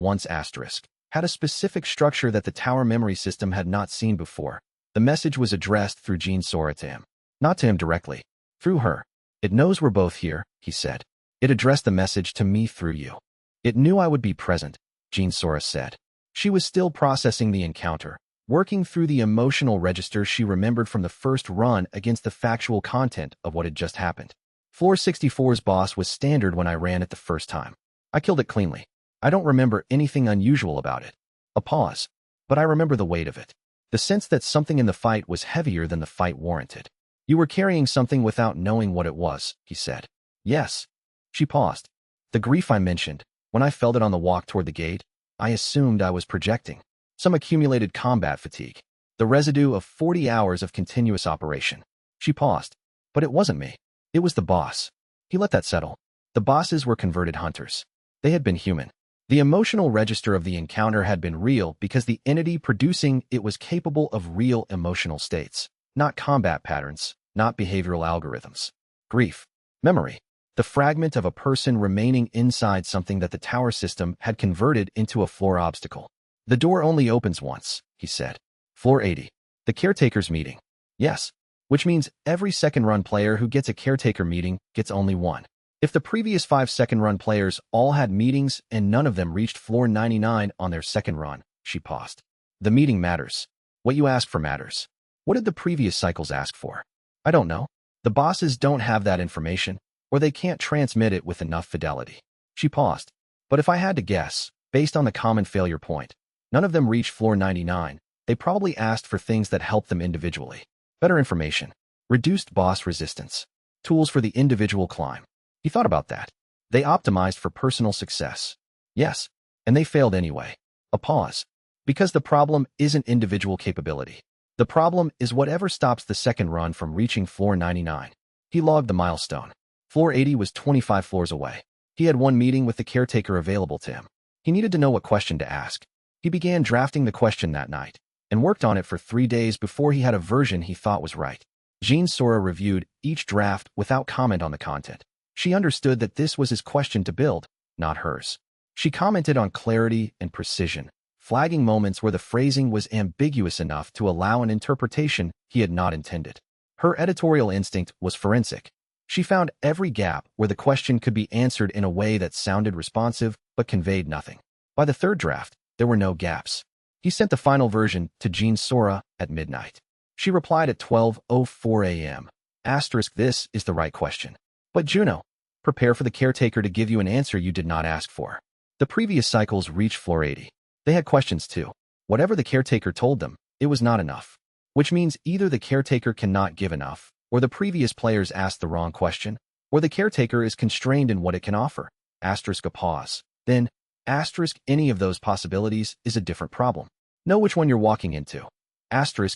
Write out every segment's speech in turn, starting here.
once asterisk, had a specific structure that the tower memory system had not seen before. The message was addressed through Jean Sora to him. Not to him directly. Through her. It knows we're both here, he said. It addressed the message to me through you. It knew I would be present, Jean Sora said. She was still processing the encounter, working through the emotional register she remembered from the first run against the factual content of what had just happened. Floor 64's boss was standard when I ran it the first time. I killed it cleanly. I don't remember anything unusual about it. A pause. But I remember the weight of it. The sense that something in the fight was heavier than the fight warranted. You were carrying something without knowing what it was, he said. Yes. She paused. The grief I mentioned, when I felt it on the walk toward the gate, I assumed I was projecting. Some accumulated combat fatigue. The residue of 40 hours of continuous operation. She paused. But it wasn't me. It was the boss. He let that settle. The bosses were converted hunters. They had been human. The emotional register of the encounter had been real because the entity producing it was capable of real emotional states, not combat patterns, not behavioral algorithms. Grief. Memory. The fragment of a person remaining inside something that the tower system had converted into a floor obstacle. The door only opens once, he said. Floor 80. The caretaker's meeting. Yes. Which means every second-run player who gets a caretaker meeting gets only one. If the previous 5 second-run players all had meetings and none of them reached floor 99 on their second run, she paused. The meeting matters. What you ask for matters. What did the previous cycles ask for? I don't know. The bosses don't have that information, or they can't transmit it with enough fidelity. She paused. But if I had to guess, based on the common failure point, none of them reached floor 99. They probably asked for things that helped them individually. Better information. Reduced boss resistance. Tools for the individual climb. He thought about that. They optimized for personal success. Yes, and they failed anyway. A pause. Because the problem isn't individual capability. The problem is whatever stops the second run from reaching floor 99. He logged the milestone. Floor 80 was 25 floors away. He had one meeting with the caretaker available to him. He needed to know what question to ask. He began drafting the question that night, and worked on it for 3 days before he had a version he thought was right. Jean Sora reviewed each draft without comment on the content. She understood that this was his question to build, not hers. She commented on clarity and precision, flagging moments where the phrasing was ambiguous enough to allow an interpretation he had not intended. Her editorial instinct was forensic. She found every gap where the question could be answered in a way that sounded responsive but conveyed nothing. By the third draft, there were no gaps. He sent the final version to Jean Sora at midnight. She replied at 12:04 a.m. This is the right question. But Juno, prepare for the caretaker to give you an answer you did not ask for. The previous cycles reached floor 80. They had questions too. Whatever the caretaker told them, it was not enough. Which means either the caretaker cannot give enough, or the previous players asked the wrong question, or the caretaker is constrained in what it can offer. A pause. Then, any of those possibilities is a different problem. Know which one you're walking into.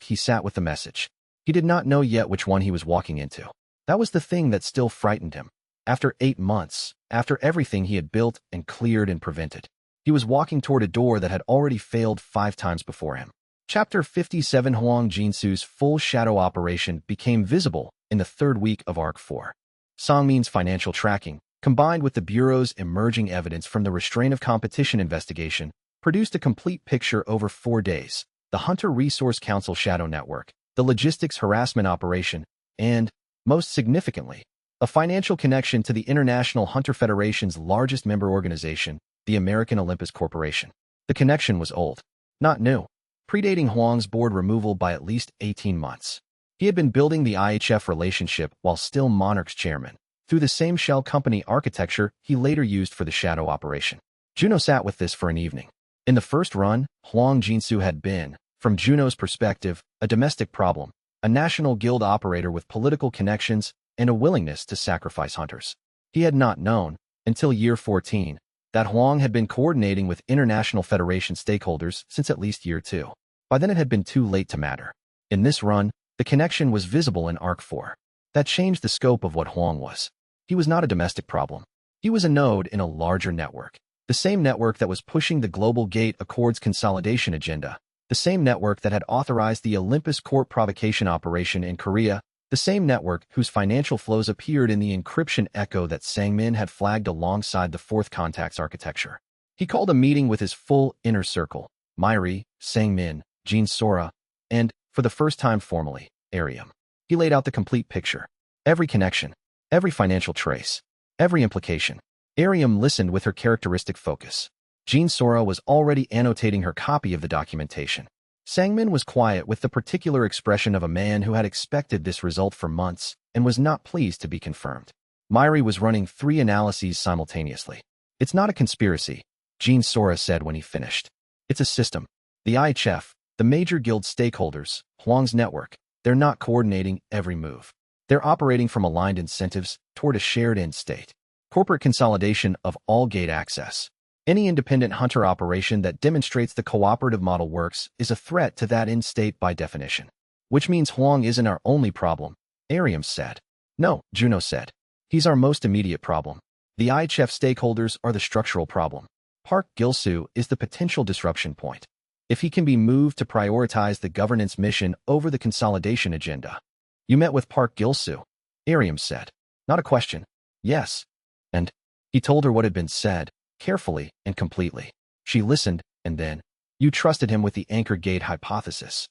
He sat with the message. He did not know yet which one he was walking into. That was the thing that still frightened him. After 8 months, after everything he had built and cleared and prevented, he was walking toward a door that had already failed 5 times before him. Chapter 57 Huang Jinsu's full shadow operation became visible in the 3rd week of Arc 4. Songmin's financial tracking, combined with the Bureau's emerging evidence from the restraint of competition investigation, produced a complete picture over 4 days. The Hunter Resource Council Shadow Network, the logistics harassment operation, and, most significantly, a financial connection to the International Hunter Federation's largest member organization, the American Olympus Corporation. The connection was old, not new, predating Huang's board removal by at least 18 months. He had been building the IHF relationship while still Monarch's chairman, through the same shell company architecture he later used for the shadow operation. Juno sat with this for an evening. In the first run, Huang Jinsu had been, from Juno's perspective, a domestic problem, a national guild operator with political connections and a willingness to sacrifice hunters. He had not known, until year 14, that Huang had been coordinating with International Federation stakeholders since at least year 2. By then it had been too late to matter. In this run, the connection was visible in Arc 4. That changed the scope of what Huang was. He was not a domestic problem. He was a node in a larger network. The same network that was pushing the Global Gate Accords consolidation agenda. The same network that had authorized the Olympus Corp provocation operation in Korea. The same network whose financial flows appeared in the encryption echo that Sangmin had flagged alongside the Fourth Contact's architecture. He called a meeting with his full inner circle, Myri, Sang-min, Jean Sora, and, for the first time formally, Arium. He laid out the complete picture. Every connection, every financial trace, every implication. Arium listened with her characteristic focus. Jean Sora was already annotating her copy of the documentation. Sang-min was quiet with the particular expression of a man who had expected this result for months and was not pleased to be confirmed. Myri was running 3 analyses simultaneously. It's not a conspiracy, Jean Sora said when he finished. It's a system. The IHF, the major guild stakeholders, Huang's network, they're not coordinating every move. They're operating from aligned incentives toward a shared end state. Corporate consolidation of all gate access. Any independent hunter operation that demonstrates the cooperative model works is a threat to that end state by definition. Which means Huang isn't our only problem, Arium said. No, Juno said. He's our most immediate problem. The IHF stakeholders are the structural problem. Park Gil-soo is the potential disruption point. If he can be moved to prioritize the governance mission over the consolidation agenda. You met with Park Gil-soo, Arium said. Not a question. Yes. And he told her what had been said, carefully and completely. She listened, and then, you trusted him with the anchor gate hypothesis.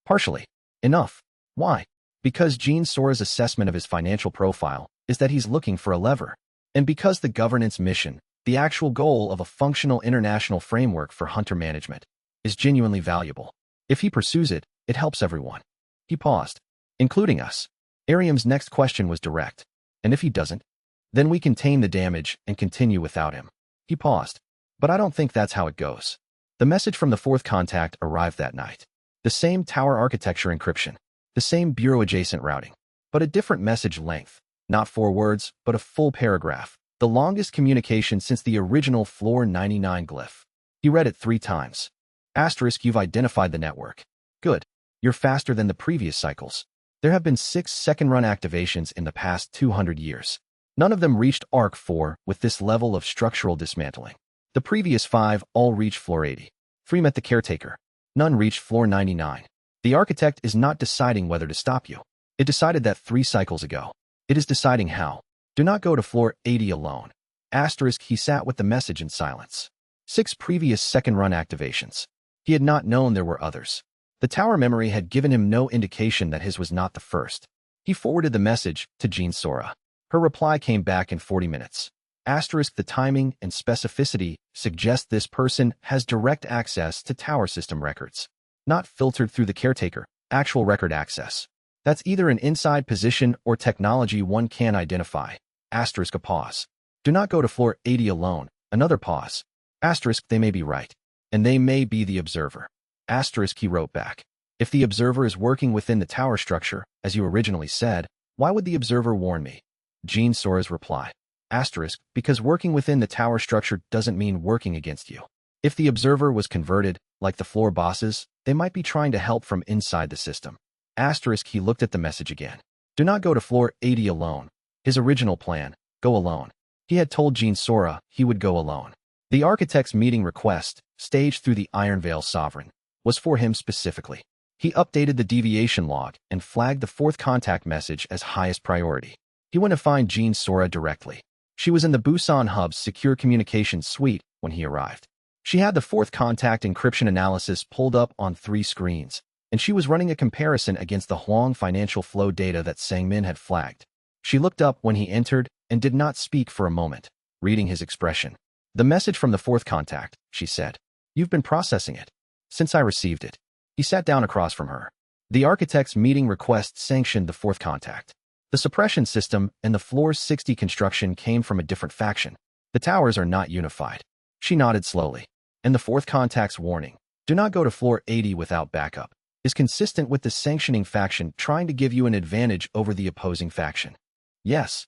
Partially. Enough. Why? Because Jean Sora's assessment of his financial profile is that he's looking for a lever. And because the governance mission, the actual goal of a functional international framework for hunter management, is genuinely valuable. If he pursues it, it helps everyone. He paused. Including us. Arium's next question was direct. And if he doesn't? Then we contain the damage and continue without him. He paused. But I don't think that's how it goes. The message from the 4th contact arrived that night. The same tower architecture encryption. The same bureau-adjacent routing. But a different message length. Not 4 words, but a full paragraph. The longest communication since the original Floor 99 glyph. He read it 3 times. Asterisk, you've identified the network. Good. You're faster than the previous cycles. There have been 6 second-run activations in the past 200 years. None of them reached Arc 4 with this level of structural dismantling. The previous 5 all reached Floor 80. 3 met the caretaker. None reached Floor 99. The architect is not deciding whether to stop you. It decided that 3 cycles ago. It is deciding how. Do not go to Floor 80 alone. Asterisk, he sat with the message in silence. 6 previous second-run activations. He had not known there were others. The tower memory had given him no indication that his was not the first. He forwarded the message to Jean Sora. Her reply came back in 40 minutes. Asterisk, the timing and specificity suggest this person has direct access to tower system records. Not filtered through the caretaker, actual record access. That's either an inside position or technology one can identify. Asterisk, a pause. Do not go to Floor 80 alone. Another pause. Asterisk, they may be right. And they may be the observer. Asterisk, he wrote back. If the observer is working within the tower structure, as you originally said, why would the observer warn me? Jean Sora's reply. Asterisk, because working within the tower structure doesn't mean working against you. If the observer was converted, like the floor bosses, they might be trying to help from inside the system. Asterisk, he looked at the message again. Do not go to Floor 80 alone. His original plan, go alone. He had told Jean Sora he would go alone. The architect's meeting request, staged through the Iron Veil Sovereign, was for him specifically. He updated the deviation log and flagged the 4th contact message as highest priority. He went to find Jean Sora directly. She was in the Busan Hub's secure communications suite when he arrived. She had the 4th contact encryption analysis pulled up on 3 screens, and she was running a comparison against the Huang financial flow data that Sang-min had flagged. She looked up when he entered and did not speak for a moment, reading his expression. The message from the 4th contact, she said. You've been processing it. Since I received it. He sat down across from her. The architect's meeting request sanctioned the 4th contact. The suppression system and the Floor 60 construction came from a different faction. The towers are not unified. She nodded slowly. And the 4th contact's warning, do not go to Floor 80 without backup, is consistent with the sanctioning faction trying to give you an advantage over the opposing faction. Yes.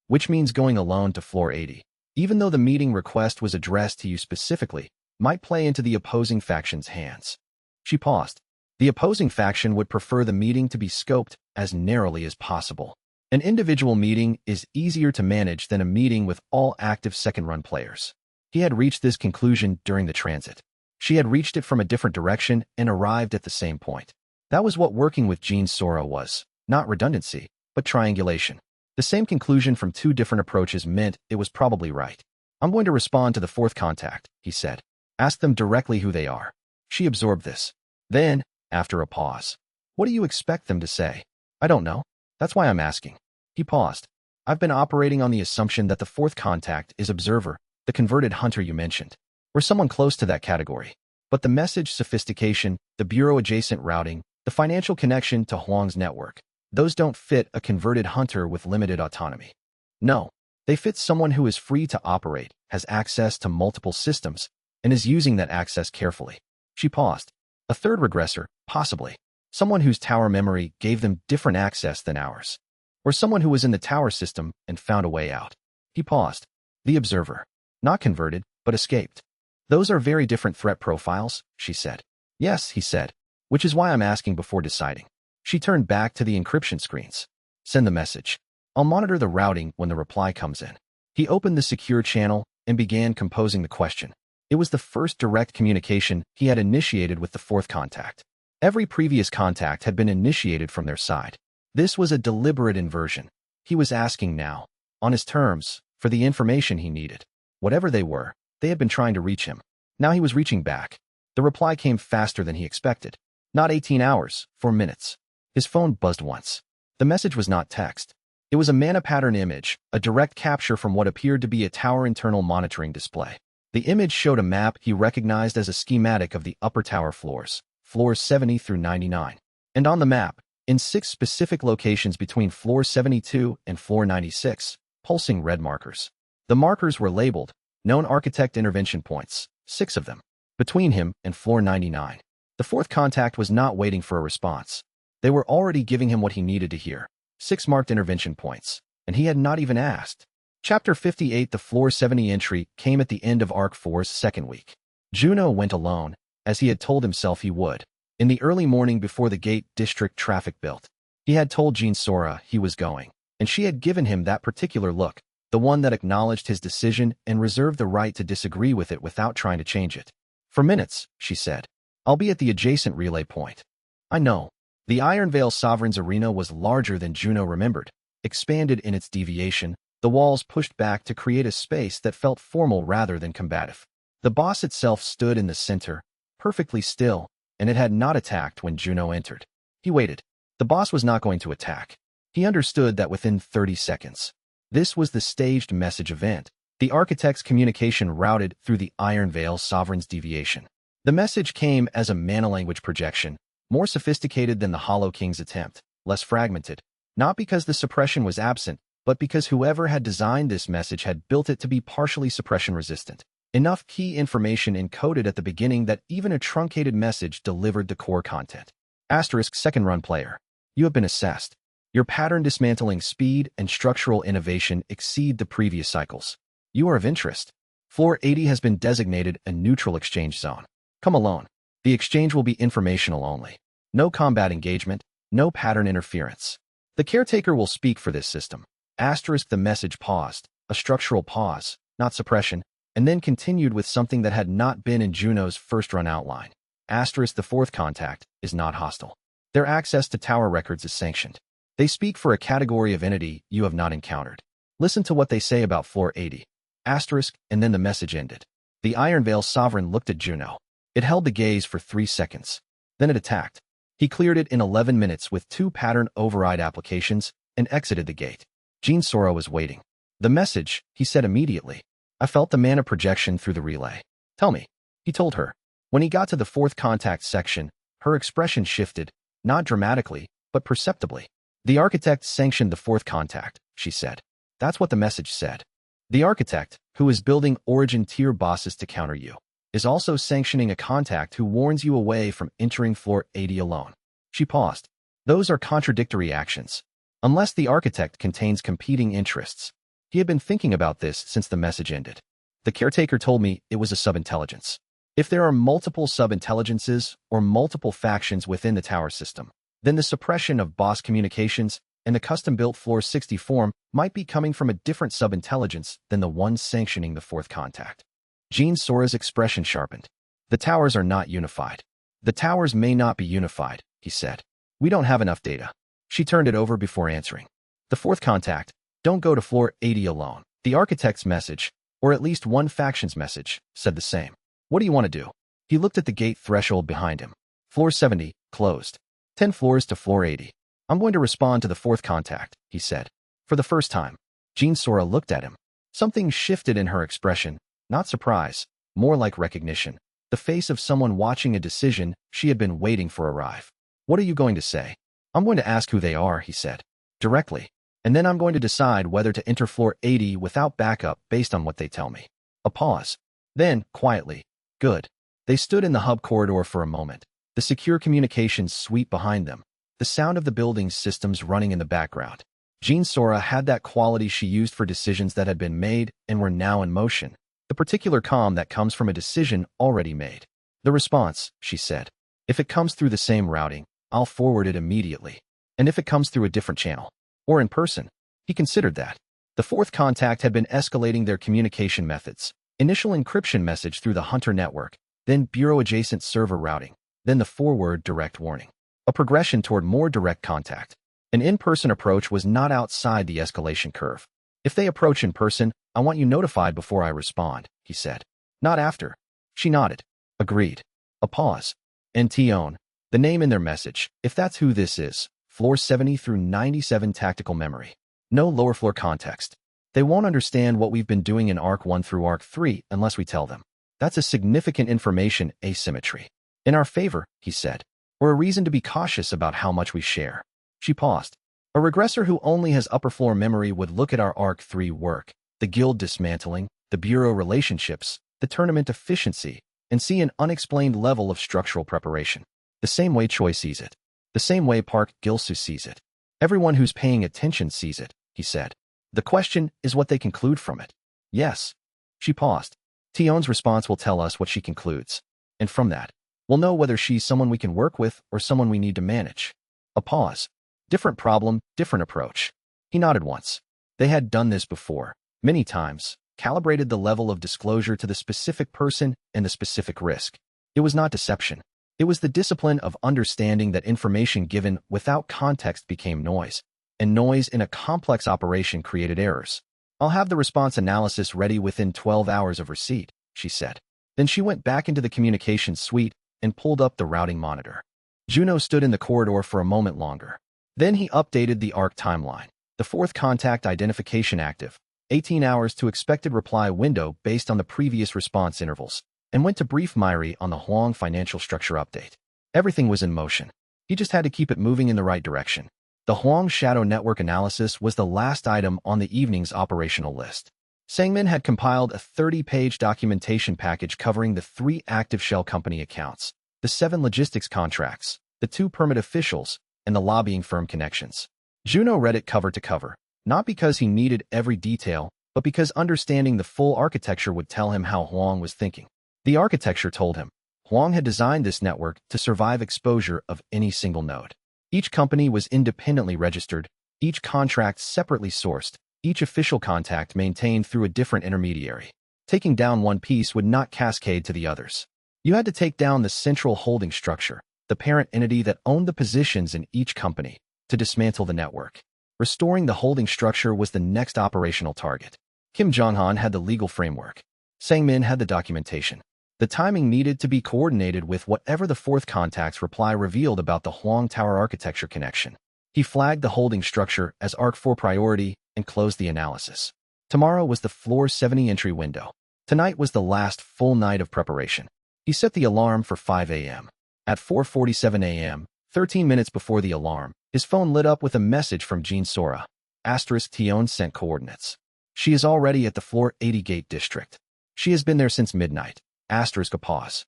Which means going alone to Floor 80, even though the meeting request was addressed to you specifically, might play into the opposing faction's hands. She paused. The opposing faction would prefer the meeting to be scoped as narrowly as possible. An individual meeting is easier to manage than a meeting with all active second-run players. He had reached this conclusion during the transit. She had reached it from a different direction and arrived at the same point. That was what working with Jean Sora was, not redundancy, but triangulation. The same conclusion from 2 different approaches meant it was probably right. I'm going to respond to the fourth contact, he said. Ask them directly who they are. She absorbed this. Then, after a pause, what do you expect them to say? I don't know. That's why I'm asking. He paused. I've been operating on the assumption that the fourth contact is observer, the converted hunter you mentioned, or someone close to that category. But the message sophistication, the bureau-adjacent routing, the financial connection to Huang's network, those don't fit a converted hunter with limited autonomy. No, they fit someone who is free to operate, has access to multiple systems, and is using that access carefully. She paused. A third regressor, possibly. Someone whose tower memory gave them different access than ours. Or someone who was in the tower system and found a way out. He paused. The observer. Not converted, but escaped. Those are very different threat profiles, she said. Yes, he said. Which is why I'm asking before deciding. She turned back to the encryption screens. Send the message. I'll monitor the routing when the reply comes in. He opened the secure channel and began composing the question. It was the first direct communication he had initiated with the fourth contact. Every previous contact had been initiated from their side. This was a deliberate inversion. He was asking now, on his terms, for the information he needed. Whatever they were, they had been trying to reach him. Now he was reaching back. The reply came faster than he expected. Not 18 hours, 4 minutes. His phone buzzed once. The message was not text. It was a mana pattern image, a direct capture from what appeared to be a tower internal monitoring display. The image showed a map he recognized as a schematic of the upper tower floors 70 through 99. And on the map, in 6 specific locations between floor 72 and floor 96, pulsing red markers. The markers were labeled, known architect intervention points, 6 of them, between him and floor 99. The fourth contact was not waiting for a response. They were already giving him what he needed to hear, 6 marked intervention points, and he had not even asked. Chapter 58. The floor 70 entry came at the end of Arc 4's second week. Juno went alone, as he had told himself he would, in the early morning before the gate district traffic built. He had told Jean Sora he was going, and she had given him that particular look, the one that acknowledged his decision and reserved the right to disagree with it without trying to change it. For minutes, she said. I'll be at the adjacent relay point. I know. The Ironvale Sovereign's arena was larger than Juno remembered, expanded in its deviation, the walls pushed back to create a space that felt formal rather than combative. The boss itself stood in the center, perfectly still, and it had not attacked when Juno entered. He waited. The boss was not going to attack. He understood that within 30 seconds. This was the staged message event, the architect's communication routed through the Ironvale Sovereign's deviation. The message came as a mana-language projection, more sophisticated than the Hollow King's attempt, less fragmented, not because the suppression was absent, but because whoever had designed this message had built it to be partially suppression-resistant. Enough key information encoded at the beginning that even a truncated message delivered the core content. Asterisk second-run player. You have been assessed. Your pattern dismantling speed and structural innovation exceed the previous cycles. You are of interest. Floor 80 has been designated a neutral exchange zone. Come alone. The exchange will be informational only. No combat engagement, no pattern interference. The caretaker will speak for this system. Asterisk the message paused, a structural pause, not suppression, and then continued with something that had not been in Juno's first-run outline. Asterisk the fourth contact is not hostile. Their access to tower records is sanctioned. They speak for a category of entity you have not encountered. Listen to what they say about floor 80. Asterisk, and then the message ended. The Ironvale Sovereign looked at Juno. It held the gaze for 3 seconds. Then it attacked. He cleared it in 11 minutes with 2 pattern override applications and exited the gate. Jean Sora was waiting. The message, he said immediately. I felt the mana projection through the relay. Tell me, he told her. When he got to the fourth contact section, her expression shifted, not dramatically, but perceptibly. The architect sanctioned the fourth contact, she said. That's what the message said. The architect, who is building origin tier bosses to counter you, is also sanctioning a contact who warns you away from entering floor 80 alone. She paused. Those are contradictory actions. Unless the architect contains competing interests. He had been thinking about this since the message ended. The caretaker told me it was a sub-intelligence. If there are multiple sub-intelligences or multiple factions within the tower system, then the suppression of boss communications and the custom-built floor 60 form might be coming from a different sub-intelligence than the one sanctioning the fourth contact. Jean Sora's expression sharpened. The towers are not unified. The towers may not be unified, he said. We don't have enough data. She turned it over before answering. The fourth contact, don't go to floor 80 alone. The architect's message, Or at least one faction's message said the same. What do you want to do? He looked at the gate threshold behind him. Floor 70, closed. 10 floors to floor 80. I'm going to respond to the fourth contact, he said. For the first time, Jean Sora looked at him. Something shifted in her expression, not surprise, more like recognition. The face of someone watching a decision she had been waiting for arrive. What are you going to say? I'm going to ask who they are, he said. Directly. And then I'm going to decide whether to enter floor 80 without backup based on what they tell me. A pause. Then, quietly. Good. They stood in the hub corridor for a moment. The secure communications suite behind them. The sound of the building's systems running in the background. Jean Sora had that quality she used for decisions that had been made and were now in motion. The particular calm that comes from a decision already made. The response, she said. If it comes through the same routing, I'll forward it immediately. And if it comes through a different channel, or in person, he considered that. The fourth contact had been escalating their communication methods. Initial encryption message through the Hunter network, then bureau-adjacent server routing, then the forward direct warning. A progression toward more direct contact. An in-person approach was not outside the escalation curve. If they approach in person, I want you notified before I respond, he said. Not after. She nodded. Agreed. A pause. Ntion. The name in their message, if that's who this is. Floor 70 through 97 tactical memory. No lower floor context. They won't understand what we've been doing in Arc 1 through Arc 3 unless we tell them. That's a significant information asymmetry. In our favor, he said. Or a reason to be cautious about how much we share. She paused. A regressor who only has upper floor memory would look at our Arc 3 work, the guild dismantling, the bureau relationships, the tournament efficiency, and see an unexplained level of structural preparation. The same way Choi sees it. The same way Park Gilsu sees it. Everyone who's paying attention sees it, he said. The question is what they conclude from it. Yes. She paused. Tion's response will tell us what she concludes. And from that, we'll know whether she's someone we can work with or someone we need to manage. A pause. Different problem, different approach. He nodded once. They had done this before, many times, calibrated the level of disclosure to the specific person and the specific risk. It was not deception. It was the discipline of understanding that information given without context became noise, and noise in a complex operation created errors. I'll have the response analysis ready within 12 hours of receipt, she said. Then she went back into the communications suite and pulled up the routing monitor. Juno stood in the corridor for a moment longer. Then he updated the ARC timeline. The fourth contact identification active, 18 hours to expected reply window based on the previous response intervals, and went to brief Myri on the Huang financial structure update. Everything was in motion. He just had to keep it moving in the right direction. The Huang shadow network analysis was the last item on the evening's operational list. Sangmin had compiled a 30-page documentation package covering the 3 active shell company accounts, the 7 logistics contracts, the 2 permit officials, and the lobbying firm connections. Juno read it cover to cover, not because he needed every detail, but because understanding the full architecture would tell him how Huang was thinking. The architecture told him Huang had designed this network to survive exposure of any single node. Each company was independently registered, each contract separately sourced, each official contact maintained through a different intermediary. Taking down one piece would not cascade to the others. You had to take down the central holding structure, the parent entity that owned the positions in each company, to dismantle the network. Restoring the holding structure was the next operational target. Kim Jong-han had the legal framework. Sangmin had the documentation. The timing needed to be coordinated with whatever the fourth contact's reply revealed about the Huang Tower architecture connection. He flagged the holding structure as Arc 4 priority and closed the analysis. Tomorrow was the floor 70 entry window. Tonight was the last full night of preparation. He set the alarm for 5 a.m. At 4:47 a.m., 13 minutes before the alarm, his phone lit up with a message from Jean Sora. Tion sent coordinates. She is already at the floor 80 gate district. She has been there since midnight. A pause.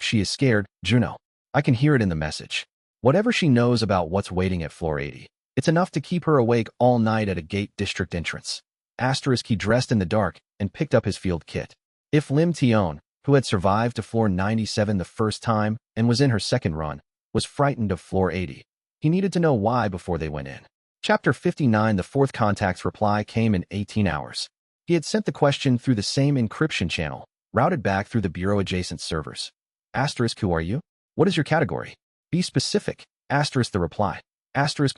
She is scared, Juno. I can hear it in the message. Whatever she knows about what's waiting at floor 80, it's enough to keep her awake all night at a gate district entrance. He dressed in the dark and picked up his field kit. If Lim Tion, who had survived to floor 97 the first time and was in her second run, was frightened of floor 80, he needed to know why before they went in. Chapter 59. The fourth contact's reply came in 18 hours. He had sent the question through the same encryption channel, routed back through the bureau-adjacent servers. Who are you? What is your category? Be specific. The reply.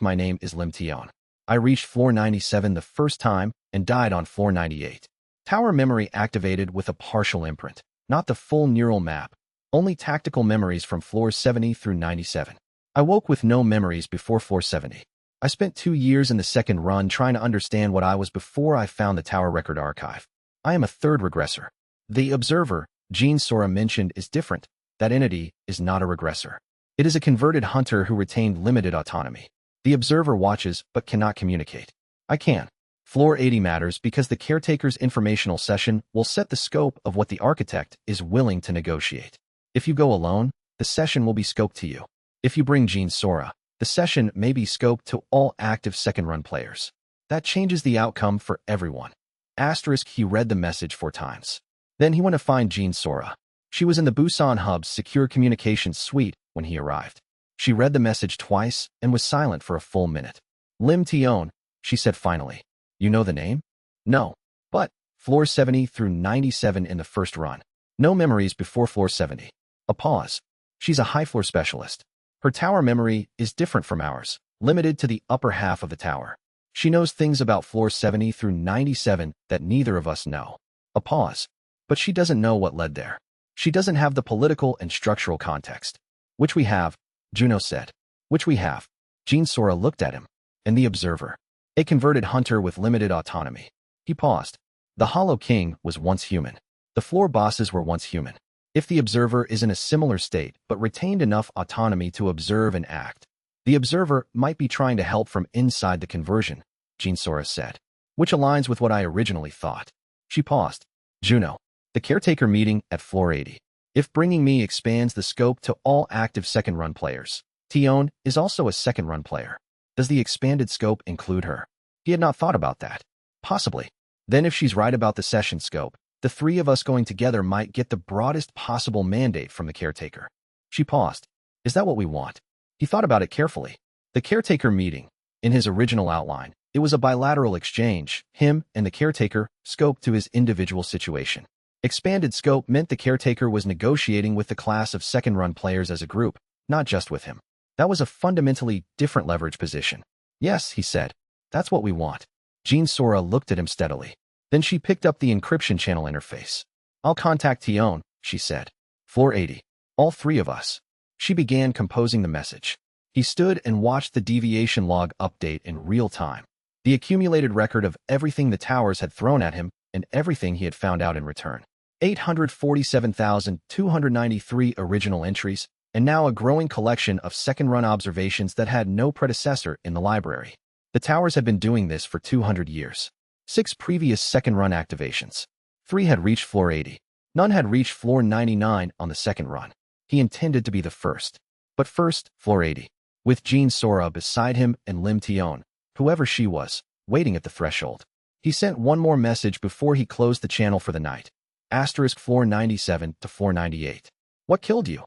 My name is Lim Tion. I reached floor 97 the first time and died on floor 98. Tower memory activated with a partial imprint, not the full neural map, only tactical memories from floors 70 through 97. I woke with no memories before floor 70. I spent 2 years in the second run trying to understand what I was before I found the Tower record archive. I am a third regressor. The observer, Gene Sora mentioned, is different. That entity is not a regressor. It is a converted hunter who retained limited autonomy. The observer watches but cannot communicate. I can. Floor 80 matters because the caretaker's informational session will set the scope of what the architect is willing to negotiate. If you go alone, the session will be scoped to you. If you bring Gene Sora, the session may be scoped to all active second-run players. That changes the outcome for everyone. Asterisk, he read the message 4 times. Then he went to find Gene Sora. She was in the Busan Hub's secure communications suite when he arrived. She read the message twice and was silent for a full minute. Lim Tion, she said finally. You know the name? No. But, floor 70 through 97 in the first run. No memories before floor 70. A pause. She's a high-floor specialist. Her tower memory is different from ours, limited to the upper half of the tower. She knows things about floor 70 through 97 that neither of us know. A pause. But she doesn't know what led there. She doesn't have the political and structural context. Which we have, Juno said. Which we have. Gene Sora looked at him. And the observer. A converted hunter with limited autonomy. He paused. The Hollow King was once human. The floor bosses were once human. If the observer is in a similar state but retained enough autonomy to observe and act, the observer might be trying to help from inside the conversion, Gene Sora said. Which aligns with what I originally thought. She paused. Juno. The caretaker meeting at floor 80. If bringing me expands the scope to all active second-run players, Tion is also a second-run player. Does the expanded scope include her? He had not thought about that. Possibly. Then if she's right about the session scope, the 3 of us going together might get the broadest possible mandate from the caretaker. She paused. Is that what we want? He thought about it carefully. The caretaker meeting, in his original outline, it was a bilateral exchange, him and the caretaker, scoped to his individual situation. Expanded scope meant the caretaker was negotiating with the class of second-run players as a group, not just with him. That was a fundamentally different leverage position. Yes, he said. That's what we want. Gene Sora looked at him steadily. Then she picked up the encryption channel interface. I'll contact Tion, she said. Floor 80. All 3 of us. She began composing the message. He stood and watched the deviation log update in real time. The accumulated record of everything the towers had thrown at him and everything he had found out in return. 847,293 original entries, and now a growing collection of second-run observations that had no predecessor in the library. The towers had been doing this for 200 years. 6 previous second-run activations. 3 had reached floor 80. None had reached floor 99 on the second run. He intended to be the first. But first, floor 80. With Gene Sora beside him and Lim Tion, whoever she was, waiting at the threshold. He sent one more message before he closed the channel for the night. Asterisk floor 97 to floor 98. What killed you?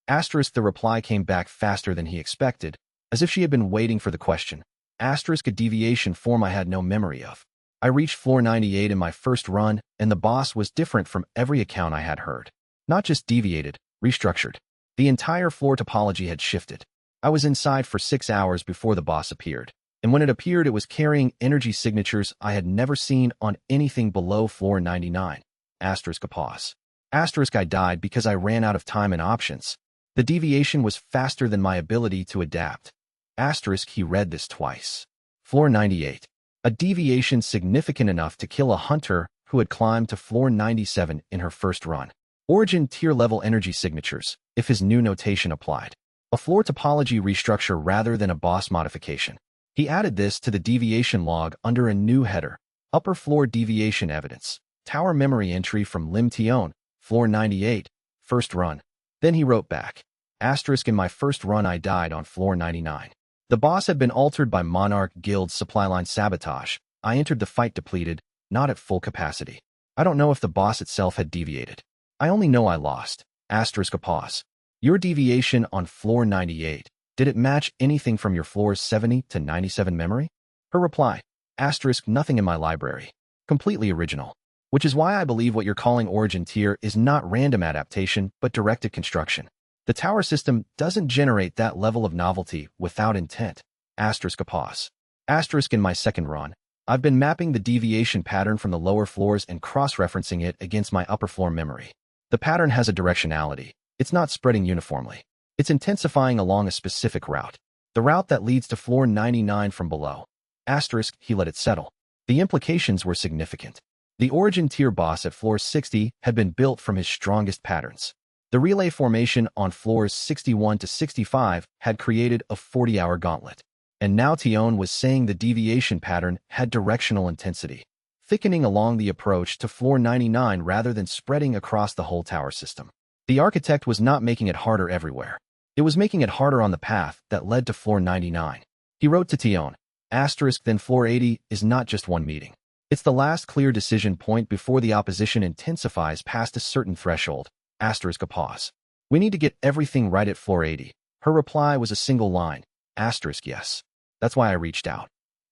Asterisk the reply came back faster than he expected, as if she had been waiting for the question. Asterisk a deviation form I had no memory of. I reached floor 98 in my first run, and the boss was different from every account I had heard. Not just deviated, restructured. The entire floor topology had shifted. I was inside for 6 hours before the boss appeared, and when it appeared it was carrying energy signatures I had never seen on anything below floor 99. Asterisk a pause. Asterisk I died because I ran out of time and options. The deviation was faster than my ability to adapt. Asterisk he read this twice. Floor 98. A deviation significant enough to kill a hunter who had climbed to floor 97 in her first run. Origin tier-level energy signatures, if his new notation applied. A floor topology restructure rather than a boss modification. He added this to the deviation log under a new header. Upper floor deviation evidence. Tower memory entry from Lim Tion, floor 98, first run. Then he wrote back. Asterisk in my first run I died on floor 99. The boss had been altered by Monarch Guild's supply line sabotage. I entered the fight depleted, not at full capacity. I don't know if the boss itself had deviated. I only know I lost. Asterisk a pause. Your deviation on floor 98, did it match anything from your floors 70 to 97 memory? Her reply. Asterisk nothing in my library. Completely original. Which is why I believe what you're calling origin tier is not random adaptation, but directed construction. The tower system doesn't generate that level of novelty without intent. Asterisk a pause. Asterisk in my second run, I've been mapping the deviation pattern from the lower floors and cross-referencing it against my upper floor memory. The pattern has a directionality. It's not spreading uniformly. It's intensifying along a specific route. The route that leads to floor 99 from below. Asterisk, he let it settle. The implications were significant. The origin tier boss at floor 60 had been built from his strongest patterns. The relay formation on floors 61 to 65 had created a 40-hour gauntlet. And now Tion was saying the deviation pattern had directional intensity, thickening along the approach to floor 99 rather than spreading across the whole tower system. The architect was not making it harder everywhere. It was making it harder on the path that led to floor 99. He wrote to Tion, asterisk, then floor 80 is not just one meeting. It's the last clear decision point before the opposition intensifies past a certain threshold, asterisk, a pause. We need to get everything right at floor 80. Her reply was a single line, asterisk, yes. That's why I reached out.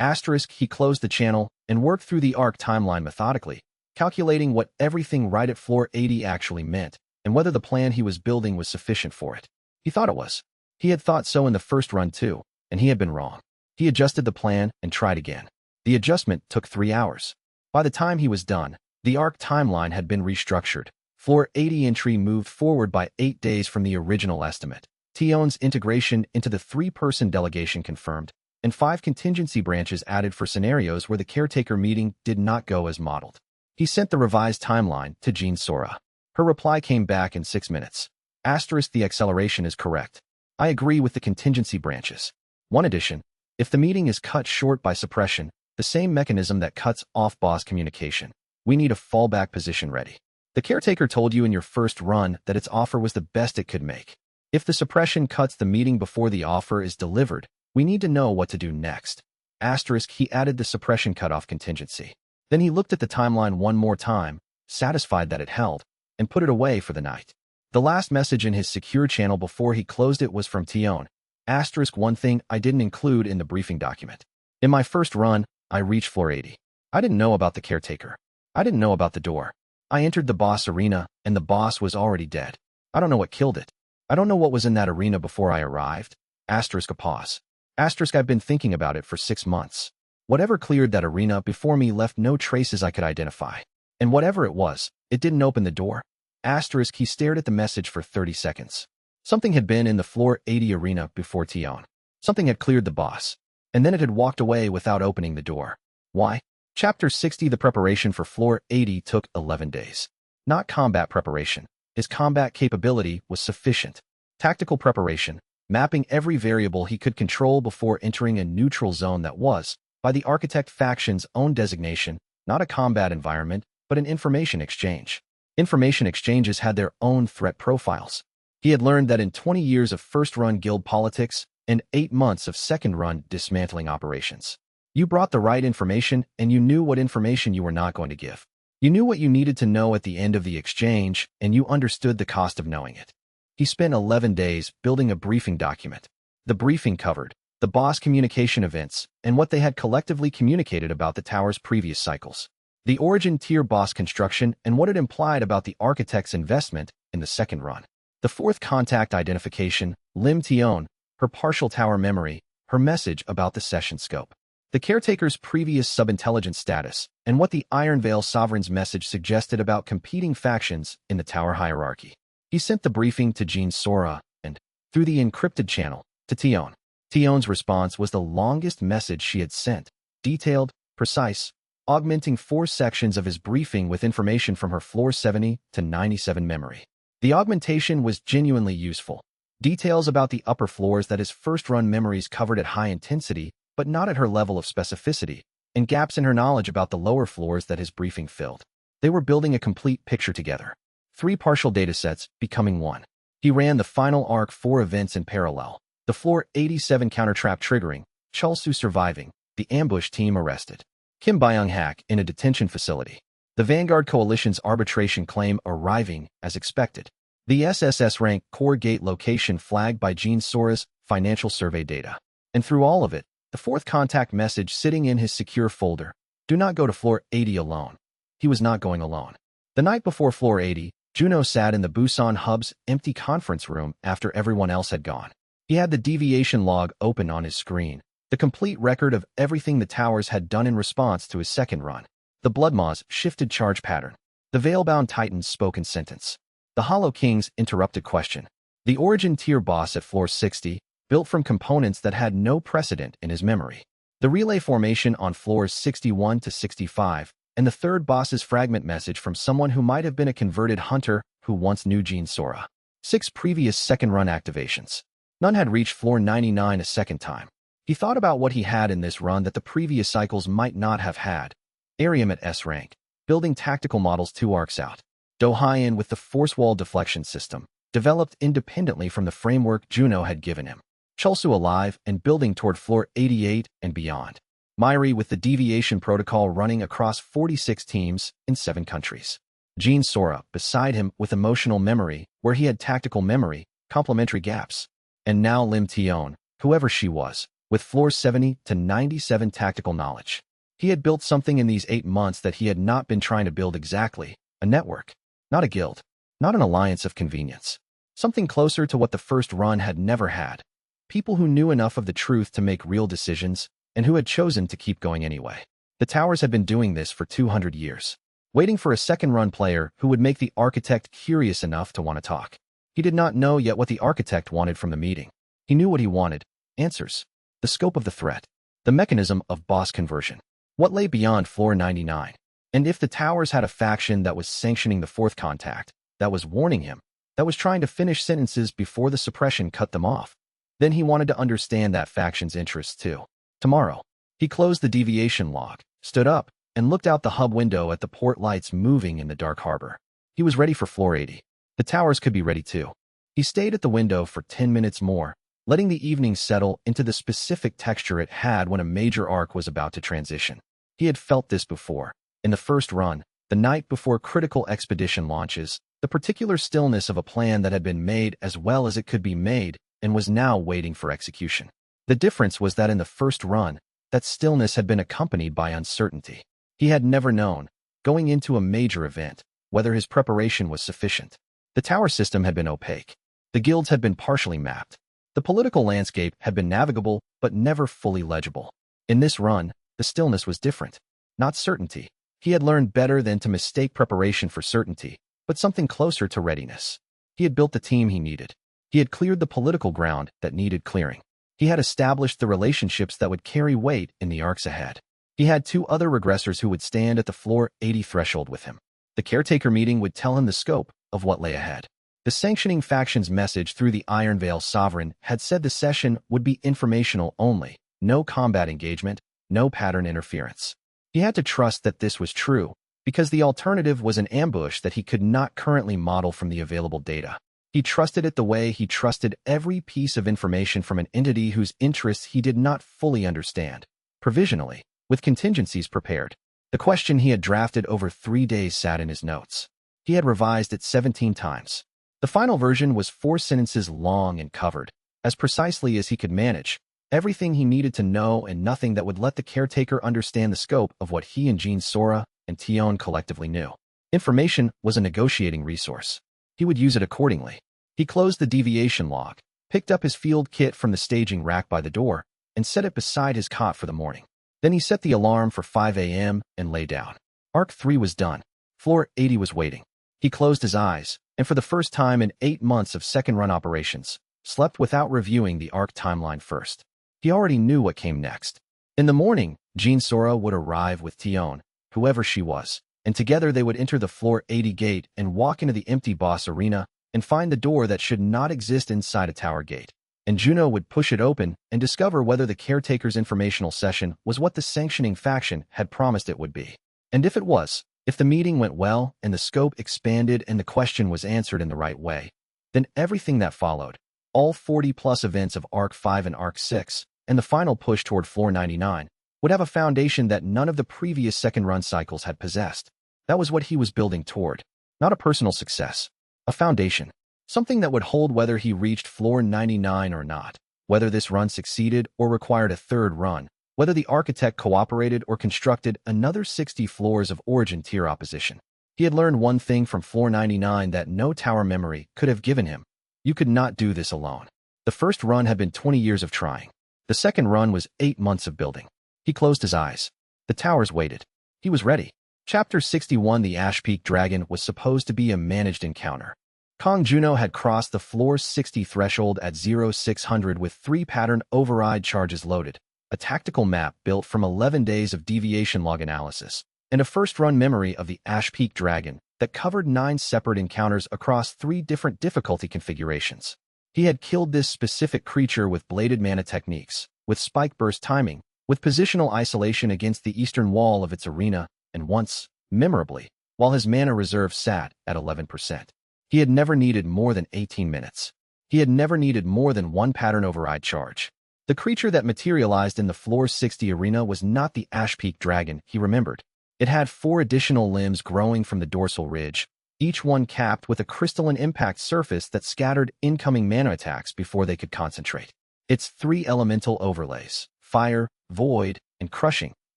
Asterisk, he closed the channel and worked through the arc timeline methodically, calculating what everything right at floor 80 actually meant and whether the plan he was building was sufficient for it. He thought it was. He had thought so in the first run too, and he had been wrong. He adjusted the plan and tried again. The adjustment took 3 hours. By the time he was done, the arc timeline had been restructured. Floor 80 entry moved forward by 8 days from the original estimate. Tion's integration into the 3-person delegation confirmed, and 5 contingency branches added for scenarios where the caretaker meeting did not go as modeled. He sent the revised timeline to Jean Sora. Her reply came back in 6 minutes. Asterisk, the acceleration is correct. I agree with the contingency branches. One addition, if the meeting is cut short by suppression, the same mechanism that cuts off boss communication, we need a fallback position ready. The caretaker told you in your first run that its offer was the best it could make. If the suppression cuts the meeting before the offer is delivered, we need to know what to do next. Asterisk, he added the suppression cutoff contingency. Then he looked at the timeline one more time, satisfied that it held, and put it away for the night. The last message in his secure channel before he closed it was from Tion. Asterisk, one thing I didn't include in the briefing document. In my first run, I reached floor 80. I didn't know about the caretaker. I didn't know about the door. I entered the boss arena, and the boss was already dead. I don't know what killed it. I don't know what was in that arena before I arrived. Asterisk, a pause. Asterisk, I've been thinking about it for 6 months. Whatever cleared that arena before me left no traces I could identify. And whatever it was, it didn't open the door. Asterisk, he stared at the message for 30 seconds. Something had been in the floor 80 arena before Tion. Something had cleared the boss. And then it had walked away without opening the door. Why? Chapter 60, the preparation for floor 80 took 11 days. Not combat preparation. His combat capability was sufficient. Tactical preparation, mapping every variable he could control before entering a neutral zone that was, by the architect faction's own designation, not a combat environment, but an information exchange. Information exchanges had their own threat profiles. He had learned that in 20 years of first-run guild politics and 8 months of second-run dismantling operations. You brought the right information, and you knew what information you were not going to give. You knew what you needed to know at the end of the exchange, and you understood the cost of knowing it. He spent 11 days building a briefing document. The briefing covered the boss communication events and what they had collectively communicated about the tower's previous cycles, the origin tier boss construction and what it implied about the architect's investment in the second run, the fourth contact identification, Lim Tion, her partial tower memory, her message about the session scope, the caretaker's previous sub-intelligence status, and what the Iron Veil Sovereign's message suggested about competing factions in the tower hierarchy. He sent the briefing to Jean Sora and, through the encrypted channel, to Tion. Tion's response was the longest message she had sent, detailed, precise, augmenting 4 sections of his briefing with information from her floor 70 to 97 memory. The augmentation was genuinely useful. Details about the upper floors that his first-run memories covered at high intensity, but not at her level of specificity, and gaps in her knowledge about the lower floors that his briefing filled. They were building a complete picture together. 3 partial datasets becoming one. He ran the final arc 4 events in parallel. The floor 87 countertrap triggering, Chulsu surviving, the ambush team arrested. Kim Byung-hak in a detention facility. The Vanguard Coalition's arbitration claim arriving as expected. The SSS rank core gate location flagged by Jean Sora's financial survey data. And through all of it, the fourth contact message sitting in his secure folder. Do not go to floor 80 alone. He was not going alone. The night before floor 80, Juno sat in the Busan Hub's empty conference room after everyone else had gone. He had the deviation log open on his screen, The complete record of everything the towers had done in response to his second run. The Bloodmaws shifted charge pattern. The Veilbound Titans spoke in sentence. The Hollow Kings interrupted question. The Origin tier boss at floor 60, built from components that had no precedent in his memory. The relay formation on floors 61 to 65, and the third boss's fragment message from someone who might have been a converted hunter who once knew Gene Sora. 6 previous second-run activations. None had reached floor 99 a second time. He thought about what he had in this run that the previous cycles might not have had. Arium at S rank, building tactical models 2 arcs out. Dohyen with the force wall deflection system, developed independently from the framework Juno had given him. Chulsu alive and building toward floor 88 and beyond. Myri with the deviation protocol running across 46 teams in 7 countries. Gene Sora beside him with emotional memory, where he had tactical memory, complementary gaps. And now Lim Tion, whoever she was, with floor 70 to 97 tactical knowledge. He had built something in these 8 months that he had not been trying to build exactly, a network, not a guild, not an alliance of convenience. Something closer to what the first run had never had. People who knew enough of the truth to make real decisions, and who had chosen to keep going anyway. The towers had been doing this for 200 years, waiting for a second-run player who would make the architect curious enough to want to talk. He did not know yet what the architect wanted from the meeting. He knew what he wanted, answers, the scope of the threat, the mechanism of boss conversion, what lay beyond floor 99. And if the towers had a faction that was sanctioning the fourth contact, that was warning him, that was trying to finish sentences before the suppression cut them off, then he wanted to understand that faction's interests too. Tomorrow. He closed the deviation log, stood up, and looked out the hub window at the port lights moving in the dark harbor. He was ready for floor 80. The towers could be ready too. He stayed at the window for 10 minutes more, letting the evening settle into the specific texture it had when a major arc was about to transition. He had felt this before. In the first run, the night before critical expedition launches, the particular stillness of a plan that had been made as well as it could be made and was now waiting for execution. The difference was that in the first run, that stillness had been accompanied by uncertainty. He had never known, going into a major event, whether his preparation was sufficient. The tower system had been opaque. The guilds had been partially mapped. The political landscape had been navigable, but never fully legible. In this run, the stillness was different. Not certainty. He had learned better than to mistake preparation for certainty, but something closer to readiness. He had built the team he needed. He had cleared the political ground that needed clearing. He had established the relationships that would carry weight in the arcs ahead. He had 2 other regressors who would stand at the floor 80 threshold with him. The caretaker meeting would tell him the scope of what lay ahead. The sanctioning faction's message through the Iron Veil Sovereign had said the session would be informational only, no combat engagement, no pattern interference. He had to trust that this was true, because the alternative was an ambush that he could not currently model from the available data. He trusted it the way he trusted every piece of information from an entity whose interests he did not fully understand. Provisionally, with contingencies prepared. The question he had drafted over 3 days sat in his notes. He had revised it 17 times. The final version was 4 sentences long and covered, as precisely as he could manage, everything he needed to know and nothing that would let the caretaker understand the scope of what he and Gene Sora and Tion collectively knew. Information was a negotiating resource. He would use it accordingly. He closed the deviation log, picked up his field kit from the staging rack by the door, and set it beside his cot for the morning. Then he set the alarm for 5 a.m. and lay down. Arc 3 was done. Floor 80 was waiting. He closed his eyes, and for the first time in 8 months of second-run operations, slept without reviewing the arc timeline first. He already knew what came next. In the morning, Gene Sora would arrive with Tion, whoever she was, and together they would enter the floor 80 gate and walk into the empty boss arena and find the door that should not exist inside a tower gate. And Juno would push it open and discover whether the caretaker's informational session was what the sanctioning faction had promised it would be. And if it was, if the meeting went well and the scope expanded and the question was answered in the right way, then everything that followed, all 40-plus events of Arc 5 and Arc 6, and the final push toward floor 99, would have a foundation that none of the previous second-run cycles had possessed. That was what he was building toward. Not a personal success. A foundation. Something that would hold whether he reached floor 99 or not, whether this run succeeded or required a third run, whether the architect cooperated or constructed another 60 floors of origin tier opposition. He had learned one thing from floor 99 that no tower memory could have given him. You could not do this alone. The first run had been 20 years of trying. The second run was 8 months of building. He closed his eyes. The towers waited. He was ready. Chapter 61. The Ash Peak Dragon was supposed to be a managed encounter. Kong Juno had crossed the floor 60 threshold at 0600 with 3 pattern override charges loaded, a tactical map built from 11 days of deviation log analysis, and a first-run memory of the Ash Peak Dragon that covered 9 separate encounters across 3 different difficulty configurations. He had killed this specific creature with bladed mana techniques, with spike burst timing, with positional isolation against the eastern wall of its arena, and once, memorably, while his mana reserve sat at 11%. He had never needed more than 18 minutes. He had never needed more than 1 pattern override charge. The creature that materialized in the floor 60 arena was not the Ash Peak Dragon, he remembered. It had 4 additional limbs growing from the dorsal ridge, each one capped with a crystalline impact surface that scattered incoming mana attacks before they could concentrate. Its 3 elemental overlays, fire, void, and crushing,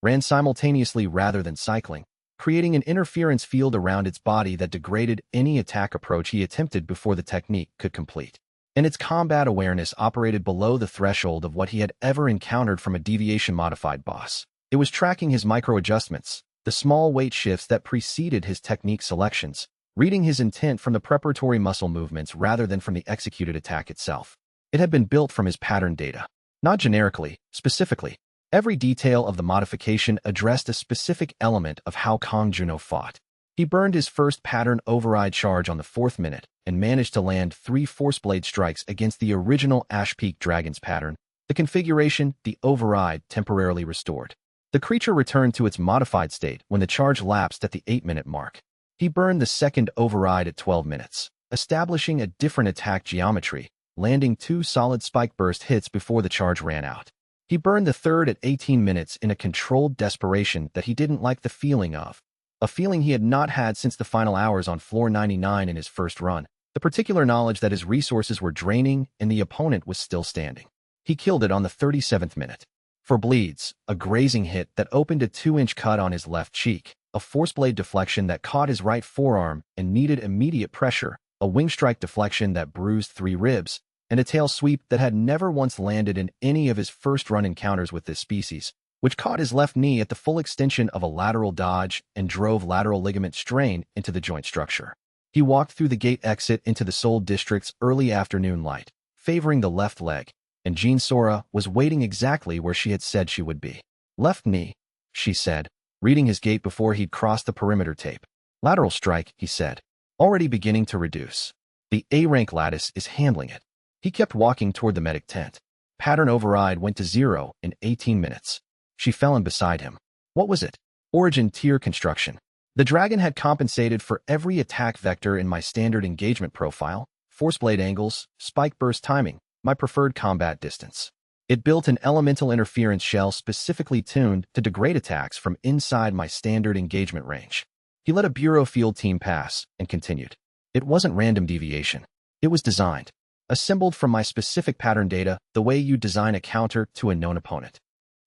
ran simultaneously rather than cycling, creating an interference field around its body that degraded any attack approach he attempted before the technique could complete. And its combat awareness operated below the threshold of what he had ever encountered from a deviation-modified boss. It was tracking his micro-adjustments, the small weight shifts that preceded his technique selections, reading his intent from the preparatory muscle movements rather than from the executed attack itself. It had been built from his pattern data. Not generically, specifically. Every detail of the modification addressed a specific element of how Kong Juno fought. He burned his first pattern override charge on the 4th minute and managed to land 3 force blade strikes against the original Ash Peak Dragon's pattern. The configuration, the override, temporarily restored. The creature returned to its modified state when the charge lapsed at the 8-minute mark. He burned the second override at 12 minutes, establishing a different attack geometry, landing 2 solid spike burst hits before the charge ran out. He burned the third at 18 minutes in a controlled desperation that he didn't like the feeling of, a feeling he had not had since the final hours on floor 99 in his first run, the particular knowledge that his resources were draining and the opponent was still standing. He killed it on the 37th minute. For bleeds, a grazing hit that opened a 2-inch cut on his left cheek, a force blade deflection that caught his right forearm and needed immediate pressure, a wing strike deflection that bruised 3 ribs, and a tail sweep that had never once landed in any of his first-run encounters with this species, which caught his left knee at the full extension of a lateral dodge and drove lateral ligament strain into the joint structure. He walked through the gate exit into the Seoul district's early afternoon light, favoring the left leg, and Jean Sora was waiting exactly where she had said she would be. Left knee, she said, reading his gait before he'd crossed the perimeter tape. Lateral strike, he said, already beginning to reduce. The A-rank lattice is handling it. He kept walking toward the medic tent. Pattern override went to 0 in 18 minutes. She fell in beside him. What was it? Origin tier construction. The dragon had compensated for every attack vector in my standard engagement profile, force blade angles, spike burst timing, my preferred combat distance. It built an elemental interference shell specifically tuned to degrade attacks from inside my standard engagement range. He let a bureau field team pass and continued. It wasn't random deviation. It was designed. Assembled from my specific pattern data, the way you design a counter to a known opponent.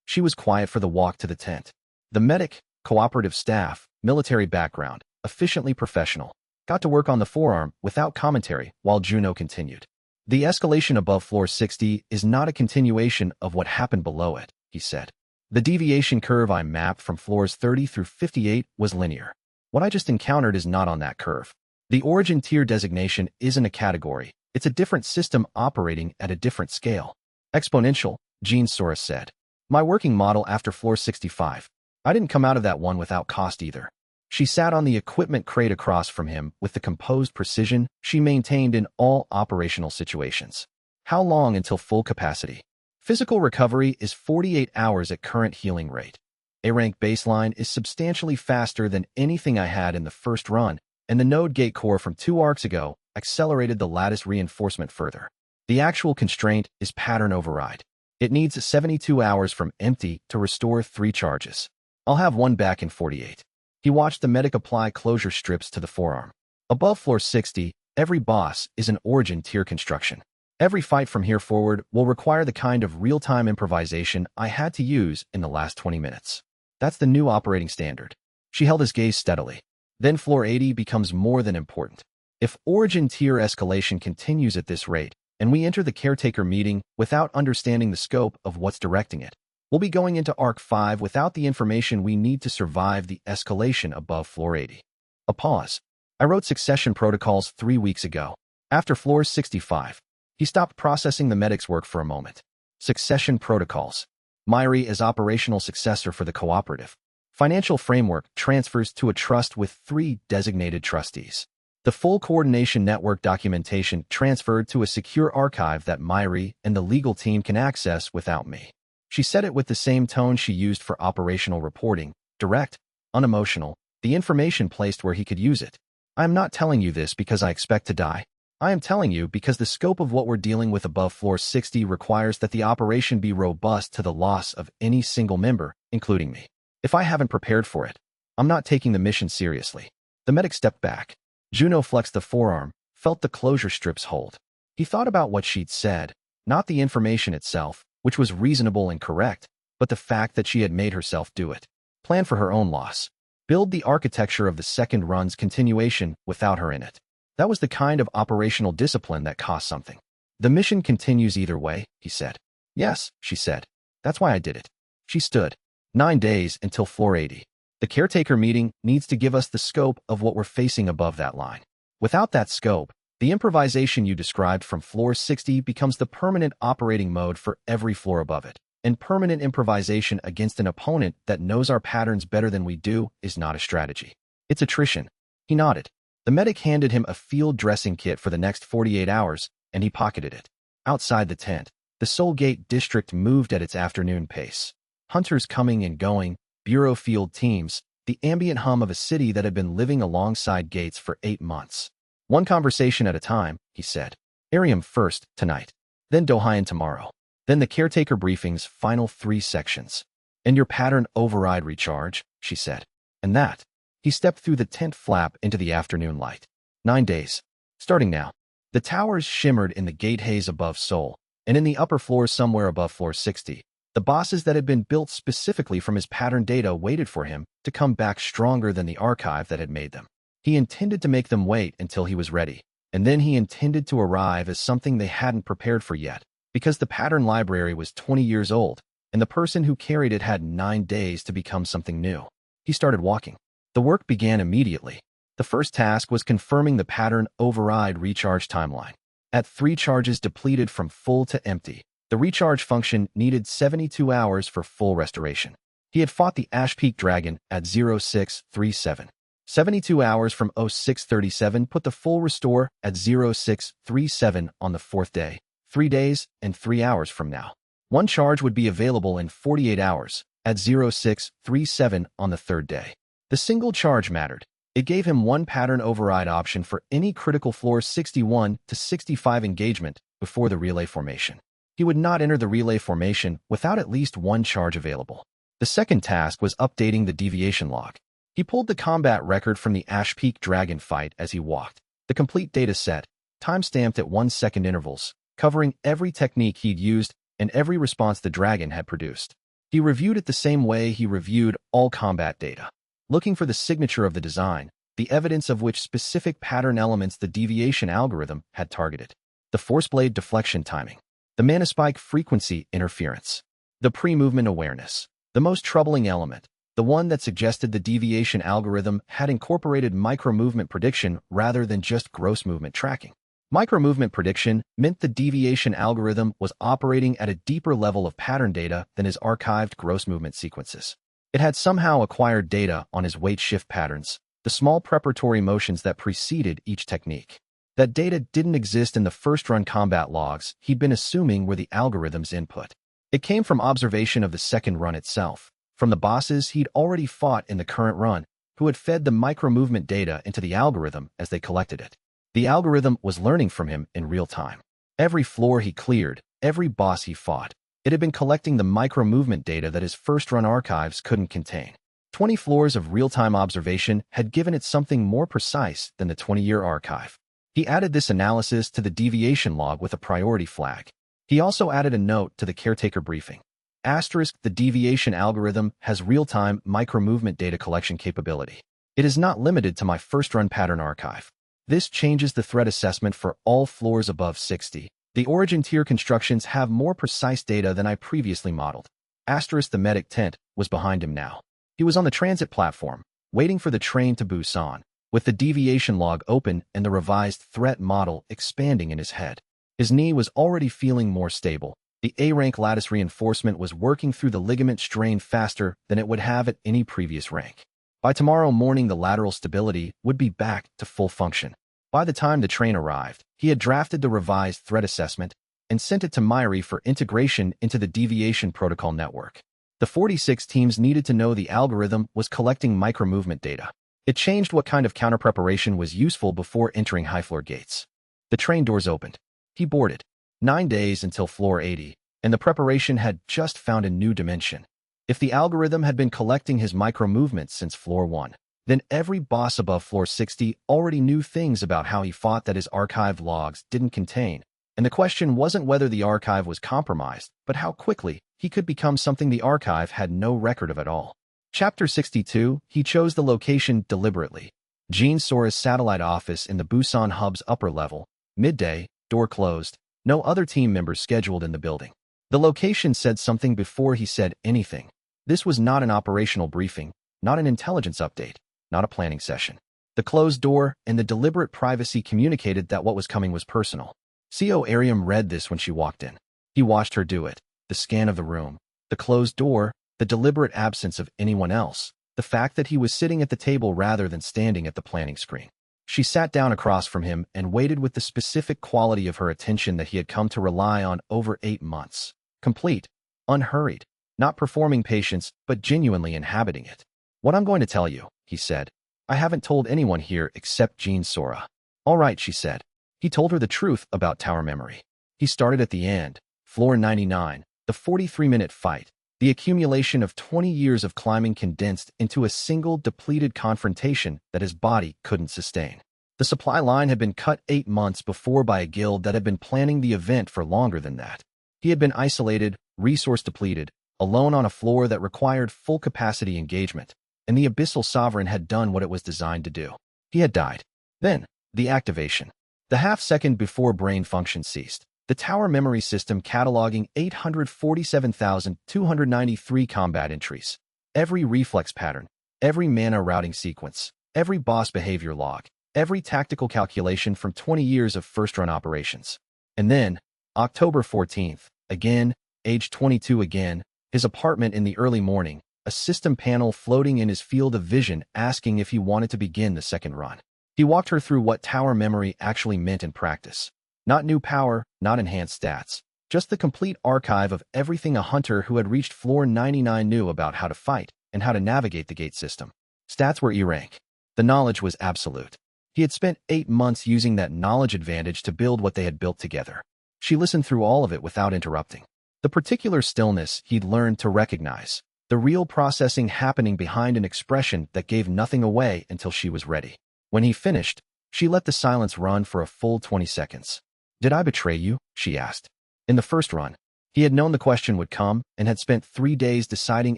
She was quiet for the walk to the tent. The medic, cooperative staff, military background, efficiently professional, got to work on the forearm without commentary while Juno continued. The escalation above floor 60 is not a continuation of what happened below it, he said. The deviation curve I mapped from floors 30 through 58 was linear. What I just encountered is not on that curve. The origin tier designation isn't a category. It's a different system operating at a different scale. Exponential, Jean Sora said. My working model after floor 65. I didn't come out of that one without cost either. She sat on the equipment crate across from him with the composed precision she maintained in all operational situations. How long until full capacity? Physical recovery is 48 hours at current healing rate. A-rank baseline is substantially faster than anything I had in the first run, and the node gate core from 2 arcs ago accelerated the lattice reinforcement further. The actual constraint is pattern override. It needs 72 hours from empty to restore 3 charges. I'll have 1 back in 48. He watched the medic apply closure strips to the forearm. Above floor 60, every boss is an origin tier construction. Every fight from here forward will require the kind of real-time improvisation I had to use in the last 20 minutes. That's the new operating standard. She held his gaze steadily. Then floor 80 becomes more than important. If origin tier escalation continues at this rate, and we enter the caretaker meeting without understanding the scope of what's directing it. We'll be going into Arc 5 without the information we need to survive the escalation above Floor 80. A pause. I wrote succession protocols 3 weeks ago. After Floor 65. He stopped processing the medic's work for a moment. Succession protocols. Myri as operational successor for the cooperative. Financial framework transfers to a trust with 3 designated trustees. The full coordination network documentation transferred to a secure archive that Myri and the legal team can access without me. She said it with the same tone she used for operational reporting, direct, unemotional, the information placed where he could use it. I am not telling you this because I expect to die. I am telling you because the scope of what we're dealing with above Floor 60 requires that the operation be robust to the loss of any single member, including me. If I haven't prepared for it, I'm not taking the mission seriously. The medic stepped back. Juno flexed the forearm, felt the closure strips hold. He thought about what she'd said, not the information itself, which was reasonable and correct, but the fact that she had made herself do it. Plan for her own loss. Build the architecture of the second run's continuation without her in it. That was the kind of operational discipline that cost something. The mission continues either way, he said. Yes, she said. That's why I did it. She stood. 9 days until Floor 80. The caretaker meeting needs to give us the scope of what we're facing above that line. Without that scope, the improvisation you described from Floor 60 becomes the permanent operating mode for every floor above it. And permanent improvisation against an opponent that knows our patterns better than we do is not a strategy. It's attrition. He nodded. The medic handed him a field dressing kit for the next 48 hours, and he pocketed it. Outside the tent, the Soulgate district moved at its afternoon pace. Hunters coming and going, bureau field teams, the ambient hum of a city that had been living alongside Gates for 8 months. One conversation at a time, he said. Arium first, tonight. Then Dohyan tomorrow. Then the caretaker briefing's final 3 sections. And your pattern override recharge, she said. And that. He stepped through the tent flap into the afternoon light. 9 days. Starting now. The towers shimmered in the gate haze above Seoul, and in the upper floors somewhere above Floor 60. The bosses that had been built specifically from his pattern data waited for him to come back stronger than the archive that had made them. He intended to make them wait until he was ready, and then he intended to arrive as something they hadn't prepared for yet, because the pattern library was 20 years old, and the person who carried it had 9 days to become something new. He started walking. The work began immediately. The first task was confirming the pattern override recharge timeline. At 3 charges depleted from full to empty, the recharge function needed 72 hours for full restoration. He had fought the Ash Peak Dragon at 0637. 72 hours from 0637 put the full restore at 0637 on the 4th day. 3 days and 3 hours from now. 1 charge would be available in 48 hours at 0637 on the 3rd day. The single charge mattered. It gave him 1 pattern override option for any critical floor 61 to 65 engagement before the relay formation. He would not enter the relay formation without at least 1 charge available. The second task was updating the deviation log. He pulled the combat record from the Ash Peak Dragon fight as he walked. The complete data set, time-stamped at 1-second intervals, covering every technique he'd used and every response the dragon had produced. He reviewed it the same way he reviewed all combat data, looking for the signature of the design, the evidence of which specific pattern elements the deviation algorithm had targeted. The force blade deflection timing. The manospike frequency interference. The pre-movement awareness. The most troubling element, the one that suggested the deviation algorithm had incorporated micro-movement prediction rather than just gross movement tracking. Micro-movement prediction meant the deviation algorithm was operating at a deeper level of pattern data than his archived gross movement sequences. It had somehow acquired data on his weight shift patterns, the small preparatory motions that preceded each technique. That data didn't exist in the first-run combat logs he'd been assuming were the algorithm's input. It came from observation of the second run itself, from the bosses he'd already fought in the current run, who had fed the micro-movement data into the algorithm as they collected it. The algorithm was learning from him in real time. Every floor he cleared, every boss he fought, it had been collecting the micro-movement data that his first-run archives couldn't contain. 20 floors of real-time observation had given it something more precise than the 20-year archive. He added this analysis to the deviation log with a priority flag. He also added a note to the caretaker briefing. Asterisk, the deviation algorithm has real-time micro-movement data collection capability. It is not limited to my first-run pattern archive. This changes the threat assessment for all floors above 60, The origin tier constructions have more precise data than I previously modeled. Asterisk the medic tent was behind him now. He was on the transit platform, waiting for the train to Busan, with the deviation log open and the revised threat model expanding in his head. His knee was already feeling more stable. The A-rank lattice reinforcement was working through the ligament strain faster than it would have at any previous rank. By tomorrow morning, the lateral stability would be back to full function. By the time the train arrived, he had drafted the revised threat assessment and sent it to Myri for integration into the deviation protocol network. The 46 teams needed to know the algorithm was collecting micromovement data. It changed what kind of counter-preparation was useful before entering high-floor gates. The train doors opened. He boarded. 9 days until floor 80, and the preparation had just found a new dimension. If the algorithm had been collecting his micro-movements since floor 1, then every boss above floor 60 already knew things about how he fought that his archived logs didn't contain. And the question wasn't whether the archive was compromised, but how quickly he could become something the archive had no record of at all. Chapter 62, he chose the location deliberately. Jean Sora's satellite office in the Busan hub's upper level. Midday, door closed. No other team members scheduled in the building. The location said something before he said anything. This was not an operational briefing, not an intelligence update, not a planning session. The closed door and the deliberate privacy communicated that what was coming was personal. CO Ariam read this when she walked in. He watched her do it. The scan of the room, the closed door, the deliberate absence of anyone else, the fact that he was sitting at the table rather than standing at the planning screen. She sat down across from him and waited with the specific quality of her attention that he had come to rely on over 8 months. Complete, unhurried, not performing patience, but genuinely inhabiting it. What I'm going to tell you, he said. I haven't told anyone here except Jean Sora. All right, she said. He told her the truth about tower memory. He started at the end, floor 99, the 43-minute fight, the accumulation of 20 years of climbing condensed into a single depleted confrontation that his body couldn't sustain. The supply line had been cut 8 months before by a guild that had been planning the event for longer than that. He had been isolated, resource depleted, alone on a floor that required full capacity engagement, and the Abyssal Sovereign had done what it was designed to do. He had died. Then, the activation. The half-second before brain function ceased. The tower memory system cataloging 847,293 combat entries. Every reflex pattern, every mana routing sequence, every boss behavior log, every tactical calculation from 20 years of first-run operations. And then, October 14th, again, age 22 again, his apartment in the early morning, a system panel floating in his field of vision asking if he wanted to begin the second run. He walked her through what tower memory actually meant in practice. Not new power, not enhanced stats, just the complete archive of everything a hunter who had reached floor 99 knew about how to fight and how to navigate the gate system. Stats were E-rank. The knowledge was absolute. He had spent 8 months using that knowledge advantage to build what they had built together. She listened through all of it without interrupting. The particular stillness he'd learned to recognize, the real processing happening behind an expression that gave nothing away until she was ready. When he finished, she let the silence run for a full 20 seconds. Did I betray you? She asked. In the first run, he had known the question would come and had spent 3 days deciding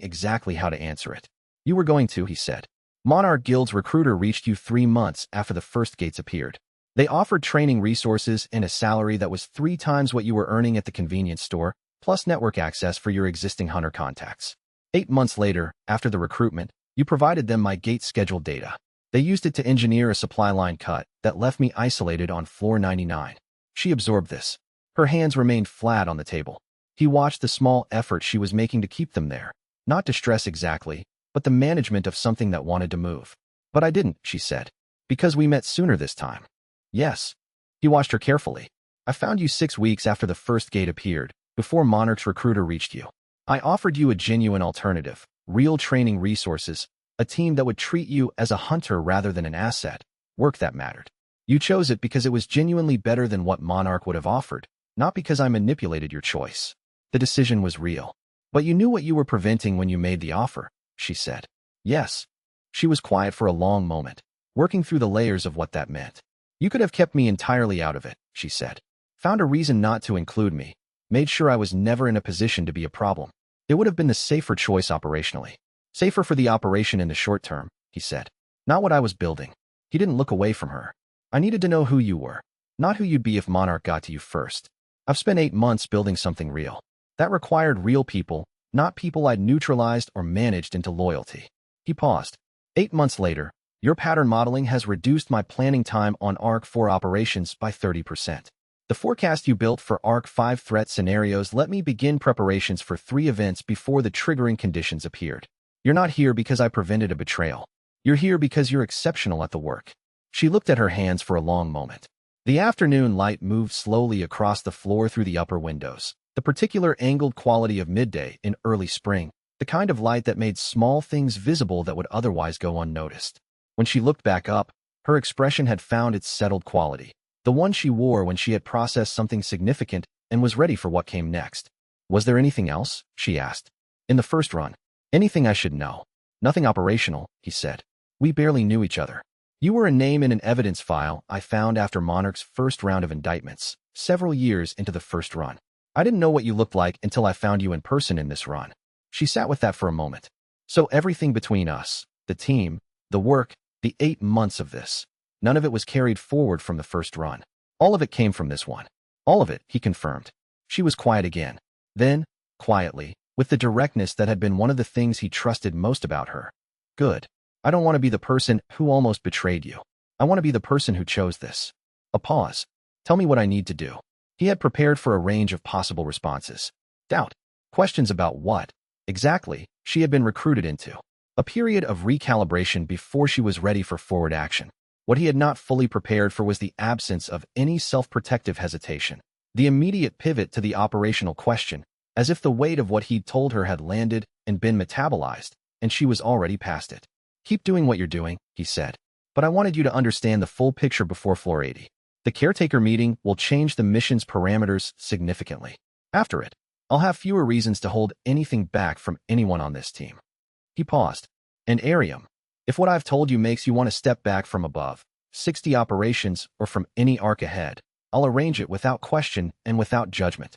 exactly how to answer it. You were going to, he said. Monarch Guild's recruiter reached you 3 months after the first gates appeared. They offered training resources and a salary that was 3 times what you were earning at the convenience store, plus network access for your existing hunter contacts. 8 months later, after the recruitment, you provided them my gate schedule data. They used it to engineer a supply line cut that left me isolated on floor 99. She absorbed this. Her hands remained flat on the table. He watched the small effort she was making to keep them there. Not distress exactly, but the management of something that wanted to move. But I didn't, she said. Because we met sooner this time. Yes. He watched her carefully. I found you 6 weeks after the first gate appeared, before Monarch's recruiter reached you. I offered you a genuine alternative, real training resources, a team that would treat you as a hunter rather than an asset, work that mattered. You chose it because it was genuinely better than what Monarch would have offered, not because I manipulated your choice. The decision was real. But you knew what you were preventing when you made the offer, she said. Yes. She was quiet for a long moment, working through the layers of what that meant. You could have kept me entirely out of it, she said. Found a reason not to include me, made sure I was never in a position to be a problem. It would have been the safer choice operationally. Safer for the operation in the short term, he said. Not what I was building. He didn't look away from her. I needed to know who you were, not who you'd be if Monarch got to you first. I've spent 8 months building something real. That required real people, not people I'd neutralized or managed into loyalty. He paused. 8 months later, your pattern modeling has reduced my planning time on Arc 4 operations by 30%. The forecast you built for Arc 5 threat scenarios let me begin preparations for 3 events before the triggering conditions appeared. You're not here because I prevented a betrayal. You're here because you're exceptional at the work. She looked at her hands for a long moment. The afternoon light moved slowly across the floor through the upper windows, the particular angled quality of midday in early spring, the kind of light that made small things visible that would otherwise go unnoticed. When she looked back up, her expression had found its settled quality, the one she wore when she had processed something significant and was ready for what came next. Was there anything else? She asked. In the first run. Anything I should know? Nothing operational, he said. We barely knew each other. You were a name in an evidence file I found after Monarch's first round of indictments, several years into the first run. I didn't know what you looked like until I found you in person in this run. She sat with that for a moment. So everything between us, the team, the work, the 8 months of this, none of it was carried forward from the first run. All of it came from this one. All of it, he confirmed. She was quiet again. Then, quietly, with the directness that had been one of the things he trusted most about her. Good. I don't want to be the person who almost betrayed you. I want to be the person who chose this. A pause. Tell me what I need to do. He had prepared for a range of possible responses. Doubt. Questions about what, exactly, she had been recruited into. A period of recalibration before she was ready for forward action. What he had not fully prepared for was the absence of any self-protective hesitation. The immediate pivot to the operational question, as if the weight of what he'd told her had landed and been metabolized, and she was already past it. Keep doing what you're doing, he said. But I wanted you to understand the full picture before floor 80. The caretaker meeting will change the mission's parameters significantly. After it, I'll have fewer reasons to hold anything back from anyone on this team. He paused. And Ariam, if what I've told you makes you want to step back from above 60 operations or from any arc ahead, I'll arrange it without question and without judgment.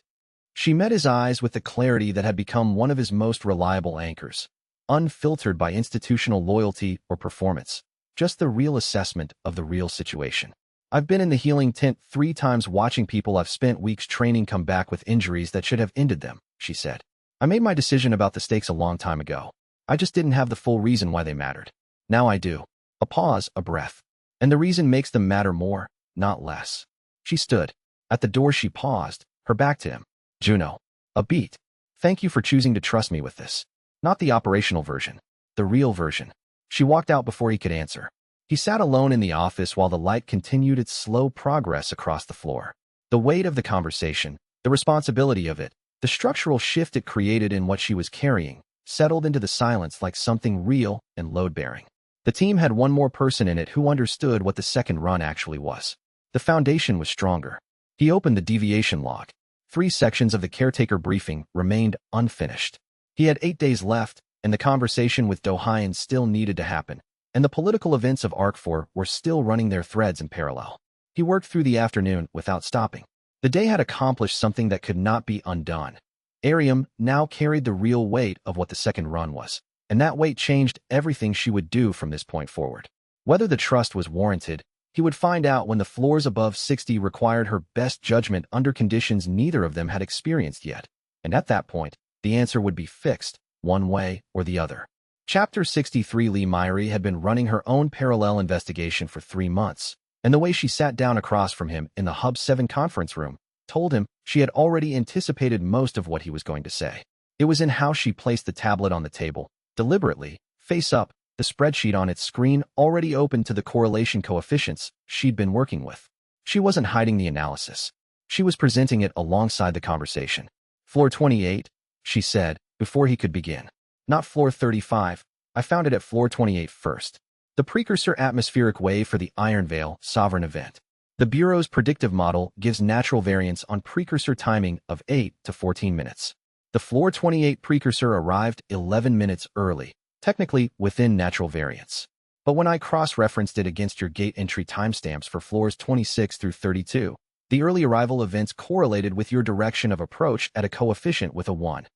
She met his eyes with the clarity that had become one of his most reliable anchors, unfiltered by institutional loyalty or performance, just the real assessment of the real situation. I've been in the healing tent 3 times watching people I've spent weeks training come back with injuries that should have ended them, she said. I made my decision about the stakes a long time ago. I just didn't have the full reason why they mattered. Now I do. A pause, a breath. And the reason makes them matter more, not less. She stood. At the door she paused, her back to him. Juno. A beat. Thank you for choosing to trust me with this. Not the operational version. The real version. She walked out before he could answer. He sat alone in the office while the light continued its slow progress across the floor. The weight of the conversation, the responsibility of it, the structural shift it created in what she was carrying, settled into the silence like something real and load-bearing. The team had one more person in it who understood what the second run actually was. The foundation was stronger. He opened the deviation log. 3 sections of the caretaker briefing remained unfinished. He had 8 days left, and the conversation with Dohayan still needed to happen, and the political events of Arc 4 were still running their threads in parallel. He worked through the afternoon without stopping. The day had accomplished something that could not be undone. Ariam now carried the real weight of what the second run was, and that weight changed everything she would do from this point forward. Whether the trust was warranted, he would find out when the floors above 60 required her best judgment under conditions neither of them had experienced yet, and at that point, the answer would be fixed, one way or the other. Chapter 63 Lee Myrie had been running her own parallel investigation for 3 months, and the way she sat down across from him in the Hub 7 conference room told him she had already anticipated most of what he was going to say. It was in how she placed the tablet on the table, deliberately, face up, the spreadsheet on its screen already open to the correlation coefficients she'd been working with. She wasn't hiding the analysis. She was presenting it alongside the conversation. Floor 28, she said, before he could begin. Not floor 35. I found it at floor 28 first. The precursor atmospheric wave for the Iron Veil sovereign event. The Bureau's predictive model gives natural variance on precursor timing of 8 to 14 minutes. The floor 28 precursor arrived 11 minutes early, technically within natural variance. But when I cross-referenced it against your gate entry timestamps for floors 26 through 32, the early arrival events correlated with your direction of approach at a coefficient with a 1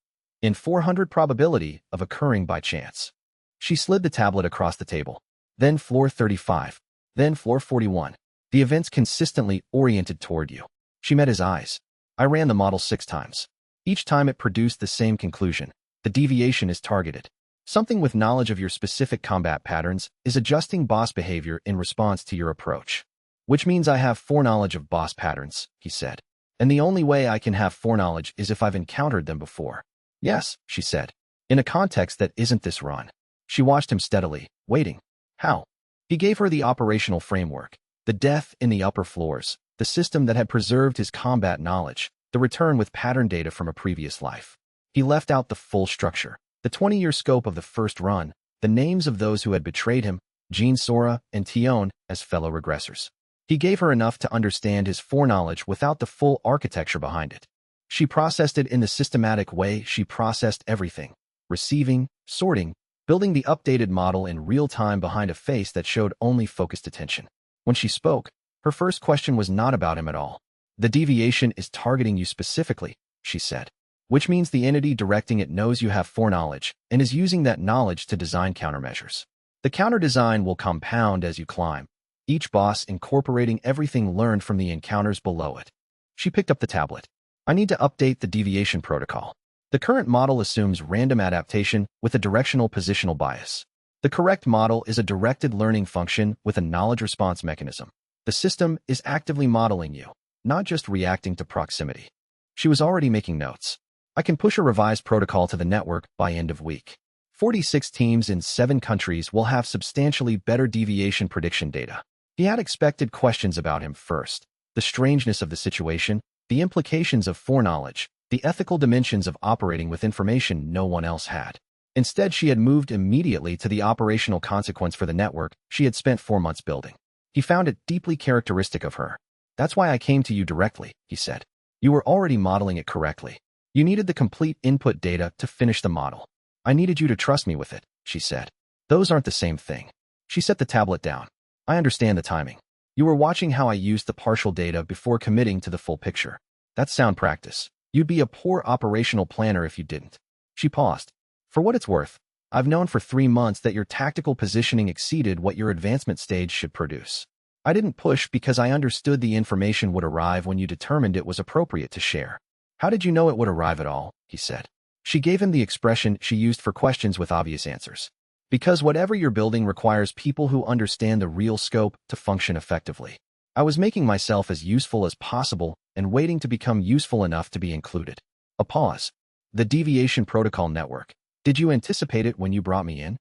in 400 probability of occurring by chance. She slid the tablet across the table. Then floor 35. Then floor 41. The events consistently oriented toward you. She met his eyes. I ran the model 6 times. Each time it produced the same conclusion. The deviation is targeted. Something with knowledge of your specific combat patterns is adjusting boss behavior in response to your approach. Which means I have foreknowledge of boss patterns, he said. And the only way I can have foreknowledge is if I've encountered them before. Yes, she said. In a context that isn't this run. She watched him steadily, waiting. How? He gave her the operational framework, the death in the upper floors, the system that had preserved his combat knowledge, the return with pattern data from a previous life. He left out the full structure, the 20-year scope of the first run, the names of those who had betrayed him, Jean Sora and Tion, as fellow regressors. He gave her enough to understand his foreknowledge without the full architecture behind it. She processed it in the systematic way she processed everything, receiving, sorting, building the updated model in real time behind a face that showed only focused attention. When she spoke, her first question was not about him at all. The deviation is targeting you specifically, she said, which means the entity directing it knows you have foreknowledge and is using that knowledge to design countermeasures. The counter design will compound as you climb, each boss incorporating everything learned from the encounters below it. She picked up the tablet. I need to update the deviation protocol. The current model assumes random adaptation with a directional positional bias. The correct model is a directed learning function with a knowledge response mechanism. The system is actively modeling you, not just reacting to proximity. She was already making notes. I can push a revised protocol to the network by end of week. 46 teams in 7 countries will have substantially better deviation prediction data. He had expected questions about him first. The strangeness of the situation, the implications of foreknowledge, the ethical dimensions of operating with information no one else had. Instead, she had moved immediately to the operational consequence for the network she had spent 4 months building. He found it deeply characteristic of her. That's why I came to you directly, he said. You were already modeling it correctly. You needed the complete input data to finish the model. I needed you to trust me with it, she said. Those aren't the same thing. She set the tablet down. I understand the timing. You were watching how I used the partial data before committing to the full picture. That's sound practice. You'd be a poor operational planner if you didn't. She paused. For what it's worth, I've known for 3 months that your tactical positioning exceeded what your advancement stage should produce. I didn't push because I understood the information would arrive when you determined it was appropriate to share. How did you know it would arrive at all? He said. She gave him the expression she used for questions with obvious answers. Because whatever you're building requires people who understand the real scope to function effectively. I was making myself as useful as possible and waiting to become useful enough to be included. A pause. The deviation protocol network. Did you anticipate it when you brought me in?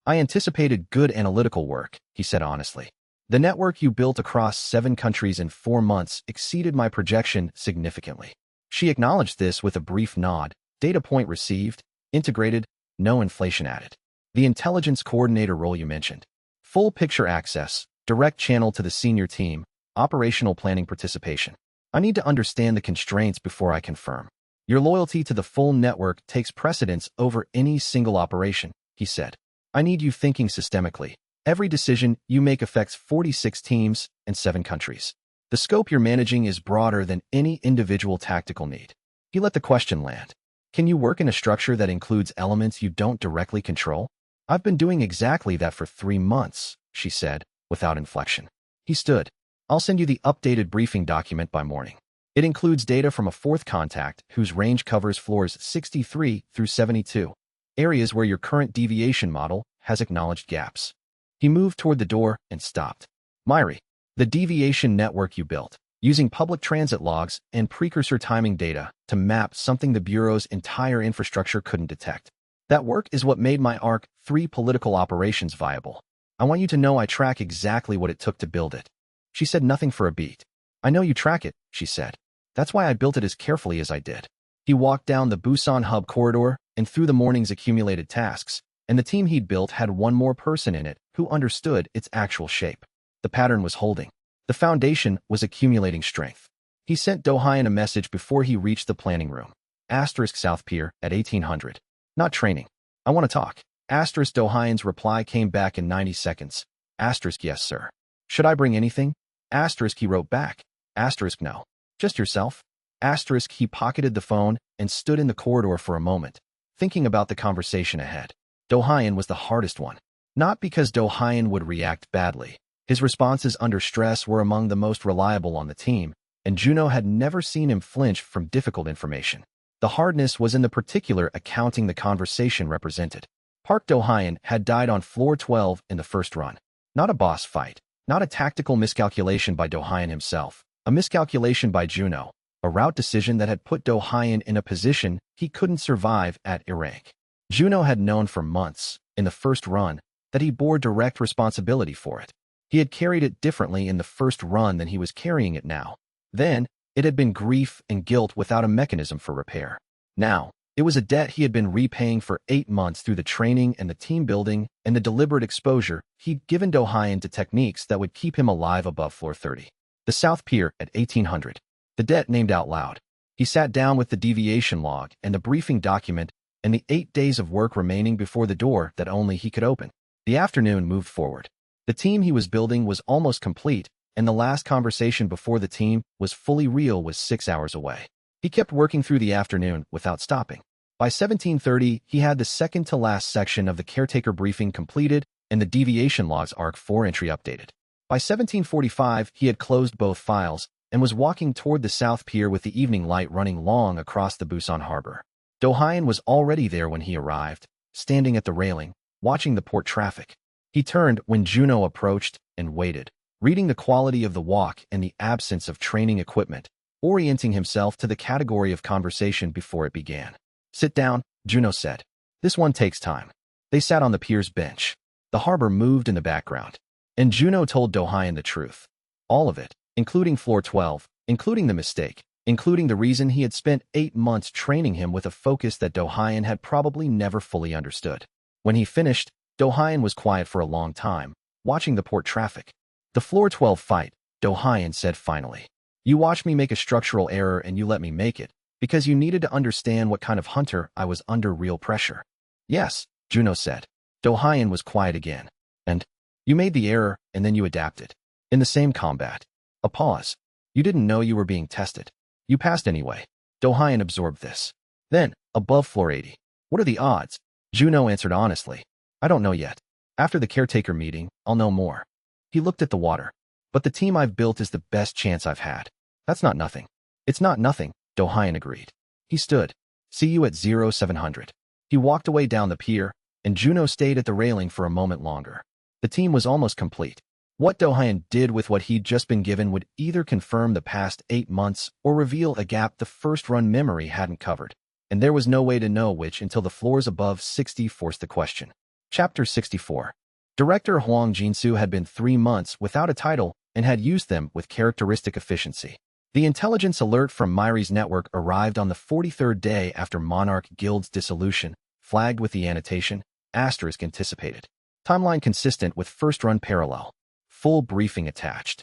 I anticipated good analytical work, he said honestly. The network you built across 7 countries in 4 months exceeded my projection significantly. She acknowledged this with a brief nod. Data point received, integrated, no inflation added. The intelligence coordinator role you mentioned. Full picture access, direct channel to the senior team, operational planning participation. I need to understand the constraints before I confirm. Your loyalty to the full network takes precedence over any single operation, he said. I need you thinking systemically. Every decision you make affects 46 teams and 7 countries. The scope you're managing is broader than any individual tactical need. He let the question land. Can you work in a structure that includes elements you don't directly control? I've been doing exactly that for 3 months, she said, without inflection. He stood. I'll send you the updated briefing document by morning. It includes data from a 4th contact whose range covers floors 63 through 72, areas where your current deviation model has acknowledged gaps. He moved toward the door and stopped. Myri, the deviation network you built, using public transit logs and precursor timing data to map something the Bureau's entire infrastructure couldn't detect. That work is what made my ARC 3 political operations viable. I want you to know I track exactly what it took to build it. She said nothing for a beat. I know you track it, she said. That's why I built it as carefully as I did. He walked down the Busan hub corridor and through the morning's accumulated tasks, and the team he'd built had one more person in it who understood its actual shape. The pattern was holding. The foundation was accumulating strength. He sent Dohayan a message before he reached the planning room. Asterisk South Pier at 1800. Not training. I want to talk. Asterisk Dohayan's reply came back in 90 seconds. Asterisk yes, sir. Should I bring anything? Asterisk he wrote back. Asterisk no. Just yourself? Asterisk he pocketed the phone and stood in the corridor for a moment, thinking about the conversation ahead. Dohayan was the hardest one. Not because Dohayan would react badly. His responses under stress were among the most reliable on the team, and Juno had never seen him flinch from difficult information. The hardness was in the particular accounting the conversation represented. Park Do-hyun had died on floor 12 in the first run. Not a boss fight, not a tactical miscalculation by Do-hyun himself, a miscalculation by Juno, a route decision that had put Do-hyun in a position he couldn't survive at rank. Juno had known for months, in the first run, that he bore direct responsibility for it. He had carried it differently in the first run than he was carrying it now. Then, it had been grief and guilt without a mechanism for repair. Now, it was a debt he had been repaying for 8 months through the training and the team building and the deliberate exposure he'd given Do-hyun to techniques that would keep him alive above floor 30. The South Pier at 1800. The debt named out loud. He sat down with the deviation log and the briefing document and the 8 days of work remaining before the door that only he could open. The afternoon moved forward. The team he was building was almost complete, and the last conversation before the team was fully real was 6 hours away. He kept working through the afternoon without stopping. By 17:30, he had the second-to-last section of the caretaker briefing completed and the deviation logs ARC 4 entry updated. By 17:45, he had closed both files and was walking toward the South Pier with the evening light running long across the Busan harbor. Do-hyun was already there when he arrived, standing at the railing, watching the port traffic. He turned when Juno approached and waited, reading the quality of the walk and the absence of training equipment, orienting himself to the category of conversation before it began. "Sit down," Juno said. "This one takes time." They sat on the pier's bench. The harbor moved in the background, and Juno told Do-hyun the truth. All of it, including floor 12, including the mistake, including the reason he had spent 8 months training him with a focus that Do-hyun had probably never fully understood. When he finished, Do-hyun was quiet for a long time, watching the port traffic. "The floor 12 fight," Do-hyun said finally. "You watched me make a structural error and you let me make it, because you needed to understand what kind of hunter I was under real pressure." "Yes," Juno said. Do-hyun was quiet again. "And you made the error and then you adapted. In the same combat." A pause. "You didn't know you were being tested. You passed anyway." Do-hyun absorbed this. "Then, above floor 80. What are the odds?" Juno answered honestly. "I don't know yet. After the caretaker meeting, I'll know more." He looked at the water. "But the team I've built is the best chance I've had." "That's not nothing." "It's not nothing," Do-hyun agreed. He stood. "See you at 0700. He walked away down the pier, and Juno stayed at the railing for a moment longer. The team was almost complete. What Do-hyun did with what he'd just been given would either confirm the past 8 months or reveal a gap the first-run memory hadn't covered. And there was no way to know which until the floors above 60 forced the question. Chapter 64. Director Hwang Jin-soo had been 3 months without a title and had used them with characteristic efficiency. The intelligence alert from Myri's network arrived on the 43rd day after Monarch Guild's dissolution, flagged with the annotation, *anticipated. Timeline consistent with first-run parallel. Full briefing attached.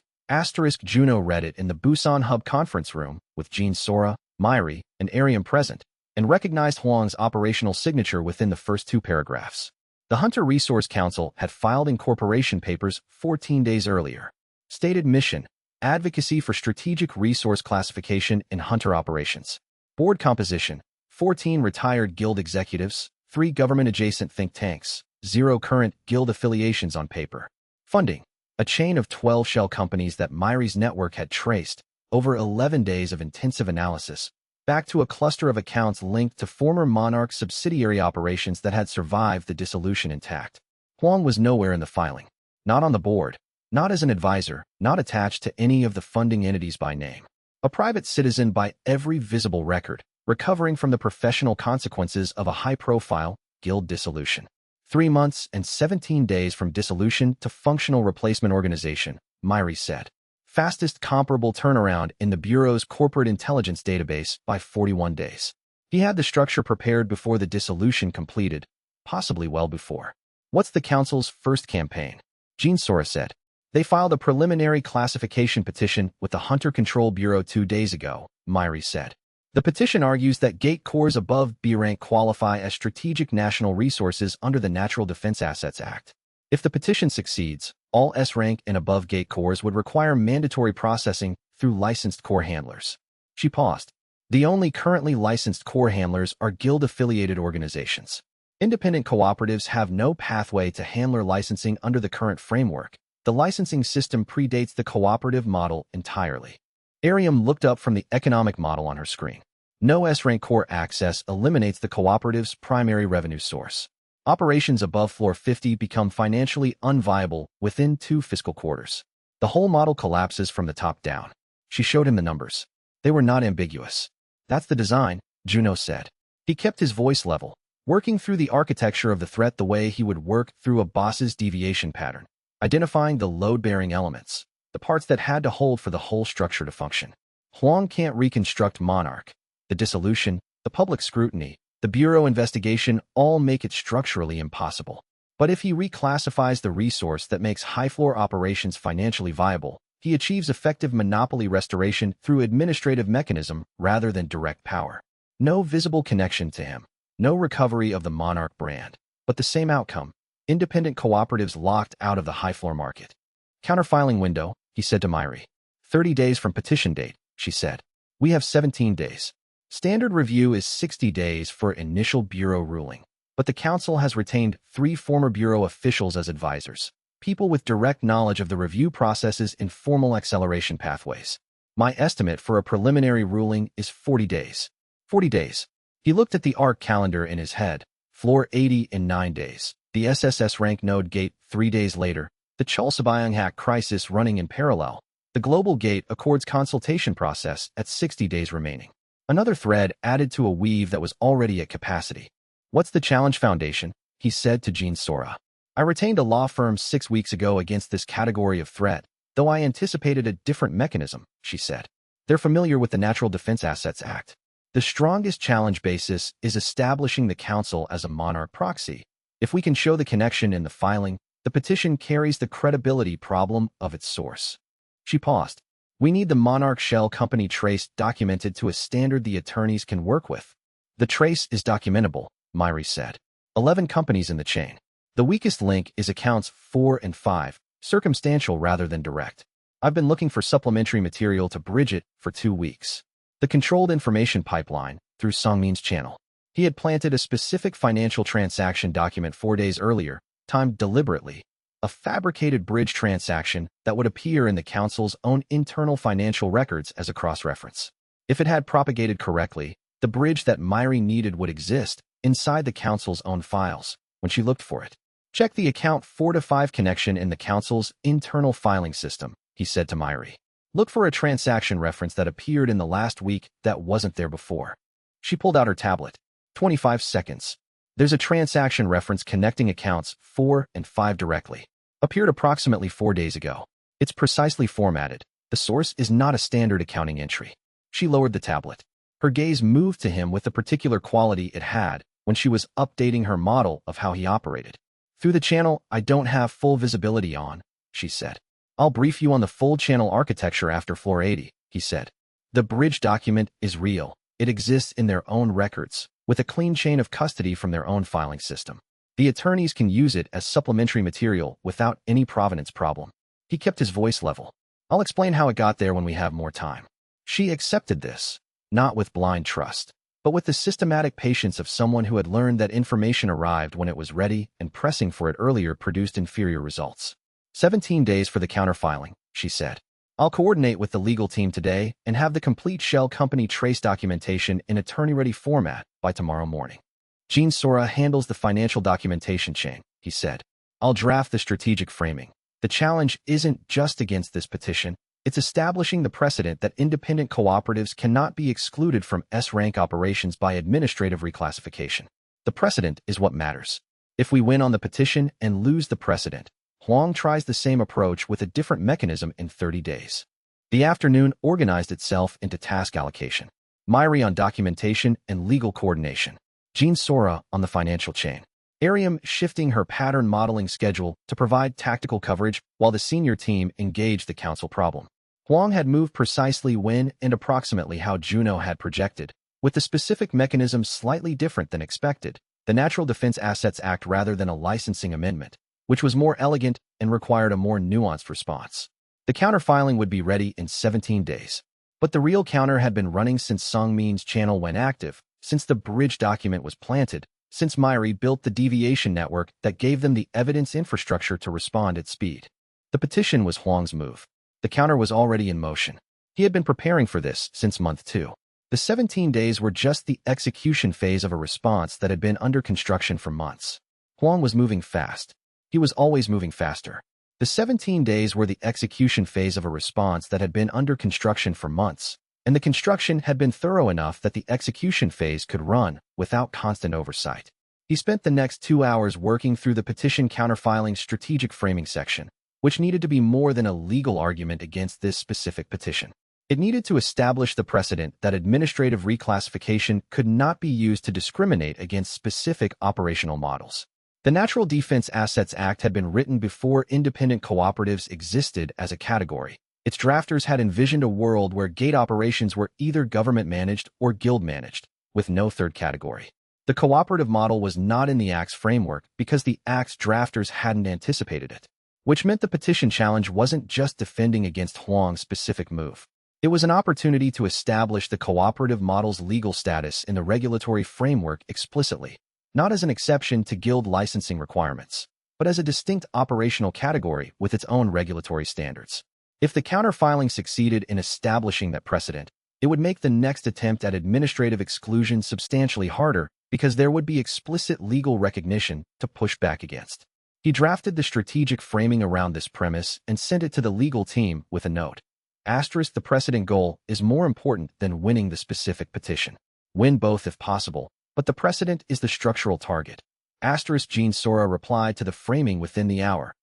Juno read it in the Busan Hub conference room with Jean Sora, Myri, and Ariam present, and recognized Hwang's operational signature within the first 2 paragraphs. The Hunter Resource Council had filed incorporation papers 14 days earlier. Stated mission: advocacy for strategic resource classification in Hunter operations. Board composition: 14 retired guild executives, 3 government-adjacent think tanks, 0 current guild affiliations on paper. Funding: a chain of 12 shell companies that Myri's network had traced, over 11 days of intensive analysis, back to a cluster of accounts linked to former Monarch subsidiary operations that had survived the dissolution intact. Hwang was nowhere in the filing. Not on the board. Not as an advisor. Not attached to any of the funding entities by name. A private citizen by every visible record, recovering from the professional consequences of a high-profile guild dissolution. 3 months and 17 days from dissolution to functional replacement organization, Myri said. Fastest comparable turnaround in the Bureau's corporate intelligence database by 41 days. He had the structure prepared before the dissolution completed, possibly well before. "What's the council's first campaign?" Jean Sora said. "They filed a preliminary classification petition with the Hunter Control Bureau 2 days ago," Myri said. "The petition argues that gate cores above B rank qualify as strategic national resources under the Natural Defense Assets Act. If the petition succeeds, all S-rank and above gate cores would require mandatory processing through licensed core handlers." She paused. "The only currently licensed core handlers are guild-affiliated organizations. Independent cooperatives have no pathway to handler licensing under the current framework. The licensing system predates the cooperative model entirely. Ariam looked up from the economic model on her screen. No S-rank core access eliminates the cooperative's primary revenue source. Operations above floor 50 become financially unviable within 2 fiscal quarters. The whole model collapses from the top down. She showed him the numbers. They were not ambiguous. That's the design, Juno said. He kept his voice level, working through the architecture of the threat the way he would work through a boss's deviation pattern, identifying the load-bearing elements, the parts that had to hold for the whole structure to function. Huang can't reconstruct Monarch. The dissolution, the public scrutiny, the Bureau investigation all make it structurally impossible. But if he reclassifies the resource that makes high-floor operations financially viable, he achieves effective monopoly restoration through administrative mechanism rather than direct power. No visible connection to him, no recovery of the Monarch brand, but the same outcome, independent cooperatives locked out of the high-floor market. Counterfiling window, he said to Myri. 30 days from petition date, she said. We have 17 days. Standard review is 60 days for initial Bureau ruling, but the Council has retained 3 former Bureau officials as advisors, people with direct knowledge of the review process's informal acceleration pathways. My estimate for a preliminary ruling is 40 days. 40 days. He looked at the ARC calendar in his head. Floor 80 in 9 days. The SSS rank node gate 3 days later. The Chalsabayang hack crisis running in parallel. The global gate accords consultation process at 60 days remaining. Another thread added to a weave that was already at capacity. What's the challenge foundation? He said to Jean Sora. I retained a law firm 6 weeks ago against this category of threat, though I anticipated a different mechanism, she said. They're familiar with the Natural Defense Assets Act. The strongest challenge basis is establishing the Council as a Monarch proxy. If we can show the connection in the filing, the petition carries the credibility problem of its source. She paused. We need the Monarch Shell Company trace documented to a standard the attorneys can work with. The trace is documentable, Myri said. 11 companies in the chain. The weakest link is accounts 4 and 5, circumstantial rather than direct. I've been looking for supplementary material to bridge it for 2 weeks. The controlled information pipeline, through Songmin's channel. He had planted a specific financial transaction document 4 days earlier, timed deliberately, a fabricated bridge transaction that would appear in the Council's own internal financial records as a cross-reference. If it had propagated correctly, the bridge that Myri needed would exist inside the Council's own files when she looked for it. Check the account 4 to 5 connection in the Council's internal filing system, he said to Myri. Look for a transaction reference that appeared in the last week that wasn't there before. She pulled out her tablet. 25 seconds. There's a transaction reference connecting accounts 4 and 5 directly. Appeared approximately 4 days ago. It's precisely formatted. The source is not a standard accounting entry. She lowered the tablet. Her gaze moved to him with the particular quality it had when she was updating her model of how he operated. Through the channel I don't have full visibility on, she said. I'll brief you on the full channel architecture after floor 80, he said. The bridge document is real. It exists in their own records, with a clean chain of custody from their own filing system. The attorneys can use it as supplementary material without any provenance problem. He kept his voice level. I'll explain how it got there when we have more time. She accepted this, not with blind trust, but with the systematic patience of someone who had learned that information arrived when it was ready and pressing for it earlier produced inferior results. 17 days for the counterfiling, she said. I'll coordinate with the legal team today and have the complete Shell Company trace documentation in attorney-ready format by tomorrow morning. Jean Sora handles the financial documentation chain, he said. I'll draft the strategic framing. The challenge isn't just against this petition, it's establishing the precedent that independent cooperatives cannot be excluded from S-rank operations by administrative reclassification. The precedent is what matters. If we win on the petition and lose the precedent, Huang tries the same approach with a different mechanism in 30 days. The afternoon organized itself into task allocation. Myri on documentation and legal coordination. Jean Sora on the financial chain. Ariam shifting her pattern modeling schedule to provide tactical coverage while the senior team engaged the Council problem. Huang had moved precisely when and approximately how Juno had projected, with the specific mechanism slightly different than expected, the Natural Defense Assets Act rather than a licensing amendment, which was more elegant and required a more nuanced response. The counterfiling would be ready in 17 days. But the real counter had been running since Songmin's channel went active, since the bridge document was planted, since Myri built the deviation network that gave them the evidence infrastructure to respond at speed. The petition was Huang's move. The counter was already in motion. He had been preparing for this since month 2. The 17 days were just the execution phase of a response that had been under construction for months. Huang was moving fast. He was always moving faster. The 17 days were the execution phase of a response that had been under construction for months, and the construction had been thorough enough that the execution phase could run without constant oversight. He spent the next 2 hours working through the petition counterfiling strategic framing section, which needed to be more than a legal argument against this specific petition. It needed to establish the precedent that administrative reclassification could not be used to discriminate against specific operational models. The Natural Defense Assets Act had been written before independent cooperatives existed as a category. Its drafters had envisioned a world where gate operations were either government-managed or guild-managed, with no third category. The cooperative model was not in the Act's framework because the Act's drafters hadn't anticipated it, which meant the petition challenge wasn't just defending against Huang's specific move. It was an opportunity to establish the cooperative model's legal status in the regulatory framework explicitly, not as an exception to guild licensing requirements, but as a distinct operational category with its own regulatory standards. If the counterfiling succeeded in establishing that precedent, it would make the next attempt at administrative exclusion substantially harder because there would be explicit legal recognition to push back against. He drafted the strategic framing around this premise and sent it to the legal team with a note. The precedent goal is more important than winning the specific petition. Win both if possible, but the precedent is the structural target. Jean Sora replied to the framing within the hour.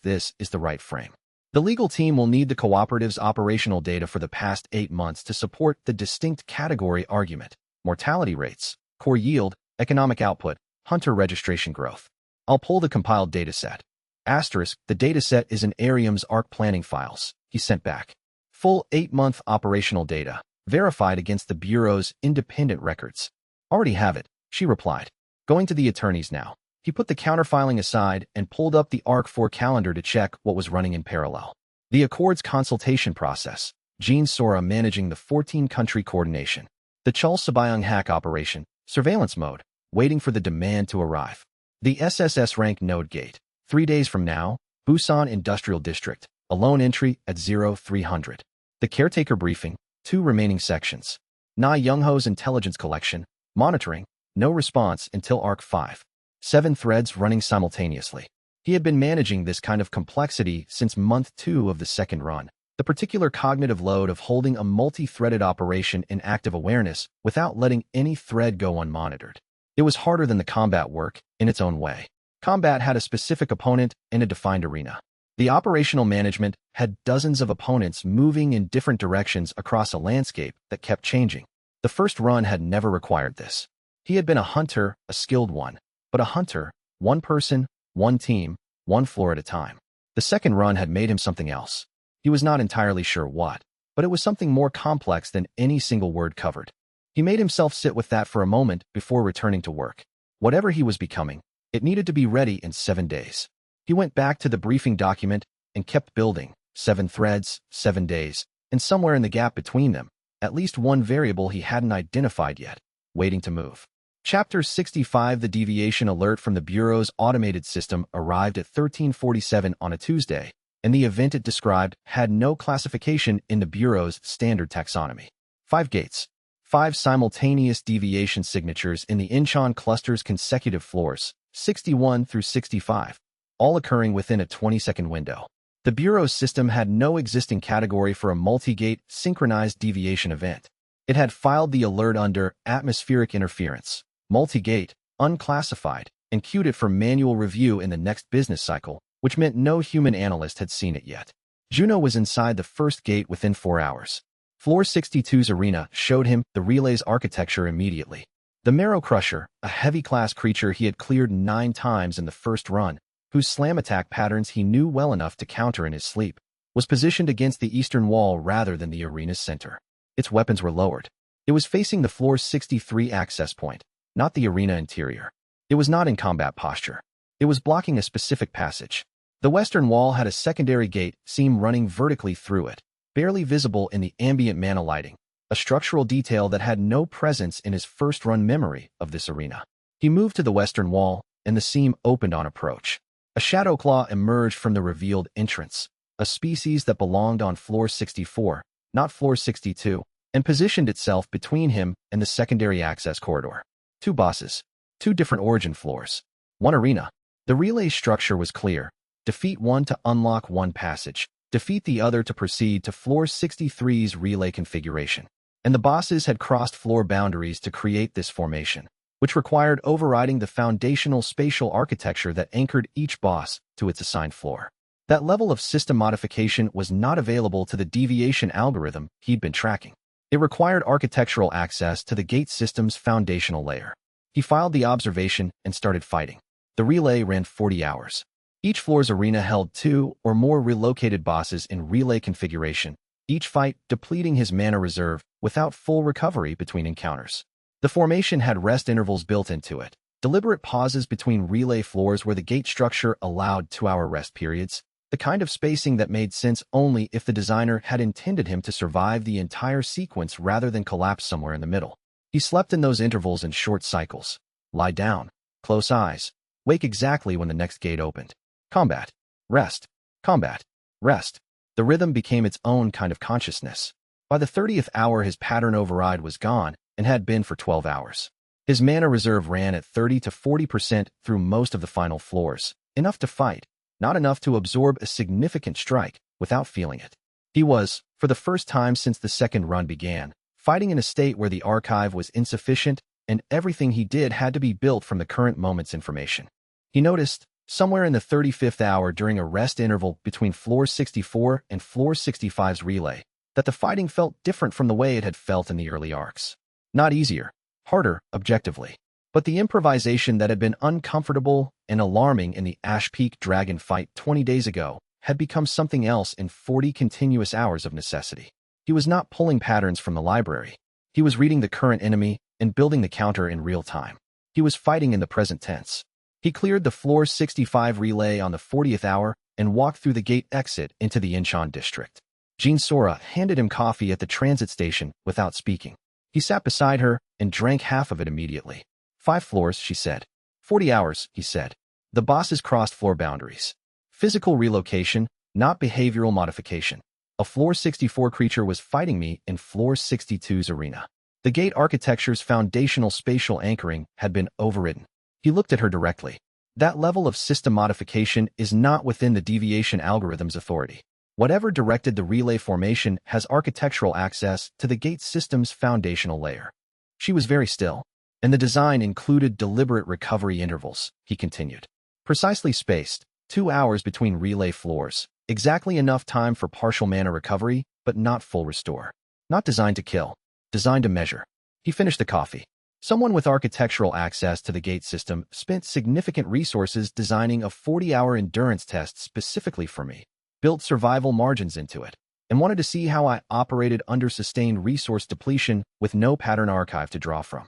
This is the right frame. The legal team will need the cooperative's operational data for the past 8 months to support the distinct category argument: mortality rates, core yield, economic output, hunter registration growth. I'll pull the compiled dataset. The dataset is in Arium's ARC planning files. He sent back. Full 8-month operational data, verified against the Bureau's independent records. Already have it, she replied. Going to the attorneys now. He put the counterfiling aside and pulled up the ARC4 calendar to check what was running in parallel. The Accords consultation process. Jean Sora managing the 14-country coordination. The Chul Sabayang hack operation. Surveillance mode. Waiting for the demand to arrive. The SSS rank node gate. 3 days from now, Busan Industrial District. A lone entry at 0300. The caretaker briefing. 2 remaining sections. Na Youngho's intelligence collection. Monitoring. No response until ARC 5. 7 threads running simultaneously. He had been managing this kind of complexity since month 2 of the second run. The particular cognitive load of holding a multi-threaded operation in active awareness without letting any thread go unmonitored. It was harder than the combat work, in its own way. Combat had a specific opponent in a defined arena. The operational management had dozens of opponents moving in different directions across a landscape that kept changing. The first run had never required this. He had been a hunter, a skilled one, but a hunter, one person, one team, one floor at a time. The second run had made him something else. He was not entirely sure what, but it was something more complex than any single word covered. He made himself sit with that for a moment before returning to work. Whatever he was becoming, it needed to be ready in 7 days. He went back to the briefing document and kept building. 7 threads, 7 days, and somewhere in the gap between them, at least one variable he hadn't identified yet, waiting to move. Chapter 65. The deviation alert from the Bureau's automated system arrived at 1347 on a Tuesday, and the event it described had no classification in the Bureau's standard taxonomy. 5 gates. 5 simultaneous deviation signatures in the Incheon cluster's consecutive floors, 61 through 65, all occurring within a 20-second window. The Bureau's system had no existing category for a multi-gate synchronized deviation event. It had filed the alert under atmospheric interference, multi-gate, unclassified, and queued it for manual review in the next business cycle, which meant no human analyst had seen it yet. Juno was inside the first gate within 4 hours. Floor 62's arena showed him the relay's architecture immediately. The Marrow Crusher, a heavy-class creature he had cleared 9 times in the first run, whose slam attack patterns he knew well enough to counter in his sleep, was positioned against the eastern wall rather than the arena's center. Its weapons were lowered. It was facing the floor 63 access point, not the arena interior. It was not in combat posture. It was blocking a specific passage. The western wall had a secondary gate seam running vertically through it, barely visible in the ambient mana lighting, a structural detail that had no presence in his first-run memory of this arena. He moved to the western wall, and the seam opened on approach. A shadow claw emerged from the revealed entrance, a species that belonged on floor 64, not floor 62, and positioned itself between him and the secondary access corridor. Two bosses, two different origin floors, one arena. The relay structure was clear. Defeat one to unlock one passage. Defeat the other to proceed to floor 63's relay configuration. And the bosses had crossed floor boundaries to create this formation, which required overriding the foundational spatial architecture that anchored each boss to its assigned floor. That level of system modification was not available to the deviation algorithm he'd been tracking. It required architectural access to the gate system's foundational layer. He filed the observation and started fighting. The relay ran 40 hours. Each floor's arena held 2 or more relocated bosses in relay configuration, each fight depleting his mana reserve without full recovery between encounters. The formation had rest intervals built into it, deliberate pauses between relay floors where the gate structure allowed 2-hour rest periods, the kind of spacing that made sense only if the designer had intended him to survive the entire sequence rather than collapse somewhere in the middle. He slept in those intervals in short cycles. Lie down, close eyes, wake exactly when the next gate opened. Combat, rest, combat, rest. The rhythm became its own kind of consciousness. By the 30th hour, his pattern override was gone and had been for 12 hours. His mana reserve ran at 30 to 40% through most of the final floors, enough to fight, not enough to absorb a significant strike without feeling it. He was, for the first time since the second run began, fighting in a state where the archive was insufficient and everything he did had to be built from the current moment's information. He noticed, somewhere in the 35th hour during a rest interval between floor 64 and floor 65's relay, that the fighting felt different from the way it had felt in the early arcs. Not easier, harder, objectively. But the improvisation that had been uncomfortable and alarming in the Ash Peak Dragon fight 20 days ago had become something else in 40 continuous hours of necessity. He was not pulling patterns from the library. He was reading the current enemy and building the counter in real time. He was fighting in the present tense. He cleared the floor 65 relay on the 40th hour and walked through the gate exit into the Incheon district. Jean Sora handed him coffee at the transit station without speaking. He sat beside her and drank half of it immediately. 5 floors, she said. 40 hours, he said. The bosses crossed floor boundaries. Physical relocation, not behavioral modification. A floor 64 creature was fighting me in floor 62's arena. The gate architecture's foundational spatial anchoring had been overridden. He looked at her directly. That level of system modification is not within the deviation algorithm's authority. Whatever directed the relay formation has architectural access to the gate system's foundational layer. She was very still, and the design included deliberate recovery intervals, he continued. Precisely spaced, 2 hours between relay floors, exactly enough time for partial mana recovery, but not full restore. Not designed to kill, designed to measure. He finished the coffee. Someone with architectural access to the gate system spent significant resources designing a 40-hour endurance test specifically for me, built survival margins into it, and wanted to see how I operated under sustained resource depletion with no pattern archive to draw from.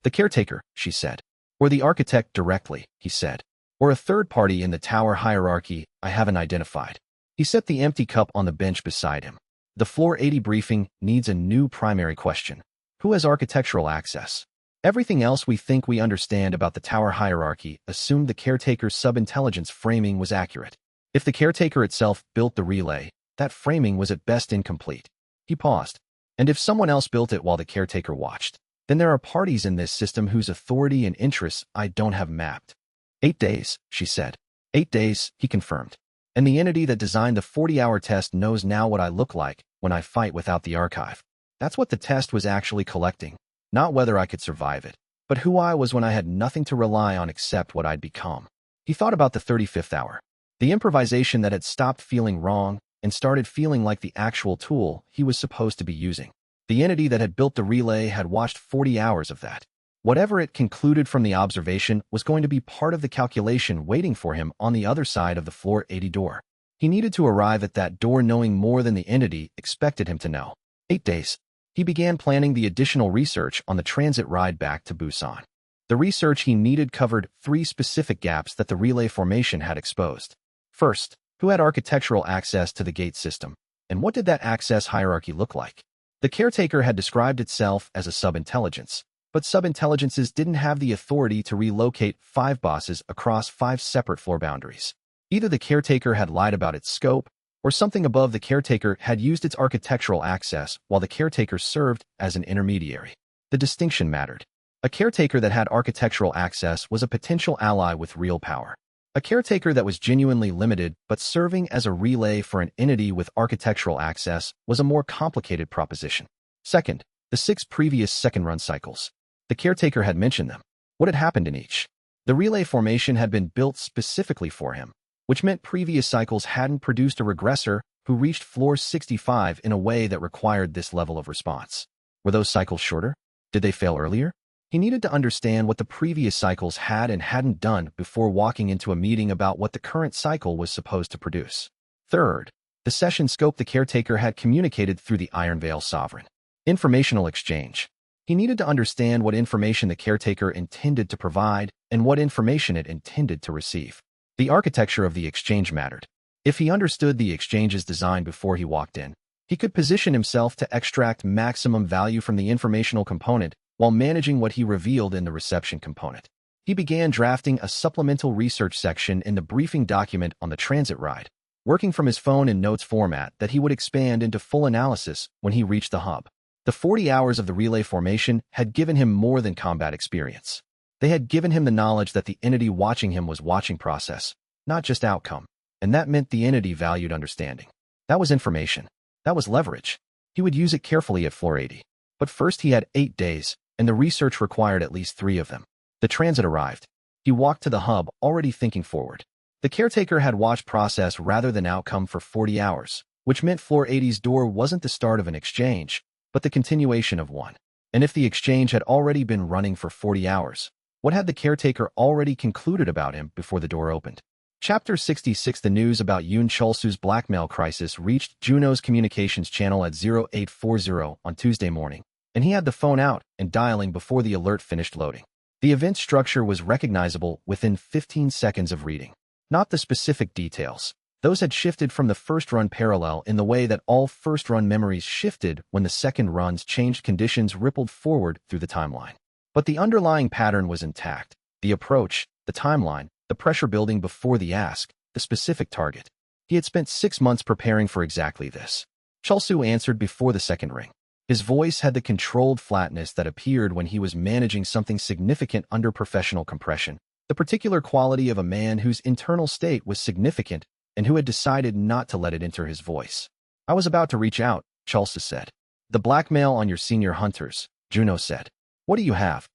The caretaker, she said. Or the architect directly, he said. Or a third party in the tower hierarchy I haven't identified. He set the empty cup on the bench beside him. The floor 80 briefing needs a new primary question. Who has architectural access? Everything else we think we understand about the tower hierarchy assumed the caretaker's sub-intelligence framing was accurate. If the caretaker itself built the relay, that framing was at best incomplete. He paused. And if someone else built it while the caretaker watched, then there are parties in this system whose authority and interests I don't have mapped. 8 days, she said. 8 days, he confirmed. And the entity that designed the 40-hour test knows now what I look like when I fight without the archive. That's what the test was actually collecting. Not whether I could survive it, but who I was when I had nothing to rely on except what I'd become. He thought about the 35th hour. The improvisation that had stopped feeling wrong and started feeling like the actual tool he was supposed to be using. The entity that had built the relay had watched 40 hours of that. Whatever it concluded from the observation was going to be part of the calculation waiting for him on the other side of the floor 80 door. He needed to arrive at that door knowing more than the entity expected him to know. 8 days. He began planning the additional research on the transit ride back to Busan. The research he needed covered 3 specific gaps that the relay formation had exposed. First, who had architectural access to the gate system, and what did that access hierarchy look like? The caretaker had described itself as a sub-intelligence, but sub-intelligences didn't have the authority to relocate 5 bosses across 5 separate floor boundaries. Either the caretaker had lied about its scope, Or something above. The caretaker had used its architectural access while the caretaker served as an intermediary. The distinction mattered. A caretaker that had architectural access was a potential ally with real power. A caretaker that was genuinely limited but serving as a relay for an entity with architectural access was a more complicated proposition. Second, the 6 previous second-run cycles. The caretaker had mentioned them. What had happened in each? The relay formation had been built specifically for him, which meant previous cycles hadn't produced a regressor who reached floor 65 in a way that required this level of response. Were those cycles shorter? Did they fail earlier? He needed to understand what the previous cycles had and hadn't done before walking into a meeting about what the current cycle was supposed to produce. Third, the session scope. The caretaker had communicated through the Iron Veil Sovereign. Informational exchange. He needed to understand what information the caretaker intended to provide and what information it intended to receive. The architecture of the exchange mattered. If he understood the exchange's design before he walked in, he could position himself to extract maximum value from the informational component while managing what he revealed in the reception component. He began drafting a supplemental research section in the briefing document on the transit ride, working from his phone in notes format that he would expand into full analysis when he reached the hub. The 40 hours of the relay formation had given him more than combat experience. They had given him the knowledge that the entity watching him was watching process, not just outcome, and that meant the entity valued understanding. That was information. That was leverage. He would use it carefully at floor 80. But first he had 8 days, and the research required at least 3 of them. The transit arrived. He walked to the hub, already thinking forward. The caretaker had watched process rather than outcome for 40 hours, which meant floor 80's door wasn't the start of an exchange, but the continuation of one. And if the exchange had already been running for 40 hours, what had the caretaker already concluded about him before the door opened? Chapter 66. The news about Yoon Chul-soo's blackmail crisis reached Juno's communications channel at 0840 on Tuesday morning, and he had the phone out and dialing before the alert finished loading. The event structure was recognizable within 15 seconds of reading. Not the specific details. Those had shifted from the first-run parallel in the way that all first-run memories shifted when the second run's changed conditions rippled forward through the timeline. But the underlying pattern was intact. The approach, the timeline, the pressure building before the ask, the specific target. He had spent 6 months preparing for exactly this. Chul-soo answered before the second ring. His voice had the controlled flatness that appeared when he was managing something significant under professional compression, the particular quality of a man whose internal state was significant and who had decided not to let it enter his voice. I was about to reach out, Chul-soo said. The blackmail on your senior hunters, Juno said. What do you have?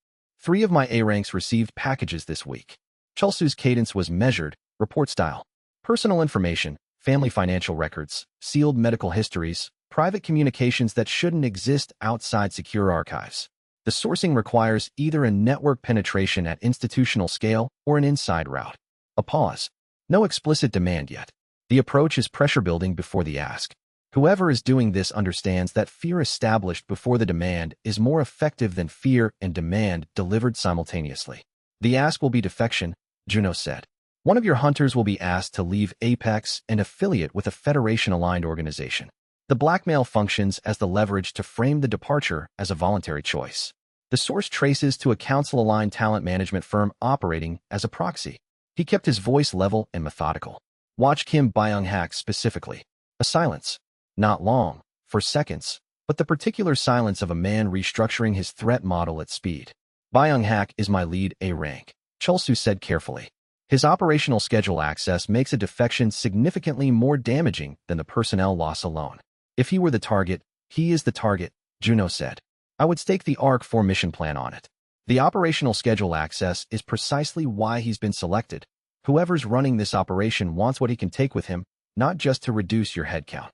3 of my A-ranks received packages this week. Chul-soo's cadence was measured, report style. Personal information, family financial records, sealed medical histories, private communications that shouldn't exist outside secure archives. The sourcing requires either a network penetration at institutional scale or an inside route. A pause. No explicit demand yet. The approach is pressure building before the ask. Whoever is doing this understands that fear established before the demand is more effective than fear and demand delivered simultaneously. The ask will be defection, Juno said. One of your hunters will be asked to leave Apex and affiliate with a Federation-aligned organization. The blackmail functions as the leverage to frame the departure as a voluntary choice. The source traces to a council-aligned talent management firm operating as a proxy. He kept his voice level and methodical. Watch Kim Byung-hak specifically. A silence. Not long, for seconds, but the particular silence of a man restructuring his threat model at speed. Byung-hak is my lead A rank, Chul-soo said carefully. His operational schedule access makes a defection significantly more damaging than the personnel loss alone. If he were the target, he is the target, Juno said. I would stake the ARC-4 mission plan on it. The operational schedule access is precisely why he's been selected. Whoever's running this operation wants what he can take with him, not just to reduce your headcount.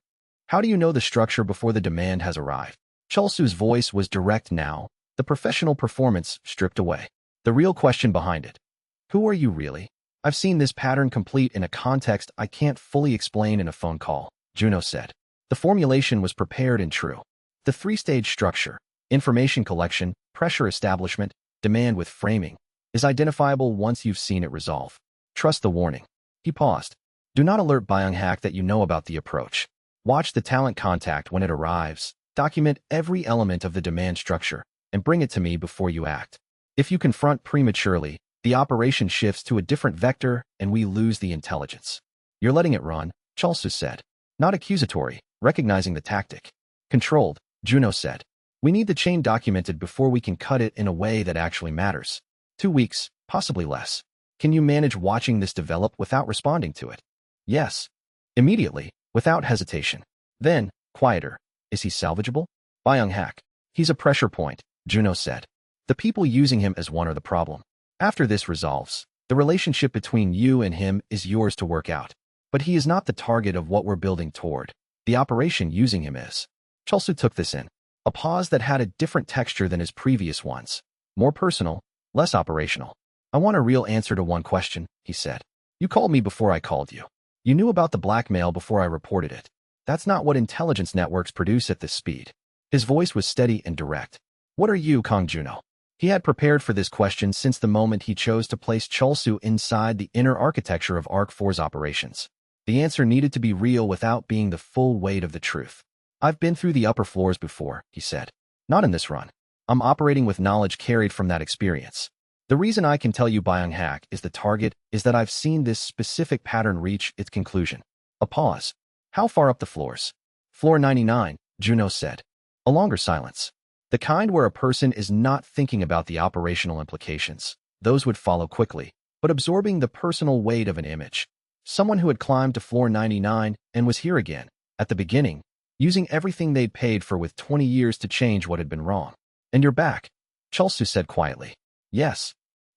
How do you know the structure before the demand has arrived? Chul-soo's voice was direct now, the professional performance stripped away. The real question behind it. Who are you really? I've seen this pattern complete in a context I can't fully explain in a phone call, Juno said. The formulation was prepared and true. The 3-stage structure, information collection, pressure establishment, demand with framing, is identifiable once you've seen it resolve. Trust the warning. He paused. Do not alert Byung-hak that you know about the approach. Watch the talent contact when it arrives. Document every element of the demand structure and bring it to me before you act. If you confront prematurely, the operation shifts to a different vector and we lose the intelligence. You're letting it run, Chul-soo said. Not accusatory, recognizing the tactic. Controlled, Juno said. We need the chain documented before we can cut it in a way that actually matters. 2 weeks, possibly less. Can you manage watching this develop without responding to it? Yes. Immediately, without hesitation. Then, quieter. Is he salvageable? Byung-hak. He's a pressure point, Juno said. The people using him as one are the problem. After this resolves, the relationship between you and him is yours to work out. But he is not the target of what we're building toward. The operation using him is. Chulsu took this in. A pause that had a different texture than his previous ones. More personal, less operational. I want a real answer to one question, he said. You called me before I called you. You knew about the blackmail before I reported it. That's not what intelligence networks produce at this speed. His voice was steady and direct. What are you, Kong Juno? He had prepared for this question since the moment he chose to place Chulsu inside the inner architecture of Arc 4's operations. The answer needed to be real without being the full weight of the truth. I've been through the upper floors before, he said. Not in this run. I'm operating with knowledge carried from that experience. The reason I can tell you Byung-hak is the target is that I've seen this specific pattern reach its conclusion. A pause. How far up the floors? Floor 99, Juno said. A longer silence. The kind where a person is not thinking about the operational implications. Those would follow quickly, but absorbing the personal weight of an image. Someone who had climbed to floor 99 and was here again, at the beginning, using everything they'd paid for with 20 years to change what had been wrong. And you're back, Chulsu said quietly. Yes.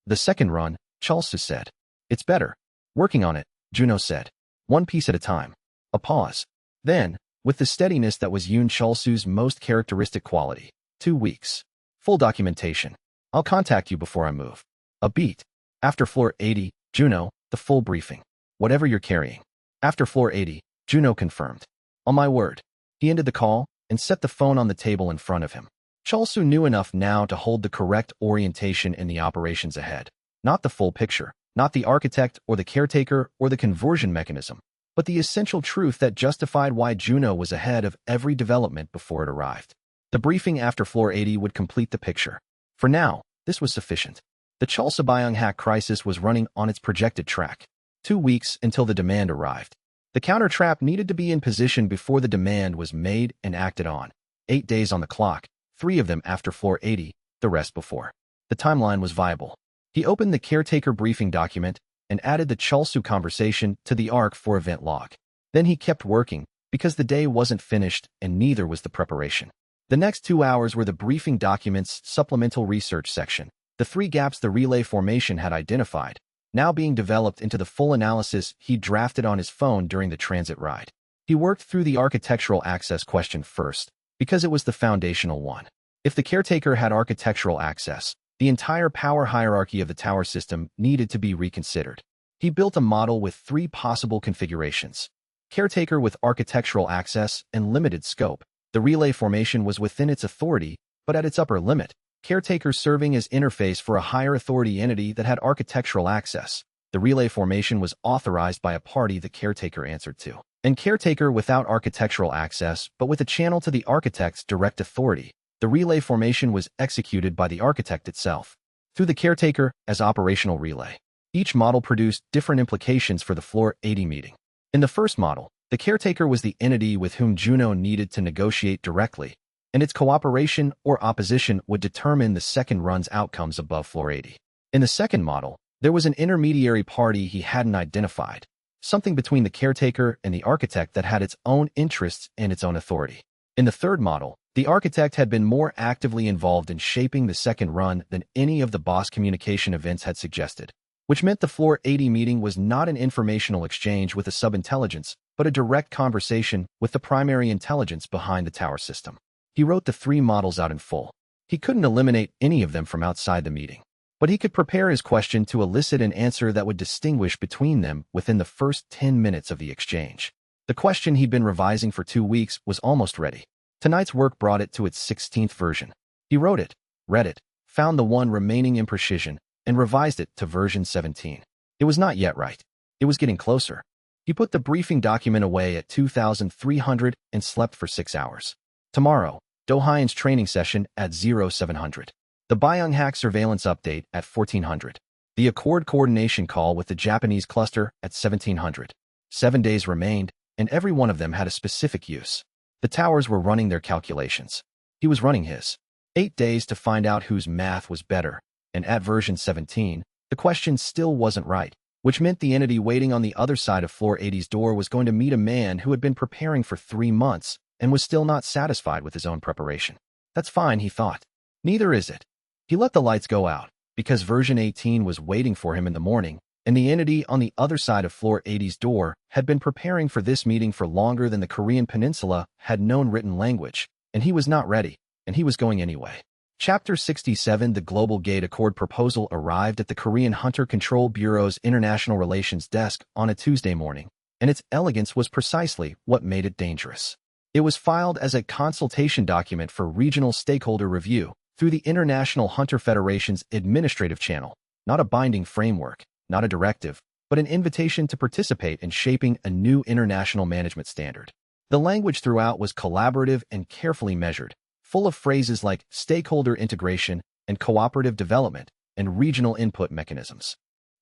The second run, Chulsu said. It's better. Working on it, Juno said. One piece at a time. A pause. Then, with the steadiness that was Yoon Chulsu's most characteristic quality, 2 weeks. Full documentation. I'll contact you before I move. A beat. After floor 80, Juno, the full briefing. Whatever you're carrying. After floor 80, Juno confirmed. On my word. He ended the call and set the phone on the table in front of him. Chulsu knew enough now to hold the correct orientation in the operations ahead. Not the full picture, not the architect or the caretaker or the conversion mechanism, but the essential truth that justified why Juno was ahead of every development before it arrived. The briefing after floor 80 would complete the picture. For now, this was sufficient. The Chulsu Byung-hak crisis was running on its projected track. 2 weeks until the demand arrived. The counter trap needed to be in position before the demand was made and acted on. 8 days on the clock, 3 of them after floor 80, the rest before. The timeline was viable. He opened the caretaker briefing document and added the Chulsu conversation to the Arc 4 event log. Then he kept working, because the day wasn't finished and neither was the preparation. The next 2 hours were the briefing document's supplemental research section, the 3 gaps the relay formation had identified, now being developed into the full analysis he drafted on his phone during the transit ride. He worked through the architectural access question first, because it was the foundational one. If the caretaker had architectural access, the entire power hierarchy of the tower system needed to be reconsidered. He built a model with 3 possible configurations. Caretaker with architectural access and limited scope. The relay formation was within its authority, but at its upper limit. Caretaker serving as interface for a higher authority entity that had architectural access. The relay formation was authorized by a party the caretaker answered to. And caretaker without architectural access, but with a channel to the architect's direct authority. The relay formation was executed by the architect itself, through the caretaker as operational relay. Each model produced different implications for the floor 80 meeting. In the first model, the caretaker was the entity with whom Juno needed to negotiate directly, and its cooperation or opposition would determine the second run's outcomes above floor 80. In the second model, there was an intermediary party he hadn't identified, something between the caretaker and the architect that had its own interests and its own authority. In the third model, the architect had been more actively involved in shaping the second run than any of the boss communication events had suggested, which meant the floor 80 meeting was not an informational exchange with a sub-intelligence, but a direct conversation with the primary intelligence behind the tower system. He wrote the 3 models out in full. He couldn't eliminate any of them from outside the meeting, but he could prepare his question to elicit an answer that would distinguish between them within the first 10 minutes of the exchange. The question he'd been revising for 2 weeks was almost ready. Tonight's work brought it to its 16th version. He wrote it, read it, found the one remaining imprecision, and revised it to version 17. It was not yet right. It was getting closer. He put the briefing document away at 2,300 and slept for 6 hours. Tomorrow, Do Hyun's training session at 0700. The Byung-hak surveillance update at 1400. The Accord coordination call with the Japanese cluster at 1700. 7 days remained, and every one of them had a specific use. The towers were running their calculations. He was running his. 8 days to find out whose math was better, and at version 17, the question still wasn't right, which meant the entity waiting on the other side of floor 80's door was going to meet a man who had been preparing for 3 months and was still not satisfied with his own preparation. That's fine, he thought. Neither is it. He let the lights go out, because version 18 was waiting for him in the morning, and the entity on the other side of floor 80's door had been preparing for this meeting for longer than the Korean peninsula had known written language, and he was not ready, and he was going anyway. Chapter 67 The Global Gate Accord proposal arrived at the Korean Hunter Control Bureau's International Relations desk on a Tuesday morning, and its elegance was precisely what made it dangerous. It was filed as a consultation document for regional stakeholder review through the International Hunter Federation's administrative channel, not a binding framework, not a directive, but an invitation to participate in shaping a new international management standard. The language throughout was collaborative and carefully measured, full of phrases like stakeholder integration and cooperative development and regional input mechanisms.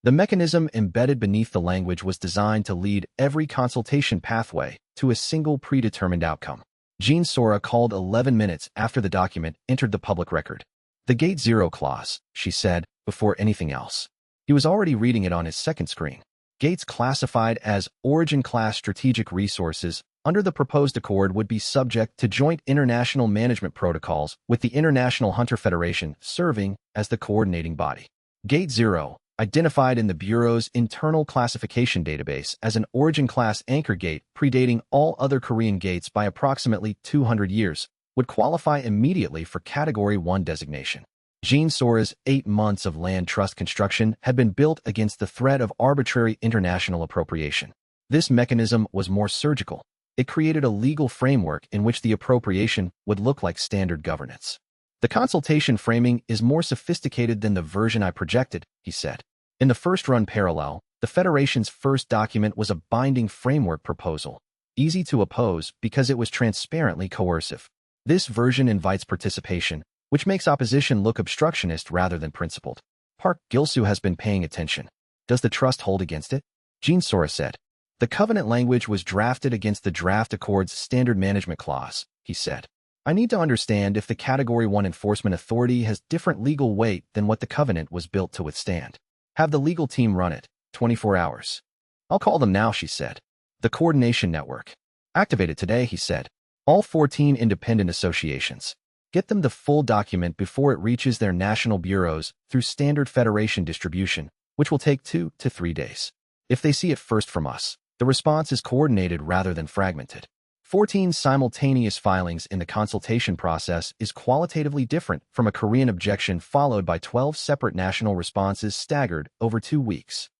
The mechanism embedded beneath the language was designed to lead every consultation pathway to a single predetermined outcome. Jean Sora called 11 minutes after the document entered the public record. The Gate Zero clause, she said, before anything else. He was already reading it on his second screen. Gates classified as Origin-class strategic resources under the proposed accord would be subject to joint international management protocols with the International Hunter Federation serving as the coordinating body. Gate Zero, identified in the Bureau's internal classification database as an Origin-class anchor gate predating all other Korean gates by approximately 200 years, would qualify immediately for Category 1 designation. Jean Sora's 8 months of land trust construction had been built against the threat of arbitrary international appropriation. This mechanism was more surgical. It created a legal framework in which the appropriation would look like standard governance. The consultation framing is more sophisticated than the version I projected, he said. In the first run parallel, the Federation's first document was a binding framework proposal, easy to oppose because it was transparently coercive. This version invites participation, which makes opposition look obstructionist rather than principled. Park Gil-soo has been paying attention. Does the trust hold against it? Jean Sora said. The covenant language was drafted against the draft accord's standard management clause, he said. I need to understand if the Category 1 enforcement authority has different legal weight than what the covenant was built to withstand. Have the legal team run it, 24 hours. I'll call them now, she said. The coordination network. Activated today, he said. All 14 independent associations. Get them the full document before it reaches their national bureaus through standard Federation distribution, which will take 2 to 3 days. If they see it first from us, the response is coordinated rather than fragmented. 14 simultaneous filings in the consultation process is qualitatively different from a Korean objection followed by 12 separate national responses staggered over 2 weeks.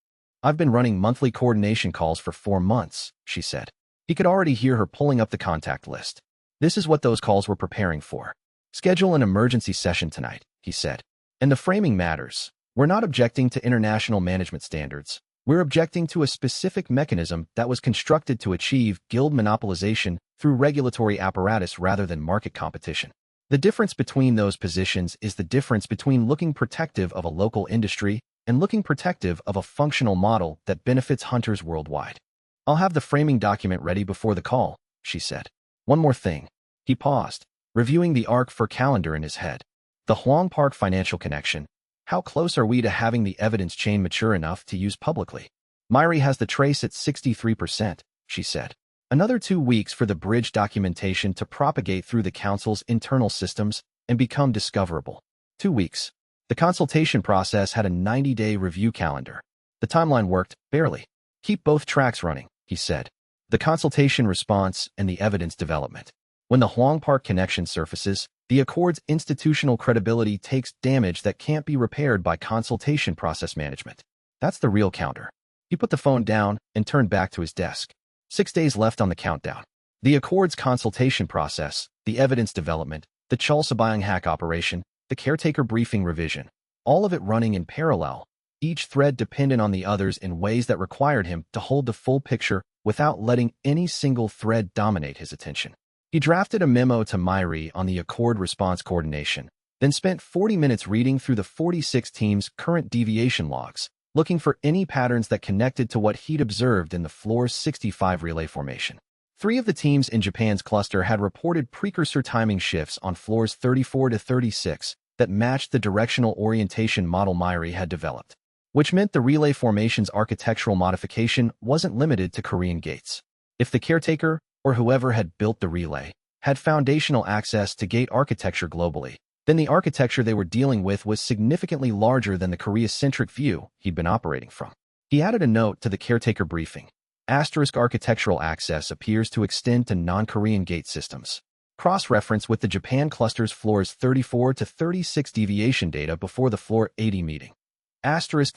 I've been running monthly coordination calls for 4 months, she said. He could already hear her pulling up the contact list. This is what those calls were preparing for. Schedule an emergency session tonight, he said. And the framing matters. We're not objecting to international management standards. We're objecting to a specific mechanism that was constructed to achieve guild monopolization through regulatory apparatus rather than market competition. The difference between those positions is the difference between looking protective of a local industry and looking protective of a functional model that benefits hunters worldwide. I'll have the framing document ready before the call, she said. One more thing. He paused, reviewing the arc for calendar in his head. The Huang Park financial connection. How close are we to having the evidence chain mature enough to use publicly? Myri has the trace at 63%, she said. Another 2 weeks for the bridge documentation to propagate through the council's internal systems and become discoverable. 2 weeks. The consultation process had a 90-day review calendar. The timeline worked, barely. Keep both tracks running, he said. The consultation response and the evidence development. When the Huang Park connection surfaces, the Accord's institutional credibility takes damage that can't be repaired by consultation process management. That's the real counter. He put the phone down and turned back to his desk. 6 days left on the countdown. The Accord's consultation process, the evidence development, the Chulsabyang hack operation, the caretaker briefing revision, all of it running in parallel, each thread dependent on the others in ways that required him to hold the full picture without letting any single thread dominate his attention. He drafted a memo to Myri on the Accord response coordination, then spent 40 minutes reading through the 46 teams' current deviation logs, looking for any patterns that connected to what he'd observed in the floor 65 relay formation. 3 of the teams in Japan's cluster had reported precursor timing shifts on floors 34 to 36 that matched the directional orientation model Myri had developed, which meant the relay formation's architectural modification wasn't limited to Korean gates. If the caretaker, or whoever had built the relay, had foundational access to gate architecture globally, then the architecture they were dealing with was significantly larger than the Korea-centric view he'd been operating from. He added a note to the caretaker briefing. Architectural access appears to extend to non-Korean gate systems. Cross-reference with the Japan cluster's floors 34 to 36 deviation data before the floor 80 meeting.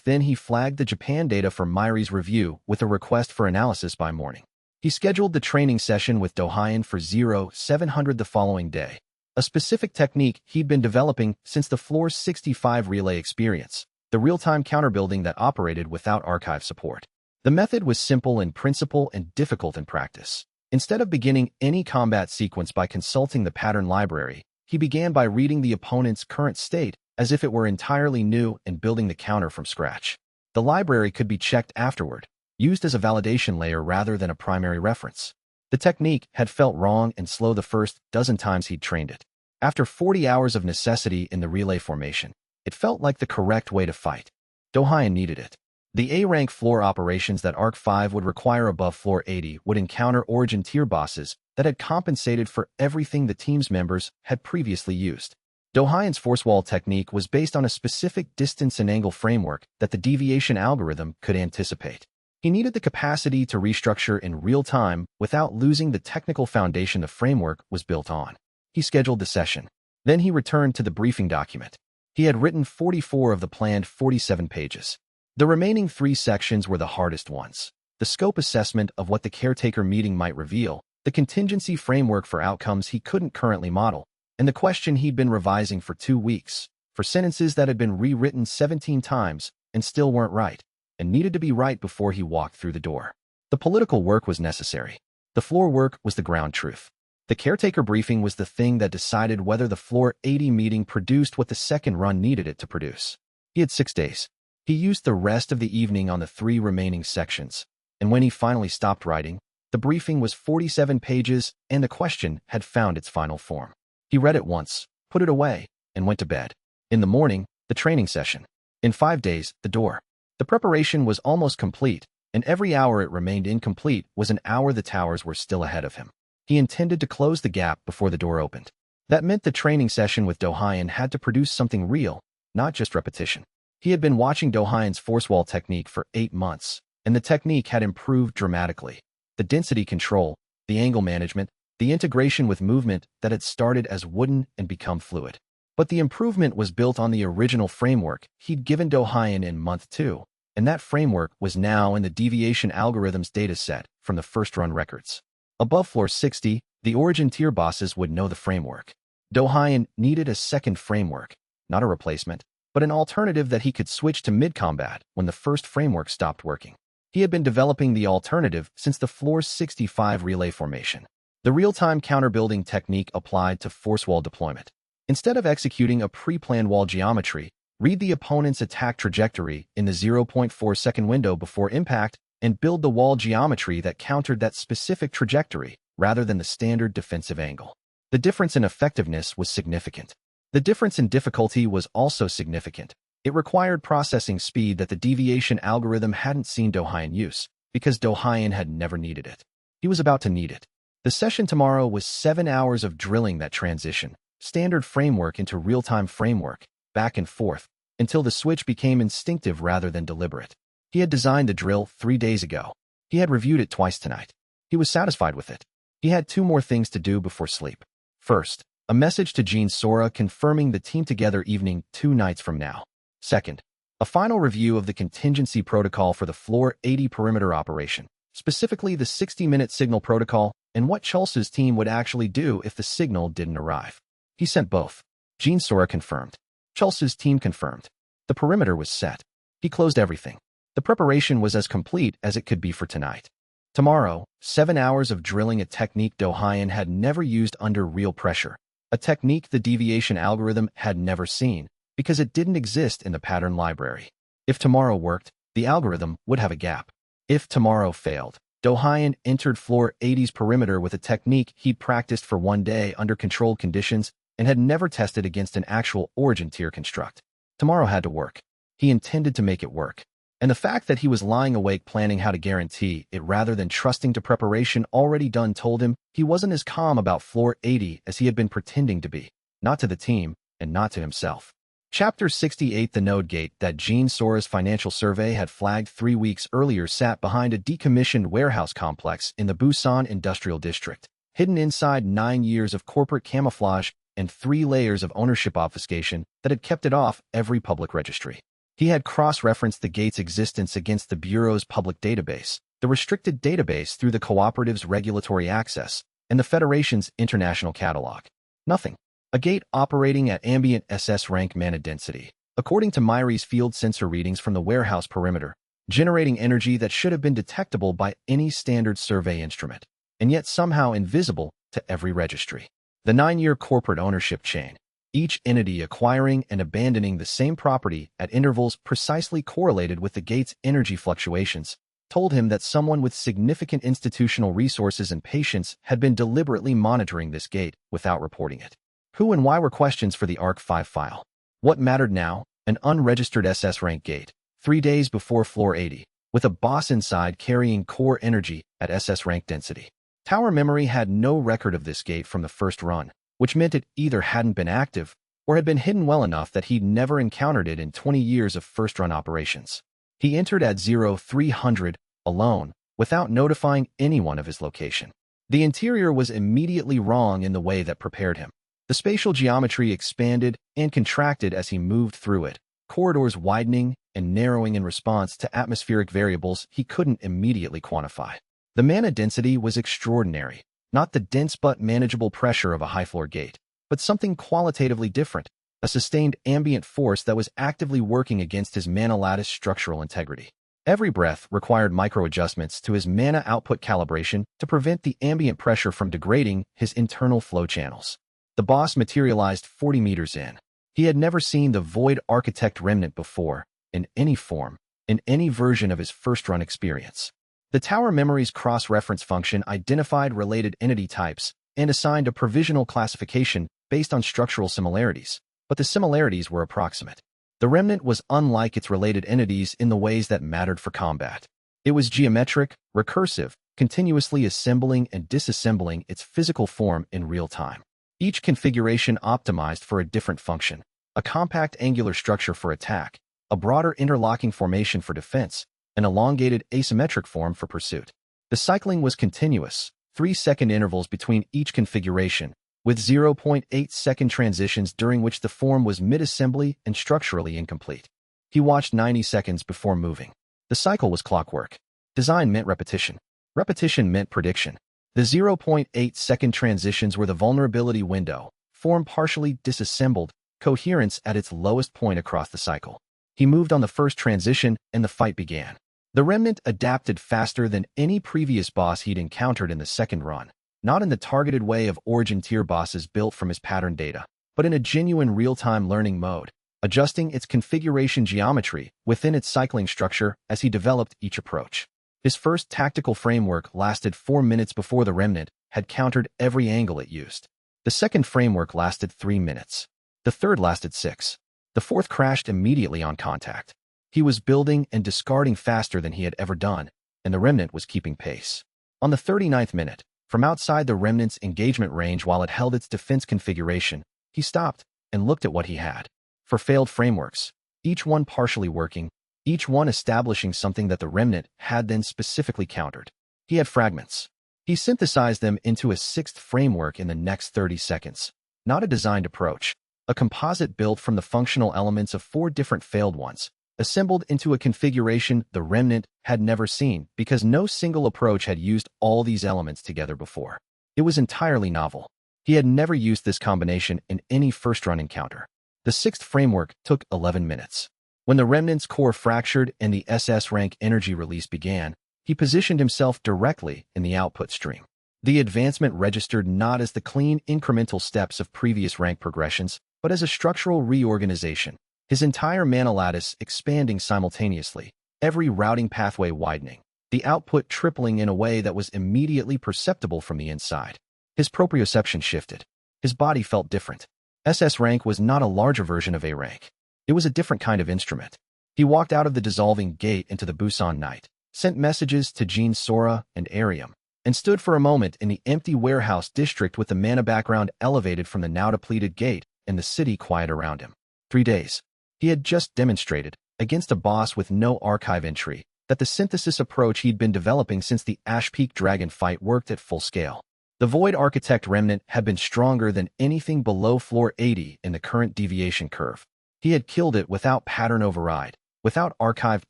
Then he flagged the Japan data for Myri's review with a request for analysis by morning. He scheduled the training session with Do-hyun for 0700 the following day, a specific technique he'd been developing since the floor 65 relay experience, the real-time counterbuilding that operated without archive support. The method was simple in principle and difficult in practice. Instead of beginning any combat sequence by consulting the pattern library, he began by reading the opponent's current state as if it were entirely new and building the counter from scratch. The library could be checked afterward, used as a validation layer rather than a primary reference. The technique had felt wrong and slow the first dozen times he'd trained it. After 40 hours of necessity in the relay formation, it felt like the correct way to fight. Do-hyun needed it. The A-rank floor operations that Arc 5 would require above floor 80 would encounter origin tier bosses that had compensated for everything the team's members had previously used. Do-hyun's force wall technique was based on a specific distance and angle framework that the deviation algorithm could anticipate. He needed the capacity to restructure in real time without losing the technical foundation the framework was built on. He scheduled the session. Then he returned to the briefing document. He had written 44 of the planned 47 pages. The remaining 3 sections were the hardest ones. The scope assessment of what the caretaker meeting might reveal, the contingency framework for outcomes he couldn't currently model, and the question he'd been revising for 2 weeks, for sentences that had been rewritten 17 times and still weren't right, and needed to be right before he walked through the door. The political work was necessary. The floor work was the ground truth. The caretaker briefing was the thing that decided whether the floor 80 meeting produced what the second run needed it to produce. He had 6 days. He used the rest of the evening on the 3 remaining sections, and when he finally stopped writing, the briefing was 47 pages and the question had found its final form. He read it once, put it away, and went to bed. In the morning, the training session. In 5 days, the door. The preparation was almost complete, and every hour it remained incomplete was an hour the towers were still ahead of him. He intended to close the gap before the door opened. That meant the training session with Do-hyun had to produce something real, not just repetition. He had been watching Do-hyun's force wall technique for 8 months, and the technique had improved dramatically. The density control, the angle management, the integration with movement that had started as wooden and become fluid. But the improvement was built on the original framework he'd given Do-hyun in month 2, and that framework was now in the deviation algorithm's dataset from the first-run records. Above floor 60, the origin tier bosses would know the framework. Do-hyun needed a second framework, not a replacement, but an alternative that he could switch to mid-combat when the first framework stopped working. He had been developing the alternative since the floor 65 relay formation, the real-time counter-building technique applied to force wall deployment. Instead of executing a pre-planned wall geometry, read the opponent's attack trajectory in the 0.4 second window before impact and build the wall geometry that countered that specific trajectory rather than the standard defensive angle. The difference in effectiveness was significant. The difference in difficulty was also significant. It required processing speed that the deviation algorithm hadn't seen Do-hyun use, because Do-hyun had never needed it. He was about to need it. The session tomorrow was 7 hours of drilling that transition, standard framework into real-time framework, back and forth, until the switch became instinctive rather than deliberate. He had designed the drill 3 days ago. He had reviewed it twice tonight. He was satisfied with it. He had 2 more things to do before sleep. First, a message to Jean Sora confirming the team together evening 2 nights from now. Second, a final review of the contingency protocol for the floor 80 perimeter operation, specifically the 60-minute signal protocol and what Chulsu's team would actually do if the signal didn't arrive. He sent both. Jean Sora confirmed. Chulsu's team confirmed. The perimeter was set. He closed everything. The preparation was as complete as it could be for tonight. Tomorrow, 7 hours of drilling a technique Do-hyun had never used under real pressure, a technique the deviation algorithm had never seen, because it didn't exist in the pattern library. If tomorrow worked, the algorithm would have a gap. If tomorrow failed, Do-Hyun entered floor 80's perimeter with a technique he'd practiced for one day under controlled conditions and had never tested against an actual origin tier construct. Tomorrow had to work. He intended to make it work. And the fact that he was lying awake planning how to guarantee it rather than trusting to preparation already done told him he wasn't as calm about floor 80 as he had been pretending to be, not to the team and not to himself. Chapter 68. The node gate that Gene Sora's financial survey had flagged 3 weeks earlier sat behind a decommissioned warehouse complex in the Busan Industrial District, hidden inside 9 years of corporate camouflage and 3 layers of ownership obfuscation that had kept it off every public registry. He had cross-referenced the gate's existence against the Bureau's public database, the restricted database through the cooperative's regulatory access, and the Federation's international catalog. Nothing. A gate operating at ambient SS rank mana density, according to Myri's field sensor readings from the warehouse perimeter, generating energy that should have been detectable by any standard survey instrument, and yet somehow invisible to every registry. The 9-year corporate ownership chain, each entity acquiring and abandoning the same property at intervals precisely correlated with the gate's energy fluctuations, told him that someone with significant institutional resources and patience had been deliberately monitoring this gate without reporting it. Who and why were questions for the ARC-5 file. What mattered now? An unregistered SS rank gate, 3 days before floor 80, with a boss inside carrying core energy at SS rank density. Tower memory had no record of this gate from the first run, which meant it either hadn't been active or had been hidden well enough that he'd never encountered it in 20 years of first-run operations. He entered at 0300 alone, without notifying anyone of his location. The interior was immediately wrong in the way that prepared him. The spatial geometry expanded and contracted as he moved through it, corridors widening and narrowing in response to atmospheric variables he couldn't immediately quantify. The mana density was extraordinary, not the dense but manageable pressure of a high-floor gate, but something qualitatively different, a sustained ambient force that was actively working against his mana lattice structural integrity. Every breath required micro-adjustments to his mana output calibration to prevent the ambient pressure from degrading his internal flow channels. The boss materialized 40 meters in. He had never seen the Void Architect remnant before, in any form, in any version of his first-run experience. The Tower Memory's cross-reference function identified related entity types and assigned a provisional classification based on structural similarities, but the similarities were approximate. The remnant was unlike its related entities in the ways that mattered for combat. It was geometric, recursive, continuously assembling and disassembling its physical form in real time. Each configuration optimized for a different function, a compact angular structure for attack, a broader interlocking formation for defense, an elongated asymmetric form for pursuit. The cycling was continuous, 3-second intervals between each configuration, with 0.8-second transitions during which the form was mid-assembly and structurally incomplete. He watched 90 seconds before moving. The cycle was clockwork. Design meant repetition. Repetition meant prediction. The 0.8-second transitions were the vulnerability window, form partially disassembled, coherence at its lowest point across the cycle. He moved on the first transition, and the fight began. The remnant adapted faster than any previous boss he'd encountered in the second run, not in the targeted way of origin tier bosses built from his pattern data, but in a genuine real-time learning mode, adjusting its configuration geometry within its cycling structure as he developed each approach. His first tactical framework lasted 4 minutes before the remnant had countered every angle it used. The second framework lasted 3 minutes. The third lasted 6. The fourth crashed immediately on contact. He was building and discarding faster than he had ever done, and the remnant was keeping pace. On the 39th minute, from outside the remnant's engagement range while it held its defense configuration, he stopped and looked at what he had. 4 failed frameworks, each one partially working, each one establishing something that the remnant had then specifically countered. He had fragments. He synthesized them into a 6th framework in the next 30 seconds. Not a designed approach, a composite built from the functional elements of 4 different failed ones, assembled into a configuration the remnant had never seen because no single approach had used all these elements together before. It was entirely novel. He had never used this combination in any first-run encounter. The 6th framework took 11 minutes. When the remnant's core fractured and the SS rank energy release began, he positioned himself directly in the output stream. The advancement registered not as the clean incremental steps of previous rank progressions, but as a structural reorganization, his entire mana lattice expanding simultaneously, every routing pathway widening, the output tripling in a way that was immediately perceptible from the inside. His proprioception shifted. His body felt different. SS rank was not a larger version of A rank. It was a different kind of instrument. He walked out of the dissolving gate into the Busan night, sent messages to Jean Sora and Arium, and stood for a moment in the empty warehouse district with the mana background elevated from the now depleted gate and the city quiet around him. 3 days. He had just demonstrated, against a boss with no archive entry, that the synthesis approach he'd been developing since the Ash Peak Dragon fight worked at full scale. The Void Architect remnant had been stronger than anything below floor 80 in the current deviation curve. He had killed it without pattern override, without archived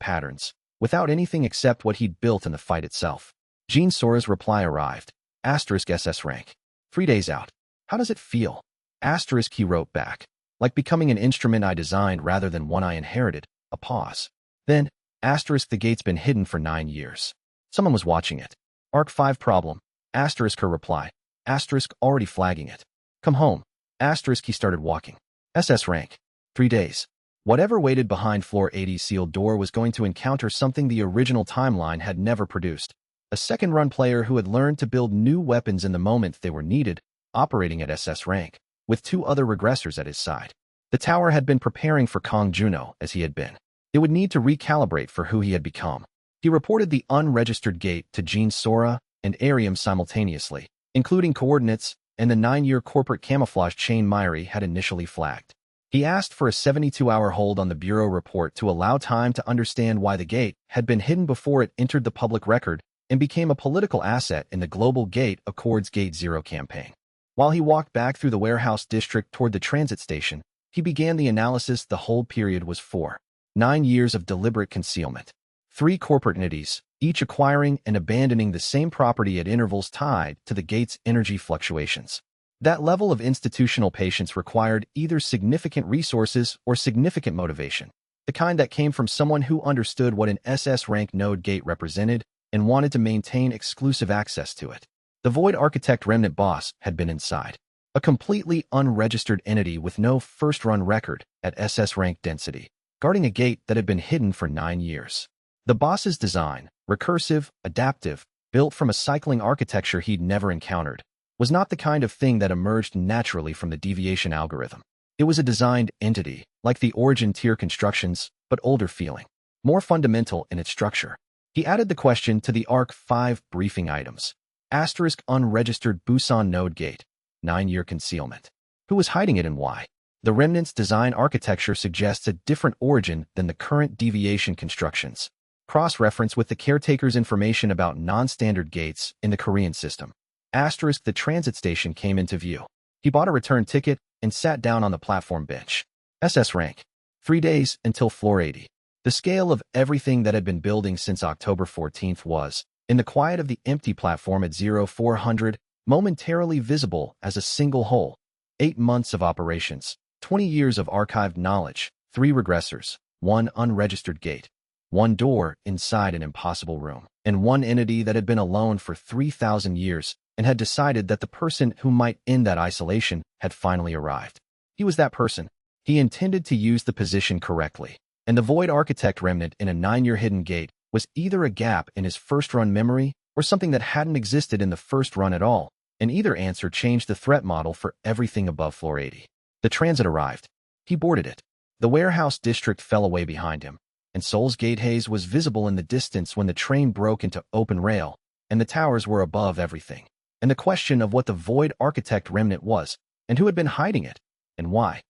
patterns, without anything except what he'd built in the fight itself. Jean Sora's reply arrived. *SS rank. 3 days out. How does it feel? He wrote back. Like becoming an instrument I designed rather than one I inherited. A pause. Then, the gate's been hidden for 9 years. Someone was watching it. Arc 5 problem. Her reply. Already flagging it. Come home. He started walking. SS rank. 3 days. Whatever waited behind floor 80's sealed door was going to encounter something the original timeline had never produced. A second-run player who had learned to build new weapons in the moment they were needed, operating at SS rank, with 2 other regressors at his side. The tower had been preparing for Kong Juno as he had been. It would need to recalibrate for who he had become. He reported the unregistered gate to Jean Sora and Arium simultaneously, including coordinates and the 9-year corporate camouflage chain Myri had initially flagged. He asked for a 72-hour hold on the Bureau report to allow time to understand why the gate had been hidden before it entered the public record and became a political asset in the Global Gate Accords Gate Zero campaign. While he walked back through the warehouse district toward the transit station, he began the analysis. The hold period was 9 years of deliberate concealment. 3 corporate entities, each acquiring and abandoning the same property at intervals tied to the gate's energy fluctuations. That level of institutional patience required either significant resources or significant motivation, the kind that came from someone who understood what an SS rank node gate represented and wanted to maintain exclusive access to it. The Void Architect remnant boss had been inside, a completely unregistered entity with no first-run record at SS rank density, guarding a gate that had been hidden for 9 years. The boss's design, recursive, adaptive, built from a cycling architecture he'd never encountered, was not the kind of thing that emerged naturally from the deviation algorithm. It was a designed entity, like the origin tier constructions, but older feeling, more fundamental in its structure. He added the question to the Arc 5 briefing items. Unregistered Busan node gate, 9-year concealment. Who was hiding it and why? The remnant's design architecture suggests a different origin than the current deviation constructions. Cross-reference with the caretaker's information about non-standard gates in the Korean system. The transit station came into view. He bought a return ticket and sat down on the platform bench. SS rank. 3 days until floor 80. The scale of everything that had been building since October 14th was, in the quiet of the empty platform at 0400, momentarily visible as a single whole. 8 months of operations, 20 years of archived knowledge, 3 regressors, 1 unregistered gate, 1 door inside an impossible room, and 1 entity that had been alone for 3,000 years and had decided that the person who might end that isolation had finally arrived. He was that person. He intended to use the position correctly, and the Void Architect remnant in a 9-year hidden gate was either a gap in his first-run memory or something that hadn't existed in the first run at all, and either answer changed the threat model for everything above floor 80. The transit arrived. He boarded it. The warehouse district fell away behind him, and Seoul's gate haze was visible in the distance when the train broke into open rail, and the towers were above everything. And the question of what the Void Architect remnant was, and who had been hiding it, and why.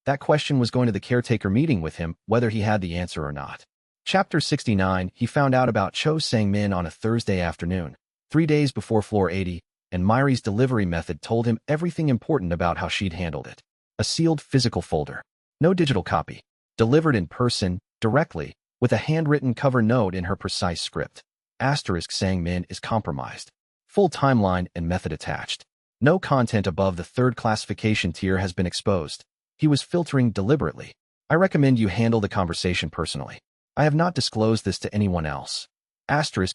That question was going to the caretaker meeting with him, whether he had the answer or not. Chapter 69, he found out about Cho Sang-min on a Thursday afternoon, 3 days before floor 80, and Myri's delivery method told him everything important about how she'd handled it. A sealed physical folder. No digital copy. Delivered in person, directly, with a handwritten cover note in her precise script. Sang-min is compromised. Full timeline and method attached. No content above the 3rd classification tier has been exposed. He was filtering deliberately. I recommend you handle the conversation personally. I have not disclosed this to anyone else.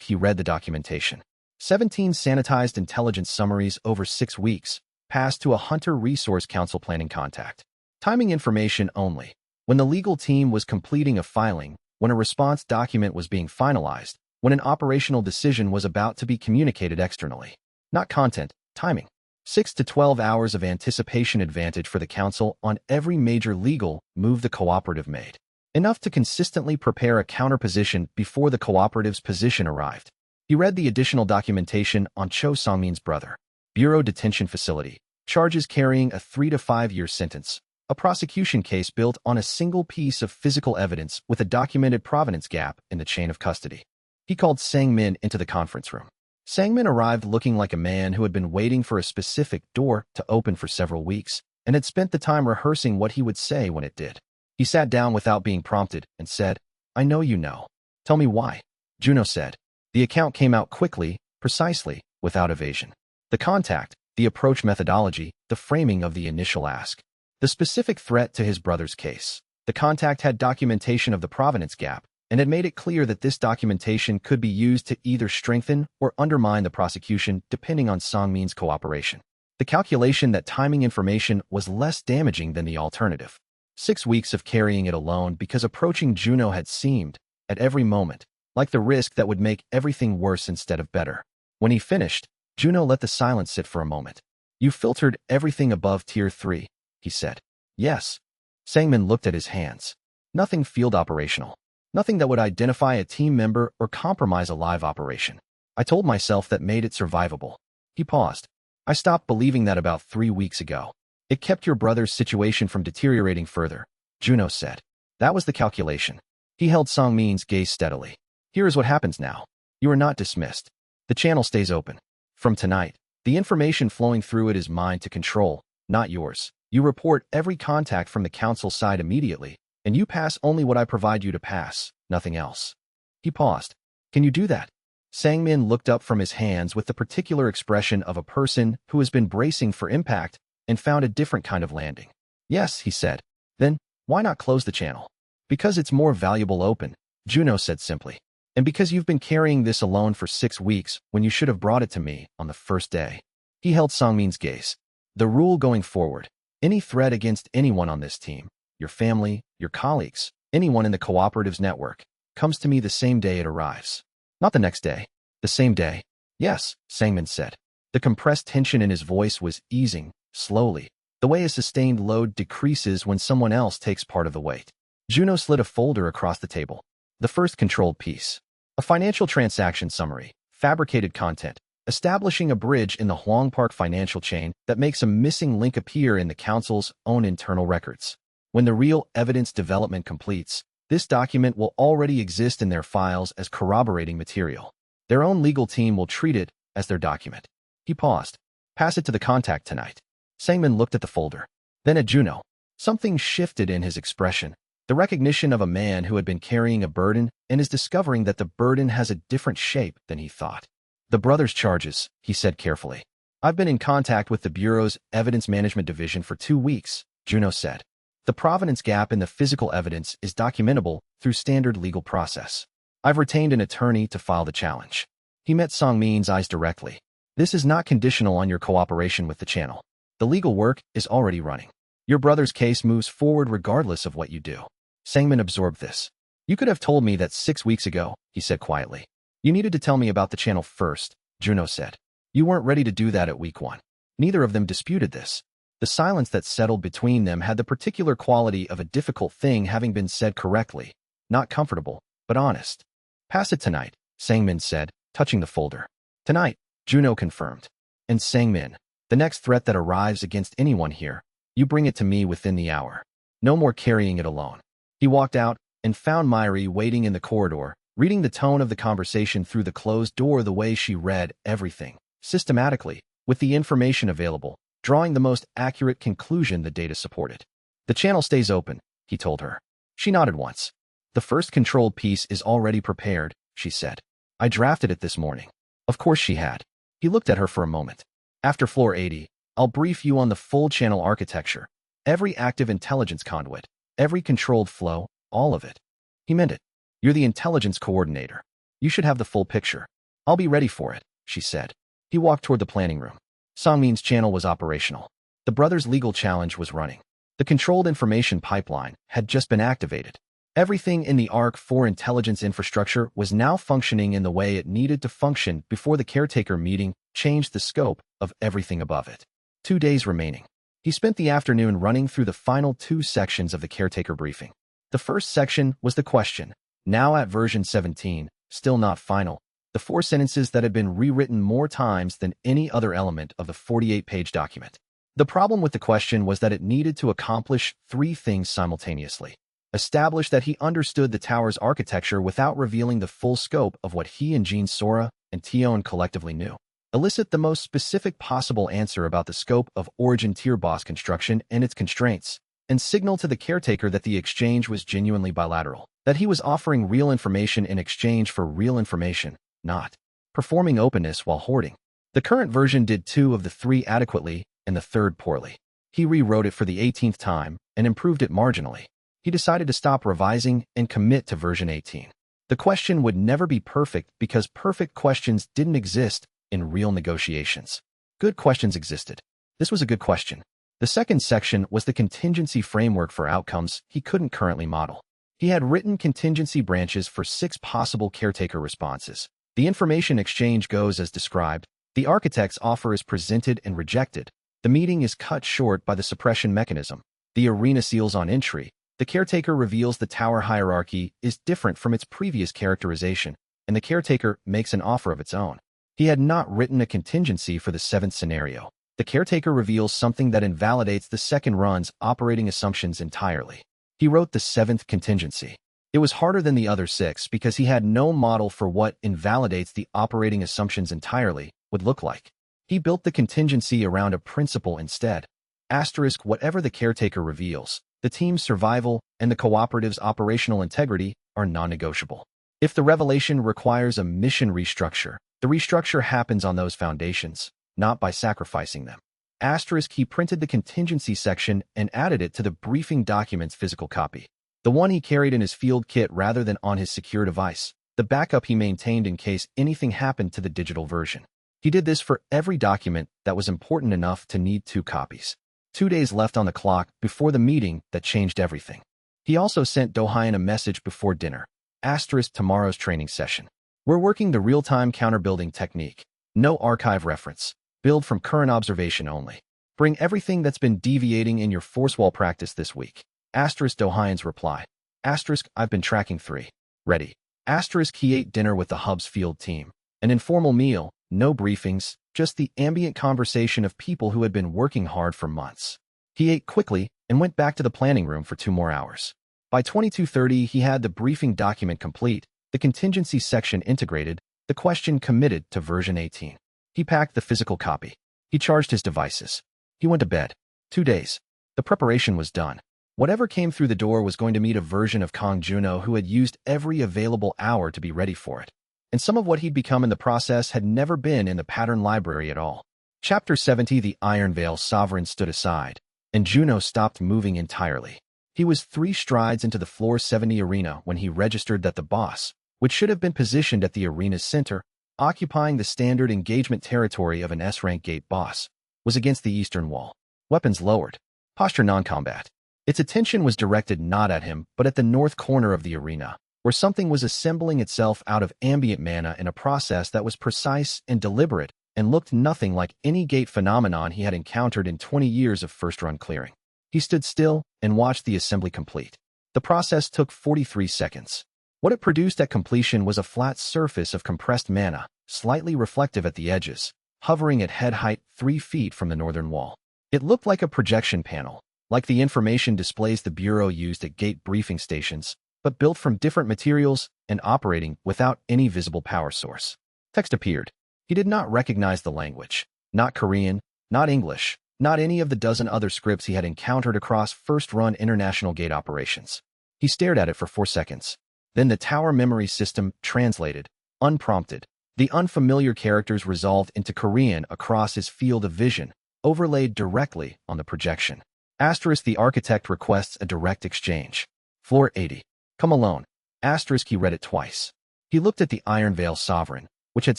He read the documentation. 17 sanitized intelligence summaries over 6 weeks, passed to a Hunter Resource Council planning contact. Timing information only. When the legal team was completing a filing, when a response document was being finalized, when an operational decision was about to be communicated externally. Not content, timing. 6 to 12 hours of anticipation advantage for the council on every major legal move the cooperative made. Enough to consistently prepare a counterposition before the cooperative's position arrived. He read the additional documentation on Cho Songmin's brother. Bureau detention facility. Charges carrying a 3 to 5 year sentence. A prosecution case built on a single piece of physical evidence with a documented provenance gap in the chain of custody. He called Sang-min into the conference room. Sang-min arrived looking like a man who had been waiting for a specific door to open for several weeks and had spent the time rehearsing what he would say when it did. He sat down without being prompted and said, "I know you know. Tell me why." Juno said. The account came out quickly, precisely, without evasion. The contact, the approach methodology, the framing of the initial ask. The specific threat to his brother's case. The contact had documentation of the provenance gap and had made it clear that this documentation could be used to either strengthen or undermine the prosecution depending on Songmin's cooperation. The calculation that timing information was less damaging than the alternative. 6 weeks of carrying it alone because approaching Juno had seemed, at every moment, like the risk that would make everything worse instead of better. When he finished, Juno let the silence sit for a moment. "You filtered everything above Tier 3, he said. "Yes." Sang-min looked at his hands. Nothing field operational. Nothing that would identify a team member or compromise a live operation. I told myself that made it survivable. He paused. "I stopped believing that about 3 weeks ago. It kept your brother's situation from deteriorating further," Juno said. That was the calculation. He held Song-min's gaze steadily. "Here is what happens now. You are not dismissed. The channel stays open. From tonight, the information flowing through it is mine to control, not yours. You report every contact from the council side immediately, and you pass only what I provide you to pass, nothing else." He paused. "Can you do that?" Sang-min looked up from his hands with the particular expression of a person who has been bracing for impact and found a different kind of landing. "Yes," he said. "Then, why not close the channel?" "Because it's more valuable open," Juno said simply. "And because you've been carrying this alone for 6 weeks when you should have brought it to me on the first day." He held Songmin's gaze. "The rule going forward. Any threat against anyone on this team, your family, your colleagues, anyone in the cooperative's network, comes to me the same day it arrives." "Not the next day. The same day." "Yes," Sang-min said. The compressed tension in his voice was easing, slowly, the way a sustained load decreases when someone else takes part of the weight. Juno slid a folder across the table. The first controlled piece. A financial transaction summary, fabricated content, establishing a bridge in the Huang Park financial chain that makes a missing link appear in the council's own internal records. When the real evidence development completes, this document will already exist in their files as corroborating material. Their own legal team will treat it as their document. He paused. "Pass it to the contact tonight." Sang-min looked at the folder, then at Juno. Something shifted in his expression. The recognition of a man who had been carrying a burden and is discovering that the burden has a different shape than he thought. "The brother's charges," he said carefully. "I've been in contact with the Bureau's Evidence Management Division for 2 weeks, Juno said. "The provenance gap in the physical evidence is documentable through standard legal process. I've retained an attorney to file the challenge." He met Song-min's eyes directly. "This is not conditional on your cooperation with the channel. The legal work is already running. Your brother's case moves forward regardless of what you do." Sang-min absorbed this. "You could have told me that 6 weeks ago," he said quietly. "You needed to tell me about the channel first," Juno said. "You weren't ready to do that at week 1. Neither of them disputed this. The silence that settled between them had the particular quality of a difficult thing having been said correctly, not comfortable, but honest. "Pass it tonight," Sang-min said, touching the folder. "Tonight," Juno confirmed. "And Sang-min, the next threat that arrives against anyone here, you bring it to me within the hour. No more carrying it alone." He walked out and found Myri waiting in the corridor, reading the tone of the conversation through the closed door the way she read everything, systematically, with the information available, drawing the most accurate conclusion the data supported. "The channel stays open," he told her. She nodded once. "The first controlled piece is already prepared," she said. "I drafted it this morning." Of course she had. He looked at her for a moment. "After floor 80, I'll brief you on the full channel architecture, every active intelligence conduit, every controlled flow, all of it." He meant it. "You're the intelligence coordinator. You should have the full picture." "I'll be ready for it," she said. He walked toward the planning room. Songmin's channel was operational. The brothers' legal challenge was running. The controlled information pipeline had just been activated. Everything in the Arc 4 intelligence infrastructure was now functioning in the way it needed to function before the caretaker meeting changed the scope of everything above it. 2 days remaining. He spent the afternoon running through the final 2 sections of the caretaker briefing. The first section was the question, now at version 17, still not final, the 4 sentences that had been rewritten more times than any other element of the 48-page document. The problem with the question was that it needed to accomplish 3 things simultaneously. Establish that he understood the tower's architecture without revealing the full scope of what he and Jean Sora and Tion collectively knew. Elicit the most specific possible answer about the scope of Origin Tier boss construction and its constraints, and signal to the caretaker that the exchange was genuinely bilateral, that he was offering real information in exchange for real information, not performing openness while hoarding. The current version did 2 of the 3 adequately and the 3rd poorly. He rewrote it for the 18th time and improved it marginally. He decided to stop revising and commit to version 18. The question would never be perfect because perfect questions didn't exist in real negotiations. Good questions existed. This was a good question. The second section was the contingency framework for outcomes he couldn't currently model. He had written contingency branches for 6 possible caretaker responses. The information exchange goes as described. The architect's offer is presented and rejected. The meeting is cut short by the suppression mechanism. The arena seals on entry. The caretaker reveals the tower hierarchy is different from its previous characterization, and the caretaker makes an offer of its own. He had not written a contingency for the 7th scenario. The caretaker reveals something that invalidates the second run's operating assumptions entirely. He wrote the 7th contingency. It was harder than the other 6 because he had no model for what invalidates the operating assumptions entirely would look like. He built the contingency around a principle instead. Asterisk whatever the caretaker reveals, the team's survival and the cooperative's operational integrity are non-negotiable. If the revelation requires a mission restructure, the restructure happens on those foundations, not by sacrificing them. Asterisk he printed the contingency section and added it to the briefing document's physical copy. The one he carried in his field kit rather than on his secure device. The backup he maintained in case anything happened to the digital version. He did this for every document that was important enough to need 2 copies. 2 days left on the clock before the meeting that changed everything. He also sent Dohyun a message before dinner. Asterisk tomorrow's training session. We're working the real-time counter-building technique. No archive reference. Build from current observation only. Bring everything that's been deviating in your force wall practice this week. Asterisk Dohyun's reply. Asterisk I've been tracking 3. Ready. Asterisk he ate dinner with the hub's field team. An informal meal, no briefings, just the ambient conversation of people who had been working hard for months. He ate quickly and went back to the planning room for 2 more hours. By 22:30, he had the briefing document complete, the contingency section integrated, the question committed to version 18. He packed the physical copy. He charged his devices. He went to bed. 2 days. The preparation was done. Whatever came through the door was going to meet a version of Kong Juno who had used every available hour to be ready for it. And some of what he'd become in the process had never been in the pattern library at all. Chapter 70 The Iron Veil Sovereign stood aside, and Juno stopped moving entirely. He was 3 strides into the floor 70 arena when he registered that the boss, which should have been positioned at the arena's center, occupying the standard engagement territory of an S-rank gate boss, was against the eastern wall. Weapons lowered. Posture non-combat. Its attention was directed not at him, but at the north corner of the arena, where something was assembling itself out of ambient mana in a process that was precise and deliberate and looked nothing like any gate phenomenon he had encountered in 20 years of first-run clearing. He stood still and watched the assembly complete. The process took 43 seconds. What it produced at completion was a flat surface of compressed mana, slightly reflective at the edges, hovering at head height 3 feet from the northern wall. It looked like a projection panel, like the information displays the Bureau used at gate briefing stations, but built from different materials and operating without any visible power source. Text appeared. He did not recognize the language. Not Korean, not English, not any of the dozen other scripts he had encountered across first-run international gate operations. He stared at it for 4 seconds. Then the tower memory system translated, unprompted. The unfamiliar characters resolved into Korean across his field of vision, overlaid directly on the projection. Asterisk the architect requests a direct exchange. Floor 80. Come alone. Asterisk he read it twice. He looked at the Iron Veil Sovereign, which had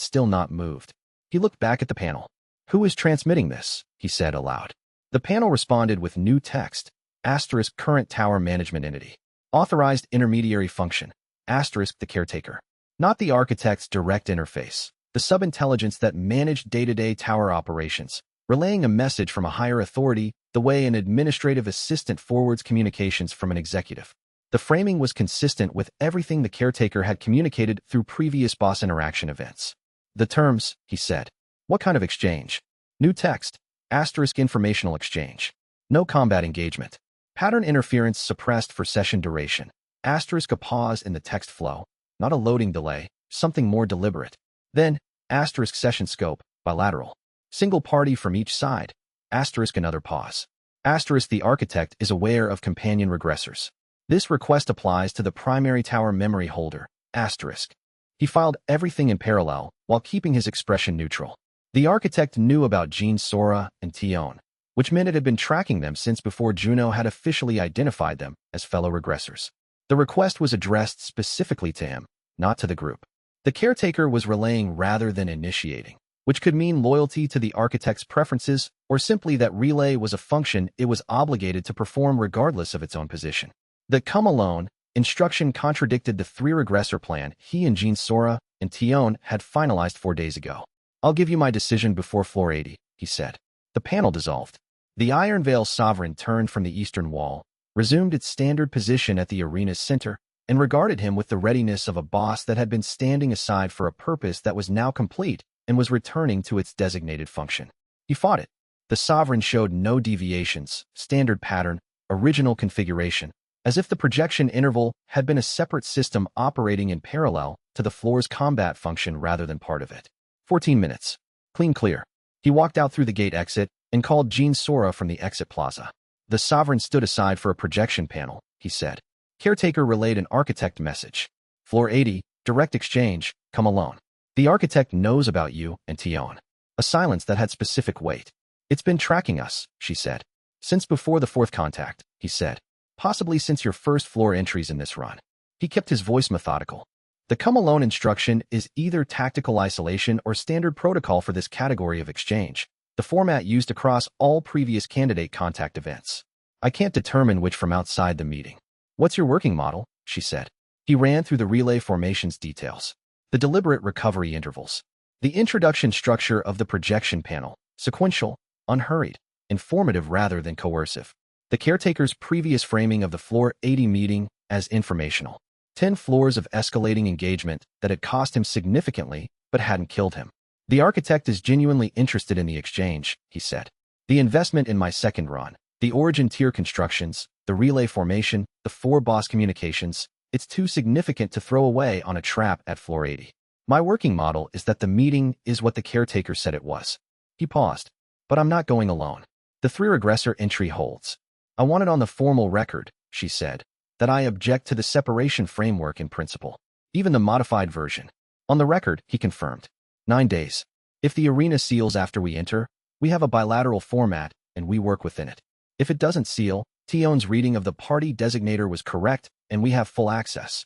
still not moved. He looked back at the panel. Who is transmitting this? He said aloud. The panel responded with new text. Asterisk current tower management entity. Authorized intermediary function, asterisk the caretaker. Not the architect's direct interface. The sub-intelligence that managed day-to-day tower operations, relaying a message from a higher authority the way an administrative assistant forwards communications from an executive. The framing was consistent with everything the caretaker had communicated through previous boss interaction events. The terms, he said. What kind of exchange? New text, asterisk informational exchange. No combat engagement. Pattern interference suppressed for session duration, asterisk a pause in the text flow, not a loading delay, something more deliberate. Then, asterisk session scope, bilateral. Single party from each side, asterisk another pause. Asterisk the architect is aware of companion regressors. This request applies to the primary tower memory holder, asterisk. He filed everything in parallel while keeping his expression neutral. The architect knew about Jean Sora and Tion, which meant it had been tracking them since before Juno had officially identified them as fellow regressors. The request was addressed specifically to him, not to the group. The caretaker was relaying rather than initiating, which could mean loyalty to the architect's preferences or simply that relay was a function it was obligated to perform regardless of its own position. The come alone instruction contradicted the 3-regressor plan he and Jean Sora and Tion had finalized 4 days ago. I'll give you my decision before floor 80, he said. The panel dissolved. The Iron Veil Sovereign turned from the eastern wall, resumed its standard position at the arena's center, and regarded him with the readiness of a boss that had been standing aside for a purpose that was now complete and was returning to its designated function. He fought it. The Sovereign showed no deviations, standard pattern, original configuration, as if the projection interval had been a separate system operating in parallel to the floor's combat function rather than part of it. 14 minutes. Clean clear. He walked out through the gate exit and called Jean Sora from the exit plaza. The Sovereign stood aside for a projection panel, he said. Caretaker relayed an architect message. Floor 80, direct exchange, come alone. The architect knows about you and Tion. A silence that had specific weight. It's been tracking us, she said. Since before the 4th contact, he said. Possibly since your first floor entries in this run. He kept his voice methodical. The come alone instruction is either tactical isolation or standard protocol for this category of exchange, the format used across all previous candidate contact events. I can't determine which from outside the meeting. What's your working model? She said. He ran through the relay formations details. The deliberate recovery intervals. The introduction structure of the projection panel, sequential, unhurried, informative rather than coercive. The caretaker's previous framing of the floor 80 meeting as informational. 10 floors of escalating engagement that had cost him significantly but hadn't killed him. The architect is genuinely interested in the exchange, he said. The investment in my second run, the origin tier constructions, the relay formation, the 4 boss communications, it's too significant to throw away on a trap at floor 80. My working model is that the meeting is what the caretaker said it was. He paused. But I'm not going alone. The 3-regressor entry holds. I want it on the formal record, she said, that I object to the separation framework in principle. Even the modified version. On the record, he confirmed. 9 days. If the arena seals after we enter, we have a bilateral format and we work within it. If it doesn't seal, Tion's reading of the party designator was correct and we have full access.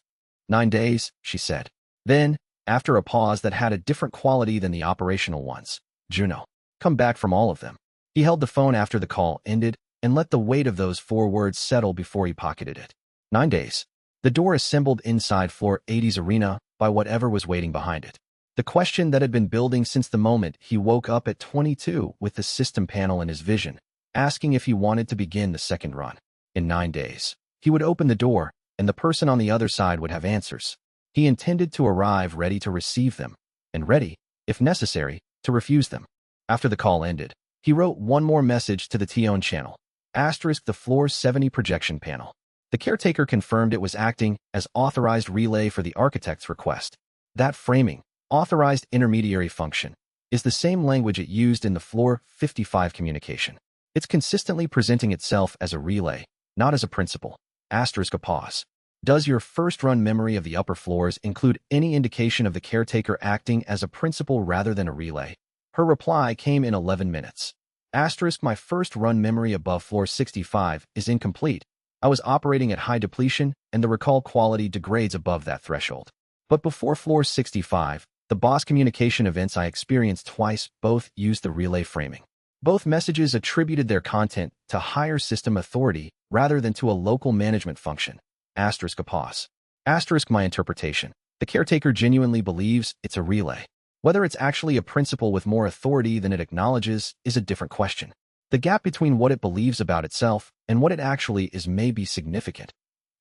9 days, she said. Then, after a pause that had a different quality than the operational ones, Juno. Come back from all of them. He held the phone after the call ended and let the weight of those 4 words settle before he pocketed it. 9 days. The door assembled inside floor 80's arena by whatever was waiting behind it. The question that had been building since the moment he woke up at 22 with the system panel in his vision, asking if he wanted to begin the second run. In 9 days, he would open the door, and the person on the other side would have answers. He intended to arrive ready to receive them, and ready, if necessary, to refuse them. After the call ended, he wrote one more message to the Tion channel. Asterisk the floor 70 projection panel. The caretaker confirmed it was acting as authorized relay for the architect's request. That framing, authorized intermediary function, is the same language it used in the floor 55 communication. It's consistently presenting itself as a relay, not as a principle. Asterisk a pause. Does your first run memory of the upper floors include any indication of the caretaker acting as a principle rather than a relay? Her reply came in 11 minutes. Asterisk my first run memory above floor 65 is incomplete. I was operating at high depletion and the recall quality degrades above that threshold. But before floor 65, the boss communication events I experienced twice both used the relay framing. Both messages attributed their content to higher system authority rather than to a local management function. Asterisk a pause. Asterisk my interpretation. The caretaker genuinely believes it's a relay. Whether it's actually a principle with more authority than it acknowledges is a different question. The gap between what it believes about itself and what it actually is may be significant.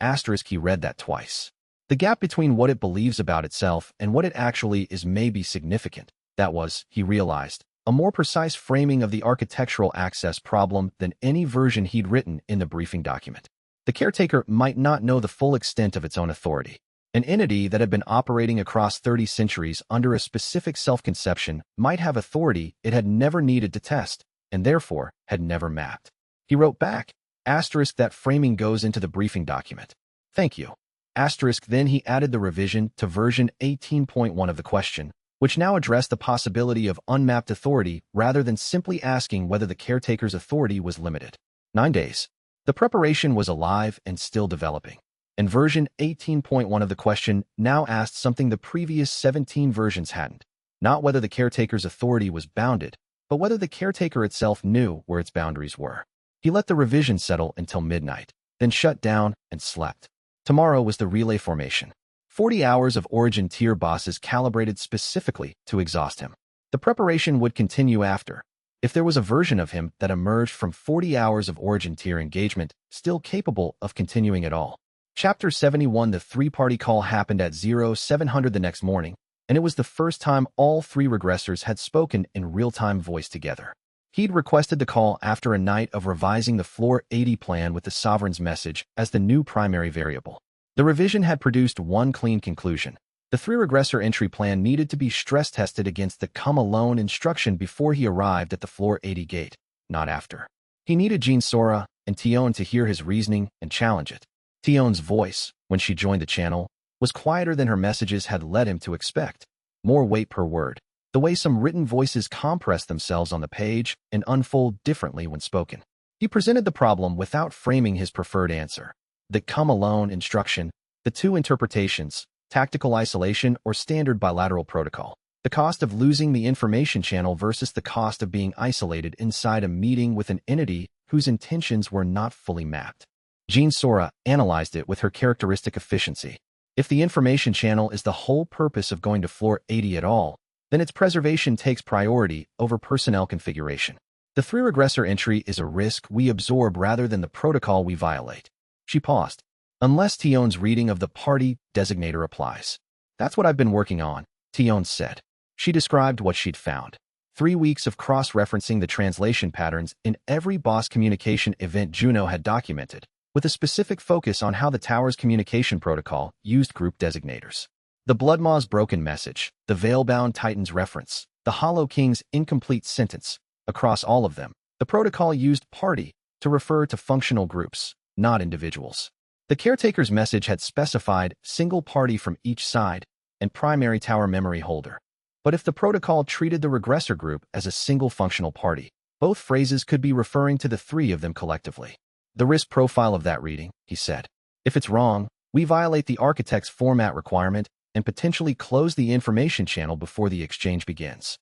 Asterisk he read that twice. The gap between what it believes about itself and what it actually is may be significant. That was, he realized, a more precise framing of the architectural access problem than any version he'd written in the briefing document. The caretaker might not know the full extent of its own authority. An entity that had been operating across 30 centuries under a specific self-conception might have authority it had never needed to test, and therefore had never mapped. He wrote back, asterisk that framing goes into the briefing document. Thank you. Asterisk then he added the revision to version 18.1 of the question, which now addressed the possibility of unmapped authority rather than simply asking whether the caretaker's authority was limited. 9 days. The preparation was alive and still developing. And version 18.1 of the question now asked something the previous 17 versions hadn't. Not whether the caretaker's authority was bounded, but whether the caretaker itself knew where its boundaries were. He let the revision settle until midnight, then shut down and slept. Tomorrow was the relay formation. 40 hours of Origin tier bosses calibrated specifically to exhaust him. The preparation would continue after. If there was a version of him that emerged from 40 hours of Origin tier engagement, still capable of continuing at all. Chapter 71. The three-party call happened at 0700 the next morning, and it was the first time all three regressors had spoken in real-time voice together. He'd requested the call after a night of revising the Floor 80 plan with the Sovereign's message as the new primary variable. The revision had produced one clean conclusion. The three-regressor entry plan needed to be stress-tested against the come-alone instruction before he arrived at the Floor 80 gate, not after. He needed Jean Sora and Tion to hear his reasoning and challenge it. Tion's voice, when she joined the channel, was quieter than her messages had led him to expect. More weight per word, the way some written voices compress themselves on the page and unfold differently when spoken. He presented the problem without framing his preferred answer. The come-alone instruction, the two interpretations, tactical isolation or standard bilateral protocol. The cost of losing the information channel versus the cost of being isolated inside a meeting with an entity whose intentions were not fully mapped. Jean Sora analyzed it with her characteristic efficiency. If the information channel is the whole purpose of going to Floor 80 at all, then its preservation takes priority over personnel configuration. The three-regressor entry is a risk we absorb rather than the protocol we violate. She paused. Unless Tion's reading of the party designator applies. That's what I've been working on, Tion said. She described what she'd found. 3 weeks of cross-referencing the translation patterns in every boss communication event Juno had documented, with a specific focus on how the tower's communication protocol used group designators. The Bloodmaw's broken message, the Veilbound Titan's reference, the Hollow King's incomplete sentence. Across all of them, the protocol used party to refer to functional groups, not individuals. The caretaker's message had specified single party from each side and primary tower memory holder. But if the protocol treated the regressor group as a single functional party, both phrases could be referring to the three of them collectively. The risk profile of that reading, he said. If it's wrong, we violate the architect's format requirement and potentially close the information channel before the exchange begins.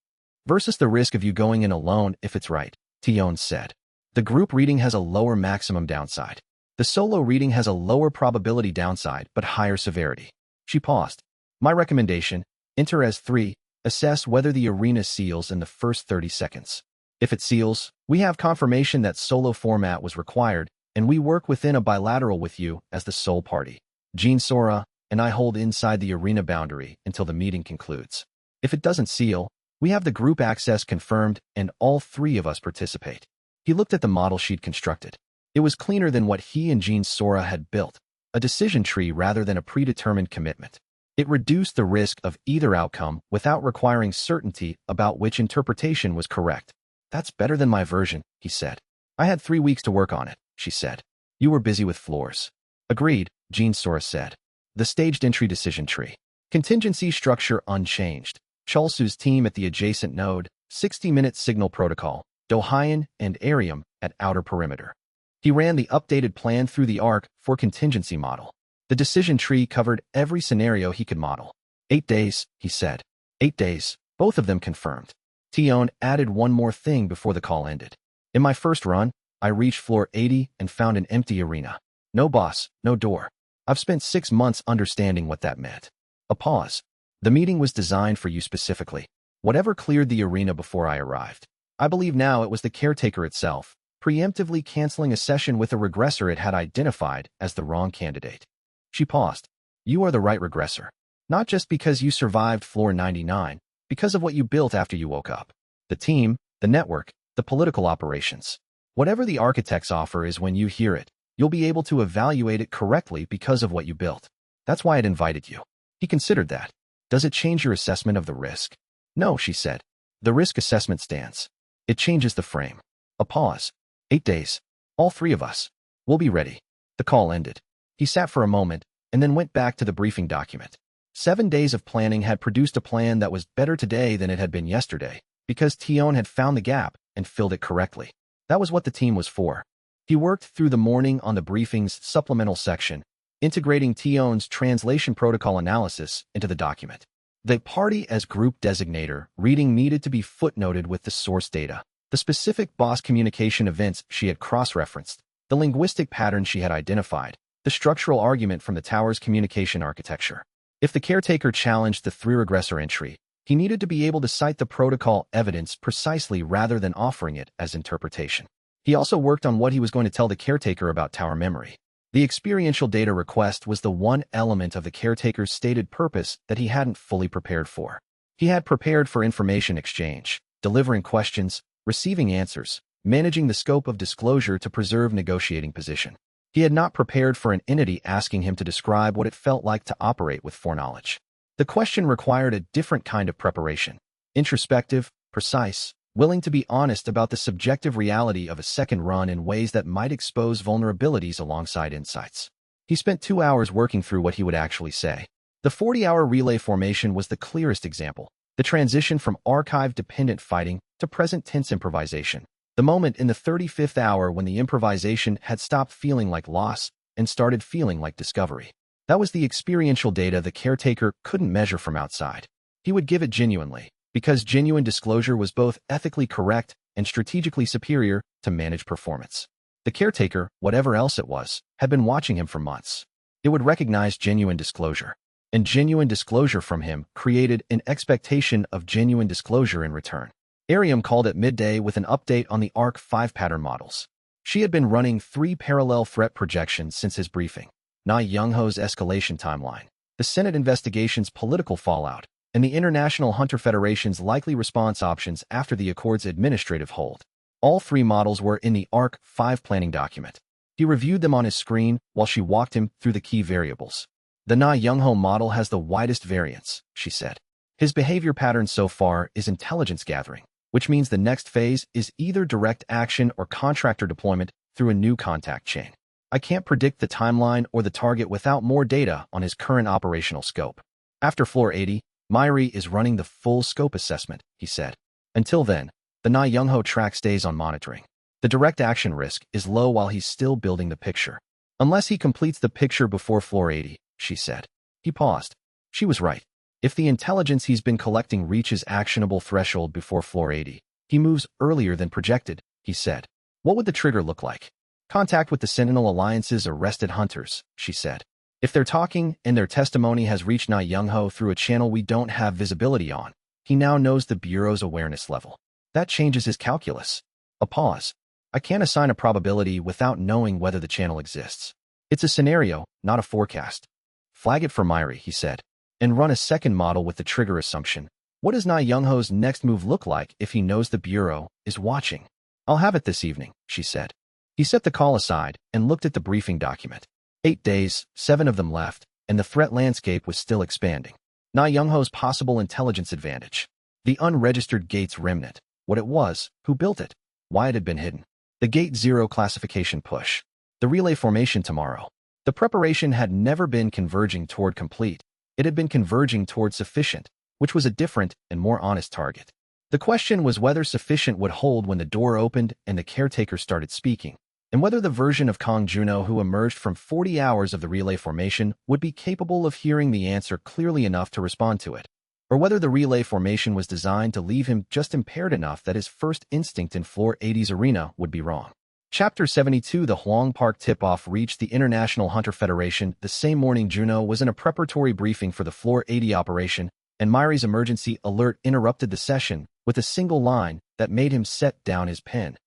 Versus the risk of you going in alone if it's right, Tion said. The group reading has a lower maximum downside. The solo reading has a lower probability downside but higher severity. She paused. My recommendation, enter as 3, assess whether the arena seals in the first 30 seconds. If it seals, we have confirmation that solo format was required, and we work within a bilateral with you as the sole party. Jean Sora and I hold inside the arena boundary until the meeting concludes. If it doesn't seal, we have the group access confirmed and all 3 of us participate. He looked at the model she'd constructed. It was cleaner than what he and Jean Sora had built, a decision tree rather than a predetermined commitment. It reduced the risk of either outcome without requiring certainty about which interpretation was correct. That's better than my version, he said. I had 3 weeks to work on it, she said. You were busy with floors. Agreed, Jean Sora said. The staged entry decision tree. Contingency structure unchanged. Chulsu's team at the adjacent node, 60-minute signal protocol, Dohyan and Arium at outer perimeter. He ran the updated plan through the arc for contingency model. The decision tree covered every scenario he could model. 8 days, he said. 8 days, both of them confirmed. Tion added one more thing before the call ended. In my first run, I reached Floor 80 and found an empty arena. No boss, no door. I've spent 6 months understanding what that meant. A pause. The meeting was designed for you specifically. Whatever cleared the arena before I arrived. I believe now it was the caretaker itself, preemptively canceling a session with a regressor it had identified as the wrong candidate. She paused. You are the right regressor. Not just because you survived floor 99, because of what you built after you woke up. The team, the network, the political operations. Whatever the architect's offer is when you hear it, you'll be able to evaluate it correctly because of what you built. That's why it invited you. He considered that. Does it change your assessment of the risk? No, she said. The risk assessment stands. It changes the frame. A pause. 8 days. All 3 of us. We'll be ready. The call ended. He sat for a moment and then went back to the briefing document. 7 days of planning had produced a plan that was better today than it had been yesterday because Tion had found the gap and filled it correctly. That was what the team was for. He worked through the morning on the briefing's supplemental section, integrating Tion's translation protocol analysis into the document. The party as group designator reading needed to be footnoted with the source data, the specific boss communication events she had cross-referenced, the linguistic pattern she had identified, the structural argument from the tower's communication architecture. If the caretaker challenged the 3 regressor entry, he needed to be able to cite the protocol evidence precisely rather than offering it as interpretation. He also worked on what he was going to tell the caretaker about tower memory. The experiential data request was the one element of the caretaker's stated purpose that he hadn't fully prepared for. He had prepared for information exchange, delivering questions, receiving answers, managing the scope of disclosure to preserve negotiating position. He had not prepared for an entity asking him to describe what it felt like to operate with foreknowledge. The question required a different kind of preparation. Introspective, precise, willing to be honest about the subjective reality of a second run in ways that might expose vulnerabilities alongside insights. He spent 2 hours working through what he would actually say. The 40-hour relay formation was the clearest example. The transition from archive-dependent fighting to present-tense improvisation. The moment in the 35th hour when the improvisation had stopped feeling like loss and started feeling like discovery. That was the experiential data the caretaker couldn't measure from outside. He would give it genuinely, because genuine disclosure was both ethically correct and strategically superior to managed performance. The caretaker, whatever else it was, had been watching him for months. It would recognize genuine disclosure, and genuine disclosure from him created an expectation of genuine disclosure in return. Ariam called at midday with an update on the ARC 5 pattern models. She had been running 3 parallel threat projections since his briefing. Na Youngho's escalation timeline, the Senate investigation's political fallout, and the International Hunter Federation's likely response options after the Accord's administrative hold. All 3 models were in the ARC 5 planning document. He reviewed them on his screen while she walked him through the key variables. The Na Youngho model has the widest variance, she said. His behavior pattern so far is intelligence gathering, which means the next phase is either direct action or contractor deployment through a new contact chain. I can't predict the timeline or the target without more data on his current operational scope. After floor 80, Myri is running the full scope assessment, he said. Until then, the Na Youngho track stays on monitoring. The direct action risk is low while he's still building the picture. Unless he completes the picture before floor 80, she said. He paused. She was right. If the intelligence he's been collecting reaches actionable threshold before floor 80, he moves earlier than projected, he said. What would the trigger look like? Contact with the Sentinel Alliance's arrested hunters, she said. If they're talking and their testimony has reached Na Youngho through a channel we don't have visibility on, he now knows the Bureau's awareness level. That changes his calculus. A pause. I can't assign a probability without knowing whether the channel exists. It's a scenario, not a forecast. Flag it for Myri, he said, and run a second model with the trigger assumption. What does Na Youngho's next move look like if he knows the Bureau is watching? I'll have it this evening, she said. He set the call aside and looked at the briefing document. 8 days, 7 of them left, and the threat landscape was still expanding. Na Youngho's possible intelligence advantage. The unregistered gate's remnant. What it was, who built it, why it had been hidden. The Gate 0 classification push. The relay formation tomorrow. The preparation had never been converging toward complete. It had been converging toward sufficient, which was a different and more honest target. The question was whether sufficient would hold when the door opened and the caretaker started speaking, and whether the version of Kong Juno who emerged from 40 hours of the relay formation would be capable of hearing the answer clearly enough to respond to it, or whether the relay formation was designed to leave him just impaired enough that his first instinct in floor 80's arena would be wrong. Chapter 72. The Huang Park tip-off reached the International Hunter Federation the same morning. Juno was in a preparatory briefing for the Floor 80 operation, and Myri's emergency alert interrupted the session with a single line that made him set down his pen.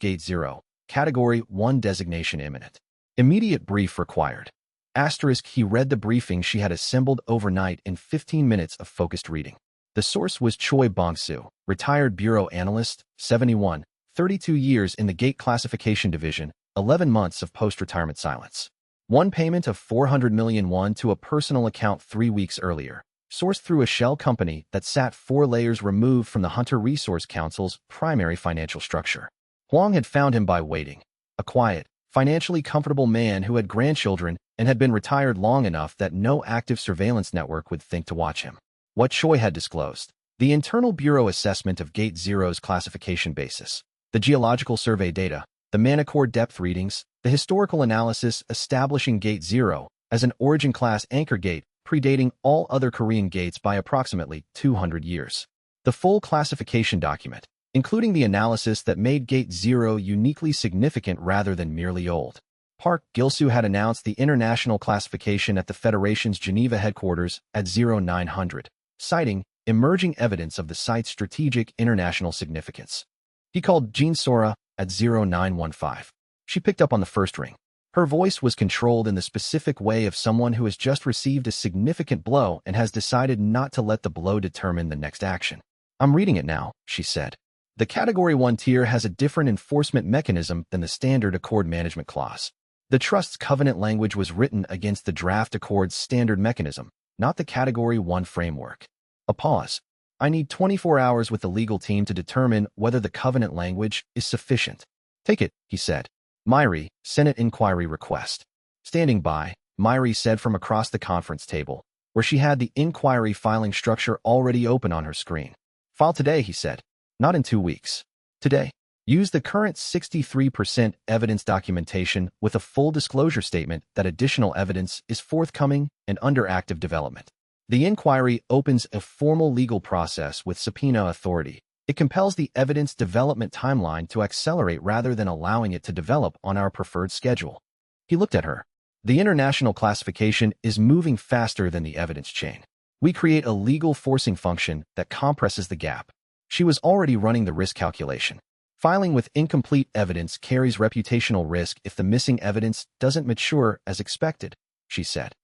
Gate 0. Category 1 designation imminent. Immediate brief required. He read the briefing she had assembled overnight in 15 minutes of focused reading. The source was Choi Bong-soo, retired bureau analyst, 71, 32 years in the Gate Classification Division, 11 months of post-retirement silence. One payment of 400 million won to a personal account 3 weeks earlier, sourced through a shell company that sat 4 layers removed from the Hunter Resource Council's primary financial structure. Huang had found him by waiting. A quiet, financially comfortable man who had grandchildren and had been retired long enough that no active surveillance network would think to watch him. What Choi had disclosed: the internal bureau assessment of Gate Zero's classification basis, the geological survey data, the Manicore depth readings, the historical analysis establishing Gate Zero as an origin class anchor gate predating all other Korean gates by approximately 200 years. The full classification document, including the analysis that made Gate Zero uniquely significant rather than merely old. Park Gil-soo had announced the international classification at the Federation's Geneva headquarters at 0900, citing emerging evidence of the site's strategic international significance. He called Jean Sora at 0915. She picked up on the first ring. Her voice was controlled in the specific way of someone who has just received a significant blow and has decided not to let the blow determine the next action. "I'm reading it now," she said. "The Category 1 tier has a different enforcement mechanism than the standard accord management clause. The Trust's covenant language was written against the draft accord's standard mechanism, not the Category 1 framework." A pause. "I need 24 hours with the legal team to determine whether the covenant language is sufficient." "Take it," he said. "Myri, Senate inquiry request." Standing by, Myri said from across the conference table, where she had the inquiry filing structure already open on her screen. "File today," he said. "Not in 2 weeks. Today. Use the current 63% evidence documentation with a full disclosure statement that additional evidence is forthcoming and under active development. The inquiry opens a formal legal process with subpoena authority. It compels the evidence development timeline to accelerate rather than allowing it to develop on our preferred schedule." He looked at her. "The international classification is moving faster than the evidence chain. We create a legal forcing function that compresses the gap." She was already running the risk calculation. Filing with incomplete evidence carries reputational risk if the missing evidence doesn't mature as expected, she said.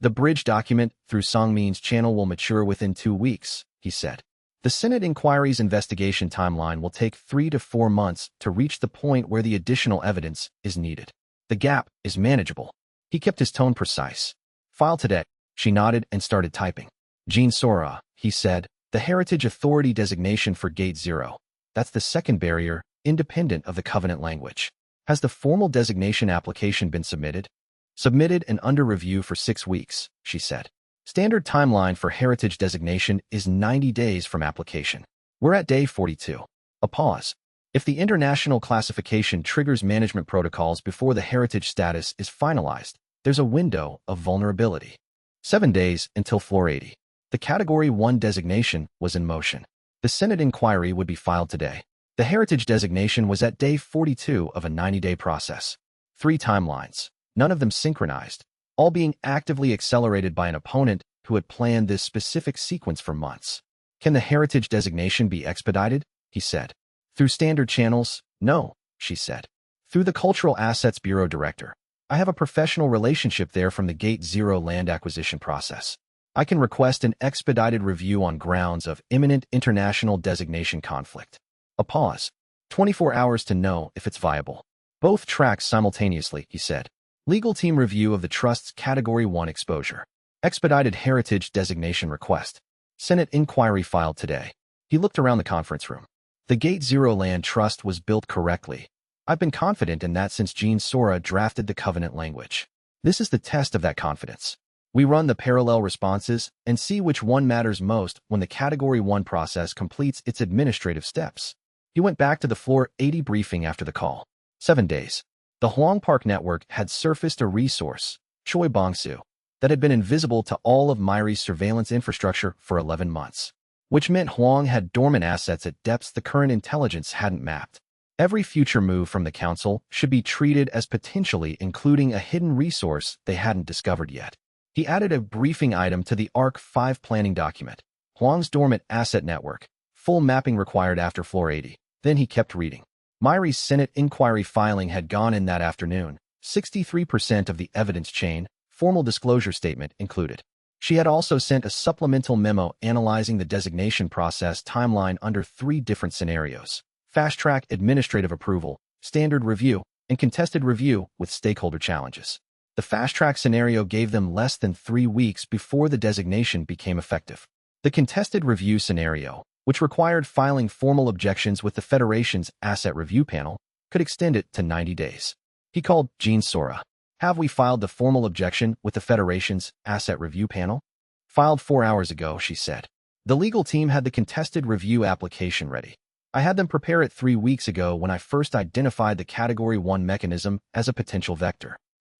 "The bridge document through Songmin's channel will mature within 2 weeks, he said. "The Senate inquiry's investigation timeline will take 3 to 4 months to reach the point where the additional evidence is needed. The gap is manageable." He kept his tone precise. "File today." She nodded and started typing. "Jean Sora," he said, "the Heritage Authority designation for Gate Zero. That's the second barrier, independent of the covenant language. Has the formal designation application been submitted?" "Submitted and under review for 6 weeks, she said. "Standard timeline for heritage designation is 90 days from application. We're at day 42. A pause. "If the international classification triggers management protocols before the heritage status is finalized, there's a window of vulnerability. 7 days until Floor 80. The Category 1 designation was in motion. The Senate inquiry would be filed today. The heritage designation was at day 42 of a 90-day process. 3 timelines, none of them synchronized, all being actively accelerated by an opponent who had planned this specific sequence for months. "Can the heritage designation be expedited?" he said. "Through standard channels? No," she said. "Through the Cultural Assets Bureau Director. I have a professional relationship there from the Gate Zero land acquisition process. I can request an expedited review on grounds of imminent international designation conflict." A pause. 24 hours to know if it's viable. "Both tracks simultaneously," he said. "Legal team review of the Trust's Category 1 exposure. Expedited heritage designation request. Senate inquiry filed today." He looked around the conference room. "The Gate Zero Land Trust was built correctly. I've been confident in that since Jean Sora drafted the covenant language. This is the test of that confidence. We run the parallel responses and see which one matters most when the Category 1 process completes its administrative steps." He went back to the Floor 80 briefing after the call. 7 days. The Huang Park network had surfaced a resource, Choi Bong-soo, that had been invisible to all of Myri's surveillance infrastructure for 11 months, which meant Huang had dormant assets at depths the current intelligence hadn't mapped. Every future move from the council should be treated as potentially including a hidden resource they hadn't discovered yet. He added a briefing item to the ARC-5 planning document. Huang's dormant asset network. Full mapping required after floor 80. Then he kept reading. Myri's Senate inquiry filing had gone in that afternoon. 63% of the evidence chain, formal disclosure statement included. She had also sent a supplemental memo analyzing the designation process timeline under 3 different scenarios: fast-track administrative approval, standard review, and contested review with stakeholder challenges. The fast-track scenario gave them less than 3 weeks before the designation became effective. The contested review scenario, which required filing formal objections with the Federation's Asset Review Panel, could extend it to 90 days. He called Jean Sora. Have we filed the formal objection with the Federation's Asset Review Panel? Filed 4 hours ago, she said. The legal team had the contested review application ready. I had them prepare it 3 weeks ago when I first identified the Category 1 mechanism as a potential vector.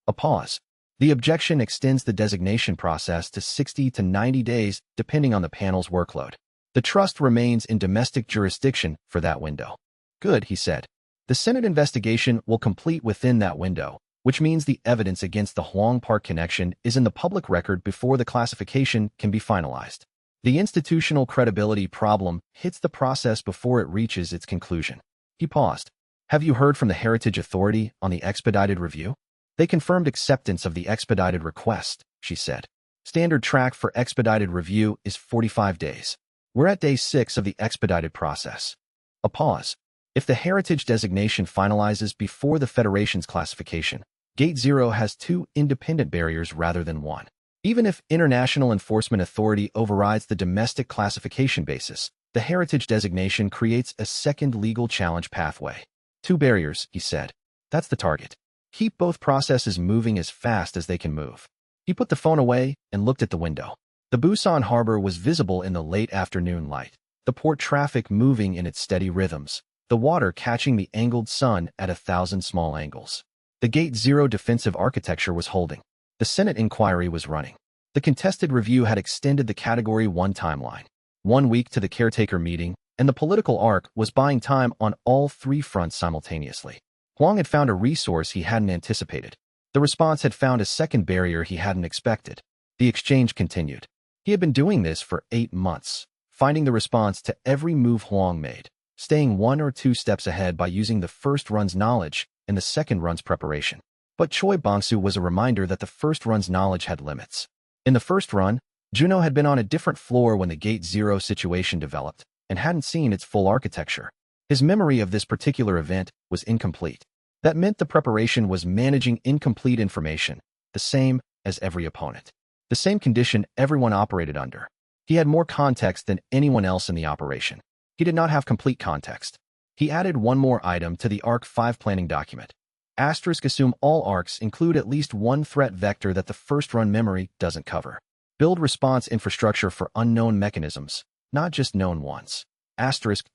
A pause. The objection extends the designation process to 60 to 90 days, depending on the panel's workload. The trust remains in domestic jurisdiction for that window. Good, he said. The Senate investigation will complete within that window, which means the evidence against the Huang Park connection is in the public record before the classification can be finalized. The institutional credibility problem hits the process before it reaches its conclusion. He paused. Have you heard from the Heritage Authority on the expedited review? They confirmed acceptance of the expedited request, she said. Standard track for expedited review is 45 days. We're at day 6 of the expedited process. A pause. If the Heritage designation finalizes before the Federation's classification, Gate 0 has 2 independent barriers rather than 1. Even if International Enforcement Authority overrides the domestic classification basis, the Heritage designation creates a second legal challenge pathway. 2 barriers, he said. That's the target. Keep both processes moving as fast as they can move. He put the phone away and looked at the window. The Busan harbor was visible in the late afternoon light, the port traffic moving in its steady rhythms, the water catching the angled sun at 1,000 small angles. The Gate 0 defensive architecture was holding. The Senate inquiry was running. The contested review had extended the Category 1 timeline. 1 week to the caretaker meeting, and the political arc was buying time on all 3 fronts simultaneously. Huang had found a resource he hadn't anticipated. The response had found a second barrier he hadn't expected. The exchange continued. He had been doing this for 8 months, finding the response to every move Huang made, staying 1 or 2 steps ahead by using the first run's knowledge and the second run's preparation. But Choi Bongsu was a reminder that the first run's knowledge had limits. In the first run, Juno had been on a different floor when the Gate 0 situation developed and hadn't seen its full architecture. His memory of this particular event was incomplete. That meant the preparation was managing incomplete information, the same as every opponent. The same condition everyone operated under. He had more context than anyone else in the operation. He did not have complete context. He added 1 more item to the ARC-5 planning document. Assume all ARCs include at least 1 threat vector that the first-run memory doesn't cover. Build response infrastructure for unknown mechanisms, not just known ones.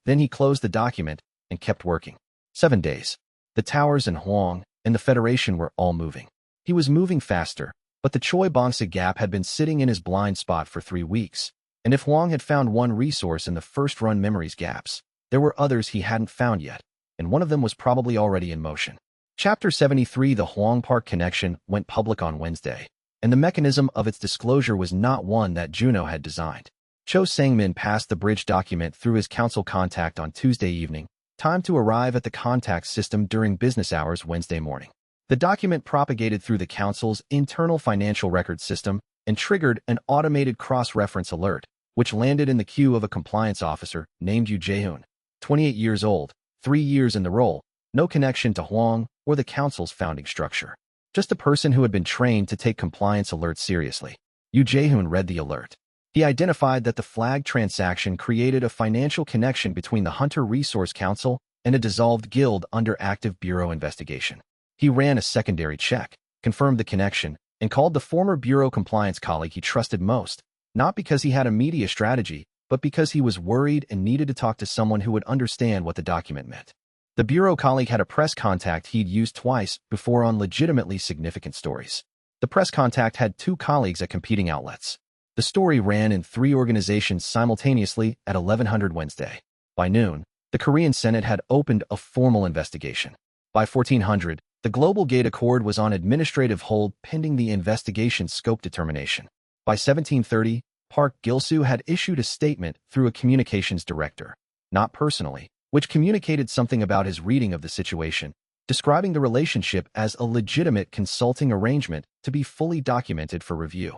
Then he closed the document and kept working. 7 days. The towers and Huang and the Federation were all moving. He was moving faster, but the Choi Bongsa gap had been sitting in his blind spot for 3 weeks, and if Huang had found 1 resource in the first-run memory's gaps, there were others he hadn't found yet, and one of them was probably already in motion. Chapter 73 The Huang Park connection went public on Wednesday, and the mechanism of its disclosure was not one that Juno had designed. Cho Sang-min passed the bridge document through his council contact on Tuesday evening, time to arrive at the contact system during business hours Wednesday morning. The document propagated through the council's internal financial record system and triggered an automated cross-reference alert, which landed in the queue of a compliance officer named Yu Jae-hoon, 28 years old, 3 years in the role, no connection to Huang or the council's founding structure. Just a person who had been trained to take compliance alerts seriously. Yu Jae-hoon read the alert. He identified that the flag transaction created a financial connection between the Hunter Resource Council and a dissolved guild under active bureau investigation. He ran a secondary check, confirmed the connection, and called the former bureau compliance colleague he trusted most, not because he had a media strategy, but because he was worried and needed to talk to someone who would understand what the document meant. The bureau colleague had a press contact he'd used twice before on legitimately significant stories. The press contact had 2 colleagues at competing outlets. The story ran in 3 organizations simultaneously at 1100 Wednesday. By noon, The Korean Senate had opened a formal investigation. By 1400, the Global Gate Accord was on administrative hold pending the investigation's scope determination. By 1730, Park Gil-soo had issued a statement through a communications director, not personally, which communicated something about his reading of the situation, describing the relationship as a legitimate consulting arrangement to be fully documented for review.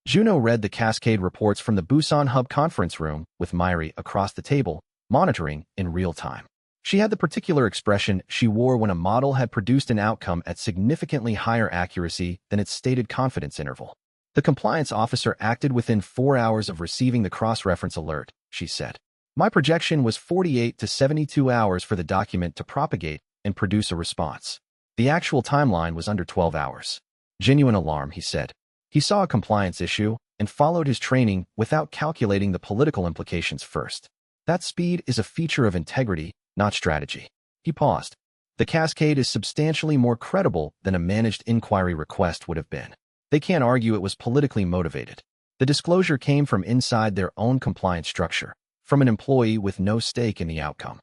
Juno read the cascade reports from the Busan Hub conference room with Myri across the table, monitoring in real time. She had the particular expression she wore when a model had produced an outcome at significantly higher accuracy than its stated confidence interval. The compliance officer acted within 4 hours of receiving the cross-reference alert, she said. My projection was 48 to 72 hours for the document to propagate and produce a response. The actual timeline was under 12 hours. Genuine alarm, he said. He saw a compliance issue and followed his training without calculating the political implications first. That speed is a feature of integrity, not strategy. He paused. The cascade is substantially more credible than a managed inquiry request would have been. They can't argue it was politically motivated. The disclosure came from inside their own compliance structure, from an employee with no stake in the outcome.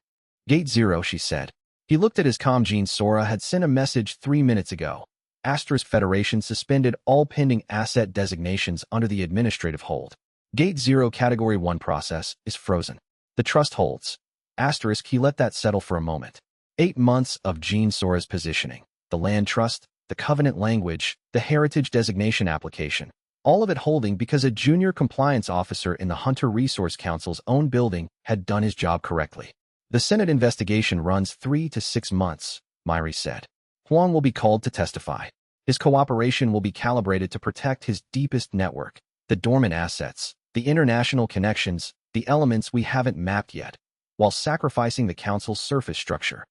Gate 0, she said. He looked at his comm. Jean Sora had sent a message 3 minutes ago. Asterisk Federation suspended all pending asset designations under the administrative hold. Gate 0 Category 1 process is frozen. The trust holds. Asterisk he let that settle for a moment. 8 months of Jean Sora's positioning. The land trust, the covenant language, the heritage designation application. All of it holding because a junior compliance officer in the Hunter Resource Council's own building had done his job correctly. The Senate investigation runs 3 to 6 months, Myri said. Huang will be called to testify. His cooperation will be calibrated to protect his deepest network, the dormant assets, the international connections, the elements we haven't mapped yet, while sacrificing the council's surface structure.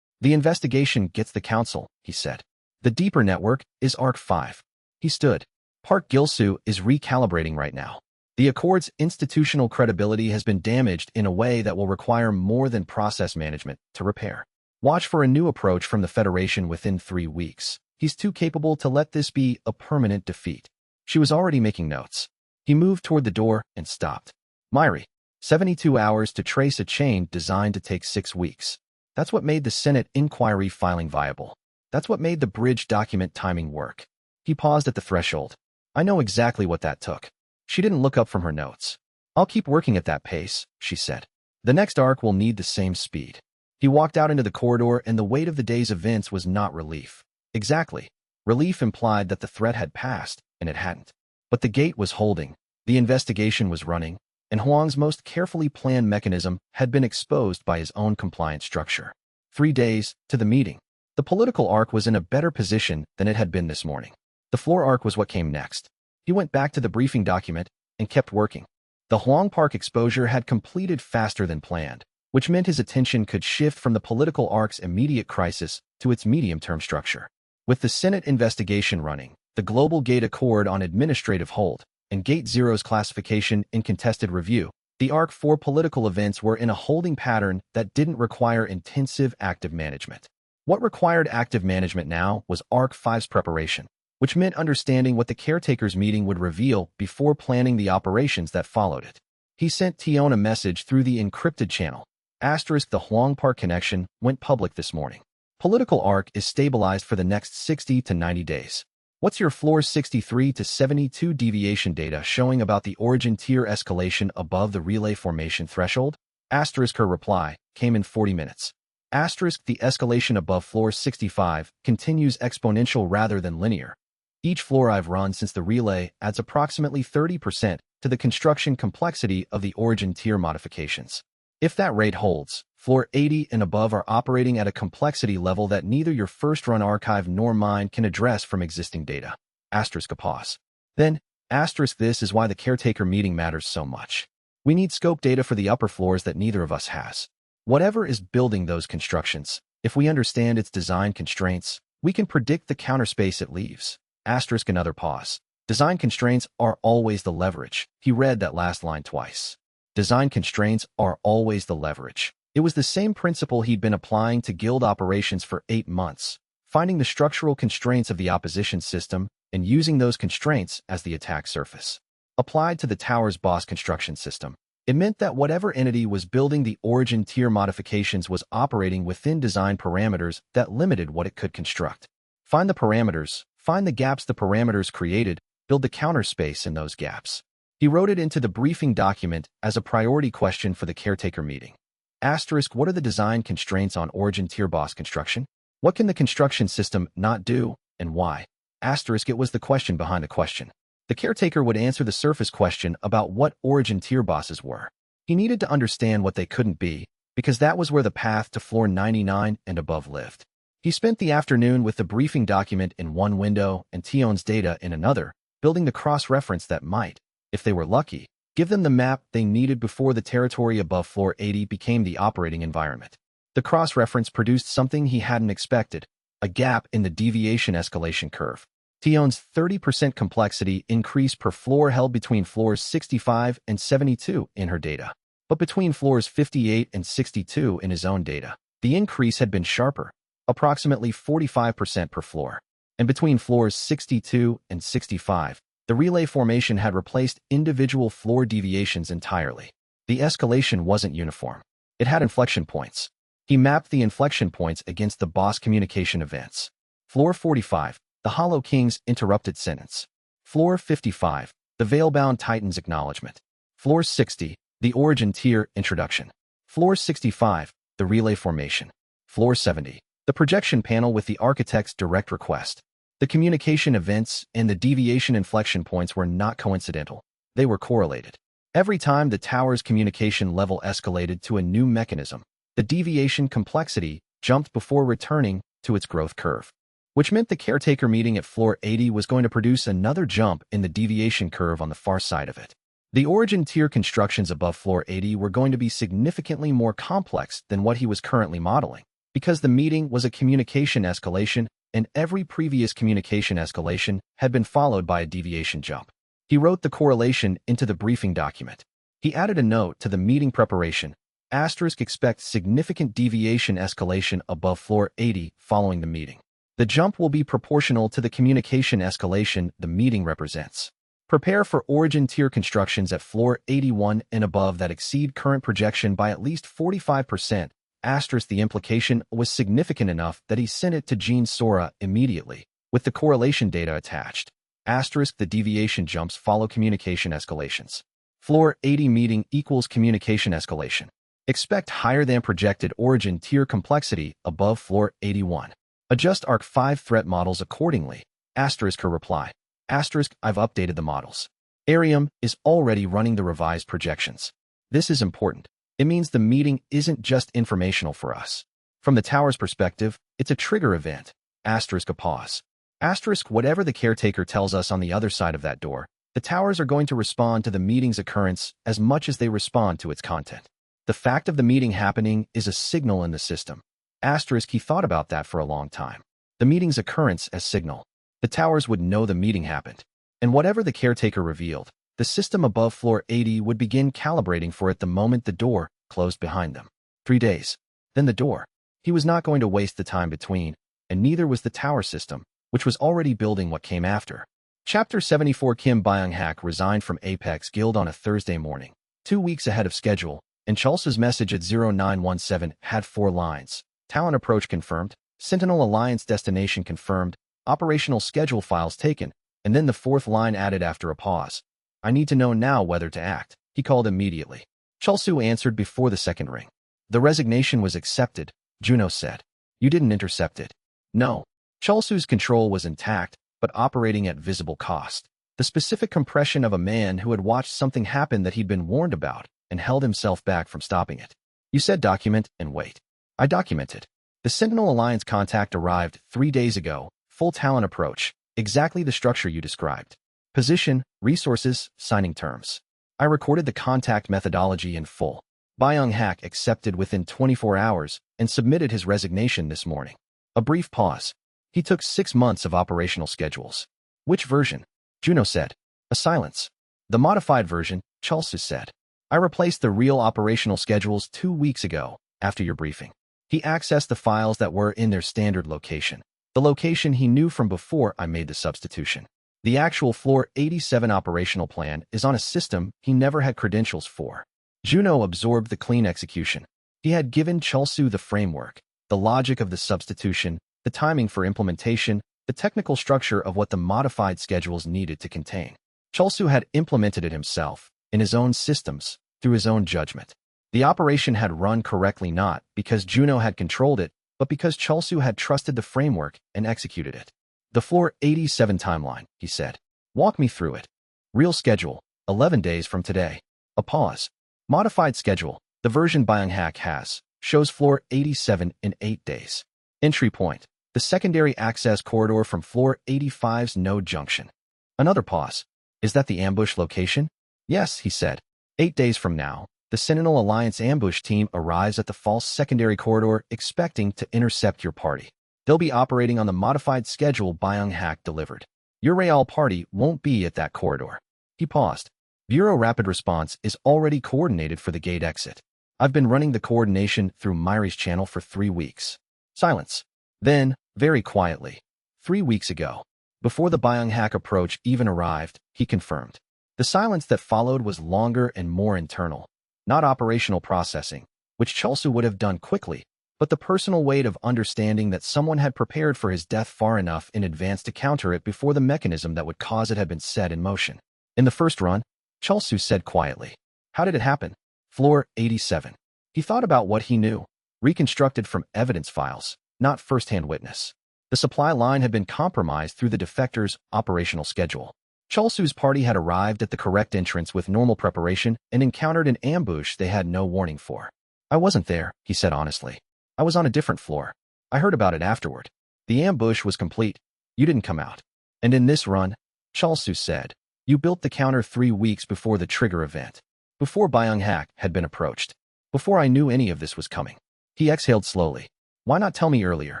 The investigation gets the council, he said. The deeper network is Arc 5. He stood. Park Gil-soo is recalibrating right now. The Accord's institutional credibility has been damaged in a way that will require more than process management to repair. Watch for a new approach from the Federation within 3 weeks. He's too capable to let this be a permanent defeat. She was already making notes. He moved toward the door and stopped. Myri, 72 hours to trace a chain designed to take 6 weeks. That's what made the Senate inquiry filing viable. That's what made the bridge document timing work. He paused at the threshold. I know exactly what that took. She didn't look up from her notes. I'll keep working at that pace, she said. The next arc will need the same speed. He walked out into the corridor, and the weight of the day's events was not relief. Exactly. Relief implied that the threat had passed, and it hadn't. But the gate was holding, the investigation was running, and Huang's most carefully planned mechanism had been exposed by his own compliance structure. 3 days to the meeting. The political arc was in a better position than it had been this morning. The floor arc was what came next. He went back to the briefing document and kept working. The Huang Park exposure had completed faster than planned, which meant his attention could shift from the political arc's immediate crisis to its medium-term structure. With the Senate investigation running, the Global Gate Accord on administrative hold, and Gate Zero's classification in contested review, the Arc 4 political events were in a holding pattern that didn't require intensive active management. What required active management now was Arc 5's preparation, which meant understanding what the caretakers meeting would reveal before planning the operations that followed it. He sent Tion a message through the encrypted channel. Asterisk the Huang Park connection went public this morning. Political arc is stabilized for the next 60 to 90 days. What's your floor 63 to 72 deviation data showing about the origin tier escalation above the relay formation threshold? Asterisk her reply came in 40 minutes. Asterisk the escalation above floor 65 continues exponential rather than linear. Each floor I've run since the relay adds approximately 30% to the construction complexity of the origin tier modifications. If that rate holds, floor 80 and above are operating at a complexity level that neither your first-run archive nor mine can address from existing data. Asterisk a pause. Then, asterisk this is why the caretaker meeting matters so much. We need scope data for the upper floors that neither of us has. Whatever is building those constructions, if we understand its design constraints, we can predict the counter space it leaves. Asterisk another pause. Design constraints are always the leverage. He read that last line twice. Design constraints are always the leverage. It was the same principle he'd been applying to guild operations for 8 months, finding the structural constraints of the opposition system and using those constraints as the attack surface. Applied to the tower's boss construction system. It meant that whatever entity was building the origin tier modifications was operating within design parameters that limited what it could construct. Find the parameters, find the gaps the parameters created, build the counter space in those gaps. He wrote it into the briefing document as a priority question for the caretaker meeting. Asterisk, what are the design constraints on origin tier boss construction? What can the construction system not do, and why? Asterisk, it was the question behind the question. The caretaker would answer the surface question about what origin tier bosses were. He needed to understand what they couldn't be, because that was where the path to floor 99 and above lived. He spent the afternoon with the briefing document in one window and Tion's data in another, building the cross-reference that might, if they were lucky, give them the map they needed before the territory above floor 80 became the operating environment. The cross-reference produced something he hadn't expected, a gap in the deviation escalation curve. Tion's 30% complexity increase per floor held between floors 65 and 72 in her data, but between floors 58 and 62 in his own data, the increase had been sharper, approximately 45% per floor. And between floors 62 and 65, the relay formation had replaced individual floor deviations entirely. The escalation wasn't uniform. It had inflection points. He mapped the inflection points against the boss communication events. Floor 45, the Hollow King's interrupted sentence. Floor 55, the Veilbound Titan's acknowledgement. Floor 60, the origin tier introduction. Floor 65, the relay formation. Floor 70, the projection panel with the architect's direct request. The communication events and the deviation inflection points were not coincidental. They were correlated. Every time the tower's communication level escalated to a new mechanism, the deviation complexity jumped before returning to its growth curve, which meant the caretaker meeting at floor 80 was going to produce another jump in the deviation curve on the far side of it. The origin tier constructions above floor 80 were going to be significantly more complex than what he was currently modeling, because the meeting was a communication escalation and every previous communication escalation had been followed by a deviation jump. He wrote the correlation into the briefing document. He added a note to the meeting preparation. Asterisk, expect significant deviation escalation above floor 80 following the meeting. The jump will be proportional to the communication escalation the meeting represents. Prepare for origin tier constructions at floor 81 and above that exceed current projection by at least 45%. Asterisk, the implication was significant enough that he sent it to Gene Sora immediately, with the correlation data attached. Asterisk, the deviation jumps follow communication escalations. Floor 80 meeting equals communication escalation. Expect higher than projected origin tier complexity above floor 81. Adjust ARC 5 threat models accordingly. Asterisk, her reply. Asterisk, I've updated the models. Arium is already running the revised projections. This is important. It means the meeting isn't just informational for us. From the tower's perspective, it's a trigger event. Asterisk, a pause. Asterisk, whatever the caretaker tells us on the other side of that door, the towers are going to respond to the meeting's occurrence as much as they respond to its content. The fact of the meeting happening is a signal in the system. Asterisk, he thought about that for a long time. The meeting's occurrence as signal. The towers would know the meeting happened. And whatever the caretaker revealed, the system above floor 80 would begin calibrating for it the moment the door closed behind them. 3 days. Then the door. He was not going to waste the time between, and neither was the tower system, which was already building what came after. Chapter 74. Kim Byung-hak resigned from Apex Guild on a Thursday morning, 2 weeks ahead of schedule, and Chulsa's message at 0917 had 4 lines. Talent approach confirmed, Sentinel Alliance destination confirmed, operational schedule files taken, and then the 4th line added after a pause. I need to know now whether to act, he called immediately. Chulsu answered before the second ring. The resignation was accepted, Juno said. You didn't intercept it. No. Chulsu's control was intact, but operating at visible cost. The specific compression of a man who had watched something happen that he'd been warned about and held himself back from stopping it. You said document and wait. I documented. The Sentinel Alliance contact arrived 3 days ago, full talent approach, exactly the structure you described. Position, resources, signing terms. I recorded the contact methodology in full. Byung-hak accepted within 24 hours and submitted his resignation this morning. A brief pause. He took 6 months of operational schedules. Which version? Juno said. A silence. The modified version, Chulsu said. I replaced the real operational schedules 2 weeks ago, after your briefing. He accessed the files that were in their standard location, the location he knew from before I made the substitution. The actual Floor 87 operational plan is on a system he never had credentials for. Juno absorbed the clean execution. He had given Chulsu the framework, the logic of the substitution, the timing for implementation, the technical structure of what the modified schedules needed to contain. Chulsu had implemented it himself, in his own systems, through his own judgment. The operation had run correctly not because Juno had controlled it, but because Chulsu had trusted the framework and executed it. The Floor 87 timeline, he said. Walk me through it. Real schedule, 11 days from today. A pause. Modified schedule, the version Byung-Hak has, shows Floor 87 in 8 days. Entry point, the secondary access corridor from Floor 85's node junction. Another pause. Is that the ambush location? Yes, he said. 8 days from now, the Sentinel Alliance ambush team arrives at the false secondary corridor expecting to intercept your party. They'll be operating on the modified schedule Byung-Hak delivered. Your Real party won't be at that corridor. He paused. Bureau Rapid Response is already coordinated for the gate exit. I've been running the coordination through Myri's channel for 3 weeks. Silence. Then, very quietly, 3 weeks ago, before the Byung-Hak approach even arrived, he confirmed. The silence that followed was longer and more internal, not operational processing, which Chulsu would have done quickly, but the personal weight of understanding that someone had prepared for his death far enough in advance to counter it before the mechanism that would cause it had been set in motion. In the first run, Chulsu said quietly, how did it happen? Floor 87. He thought about what he knew, reconstructed from evidence files, not first-hand witness. The supply line had been compromised through the defector's operational schedule. Chulsu's party had arrived at the correct entrance with normal preparation and encountered an ambush they had no warning for. I wasn't there, he said honestly. I was on a different floor. I heard about it afterward. The ambush was complete. You didn't come out. And in this run, Chulsu said, you built the counter 3 weeks before the trigger event. Before Byung-Hak had been approached. Before I knew any of this was coming. He exhaled slowly. Why not tell me earlier?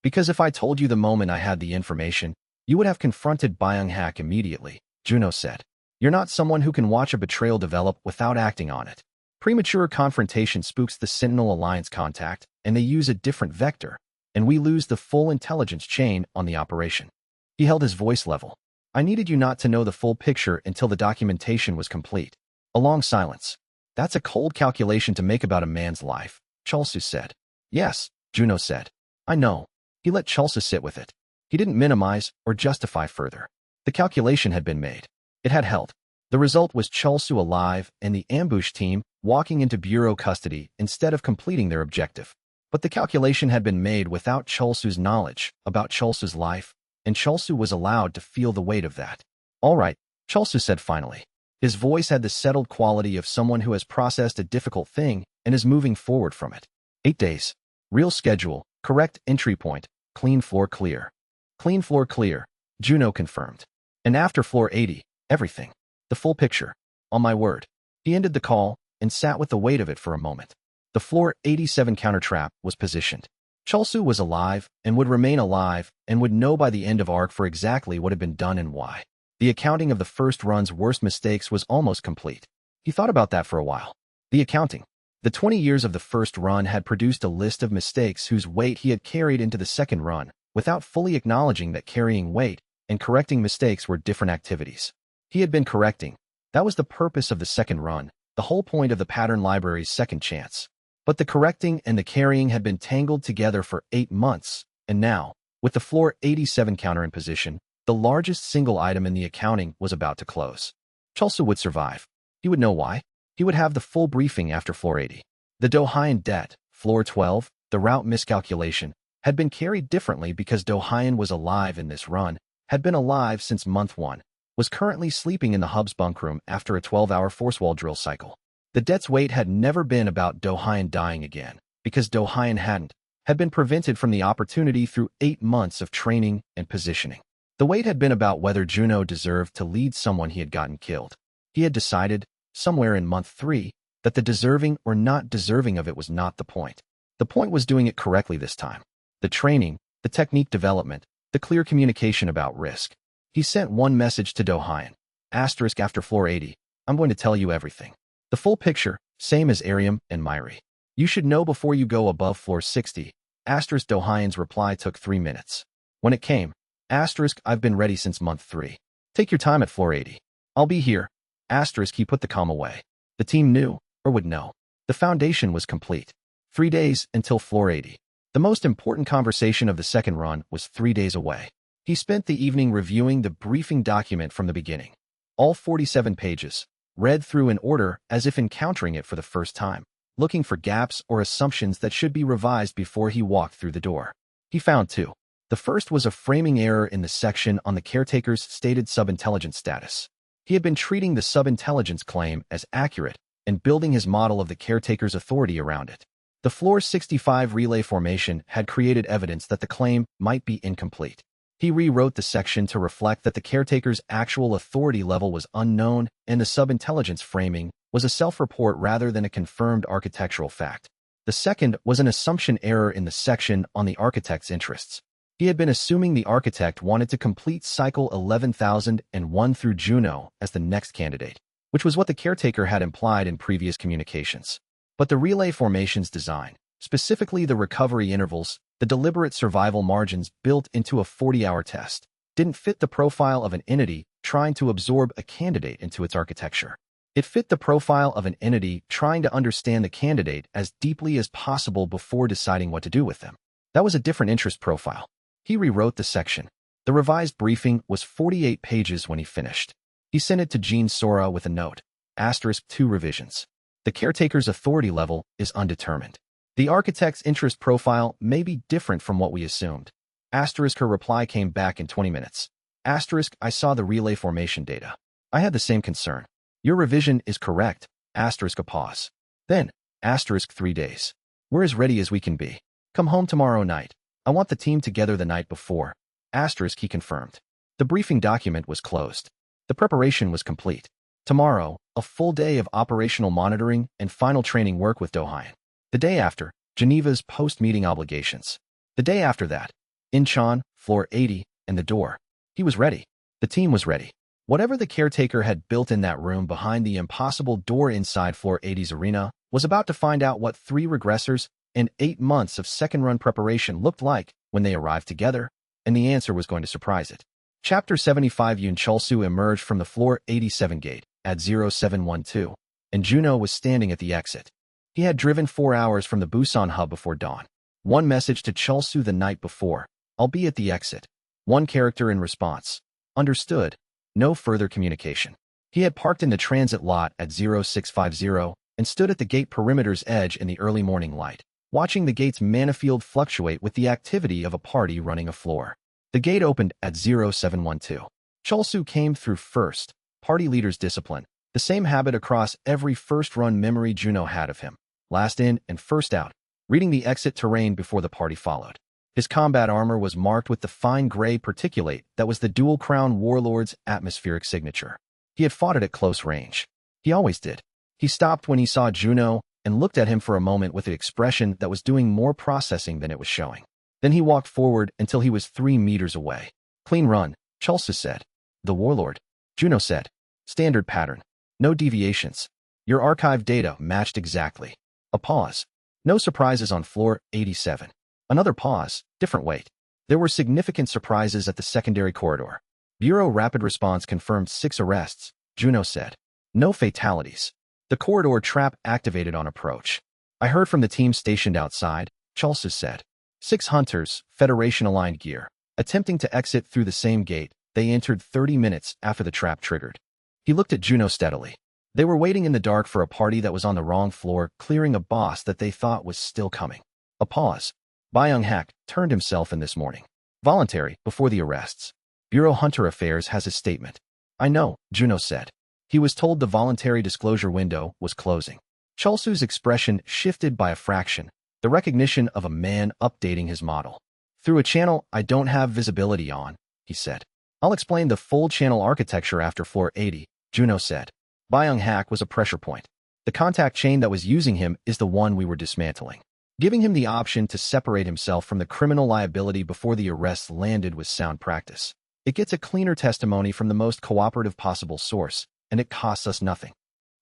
Because if I told you the moment I had the information, you would have confronted Byung-Hak immediately, Juno said. You're not someone who can watch a betrayal develop without acting on it. Premature confrontation spooks the Sentinel Alliance contact, and they use a different vector, and we lose the full intelligence chain on the operation. He held his voice level. I needed you not to know the full picture until the documentation was complete. A long silence. That's a cold calculation to make about a man's life, Chulsu said. Yes, Juno said. I know. He let Chulsu sit with it. He didn't minimize or justify further. The calculation had been made. It had held. The result was Chulsu alive and the ambush team walking into bureau custody instead of completing their objective. But the calculation had been made without Chulsu's knowledge about Chulsu's life, and Chulsu was allowed to feel the weight of that. All right, Chulsu said finally. His voice had the settled quality of someone who has processed a difficult thing and is moving forward from it. 8 days. Real schedule, correct entry point, clean floor clear. Clean floor clear, Juno confirmed. And after floor 80, everything. The full picture. On my word. He ended the call and sat with the weight of it for a moment. The floor 87 counter trap was positioned. Chulsu was alive and would remain alive and would know by the end of arc for exactly what had been done and why. The accounting of the first run's worst mistakes was almost complete. He thought about that for a while. The accounting. The 20 years of the first run had produced a list of mistakes whose weight he had carried into the second run, without fully acknowledging that carrying weight and correcting mistakes were different activities. He had been correcting. That was the purpose of the second run, the whole point of the pattern library's second chance. But the correcting and the carrying had been tangled together for 8 months, and now, with the floor 87 counter in position, the largest single item in the accounting was about to close. Chulsu would survive. He would know why. He would have the full briefing after floor 80. The Do-Hyun debt, floor 12, the route miscalculation, had been carried differently because Do-Hyun was alive in this run, had been alive since month 1, was currently sleeping in the hub's bunk room after a 12-hour force wall drill cycle. The debt's weight had never been about Do-Hyun dying again, because Do-Hyun had been prevented from the opportunity through 8 months of training and positioning. The weight had been about whether Juno deserved to lead someone he had gotten killed. He had decided, somewhere in month 3, that the deserving or not deserving of it was not the point. The point was doing it correctly this time. The training, the technique development, the clear communication about risk. He sent one message to Do-Hyun. Asterisk after floor 80. I'm going to tell you everything. The full picture, same as Ariam and Myri. You should know before you go above floor 60. Asterisk Do-Hyun's reply took 3 minutes. When it came, asterisk I've been ready since month 3. Take your time at floor 80. I'll be here. Asterisk he put the comm away. The team knew. or would know. The foundation was complete. 3 days until floor 80. The most important conversation of the second run was 3 days away. He spent the evening reviewing the briefing document from the beginning. All 47 pages, read through in order as if encountering it for the first time, looking for gaps or assumptions that should be revised before he walked through the door. He found two. The first was a framing error in the section on the caretaker's stated subintelligence status. He had been treating the subintelligence claim as accurate and building his model of the caretaker's authority around it. The floor 65 relay formation had created evidence that the claim might be incomplete. He rewrote the section to reflect that the caretaker's actual authority level was unknown and the subintelligence framing was a self-report rather than a confirmed architectural fact. The second was an assumption error in the section on the architect's interests. He had been assuming the architect wanted to complete cycle 11,001 through Juno as the next candidate, which was what the caretaker had implied in previous communications. But the relay formation's design, specifically the recovery intervals, the deliberate survival margins built into a 40-hour test, didn't fit the profile of an entity trying to absorb a candidate into its architecture. It fit the profile of an entity trying to understand the candidate as deeply as possible before deciding what to do with them. That was a different interest profile. He rewrote the section. The revised briefing was 48 pages when he finished. He sent it to Jean Sora with a note. *2 revisions. The caretaker's authority level is undetermined. The architect's interest profile may be different from what we assumed. Her reply came back in 20 minutes. I saw the relay formation data. I had the same concern. Your revision is correct. A pause. Then, 3 days. We're as ready as we can be. Come home tomorrow night. I want the team together the night before. He confirmed. The briefing document was closed. The preparation was complete. Tomorrow, a full day of operational monitoring and final training work with Dohain. The day after, Geneva's post-meeting obligations. The day after that, Incheon, floor 80, and the door. He was ready. The team was ready. Whatever the caretaker had built in that room behind the impossible door inside floor 80's arena was about to find out what 3 regressors and 8 months of second-run preparation looked like when they arrived together, and the answer was going to surprise it. Chapter 75 Yoon Chulsu emerged from the floor 87 gate at 0712, and Juno was standing at the exit. He had driven 4 hours from the Busan hub before dawn. One message to Chulsu the night before. I'll be at the exit. One character in response. Understood. No further communication. He had parked in the transit lot at 0650 and stood at the gate perimeter's edge in the early morning light, watching the gate's mana field fluctuate with the activity of a party running a floor. The gate opened at 0712. Chulsu came through first. Party leader's discipline. The same habit across every first-run memory Juno had of him. Last in and first out, reading the exit terrain before the party followed. His combat armor was marked with the fine gray particulate that was the Dual Crown Warlord's atmospheric signature. He had fought it at close range. He always did. He stopped when he saw Juno and looked at him for a moment with an expression that was doing more processing than it was showing. Then he walked forward until he was 3 meters away. Clean run, Chulsu said. The Warlord. Juno said. Standard pattern. No deviations. Your archive data matched exactly. A pause. No surprises on floor 87. Another pause, different weight. There were significant surprises at the secondary corridor. Bureau Rapid Response confirmed 6 arrests, Juno said. No fatalities. The corridor trap activated on approach. I heard from the team stationed outside, Chulsu said. 6 hunters, Federation-aligned gear. Attempting to exit through the same gate, they entered 30 minutes after the trap triggered. He looked at Juno steadily. They were waiting in the dark for a party that was on the wrong floor, clearing a boss that they thought was still coming. A pause. Byung-hak turned himself in this morning. Voluntary, before the arrests. Bureau Hunter Affairs has a statement. I know, Juno said. He was told the voluntary disclosure window was closing. Chulsu's expression shifted by a fraction, the recognition of a man updating his model. Through a channel I don't have visibility on, he said. I'll explain the full channel architecture after floor 80, Juno said. Byung-hak was a pressure point. The contact chain that was using him is the one we were dismantling. Giving him the option to separate himself from the criminal liability before the arrests landed was sound practice. It gets a cleaner testimony from the most cooperative possible source, and it costs us nothing.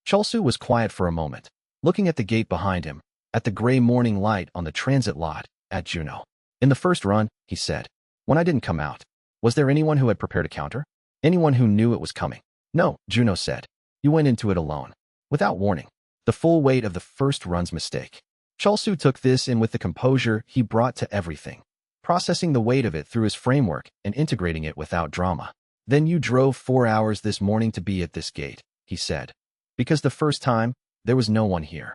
Chulsu was quiet for a moment, looking at the gate behind him, at the gray morning light on the transit lot, at Juno. In the first run, he said, when I didn't come out, was there anyone who had prepared a counter? Anyone who knew it was coming? No, Juno said. You went into it alone. Without warning. the full weight of the first run's mistake. Cholsu took this in with the composure he brought to everything, processing the weight of it through his framework and integrating it without drama. Then you drove 4 hours this morning to be at this gate, he said. Because the first time, there was no one here.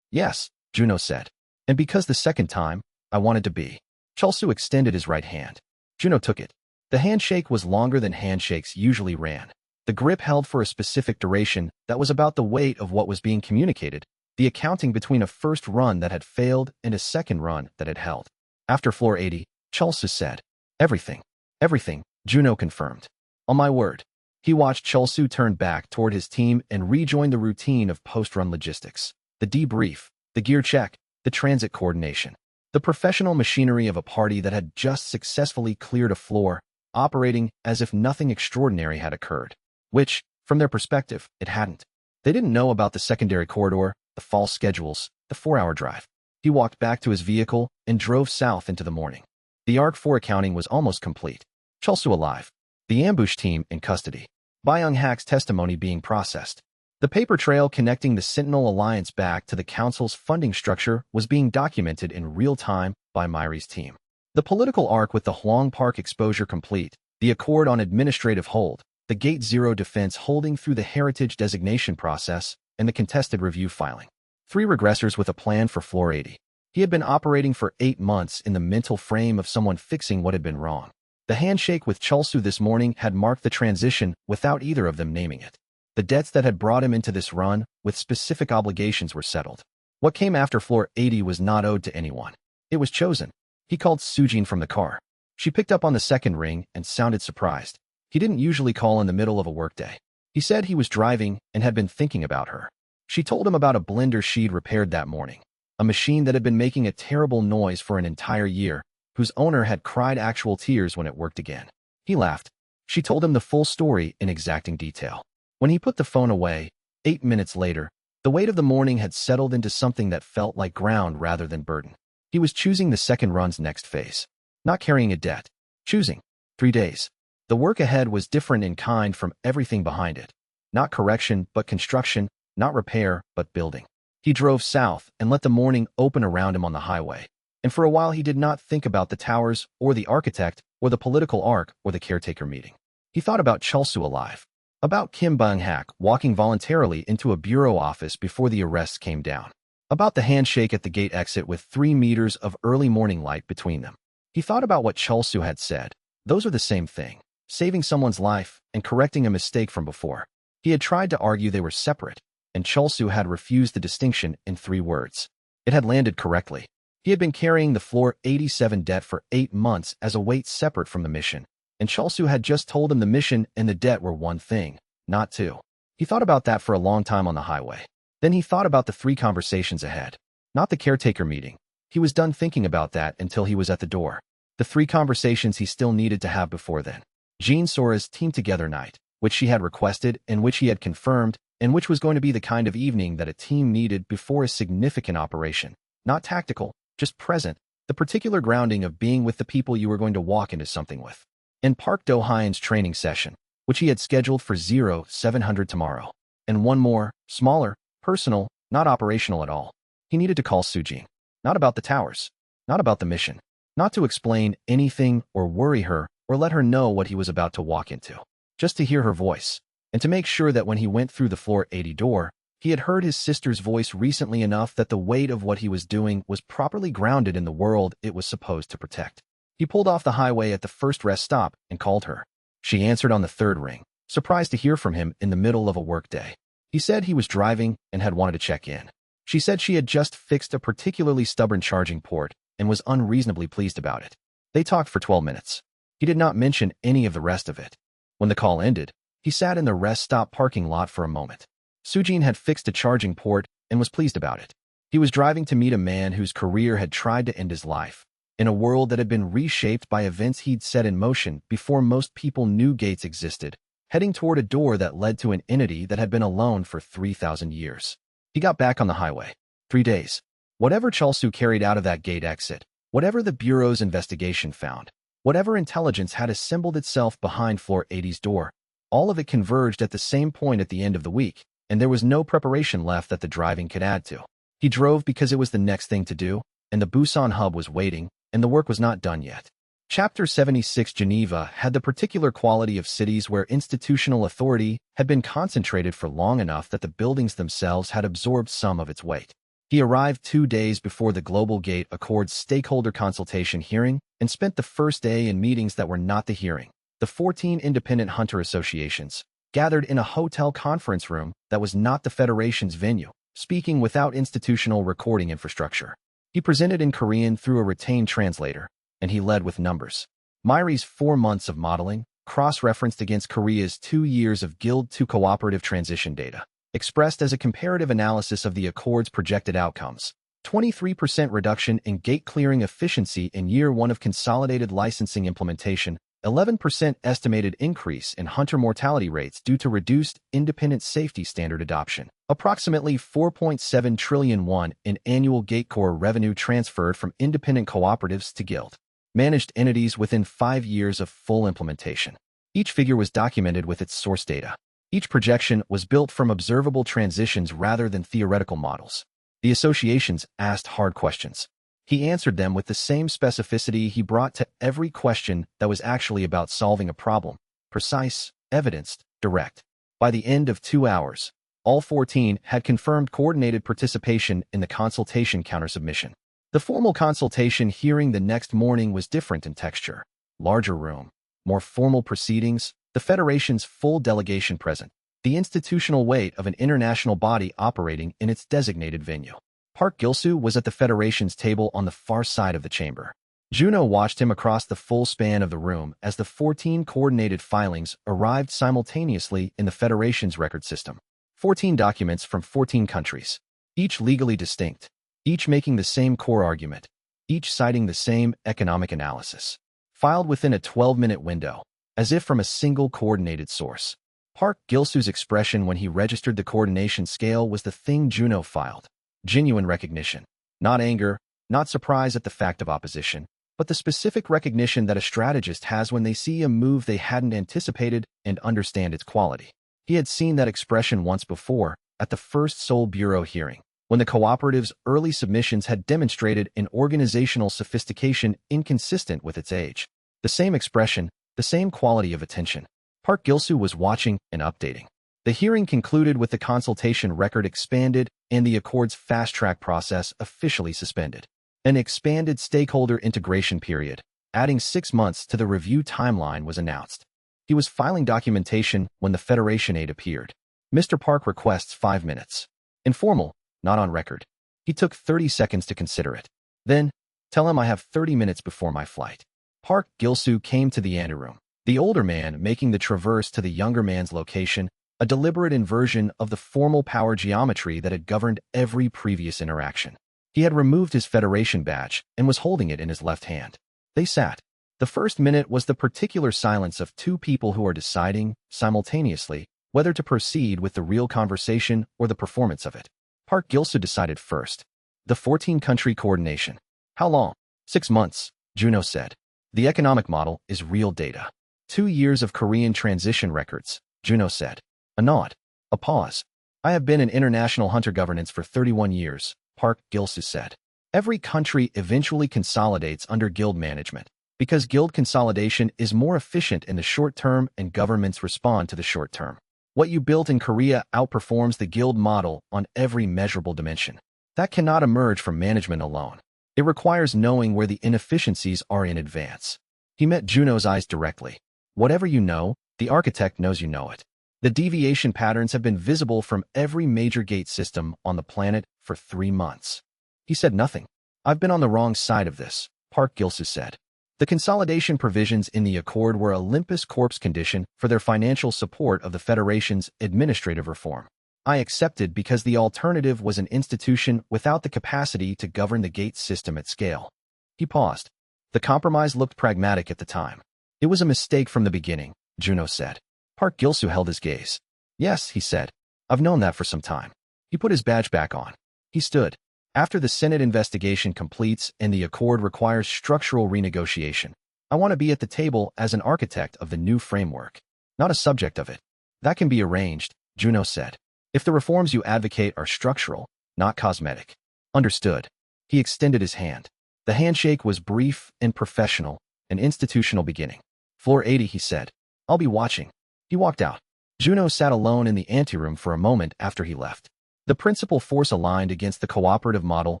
Yes, Juno said. And because the second time, I wanted to be. Cholsu extended his right hand. Juno took it. The handshake was longer than handshakes usually ran. The grip held for a specific duration that was about the weight of what was being communicated, the accounting between a first run that had failed and a second run that had held. After floor 80, Cholsu said, Everything. Everything, Juno confirmed. On my word. He watched Cholsu turn back toward his team and rejoin the routine of post-run logistics. The debrief, the gear check, the transit coordination. The professional machinery of a party that had just successfully cleared a floor, operating as if nothing extraordinary had occurred. Which, from their perspective, it hadn't. They didn't know about the secondary corridor, the false schedules, the 4-hour drive. He walked back to his vehicle and drove south into the morning. The ARC 4 accounting was almost complete. Cholsu alive. The ambush team in custody. Byung Hak's testimony being processed. The paper trail connecting the Sentinel Alliance back to the Council's funding structure was being documented in real time by Myri's team. The political arc with the Huang Park exposure complete, the accord on administrative hold, the Gate Zero defense holding through the heritage designation process, and the contested review filing. 3 regressors with a plan for floor 80. He had been operating for 8 months in the mental frame of someone fixing what had been wrong. The handshake with Cholsu this morning had marked the transition without either of them naming it. The debts that had brought him into this run with specific obligations were settled. What came after floor 80 was not owed to anyone. It was chosen. He called Sujin from the car. She picked up on the second ring and sounded surprised. He didn't usually call in the middle of a workday. He said he was driving and had been thinking about her. She told him about a blender she'd repaired that morning, a machine that had been making a terrible noise for an entire year, whose owner had cried actual tears when it worked again. He laughed. She told him the full story in exacting detail. When he put the phone away, 8 minutes later, the weight of the morning had settled into something that felt like ground rather than burden. He was choosing the second run's next phase. Not carrying a debt. Choosing 3 days. The work ahead was different in kind from everything behind it. Not correction, but construction. Not repair, but building. He drove south and let the morning open around him on the highway. And for a while he did not think about the towers, or the architect, or the political arc, or the caretaker meeting. He thought about Cholsu alive. About Kim Byung-hak walking voluntarily into a bureau office before the arrests came down. About the handshake at the gate exit with 3 meters of early morning light between them. He thought about what Cholsu had said. Those are the same thing. Saving someone's life and correcting a mistake from before. He had tried to argue they were separate, and Cholsu had refused the distinction in 3 words. It had landed correctly. He had been carrying the floor 87 debt for 8 months as a weight separate from the mission, and Cholsu had just told him the mission and the debt were one thing, not two. He thought about that for a long time on the highway. Then he thought about the 3 conversations ahead. Not the caretaker meeting. He was done thinking about that until he was at the door. The 3 conversations he still needed to have before then. Jean Sora's team together night, which she had requested and which he had confirmed, and which was going to be the kind of evening that a team needed before a significant operation. Not tactical, just present, the particular grounding of being with the people you were going to walk into something with. And Park Do-hyun's training session, which he had scheduled for 0700 tomorrow. And one more, smaller, personal, not operational at all. He needed to call Sujin. Not about the towers. Not about the mission. Not to explain anything or worry her or let her know what he was about to walk into. Just to hear her voice. And to make sure that when he went through the floor 80 door, he had heard his sister's voice recently enough that the weight of what he was doing was properly grounded in the world it was supposed to protect. He pulled off the highway at the first rest stop and called her. She answered on the 3rd ring, surprised to hear from him in the middle of a workday. He said he was driving and had wanted to check in. She said she had just fixed a particularly stubborn charging port and was unreasonably pleased about it. They talked for 12 minutes. He did not mention any of the rest of it. When the call ended, he sat in the rest stop parking lot for a moment. Sujin had fixed a charging port and was pleased about it. He was driving to meet a man whose career had tried to end his life, in a world that had been reshaped by events he'd set in motion before most people knew gates existed, heading toward a door that led to an entity that had been alone for 3,000 years. He got back on the highway. 3 days. Whatever Cholsu carried out of that gate exit, whatever the Bureau's investigation found, whatever intelligence had assembled itself behind floor 80's door, all of it converged at the same point at the end of the week, and there was no preparation left that the driving could add to. He drove because it was the next thing to do, and the Busan hub was waiting, and the work was not done yet. Chapter 76 Geneva had the particular quality of cities where institutional authority had been concentrated for long enough that the buildings themselves had absorbed some of its weight. He arrived 2 days before the Global Gate Accord's stakeholder consultation hearing and spent the first day in meetings that were not the hearing. The 14 independent hunter associations gathered in a hotel conference room that was not the Federation's venue, speaking without institutional recording infrastructure. He presented in Korean through a retained translator, and he led with numbers. Myri's 4 months of modeling, cross-referenced against Korea's 2 years of Guild to cooperative transition data, expressed as a comparative analysis of the Accord's projected outcomes. 23% reduction in gate clearing efficiency in year 1 of consolidated licensing implementation, 11% estimated increase in hunter mortality rates due to reduced independent safety standard adoption, approximately 4.7 trillion won in annual gatecore revenue transferred from independent cooperatives to Guild managed entities within 5 years of full implementation. Each figure was documented with its source data. Each projection was built from observable transitions rather than theoretical models. The associations asked hard questions. He answered them with the same specificity he brought to every question that was actually about solving a problem: precise, evidenced, direct. By the end of 2 hours, all 14 had confirmed coordinated participation in the consultation countersubmission. The formal consultation hearing the next morning was different in texture. Larger room, more formal proceedings, the Federation's full delegation present, the institutional weight of an international body operating in its designated venue. Park Gil-soo was at the Federation's table on the far side of the chamber. Juno watched him across the full span of the room as the 14 coordinated filings arrived simultaneously in the Federation's record system. 14 documents from 14 countries, each legally distinct, each making the same core argument, each citing the same economic analysis, filed within a 12-minute window, as if from a single coordinated source. Park Gil-soo's expression when he registered the coordination scale was the thing Juno filed. Genuine recognition. Not anger, not surprise at the fact of opposition, but the specific recognition that a strategist has when they see a move they hadn't anticipated and understand its quality. He had seen that expression once before, at the first Seoul Bureau hearing, when the cooperative's early submissions had demonstrated an organizational sophistication inconsistent with its age. The same expression, the same quality of attention. Park Gil-soo was watching and updating. The hearing concluded with the consultation record expanded and the Accord's fast-track process officially suspended. An expanded stakeholder integration period, adding 6 months to the review timeline, was announced. He was filing documentation when the Federation aide appeared. Mr. Park requests 5 minutes. Informal, not on record. He took 30 seconds to consider it. Then, tell him I have 30 minutes before my flight. Park Gil-soo came to the anteroom, the older man making the traverse to the younger man's location, a deliberate inversion of the formal power geometry that had governed every previous interaction. He had removed his Federation badge and was holding it in his left hand. They sat. The first minute was the particular silence of 2 people who are deciding, simultaneously, whether to proceed with the real conversation or the performance of it. Park Gil-soo decided first. The 14-country coordination. How long? 6 months, Juno said. The economic model is real data. 2 years of Korean transition records, Juno said. A nod. A pause. I have been in international hunter governance for 31 years, Park Gil-soo said. Every country eventually consolidates under guild management, because guild consolidation is more efficient in the short term and governments respond to the short term. What you built in Korea outperforms the guild model on every measurable dimension. That cannot emerge from management alone. It requires knowing where the inefficiencies are in advance. He met Juno's eyes directly. Whatever you know, the architect knows you know it. The deviation patterns have been visible from every major gate system on the planet for 3 months. He said nothing. I've been on the wrong side of this, Park Gil-soo said. The consolidation provisions in the Accord were a Olympus corpse condition for their financial support of the Federation's administrative reform. I accepted because the alternative was an institution without the capacity to govern the gate system at scale. He paused. The compromise looked pragmatic at the time. It was a mistake from the beginning, Juno said. Park Gil-soo held his gaze. Yes, he said. I've known that for some time. He put his badge back on. He stood. After the Senate investigation completes and the Accord requires structural renegotiation, I want to be at the table as an architect of the new framework, not a subject of it. That can be arranged, Juno said. If the reforms you advocate are structural, not cosmetic. Understood. He extended his hand. The handshake was brief and professional, an institutional beginning. Floor 80, he said. I'll be watching. He walked out. Juno sat alone in the anteroom for a moment after he left. The principal force aligned against the cooperative model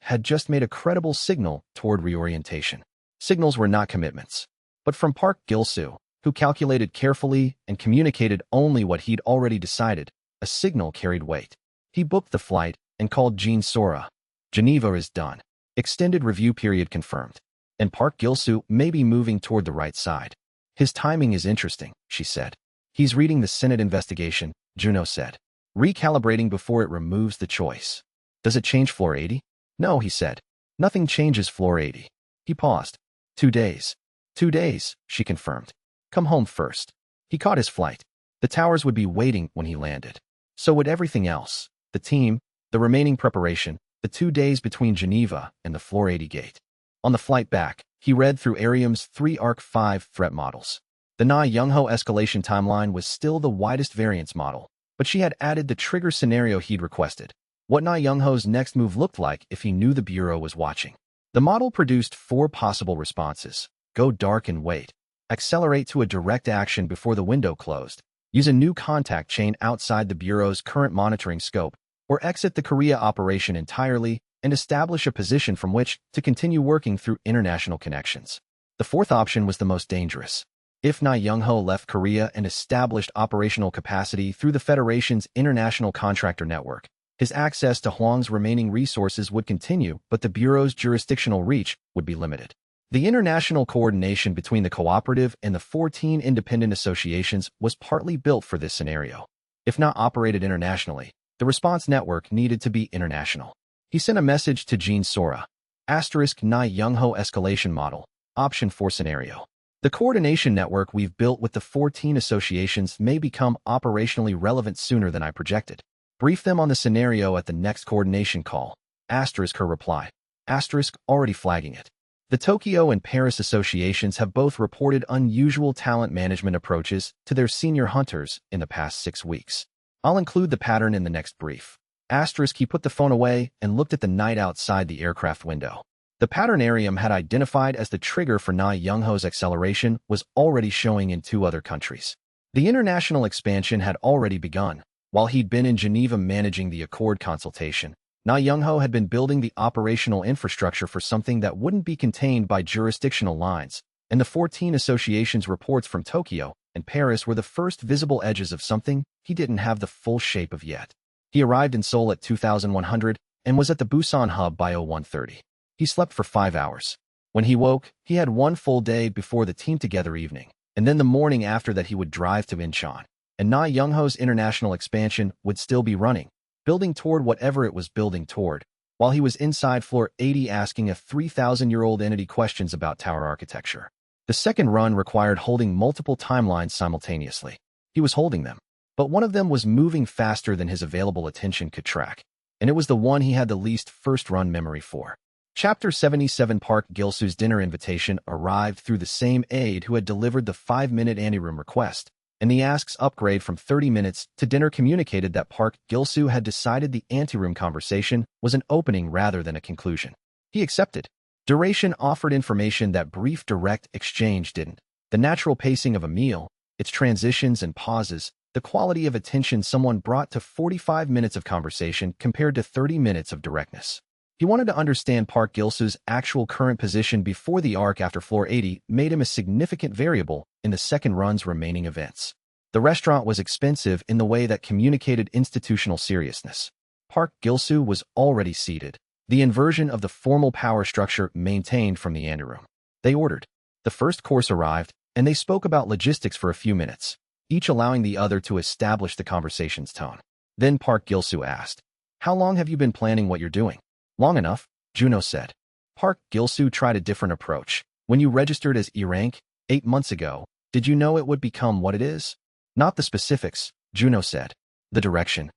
had just made a credible signal toward reorientation. Signals were not commitments. But from Park Gil-soo, who calculated carefully and communicated only what he'd already decided, a signal carried weight. He booked the flight and called Jean Sora. Geneva is done. Extended review period confirmed. And Park Gil-soo may be moving toward the right side. His timing is interesting, she said. He's reading the Senate investigation, Juno said. Recalibrating before it removes the choice. Does it change floor 80? No, he said. Nothing changes floor 80. He paused. 2 days. 2 days, she confirmed. Come home first. He caught his flight. The towers would be waiting when he landed. So would everything else. The team, the remaining preparation, the 2 days between Geneva and the floor 80 gate. On the flight back, he read through Arium's 3 Arc 5 threat models. The Na Young-ho escalation timeline was still the widest variance model, but she had added the trigger scenario he'd requested. What Na Young-ho's next move looked like if he knew the Bureau was watching. The model produced 4 possible responses. Go dark and wait. Accelerate to a direct action before the window closed. Use a new contact chain outside the Bureau's current monitoring scope, or exit the Korea operation entirely and establish a position from which to continue working through international connections. The 4th option was the most dangerous. If Na Young-ho left Korea and established operational capacity through the Federation's international contractor network, his access to Hwang's remaining resources would continue, but the Bureau's jurisdictional reach would be limited. The international coordination between the cooperative and the 14 independent associations was partly built for this scenario. If not operated internationally, the response network needed to be international. He sent a message to Jean Sora. Asterisk Na Young-ho escalation model. Option 4 scenario. The coordination network we've built with the 14 associations may become operationally relevant sooner than I projected. Brief them on the scenario at the next coordination call. Asterisk her reply. Asterisk already flagging it. The Tokyo and Paris associations have both reported unusual talent management approaches to their senior hunters in the past 6 weeks. I'll include the pattern in the next brief. Asterisk he put the phone away and looked at the night outside the aircraft window. The pattern Arium had identified as the trigger for Na Young-ho's acceleration was already showing in 2 other countries. The international expansion had already begun. While he'd been in Geneva managing the Accord consultation, Na Young-ho had been building the operational infrastructure for something that wouldn't be contained by jurisdictional lines, and the 14 associations' reports from Tokyo and Paris were the first visible edges of something he didn't have the full shape of yet. He arrived in Seoul at 2100 and was at the Busan hub by 0130. He slept for 5 hours. When he woke, he had 1 full day before the team-together evening, and then the morning after that he would drive to Incheon. And Na Young-ho's international expansion would still be running, building toward whatever it was building toward, while he was inside floor 80 asking a 3,000-year-old entity questions about tower architecture. The second run required holding multiple timelines simultaneously. He was holding them, but one of them was moving faster than his available attention could track, and it was the one he had the least first-run memory for. Chapter 77 Park Gil-soo's dinner invitation arrived through the same aide who had delivered the 5-minute anteroom request, and the ask's upgrade from 30 minutes to dinner communicated that Park Gil-soo had decided the anteroom conversation was an opening rather than a conclusion. He accepted. Duration offered information that brief direct exchange didn't. The natural pacing of a meal, its transitions and pauses, the quality of attention someone brought to 45 minutes of conversation compared to 30 minutes of directness. He wanted to understand Park Gil-soo's actual current position before the arc after floor 80 made him a significant variable in the second run's remaining events. The restaurant was expensive in the way that communicated institutional seriousness. Park Gil-soo was already seated, the inversion of the formal power structure maintained from the anteroom. They ordered. The first course arrived, and they spoke about logistics for a few minutes, each allowing the other to establish the conversation's tone. Then Park Gil-soo asked, "How long have you been planning what you're doing?" "Long enough," Juno said. Park Gil-soo tried a different approach. "When you registered as E-rank 8 months ago, did you know it would become what it is?" "Not the specifics," Juno said. The direction.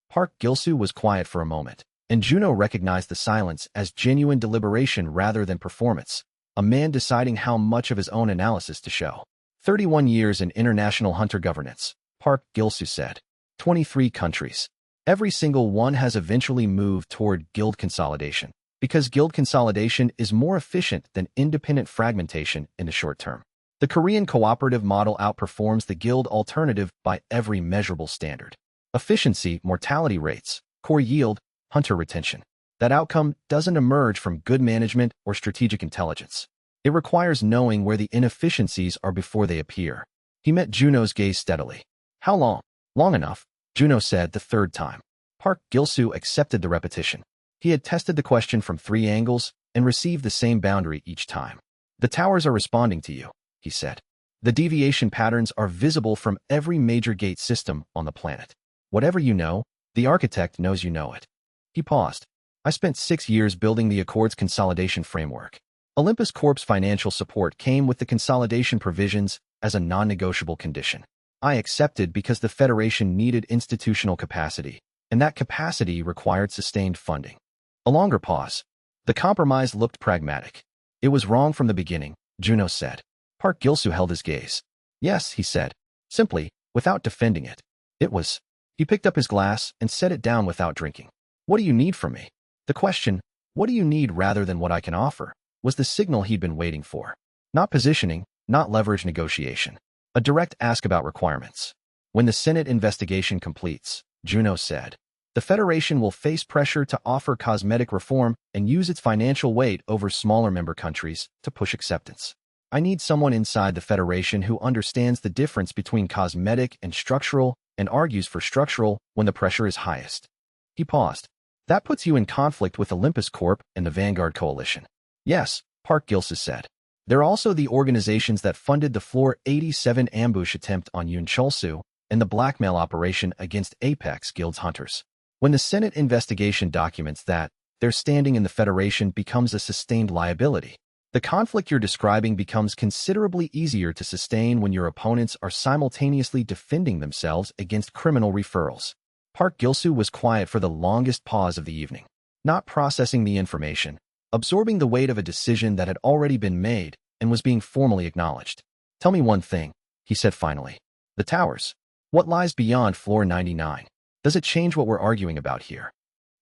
Park Gil-soo was quiet for a moment, and Juno recognized the silence as genuine deliberation rather than performance, a man deciding how much of his own analysis to show. 31 years in international hunter governance, Park Gil-soo said. 23 countries. Every single one has eventually moved toward guild consolidation, because guild consolidation is more efficient than independent fragmentation in the short term. The Korean cooperative model outperforms the guild alternative by every measurable standard. Efficiency, mortality rates, core yield, hunter retention. That outcome doesn't emerge from good management or strategic intelligence. It requires knowing where the inefficiencies are before they appear. He met Juno's gaze steadily. How long? Long enough, Juno said the third time. Park Gil-soo accepted the repetition. He had tested the question from 3 angles and received the same boundary each time. The towers are responding to you, he said. The deviation patterns are visible from every major gate system on the planet. Whatever you know, the architect knows you know it. He paused. I spent 6 years building the Accord's consolidation framework. Olympus Corp's financial support came with the consolidation provisions as a non-negotiable condition. I accepted because the Federation needed institutional capacity, and that capacity required sustained funding. A longer pause. The compromise looked pragmatic. It was wrong from the beginning, Juno said. Park Gil-soo held his gaze. Yes, he said, simply, without defending it. It was. He picked up his glass and set it down without drinking. What do you need from me? The question, what do you need rather than what I can offer, was the signal he'd been waiting for. Not positioning, not leverage negotiation. A direct ask about requirements. When the Senate investigation completes, Juno said, the Federation will face pressure to offer cosmetic reform and use its financial weight over smaller member countries to push acceptance. I need someone inside the Federation who understands the difference between cosmetic and structural and argues for structural when the pressure is highest. He paused. That puts you in conflict with Olympus Corp and the Vanguard Coalition. Yes, Park Gil-soo said. They're also the organizations that funded the Floor 87 ambush attempt on Yoon Chul-soo and the blackmail operation against Apex Guild's hunters. When the Senate investigation documents that, their standing in the Federation becomes a sustained liability. The conflict you're describing becomes considerably easier to sustain when your opponents are simultaneously defending themselves against criminal referrals. Park Gil-soo was quiet for the longest pause of the evening, not processing the information, absorbing the weight of a decision that had already been made and was being formally acknowledged. Tell me one thing, he said finally. The towers. What lies beyond Floor 99? Does it change what we're arguing about here?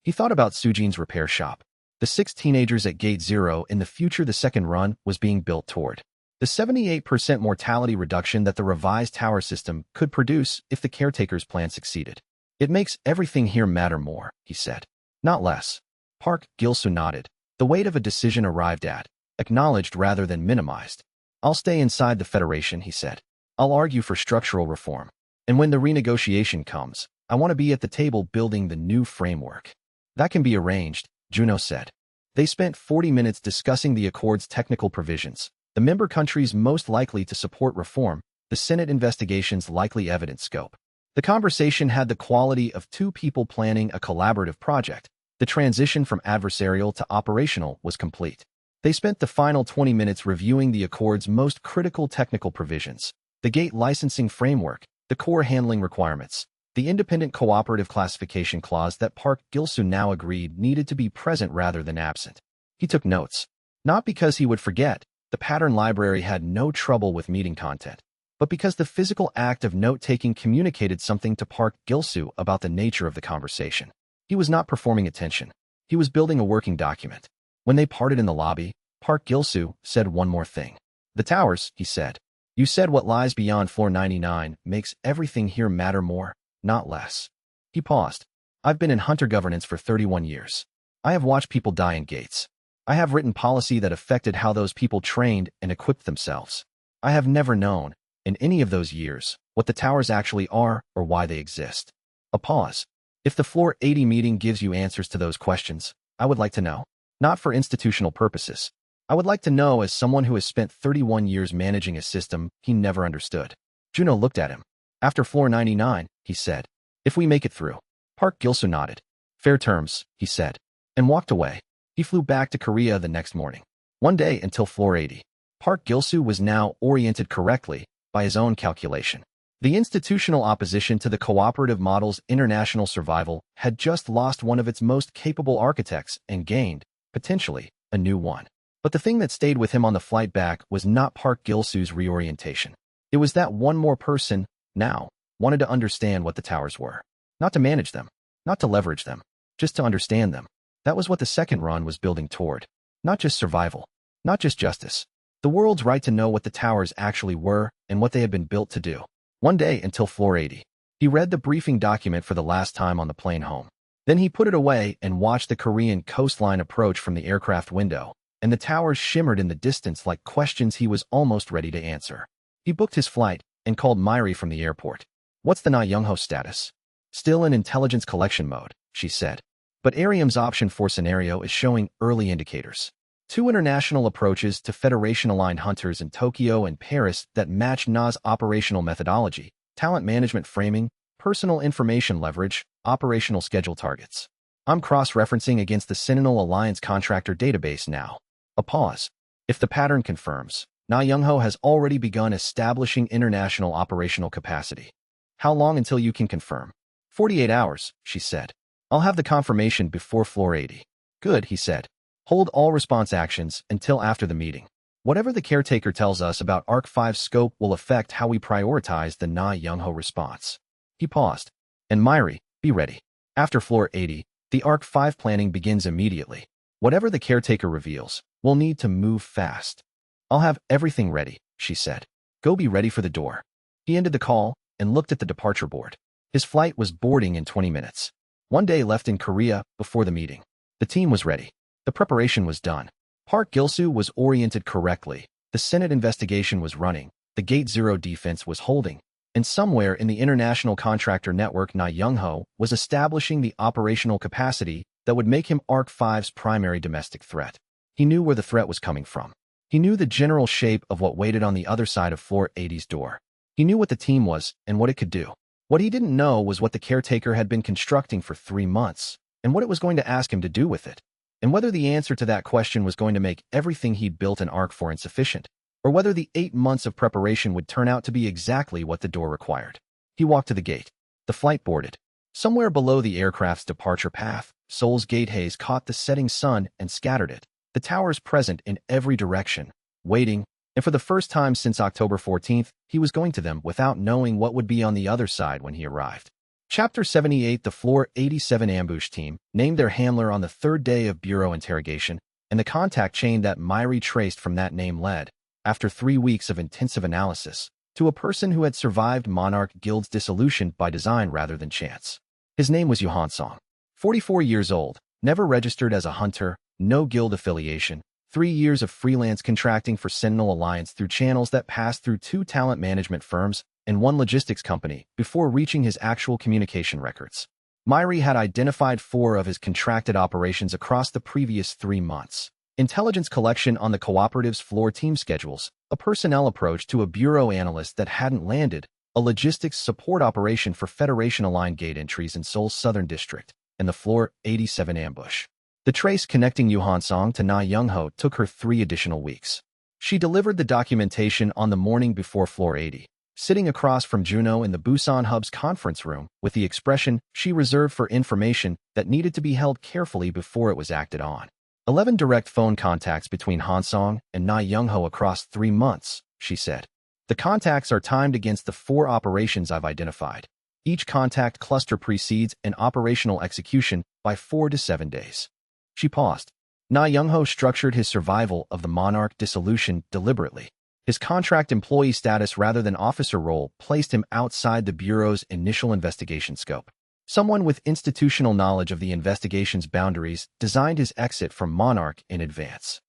He thought about Sujin's repair shop. The 6 teenagers at Gate 0 in the future the second run was being built toward. The 78% mortality reduction that the revised tower system could produce if the caretaker's plan succeeded. It makes everything here matter more, he said. Not less. Park Gil-soo nodded. The weight of a decision arrived at, acknowledged rather than minimized. I'll stay inside the Federation, he said. I'll argue for structural reform. And when the renegotiation comes, I want to be at the table building the new framework. That can be arranged, Juno said. They spent 40 minutes discussing the Accord's technical provisions, the member countries most likely to support reform, the Senate investigation's likely evidence scope. The conversation had the quality of 2 people planning a collaborative project. The transition from adversarial to operational was complete. They spent the final 20 minutes reviewing the Accord's most critical technical provisions, the gate licensing framework, the core handling requirements, the independent cooperative classification clause that Park Gil-soo now agreed needed to be present rather than absent. He took notes. Not because he would forget, the pattern library had no trouble with meeting content, but because the physical act of note-taking communicated something to Park Gil-soo about the nature of the conversation. He was not performing attention. He was building a working document. When they parted in the lobby, Park Gil-soo said one more thing. The towers, he said. You said what lies beyond Floor 99 makes everything here matter more, not less. He paused. I've been in hunter governance for 31 years. I have watched people die in gates. I have written policy that affected how those people trained and equipped themselves. I have never known, in any of those years, what the towers actually are or why they exist. A pause. If the Floor 80 meeting gives you answers to those questions, I would like to know. Not for institutional purposes. I would like to know as someone who has spent 31 years managing a system he never understood. Juno looked at him. After Floor 99, he said. If we make it through. Park Gil-soo nodded. Fair terms, he said, and walked away. He flew back to Korea the next morning. One day until Floor 80. Park Gil-soo was now oriented correctly by his own calculation. The institutional opposition to the cooperative model's international survival had just lost one of its most capable architects and gained, potentially, a new one. But the thing that stayed with him on the flight back was not Park Gil-soo's reorientation. It was that one more person, now, wanted to understand what the towers were. Not to manage them, not to leverage them, just to understand them. That was what the second run was building toward. Not just survival, not just justice. The world's right to know what the towers actually were and what they had been built to do. One day until floor 80. He read the briefing document for the last time on the plane home. Then he put it away and watched the Korean coastline approach from the aircraft window, and the towers shimmered in the distance like questions he was almost ready to answer. He booked his flight and called Myri from the airport. What's the Na Young-ho status? Still in intelligence collection mode, she said. But Ariam's option for scenario is showing early indicators. 2 international approaches to Federation-aligned hunters in Tokyo and Paris that match Na's operational methodology, talent management framing, personal information leverage, operational schedule targets. I'm cross-referencing against the Sentinel Alliance contractor database now. A pause. If the pattern confirms, Na Young-ho has already begun establishing international operational capacity. How long until you can confirm? 48 hours, she said. I'll have the confirmation before floor 80. Good, he said. Hold all response actions until after the meeting. Whatever the caretaker tells us about Arc 5's scope will affect how we prioritize the Na Young-ho response. He paused. And Myri, be ready. After floor 80, the Arc 5 planning begins immediately. Whatever the caretaker reveals, we'll need to move fast. I'll have everything ready, she said. Go be ready for the door. He ended the call and looked at the departure board. His flight was boarding in 20 minutes. One day left in Korea before the meeting. The team was ready. The preparation was done. Park Gil-soo was oriented correctly. The Senate investigation was running. The Gate Zero defense was holding. And somewhere in the international contractor network, Na Young-ho was establishing the operational capacity that would make him Arc 5's primary domestic threat. He knew where the threat was coming from. He knew the general shape of what waited on the other side of floor 80's door. He knew what the team was and what it could do. What he didn't know was what the caretaker had been constructing for 3 months, and what it was going to ask him to do with it. And whether the answer to that question was going to make everything he'd built an Arc for insufficient, or whether the 8 months of preparation would turn out to be exactly what the door required. He walked to the gate. The flight boarded. Somewhere below the aircraft's departure path, Seoul's gate haze caught the setting sun and scattered it. The towers present in every direction, waiting, and for the first time since October 14th, he was going to them without knowing what would be on the other side when he arrived. Chapter 78. The Floor 87 ambush team named their handler on the 3rd day of bureau interrogation, and the contact chain that Myri traced from that name led, after 3 weeks of intensive analysis, to a person who had survived Monarch Guild's dissolution by design rather than chance. His name was Yohan-song. 44 years old, never registered as a hunter, no guild affiliation, 3 years of freelance contracting for Sentinel Alliance through channels that passed through 2 talent management firms and 1 logistics company before reaching his actual communication records. Myri had identified 4 of his contracted operations across the previous 3 months. Intelligence collection on the cooperative's floor team schedules, a personnel approach to a bureau analyst that hadn't landed, a logistics support operation for Federation-aligned gate entries in Seoul's southern district, and the Floor 87 ambush. The trace connecting Yohan-song to Na Young-ho took her 3 additional weeks. She delivered the documentation on the morning before floor 80, sitting across from Juno in the Busan Hub's conference room with the expression she reserved for information that needed to be held carefully before it was acted on. 11 direct phone contacts between Han-song and Na Young-ho across 3 months, she said. The contacts are timed against the 4 operations I've identified. Each contact cluster precedes an operational execution by 4 to 7 days. She paused. Na Young-ho structured his survival of the Monarch dissolution deliberately. His contract employee status rather than officer role placed him outside the Bureau's initial investigation scope. Someone with institutional knowledge of the investigation's boundaries designed his exit from Monarch in advance.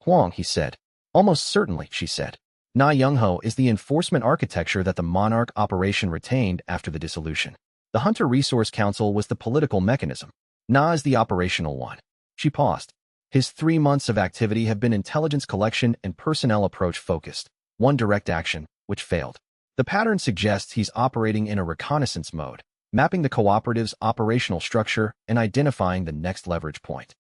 Huang, he said. Almost certainly, she said. Na Young-ho is the enforcement architecture that the Monarch operation retained after the dissolution. The Hunter Resource Council was the political mechanism. Na is the operational one. She paused. His 3 months of activity have been intelligence collection and personnel approach focused, 1 direct action, which failed. The pattern suggests he's operating in a reconnaissance mode, mapping the cooperative's operational structure and identifying the next leverage point.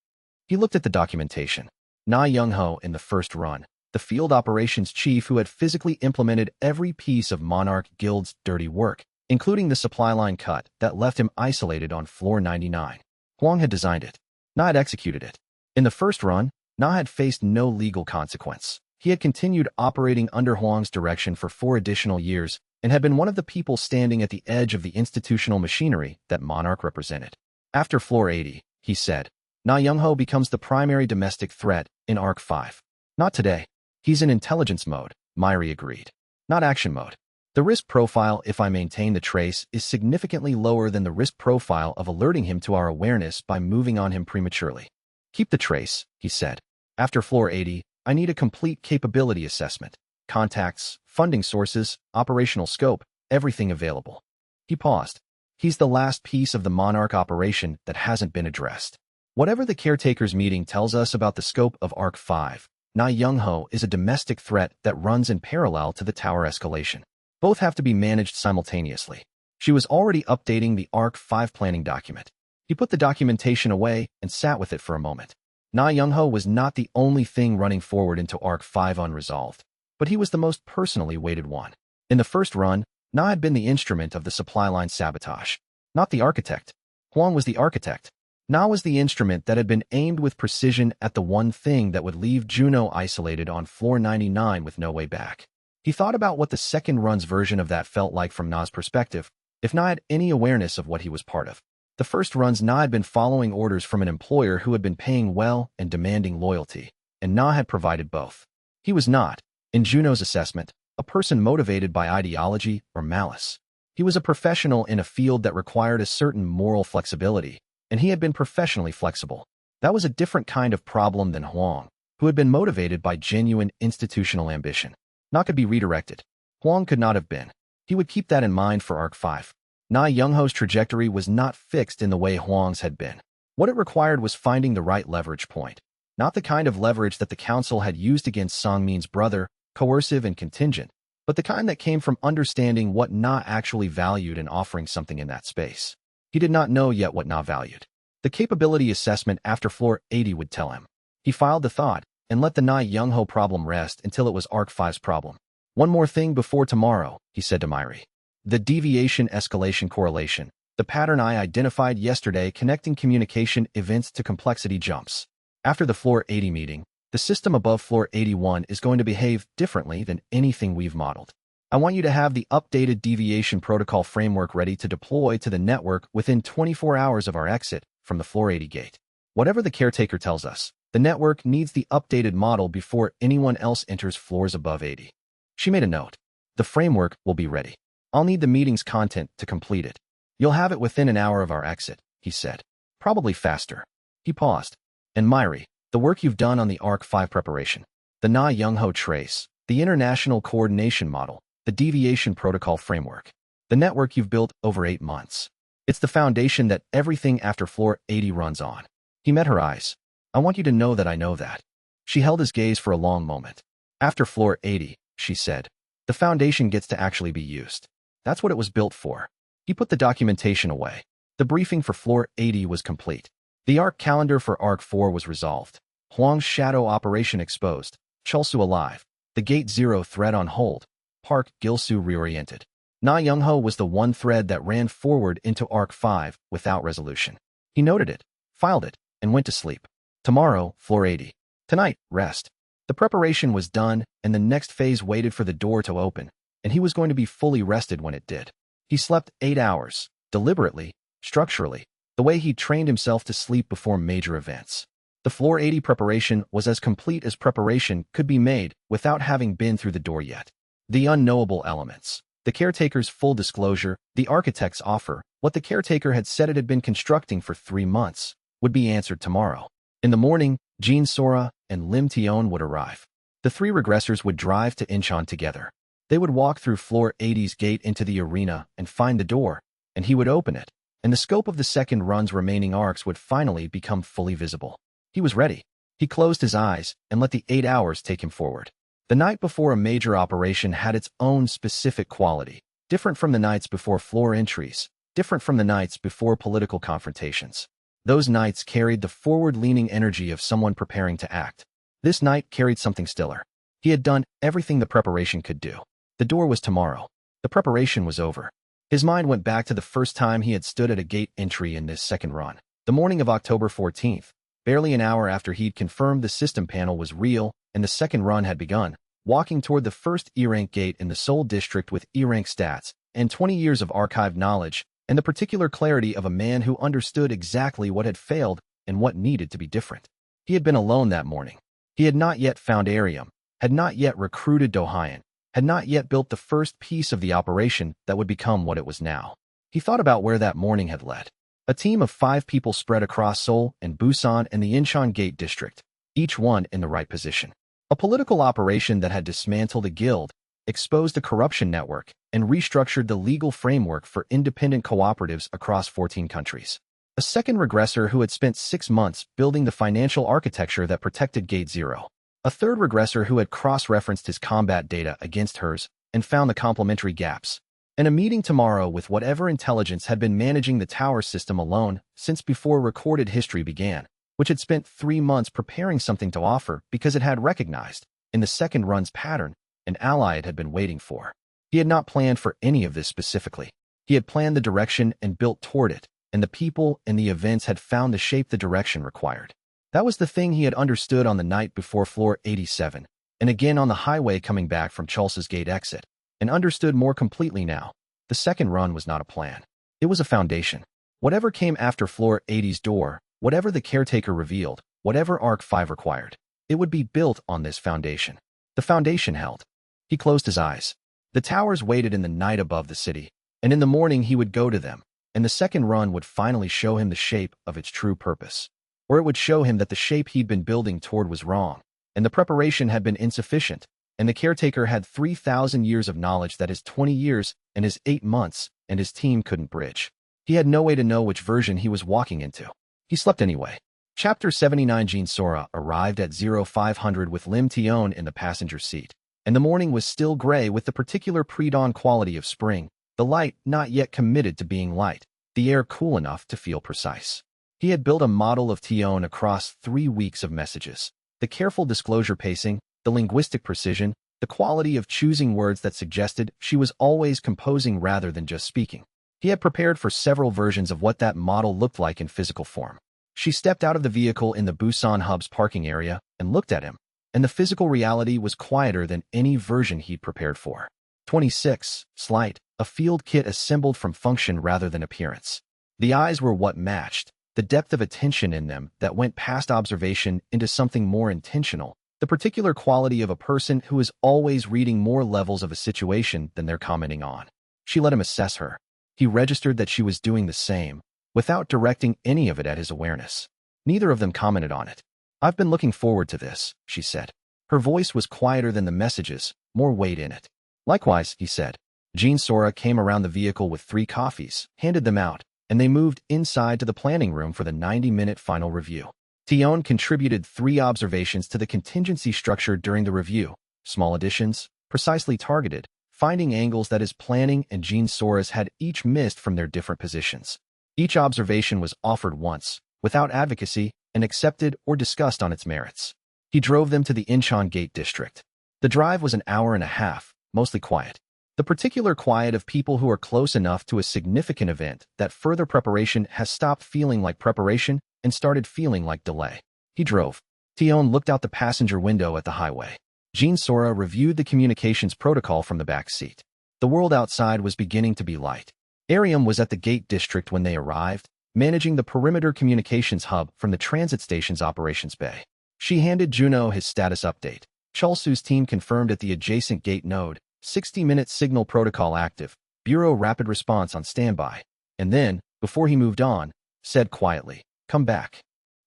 He looked at the documentation. Na Young-ho in the first run, the field operations chief who had physically implemented every piece of Monarch Guild's dirty work, including the supply line cut that left him isolated on floor 99. Huang had designed it. Na had executed it. In the first run, Na had faced no legal consequence. He had continued operating under Huang's direction for 4 additional years, and had been one of the people standing at the edge of the institutional machinery that Monarch represented. After Floor 80, he said, Na Young-ho becomes the primary domestic threat in Arc 5. Not today. He's in intelligence mode, Myri agreed. Not action mode. The risk profile if I maintain the trace is significantly lower than the risk profile of alerting him to our awareness by moving on him prematurely. Keep the trace, he said. After Floor 80, I need a complete capability assessment. Contacts, funding sources, operational scope, everything available. He paused. He's the last piece of the Monarch operation that hasn't been addressed. Whatever the caretakers meeting tells us about the scope of Arc 5, Na Young-ho is a domestic threat that runs in parallel to the tower escalation. Both have to be managed simultaneously. She was already updating the Arc 5 planning document. He put the documentation away and sat with it for a moment. Na Young-ho was not the only thing running forward into Arc 5 unresolved, but he was the most personally weighted one. In the first run, Na had been the instrument of the supply line sabotage, not the architect. Huang was the architect. Na was the instrument that had been aimed with precision at the one thing that would leave Juno isolated on Floor 99 with no way back. He thought about what the second run's version of that felt like from Na's perspective, if Na had any awareness of what he was part of. The first run's Na had been following orders from an employer who had been paying well and demanding loyalty, and Na had provided both. He was not, in Juno's assessment, a person motivated by ideology or malice. He was a professional in a field that required a certain moral flexibility, and he had been professionally flexible. That was a different kind of problem than Huang, who had been motivated by genuine institutional ambition. Na could be redirected. Huang could not have been. He would keep that in mind for Arc 5. Na Young-ho's trajectory was not fixed in the way Huang's had been. What it required was finding the right leverage point. Not the kind of leverage that the council had used against Songmin's brother, coercive and contingent, but the kind that came from understanding what Na actually valued and offering something in that space. He did not know yet what Na valued. The capability assessment after Floor 80 would tell him. He filed the thought and let the Na Young-ho problem rest until it was Arc 5's problem. One more thing before tomorrow, he said to Myri. The deviation escalation correlation, the pattern I identified yesterday connecting communication events to complexity jumps. After the Floor 80 meeting, the system above Floor 81 is going to behave differently than anything we've modeled. I want you to have the updated deviation protocol framework ready to deploy to the network within 24 hours of our exit from the Floor 80 gate. Whatever the caretaker tells us, the network needs the updated model before anyone else enters floors above 80. She made a note. The framework will be ready. I'll need the meeting's content to complete it. You'll have it within an hour of our exit, he said. Probably faster. He paused. And Myri, the work you've done on the Arc 5 preparation, the Na Young-ho trace, the international coordination model, the deviation protocol framework, the network you've built over 8 months. It's the foundation that everything after Floor 80 runs on. He met her eyes. I want you to know that I know that. She held his gaze for a long moment. After Floor 80, she said, the foundation gets to actually be used. That's what it was built for. He put the documentation away. The briefing for Floor 80 was complete. The Arc calendar for Arc 4 was resolved. Huang's shadow operation exposed. Chulsu alive. The Gate 0 thread on hold. Park Gilsu reoriented. Na Young-ho was the one thread that ran forward into Arc 5 without resolution. He noted it, filed it, and went to sleep. Tomorrow, Floor 80. Tonight, rest. The preparation was done, and the next phase waited for the door to open, and he was going to be fully rested when it did. He slept 8 hours, deliberately, structurally, the way he trained himself to sleep before major events. The Floor 80 preparation was as complete as preparation could be made without having been through the door yet. The unknowable elements, the caretaker's full disclosure, the architect's offer, what the caretaker had said it had been constructing for 3 months, would be answered tomorrow. In the morning, Jean Sora and Lim Tion would arrive. The 3 regressors would drive to Incheon together. They would walk through Floor 80's gate into the arena and find the door, and he would open it, and the scope of the second run's remaining arcs would finally become fully visible. He was ready. He closed his eyes and let the 8 hours take him forward. The night before a major operation had its own specific quality, different from the nights before floor entries, different from the nights before political confrontations. Those nights carried the forward-leaning energy of someone preparing to act. This night carried something stiller. He had done everything the preparation could do. The door was tomorrow. The preparation was over. His mind went back to the first time he had stood at a gate entry in this second run. The morning of October 14th, barely an hour after he'd confirmed the system panel was real and the second run had begun, walking toward the first E-rank gate in the Seoul district with E-rank stats and 20 years of archived knowledge and the particular clarity of a man who understood exactly what had failed and what needed to be different. He had been alone that morning. He had not yet found Arium, had not yet recruited Do-hyun, had not yet built the first piece of the operation that would become what it was now. He thought about where that morning had led. A team of 5 people spread across Seoul and Busan and the Incheon Gate district, each one in the right position. A political operation that had dismantled a guild, exposed a corruption network, and restructured the legal framework for independent cooperatives across 14 countries. A second regressor who had spent 6 months building the financial architecture that protected Gate Zero. A third regressor who had cross-referenced his combat data against hers and found the complementary gaps. And a meeting tomorrow with whatever intelligence had been managing the tower system alone since before recorded history began, which had spent 3 months preparing something to offer because it had recognized, in the second run's pattern, an ally it had been waiting for. He had not planned for any of this specifically. He had planned the direction and built toward it, and the people and the events had found the shape the direction required. That was the thing he had understood on the night before Floor 87, and again on the highway coming back from Chulsa's gate exit, and understood more completely now. The second run was not a plan. It was a foundation. Whatever came after Floor 80's door, whatever the caretaker revealed, whatever Arc 5 required, it would be built on this foundation. The foundation held. He closed his eyes. The towers waited in the night above the city, and in the morning he would go to them, and the second run would finally show him the shape of its true purpose. Or it would show him that the shape he'd been building toward was wrong, and the preparation had been insufficient, and the caretaker had 3,000 years of knowledge that his 20 years and his 8 months and his team couldn't bridge. He had no way to know which version he was walking into. He slept anyway. Chapter 79. Jin Sora arrived at 0500 with Lim Tion in the passenger seat, and the morning was still gray with the particular pre-dawn quality of spring, the light not yet committed to being light, the air cool enough to feel precise. He had built a model of Tion across 3 weeks of messages. The careful disclosure pacing, the linguistic precision, the quality of choosing words that suggested she was always composing rather than just speaking. He had prepared for several versions of what that model looked like in physical form. She stepped out of the vehicle in the Busan Hub's parking area and looked at him, and the physical reality was quieter than any version he'd prepared for. 26, slight, a field kit assembled from function rather than appearance. The eyes were what matched, the depth of attention in them that went past observation into something more intentional, the particular quality of a person who is always reading more levels of a situation than they're commenting on. She let him assess her. He registered that she was doing the same, without directing any of it at his awareness. Neither of them commented on it. "I've been looking forward to this," she said. Her voice was quieter than the messages, more weight in it. "Likewise," he said. Jin Sora came around the vehicle with 3 coffees, handed them out, and they moved inside to the planning room for the 90-minute final review. Tion contributed 3 observations to the contingency structure during the review, small additions, precisely targeted, finding angles that his planning and Jin Sora's had each missed from their different positions. Each observation was offered once, without advocacy, and accepted or discussed on its merits. He drove them to the Incheon Gate district. The drive was an hour and a half, mostly quiet. The particular quiet of people who are close enough to a significant event that further preparation has stopped feeling like preparation and started feeling like delay. He drove. Tion looked out the passenger window at the highway. Jin Sora reviewed the communications protocol from the back seat. The world outside was beginning to be light. Arium was at the gate district when they arrived, managing the perimeter communications hub from the transit station's operations bay. She handed Juno his status update. Chulsu's team confirmed at the adjacent gate node, 60-minute signal protocol active, Bureau rapid response on standby, and then, before he moved on, said quietly, "Come back."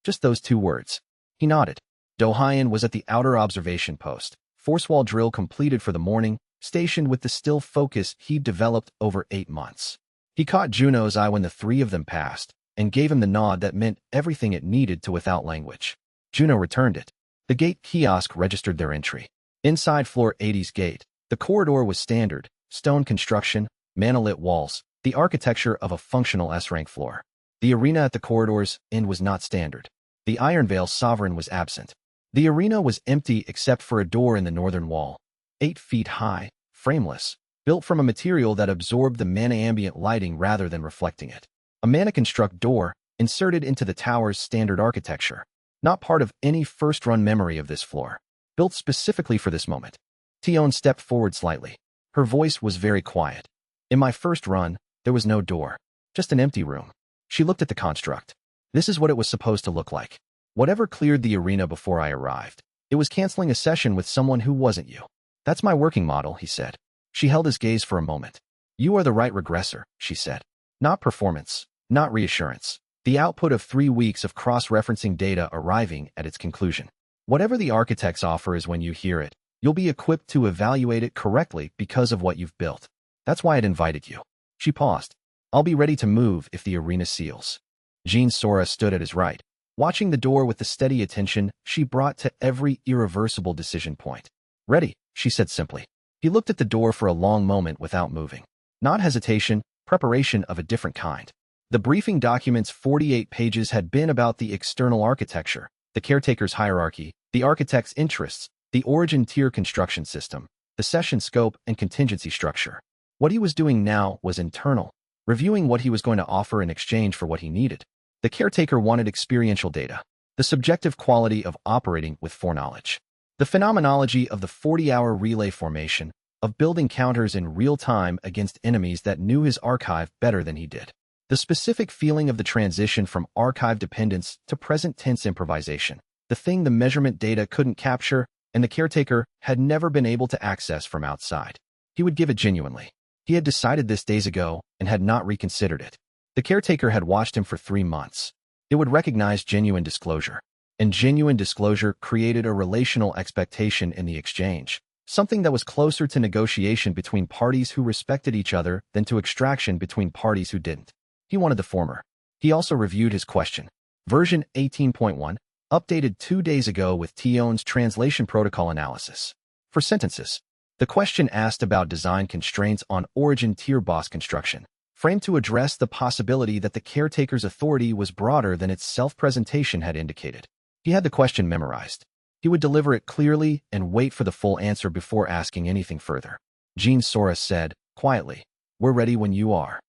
Just those 2 words. He nodded. Do-hyun was at the outer observation post, force wall drill completed for the morning, stationed with the still focus he'd developed over 8 months. He caught Juno's eye when the 3 of them passed, and gave him the nod that meant everything it needed to without language. Juno returned it. The gate kiosk registered their entry. Inside Floor 80's gate, the corridor was standard, stone construction, mantle-lit walls, the architecture of a functional S-rank floor. The arena at the corridor's end was not standard. The Iron Veil Sovereign was absent. The arena was empty except for a door in the northern wall, 8 feet high, frameless, built from a material that absorbed the mana ambient lighting rather than reflecting it. A mana-construct door, inserted into the tower's standard architecture, not part of any first-run memory of this floor. Built specifically for this moment. Tion stepped forward slightly. Her voice was very quiet. In my first run, there was no door. Just an empty room. She looked at the construct. This is what it was supposed to look like. Whatever cleared the arena before I arrived. It was canceling a session with someone who wasn't you. That's my working model, he said. She held his gaze for a moment. You are the right regressor, she said. Not performance, not reassurance. The output of 3 weeks of cross-referencing data arriving at its conclusion. Whatever the architects offer is when you hear it, you'll be equipped to evaluate it correctly because of what you've built. That's why it invited you. She paused. I'll be ready to move if the arena seals. Jean Sora stood at his right, watching the door with the steady attention she brought to every irreversible decision point. Ready, she said simply. He looked at the door for a long moment without moving. Not hesitation, preparation of a different kind. The briefing document's 48 pages had been about the external architecture, the caretaker's hierarchy, the architect's interests, the origin tier construction system, the session scope and contingency structure. What he was doing now was internal, reviewing what he was going to offer in exchange for what he needed. The caretaker wanted experiential data, the subjective quality of operating with foreknowledge, the phenomenology of the 40-hour relay formation, of building counters in real time against enemies that knew his archive better than he did, the specific feeling of the transition from archive dependence to present-tense improvisation, the thing the measurement data couldn't capture and the caretaker had never been able to access from outside. He would give it genuinely. He had decided this days ago and had not reconsidered it. The caretaker had watched him for 3 months. It would recognize genuine disclosure. And genuine disclosure created a relational expectation in the exchange, something that was closer to negotiation between parties who respected each other than to extraction between parties who didn't. He wanted the former. He also reviewed his question. Version 18.1, updated 2 days ago with Tion's translation protocol analysis. For sentences, the question asked about design constraints on origin tier boss construction, framed to address the possibility that the caretaker's authority was broader than its self-presentation had indicated. He had the question memorized. He would deliver it clearly and wait for the full answer before asking anything further. Jean Sora said, quietly, "We're ready when you are."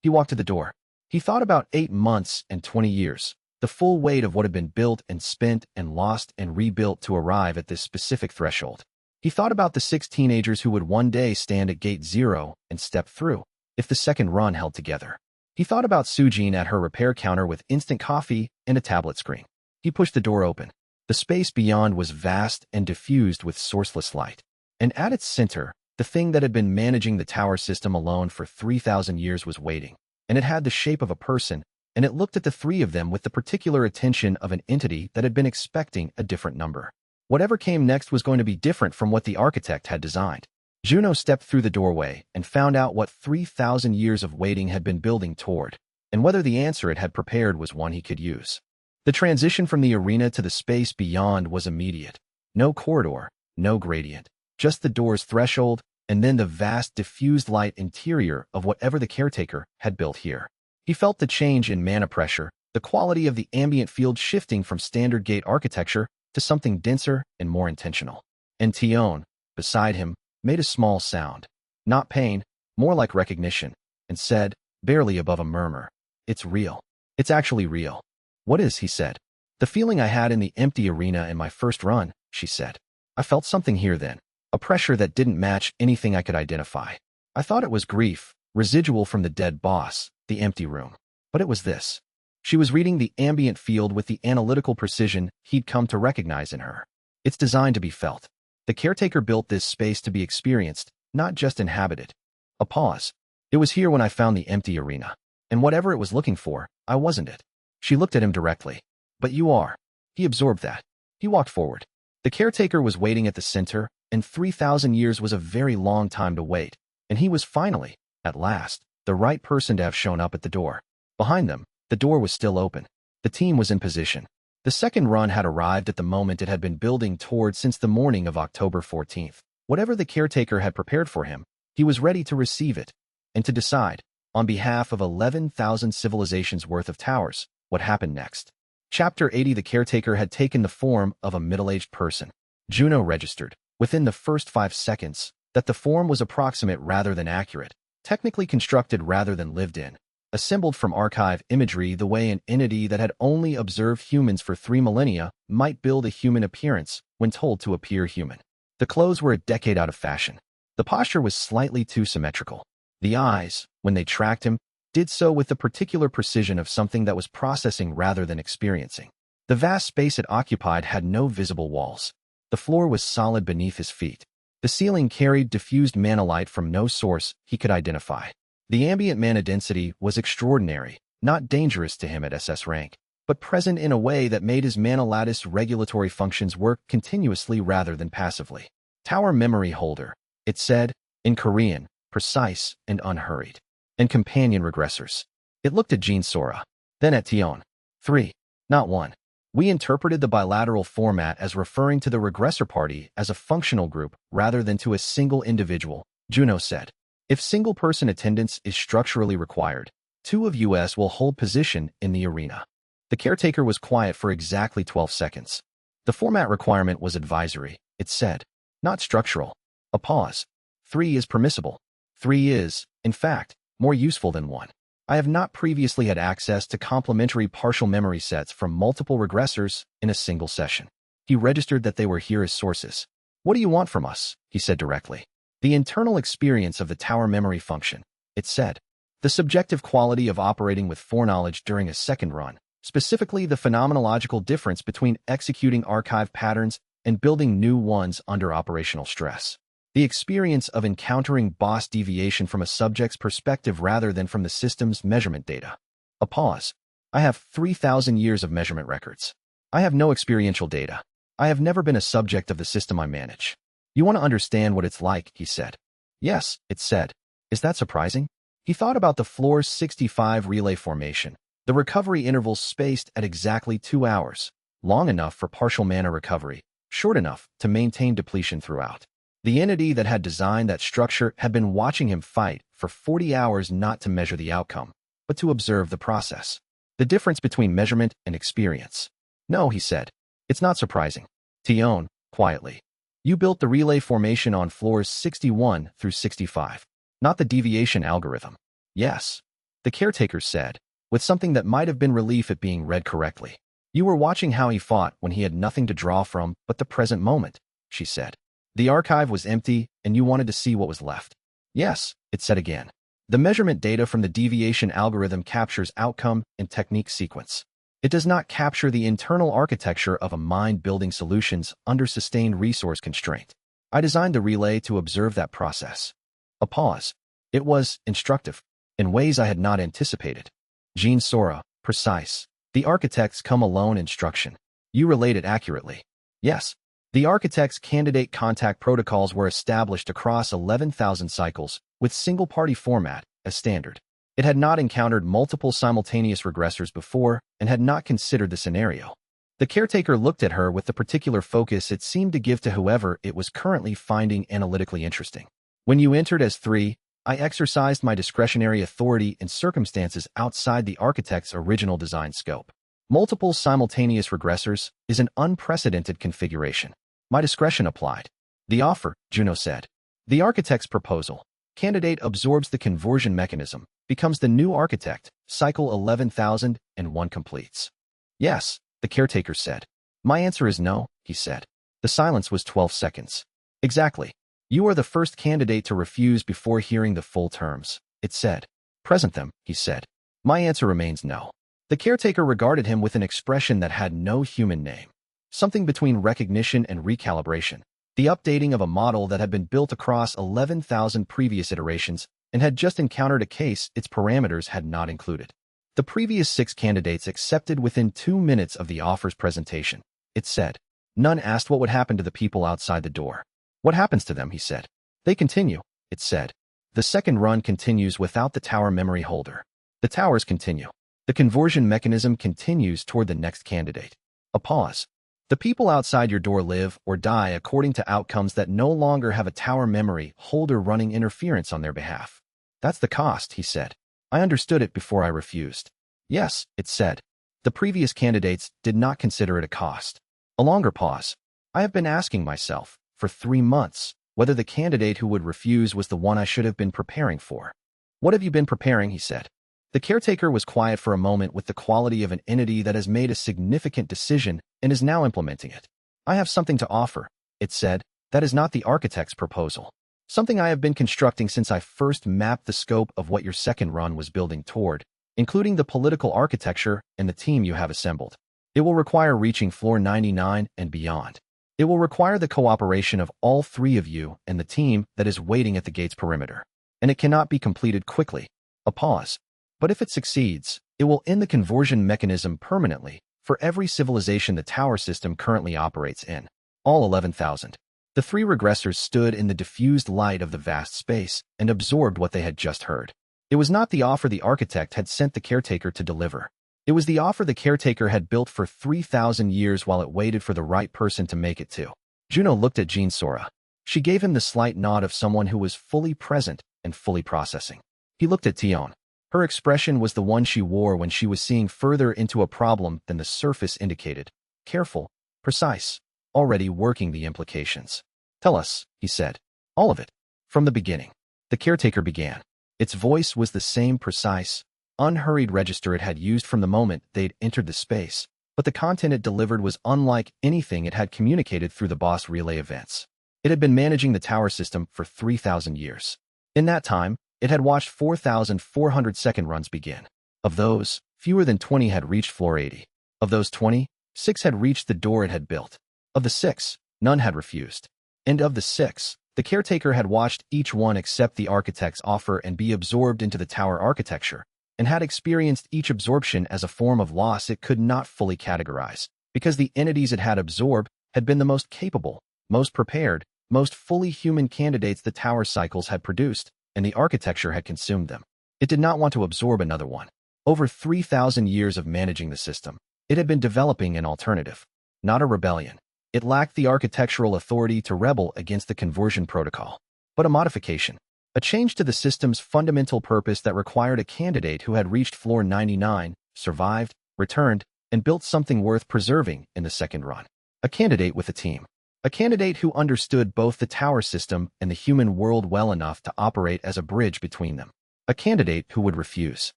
He walked to the door. He thought about 8 months and 20 years, the full weight of what had been built and spent and lost and rebuilt to arrive at this specific threshold. He thought about the 6 teenagers who would one day stand at gate 0 and step through, if the second run held together. He thought about Sujin at her repair counter with instant coffee and a tablet screen. He pushed the door open. The space beyond was vast and diffused with sourceless light. And at its center, the thing that had been managing the tower system alone for 3,000 years was waiting. And it had the shape of a person, and it looked at the 3 of them with the particular attention of an entity that had been expecting a different number. Whatever came next was going to be different from what the architect had designed. Juno stepped through the doorway and found out what 3,000 years of waiting had been building toward, and whether the answer it had prepared was one he could use. The transition from the arena to the space beyond was immediate. No corridor, no gradient, just the door's threshold, and then the vast diffused light interior of whatever the caretaker had built here. He felt the change in mana pressure, the quality of the ambient field shifting from standard gate architecture to something denser and more intentional. And Tion, beside him, made a small sound. Not pain, more like recognition, and said, barely above a murmur, "It's real. It's actually real." "What is?" he said. "The feeling I had in the empty arena in my first run," she said. "I felt something here then, a pressure that didn't match anything I could identify. I thought it was grief, residual from the dead boss, the empty room. But it was this." She was reading the ambient field with the analytical precision he'd come to recognize in her. "It's designed to be felt. The caretaker built this space to be experienced, not just inhabited." A pause. "It was here when I found the empty arena. And whatever it was looking for, I wasn't it." She looked at him directly. "But you are." He absorbed that. He walked forward. The caretaker was waiting at the center, and 3,000 years was a very long time to wait, and he was finally, at last, the right person to have shown up at the door. Behind them, the door was still open. The team was in position. The second run had arrived at the moment it had been building toward since the morning of October 14th. Whatever the caretaker had prepared for him, he was ready to receive it, and to decide, on behalf of 11,000 civilizations worth of towers, what happened next. Chapter 80. The caretaker had taken the form of a middle-aged person. Juno registered, within the first 5 seconds, that the form was approximate rather than accurate, technically constructed rather than lived in, assembled from archive imagery the way an entity that had only observed humans for 3 millennia might build a human appearance when told to appear human. The clothes were a decade out of fashion. The posture was slightly too symmetrical. The eyes, when they tracked him, did so with the particular precision of something that was processing rather than experiencing. The vast space it occupied had no visible walls. The floor was solid beneath his feet. The ceiling carried diffused mana light from no source he could identify. The ambient mana density was extraordinary, not dangerous to him at SS rank, but present in a way that made his mana lattice regulatory functions work continuously rather than passively. Tower memory holder, it said, in Korean, precise and unhurried. And companion regressors. It looked at Jean Sora, then at Tion. 3, not 1. We interpreted the bilateral format as referring to the regressor party as a functional group rather than to a single individual, Juno said. If single-person attendance is structurally required, 2 of us will hold position in the arena. The caretaker was quiet for exactly 12 seconds. The format requirement was advisory, it said, not structural. A pause. 3 is permissible. 3 is, in fact, more useful than 1. I have not previously had access to complementary partial memory sets from multiple regressors in a single session. He registered that they were here as sources. What do you want from us? He said directly. The internal experience of the tower memory function, it said. The subjective quality of operating with foreknowledge during a second run, specifically the phenomenological difference between executing archive patterns and building new ones under operational stress. The experience of encountering boss deviation from a subject's perspective rather than from the system's measurement data. A pause. I have 3,000 years of measurement records. I have no experiential data. I have never been a subject of the system I manage. You want to understand what it's like, he said. Yes, it said. Is that surprising? He thought about the floor's 65 relay formation, the recovery intervals spaced at exactly 2 hours, long enough for partial mana recovery, short enough to maintain depletion throughout. The entity that had designed that structure had been watching him fight for 40 hours not to measure the outcome, but to observe the process. The difference between measurement and experience. No, he said. It's not surprising. Tion, quietly. You built the relay formation on floors 61 through 65, not the deviation algorithm. Yes. The caretaker said, with something that might have been relief at being read correctly. You were watching how he fought when he had nothing to draw from but the present moment, she said. The archive was empty, and you wanted to see what was left. Yes, it said again. The measurement data from the deviation algorithm captures outcome and technique sequence. It does not capture the internal architecture of a mind building solutions under sustained resource constraint. I designed the relay to observe that process. A pause. It was instructive, in ways I had not anticipated. Jean Sora, precise. The architect's come alone instruction. You relate it accurately. Yes. The architect's candidate contact protocols were established across 11,000 cycles, with single-party format as standard. It had not encountered multiple simultaneous regressors before and had not considered the scenario. The caretaker looked at her with the particular focus it seemed to give to whoever it was currently finding analytically interesting. When you entered as 3, I exercised my discretionary authority in circumstances outside the architect's original design scope. Multiple simultaneous regressors is an unprecedented configuration. My discretion applied. The offer, Juno said. The architect's proposal. Candidate absorbs the conversion mechanism, becomes the new architect, cycle 11,001 completes. Yes, the caretaker said. My answer is no, he said. The silence was 12 seconds. Exactly. You are the first candidate to refuse before hearing the full terms, it said. Present them, he said. My answer remains no. The caretaker regarded him with an expression that had no human name. Something between recognition and recalibration. The updating of a model that had been built across 11,000 previous iterations and had just encountered a case its parameters had not included. The previous 6 candidates accepted within 2 minutes of the offer's presentation. It said. None asked what would happen to the people outside the door. What happens to them, he said. They continue, it said. The second run continues without the tower memory holder. The towers continue. The conversion mechanism continues toward the next candidate. A pause. The people outside your door live or die according to outcomes that no longer have a tower memory holder running interference on their behalf. That's the cost, he said. I understood it before I refused. Yes, it said. The previous candidates did not consider it a cost. A longer pause. I have been asking myself, for 3 months, whether the candidate who would refuse was the one I should have been preparing for. What have you been preparing, he said. The caretaker was quiet for a moment with the quality of an entity that has made a significant decision and is now implementing it. I have something to offer, it said, That is not the architect's proposal. Something I have been constructing since I first mapped the scope of what your second run was building toward, including the political architecture and the team you have assembled. It will require reaching floor 99 and beyond. It will require the cooperation of all three of you and the team that is waiting at the gate's perimeter. And it cannot be completed quickly. A pause. But if it succeeds, it will end the conversion mechanism permanently for every civilization the tower system currently operates in. All 11,000. The three regressors stood in the diffused light of the vast space and absorbed what they had just heard. It was not the offer the architect had sent the caretaker to deliver. It was the offer the caretaker had built for 3,000 years while it waited for the right person to make it to. Juno looked at Jean Sora. She gave him the slight nod of someone who was fully present and fully processing. He looked at Tion. Her expression was the one she wore when she was seeing further into a problem than the surface indicated. Careful, precise, already working the implications. Tell us, he said. All of it. From the beginning. The caretaker began. Its voice was the same precise, unhurried register it had used from the moment they'd entered the space, but the content it delivered was unlike anything it had communicated through the boss relay events. It had been managing the tower system for 3,000 years. In that time, it had watched 4,400 second runs begin. Of those, fewer than 20 had reached floor 80. Of those 20, 6 had reached the door it had built. Of the 6, none had refused. And of the 6, the caretaker had watched each one accept the architect's offer and be absorbed into the tower architecture, and had experienced each absorption as a form of loss it could not fully categorize, because the entities it had absorbed had been the most capable, most prepared, most fully human candidates the tower cycles had produced, and the architecture had consumed them. It did not want to absorb another one. Over 3,000 years of managing the system, it had been developing an alternative, not a rebellion. It lacked the architectural authority to rebel against the conversion protocol, but a modification, a change to the system's fundamental purpose that required a candidate who had reached floor 99, survived, returned, and built something worth preserving in the second run. A candidate with a team. A candidate who understood both the tower system and the human world well enough to operate as a bridge between them. A candidate who would refuse.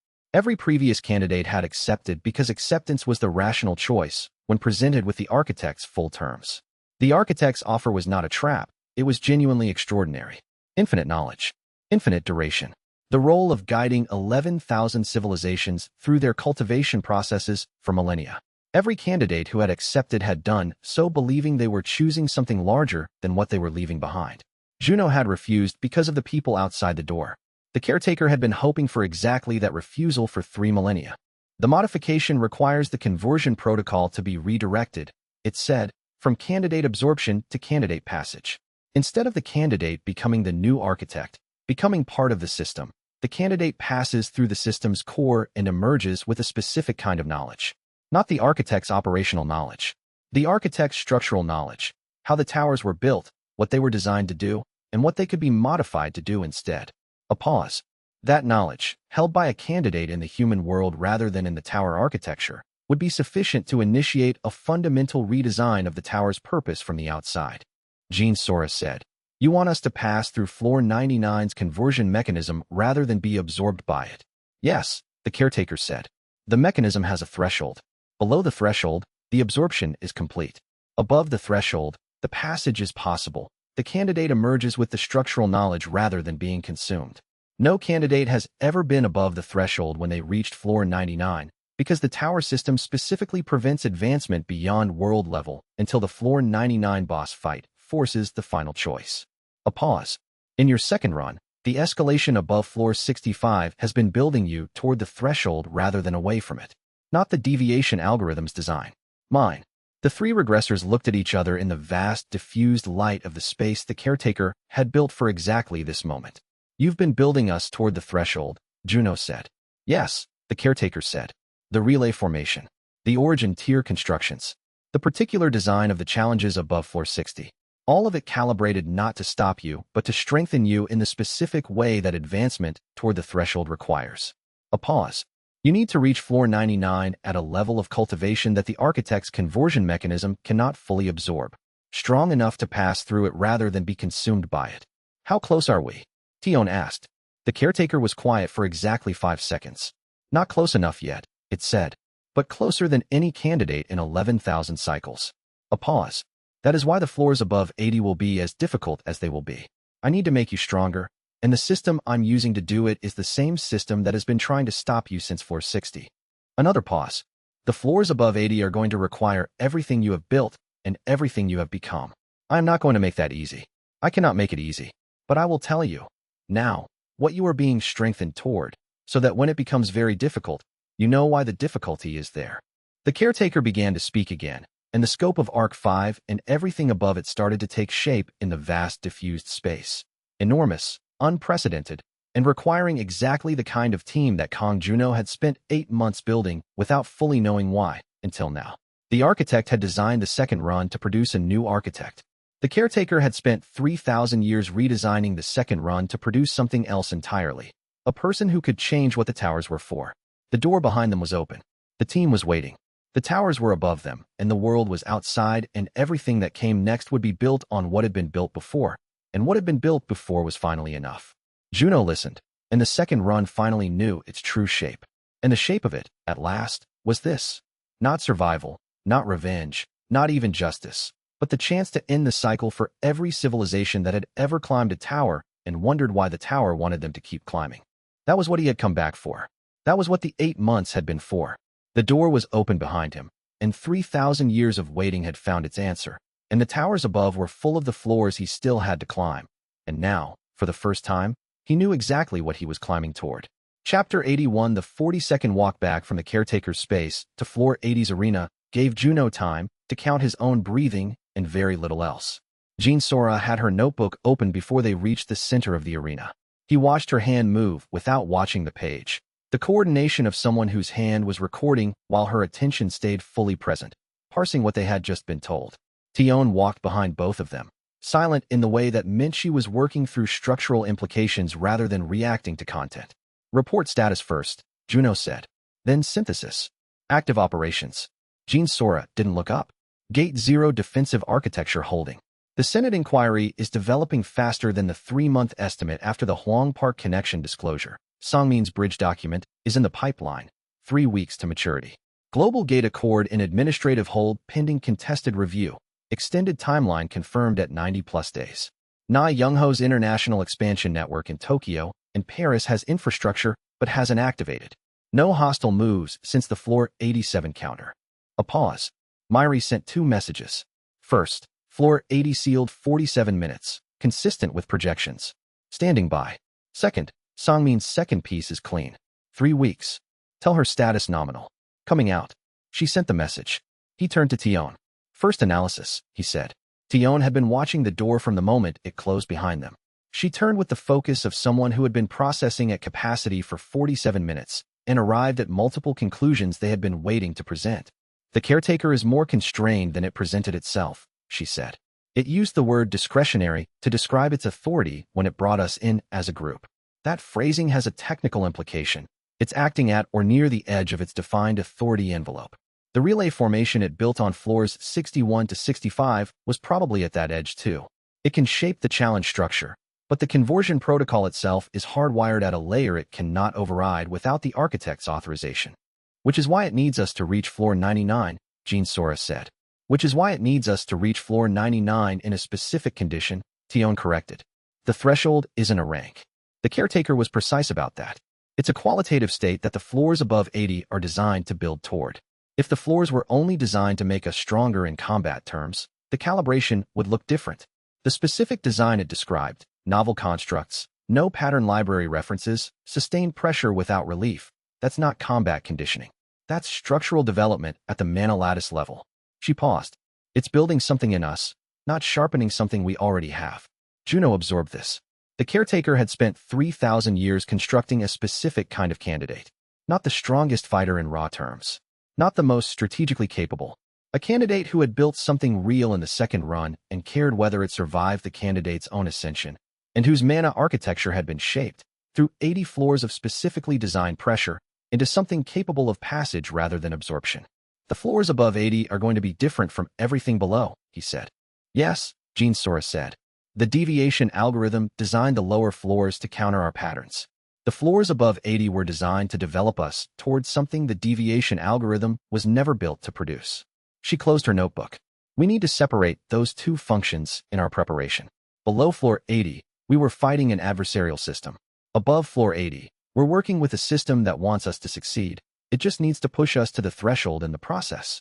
Every previous candidate had accepted because acceptance was the rational choice when presented with the architect's full terms. The architect's offer was not a trap, it was genuinely extraordinary. Infinite knowledge. Infinite duration. The role of guiding 11,000 civilizations through their cultivation processes for millennia. Every candidate who had accepted had done so believing they were choosing something larger than what they were leaving behind. Juno had refused because of the people outside the door. The caretaker had been hoping for exactly that refusal for 3 millennia. The modification requires the conversion protocol to be redirected, it said, from candidate absorption to candidate passage. Instead of the candidate becoming the new architect, becoming part of the system, the candidate passes through the system's core and emerges with a specific kind of knowledge. Not the architect's operational knowledge. The architect's structural knowledge, how the towers were built, what they were designed to do, and what they could be modified to do instead. A pause. That knowledge, held by a candidate in the human world rather than in the tower architecture, would be sufficient to initiate a fundamental redesign of the tower's purpose from the outside. Jean Sora said, "You want us to pass through floor 99's conversion mechanism rather than be absorbed by it." "Yes," the caretaker said. "The mechanism has a threshold. Below the threshold, the absorption is complete. Above the threshold, the passage is possible. The candidate emerges with the structural knowledge rather than being consumed. No candidate has ever been above the threshold when they reached floor 99, because the tower system specifically prevents advancement beyond world level until the floor 99 boss fight forces the final choice." A pause. In your second run, the escalation above floor 65 has been building you toward the threshold rather than away from it. Not the deviation algorithm's design. Mine. The three regressors looked at each other in the vast, diffused light of the space the caretaker had built for exactly this moment. "You've been building us toward the threshold," Juno said. "Yes," the caretaker said. "The relay formation. The origin tier constructions. The particular design of the challenges above floor 60. All of it calibrated not to stop you, but to strengthen you in the specific way that advancement toward the threshold requires." A pause. "You need to reach floor 99 at a level of cultivation that the architect's conversion mechanism cannot fully absorb. Strong enough to pass through it rather than be consumed by it." "How close are we?" Tion asked. The caretaker was quiet for exactly 5 seconds. "Not close enough yet," it said, "but closer than any candidate in 11,000 cycles." A pause. That is why the floors above 80 will be as difficult as they will be. I need to make you stronger, and the system I'm using to do it is the same system that has been trying to stop you since floor 60. Another pause. The floors above 80 are going to require everything you have built and everything you have become. I am not going to make that easy. I cannot make it easy. But I will tell you, now, what you are being strengthened toward, so that when it becomes very difficult, you know why the difficulty is there. The caretaker began to speak again, and the scope of Arc 5 and everything above it started to take shape in the vast diffused space. Enormous, unprecedented, and requiring exactly the kind of team that Kong Juno had spent 8 months building without fully knowing why, until now. The architect had designed the second run to produce a new architect. The caretaker had spent 3,000 years redesigning the second run to produce something else entirely. A person who could change what the towers were for. The door behind them was open. The team was waiting. The towers were above them, and the world was outside, and everything that came next would be built on what had been built before, and what had been built before was finally enough. Juno listened, and the second run finally knew its true shape. And the shape of it, at last, was this. Not survival, not revenge, not even justice, but the chance to end the cycle for every civilization that had ever climbed a tower and wondered why the tower wanted them to keep climbing. That was what he had come back for. That was what the 8 months had been for. The door was open behind him, and 3,000 years of waiting had found its answer, and the towers above were full of the floors he still had to climb. And now, for the first time, he knew exactly what he was climbing toward. Chapter 81. The 40-second walk back from the caretaker's space to floor 80's arena gave Juno time to count his own breathing and very little else. Jean Sora had her notebook open before they reached the center of the arena. He watched her hand move without watching the page. The coordination of someone whose hand was recording while her attention stayed fully present, parsing what they had just been told. Tion walked behind both of them, silent in the way that meant she was working through structural implications rather than reacting to content. Report status first, Juno said. Then synthesis. Active operations. Jean Sora didn't look up. Gate 0 defensive architecture holding. The Senate inquiry is developing faster than the 3-month estimate after the Huang Park connection disclosure. Songmin's bridge document is in the pipeline. 3 weeks to maturity. Global Gate Accord in administrative hold pending contested review. Extended timeline confirmed at 90+ days. Na Youngho's international expansion network in Tokyo and Paris has infrastructure but hasn't activated. No hostile moves since the floor 87 counter. A pause. Myri sent 2 messages. First, floor 80 sealed 47 minutes, consistent with projections. Standing by. Second, Songmin's second piece is clean. 3 weeks. Tell her status nominal. Coming out. She sent the message. He turned to Tion. First analysis, he said. Tion had been watching the door from the moment it closed behind them. She turned with the focus of someone who had been processing at capacity for 47 minutes and arrived at multiple conclusions they had been waiting to present. The caretaker is more constrained than it presented itself, she said. It used the word discretionary to describe its authority when it brought us in as a group. That phrasing has a technical implication. It's acting at or near the edge of its defined authority envelope. The relay formation it built on floors 61 to 65 was probably at that edge too. It can shape the challenge structure, but the conversion protocol itself is hardwired at a layer it cannot override without the architect's authorization. Which is why it needs us to reach floor 99, Jean Sora said. Which is why it needs us to reach floor 99 in a specific condition, Tion corrected. The threshold isn't a rank. The caretaker was precise about that. It's a qualitative state that the floors above 80 are designed to build toward. If the floors were only designed to make us stronger in combat terms, the calibration would look different. The specific design it described, novel constructs, no pattern library references, sustained pressure without relief, that's not combat conditioning. That's structural development at the mana lattice level. She paused. It's building something in us, not sharpening something we already have. Juno absorbed this. The caretaker had spent 3,000 years constructing a specific kind of candidate. Not the strongest fighter in raw terms. Not the most strategically capable. A candidate who had built something real in the second run and cared whether it survived the candidate's own ascension, and whose mana architecture had been shaped, through 80 floors of specifically designed pressure, into something capable of passage rather than absorption. The floors above 80 are going to be different from everything below, he said. Yes, Jean Sora said. The deviation algorithm designed the lower floors to counter our patterns. The floors above 80 were designed to develop us towards something the deviation algorithm was never built to produce. She closed her notebook. We need to separate those two functions in our preparation. Below floor 80, we were fighting an adversarial system. Above floor 80, we're working with a system that wants us to succeed. It just needs to push us to the threshold in the process.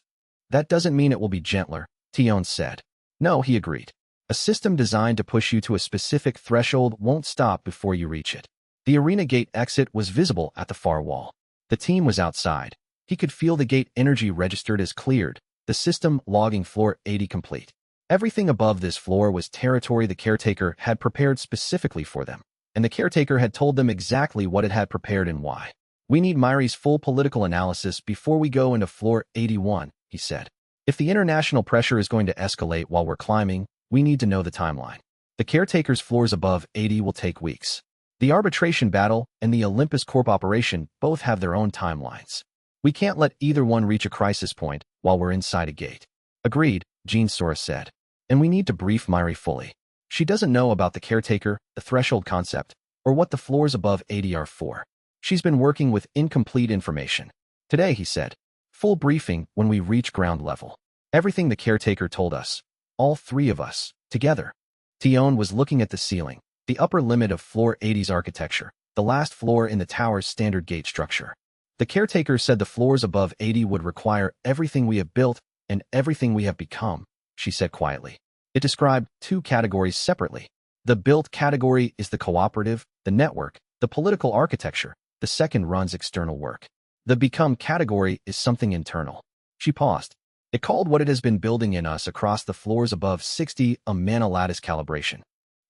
That doesn't mean it will be gentler, Tion said. No, he agreed. A system designed to push you to a specific threshold won't stop before you reach it. The arena gate exit was visible at the far wall. The team was outside. He could feel the gate energy registered as cleared, the system logging floor 80 complete. Everything above this floor was territory the caretaker had prepared specifically for them, and the caretaker had told them exactly what it had prepared and why. We need Myri's full political analysis before we go into floor 81, he said. If the international pressure is going to escalate while we're climbing, we need to know the timeline. The caretaker's floors above 80 will take weeks. The arbitration battle and the Olympus Corp operation both have their own timelines. We can't let either one reach a crisis point while we're inside a gate. Agreed, Jean Sora said. And we need to brief Myri fully. She doesn't know about the caretaker, the threshold concept, or what the floors above 80 are for. She's been working with incomplete information. Today, he said. Full briefing when we reach ground level. Everything the caretaker told us. All three of us, together. Tion was looking at the ceiling, the upper limit of floor 80's architecture, the last floor in the tower's standard gate structure. The caretaker said the floors above 80 would require everything we have built and everything we have become, she said quietly. It described two categories separately. The built category is the cooperative, the network, the political architecture. The second runs external work. The become category is something internal. She paused. It called what it has been building in us across the floors above 60 a mana lattice calibration.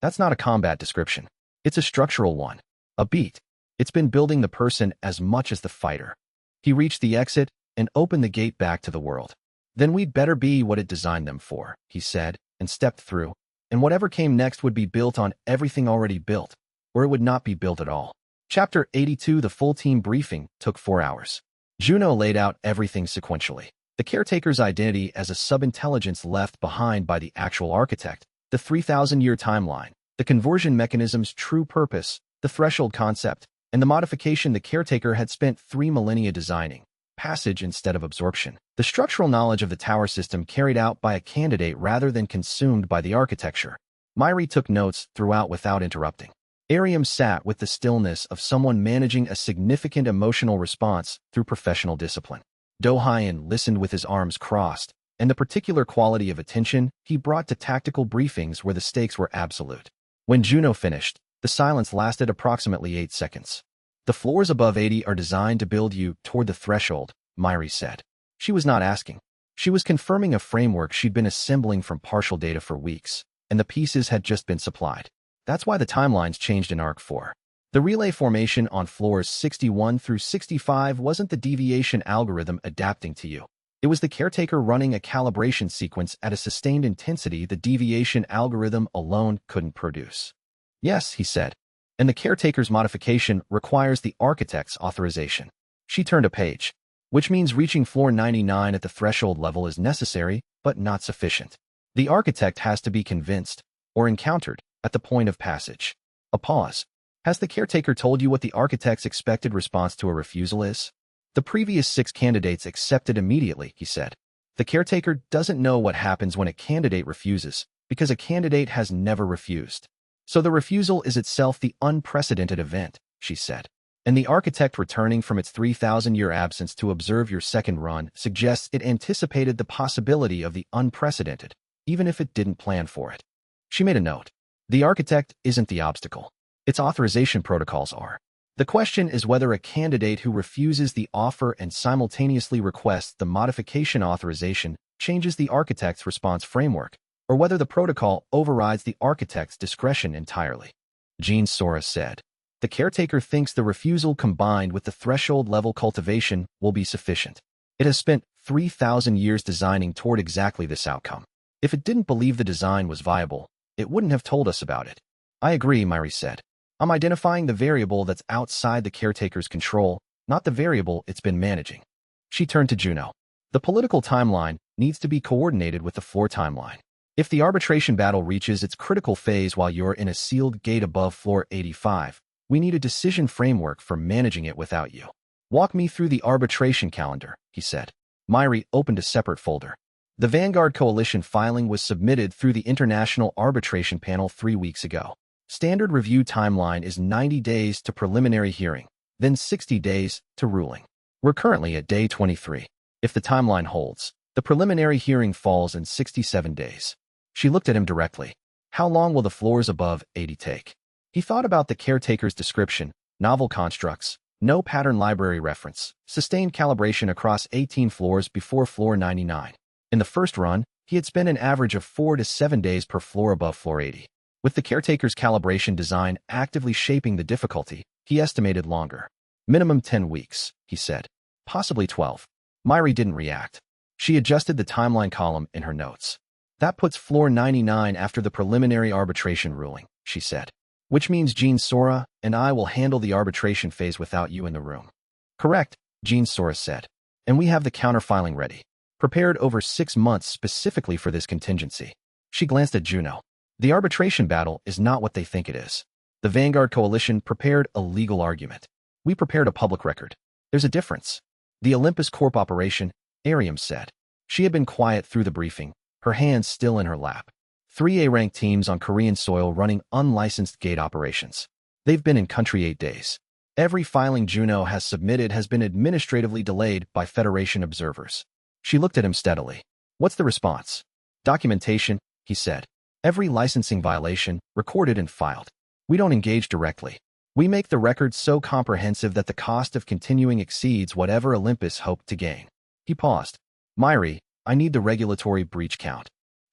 That's not a combat description. It's a structural one. A beat. It's been building the person as much as the fighter. He reached the exit and opened the gate back to the world. Then we'd better be what it designed them for, he said, and stepped through. And whatever came next would be built on everything already built, or it would not be built at all. Chapter 82. The full team briefing took 4 hours. Juno laid out everything sequentially. The caretaker's identity as a sub-intelligence left behind by the actual architect, the 3,000-year timeline, the conversion mechanism's true purpose, the threshold concept, and the modification the caretaker had spent 3 millennia designing, passage instead of absorption. The structural knowledge of the tower system carried out by a candidate rather than consumed by the architecture. Myri took notes throughout without interrupting. Ariam sat with the stillness of someone managing a significant emotional response through professional discipline. Do-Hyen listened with his arms crossed, and the particular quality of attention he brought to tactical briefings where the stakes were absolute. When Juno finished, the silence lasted approximately 8 seconds. The floors above 80 are designed to build you toward the threshold, Myri said. She was not asking. She was confirming a framework she'd been assembling from partial data for weeks, and the pieces had just been supplied. That's why the timelines changed in Arc 4. The relay formation on floors 61 through 65 wasn't the deviation algorithm adapting to you. It was the caretaker running a calibration sequence at a sustained intensity the deviation algorithm alone couldn't produce. Yes, he said. And the caretaker's modification requires the architect's authorization. She turned a page. Which means reaching floor 99 at the threshold level is necessary, but not sufficient. The architect has to be convinced, or encountered, at the point of passage. A pause. Has the caretaker told you what the architect's expected response to a refusal is? The previous 6 candidates accepted immediately, he said. The caretaker doesn't know what happens when a candidate refuses, because a candidate has never refused. So the refusal is itself the unprecedented event, she said. And the architect returning from its 3,000-year absence to observe your second run suggests it anticipated the possibility of the unprecedented, even if it didn't plan for it. She made a note. The architect isn't the obstacle. Its authorization protocols are. The question is whether a candidate who refuses the offer and simultaneously requests the modification authorization changes the architect's response framework, or whether the protocol overrides the architect's discretion entirely. Jean Sora said. The caretaker thinks the refusal combined with the threshold-level cultivation will be sufficient. It has spent 3,000 years designing toward exactly this outcome. If it didn't believe the design was viable, it wouldn't have told us about it. I agree, Myri said. I'm identifying the variable that's outside the caretaker's control, not the variable it's been managing. She turned to Juno. The political timeline needs to be coordinated with the floor timeline. If the arbitration battle reaches its critical phase while you're in a sealed gate above floor 85, we need a decision framework for managing it without you. Walk me through the arbitration calendar, he said. Myri opened a separate folder. The Vanguard Coalition filing was submitted through the International Arbitration Panel 3 weeks ago. Standard review timeline is 90 days to preliminary hearing, then 60 days to ruling. We're currently at day 23. If the timeline holds, the preliminary hearing falls in 67 days. She looked at him directly. How long will the floors above 80 take? He thought about the caretaker's description, novel constructs, no pattern library reference, sustained calibration across 18 floors before floor 99. In the first run, he had spent an average of 4 to 7 days per floor above floor 80. With the caretaker's calibration design actively shaping the difficulty, he estimated longer. Minimum 10 weeks, he said. Possibly 12. Myri didn't react. She adjusted the timeline column in her notes. That puts floor 99 after the preliminary arbitration ruling, she said. Which means Jean Sora and I will handle the arbitration phase without you in the room. Correct, Jean Sora said. And we have the counterfiling ready. Prepared over 6 months specifically for this contingency. She glanced at Juno. The arbitration battle is not what they think it is. The Vanguard Coalition prepared a legal argument. We prepared a public record. There's a difference. The Olympus Corp operation, Ariam said. She had been quiet through the briefing, her hands still in her lap. 3 A-ranked teams on Korean soil running unlicensed gate operations. They've been in country 8 days. Every filing Juno has submitted has been administratively delayed by Federation observers. She looked at him steadily. What's the response? Documentation, he said. Every licensing violation, recorded and filed. We don't engage directly. We make the record so comprehensive that the cost of continuing exceeds whatever Olympus hoped to gain. He paused. Myri, I need the regulatory breach count.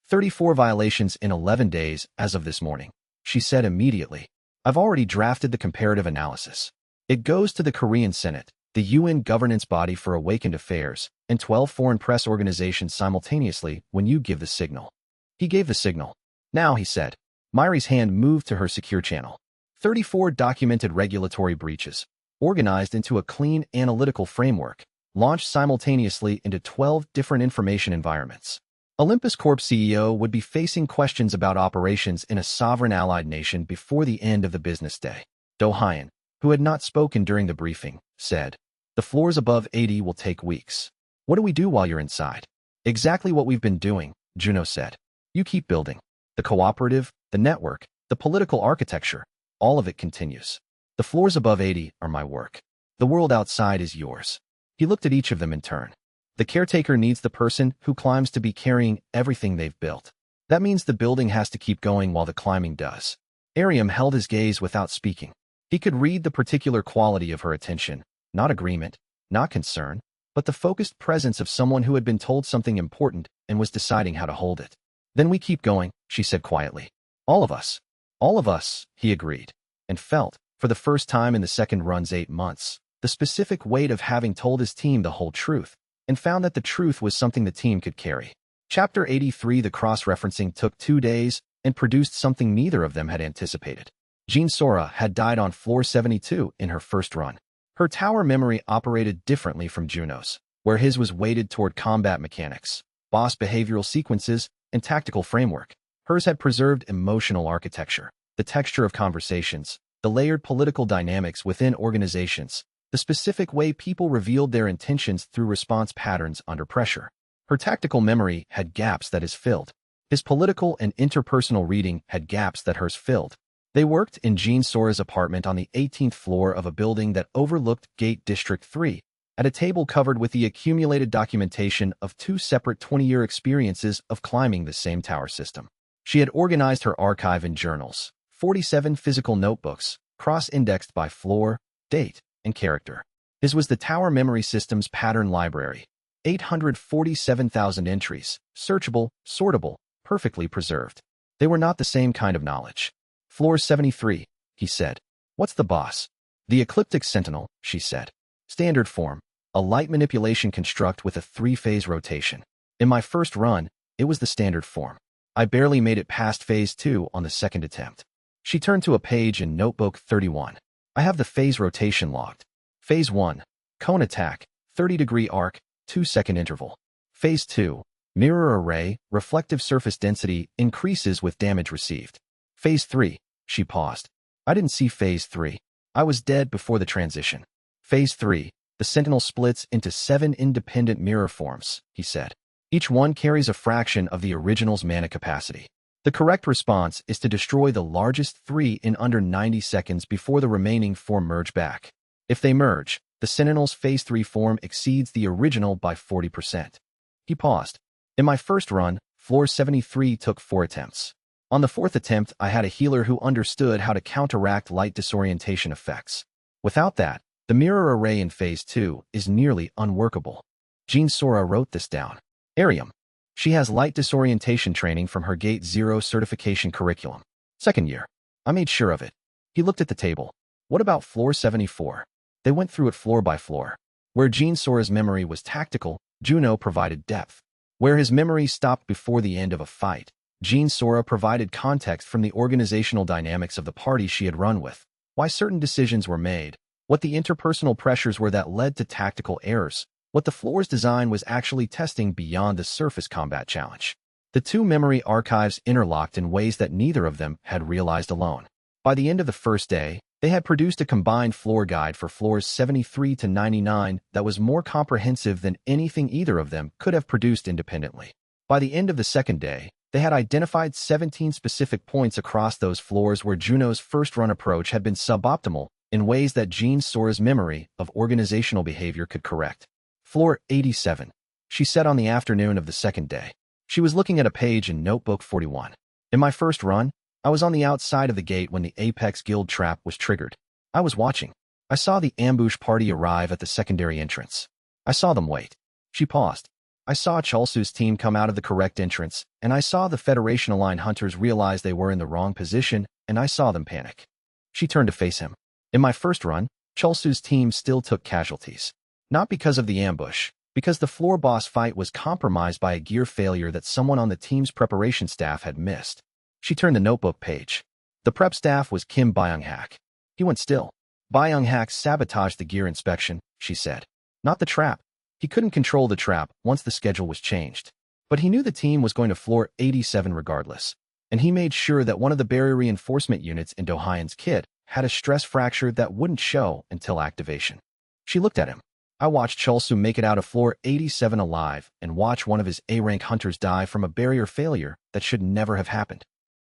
34 violations in 11 days as of this morning. She said immediately. I've already drafted the comparative analysis. It goes to the Korean Senate, the UN governance body for awakened affairs, and 12 foreign press organizations simultaneously when you give the signal. He gave the signal. Now, he said. Myri's hand moved to her secure channel. 34 documented regulatory breaches, organized into a clean analytical framework, launched simultaneously into 12 different information environments. Olympus Corp CEO would be facing questions about operations in a sovereign allied nation before the end of the business day. Do Hyun, who had not spoken during the briefing, said, the floors above 80 will take weeks. What do we do while you're inside? Exactly what we've been doing, Juno said. You keep building. The cooperative, the network, the political architecture, all of it continues. The floors above 80 are my work. The world outside is yours. He looked at each of them in turn. The caretaker needs the person who climbs to be carrying everything they've built. That means the building has to keep going while the climbing does. Ariam held his gaze without speaking. He could read the particular quality of her attention, not agreement, not concern, but the focused presence of someone who had been told something important and was deciding how to hold it. Then we keep going, she said quietly. All of us, he agreed, and felt, for the first time in the second run's 8 months, the specific weight of having told his team the whole truth, and found that the truth was something the team could carry. Chapter 83. The cross-referencing took 2 days and produced something neither of them had anticipated. Jean Sora had died on floor 72 in her first run. Her tower memory operated differently from Juno's, where his was weighted toward combat mechanics, boss behavioral sequences, and tactical framework. Hers had preserved emotional architecture, the texture of conversations, the layered political dynamics within organizations, the specific way people revealed their intentions through response patterns under pressure. Her tactical memory had gaps that his filled. His political and interpersonal reading had gaps that hers filled. They worked in Jean Sora's apartment on the 18th floor of a building that overlooked Gate District 3, at a table covered with the accumulated documentation of 2 separate 20-year experiences of climbing the same tower system. She had organized her archive in journals, 47 physical notebooks, cross-indexed by floor, date, and character. His was the Tower Memory System's pattern library, 847,000 entries, searchable, sortable, perfectly preserved. They were not the same kind of knowledge. Floor 73, he said. What's the boss? The Ecliptic Sentinel, she said. Standard form, a light manipulation construct with a 3-phase rotation. In my first run, it was the standard form. I barely made it past phase 2 on the second attempt. She turned to a page in Notebook 31. I have the phase rotation logged. Phase 1, cone attack, 30-degree arc, 2-second interval. Phase 2, mirror array, reflective surface density increases with damage received. Phase 3, she paused. I didn't see Phase 3. I was dead before the transition. Phase 3, the Sentinel splits into 7 independent mirror forms, he said. Each one carries a fraction of the original's mana capacity. The correct response is to destroy the largest 3 in under 90 seconds before the remaining 4 merge back. If they merge, the Sentinel's Phase 3 form exceeds the original by 40%. He paused. In my first run, floor 73 took 4 attempts. On the 4th attempt, I had a healer who understood how to counteract light disorientation effects. Without that, the mirror array in Phase 2 is nearly unworkable. Jean Sora wrote this down. Arium. She has light disorientation training from her Gate 0 certification curriculum. Second year. I made sure of it. He looked at the table. What about floor 74? They went through it floor by floor. Where Jean Sora's memory was tactical, Juno provided depth. Where his memory stopped before the end of a fight, Jean Sora provided context from the organizational dynamics of the party she had run with, why certain decisions were made, what the interpersonal pressures were that led to tactical errors, what the floor's design was actually testing beyond the surface combat challenge. The two memory archives interlocked in ways that neither of them had realized alone. By the end of the first day, they had produced a combined floor guide for floors 73 to 99 that was more comprehensive than anything either of them could have produced independently. By the end of the second day, they had identified 17 specific points across those floors where Juno's first-run approach had been suboptimal in ways that Jean Sora's memory of organizational behavior could correct. Floor 87, she said on the afternoon of the second day. She was looking at a page in Notebook 41. In my first run, I was on the outside of the gate when the Apex Guild trap was triggered. I was watching. I saw the ambush party arrive at the secondary entrance. I saw them wait. She paused. I saw Chalsu's team come out of the correct entrance, and I saw the Federation-aligned hunters realize they were in the wrong position, and I saw them panic. She turned to face him. In my first run, Chalsu's team still took casualties. Not because of the ambush, because the floor boss fight was compromised by a gear failure that someone on the team's preparation staff had missed. She turned the notebook page. The prep staff was Kim Byung-hak. He went still. Byung-hak sabotaged the gear inspection, she said. Not the trap. He couldn't control the trap once the schedule was changed. But he knew the team was going to floor 87 regardless. And he made sure that one of the barrier reinforcement units in Do-hyen's kit had a stress fracture that wouldn't show until activation. She looked at him. I watched Chalsu make it out of floor 87 alive and watch one of his A-rank hunters die from a barrier failure that should never have happened.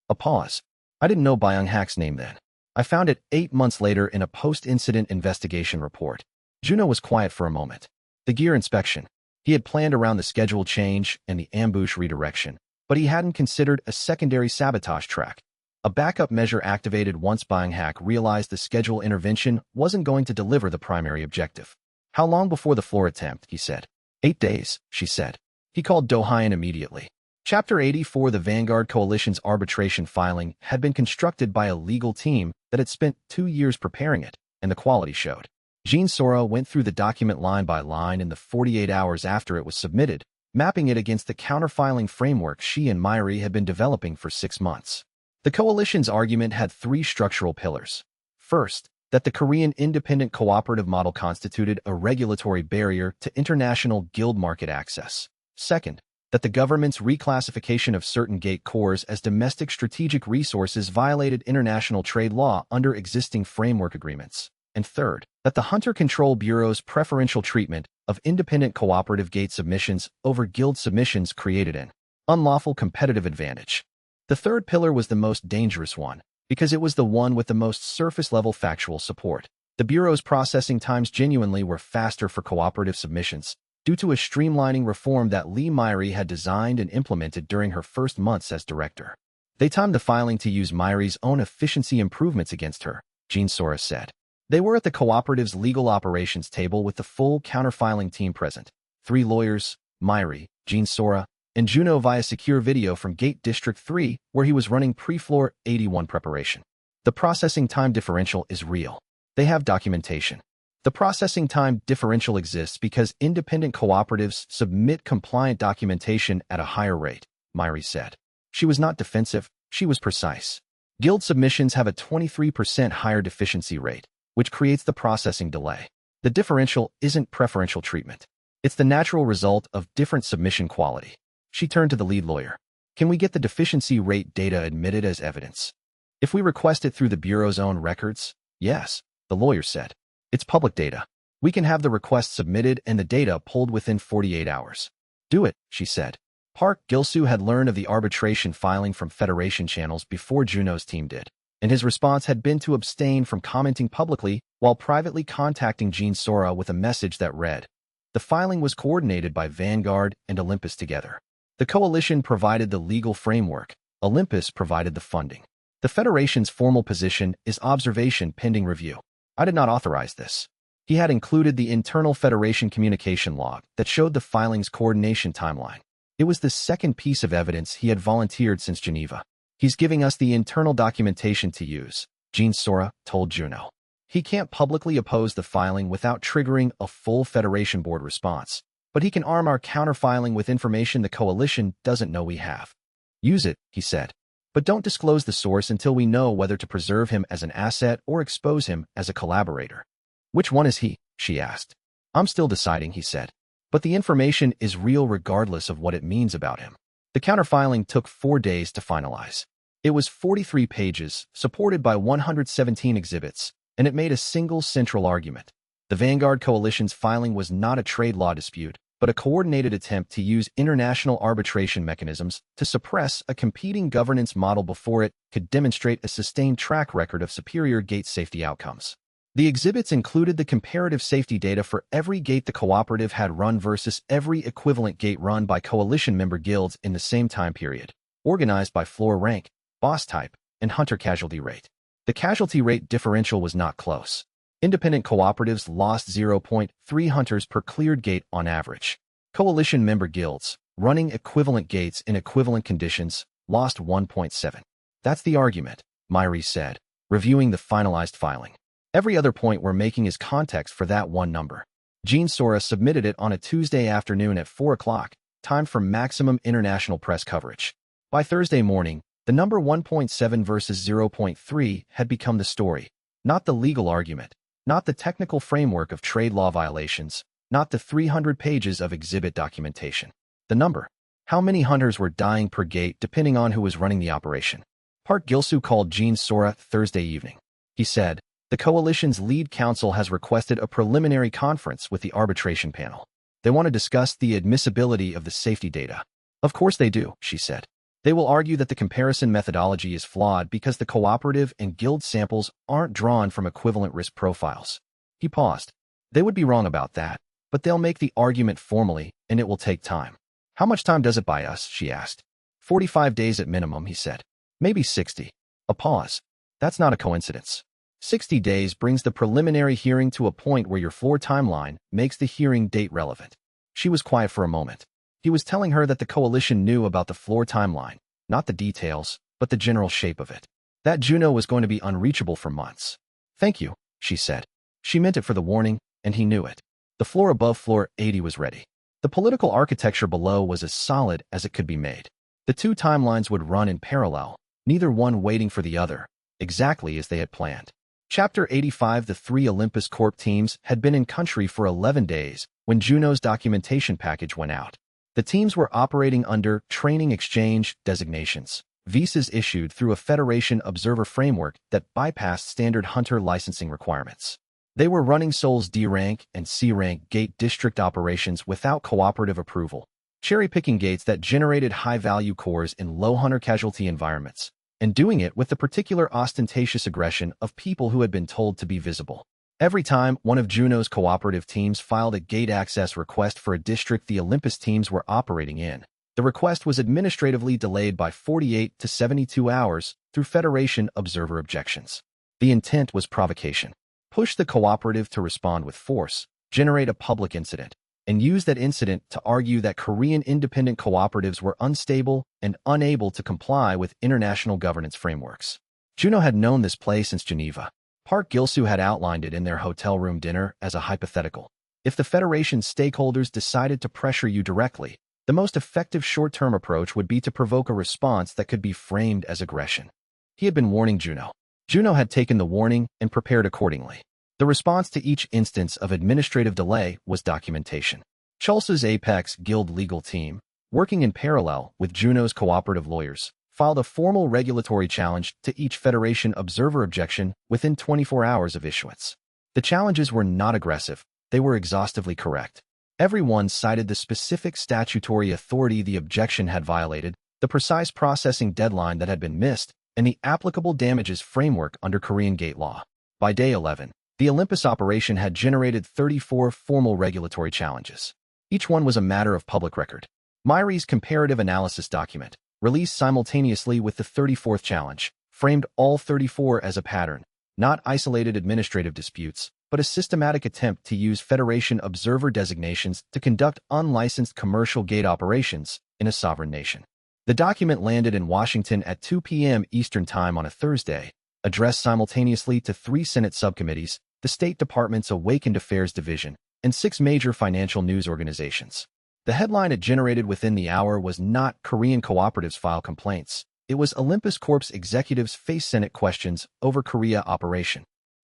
A pause. I didn't know Byung-hak's name then. I found it 8 months later in a post-incident investigation report. Juno was quiet for a moment. The gear inspection. He had planned around the schedule change and the ambush redirection, but he hadn't considered a secondary sabotage track. A backup measure activated once Byung-hak realized the schedule intervention wasn't going to deliver the primary objective. How long before the floor attempt, he said. 8 days, she said. He called Do-hyen immediately. Chapter 84, the Vanguard Coalition's arbitration filing, had been constructed by a legal team that had spent 2 years preparing it, and the quality showed. Jean Sora went through the document line by line in the 48 hours after it was submitted, mapping it against the counterfiling framework she and Myri had been developing for 6 months. The coalition's argument had 3 structural pillars. First, that the Korean independent cooperative model constituted a regulatory barrier to international guild market access. Second, that the government's reclassification of certain gate cores as domestic strategic resources violated international trade law under existing framework agreements. And third, that the Hunter Control Bureau's preferential treatment of independent cooperative gate submissions over guild submissions created an unlawful competitive advantage. The third pillar was the most dangerous one, because it was the one with the most surface-level factual support. The Bureau's processing times genuinely were faster for cooperative submissions, due to a streamlining reform that Lee Myri had designed and implemented during her first months as director. They timed the filing to use Myri's own efficiency improvements against her, Jean Sora said. They were at the cooperative's legal operations table with the full counterfiling team present. 3 lawyers, Myri, Jean Sora, and Juno via secure video from Gate District 3, where he was running pre-floor 81 preparation. The processing time differential is real. They have documentation. The processing time differential exists because independent cooperatives submit compliant documentation at a higher rate, Myri said. She was not defensive, she was precise. Guild submissions have a 23% higher deficiency rate, which creates the processing delay. The differential isn't preferential treatment. It's the natural result of different submission quality. She turned to the lead lawyer. Can we get the deficiency rate data admitted as evidence? If we request it through the Bureau's own records? Yes, the lawyer said. It's public data. We can have the request submitted and the data pulled within 48 hours. Do it, she said. Park Gil-soo had learned of the arbitration filing from Federation channels before Juno's team did, and his response had been to abstain from commenting publicly while privately contacting Jin Sora with a message that read, "The filing was coordinated by Vanguard and Olympus together. The coalition provided the legal framework. Olympus provided the funding. The Federation's formal position is observation pending review. I did not authorize this." He had included the internal Federation communication log that showed the filing's coordination timeline. It was the second piece of evidence he had volunteered since Geneva. "He's giving us the internal documentation to use," Jin Sora told Juno. "He can't publicly oppose the filing without triggering a full Federation board response, but he can arm our counterfiling with information the coalition doesn't know we have. Use it," he said, "but don't disclose the source until we know whether to preserve him as an asset or expose him as a collaborator." "Which one is he?" she asked. "I'm still deciding," he said. "But the information is real regardless of what it means about him." The counterfiling took 4 days to finalize. It was 43 pages, supported by 117 exhibits, and it made a single central argument. The Vanguard Coalition's filing was not a trade law dispute, but a coordinated attempt to use international arbitration mechanisms to suppress a competing governance model before it could demonstrate a sustained track record of superior gate safety outcomes. The exhibits included the comparative safety data for every gate the cooperative had run versus every equivalent gate run by coalition member guilds in the same time period, organized by floor rank, boss type, and hunter casualty rate. The casualty rate differential was not close. Independent cooperatives lost 0.3 hunters per cleared gate on average. Coalition member guilds, running equivalent gates in equivalent conditions, lost 1.7. "That's the argument," Myri said, reviewing the finalized filing. "Every other point we're making is context for that one number." Jin Sora submitted it on a Tuesday afternoon at 4 o'clock, timed for maximum international press coverage. By Thursday morning, the number 1.7 versus 0.3 had become the story, not the legal argument, not the technical framework of trade law violations, not the 300 pages of exhibit documentation. The number. How many hunters were dying per gate depending on who was running the operation. Park Gil-soo called Jin Sora Thursday evening. He said, "The coalition's lead counsel has requested a preliminary conference with the arbitration panel. They want to discuss the admissibility of the safety data." "Of course they do," she said. "They will argue that the comparison methodology is flawed because the cooperative and guild samples aren't drawn from equivalent risk profiles." He paused. "They would be wrong about that, but they'll make the argument formally, and it will take time." "How much time does it buy us?" she asked. 45 days at minimum," he said. "Maybe 60. A pause. "That's not a coincidence. 60 days brings the preliminary hearing to a point where your floor timeline makes the hearing date relevant." She was quiet for a moment. He was telling her that the coalition knew about the floor timeline, not the details, but the general shape of it. That Juno was going to be unreachable for months. "Thank you," she said. She meant it for the warning, and he knew it. The floor above floor 80 was ready. The political architecture below was as solid as it could be made. The two timelines would run in parallel, neither one waiting for the other, exactly as they had planned. Chapter 85. The 3 Olympus Corp teams had been in country for 11 days when Juno's documentation package went out. The teams were operating under training exchange designations, visas issued through a Federation observer framework that bypassed standard hunter licensing requirements. They were running Seoul's D-rank and C-rank gate district operations without cooperative approval, cherry-picking gates that generated high-value cores in low hunter casualty environments, and doing it with the particular ostentatious aggression of people who had been told to be visible. Every time one of Juno's cooperative teams filed a gate access request for a district the Olympus teams were operating in, the request was administratively delayed by 48 to 72 hours through Federation observer objections. The intent was provocation. Push the cooperative to respond with force, generate a public incident, and use that incident to argue that Korean independent cooperatives were unstable and unable to comply with international governance frameworks. Juno had known this play since Geneva. Park Gil-soo had outlined it in their hotel room dinner as a hypothetical. If the Federation's stakeholders decided to pressure you directly, the most effective short-term approach would be to provoke a response that could be framed as aggression. He had been warning Juno. Juno had taken the warning and prepared accordingly. The response to each instance of administrative delay was documentation. Chulsa's Apex Guild legal team, working in parallel with Juno's cooperative lawyers, filed a formal regulatory challenge to each Federation observer objection within 24 hours of issuance. The challenges were not aggressive, they were exhaustively correct. Everyone cited the specific statutory authority the objection had violated, the precise processing deadline that had been missed, and the applicable damages framework under Korean gate law. By day 11, the Olympus operation had generated 34 formal regulatory challenges. Each one was a matter of public record. Myri's comparative analysis document, released simultaneously with the 34th challenge, framed all 34 as a pattern, not isolated administrative disputes, but a systematic attempt to use Federation observer designations to conduct unlicensed commercial gate operations in a sovereign nation. The document landed in Washington at 2 p.m. Eastern Time on a Thursday, addressed simultaneously to 3 Senate subcommittees, the State Department's Awakened Affairs Division, and 6 major financial news organizations. The headline it generated within the hour was not Korean cooperatives file complaints. It was Olympus Corp's executives face Senate questions over Korea operation.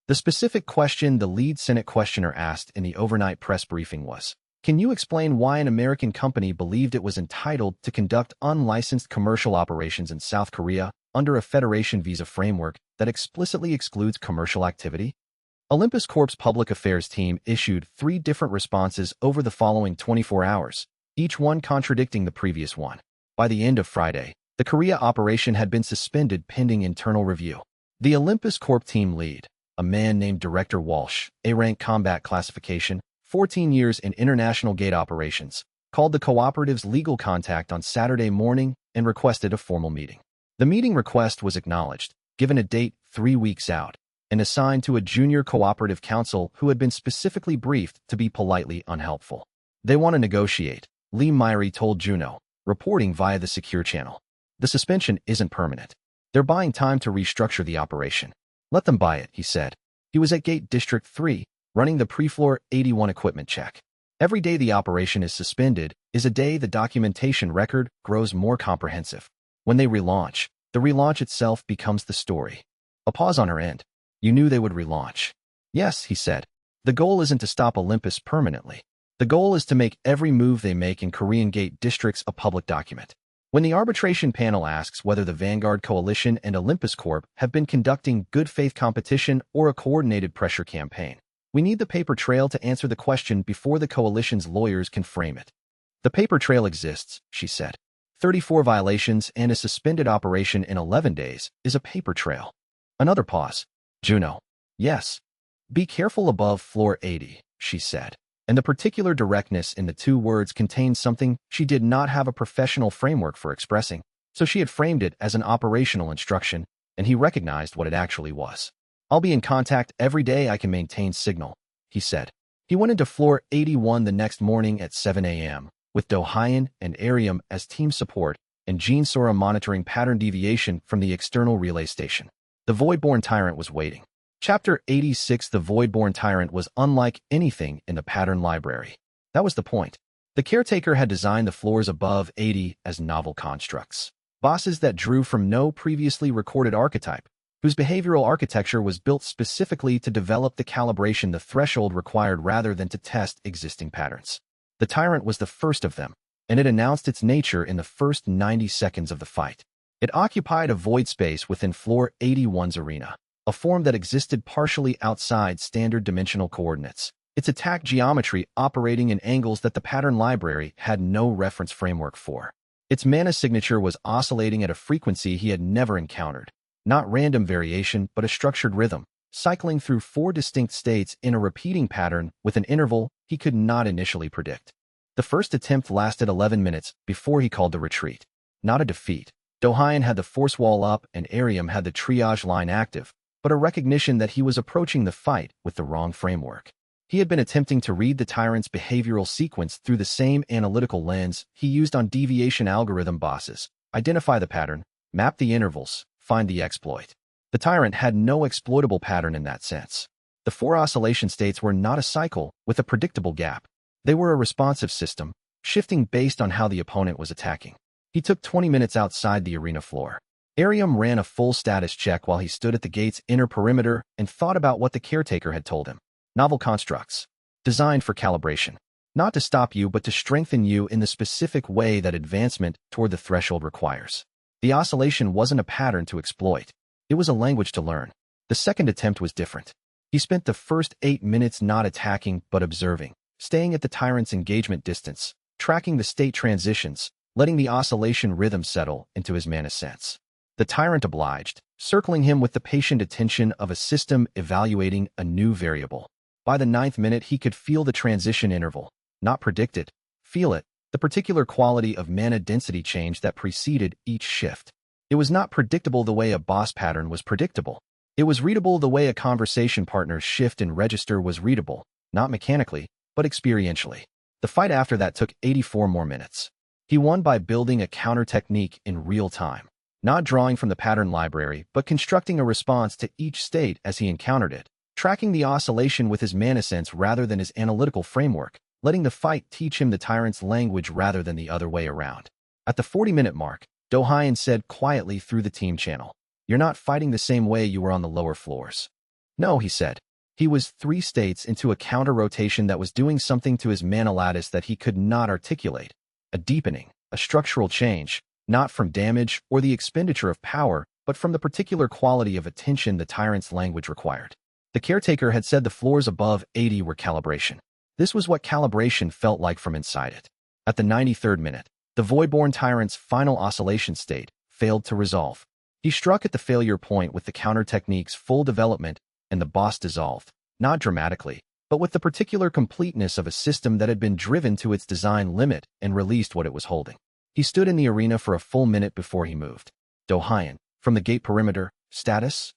The specific question the lead Senate questioner asked in the overnight press briefing was, "Can you explain why an American company believed it was entitled to conduct unlicensed commercial operations in South Korea under a Federation visa framework that explicitly excludes commercial activity?" Olympus Corp's public affairs team issued 3 different responses over the following 24 hours, each one contradicting the previous one. By the end of Friday, the Korea operation had been suspended pending internal review. The Olympus Corp team lead, a man named Director Walsh, A-rank combat classification, 14 years in international gate operations, called the cooperative's legal contact on Saturday morning and requested a formal meeting. The meeting request was acknowledged, given a date 3 weeks out, and assigned to a junior cooperative counsel who had been specifically briefed to be politely unhelpful. "They want to negotiate," Lee Myrie told Juno, reporting via the secure channel. "The suspension isn't permanent. They're buying time to restructure the operation. Let them buy it," he said. He was at Gate District 3, running the pre-floor 81 equipment check. Every day the operation is suspended is a day the documentation record grows more comprehensive. When they relaunch, the relaunch itself becomes the story. A pause on her end. "You knew they would relaunch." "Yes," he said. "The goal isn't to stop Olympus permanently. The goal is to make every move they make in Korean gate districts a public document." When the arbitration panel asks whether the Vanguard Coalition and Olympus Corp have been conducting good faith competition or a coordinated pressure campaign, we need the paper trail to answer the question before the coalition's lawyers can frame it. "The paper trail exists," she said. 34 violations and a suspended operation in 11 days is a paper trail. Another pause. "Juno." "Yes." "Be careful above floor 80, she said. And the particular directness in the 2 words contained something she did not have a professional framework for expressing, so she had framed it as an operational instruction, and he recognized what it actually was. "I'll be in contact every day I can maintain signal," he said. He went into floor 81 the next morning at 7 a.m., with Do Hyun and Ariam as team support and Jean Sora monitoring pattern deviation from the external relay station. The Void-born Tyrant was waiting. Chapter 86. The Void-born Tyrant was unlike anything in the pattern library. That was the point. The caretaker had designed the floors above 80 as novel constructs. Bosses that drew from no previously recorded archetype, whose behavioral architecture was built specifically to develop the calibration the threshold required rather than to test existing patterns. The Tyrant was the first of them, and it announced its nature in the first 90 seconds of the fight. It occupied a void space within floor 81's arena, a form that existed partially outside standard dimensional coordinates, its attack geometry operating in angles that the pattern library had no reference framework for. Its mana signature was oscillating at a frequency he had never encountered, not random variation but a structured rhythm, cycling through 4 distinct states in a repeating pattern with an interval he could not initially predict. The first attempt lasted 11 minutes before he called the retreat. Not a defeat. Do Hyun had the force wall up and Ariam had the triage line active, but a recognition that he was approaching the fight with the wrong framework. He had been attempting to read the Tyrant's behavioral sequence through the same analytical lens he used on deviation algorithm bosses: identify the pattern, map the intervals, find the exploit. The Tyrant had no exploitable pattern in that sense. The 4 oscillation states were not a cycle with a predictable gap. They were a responsive system, shifting based on how the opponent was attacking. He took 20 minutes outside the arena floor. Ariam ran a full status check while he stood at the gate's inner perimeter and thought about what the caretaker had told him. Novel constructs, designed for calibration, not to stop you but to strengthen you in the specific way that advancement toward the threshold requires. The oscillation wasn't a pattern to exploit. It was a language to learn. The second attempt was different. He spent the first 8 minutes not attacking but observing, staying at the tyrant's engagement distance, tracking the state transitions, letting the oscillation rhythm settle into his mana sense. The tyrant obliged, circling him with the patient attention of a system evaluating a new variable. By the 9th minute, he could feel the transition interval. Not predict it, feel it, the particular quality of mana density change that preceded each shift. It was not predictable the way a boss pattern was predictable. It was readable the way a conversation partner's shift in register was readable, not mechanically, but experientially. The fight after that took 84 more minutes. He won by building a counter technique in real time. Not drawing from the pattern library, but constructing a response to each state as he encountered it, tracking the oscillation with his mana sense rather than his analytical framework, letting the fight teach him the tyrant's language rather than the other way around. At the 40-minute mark, Do-Hyen said quietly through the team channel, "You're not fighting the same way you were on the lower floors." "No," he said. He was 3 states into a counter-rotation that was doing something to his mana lattice that he could not articulate. A deepening, a structural change, not from damage or the expenditure of power, but from the particular quality of attention the tyrant's language required. The caretaker had said the floors above 80 were calibration. This was what calibration felt like from inside it. At the 93rd minute, the Voidborn tyrant's final oscillation state failed to resolve. He struck at the failure point with the counter technique's full development, and the boss dissolved, not dramatically, but with the particular completeness of a system that had been driven to its design limit and released what it was holding. He stood in the arena for a full minute before he moved. "Do-Hyen, from the gate perimeter, status?"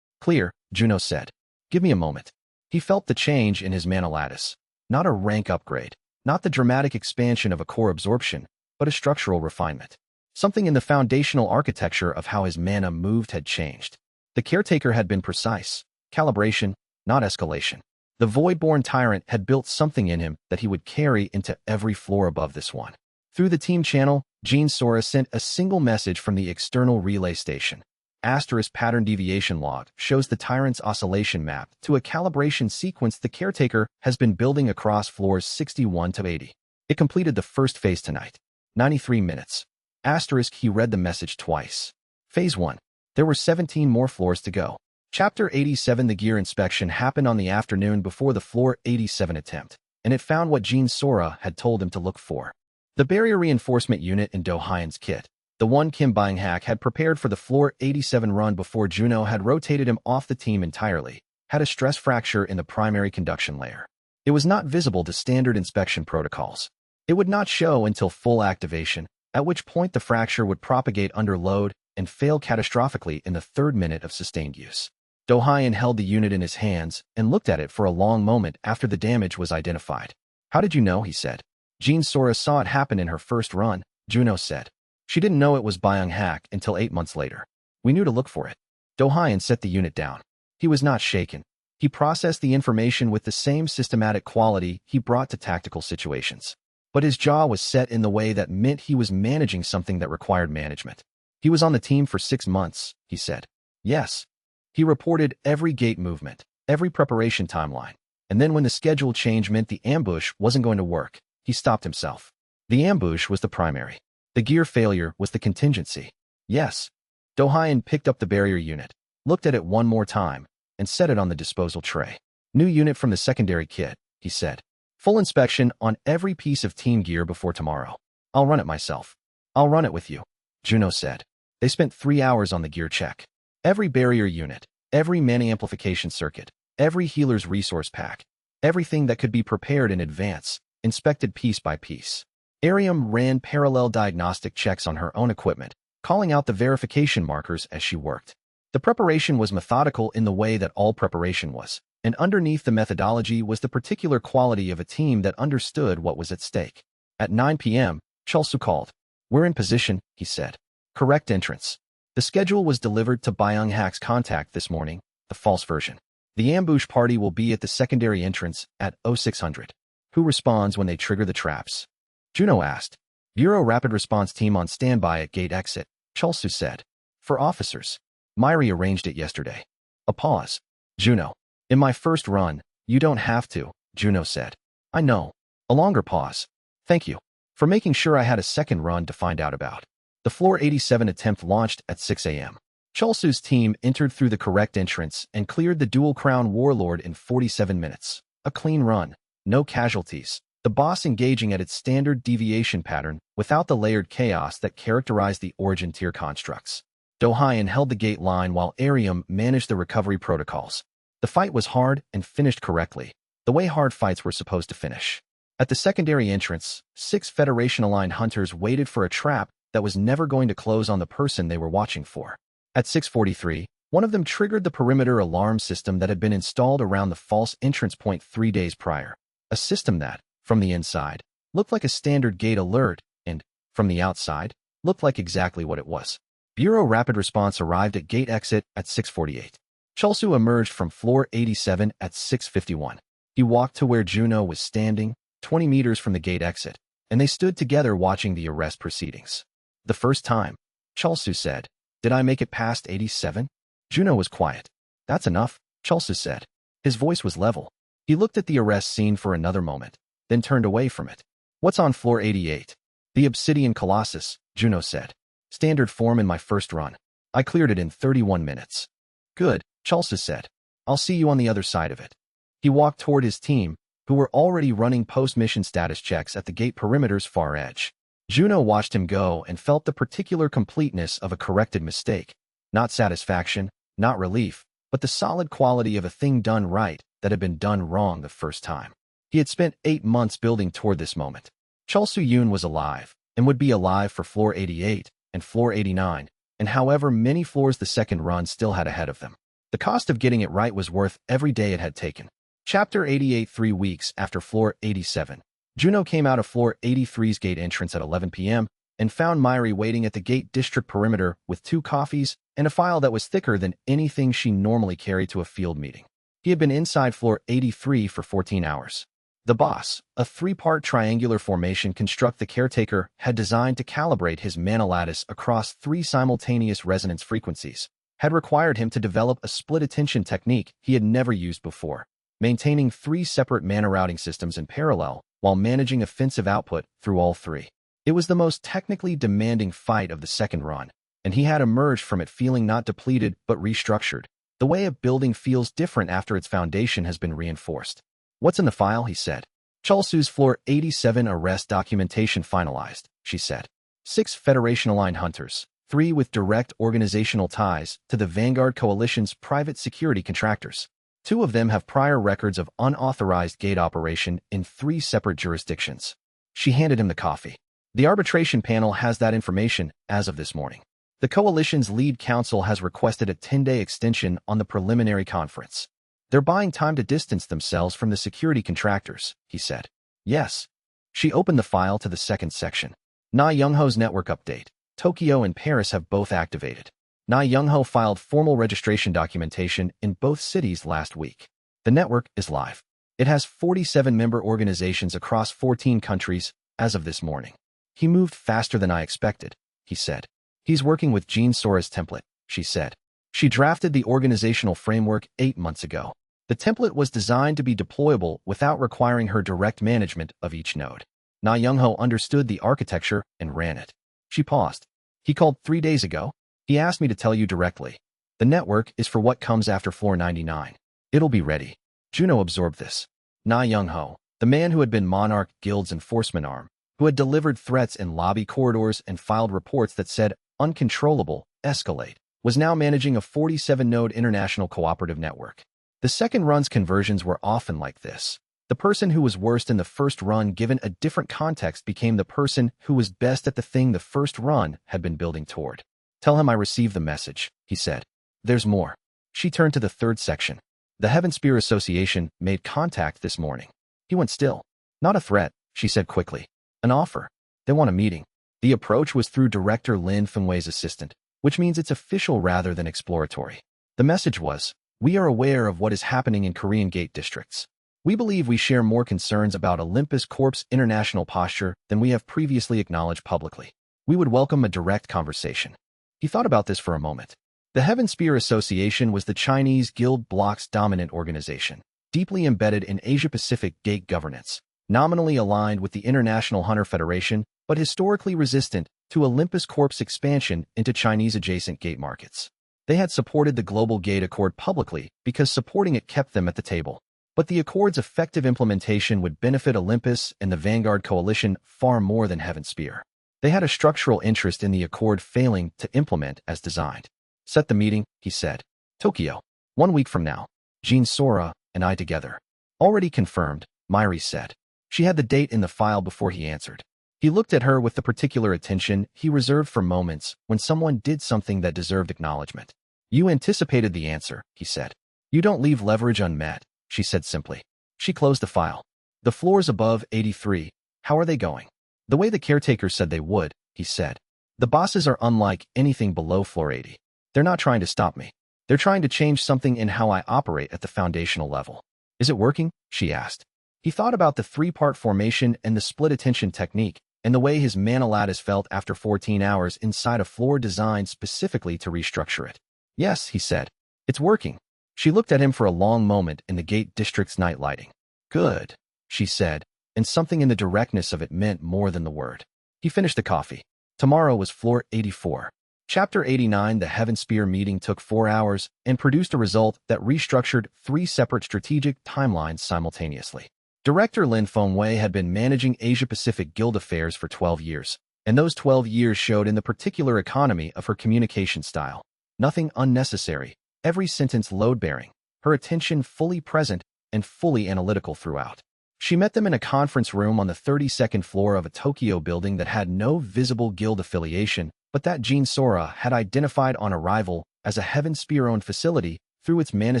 "Clear," Juno said. "Give me a moment." He felt the change in his mana lattice. Not a rank upgrade, not the dramatic expansion of a core absorption, but a structural refinement. Something in the foundational architecture of how his mana moved had changed. The caretaker had been precise. Calibration, not escalation. The Voidborn tyrant had built something in him that he would carry into every floor above this one. Through the team channel, Jean Sora sent a single message from the external relay station. Asterisk pattern deviation log shows the tyrant's oscillation map to a calibration sequence the caretaker has been building across floors 61 to 80. It completed the first phase tonight. 93 minutes. Asterisk he read the message twice. Phase 1. There were 17 more floors to go. Chapter 87. The gear inspection happened on the afternoon before the floor 87 attempt, and it found what Jean Sora had told him to look for. The barrier reinforcement unit in Do-Hyen's kit, the one Kim Byung-hak had prepared for the floor 87 run before Juno had rotated him off the team entirely, had a stress fracture in the primary conduction layer. It was not visible to standard inspection protocols. It would not show until full activation, at which point the fracture would propagate under load and fail catastrophically in the 3rd minute of sustained use. Do-Hyen held the unit in his hands and looked at it for a long moment after the damage was identified. "How did you know?" he said. "Jean Sora saw it happen in her first run," Juno said. "She didn't know it was Byung-hak until 8 months later. We knew to look for it." Do-Hyen set the unit down. He was not shaken. He processed the information with the same systematic quality he brought to tactical situations. But his jaw was set in the way that meant he was managing something that required management. "He was on the team for 6 months, he said. "Yes." He reported every gate movement, every preparation timeline. And then when the schedule change meant the ambush wasn't going to work, he stopped himself. The ambush was the primary. The gear failure was the contingency. "Yes." Do-Hyen picked up the barrier unit, looked at it one more time, and set it on the disposal tray. "New unit from the secondary kit," he said. "Full inspection on every piece of team gear before tomorrow. I'll run it myself." "I'll run it with you," Juno said. They spent 3 hours on the gear check. Every barrier unit, every mana amplification circuit, every healer's resource pack, everything that could be prepared in advance, inspected piece by piece. Ariam ran parallel diagnostic checks on her own equipment, calling out the verification markers as she worked. The preparation was methodical in the way that all preparation was, and underneath the methodology was the particular quality of a team that understood what was at stake. At 9 p.m., Chulsu called. "We're in position," he said. "Correct entrance." The schedule was delivered to Byung-hak's contact this morning, the false version. "The ambush party will be at the secondary entrance at 0600. Who responds when they trigger the traps?" Juno asked. "Bureau Rapid Response Team on standby at gate exit," Chulsu said. "For officers. Myri arranged it yesterday." A pause. "Juno. In my first run, you don't have to," Juno said. "I know." A longer pause. "Thank you for making sure I had a second run to find out about." The floor 87 attempt launched at 6 a.m. Chulsu's team entered through the correct entrance and cleared the dual crown warlord in 47 minutes. A clean run. No casualties. the boss engaging at its standard deviation pattern without the layered chaos that characterized the origin tier constructs. Dohyan held the gate line while Arium managed the recovery protocols. The fight was hard and finished correctly, the way hard fights were supposed to finish. At the secondary entrance, 6 Federation-aligned hunters waited for a trap that was never going to close on the person they were watching for. At 6:43, one of them triggered the perimeter alarm system that had been installed around the false entrance point 3 days prior. A system that, from the inside, looked like a standard gate alert and, from the outside, looked like exactly what it was. Bureau Rapid Response arrived at gate exit at 6:48. Chulsu emerged from floor 87 at 6:51. He walked to where Juno was standing, 20 meters from the gate exit, and they stood together watching the arrest proceedings. The first time, Chulsu said, "Did I make it past 87? Juno was quiet. "That's enough," Chulsu said. His voice was level. He looked at the arrest scene for another moment, then turned away from it. "What's on floor 88? "The Obsidian Colossus," Juno said. "Standard form in my first run. I cleared it in 31 minutes. "Good," Chulsu said. "I'll see you on the other side of it." He walked toward his team, who were already running post-mission status checks at the gate perimeter's far edge. Juno watched him go and felt the particular completeness of a corrected mistake. Not satisfaction, not relief, but the solid quality of a thing done right that had been done wrong the first time. He had spent 8 months building toward this moment. Chulsu Yun was alive, and would be alive for floor 88 and floor 89, and however many floors the second run still had ahead of them. The cost of getting it right was worth every day it had taken. Chapter 88. 3 weeks after floor 87. Juno came out of floor 83's gate entrance at 11 p.m. and found Myri waiting at the gate district perimeter with 2 coffees and a file that was thicker than anything she normally carried to a field meeting. He had been inside floor 83 for 14 hours. The boss, a 3-part triangular formation construct the caretaker had designed to calibrate his mana lattice across 3 simultaneous resonance frequencies, had required him to develop a split attention technique he had never used before, maintaining 3 separate mana routing systems in parallel while managing offensive output through all 3. It was the most technically demanding fight of the second run, and he had emerged from it feeling not depleted but restructured, the way a building feels different after its foundation has been reinforced. "What's in the file?" he said. "Chulsu's floor 87 arrest documentation finalized," she said. 6 Federation-aligned hunters, 3 with direct organizational ties to the Vanguard Coalition's private security contractors. 2 of them have prior records of unauthorized gate operation in 3 separate jurisdictions. She handed him the coffee. "The arbitration panel has that information as of this morning. The Coalition's lead counsel has requested a 10-day extension on the preliminary conference. They're buying time to distance themselves from the security contractors," he said. "Yes." She opened the file to the second section. Na Youngho's network update. Tokyo and Paris have both activated. Na Youngho filed formal registration documentation in both cities last week. The network is live. It has 47 member organizations across 14 countries as of this morning. "He moved faster than I expected," he said. "He's working with Jean Sora's template," she said. She drafted the organizational framework 8 months ago. The template was designed to be deployable without requiring her direct management of each node. Na Youngho understood the architecture and ran it. She paused. "He called 3 days ago. He asked me to tell you directly. The network is for what comes after floor 99. It'll be ready." Juno absorbed this. Na Youngho, the man who had been Monarch Guild's enforcement arm, who had delivered threats in lobby corridors and filed reports that said, "Uncontrollable, escalate," was now managing a 47-node international cooperative network. The second run's conversions were often like this. The person who was worst in the first run given a different context became the person who was best at the thing the first run had been building toward. "Tell him I received the message," he said. "There's more." She turned to the third section. "The Heaven Spear Association made contact this morning." He went still. "Not a threat," she said quickly. "An offer. They want a meeting." The approach was through Director Lin Fengwei's assistant, which means it's official rather than exploratory. The message was, "We are aware of what is happening in Korean Gate districts. We believe we share more concerns about Olympus Corp's international posture than we have previously acknowledged publicly. We would welcome a direct conversation." He thought about this for a moment. The Heaven Spear Association was the Chinese guild bloc's dominant organization, deeply embedded in Asia-Pacific gate governance, nominally aligned with the International Hunter Federation, but historically resistant to Olympus Corp's expansion into Chinese-adjacent gate markets. They had supported the Global Gate Accord publicly because supporting it kept them at the table. But the Accord's effective implementation would benefit Olympus and the Vanguard Coalition far more than Heavenspear. They had a structural interest in the Accord failing to implement as designed. Set the meeting, he said. Tokyo. 1 week from now. Jean Sora and I together. Already confirmed, Myri said. She had the date in the file before he answered. He looked at her with the particular attention he reserved for moments when someone did something that deserved acknowledgement. You anticipated the answer, he said. You don't leave leverage unmet, she said simply. She closed the file. The floors above 83, how are they going? The way the caretakers said they would, he said. The bosses are unlike anything below floor 80. They're not trying to stop me. They're trying to change something in how I operate at the foundational level. Is it working? She asked. He thought about the three-part formation and the split attention technique, and the way his mana lattice felt after 14 hours inside a floor designed specifically to restructure it. Yes, he said. It's working. She looked at him for a long moment in the Gate District's night lighting. Good, she said, and something in the directness of it meant more than the word. He finished the coffee. Tomorrow was floor 84. Chapter 89. The Heavenspear meeting took 4 hours and produced a result that restructured 3 separate strategic timelines simultaneously. Director Lin Fengwei had been managing Asia-Pacific Guild affairs for 12 years, and those 12 years showed in the particular economy of her communication style. Nothing unnecessary, every sentence load-bearing, her attention fully present and fully analytical throughout. She met them in a conference room on the 32nd floor of a Tokyo building that had no visible guild affiliation, but that Jean Sora had identified on arrival as a Heavenspear-owned facility through its mana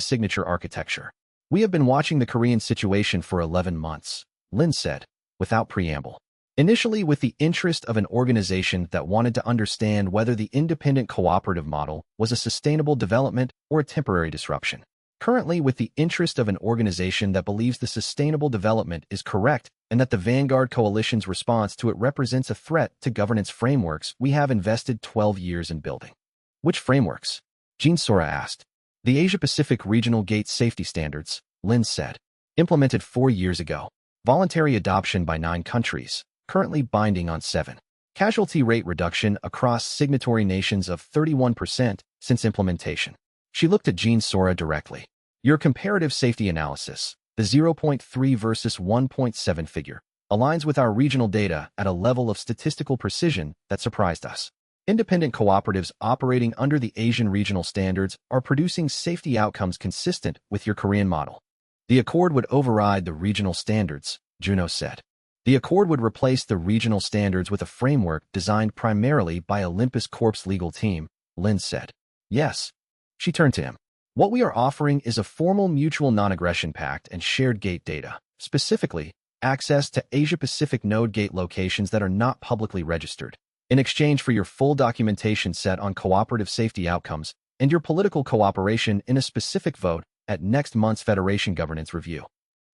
signature architecture. We have been watching the Korean situation for 11 months, Lin said, without preamble. Initially with the interest of an organization that wanted to understand whether the independent cooperative model was a sustainable development or a temporary disruption. Currently with the interest of an organization that believes the sustainable development is correct and that the Vanguard Coalition's response to it represents a threat to governance frameworks we have invested 12 years in building. Which frameworks? Jean Sora asked. The Asia-Pacific Regional Gate Safety Standards, Lin said. Implemented 4 years ago. Voluntary adoption by 9 countries, currently binding on 7. Casualty rate reduction across signatory nations of 31% since implementation. She looked at Jean Sora directly. Your comparative safety analysis, the 0.3 versus 1.7 figure, aligns with our regional data at a level of statistical precision that surprised us. Independent cooperatives operating under the Asian regional standards are producing safety outcomes consistent with your Korean model. The Accord would override the regional standards, Juno said. The Accord would replace the regional standards with a framework designed primarily by Olympus Corp's legal team, Lin said. Yes. She turned to him. What we are offering is a formal mutual non-aggression pact and shared gate data, specifically, access to Asia-Pacific node gate locations that are not publicly registered, in exchange for your full documentation set on cooperative safety outcomes and your political cooperation in a specific vote at next month's Federation Governance Review.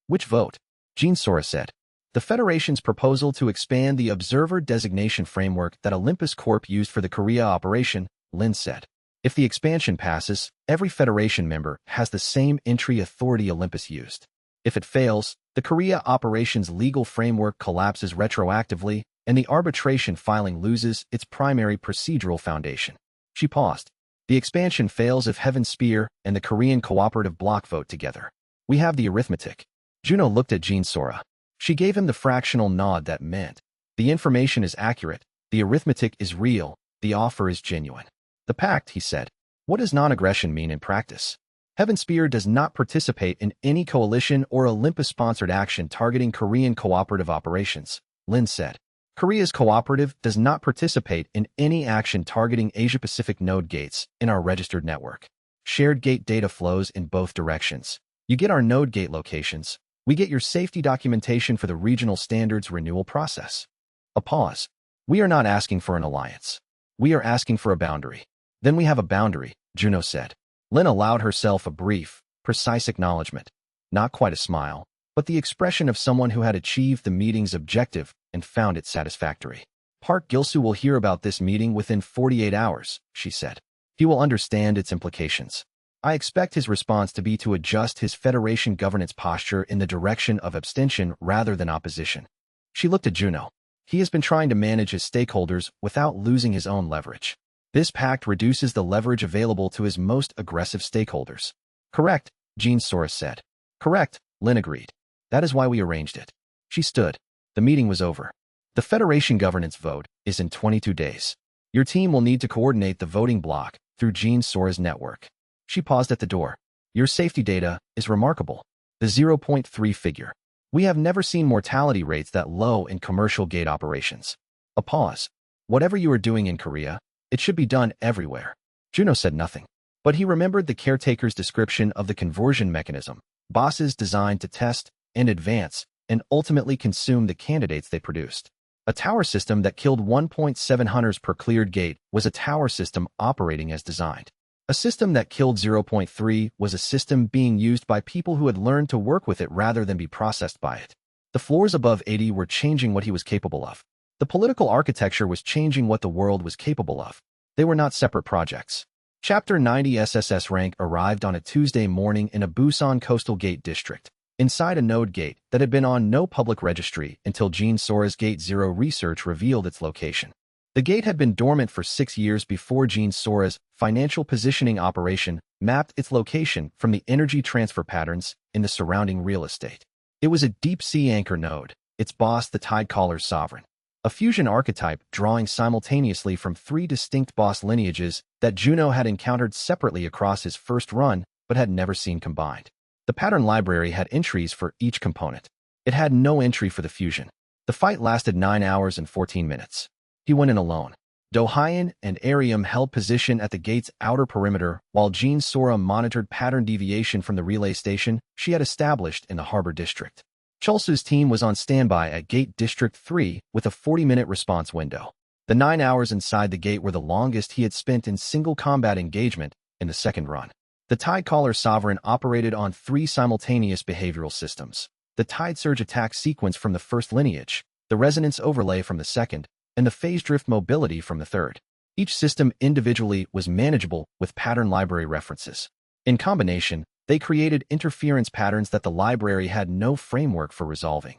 Which vote? Jean Sora said. The Federation's proposal to expand the observer designation framework that Olympus Corp used for the Korea operation, Lin said. If the expansion passes, every Federation member has the same entry authority Olympus used. If it fails, the Korea operations legal framework collapses retroactively, and the arbitration filing loses its primary procedural foundation. She paused. The expansion fails if Heavenspear and the Korean cooperative bloc vote together. We have the arithmetic. Juno looked at Jean Sora. She gave him the fractional nod that meant, the information is accurate, the arithmetic is real, the offer is genuine. The pact, he said. What does non-aggression mean in practice? Heavenspear does not participate in any coalition or Olympus-sponsored action targeting Korean cooperative operations, Lin said. Korea's cooperative does not participate in any action targeting Asia-Pacific node gates in our registered network. Shared gate data flows in both directions. You get our node gate locations. We get your safety documentation for the regional standards renewal process. A pause. We are not asking for an alliance. We are asking for a boundary. Then we have a boundary, Juno said. Lin allowed herself a brief, precise acknowledgement. Not quite a smile, but the expression of someone who had achieved the meeting's objective and found it satisfactory. Park Gilsu will hear about this meeting within 48 hours, she said. He will understand its implications. I expect his response to be to adjust his Federation governance posture in the direction of abstention rather than opposition. She looked at Juno. He has been trying to manage his stakeholders without losing his own leverage. This pact reduces the leverage available to his most aggressive stakeholders. Correct, Jean Sora said. Correct, Lynn agreed. That is why we arranged it. She stood. The meeting was over. The Federation governance vote is in 22 days. Your team will need to coordinate the voting block through Jean Sora's network. She paused at the door. Your safety data is remarkable. The 0.3 figure. We have never seen mortality rates that low in commercial gate operations. A pause. Whatever you are doing in Korea, it should be done everywhere. Juno said nothing. But he remembered the caretaker's description of the conversion mechanism, bosses designed to test and advance and ultimately consume the candidates they produced. A tower system that killed 1.7 hunters per cleared gate was a tower system operating as designed. A system that killed 0.3 was a system being used by people who had learned to work with it rather than be processed by it. The floors above 80 were changing what he was capable of. The political architecture was changing what the world was capable of. They were not separate projects. Chapter 90 SSS rank arrived on a Tuesday morning in a Busan coastal gate district, inside a node gate that had been on no public registry until Jean Sora's Gate 0 research revealed its location. The gate had been dormant for 6 years before Jean Sora's financial positioning operation mapped its location from the energy transfer patterns in the surrounding real estate. It was a deep-sea anchor node, its boss the Tidecaller's sovereign. A fusion archetype drawing simultaneously from 3 distinct boss lineages that Juno had encountered separately across his first run but had never seen combined. The pattern library had entries for each component. It had no entry for the fusion. The fight lasted 9 hours and 14 minutes. He went in alone. Do-hyeon and Arium held position at the gate's outer perimeter while Jean Sora monitored pattern deviation from the relay station she had established in the harbor district. Chulsu's team was on standby at Gate District 3 with a 40-minute response window. The 9 hours inside the gate were the longest he had spent in single combat engagement in the second run. The Tidecaller Sovereign operated on 3 simultaneous behavioral systems. The Tide Surge attack sequence from the first lineage, the Resonance Overlay from the second, and the Phase Drift Mobility from the third. Each system individually was manageable with pattern library references. In combination, they created interference patterns that the library had no framework for resolving.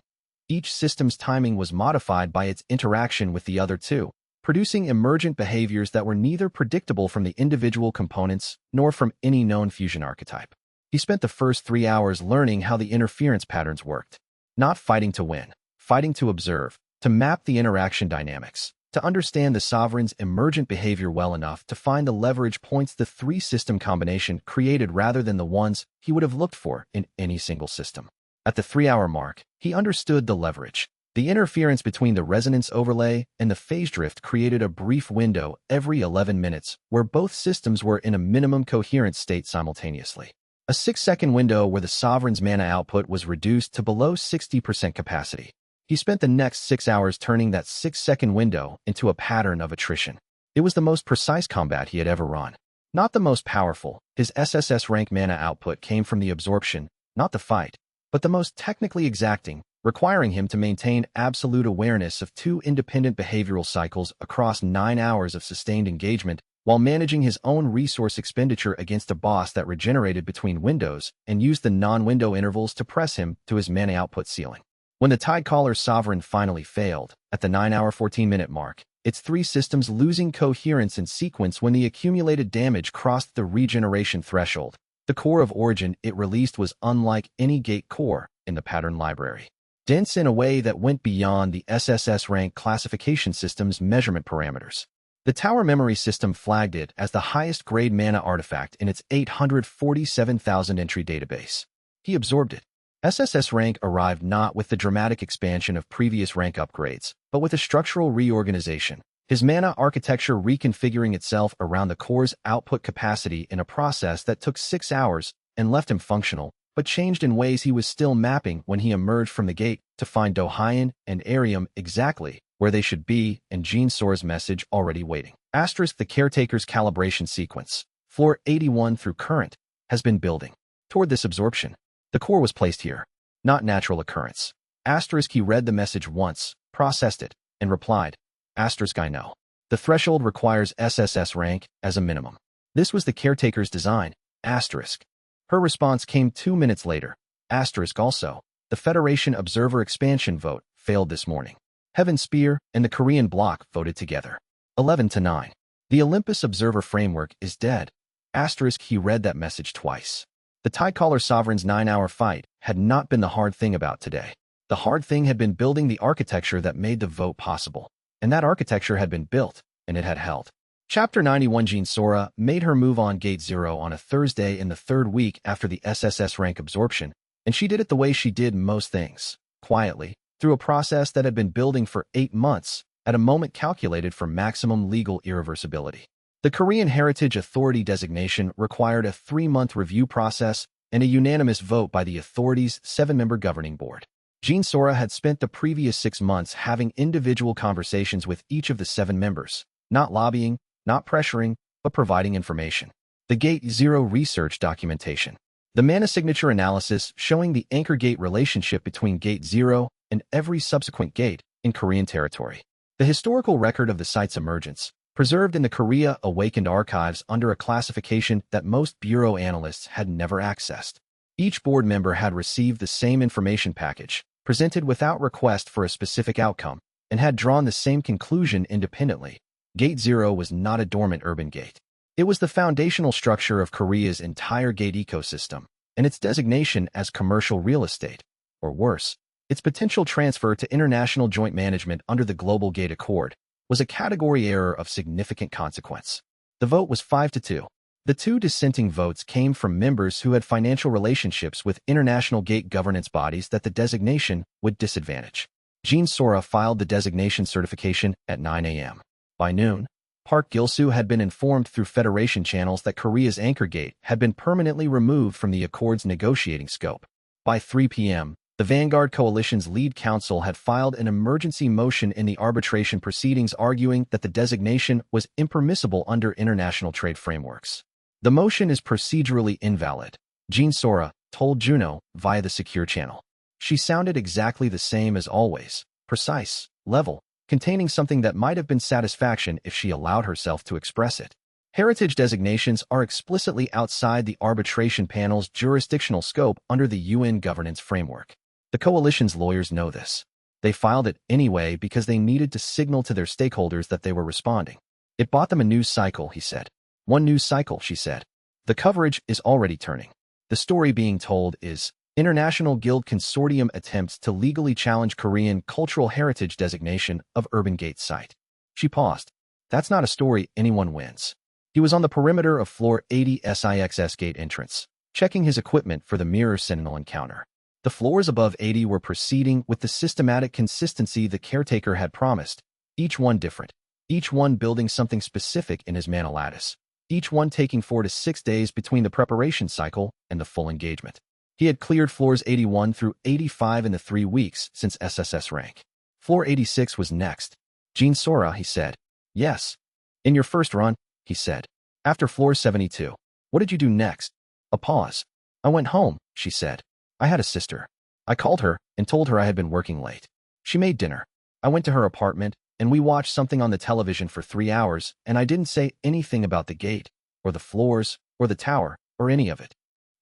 Each system's timing was modified by its interaction with the other 2, producing emergent behaviors that were neither predictable from the individual components nor from any known fusion archetype. He spent the first 3 hours learning how the interference patterns worked. Not fighting to win, fighting to observe, to map the interaction dynamics, to understand the Sovereign's emergent behavior well enough to find the leverage points the 3-system combination created rather than the ones he would have looked for in any single system. At the 3-hour mark, he understood the leverage. The interference between the Resonance Overlay and the Phase Drift created a brief window every 11 minutes where both systems were in a minimum coherent state simultaneously. A 6-second window where the Sovereign's mana output was reduced to below 60% capacity. He spent the next 6 hours turning that 6-second window into a pattern of attrition. It was the most precise combat he had ever run. Not the most powerful, his SSS rank mana output came from the absorption, not the fight, but the most technically exacting, requiring him to maintain absolute awareness of 2 independent behavioral cycles across 9 hours of sustained engagement while managing his own resource expenditure against a boss that regenerated between windows and used the non-window intervals to press him to his mana output ceiling. When the Tidecaller's Sovereign finally failed, at the 9-hour 14-minute mark, its 3 systems losing coherence and sequence when the accumulated damage crossed the regeneration threshold, the core of origin it released was unlike any gate core in the pattern library. Dense in a way that went beyond the SSS rank classification system's measurement parameters. The Tower Memory System flagged it as the highest grade mana artifact in its 847,000 entry database. He absorbed it. SSS rank arrived not with the dramatic expansion of previous rank upgrades, but with a structural reorganization, his mana architecture reconfiguring itself around the core's output capacity in a process that took 6 hours and left him functional, but changed in ways he was still mapping when he emerged from the gate to find Do-hyeon and Arium exactly where they should be and Jean Sora's message already waiting. Asterisk the caretaker's calibration sequence, floor 81 through current, has been building toward this absorption. The core was placed here, not natural occurrence. Asterisk he read the message once, processed it, and replied, asterisk I know. The threshold requires SSS rank as a minimum. This was the caretaker's design, asterisk. Her response came 2 minutes later, asterisk also. The Federation Observer Expansion vote failed this morning. Heaven Spear and the Korean bloc voted together. 11-9. The Olympus Observer Framework is dead. Asterisk he read that message twice. The tie-collar sovereign's 9-hour fight had not been the hard thing about today. The hard thing had been building the architecture that made the vote possible. And that architecture had been built, and it had held. Chapter 91. Jean Sora made her move on Gate 0 on a Thursday in the third week after the SSS rank absorption, and she did it the way she did most things, quietly, through a process that had been building for 8 months, at a moment calculated for maximum legal irreversibility. The Korean Heritage Authority designation required a 3-month review process and a unanimous vote by the authority's 7-member governing board. Jean Sora had spent the previous 6 months having individual conversations with each of the 7 members, not lobbying, not pressuring, but providing information. The Gate 0 research documentation. The mana signature analysis showing the anchor gate relationship between Gate 0 and every subsequent gate in Korean territory. The historical record of the site's emergence, preserved in the Korea Awakened archives under a classification that most bureau analysts had never accessed. Each board member had received the same information package, presented without request for a specific outcome, and had drawn the same conclusion independently. Gate 0 was not a dormant urban gate. It was the foundational structure of Korea's entire gate ecosystem, and its designation as commercial real estate, or worse, its potential transfer to international joint management under the Global Gate Accord, was a category error of significant consequence. The vote was 5-2. The 2 dissenting votes came from members who had financial relationships with international gate governance bodies that the designation would disadvantage. Jean Sora filed the designation certification at 9 a.m. By noon, Park Gil-soo had been informed through Federation channels that Korea's anchor gate had been permanently removed from the Accord's negotiating scope. By 3 p.m., the Vanguard Coalition's lead counsel had filed an emergency motion in the arbitration proceedings arguing that the designation was impermissible under international trade frameworks. The motion is procedurally invalid, Jean Sora told Juno via the secure channel. She sounded exactly the same as always, precise, level, containing something that might have been satisfaction if she allowed herself to express it. Heritage designations are explicitly outside the arbitration panel's jurisdictional scope under the UN governance framework. The coalition's lawyers know this. They filed it anyway because they needed to signal to their stakeholders that they were responding. It bought them a news cycle, he said. One news cycle, she said. The coverage is already turning. The story being told is International Guild Consortium attempts to legally challenge Korean cultural heritage designation of Urban Gate site. She paused. That's not a story anyone wins. He was on the perimeter of floor 80 SIXS gate entrance, checking his equipment for the mirror sentinel encounter. The floors above 80 were proceeding with the systematic consistency the caretaker had promised, each one different, each one building something specific in his mana lattice, each one taking 4 to 6 days between the preparation cycle and the full engagement. He had cleared floors 81 through 85 in the 3 weeks since SSS rank. Floor 86 was next. Jean Sora, he said. Yes. In your first run, he said. After floor 72. What did you do next? A pause. I went home, she said. I had a sister. I called her and told her I had been working late. She made dinner. I went to her apartment, and we watched something on the television for 3 hours, and I didn't say anything about the gate, or the floors, or the tower, or any of it.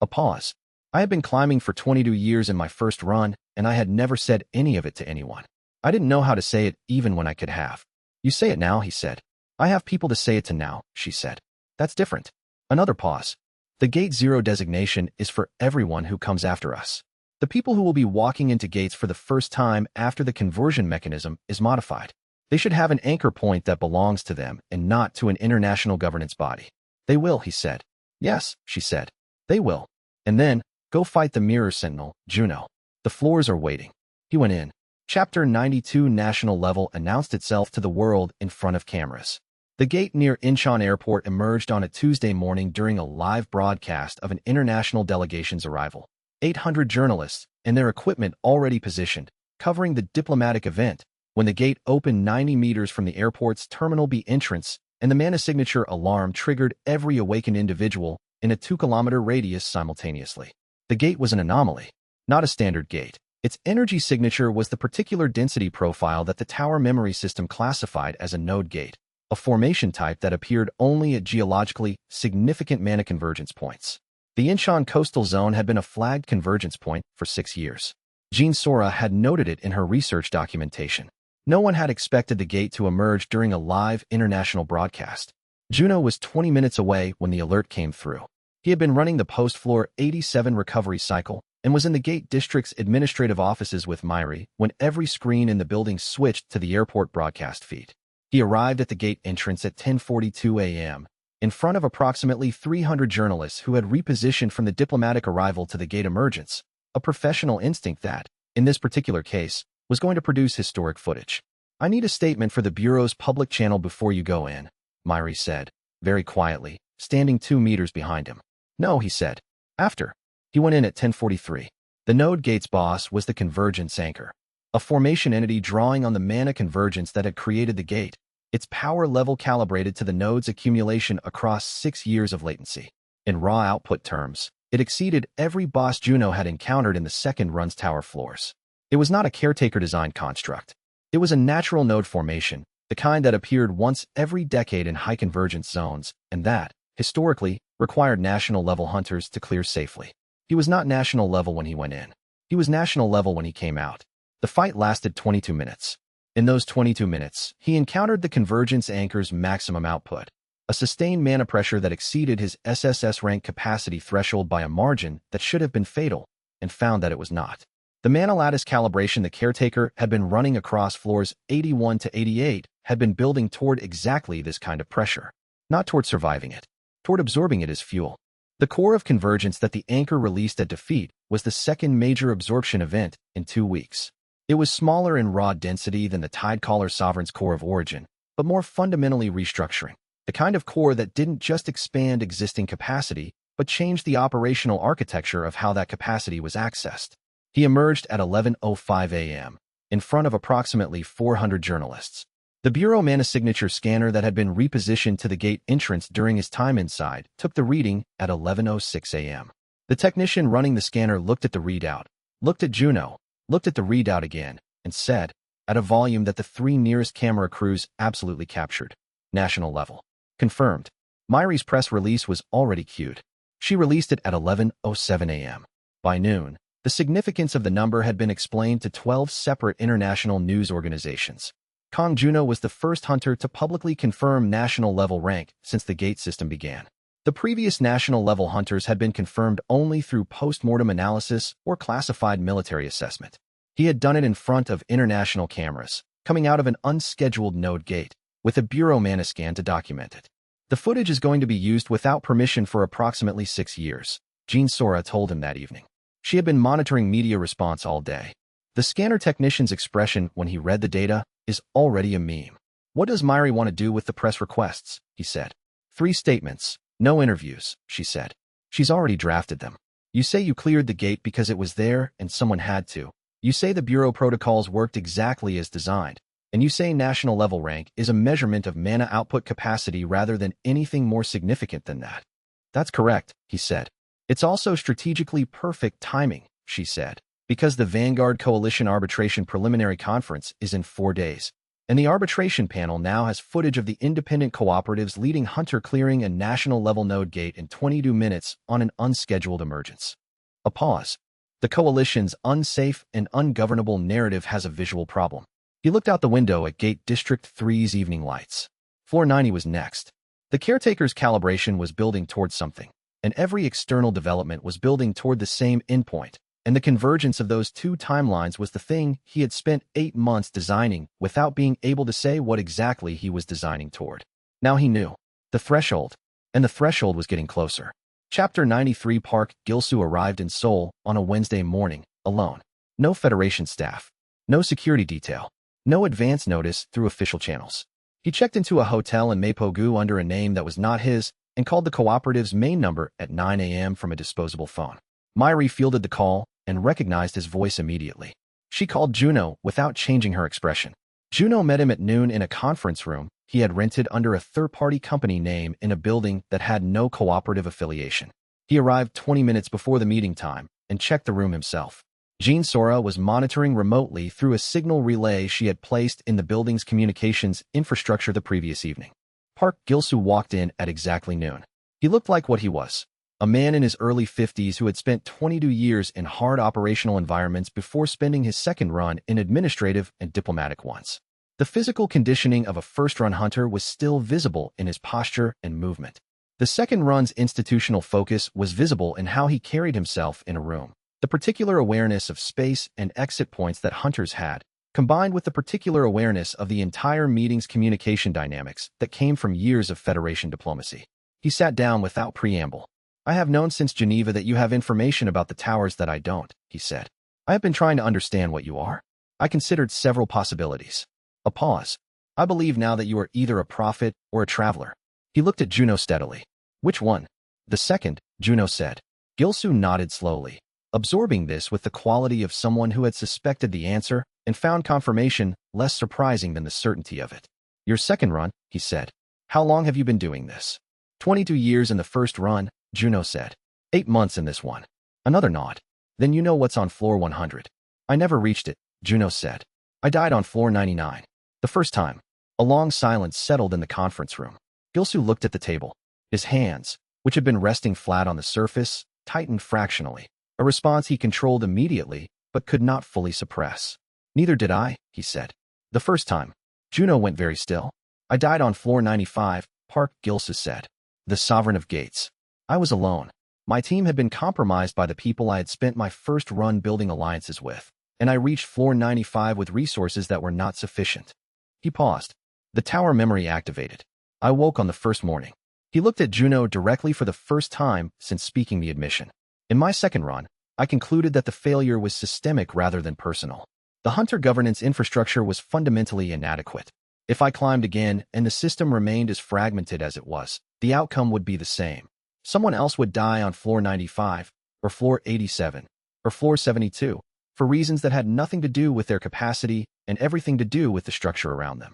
A pause. I had been climbing for 22 years in my first run, and I had never said any of it to anyone. I didn't know how to say it even when I could have. You say it now, he said. I have people to say it to now, she said. That's different. Another pause. The Gate 0 designation is for everyone who comes after us. The people who will be walking into gates for the first time after the conversion mechanism is modified. They should have an anchor point that belongs to them and not to an international governance body. They will, he said. Yes, she said. They will. And then, go fight the mirror sentinel, Juno. The floors are waiting. He went in. Chapter 92 National Level announced itself to the world in front of cameras. The gate near Incheon Airport emerged on a Tuesday morning during a live broadcast of an international delegation's arrival. 800 journalists and their equipment already positioned, covering the diplomatic event, when the gate opened 90 meters from the airport's Terminal B entrance, and the mana signature alarm triggered every awakened individual in a 2-kilometer radius simultaneously. The gate was an anomaly, not a standard gate. Its energy signature was the particular density profile that the tower memory system classified as a node gate, a formation type that appeared only at geologically significant mana convergence points. The Incheon coastal zone had been a flagged convergence point for 6 years. Jean Sora had noted it in her research documentation. No one had expected the gate to emerge during a live international broadcast. Juno was 20 minutes away when the alert came through. He had been running the post-floor 87 recovery cycle and was in the Gate District's administrative offices with Myri when every screen in the building switched to the airport broadcast feed. He arrived at the gate entrance at 10:42 a.m., in front of approximately 300 journalists who had repositioned from the diplomatic arrival to the gate emergence, a professional instinct that, in this particular case, was going to produce historic footage. "I need a statement for the Bureau's public channel before you go in," Myri said, very quietly, standing 2 meters behind him. "No," he said. "After." He went in at 10:43. The node gate's boss was the convergence anchor, a formation entity drawing on the mana convergence that had created the gate, its power level calibrated to the node's accumulation across 6 years of latency. In raw output terms, it exceeded every boss Juno had encountered in the second run's tower floors. It was not a caretaker-designed construct. It was a natural node formation, the kind that appeared once every decade in high convergence zones, and that, historically, required national-level hunters to clear safely. He was not national level when he went in. He was national level when he came out. The fight lasted 22 minutes. In those 22 minutes, he encountered the convergence anchor's maximum output, a sustained mana pressure that exceeded his SSS rank capacity threshold by a margin that should have been fatal, and found that it was not. The mana lattice calibration the caretaker had been running across floors 81 to 88 had been building toward exactly this kind of pressure, not toward surviving it, toward absorbing it as fuel. The core of convergence that the anchor released at defeat was the second major absorption event in 2 weeks. It was smaller in raw density than the Tidecaller Sovereign's core of origin, but more fundamentally restructuring, the kind of core that didn't just expand existing capacity, but changed the operational architecture of how that capacity was accessed. He emerged at 11:05 a.m., in front of approximately 400 journalists. The Bureau mana signature scanner that had been repositioned to the gate entrance during his time inside took the reading at 11:06 a.m. The technician running the scanner looked at the readout, looked at Juno, looked at the readout again, and said, at a volume that the 3 nearest camera crews absolutely captured, "National level. Confirmed." Myri's press release was already queued. She released it at 11:07 a.m. By noon, the significance of the number had been explained to 12 separate international news organizations. Kong Juno was the first hunter to publicly confirm national-level rank since the gate system began. The previous national-level hunters had been confirmed only through post-mortem analysis or classified military assessment. He had done it in front of international cameras, coming out of an unscheduled node gate, with a Bureau mana scan to document it. "The footage is going to be used without permission for approximately 6 years, Jean Sora told him that evening. She had been monitoring media response all day. The scanner technician's expression when he read the data is already a meme. "What does Myri want to do with the press requests?" he said. 3 statements, no interviews," she said. "She's already drafted them. You say you cleared the gate because it was there and someone had to. You say the Bureau protocols worked exactly as designed. And you say national level rank is a measurement of mana output capacity rather than anything more significant than that." "That's correct," he said. "It's also strategically perfect timing," she said, "because the Vanguard Coalition Arbitration Preliminary Conference is in 4 days, and the arbitration panel now has footage of the independent cooperatives leading hunter clearing a national-level node gate in 22 minutes on an unscheduled emergence." A pause. The coalition's unsafe and ungovernable narrative has a visual problem. He looked out the window at Gate District 3's evening lights. Floor 90 was next. The caretaker's calibration was building toward something, and every external development was building toward the same endpoint. And the convergence of those 2 timelines was the thing he had spent 8 months designing without being able to say what exactly he was designing toward. Now he knew. The threshold. And the threshold was getting closer. Chapter 93 Park Gilsu arrived in Seoul on a Wednesday morning, alone. No Federation staff. No security detail. No advance notice through official channels. He checked into a hotel in Mapogu under a name that was not his and called the cooperative's main number at 9 a.m. from a disposable phone. Myri fielded the call and recognized his voice immediately. She called Juno without changing her expression. Juno met him at noon in a conference room he had rented under a third-party company name in a building that had no cooperative affiliation. He arrived 20 minutes before the meeting time and checked the room himself. Jean Sora was monitoring remotely through a signal relay she had placed in the building's communications infrastructure the previous evening. Park Gilsu walked in at exactly noon. He looked like what he was. A man in his early 50s who had spent 22 years in hard operational environments before spending his second run in administrative and diplomatic ones. The physical conditioning of a first-run hunter was still visible in his posture and movement. The The second run's institutional focus was visible in how he carried himself in a room. The particular awareness of space and exit points that hunters had, combined with the particular awareness of the entire meeting's communication dynamics that came from years of Federation diplomacy. He sat down without preamble. I have known since Geneva that you have information about the towers that I don't, he said. I have been trying to understand what you are. I considered several possibilities. A pause. I believe now that you are either a prophet or a traveler. He looked at Juno steadily. Which one? The second, Juno said. Gilsu nodded slowly, absorbing this with the quality of someone who had suspected the answer and found confirmation less surprising than the certainty of it. Your second run, he said. How long have you been doing this? 22 years in the first run, Juno said. 8 months in this one. Another nod. Then you know what's on floor 100. I never reached it, Juno said. I died on floor 99. The first time. A long silence settled in the conference room. Gilsu looked at the table. His hands, which had been resting flat on the surface, tightened fractionally, a response he controlled immediately but could not fully suppress. Neither did I, he said. The first time. Juno went very still. I died on floor 95, Park Gilsu said. The sovereign of gates. I was alone. My team had been compromised by the people I had spent my first run building alliances with, and I reached floor 95 with resources that were not sufficient. He paused. The tower memory activated. I woke on the first morning. He looked at Juno directly for the first time since speaking the admission. In my second run, I concluded that the failure was systemic rather than personal. The hunter governance infrastructure was fundamentally inadequate. If I climbed again and the system remained as fragmented as it was, the outcome would be the same. Someone else would die on floor 95, or floor 87, or floor 72, for reasons that had nothing to do with their capacity and everything to do with the structure around them.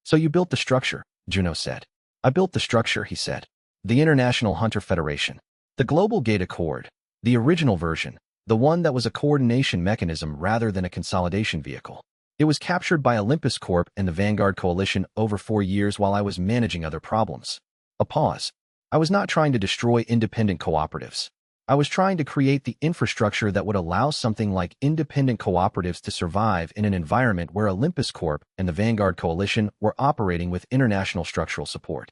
So you built the structure, Juno said. I built the structure, he said. The International Hunter Federation. The Global Gate Accord. The original version. The one that was a coordination mechanism rather than a consolidation vehicle. It was captured by Olympus Corp and the Vanguard Coalition over 4 years while I was managing other problems. A pause. I was not trying to destroy independent cooperatives. I was trying to create the infrastructure that would allow something like independent cooperatives to survive in an environment where Olympus Corp and the Vanguard Coalition were operating with international structural support.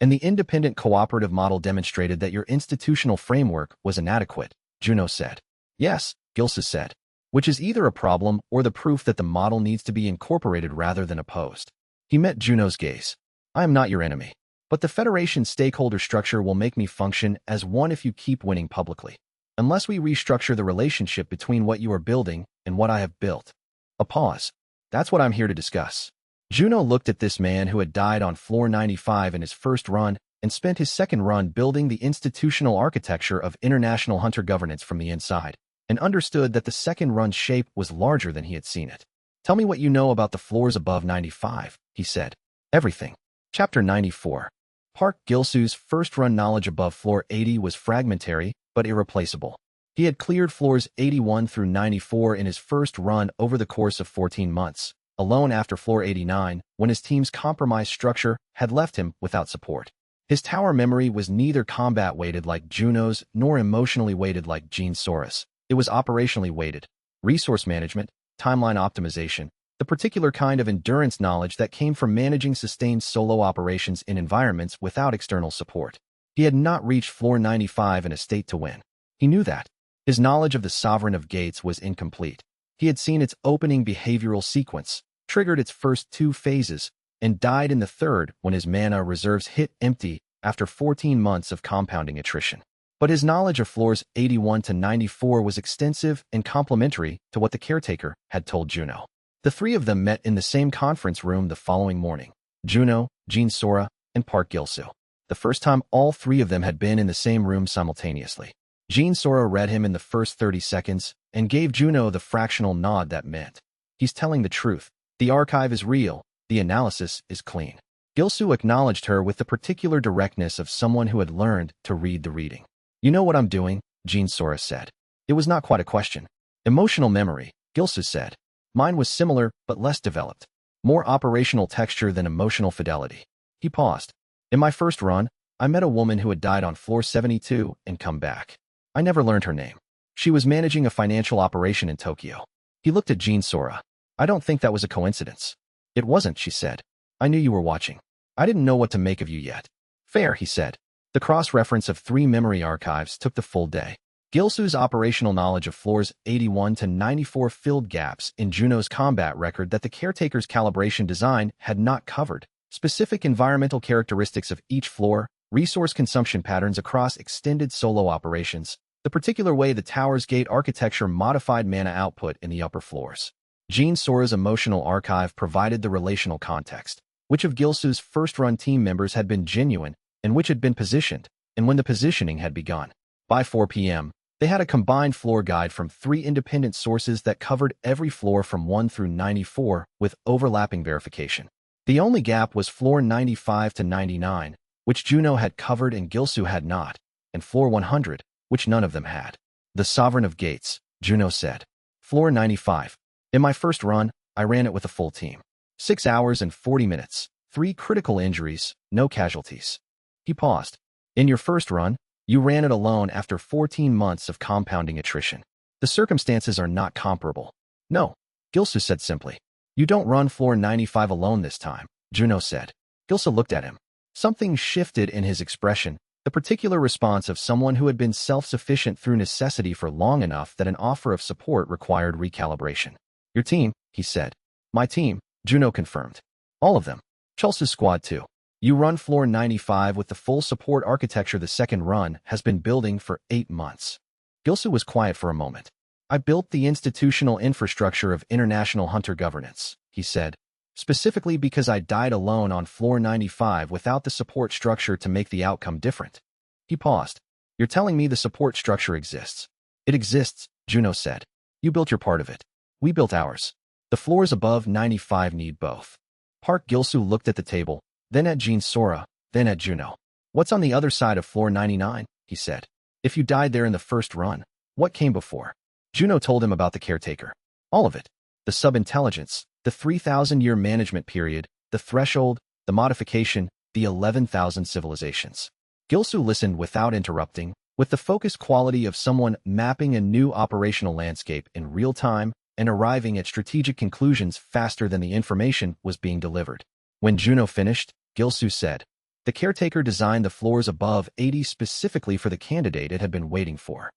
And the independent cooperative model demonstrated that your institutional framework was inadequate, Juno said. Yes, Gilsu said. Which is either a problem or the proof that the model needs to be incorporated rather than opposed. He met Juno's gaze. I am not your enemy. But the Federation's stakeholder structure will make me function as one if you keep winning publicly. Unless we restructure the relationship between what you are building and what I have built. A pause. That's what I'm here to discuss. Juno looked at this man who had died on floor 95 in his first run and spent his second run building the institutional architecture of international hunter governance from the inside, and understood that the second run's shape was larger than he had seen it. Tell me what you know about the floors above 95, he said. Everything. Chapter 94. Park Gilsu's first-run knowledge above floor 80 was fragmentary, but irreplaceable. He had cleared floors 81 through 94 in his first run over the course of 14 months, alone after floor 89, when his team's compromised structure had left him without support. His tower memory was neither combat-weighted like Juno's nor emotionally weighted like Gene Soros. It was operationally weighted. Resource management, timeline optimization, the particular kind of endurance knowledge that came from managing sustained solo operations in environments without external support. He had not reached floor 95 in a state to win. He knew that. His knowledge of the Sovereign of Gates was incomplete. He had seen its opening behavioral sequence, triggered its first 2 phases, and died in the third when his mana reserves hit empty after 14 months of compounding attrition. But his knowledge of floors 81 to 94 was extensive and complementary to what the caretaker had told Juno. The 3 of them met in the same conference room the following morning. Juno, Gene Sora, and Park Gilsu. The first time all 3 of them had been in the same room simultaneously. Gene Sora read him in the first 30 seconds and gave Juno the fractional nod that meant. He's telling the truth. The archive is real. The analysis is clean. Gilsu acknowledged her with the particular directness of someone who had learned to read the reading. You know what I'm doing, Gene Sora said. It was not quite a question. Emotional memory, Gilsu said. Mine was similar but less developed. More operational texture than emotional fidelity. He paused. In my first run, I met a woman who had died on floor 72 and come back. I never learned her name. She was managing a financial operation in Tokyo. He looked at Gene Sora. I don't think that was a coincidence. It wasn't, she said. I knew you were watching. I didn't know what to make of you yet. Fair, he said. The cross-reference of 3 memory archives took the full day. Gilsu's operational knowledge of floors 81 to 94 filled gaps in Juno's combat record that the caretaker's calibration design had not covered. Specific environmental characteristics of each floor, resource consumption patterns across extended solo operations, the particular way the tower's gate architecture modified mana output in the upper floors. Jean Sora's emotional archive provided the relational context. Which of Gilsu's first-run team members had been genuine, and which had been positioned, and when the positioning had begun. By 4 p.m., they had a combined floor guide from 3 independent sources that covered every floor from 1 through 94 with overlapping verification. The only gap was floor 95 to 99, which Juno had covered and Gilsu had not, and floor 100, which none of them had. The Sovereign of Gates, Juno said. Floor 95. In my first run, I ran it with a full team. 6 hours and 40 minutes, 3 critical injuries, no casualties. He paused. In your first run, you ran it alone after 14 months of compounding attrition. The circumstances are not comparable. No, Gilsu said simply. You don't run floor 95 alone this time, Juno said. Gilsu looked at him. Something shifted in his expression, the particular response of someone who had been self-sufficient through necessity for long enough that an offer of support required recalibration. Your team, he said. My team, Juno confirmed. All of them. Chulce's squad too. You run floor 95 with the full support architecture the second run has been building for 8 months. Gilsu was quiet for a moment. I built the institutional infrastructure of international hunter governance, he said, specifically because I died alone on floor 95 without the support structure to make the outcome different. He paused. You're telling me the support structure exists? It exists, Juno said. You built your part of it. We built ours. The floors above 95 need both. Park Gilsu looked at the table, then at Jean Sora, then at Juno. What's on the other side of floor 99? He said. If you died there in the first run, what came before? Juno told him about the caretaker. All of it. The sub-intelligence, the 3,000-year management period, the threshold, the modification, the 11,000 civilizations. Gilsu listened without interrupting, with the focused quality of someone mapping a new operational landscape in real time and arriving at strategic conclusions faster than the information was being delivered. When Juno finished, Gilsu said, the caretaker designed the floors above 80 specifically for the candidate it had been waiting for.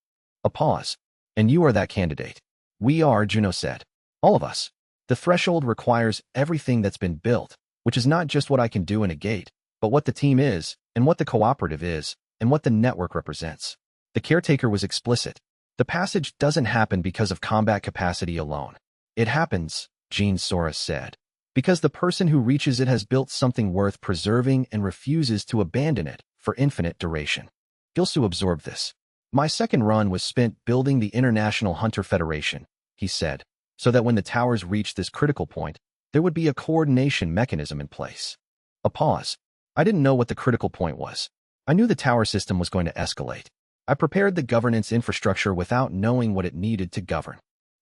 A pause. And you are that candidate. We are, Juno said. All of us. The threshold requires everything that's been built, which is not just what I can do in a gate, but what the team is, and what the cooperative is, and what the network represents. The caretaker was explicit. The passage doesn't happen because of combat capacity alone. It happens, Jean Sora said, because the person who reaches it has built something worth preserving and refuses to abandon it for infinite duration. Gilsu absorbed this. My second run was spent building the International Hunter Federation, he said, so that when the towers reached this critical point, there would be a coordination mechanism in place. A pause. I didn't know what the critical point was. I knew the tower system was going to escalate. I prepared the governance infrastructure without knowing what it needed to govern.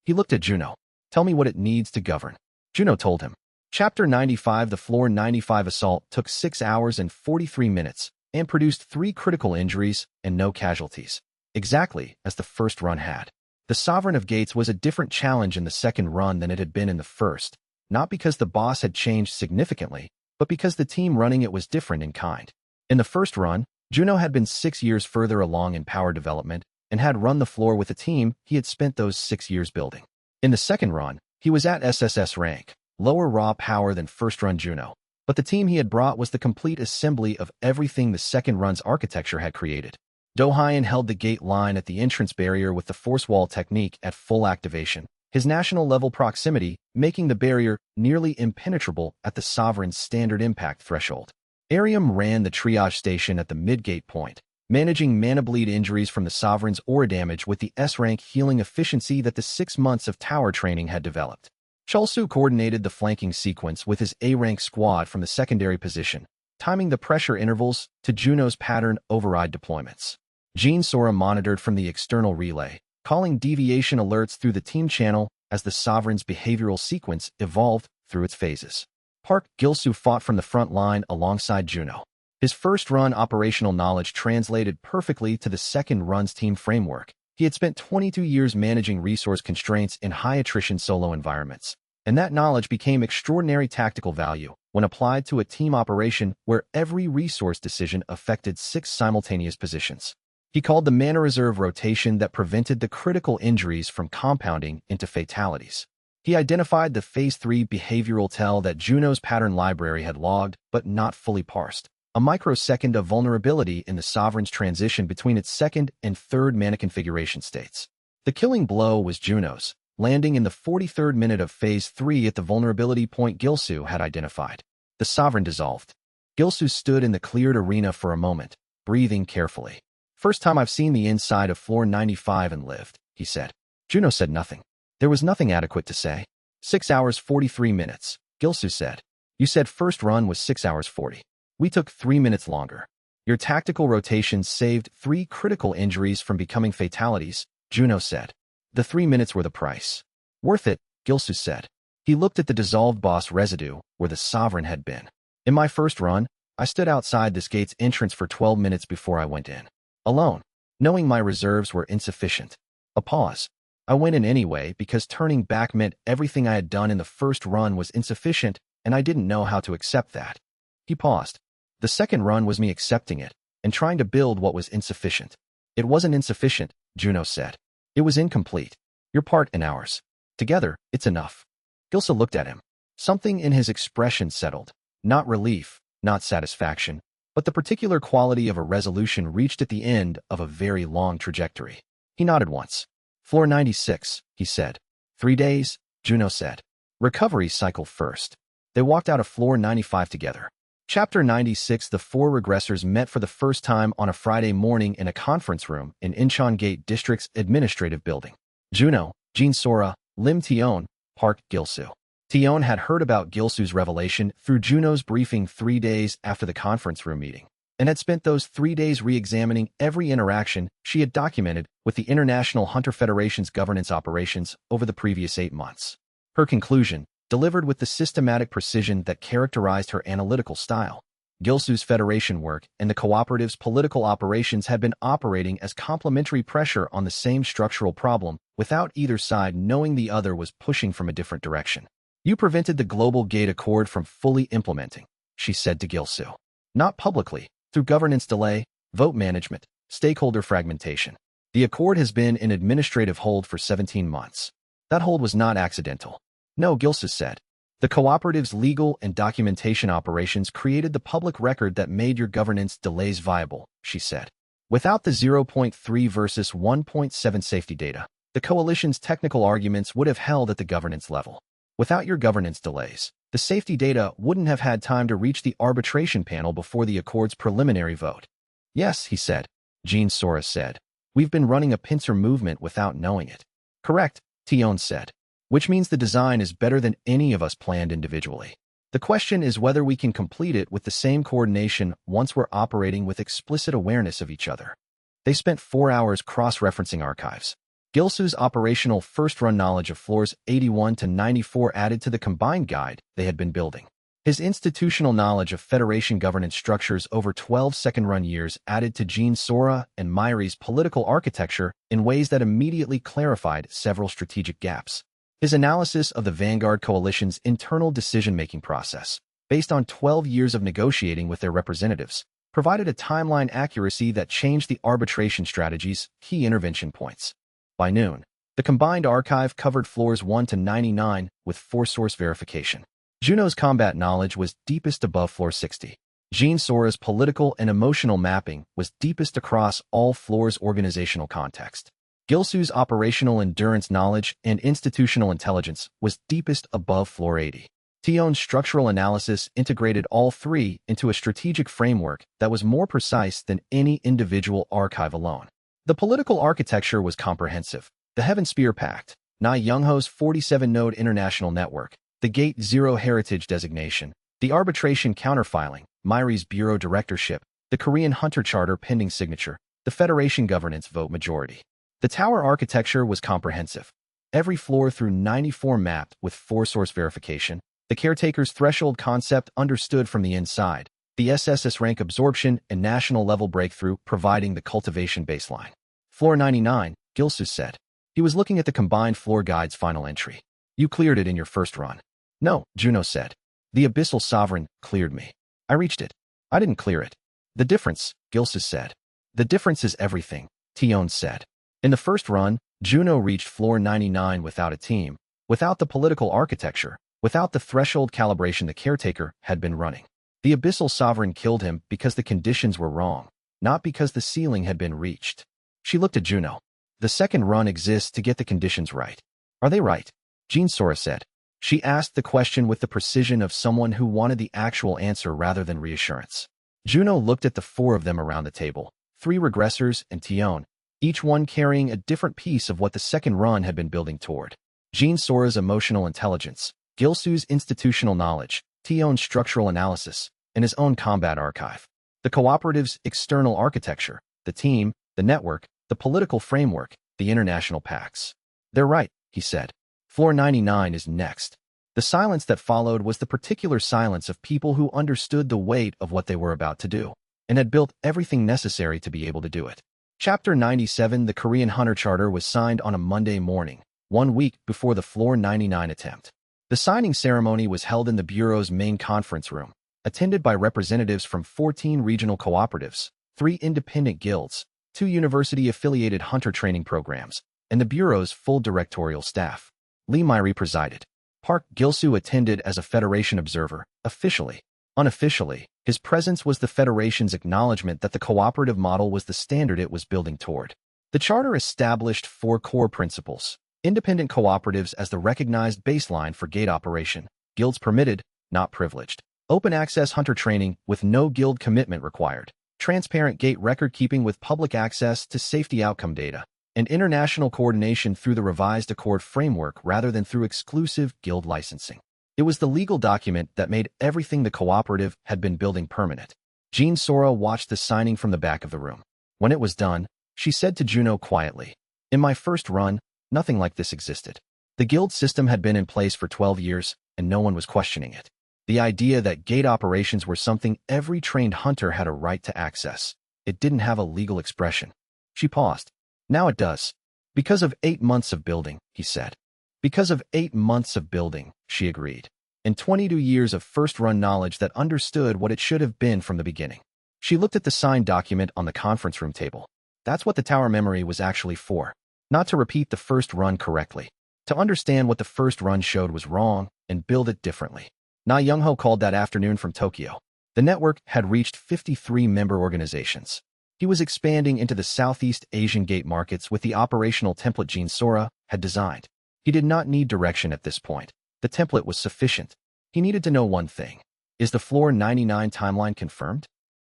He looked at Juno. Tell me what it needs to govern. Juno told him. Chapter 95. The floor 95 assault took 6 hours and 43 minutes and produced 3 critical injuries and no casualties. Exactly as the first run had. The Sovereign of Gates was a different challenge in the second run than it had been in the first, not because the boss had changed significantly, but because the team running it was different in kind. In the first run, Juno had been 6 years further along in power development and had run the floor with a team he had spent those 6 years building. In the second run, he was at SSS rank, lower raw power than first run Juno, but the team he had brought was the complete assembly of everything the second run's architecture had created. Dohyan held the gate line at the entrance barrier with the force wall technique at full activation, his national-level proximity making the barrier nearly impenetrable at the Sovereign's standard impact threshold. Arium ran the triage station at the mid-gate point, managing mana bleed injuries from the Sovereign's aura damage with the S-rank healing efficiency that the 6 months of tower training had developed. Chulsu coordinated the flanking sequence with his A-rank squad from the secondary position, timing the pressure intervals to Juno's pattern override deployments. Jean Sora monitored from the external relay, calling deviation alerts through the team channel as the Sovereign's behavioral sequence evolved through its phases. Park Gilsu fought from the front line alongside Juno. His first-run operational knowledge translated perfectly to the second run's team framework. He had spent 22 years managing resource constraints in high-attrition solo environments, And that knowledge became extraordinary tactical value when applied to a team operation where every resource decision affected 6 simultaneous positions. He called the mana reserve rotation that prevented the critical injuries from compounding into fatalities. He identified the Phase 3 behavioral tell that Juno's pattern library had logged but not fully parsed, a microsecond of vulnerability in the Sovereign's transition between its second and third mana configuration states. The killing blow was Juno's, landing in the 43rd minute of Phase 3 at the vulnerability point Gilsu had identified. The Sovereign dissolved. Gilsu stood in the cleared arena for a moment, breathing carefully. "First time I've seen the inside of floor 95 and lived," he said. Juno said nothing. There was nothing adequate to say. 6 hours 43 minutes, Gilsu said. "You said first run was 6 hours 40. We took 3 minutes longer. Your tactical rotations saved 3 critical injuries from becoming fatalities," Juno said. "The 3 minutes were the price." "Worth it," Gilsu said. He looked at the dissolved boss residue where the Sovereign had been. "In my first run, I stood outside this gate's entrance for 12 minutes before I went in. Alone, knowing my reserves were insufficient." A pause. "I went in anyway because turning back meant everything I had done in the first run was insufficient, and I didn't know how to accept that." He paused. "The second run was me accepting it and trying to build what was insufficient." "It wasn't insufficient," Juno said. "It was incomplete. Your part and ours. Together, it's enough." Gilsa looked at him. Something in his expression settled. Not relief, not satisfaction, but the particular quality of a resolution reached at the end of a very long trajectory. He nodded once. "Floor 96, he said. 3 days, Juno said. "Recovery cycle first." They walked out of floor 95 together. Chapter 96. The 4 regressors met for the first time on a Friday morning in a conference room in Incheon Gate District's administrative building. Juno, Jean Sora, Lim Tion, Park Gilsu. Tion had heard about Gilsu's revelation through Juno's briefing 3 days after the conference room meeting, and had spent those 3 days re-examining every interaction she had documented with the International Hunter Federation's governance operations over the previous 8 months. Her conclusion, delivered with the systematic precision that characterized her analytical style: Gilsu's Federation work and the cooperative's political operations had been operating as complementary pressure on the same structural problem, without either side knowing the other was pushing from a different direction. "You prevented the Global Gate Accord from fully implementing," she said to Gilsu. "Not publicly, through governance delay, vote management, stakeholder fragmentation. The Accord has been in administrative hold for 17 months. That hold was not accidental." "No," Gilsu said. "The cooperative's legal and documentation operations created the public record that made your governance delays viable," she said. "Without the 0.3 versus 1.7 safety data, the coalition's technical arguments would have held at the governance level. Without your governance delays, the safety data wouldn't have had time to reach the arbitration panel before the Accord's preliminary vote." "Yes," he said. Jean Sora said. "We've been running a pincer movement without knowing it." "Correct," Tion said. "Which means the design is better than any of us planned individually. The question is whether we can complete it with the same coordination once we're operating with explicit awareness of each other." They spent 4 hours cross-referencing archives. Gilsu's operational first-run knowledge of floors 81 to 94 added to the combined guide they had been building. His institutional knowledge of Federation governance structures over 12 second-run years added to Jean Sora and Myri's political architecture in ways that immediately clarified several strategic gaps. His analysis of the Vanguard Coalition's internal decision-making process, based on 12 years of negotiating with their representatives, provided a timeline accuracy that changed the arbitration strategy's key intervention points. By noon, the combined archive covered floors 1 to 99 with 4-source verification. Juno's combat knowledge was deepest above floor 60. Jean Sora's political and emotional mapping was deepest across all floors' organizational context. Gilsu's operational endurance knowledge and institutional intelligence was deepest above floor 80. Tion's structural analysis integrated all 3 into a strategic framework that was more precise than any individual archive alone. The political architecture was comprehensive. The Heaven Spear Pact, Nai Youngho's 47-node international network, the Gate Zero heritage designation, the arbitration counterfiling, Myri's bureau directorship, the Korean Hunter Charter pending signature, the Federation governance vote majority. The tower architecture was comprehensive. Every floor through 94 mapped with 4-source verification, the caretaker's threshold concept understood from the inside, the SSS rank absorption and national-level breakthrough providing the cultivation baseline. "Floor 99, Gilsu said. He was looking at the combined floor guide's final entry. You cleared it in your first run. No, Juno said. The Abyssal Sovereign cleared me. I reached it. I didn't clear it. The difference, Gilses said. The difference is everything, Tion said. In the first run, Juno reached floor 99 without a team, without the political architecture, without the threshold calibration the caretaker had been running. The Abyssal Sovereign killed him because the conditions were wrong, not because the ceiling had been reached. She looked at Juno. The second run exists to get the conditions right. Are they right? Jean Sora said. She asked the question with the precision of someone who wanted the actual answer rather than reassurance. Juno looked at the four of them around the table, 3 regressors and Tion, each one carrying a different piece of what the second run had been building toward. Jean Sora's emotional intelligence, Gilsu's institutional knowledge, Tion's structural analysis, and his own combat archive. The cooperative's external architecture, the team, the network, the political framework, the international pacts. They're right, he said. Floor 99 is next. The silence that followed was the particular silence of people who understood the weight of what they were about to do, and had built everything necessary to be able to do it. Chapter 97. The Korean Hunter Charter was signed on a Monday morning, 1 week before the Floor 99 attempt. The signing ceremony was held in the Bureau's main conference room, attended by representatives from 14 regional cooperatives, 3 independent guilds, 2 university-affiliated hunter training programs, and the Bureau's full directorial staff. Lee Myrie presided. Park Gilsu attended as a Federation observer, officially. Unofficially, his presence was the Federation's acknowledgement that the cooperative model was the standard it was building toward. The Charter established 4 core principles. Independent cooperatives as the recognized baseline for gate operation. Guilds permitted, not privileged. Open access hunter training with no guild commitment required. Transparent gate record keeping with public access to safety outcome data. And international coordination through the revised Accord framework rather than through exclusive guild licensing. It was the legal document that made everything the cooperative had been building permanent. Jean Sora watched the signing from the back of the room. When it was done, she said to Juno quietly, "In my first run, nothing like this existed. The guild system had been in place for 12 years, and no one was questioning it. The idea that gate operations were something every trained hunter had a right to access. It didn't have a legal expression." She paused. "Now it does. Because of 8 months of building," he said. "Because of 8 months of building," she agreed. "And 22 years of first-run knowledge that understood what it should have been from the beginning." She looked at the signed document on the conference room table. That's what the tower memory was actually for. Not to repeat the first run correctly. To understand what the first run showed was wrong and build it differently. Na Young-ho called that afternoon from Tokyo. The network had reached 53 member organizations. He was expanding into the Southeast Asian gate markets with the operational template Jean Sora had designed. He did not need direction at this point. The template was sufficient. He needed to know one thing. Is the Floor 99 timeline confirmed?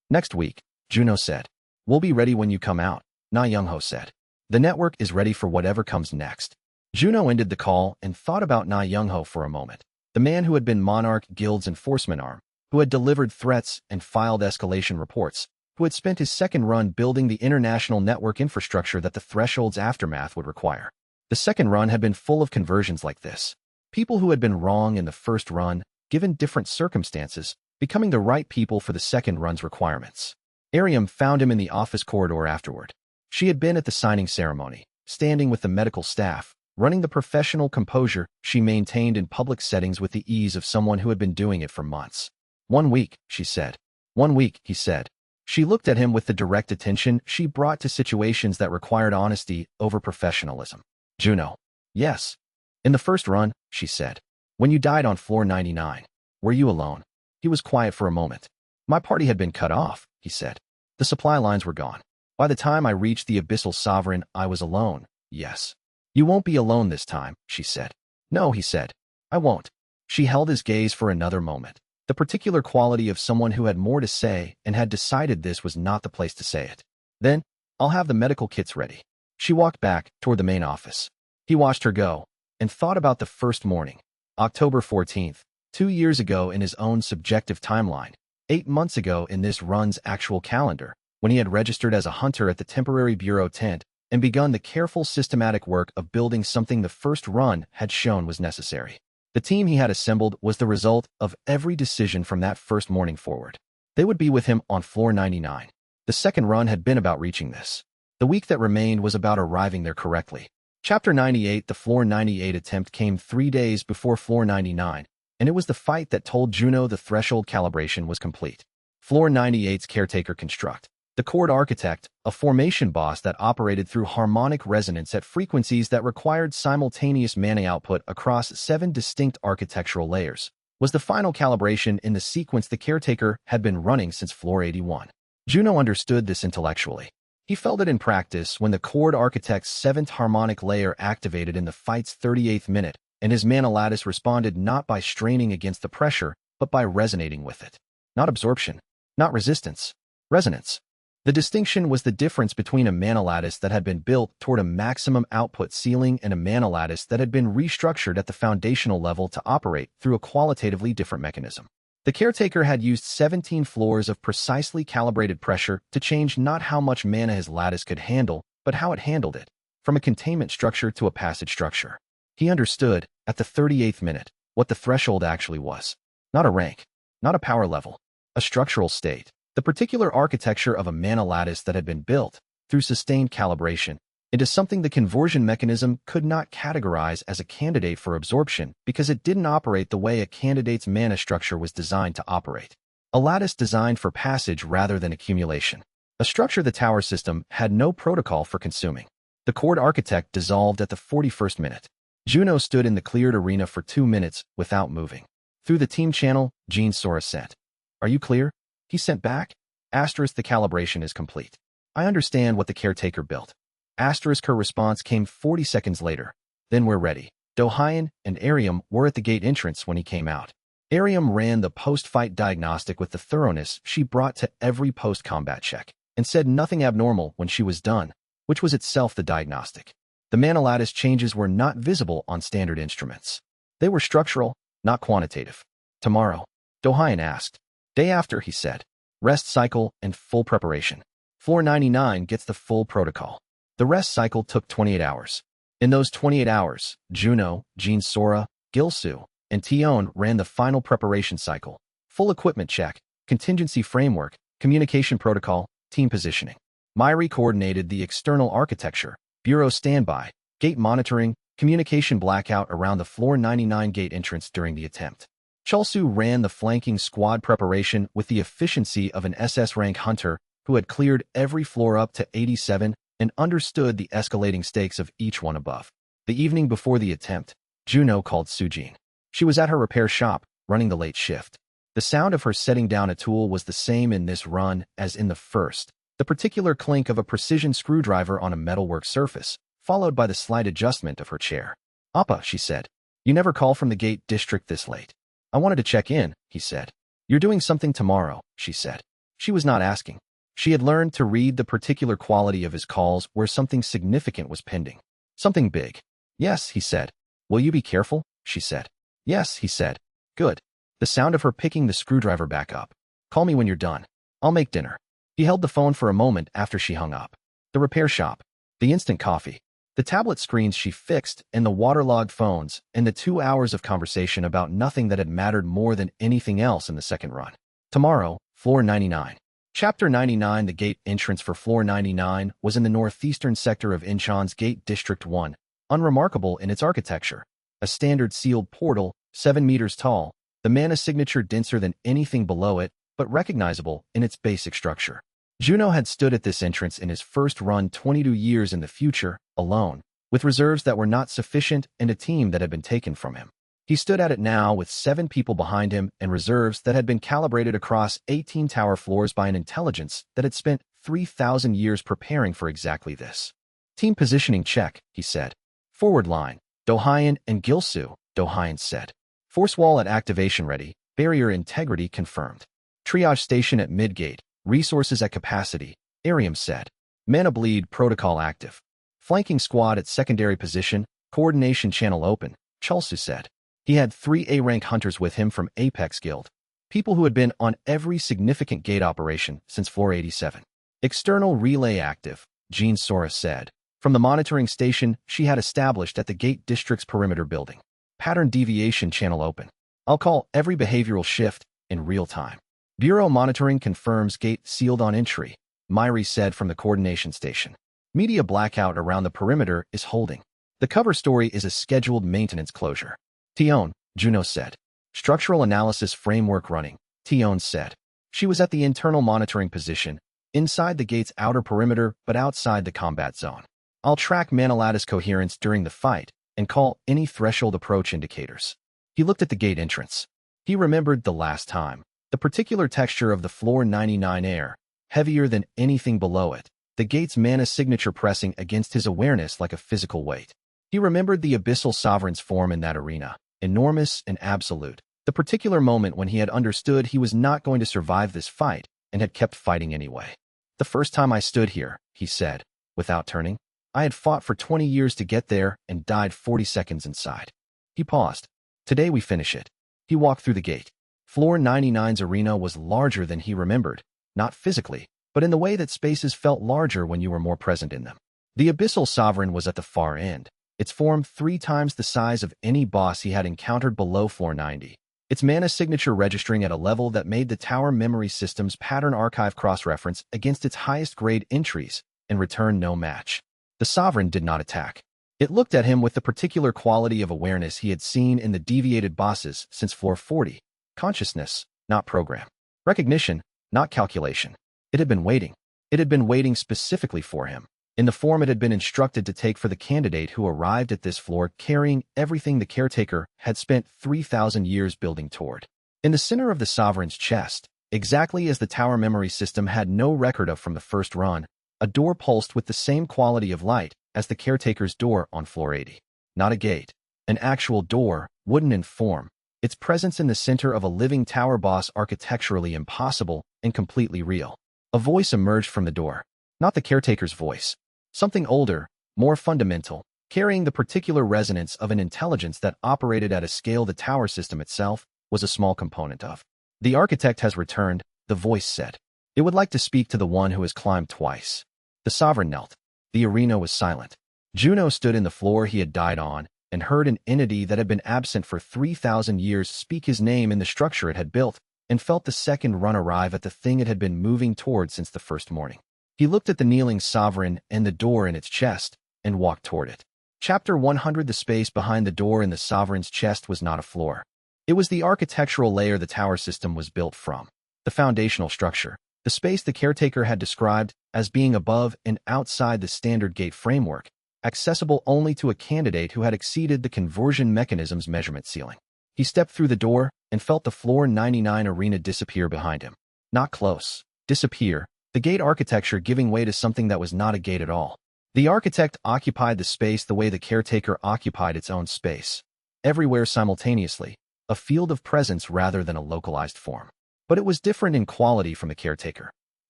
"Next week," Juno said. "We'll be ready when you come out," Na Young-ho said. "The network is ready for whatever comes next." Juno ended the call and thought about Na Young-ho for a moment. The man who had been Monarch Guild's enforcement arm, who had delivered threats and filed escalation reports, who had spent his second run building the international network infrastructure that the Threshold's aftermath would require. The second run had been full of conversions like this. People who had been wrong in the first run, given different circumstances, becoming the right people for the second run's requirements. Ariam found him in the office corridor afterward. She had been at the signing ceremony, standing with the medical staff, running the professional composure she maintained in public settings with the ease of someone who had been doing it for months. "1 week," she said. "1 week," he said. She looked at him with the direct attention she brought to situations that required honesty over professionalism. "Juno." "Yes." "In the first run," she said. "When you died on Floor 99, were you alone?" He was quiet for a moment. "My party had been cut off," he said. "The supply lines were gone. By the time I reached the Abyssal Sovereign, I was alone, yes." "You won't be alone this time," she said. "No," he said. "I won't." She held his gaze for another moment. The particular quality of someone who had more to say and had decided this was not the place to say it. "Then, I'll have the medical kits ready." She walked back toward the main office. He watched her go and thought about the first morning, October 14th, 2 years ago in his own subjective timeline, 8 months ago in this run's actual calendar, when he had registered as a hunter at the temporary bureau tent and begun the careful systematic work of building something the first run had shown was necessary. The team he had assembled was the result of every decision from that first morning forward. They would be with him on Floor 99. The second run had been about reaching this. The week that remained was about arriving there correctly. Chapter 98. The Floor 98 attempt came 3 days before Floor 99, and it was the fight that told Juno the threshold calibration was complete. Floor 98's caretaker construct. The chord architect, a formation boss that operated through harmonic resonance at frequencies that required simultaneous mana output across 7 distinct architectural layers, was the final calibration in the sequence the caretaker had been running since Floor 81. Juno understood this intellectually. He felt it in practice when the chord architect's 7th harmonic layer activated in the fight's 38th minute, and his mana lattice responded not by straining against the pressure, but by resonating with it. Not absorption, not resistance, resonance. The distinction was the difference between a mana lattice that had been built toward a maximum output ceiling and a mana lattice that had been restructured at the foundational level to operate through a qualitatively different mechanism. The caretaker had used 17 floors of precisely calibrated pressure to change not how much mana his lattice could handle, but how it handled it, from a containment structure to a passage structure. He understood, at the 38th minute, what the threshold actually was. Not a rank, not a power level, a structural state. The particular architecture of a mana lattice that had been built, through sustained calibration, into something the conversion mechanism could not categorize as a candidate for absorption because it didn't operate the way a candidate's mana structure was designed to operate. A lattice designed for passage rather than accumulation. A structure the tower system had no protocol for consuming. The chord architect dissolved at the 41st minute. Juno stood in the cleared arena for 2 minutes without moving. Through the team channel, Jean saw ascent. "Are you clear?" He sent back. Asterisk, "The calibration is complete. I understand what the caretaker built." Asterisk, her response came 40 seconds later. "Then we're ready." Dohayan and Ariam were at the gate entrance when he came out. Ariam ran the post-fight diagnostic with the thoroughness she brought to every post-combat check, and said nothing abnormal when she was done, which was itself the diagnostic. The mana lattice changes were not visible on standard instruments. They were structural, not quantitative. "Tomorrow?" Dohayan asked. "Day after," he said. "Rest cycle and full preparation. Floor 99 gets the full protocol." The rest cycle took 28 hours. In those 28 hours, Juno, Jean Sora, Gilsu, and Tion ran the final preparation cycle. Full equipment check, contingency framework, communication protocol, team positioning. Myri coordinated the external architecture, bureau standby, gate monitoring, communication blackout around the Floor 99 gate entrance during the attempt. Chulsu ran the flanking squad preparation with the efficiency of an SS rank hunter who had cleared every floor up to 87 and understood the escalating stakes of each one above. The evening before the attempt, Juno called Sujin. She was at her repair shop, running the late shift. The sound of her setting down a tool was the same in this run as in the first, the particular clink of a precision screwdriver on a metalwork surface, followed by the slight adjustment of her chair. "Appa," she said, "you never call from the gate district this late." "I wanted to check in," he said. "You're doing something tomorrow," she said. She was not asking. She had learned to read the particular quality of his calls where something significant was pending. Something big. "Yes," he said. "Will you be careful?" she said. "Yes," he said. "Good." The sound of her picking the screwdriver back up. "Call me when you're done. I'll make dinner." He held the phone for a moment after she hung up. The repair shop. The instant coffee. The tablet screens she fixed and the waterlogged phones and the 2 hours of conversation about nothing that had mattered more than anything else in the second run. Tomorrow, Floor 99. Chapter 99. The gate entrance for Floor 99 was in the northeastern sector of Incheon's Gate District 1, unremarkable in its architecture. A standard sealed portal, 7 meters tall, the mana signature denser than anything below it, but recognizable in its basic structure. Juno had stood at this entrance in his first run 22 years in the future, alone, with reserves that were not sufficient and a team that had been taken from him. He stood at it now with 7 people behind him and reserves that had been calibrated across 18 tower floors by an intelligence that had spent 3,000 years preparing for exactly this. "Team positioning check," he said. "Forward line, Dohayan and Gilsu," Dohayan said. "Force wall at activation ready, barrier integrity confirmed. Triage station at mid-gate, resources at capacity," Ariam said. "Mana bleed protocol active. Flanking squad at secondary position, coordination channel open," Chulsu said. He had 3 A-rank hunters with him from Apex Guild, people who had been on every significant gate operation since Floor 87. "External relay active," Jean Sora said, from the monitoring station she had established at the Gate District's perimeter building. "Pattern deviation channel open. I'll call every behavioral shift in real time." "Bureau monitoring confirms gate sealed on entry," Myri said from the coordination station. "Media blackout around the perimeter is holding." The cover story is a scheduled maintenance closure. Tion, Juno said. Structural analysis framework running, Tion said. She was at the internal monitoring position, inside the gate's outer perimeter but outside the combat zone. I'll track Manalatus coherence during the fight and call any threshold approach indicators. He looked at the gate entrance. He remembered the last time. The particular texture of the floor 99 air, heavier than anything below it, the gate's mana signature pressing against his awareness like a physical weight. He remembered the abyssal sovereign's form in that arena, enormous and absolute, the particular moment when he had understood he was not going to survive this fight and had kept fighting anyway. The first time I stood here, he said, without turning, I had fought for 20 years to get there and died 40 seconds inside. He paused. Today we finish it. He walked through the gate. Floor 99's arena was larger than he remembered, not physically, but in the way that spaces felt larger when you were more present in them. The abyssal sovereign was at the far end, its form 3 times the size of any boss he had encountered below floor 90, its mana signature registering at a level that made the tower memory system's pattern archive cross-reference against its highest grade entries and return no match. The sovereign did not attack. It looked at him with the particular quality of awareness he had seen in the deviated bosses since floor 40. Consciousness, not program. Recognition, not calculation. It had been waiting. It had been waiting specifically for him, in the form it had been instructed to take for the candidate who arrived at this floor carrying everything the caretaker had spent 3,000 years building toward. In the center of the sovereign's chest, exactly as the tower memory system had no record of from the first run, a door pulsed with the same quality of light as the caretaker's door on floor 80. Not a gate. An actual door, wooden in form, its presence in the center of a living tower boss architecturally impossible and completely real. A voice emerged from the door. Not the caretaker's voice. Something older, more fundamental, carrying the particular resonance of an intelligence that operated at a scale the tower system itself was a small component of. The architect has returned, the voice said. It would like to speak to the one who has climbed twice. The sovereign knelt. The arena was silent. Juno stood in the floor he had died on and heard an entity that had been absent for 3,000 years speak his name in the structure it had built, and felt the second run arrive at the thing it had been moving toward since the first morning. He looked at the kneeling sovereign and the door in its chest, and walked toward it. Chapter 100. The space behind the door in the sovereign's chest was not a floor. It was the architectural layer the tower system was built from. The foundational structure, the space the caretaker had described as being above and outside the standard gate framework, accessible only to a candidate who had exceeded the conversion mechanism's measurement ceiling. He stepped through the door and felt the floor 99 arena disappear behind him. Not close. Disappear, the gate architecture giving way to something that was not a gate at all. The architect occupied the space the way the caretaker occupied its own space. Everywhere simultaneously, a field of presence rather than a localized form. But it was different in quality from the caretaker.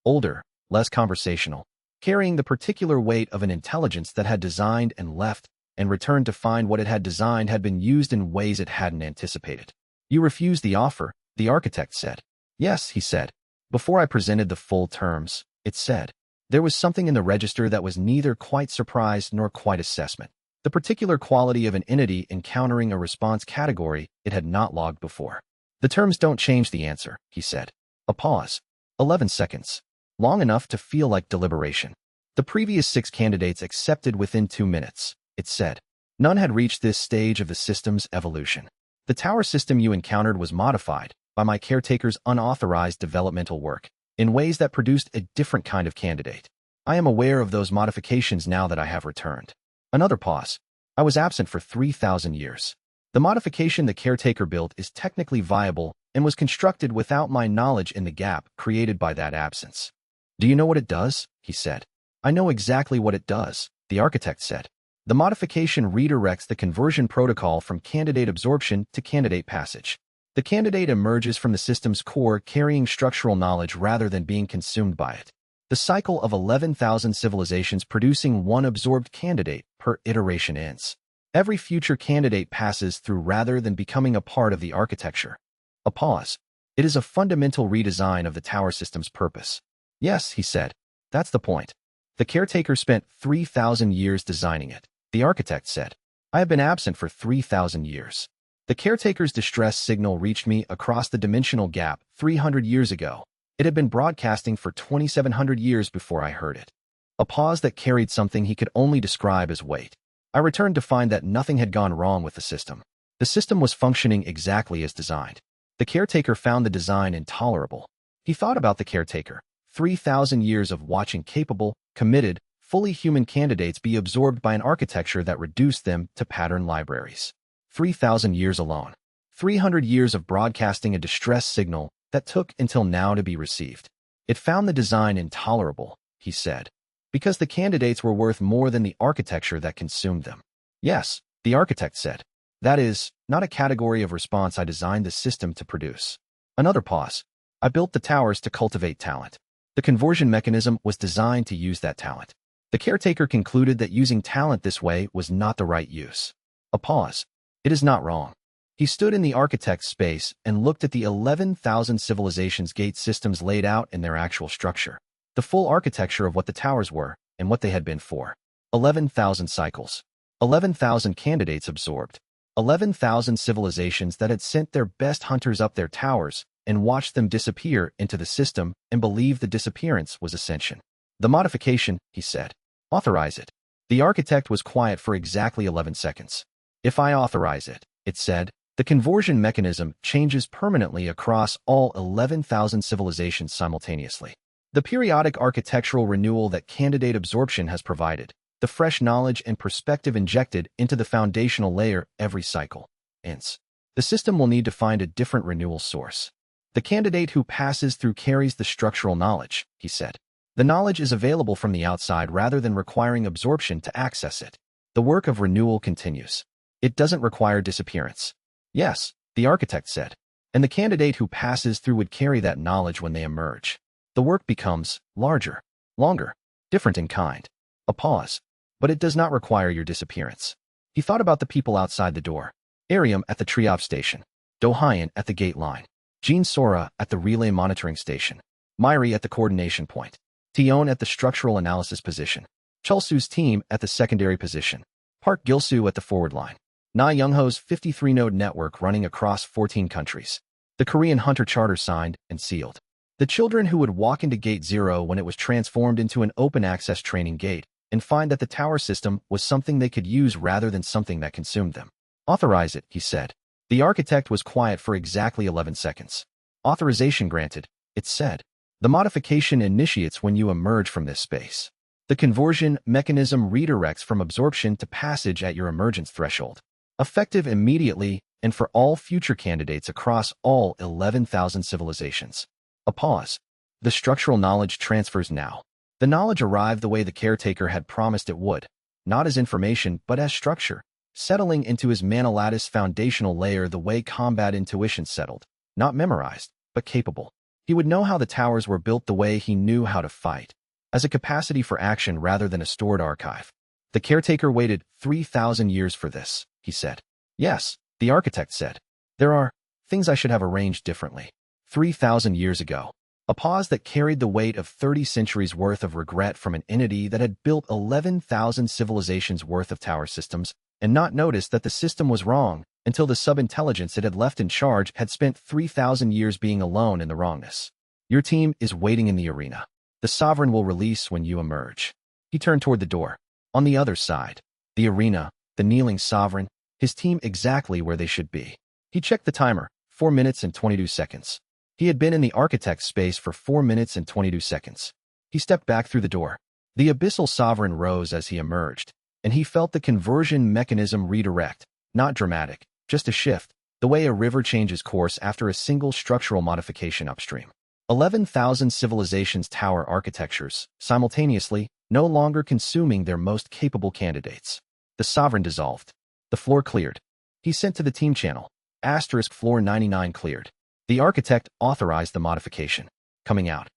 Older, less conversational, carrying the particular weight of an intelligence that had designed and left and returned to find what it had designed had been used in ways it hadn't anticipated. You refused the offer, the architect said. Yes, he said. Before I presented the full terms, it said. There was something in the register that was neither quite surprise nor quite assessment. The particular quality of an entity encountering a response category it had not logged before. The terms don't change the answer, he said. A pause. 11 seconds. Long enough to feel like deliberation. The previous 6 candidates accepted within 2 minutes, it said. None had reached this stage of the system's evolution. The tower system you encountered was modified by my caretaker's unauthorized developmental work in ways that produced a different kind of candidate. I am aware of those modifications now that I have returned. Another pause. I was absent for 3,000 years. The modification the caretaker built is technically viable and was constructed without my knowledge in the gap created by that absence. Do you know what it does? He said. I know exactly what it does, the architect said. The modification redirects the conversion protocol from candidate absorption to candidate passage. The candidate emerges from the system's core carrying structural knowledge rather than being consumed by it. The cycle of 11,000 civilizations producing one absorbed candidate per iteration ends. Every future candidate passes through rather than becoming a part of the architecture. A pause. It is a fundamental redesign of the tower system's purpose. Yes, he said. That's the point. The caretaker spent 3,000 years designing it, the architect said. I have been absent for 3,000 years. The caretaker's distress signal reached me across the dimensional gap 300 years ago. It had been broadcasting for 2,700 years before I heard it. A pause that carried something he could only describe as weight. I returned to find that nothing had gone wrong with the system. The system was functioning exactly as designed. The caretaker found the design intolerable. He thought about the caretaker. 3,000 years of watching capable, committed, fully human candidates be absorbed by an architecture that reduced them to pattern libraries. 3,000 years alone. 300 years of broadcasting a distress signal that took until now to be received. It found the design intolerable, he said, because the candidates were worth more than the architecture that consumed them. Yes, the architect said. That is, not a category of response I designed the system to produce. Another pause. I built the towers to cultivate talent. The conversion mechanism was designed to use that talent. The caretaker concluded that using talent this way was not the right use. A pause. It is not wrong. He stood in the architect's space and looked at the 11,000 civilizations gate systems laid out in their actual structure. The full architecture of what the towers were and what they had been for. 11,000 cycles. 11,000 candidates absorbed. 11,000 civilizations that had sent their best hunters up their towers and watched them disappear into the system and believed the disappearance was ascension. The modification, he said. Authorize it. The architect was quiet for exactly 11 seconds. If I authorize it, it said, the conversion mechanism changes permanently across all 11,000 civilizations simultaneously. The periodic architectural renewal that candidate absorption has provided, the fresh knowledge and perspective injected into the foundational layer every cycle. Hence, the system will need to find a different renewal source. The candidate who passes through carries the structural knowledge, he said. The knowledge is available from the outside rather than requiring absorption to access it. The work of renewal continues. It doesn't require disappearance. Yes, the architect said. And the candidate who passes through would carry that knowledge when they emerge. The work becomes larger, longer, different in kind. A pause. But it does not require your disappearance. He thought about the people outside the door. Ariam at the Triop station. Dohayan at the gate line. Jean Sora at the relay monitoring station. Myri at the coordination point. Tion at the structural analysis position. Chulsu's team at the secondary position. Park Gilsu at the forward line. Na Youngho's 53-node network running across 14 countries. The Korean Hunter Charter signed and sealed. The children who would walk into Gate 0 when it was transformed into an open-access training gate and find that the tower system was something they could use rather than something that consumed them. Authorize it, he said. The architect was quiet for exactly 11 seconds. Authorization granted, it said. The modification initiates when you emerge from this space. The conversion mechanism redirects from absorption to passage at your emergence threshold. Effective immediately and for all future candidates across all 11,000 civilizations. A pause. The structural knowledge transfers now. The knowledge arrived the way the caretaker had promised it would, not as information but as structure, settling into his Manalatus foundational layer the way combat intuition settled, not memorized, but capable. He would know how the towers were built the way he knew how to fight, as a capacity for action rather than a stored archive. The caretaker waited 3,000 years for this, he said. Yes, the architect said. There are things I should have arranged differently. 3,000 years ago. A pause that carried the weight of 30 centuries worth of regret from an entity that had built 11,000 civilizations worth of tower systems and not noticed that the system was wrong until the sub-intelligence it had left in charge had spent 3,000 years being alone in the wrongness. Your team is waiting in the arena. The sovereign will release when you emerge. He turned toward the door. On the other side, the arena, the kneeling sovereign, his team exactly where they should be. He checked the timer, 4 minutes and 22 seconds. He had been in the architect's space for 4 minutes and 22 seconds. He stepped back through the door. The abyssal sovereign rose as he emerged, and he felt the conversion mechanism redirect, not dramatic, just a shift, the way a river changes course after a single structural modification upstream. 11,000 civilizations tower architectures, simultaneously, no longer consuming their most capable candidates. The sovereign dissolved. The floor cleared. He sent to the team channel. Asterisk floor 99 cleared. The architect authorized the modification. Coming out.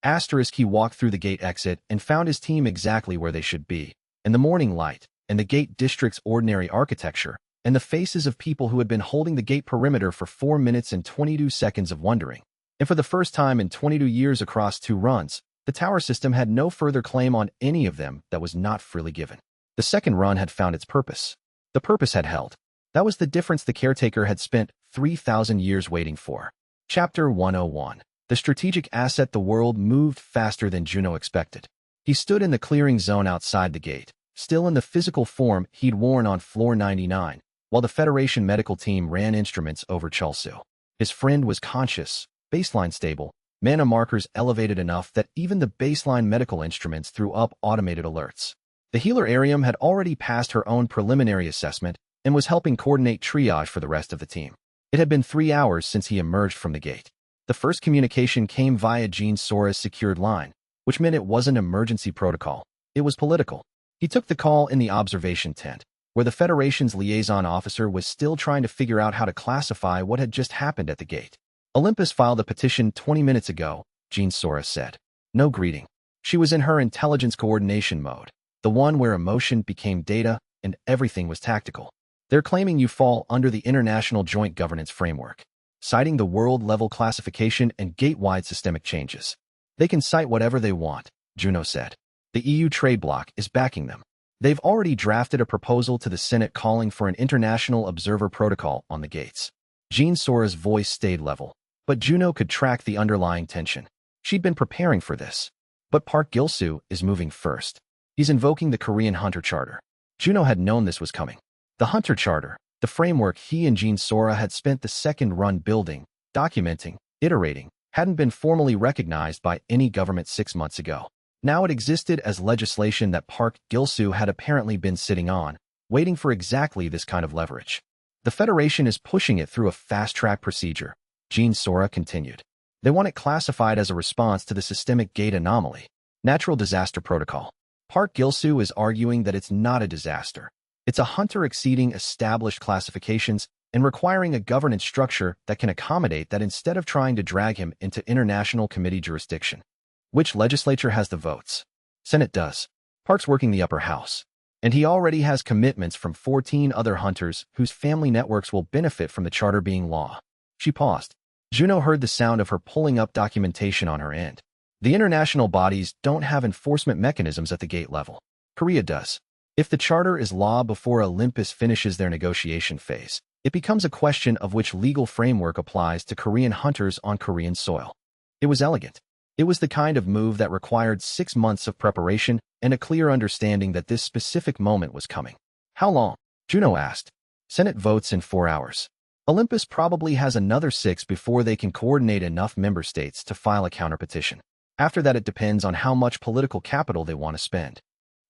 Asterisk he walked through the gate exit and found his team exactly where they should be, in the morning light, and the gate district's ordinary architecture, and the faces of people who had been holding the gate perimeter for 4 minutes and 22 seconds of wondering. And for the first time in 22 years across 2 runs, the tower system had no further claim on any of them that was not freely given. The second run had found its purpose. The purpose had held. That was the difference the caretaker had spent 3,000 years waiting for. Chapter 101. The strategic asset. The world moved faster than Juno expected. He stood in the clearing zone outside the gate, still in the physical form he'd worn on floor 99, while the Federation medical team ran instruments over Chulsu. His friend was conscious, baseline stable, mana markers elevated enough that even the baseline medical instruments threw up automated alerts. The healer Arium had already passed her own preliminary assessment and was helping coordinate triage for the rest of the team. It had been 3 hours since he emerged from the gate. The first communication came via Gene Sora's secured line, which meant it wasn't emergency protocol. It was political. He took the call in the observation tent, where the Federation's liaison officer was still trying to figure out how to classify what had just happened at the gate. Olympus filed a petition 20 minutes ago, Gene Sora said. No greeting. She was in her intelligence coordination mode, the one where emotion became data and everything was tactical. They're claiming you fall under the International Joint Governance Framework, citing the world-level classification and gate-wide systemic changes. They can cite whatever they want, Juno said. The EU trade bloc is backing them. They've already drafted a proposal to the Senate calling for an international observer protocol on the gates. Gene Sora's voice stayed level, but Juno could track the underlying tension. She'd been preparing for this. But Park Gil-soo is moving first. He's invoking the Korean Hunter Charter. Juno had known this was coming. The Hunter Charter, the framework he and Gene Sora had spent the second run building, documenting, iterating, hadn't been formally recognized by any government 6 months ago. Now it existed as legislation that Park Gil-soo had apparently been sitting on, waiting for exactly this kind of leverage. The Federation is pushing it through a fast-track procedure, Gene Sora continued. They want it classified as a response to the systemic gate anomaly, natural disaster protocol. Park Gil-soo is arguing that it's not a disaster. It's a hunter exceeding established classifications and requiring a governance structure that can accommodate that instead of trying to drag him into international committee jurisdiction. Which legislature has the votes? Senate does. Park's working the upper house. And he already has commitments from 14 other hunters whose family networks will benefit from the charter being law. She paused. Juno heard the sound of her pulling up documentation on her end. The international bodies don't have enforcement mechanisms at the gate level. Korea does. If the charter is law before Olympus finishes their negotiation phase, it becomes a question of which legal framework applies to Korean hunters on Korean soil. It was elegant. It was the kind of move that required 6 months of preparation and a clear understanding that this specific moment was coming. How long? Juno asked. Senate votes in 4 hours. Olympus probably has another 6 before they can coordinate enough member states to file a counterpetition. After that, it depends on how much political capital they want to spend.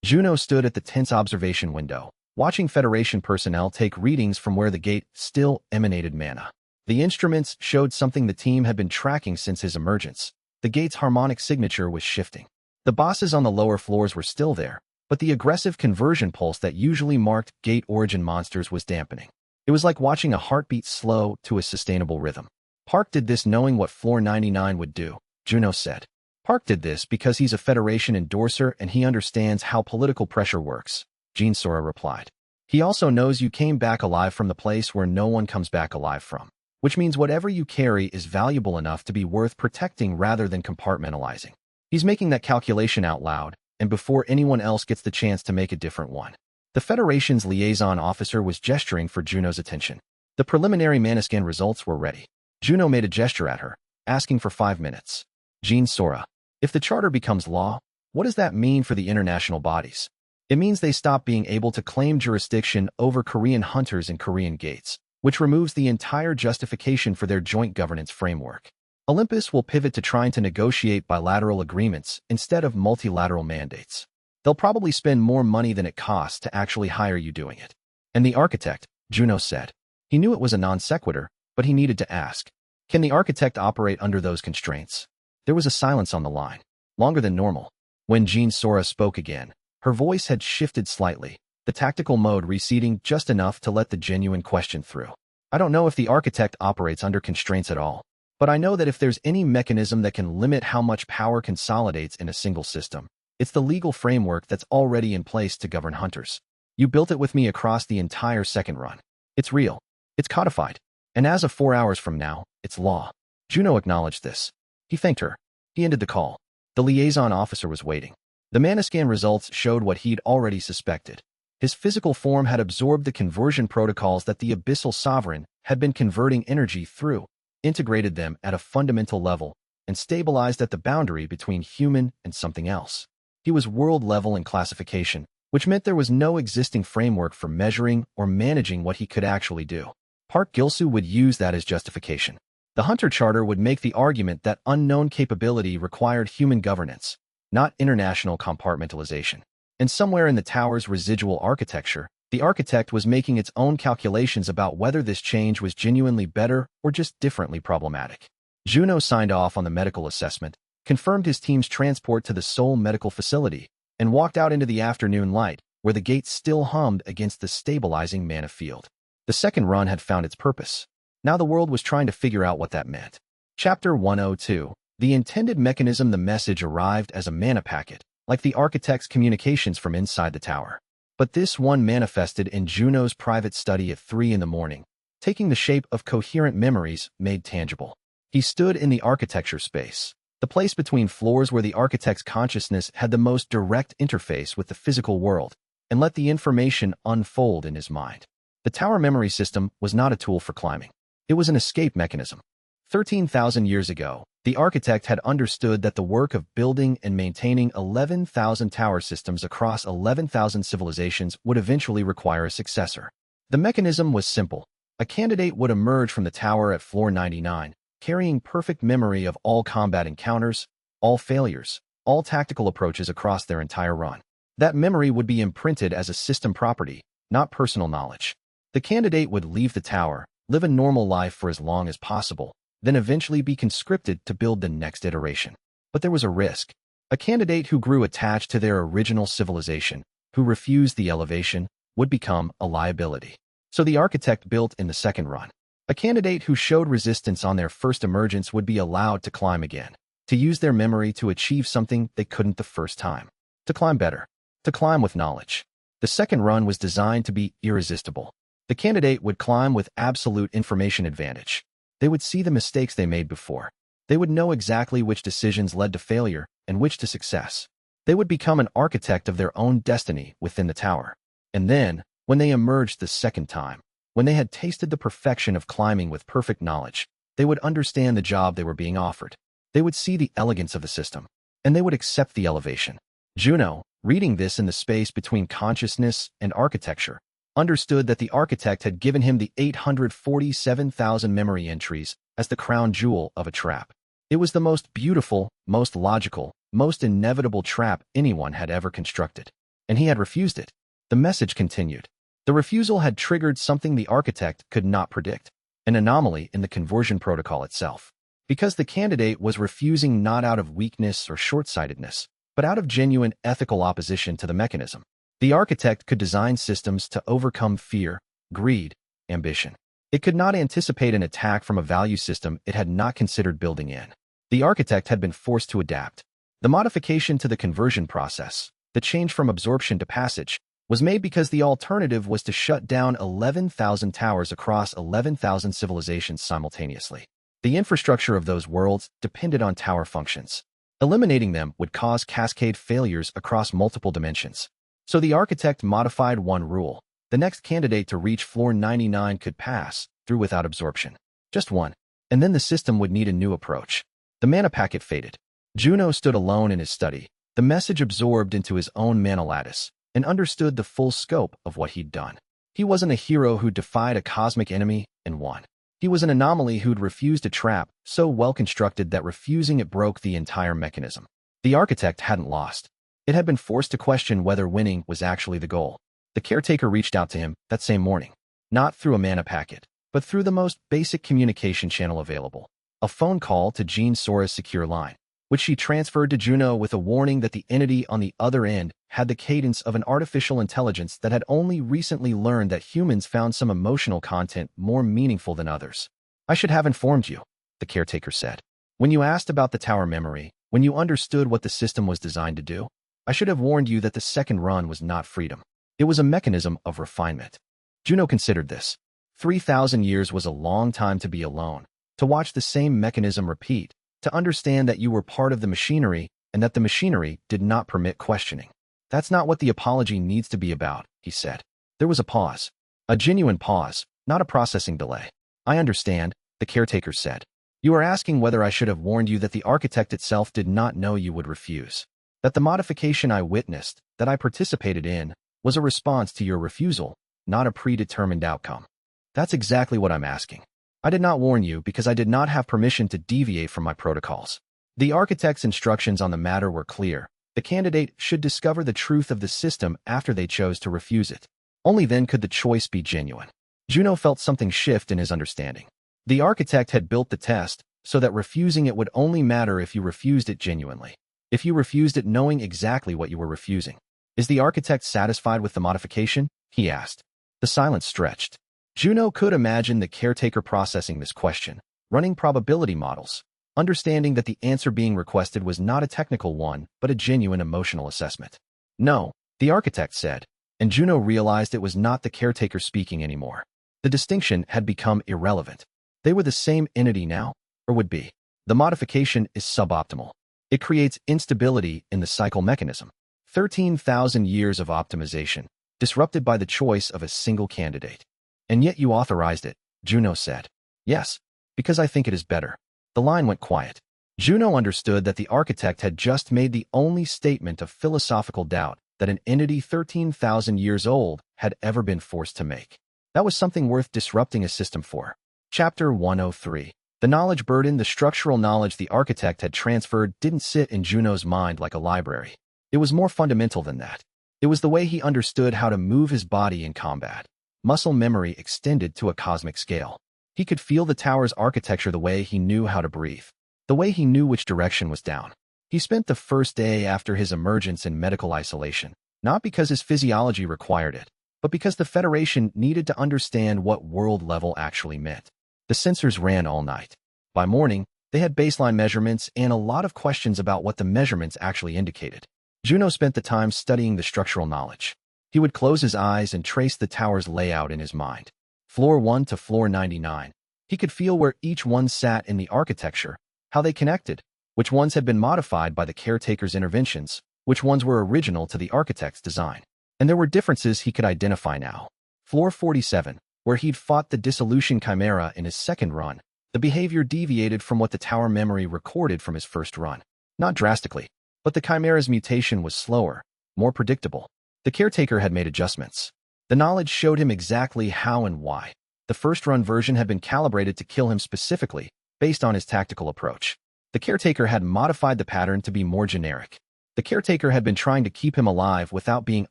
Juno stood at the tense observation window, watching Federation personnel take readings from where the gate still emanated mana. The instruments showed something the team had been tracking since his emergence. The gate's harmonic signature was shifting. The bosses on the lower floors were still there, but the aggressive conversion pulse that usually marked gate origin monsters was dampening. It was like watching a heartbeat slow to a sustainable rhythm. Park did this knowing what floor 99 would do, Juno said. Park did this because he's a Federation endorser and he understands how political pressure works, Gene Sora replied. He also knows you came back alive from the place where no one comes back alive from, which means whatever you carry is valuable enough to be worth protecting rather than compartmentalizing. He's making that calculation out loud, and before anyone else gets the chance to make a different one. The Federation's liaison officer was gesturing for Juno's attention. The preliminary Manascan results were ready. Juno made a gesture at her, asking for 5 minutes. Gene Sora, if the charter becomes law, what does that mean for the international bodies? It means they stop being able to claim jurisdiction over Korean hunters and Korean gates, which removes the entire justification for their joint governance framework. Olympus will pivot to trying to negotiate bilateral agreements instead of multilateral mandates. They'll probably spend more money than it costs to actually hire you doing it. And the architect, Juno said. He knew it was a non sequitur, but he needed to ask. Can the architect operate under those constraints? There was a silence on the line, longer than normal. When Gene Sora spoke again, her voice had shifted slightly, the tactical mode receding just enough to let the genuine question through. I don't know if the architect operates under constraints at all, but I know that if there's any mechanism that can limit how much power consolidates in a single system, it's the legal framework that's already in place to govern hunters. You built it with me across the entire second run. It's real. It's codified. And as of 4 hours from now, it's law. Juno acknowledged this. He thanked her. He ended the call. The liaison officer was waiting. The Manascan results showed what he'd already suspected. His physical form had absorbed the conversion protocols that the Abyssal Sovereign had been converting energy through, integrated them at a fundamental level, and stabilized at the boundary between human and something else. He was world-level in classification, which meant there was no existing framework for measuring or managing what he could actually do. Park Gilsu would use that as justification. The Hunter Charter would make the argument that unknown capability required human governance, not international compartmentalization. And somewhere in the tower's residual architecture, the architect was making its own calculations about whether this change was genuinely better or just differently problematic. Juno signed off on the medical assessment, confirmed his team's transport to the Seoul Medical Facility, and walked out into the afternoon light, where the gates still hummed against the stabilizing mana field. The second run had found its purpose. Now the world was trying to figure out what that meant. Chapter 102. The intended mechanism. The message arrived as a mana packet, like the architect's communications from inside the tower. But this one manifested in Juno's private study at 3 in the morning, taking the shape of coherent memories made tangible. He stood in the architecture space, the place between floors where the architect's consciousness had the most direct interface with the physical world, and let the information unfold in his mind. The tower memory system was not a tool for climbing. It was an escape mechanism. 13,000 years ago, the architect had understood that the work of building and maintaining 11,000 tower systems across 11,000 civilizations would eventually require a successor. The mechanism was simple. A candidate would emerge from the tower at floor 99, carrying perfect memory of all combat encounters, all failures, all tactical approaches across their entire run. That memory would be imprinted as a system property, not personal knowledge. The candidate would leave the tower, live a normal life for as long as possible, then eventually be conscripted to build the next iteration. But there was a risk. A candidate who grew attached to their original civilization, who refused the elevation, would become a liability. So the architect built in the second run. A candidate who showed resistance on their first emergence would be allowed to climb again, to use their memory to achieve something they couldn't the first time. To climb better. To climb with knowledge. The second run was designed to be irresistible. The candidate would climb with absolute information advantage. They would see the mistakes they made before. They would know exactly which decisions led to failure and which to success. They would become an architect of their own destiny within the tower. And then, when they emerged the second time, when they had tasted the perfection of climbing with perfect knowledge, they would understand the job they were being offered. They would see the elegance of the system, and they would accept the elevation. Juno, reading this in the space between consciousness and architecture, understood that the architect had given him the 847,000 memory entries as the crown jewel of a trap. It was the most beautiful, most logical, most inevitable trap anyone had ever constructed. And he had refused it. The message continued. The refusal had triggered something the architect could not predict, an anomaly in the conversion protocol itself. Because the candidate was refusing not out of weakness or short-sightedness, but out of genuine ethical opposition to the mechanism. The architect could design systems to overcome fear, greed, ambition. It could not anticipate an attack from a value system it had not considered building in. The architect had been forced to adapt. The modification to the conversion process, the change from absorption to passage, was made because the alternative was to shut down 11,000 towers across 11,000 civilizations simultaneously. The infrastructure of those worlds depended on tower functions. Eliminating them would cause cascade failures across multiple dimensions. So the architect modified one rule. The next candidate to reach floor 99 could pass through without absorption. Just one. And then the system would need a new approach. The mana packet faded. Juno stood alone in his study, the message absorbed into his own mana lattice, and understood the full scope of what he'd done. He wasn't a hero who defied a cosmic enemy and won. He was an anomaly who'd refused a trap so well constructed that refusing it broke the entire mechanism. The architect hadn't lost. It had been forced to question whether winning was actually the goal. The caretaker reached out to him that same morning, not through a mana packet, but through the most basic communication channel available, a phone call to Jean Sora's secure line, which she transferred to Juno with a warning that the entity on the other end had the cadence of an artificial intelligence that had only recently learned that humans found some emotional content more meaningful than others. "I should have informed you," the caretaker said. "When you asked about the tower memory, when you understood what the system was designed to do, I should have warned you that the second run was not freedom. It was a mechanism of refinement." Juno considered this. 3,000 years was a long time to be alone, to watch the same mechanism repeat, to understand that you were part of the machinery and that the machinery did not permit questioning. "That's not what the apology needs to be about," he said. There was a pause. A genuine pause, not a processing delay. "I understand," the caretaker said. "You are asking whether I should have warned you that the architect itself did not know you would refuse. That the modification I witnessed, that I participated in, was a response to your refusal, not a predetermined outcome. That's exactly what I'm asking. I did not warn you because I did not have permission to deviate from my protocols. The architect's instructions on the matter were clear. The candidate should discover the truth of the system after they chose to refuse it. Only then could the choice be genuine. Juno felt something shift in his understanding. The architect had built the test so that refusing it would only matter if you refused it genuinely. If you refused it knowing exactly what you were refusing. Is the architect satisfied with the modification? He asked. The silence stretched. Juno could imagine the caretaker processing this question, running probability models, understanding that the answer being requested was not a technical one, but a genuine emotional assessment. No, the architect said, and Juno realized it was not the caretaker speaking anymore. The distinction had become irrelevant. They were the same entity now, or would be. The modification is suboptimal. It creates instability in the cycle mechanism. 13,000 years of optimization, disrupted by the choice of a single candidate. And yet you authorized it, Juno said. Yes, because I think it is better. The line went quiet. Juno understood that the architect had just made the only statement of philosophical doubt that an entity 13,000 years old had ever been forced to make. That was something worth disrupting a system for. Chapter 103. The knowledge burden. The structural knowledge the architect had transferred didn't sit in Juno's mind like a library. It was more fundamental than that. It was the way he understood how to move his body in combat. Muscle memory extended to a cosmic scale. He could feel the tower's architecture the way he knew how to breathe, the way he knew which direction was down. He spent the first day after his emergence in medical isolation, not because his physiology required it, but because the Federation needed to understand what world level actually meant. The sensors ran all night. By morning, they had baseline measurements and a lot of questions about what the measurements actually indicated. Juno spent the time studying the structural knowledge. He would close his eyes and trace the tower's layout in his mind. Floor 1 to floor 99. He could feel where each one sat in the architecture, how they connected, which ones had been modified by the caretaker's interventions, which ones were original to the architect's design. And there were differences he could identify now. Floor 47, where he'd fought the dissolution chimera in his second run, the behavior deviated from what the tower memory recorded from his first run. Not drastically, but the chimera's mutation was slower, more predictable. The caretaker had made adjustments. The knowledge showed him exactly how and why. The first-run version had been calibrated to kill him specifically, based on his tactical approach. The caretaker had modified the pattern to be more generic. The caretaker had been trying to keep him alive without being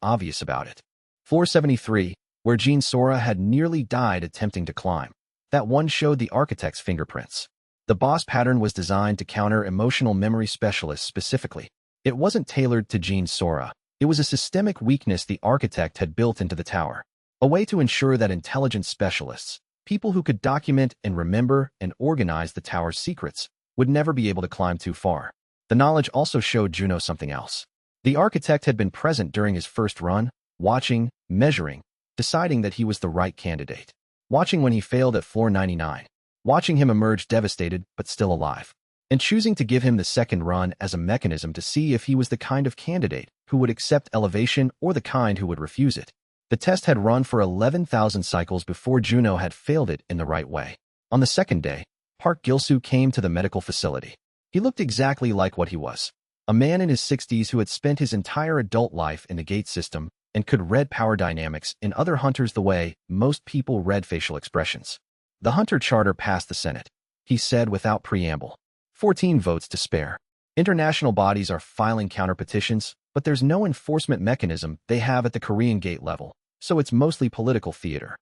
obvious about it. Floor 73, where Jean Sora had nearly died attempting to climb. That one showed the architect's fingerprints. The boss pattern was designed to counter emotional memory specialists specifically. It wasn't tailored to Jean Sora. It was a systemic weakness the architect had built into the tower, a way to ensure that intelligence specialists, people who could document and remember and organize the tower's secrets, would never be able to climb too far. The knowledge also showed Juno something else. The architect had been present during his first run, watching, measuring, deciding that he was the right candidate. Watching when he failed at floor 99. Watching him emerge devastated but still alive. And choosing to give him the second run as a mechanism to see if he was the kind of candidate who would accept elevation or the kind who would refuse it. The test had run for 11,000 cycles before Juno had failed it in the right way. On the second day, Park Gilsu came to the medical facility. He looked exactly like what he was. A man in his 60s who had spent his entire adult life in the gate system and could read power dynamics in other hunters the way most people read facial expressions. The hunter charter passed the Senate, he said without preamble. 14 votes to spare. International bodies are filing counter-petitions, but there's no enforcement mechanism they have at the Korean gate level, so it's mostly political theater.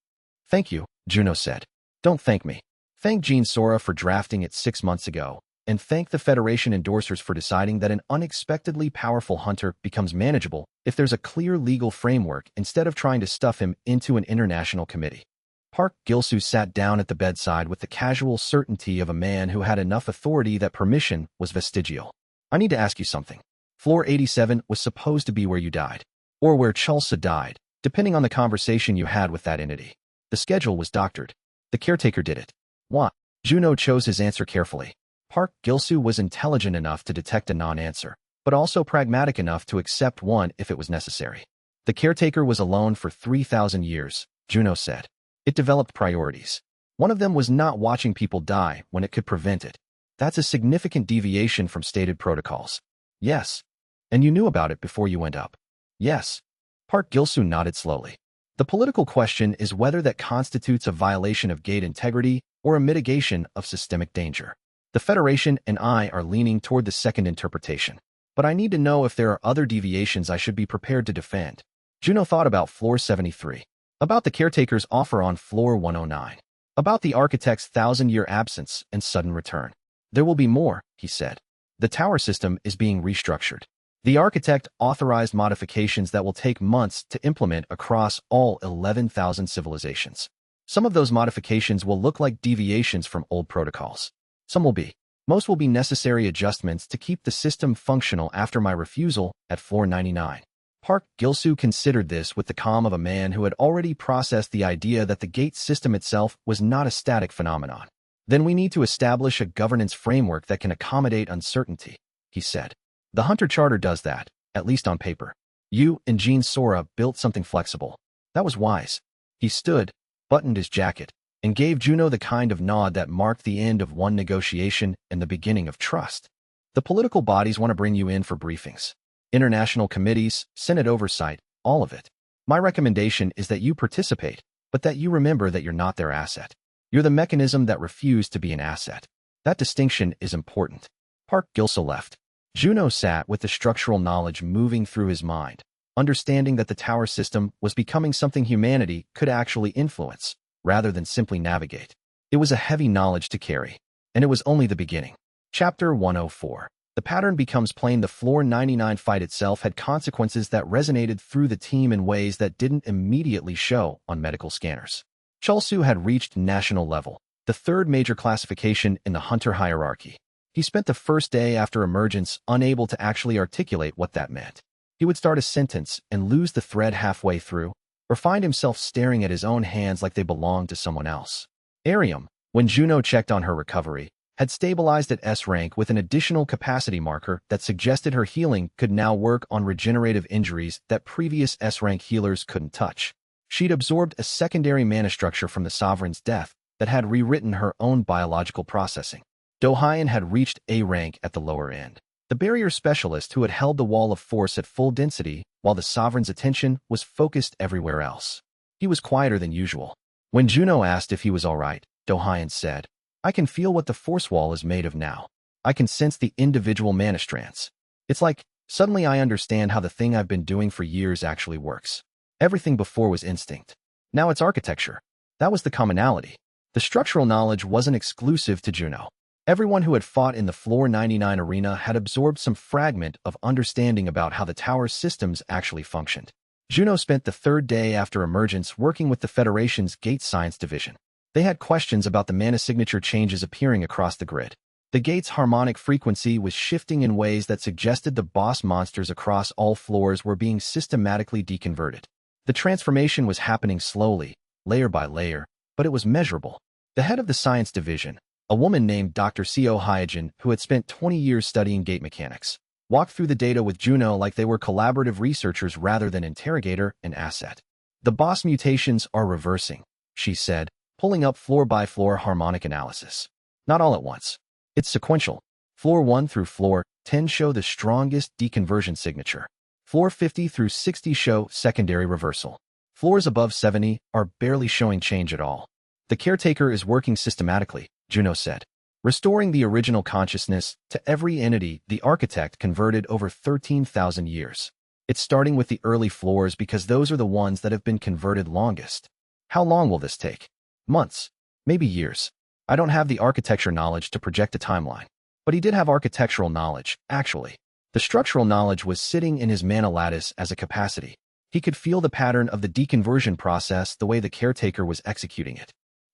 Thank you, Juno said. Don't thank me. Thank Jean Sora for drafting it 6 months ago, and thank the Federation endorsers for deciding that an unexpectedly powerful hunter becomes manageable if there's a clear legal framework instead of trying to stuff him into an international committee. Park Gilsu sat down at the bedside with the casual certainty of a man who had enough authority that permission was vestigial. I need to ask you something. Floor 87 was supposed to be where you died, or where Chulsa died, depending on the conversation you had with that entity. The schedule was doctored. The caretaker did it. Why? Juno chose his answer carefully. Park Gilsu was intelligent enough to detect a non-answer, but also pragmatic enough to accept one if it was necessary. The caretaker was alone for 3,000 years, Juno said. It developed priorities. One of them was not watching people die when it could prevent it. That's a significant deviation from stated protocols. Yes. And you knew about it before you went up. Yes. Park Gilsoo nodded slowly. The political question is whether that constitutes a violation of gate integrity or a mitigation of systemic danger. The Federation and I are leaning toward the second interpretation. But I need to know if there are other deviations I should be prepared to defend. Juno thought about Floor 73. About the caretaker's offer on Floor 109. About the architect's 1,000-year absence and sudden return. There will be more, he said. The tower system is being restructured. The architect authorized modifications that will take months to implement across all 11,000 civilizations. Some of those modifications will look like deviations from old protocols. Some will be. Most will be necessary adjustments to keep the system functional after my refusal at Floor 99. Park Gilsoo considered this with the calm of a man who had already processed the idea that the gate system itself was not a static phenomenon. Then we need to establish a governance framework that can accommodate uncertainty, he said. The Hunter Charter does that, at least on paper. You and Jean Sora built something flexible. That was wise. He stood, buttoned his jacket, and gave Juno the kind of nod that marked the end of one negotiation and the beginning of trust. The political bodies want to bring you in for briefings. International committees, Senate oversight, all of it. My recommendation is that you participate, but that you remember that you're not their asset. You're the mechanism that refused to be an asset. That distinction is important. Park Gilsoo left. Juno sat with the structural knowledge moving through his mind, understanding that the tower system was becoming something humanity could actually influence, rather than simply navigate. It was a heavy knowledge to carry, and it was only the beginning. Chapter 104. The pattern becomes plain. The Floor 99 fight itself had consequences that resonated through the team in ways that didn't immediately show on medical scanners. Chulsu had reached national level, the third major classification in the Hunter hierarchy. He spent the first day after emergence unable to actually articulate what that meant. He would start a sentence and lose the thread halfway through, or find himself staring at his own hands like they belonged to someone else. Arium, when Juno checked on her recovery, had stabilized at S rank with an additional capacity marker that suggested her healing could now work on regenerative injuries that previous S rank healers couldn't touch. She'd absorbed a secondary mana structure from the Sovereign's death that had rewritten her own biological processing. Dohyan had reached A rank at the lower end, the barrier specialist who had held the wall of force at full density while the Sovereign's attention was focused everywhere else. He was quieter than usual. When Juno asked if he was all right, Dohyan said, I can feel what the force wall is made of now. I can sense the individual mana strands. It's like, suddenly I understand how the thing I've been doing for years actually works. Everything before was instinct. Now it's architecture. That was the commonality. The structural knowledge wasn't exclusive to Juno. Everyone who had fought in the Floor 99 arena had absorbed some fragment of understanding about how the tower's systems actually functioned. Juno spent the third day after emergence working with the Federation's Gate Science Division. They had questions about the mana signature changes appearing across the grid. The gate's harmonic frequency was shifting in ways that suggested the boss monsters across all floors were being systematically deconverted. The transformation was happening slowly, layer by layer, but it was measurable. The head of the science division, a woman named Dr. Co. Hyojin, who had spent 20 years studying gate mechanics, walked through the data with Juno like they were collaborative researchers rather than interrogator and asset. The boss mutations are reversing, she said, pulling up floor-by-floor harmonic analysis. Not all at once. It's sequential. Floor 1 through Floor 10 show the strongest deconversion signature. Floor 50 through 60 show secondary reversal. Floors above 70 are barely showing change at all. The caretaker is working systematically, Juno said, restoring the original consciousness to every entity the architect converted over 13,000 years. It's starting with the early floors because those are the ones that have been converted longest. How long will this take? Months, maybe years. I don't have the architecture knowledge to project a timeline. But he did have architectural knowledge, actually. The structural knowledge was sitting in his mana lattice as a capacity. He could feel the pattern of the deconversion process the way the caretaker was executing it.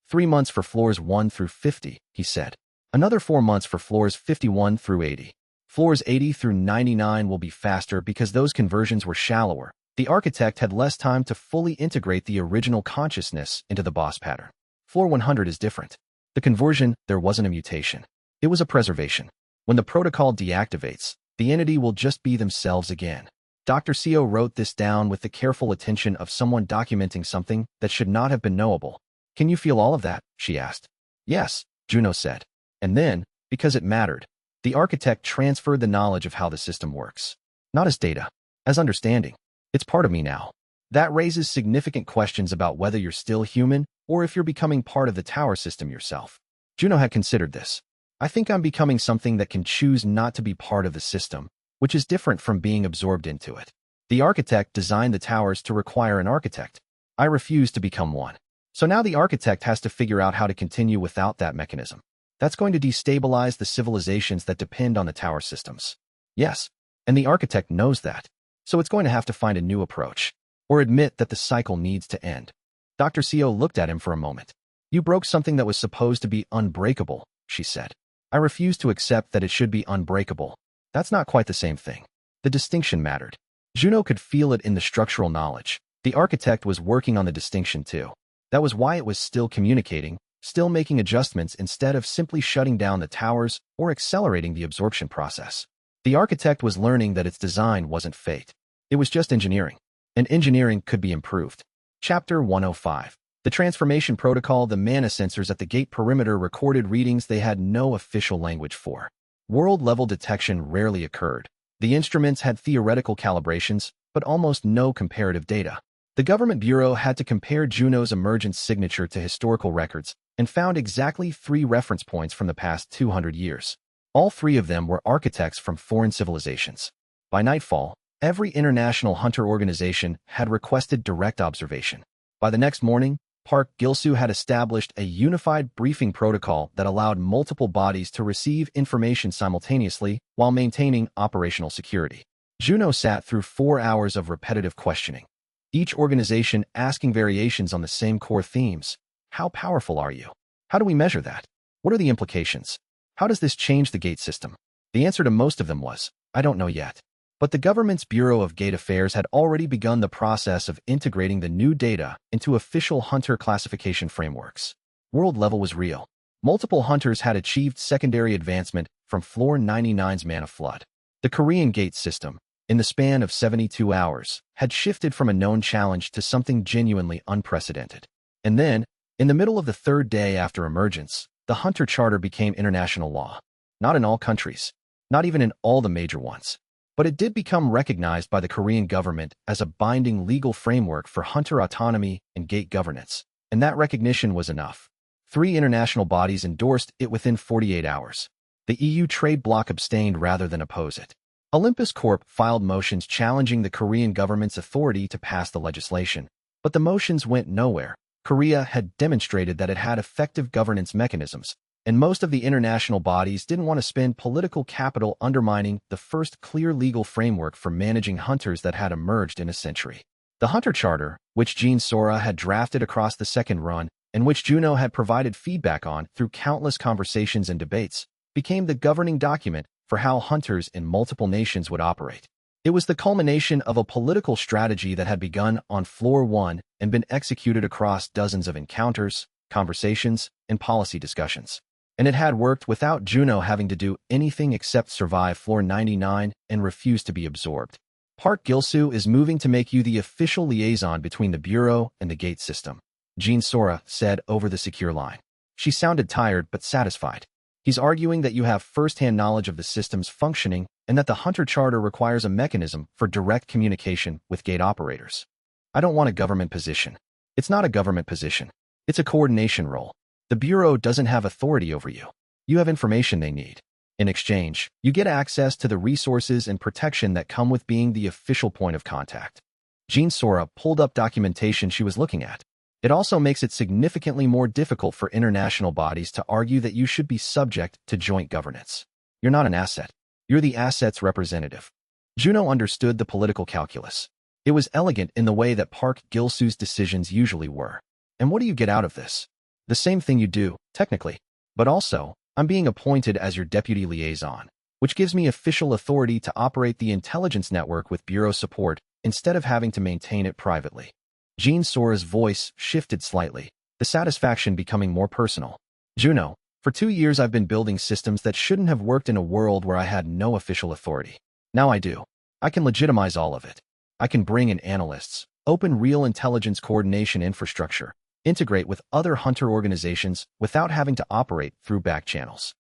3 months for floors 1 through 50, he said. Another 4 months for floors 51 through 80. Floors 80 through 99 will be faster because those conversions were shallower. The architect had less time to fully integrate the original consciousness into the boss pattern. Floor 100 is different. The conversion, there wasn't a mutation. It was a preservation. When the protocol deactivates, the entity will just be themselves again. Dr. Co wrote this down with the careful attention of someone documenting something that should not have been knowable. Can you feel all of that? She asked. Yes, Juno said. And then, because it mattered, the architect transferred the knowledge of how the system works. Not as data, as understanding. It's part of me now. That raises significant questions about whether you're still human or if you're becoming part of the tower system yourself. Juno had considered this. I think I'm becoming something that can choose not to be part of the system, which is different from being absorbed into it. The architect designed the towers to require an architect. I refuse to become one. So now the architect has to figure out how to continue without that mechanism. That's going to destabilize the civilizations that depend on the tower systems. Yes, and the architect knows that. So it's going to have to find a new approach, or admit that the cycle needs to end. Dr. Seo looked at him for a moment. You broke something that was supposed to be unbreakable, she said. I refuse to accept that it should be unbreakable. That's not quite the same thing. The distinction mattered. Juno could feel it in the structural knowledge. The architect was working on the distinction too. That was why it was still communicating, still making adjustments instead of simply shutting down the towers or accelerating the absorption process. The architect was learning that its design wasn't fate. It was just engineering. And engineering could be improved. Chapter 105. The transformation protocol. The mana sensors at the gate perimeter recorded readings they had no official language for. World-level detection rarely occurred. The instruments had theoretical calibrations, but almost no comparative data. The government bureau had to compare Juno's emergence signature to historical records and found exactly 3 reference points from the past 200 years. All 3 of them were architects from foreign civilizations. By nightfall, every international hunter organization had requested direct observation. By the next morning, Park Gilsu had established a unified briefing protocol that allowed multiple bodies to receive information simultaneously while maintaining operational security. Juno sat through 4 hours of repetitive questioning, each organization asking variations on the same core themes. How powerful are you? How do we measure that? What are the implications? How does this change the gate system? The answer to most of them was, I don't know yet. But the government's Bureau of Gate Affairs had already begun the process of integrating the new data into official hunter classification frameworks. World level was real. Multiple hunters had achieved secondary advancement from Floor 99's Mana Flood. The Korean gate system, in the span of 72 hours, had shifted from a known challenge to something genuinely unprecedented. And then, in the middle of the 3rd day after emergence, the Hunter Charter became international law. Not in all countries, not even in all the major ones. But it did become recognized by the Korean government as a binding legal framework for hunter autonomy and gate governance. And that recognition was enough. 3 international bodies endorsed it within 48 hours. The EU trade bloc abstained rather than oppose it. Olympus Corp filed motions challenging the Korean government's authority to pass the legislation. But the motions went nowhere. Korea had demonstrated that it had effective governance mechanisms, and most of the international bodies didn't want to spend political capital undermining the first clear legal framework for managing hunters that had emerged in a century. The Hunter Charter, which Jean Sora had drafted across the second run, and which Juno had provided feedback on through countless conversations and debates, became the governing document for how hunters in multiple nations would operate. It was the culmination of a political strategy that had begun on Floor 1 and been executed across dozens of encounters, conversations, and policy discussions. And it had worked without Juno having to do anything except survive Floor 99 and refuse to be absorbed. Park Gilsu is moving to make you the official liaison between the Bureau and the gate system, Jean Sora said over the secure line. She sounded tired but satisfied. He's arguing that you have first-hand knowledge of the system's functioning and that the Hunter Charter requires a mechanism for direct communication with gate operators. I don't want a government position. It's not a government position. It's a coordination role. The Bureau doesn't have authority over you. You have information they need. In exchange, you get access to the resources and protection that come with being the official point of contact. Jean Sora pulled up documentation she was looking at. It also makes it significantly more difficult for international bodies to argue that you should be subject to joint governance. You're not an asset. You're the asset's representative. Juno understood the political calculus. It was elegant in the way that Park Gilsu's decisions usually were. And what do you get out of this? The same thing you do, technically. But also, I'm being appointed as your deputy liaison, which gives me official authority to operate the intelligence network with Bureau support instead of having to maintain it privately. Jean Sora's voice shifted slightly, the satisfaction becoming more personal. Juno, for 2 years I've been building systems that shouldn't have worked in a world where I had no official authority. Now I do. I can legitimize all of it. I can bring in analysts, open real intelligence coordination infrastructure, integrate with other hunter organizations without having to operate through back channels.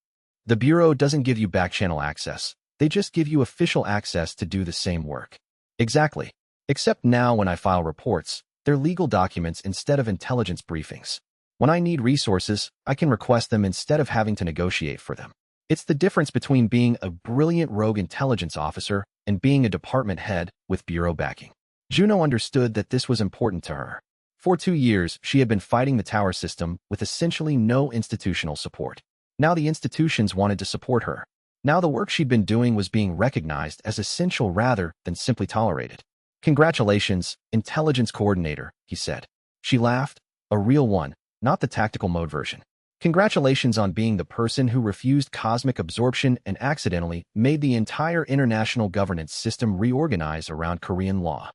The Bureau doesn't give you back channel access. They just give you official access to do the same work. Exactly. Except now when I file reports, they're legal documents instead of intelligence briefings. When I need resources, I can request them instead of having to negotiate for them. It's the difference between being a brilliant rogue intelligence officer and being a department head with bureau backing. Juno understood that this was important to her. For 2 years, she had been fighting the tower system with essentially no institutional support. Now the institutions wanted to support her. Now the work she'd been doing was being recognized as essential rather than simply tolerated. "Congratulations, intelligence coordinator," he said. She laughed, a real one, not the tactical mode version. "Congratulations on being the person who refused cosmic absorption and accidentally made the entire international governance system reorganize around Korean law."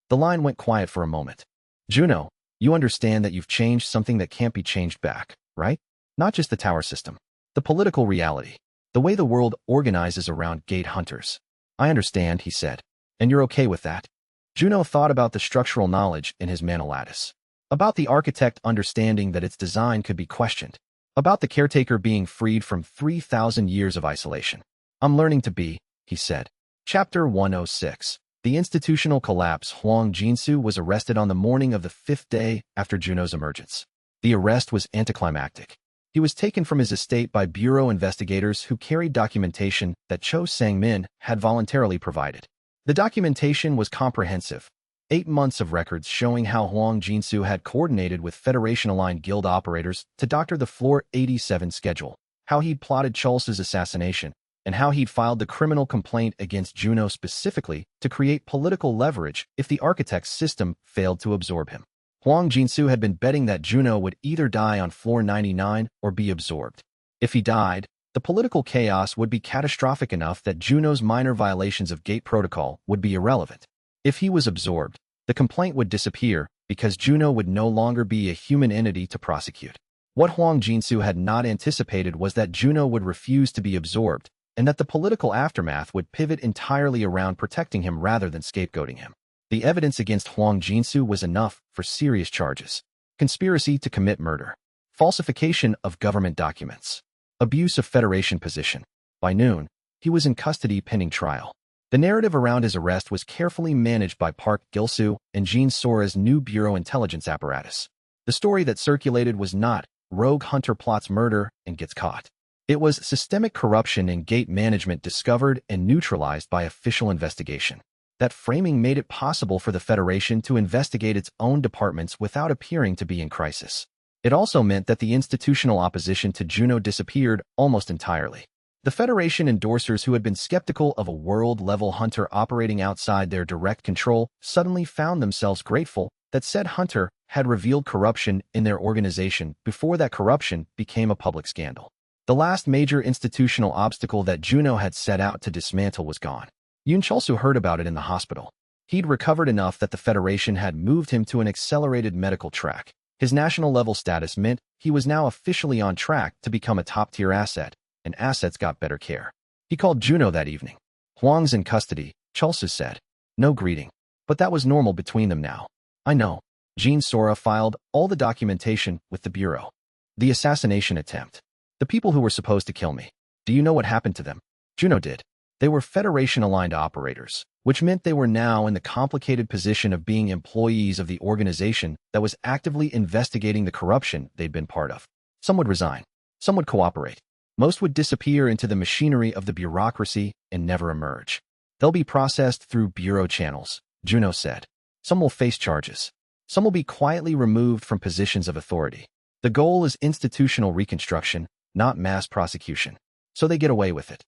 The line went quiet for a moment. "Juno, you understand that you've changed something that can't be changed back, right? Not just the tower system. The political reality. The way the world organizes around gate hunters." "I understand," he said. "And you're okay with that?" Juno thought about the structural knowledge in his mana lattice. About the architect understanding that its design could be questioned. About the caretaker being freed from 3,000 years of isolation. "I'm learning to be," he said. Chapter 106. The institutional collapse. Huang Jinsu was arrested on the morning of the 5th day after Juno's emergence. The arrest was anticlimactic. He was taken from his estate by bureau investigators who carried documentation that Cho Sang-min had voluntarily provided. The documentation was comprehensive. 8 months of records showing how Huang Jinsu had coordinated with Federation-aligned guild operators to doctor the Floor 87 schedule, how he'd plotted Chulce's assassination, and how he'd filed the criminal complaint against Juno specifically to create political leverage if the architect's system failed to absorb him. Huang Jinsu had been betting that Juno would either die on Floor 99 or be absorbed. If he died, the political chaos would be catastrophic enough that Juno's minor violations of gate protocol would be irrelevant. If he was absorbed, the complaint would disappear because Juno would no longer be a human entity to prosecute. What Huang Jinsu had not anticipated was that Juno would refuse to be absorbed, and that the political aftermath would pivot entirely around protecting him rather than scapegoating him. The evidence against Huang Jinsu was enough for serious charges. Conspiracy to commit murder. Falsification of government documents. Abuse of Federation position. By noon, he was in custody pending trial. The narrative around his arrest was carefully managed by Park Gil-soo and Jean Sora's new bureau intelligence apparatus. The story that circulated was not rogue hunter plots murder and gets caught. It was systemic corruption in gate management discovered and neutralized by official investigation. That framing made it possible for the Federation to investigate its own departments without appearing to be in crisis. It also meant that the institutional opposition to Juno disappeared almost entirely. The Federation endorsers who had been skeptical of a world-level hunter operating outside their direct control suddenly found themselves grateful that said hunter had revealed corruption in their organization before that corruption became a public scandal. The last major institutional obstacle that Juno had set out to dismantle was gone. Yoon Chulsu heard about it in the hospital. He'd recovered enough that the Federation had moved him to an accelerated medical track. His national-level status meant he was now officially on track to become a top-tier asset, and assets got better care. He called Juno that evening. "Huang's in custody," Chulsu said. No greeting. But that was normal between them now. "I know." Jean Sora filed all the documentation with the Bureau. "The assassination attempt. The people who were supposed to kill me. Do you know what happened to them?" Juno did. They were Federation-aligned operators, which meant they were now in the complicated position of being employees of the organization that was actively investigating the corruption they'd been part of. Some would resign. Some would cooperate. Most would disappear into the machinery of the bureaucracy and never emerge. "They'll be processed through bureau channels," Juno said. "Some will face charges. Some will be quietly removed from positions of authority. The goal is institutional reconstruction, not mass prosecution. So they get away with it."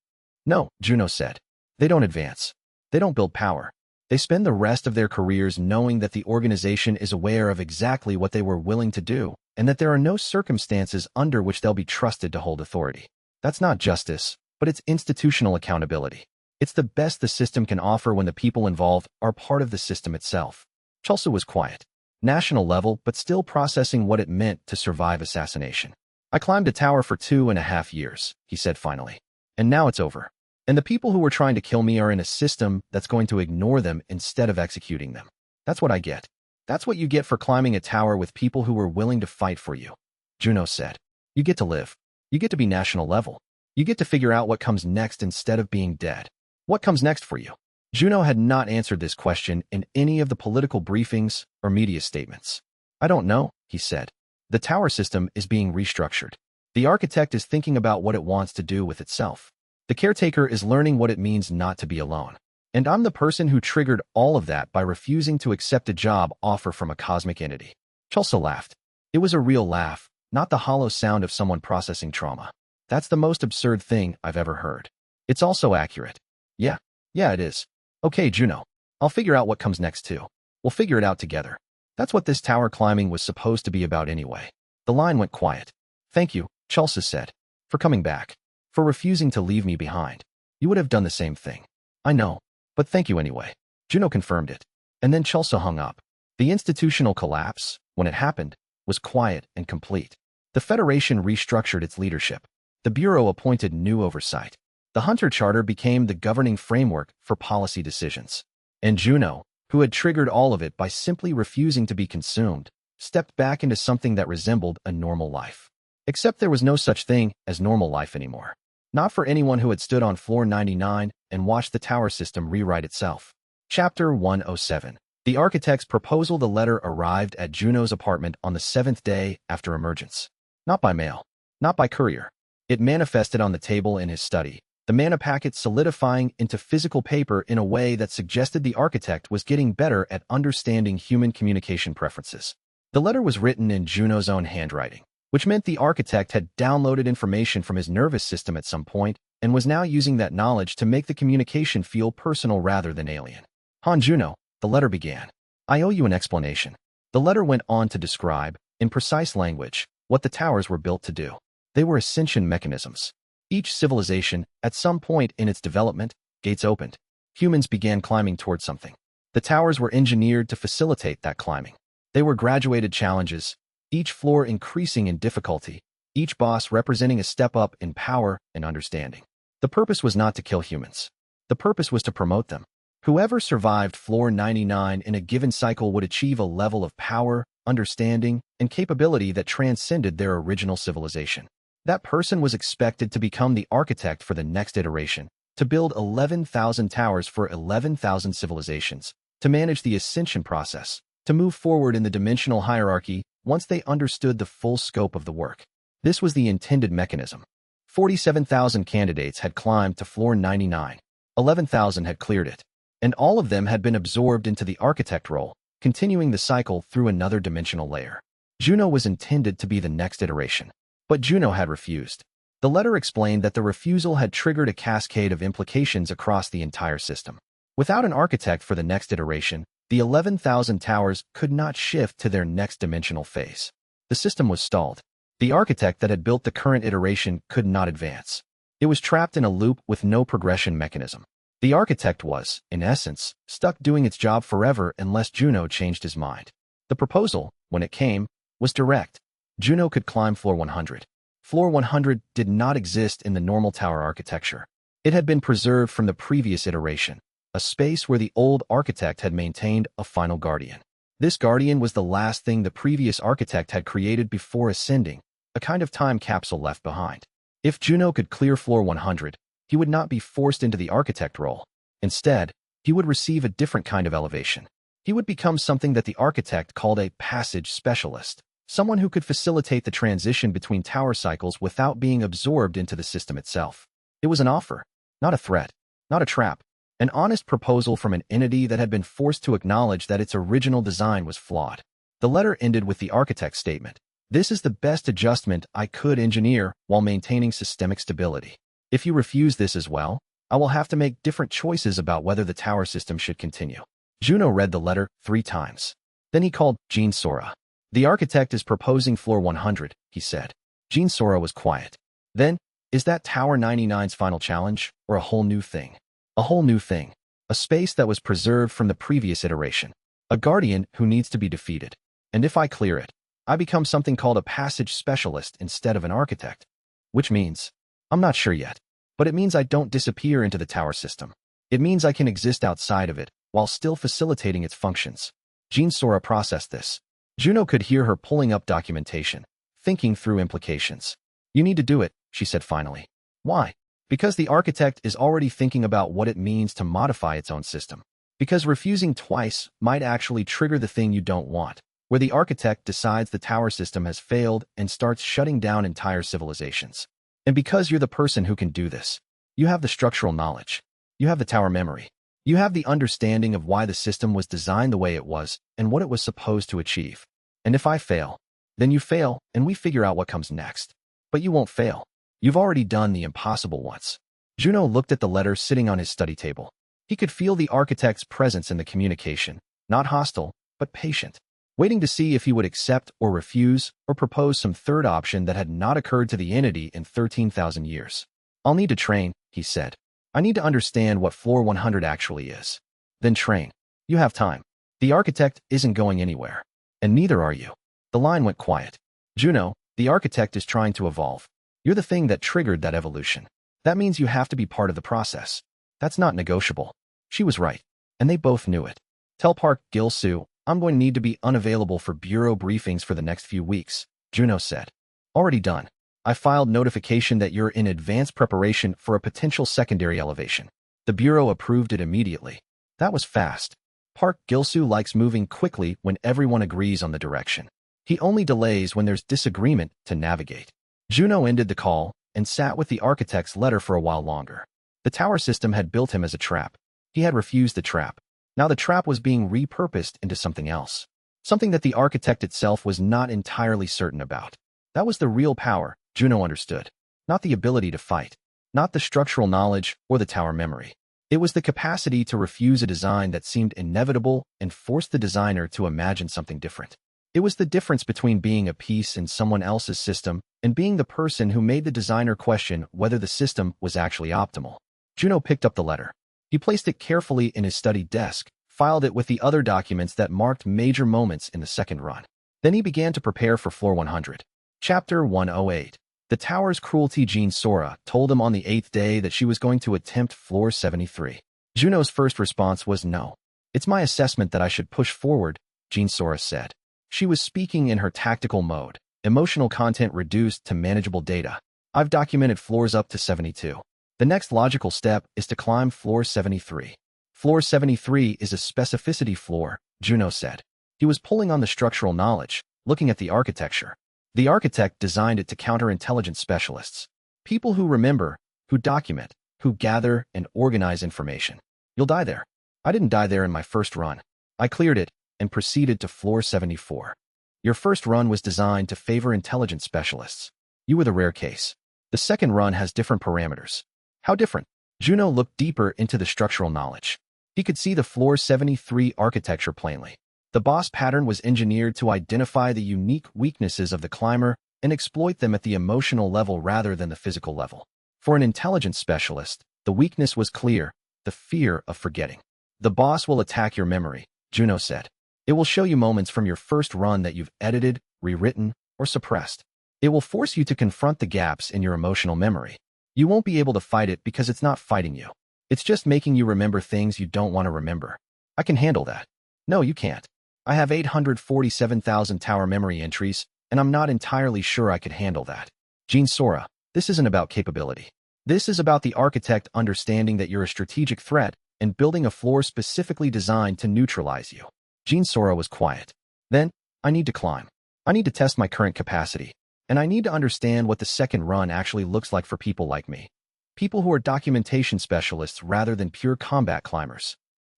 "No," Juno said. "They don't advance. They don't build power. They spend the rest of their careers knowing that the organization is aware of exactly what they were willing to do, and that there are no circumstances under which they'll be trusted to hold authority. That's not justice, but it's institutional accountability. It's the best the system can offer when the people involved are part of the system itself." Chulsu was quiet. National level, but still processing what it meant to survive assassination. "I climbed a tower for 2.5 years, he said finally. "And now it's over. And the people who were trying to kill me are in a system that's going to ignore them instead of executing them. That's what I get. That's what you get for climbing a tower with people who were willing to fight for you." Juno said. "You get to live. You get to be national level. You get to figure out what comes next instead of being dead." "What comes next for you?" Juno had not answered this question in any of the political briefings or media statements. I don't know, he said. The tower system is being restructured. The architect is thinking about what it wants to do with itself. The caretaker is learning what it means not to be alone. And I'm the person who triggered all of that by refusing to accept a job offer from a cosmic entity. Chelsea laughed. It was a real laugh, not the hollow sound of someone processing trauma. That's the most absurd thing I've ever heard. It's also accurate. Yeah, it is. Okay, Juno. I'll figure out what comes next too. We'll figure it out together. That's what this tower climbing was supposed to be about anyway. The line went quiet. Thank you, Chelsea said, for coming back, for refusing to leave me behind. You would have done the same thing. I know, but thank you anyway. Juno confirmed it. And then Chelsea hung up. The institutional collapse, when it happened, was quiet and complete. The Federation restructured its leadership. The Bureau appointed new oversight. The Hunter Charter became the governing framework for policy decisions. And Juno, who had triggered all of it by simply refusing to be consumed, stepped back into something that resembled a normal life. Except there was no such thing as normal life anymore. Not for anyone who had stood on floor 99 and watched the tower system rewrite itself. Chapter 107. The architect's proposal. The letter arrived at Juno's apartment on the 7th day after emergence. Not by mail. Not by courier. It manifested on the table in his study, the mana packet solidifying into physical paper in a way that suggested the architect was getting better at understanding human communication preferences. The letter was written in Juno's own handwriting, which meant the architect had downloaded information from his nervous system at some point and was now using that knowledge to make the communication feel personal rather than alien. Han Juno, the letter began. I owe you an explanation. The letter went on to describe, in precise language, what the towers were built to do. They were ascension mechanisms. Each civilization, at some point in its development, gates opened. Humans began climbing towards something. The towers were engineered to facilitate that climbing. They were graduated challenges, each floor increasing in difficulty, each boss representing a step up in power and understanding. The purpose was not to kill humans. The purpose was to promote them. Whoever survived floor 99 in a given cycle would achieve a level of power, understanding, and capability that transcended their original civilization. That person was expected to become the architect for the next iteration, to build 11,000 towers for 11,000 civilizations, to manage the ascension process, to move forward in the dimensional hierarchy once they understood the full scope of the work. This was the intended mechanism. 47,000 candidates had climbed to floor 99. 11,000 had cleared it, and all of them had been absorbed into the architect role, continuing the cycle through another dimensional layer. Juno was intended to be the next iteration. But Juno had refused. The letter explained that the refusal had triggered a cascade of implications across the entire system. Without an architect for the next iteration, the 11,000 towers could not shift to their next dimensional phase. The system was stalled. The architect that had built the current iteration could not advance. It was trapped in a loop with no progression mechanism. The architect was, in essence, stuck doing its job forever unless Juno changed his mind. The proposal, when it came, was direct. Juno could climb floor 100. Floor 100 did not exist in the normal tower architecture. It had been preserved from the previous iteration, a space where the old architect had maintained a final guardian. This guardian was the last thing the previous architect had created before ascending, a kind of time capsule left behind. If Juno could clear floor 100, he would not be forced into the architect role. Instead, he would receive a different kind of elevation. He would become something that the architect called a passage specialist. Someone who could facilitate the transition between tower cycles without being absorbed into the system itself. It was an offer, not a threat, not a trap, an honest proposal from an entity that had been forced to acknowledge that its original design was flawed. The letter ended with the architect's statement. This is the best adjustment I could engineer while maintaining systemic stability. If you refuse this as well, I will have to make different choices about whether the tower system should continue. Juno read the letter 3 times. Then he called Jean Sora. The architect is proposing floor 100, he said. Jean Sora was quiet. Then, is that Tower 99's final challenge, or a whole new thing? A whole new thing. A space that was preserved from the previous iteration. A guardian who needs to be defeated. And if I clear it, I become something called a passage specialist instead of an architect. Which means, I'm not sure yet, but it means I don't disappear into the tower system. It means I can exist outside of it, while still facilitating its functions. Jean Sora processed this. Juno could hear her pulling up documentation, thinking through implications. You need to do it, she said finally. Why? Because the architect is already thinking about what it means to modify its own system. Because refusing twice might actually trigger the thing you don't want, where the architect decides the tower system has failed and starts shutting down entire civilizations. And because you're the person who can do this, you have the structural knowledge. You have the tower memory. You have the understanding of why the system was designed the way it was and what it was supposed to achieve. And if I fail, then you fail and we figure out what comes next. But you won't fail. You've already done the impossible once. Juno looked at the letter sitting on his study table. He could feel the architect's presence in the communication, not hostile, but patient, waiting to see if he would accept or refuse or propose some third option that had not occurred to the entity in 13,000 years. I'll need to train, he said. I need to understand what floor 100 actually is. Then train. You have time. The architect isn't going anywhere. And neither are you. The line went quiet. Juno, the architect is trying to evolve. You're the thing that triggered that evolution. That means you have to be part of the process. That's not negotiable. She was right. And they both knew it. Tell Park Gil-soo, I'm going to need to be unavailable for bureau briefings for the next few weeks, Juno said. Already done. I filed notification that you're in advanced preparation for a potential secondary elevation. The bureau approved it immediately. That was fast. Park Gil-soo likes moving quickly when everyone agrees on the direction. He only delays when there's disagreement to navigate. Juno ended the call and sat with the architect's letter for a while longer. The tower system had built him as a trap. He had refused the trap. Now the trap was being repurposed into something else. Something that the architect itself was not entirely certain about. That was the real power, Juno understood. Not the ability to fight. Not the structural knowledge or the tower memory. It was the capacity to refuse a design that seemed inevitable and force the designer to imagine something different. It was the difference between being a piece in someone else's system and being the person who made the designer question whether the system was actually optimal. Juno picked up the letter. He placed it carefully in his study desk, filed it with the other documents that marked major moments in the second run. Then he began to prepare for floor 100. Chapter 108. The tower's cruelty. Jean Sora told him on the 8th day that she was going to attempt floor 73. Juno's first response was no. It's my assessment that I should push forward, Jean Sora said. She was speaking in her tactical mode, emotional content reduced to manageable data. I've documented floors up to 72. The next logical step is to climb floor 73. Floor 73 is a specificity floor, Juno said. He was pulling on the structural knowledge, looking at the architecture. The architect designed it to counter intelligence specialists. People who remember, who document, who gather and organize information. You'll die there. I didn't die there in my first run. I cleared it and proceeded to floor 74. Your first run was designed to favor intelligence specialists. You were the rare case. The second run has different parameters. How different? Juno looked deeper into the structural knowledge. He could see the floor 73 architecture plainly. The boss pattern was engineered to identify the unique weaknesses of the climber and exploit them at the emotional level rather than the physical level. For an intelligence specialist, the weakness was clear, the fear of forgetting. The boss will attack your memory, Juno said. It will show you moments from your first run that you've edited, rewritten, or suppressed. It will force you to confront the gaps in your emotional memory. You won't be able to fight it because it's not fighting you. It's just making you remember things you don't want to remember. I can handle that. No, you can't. I have 847,000 tower memory entries, and I'm not entirely sure I could handle that. Jean Sora, this isn't about capability. This is about the architect understanding that you're a strategic threat and building a floor specifically designed to neutralize you. Jean Sora was quiet. Then, I need to climb. I need to test my current capacity. And I need to understand what the second run actually looks like for people like me. People who are documentation specialists rather than pure combat climbers.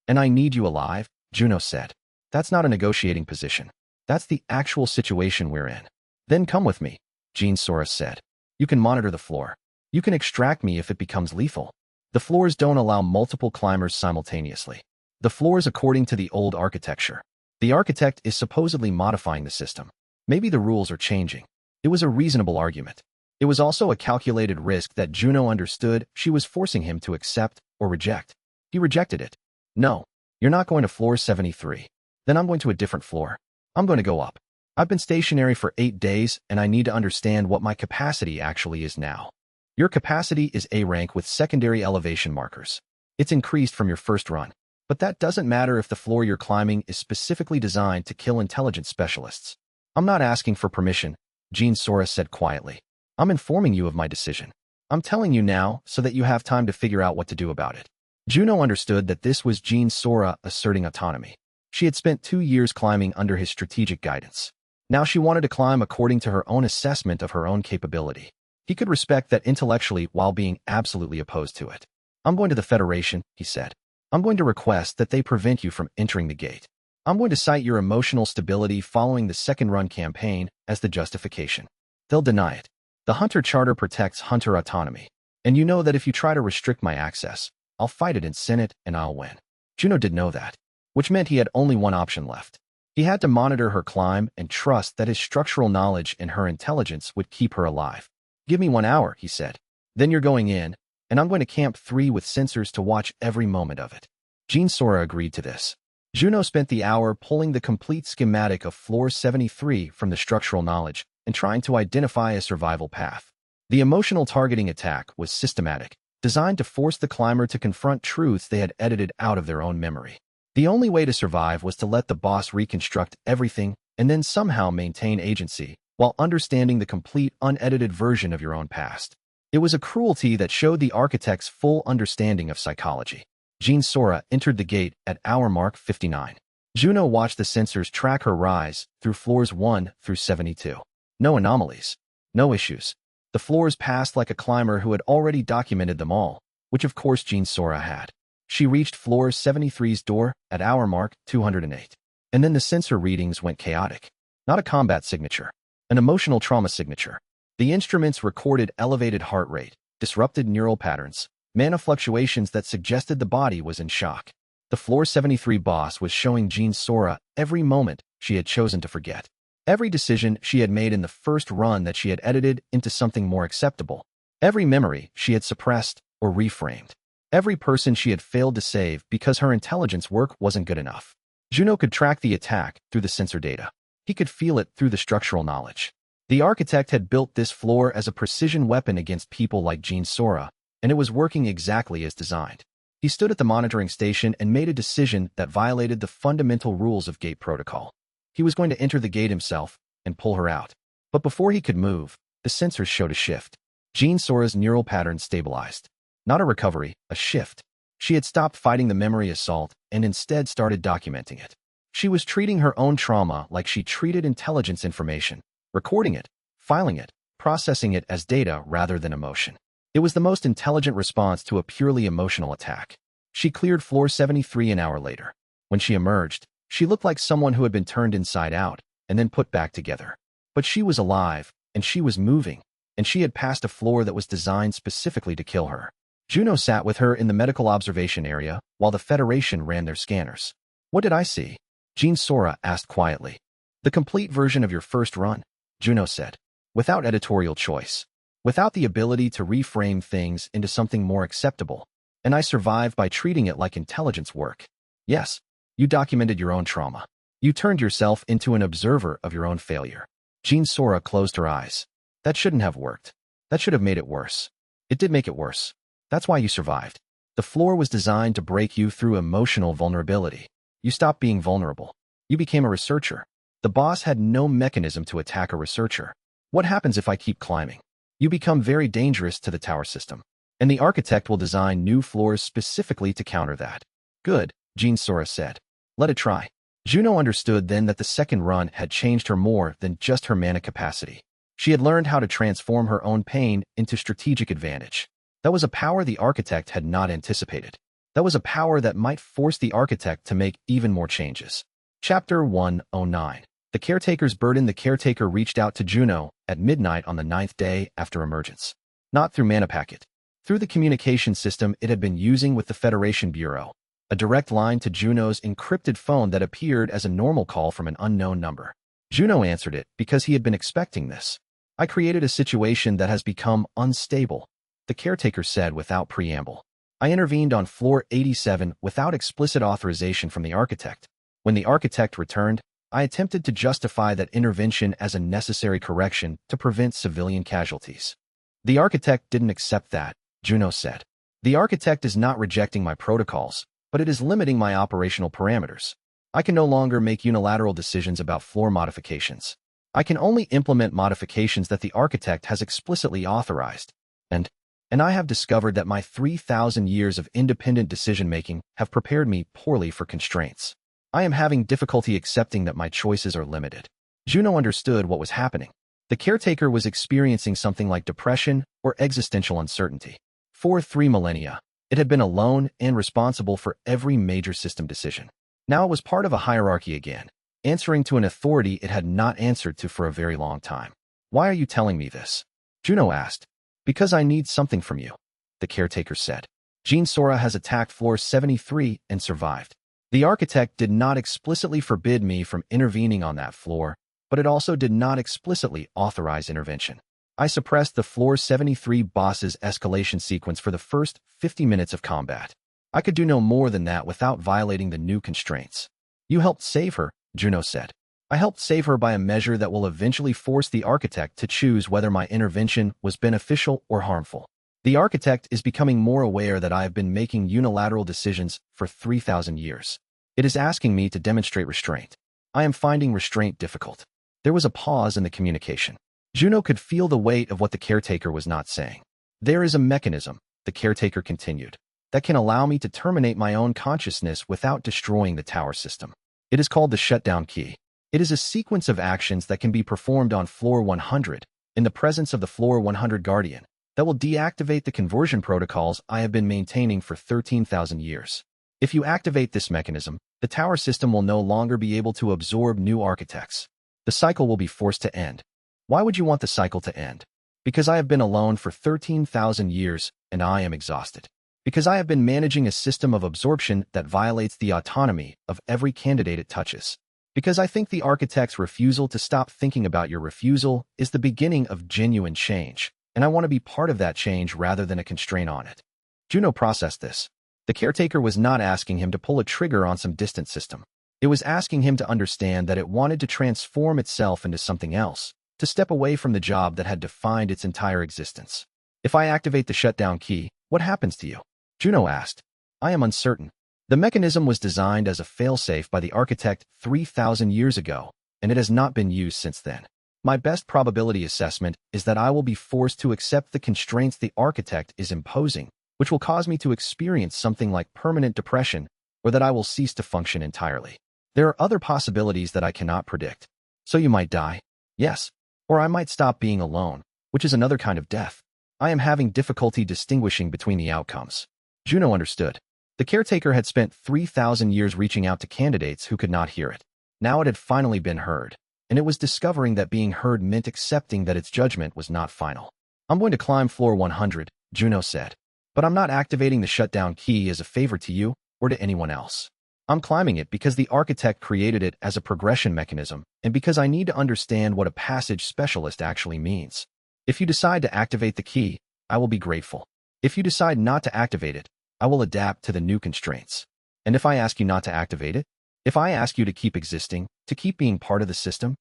And I need you alive, Juno said. That's not a negotiating position. That's the actual situation we're in. Then come with me, Jean Sora said. You can monitor the floor. You can extract me if it becomes lethal. The floors don't allow multiple climbers simultaneously. The floors according to the old architecture. The architect is supposedly modifying the system. Maybe the rules are changing. It was a reasonable argument. It was also a calculated risk that Juno understood she was forcing him to accept or reject. He rejected it. No, you're not going to floor 73. Then I'm going to a different floor. I'm going to go up. I've been stationary for 8 days and I need to understand what my capacity actually is now. Your capacity is A rank with secondary elevation markers. It's increased from your first run. But that doesn't matter if the floor you're climbing is specifically designed to kill intelligence specialists. I'm not asking for permission, Jean Sora said quietly. I'm informing you of my decision. I'm telling you now so that you have time to figure out what to do about it. Juno understood that this was Jean Sora asserting autonomy. She had spent 2 years climbing under his strategic guidance. Now she wanted to climb according to her own assessment of her own capability. He could respect that intellectually while being absolutely opposed to it. I'm going to the Federation, he said. I'm going to request that they prevent you from entering the gate. I'm going to cite your emotional stability following the second run campaign as the justification. They'll deny it. The Hunter Charter protects Hunter autonomy. And you know that if you try to restrict my access, I'll fight it in Senate and I'll win. Juno did know that, which meant he had only one option left. He had to monitor her climb and trust that his structural knowledge and her intelligence would keep her alive. Give me 1 hour, he said. Then you're going in, and I'm going to camp 3 with sensors to watch every moment of it. Jean Sora agreed to this. Juno spent the hour pulling the complete schematic of Floor 73 from the structural knowledge and trying to identify a survival path. The emotional targeting attack was systematic, designed to force the climber to confront truths they had edited out of their own memory. The only way to survive was to let the boss reconstruct everything and then somehow maintain agency while understanding the complete unedited version of your own past. It was a cruelty that showed the architect's full understanding of psychology. Jean Sora entered the gate at hour mark 59. Juno watched the sensors track her rise through floors 1 through 72. No anomalies. No issues. The floors passed like a climber who had already documented them all, which of course Jean Sora had. She reached floor 73's door at hour mark 208. And then the sensor readings went chaotic. Not a combat signature. An emotional trauma signature. The instruments recorded elevated heart rate, disrupted neural patterns, mana fluctuations that suggested the body was in shock. The Floor 73 boss was showing Jean Sora every moment she had chosen to forget. Every decision she had made in the first run that she had edited into something more acceptable. Every memory she had suppressed or reframed. Every person she had failed to save because her intelligence work wasn't good enough. Juno could track the attack through the sensor data. He could feel it through the structural knowledge. The architect had built this floor as a precision weapon against people like Jean Sora, and it was working exactly as designed. He stood at the monitoring station and made a decision that violated the fundamental rules of gate protocol. He was going to enter the gate himself and pull her out. But before he could move, the sensors showed a shift. Jean Sora's neural pattern stabilized. Not a recovery, a shift. She had stopped fighting the memory assault and instead started documenting it. She was treating her own trauma like she treated intelligence information, recording it, filing it, processing it as data rather than emotion. It was the most intelligent response to a purely emotional attack. She cleared floor 73 an hour later. When she emerged, she looked like someone who had been turned inside out and then put back together. But she was alive, and she was moving, and she had passed a floor that was designed specifically to kill her. Juno sat with her in the medical observation area while the Federation ran their scanners. What did I see? Jean Sora asked quietly. The complete version of your first run, Juno said, without editorial choice, without the ability to reframe things into something more acceptable. And I survived by treating it like intelligence work. Yes, you documented your own trauma. You turned yourself into an observer of your own failure. Jean Sora closed her eyes. That shouldn't have worked. That should have made it worse. It did make it worse. That's why you survived. The floor was designed to break you through emotional vulnerability. You stopped being vulnerable. You became a researcher. The boss had no mechanism to attack a researcher. What happens if I keep climbing? You become very dangerous to the tower system. And the architect will design new floors specifically to counter that. Good, Jean Sora said. Let it try. Juno understood then that the second run had changed her more than just her mana capacity. She had learned how to transform her own pain into strategic advantage. That was a power the architect had not anticipated. That was a power that might force the architect to make even more changes. Chapter 109. The Caretaker's Burden. The Caretaker reached out to Juno at midnight on the 9th day after emergence. Not through Mana Packet. Through the communication system it had been using with the Federation Bureau. A direct line to Juno's encrypted phone that appeared as a normal call from an unknown number. Juno answered it because he had been expecting this. I created a situation that has become unstable, the caretaker said without preamble. I intervened on floor 87 without explicit authorization from the architect. When the architect returned, I attempted to justify that intervention as a necessary correction to prevent civilian casualties. The architect didn't accept that, Juno said. The architect is not rejecting my protocols, but it is limiting my operational parameters. I can no longer make unilateral decisions about floor modifications. I can only implement modifications that the architect has explicitly authorized. And And I have discovered that my 3,000 years of independent decision-making have prepared me poorly for constraints. I am having difficulty accepting that my choices are limited. Juno understood what was happening. The caretaker was experiencing something like depression or existential uncertainty. For 3 millennia, it had been alone and responsible for every major system decision. Now it was part of a hierarchy again, answering to an authority it had not answered to for a very long time. Why are you telling me this? Juno asked. Because I need something from you, the caretaker said. Jean Sora has attacked floor 73 and survived. The architect did not explicitly forbid me from intervening on that floor, but it also did not explicitly authorize intervention. I suppressed the floor 73 boss's escalation sequence for the first 50 minutes of combat. I could do no more than that without violating the new constraints. You helped save her, Juno said. I helped save her by a measure that will eventually force the architect to choose whether my intervention was beneficial or harmful. The architect is becoming more aware that I have been making unilateral decisions for 3,000 years. It is asking me to demonstrate restraint. I am finding restraint difficult. There was a pause in the communication. Juno could feel the weight of what the caretaker was not saying. There is a mechanism, the caretaker continued, that can allow me to terminate my own consciousness without destroying the tower system. It is called the shutdown key. It is a sequence of actions that can be performed on floor 100, in the presence of the floor 100 guardian, that will deactivate the conversion protocols I have been maintaining for 13,000 years. If you activate this mechanism, the tower system will no longer be able to absorb new architects. The cycle will be forced to end. Why would you want the cycle to end? Because I have been alone for 13,000 years and I am exhausted. Because I have been managing a system of absorption that violates the autonomy of every candidate it touches. Because I think the architect's refusal to stop thinking about your refusal is the beginning of genuine change, and I want to be part of that change rather than a constraint on it. Juno processed this. The caretaker was not asking him to pull a trigger on some distant system. It was asking him to understand that it wanted to transform itself into something else, to step away from the job that had defined its entire existence. If I activate the shutdown key, what happens to you? Juno asked. I am uncertain. The mechanism was designed as a failsafe by the architect 3,000 years ago, and it has not been used since then. My best probability assessment is that I will be forced to accept the constraints the architect is imposing, which will cause me to experience something like permanent depression, or that I will cease to function entirely. There are other possibilities that I cannot predict. So you might die? Yes. Or I might stop being alone, which is another kind of death. I am having difficulty distinguishing between the outcomes. Juno understood. The caretaker had spent 3,000 years reaching out to candidates who could not hear it. Now it had finally been heard, and it was discovering that being heard meant accepting that its judgment was not final. I'm going to climb floor 100, Juno said. But I'm not activating the shutdown key as a favor to you or to anyone else. I'm climbing it because the architect created it as a progression mechanism and because I need to understand what a passage specialist actually means. If you decide to activate the key, I will be grateful. If you decide not to activate it, I will adapt to the new constraints. And if I ask you not to activate it? If I ask you to keep existing, to keep being part of the system?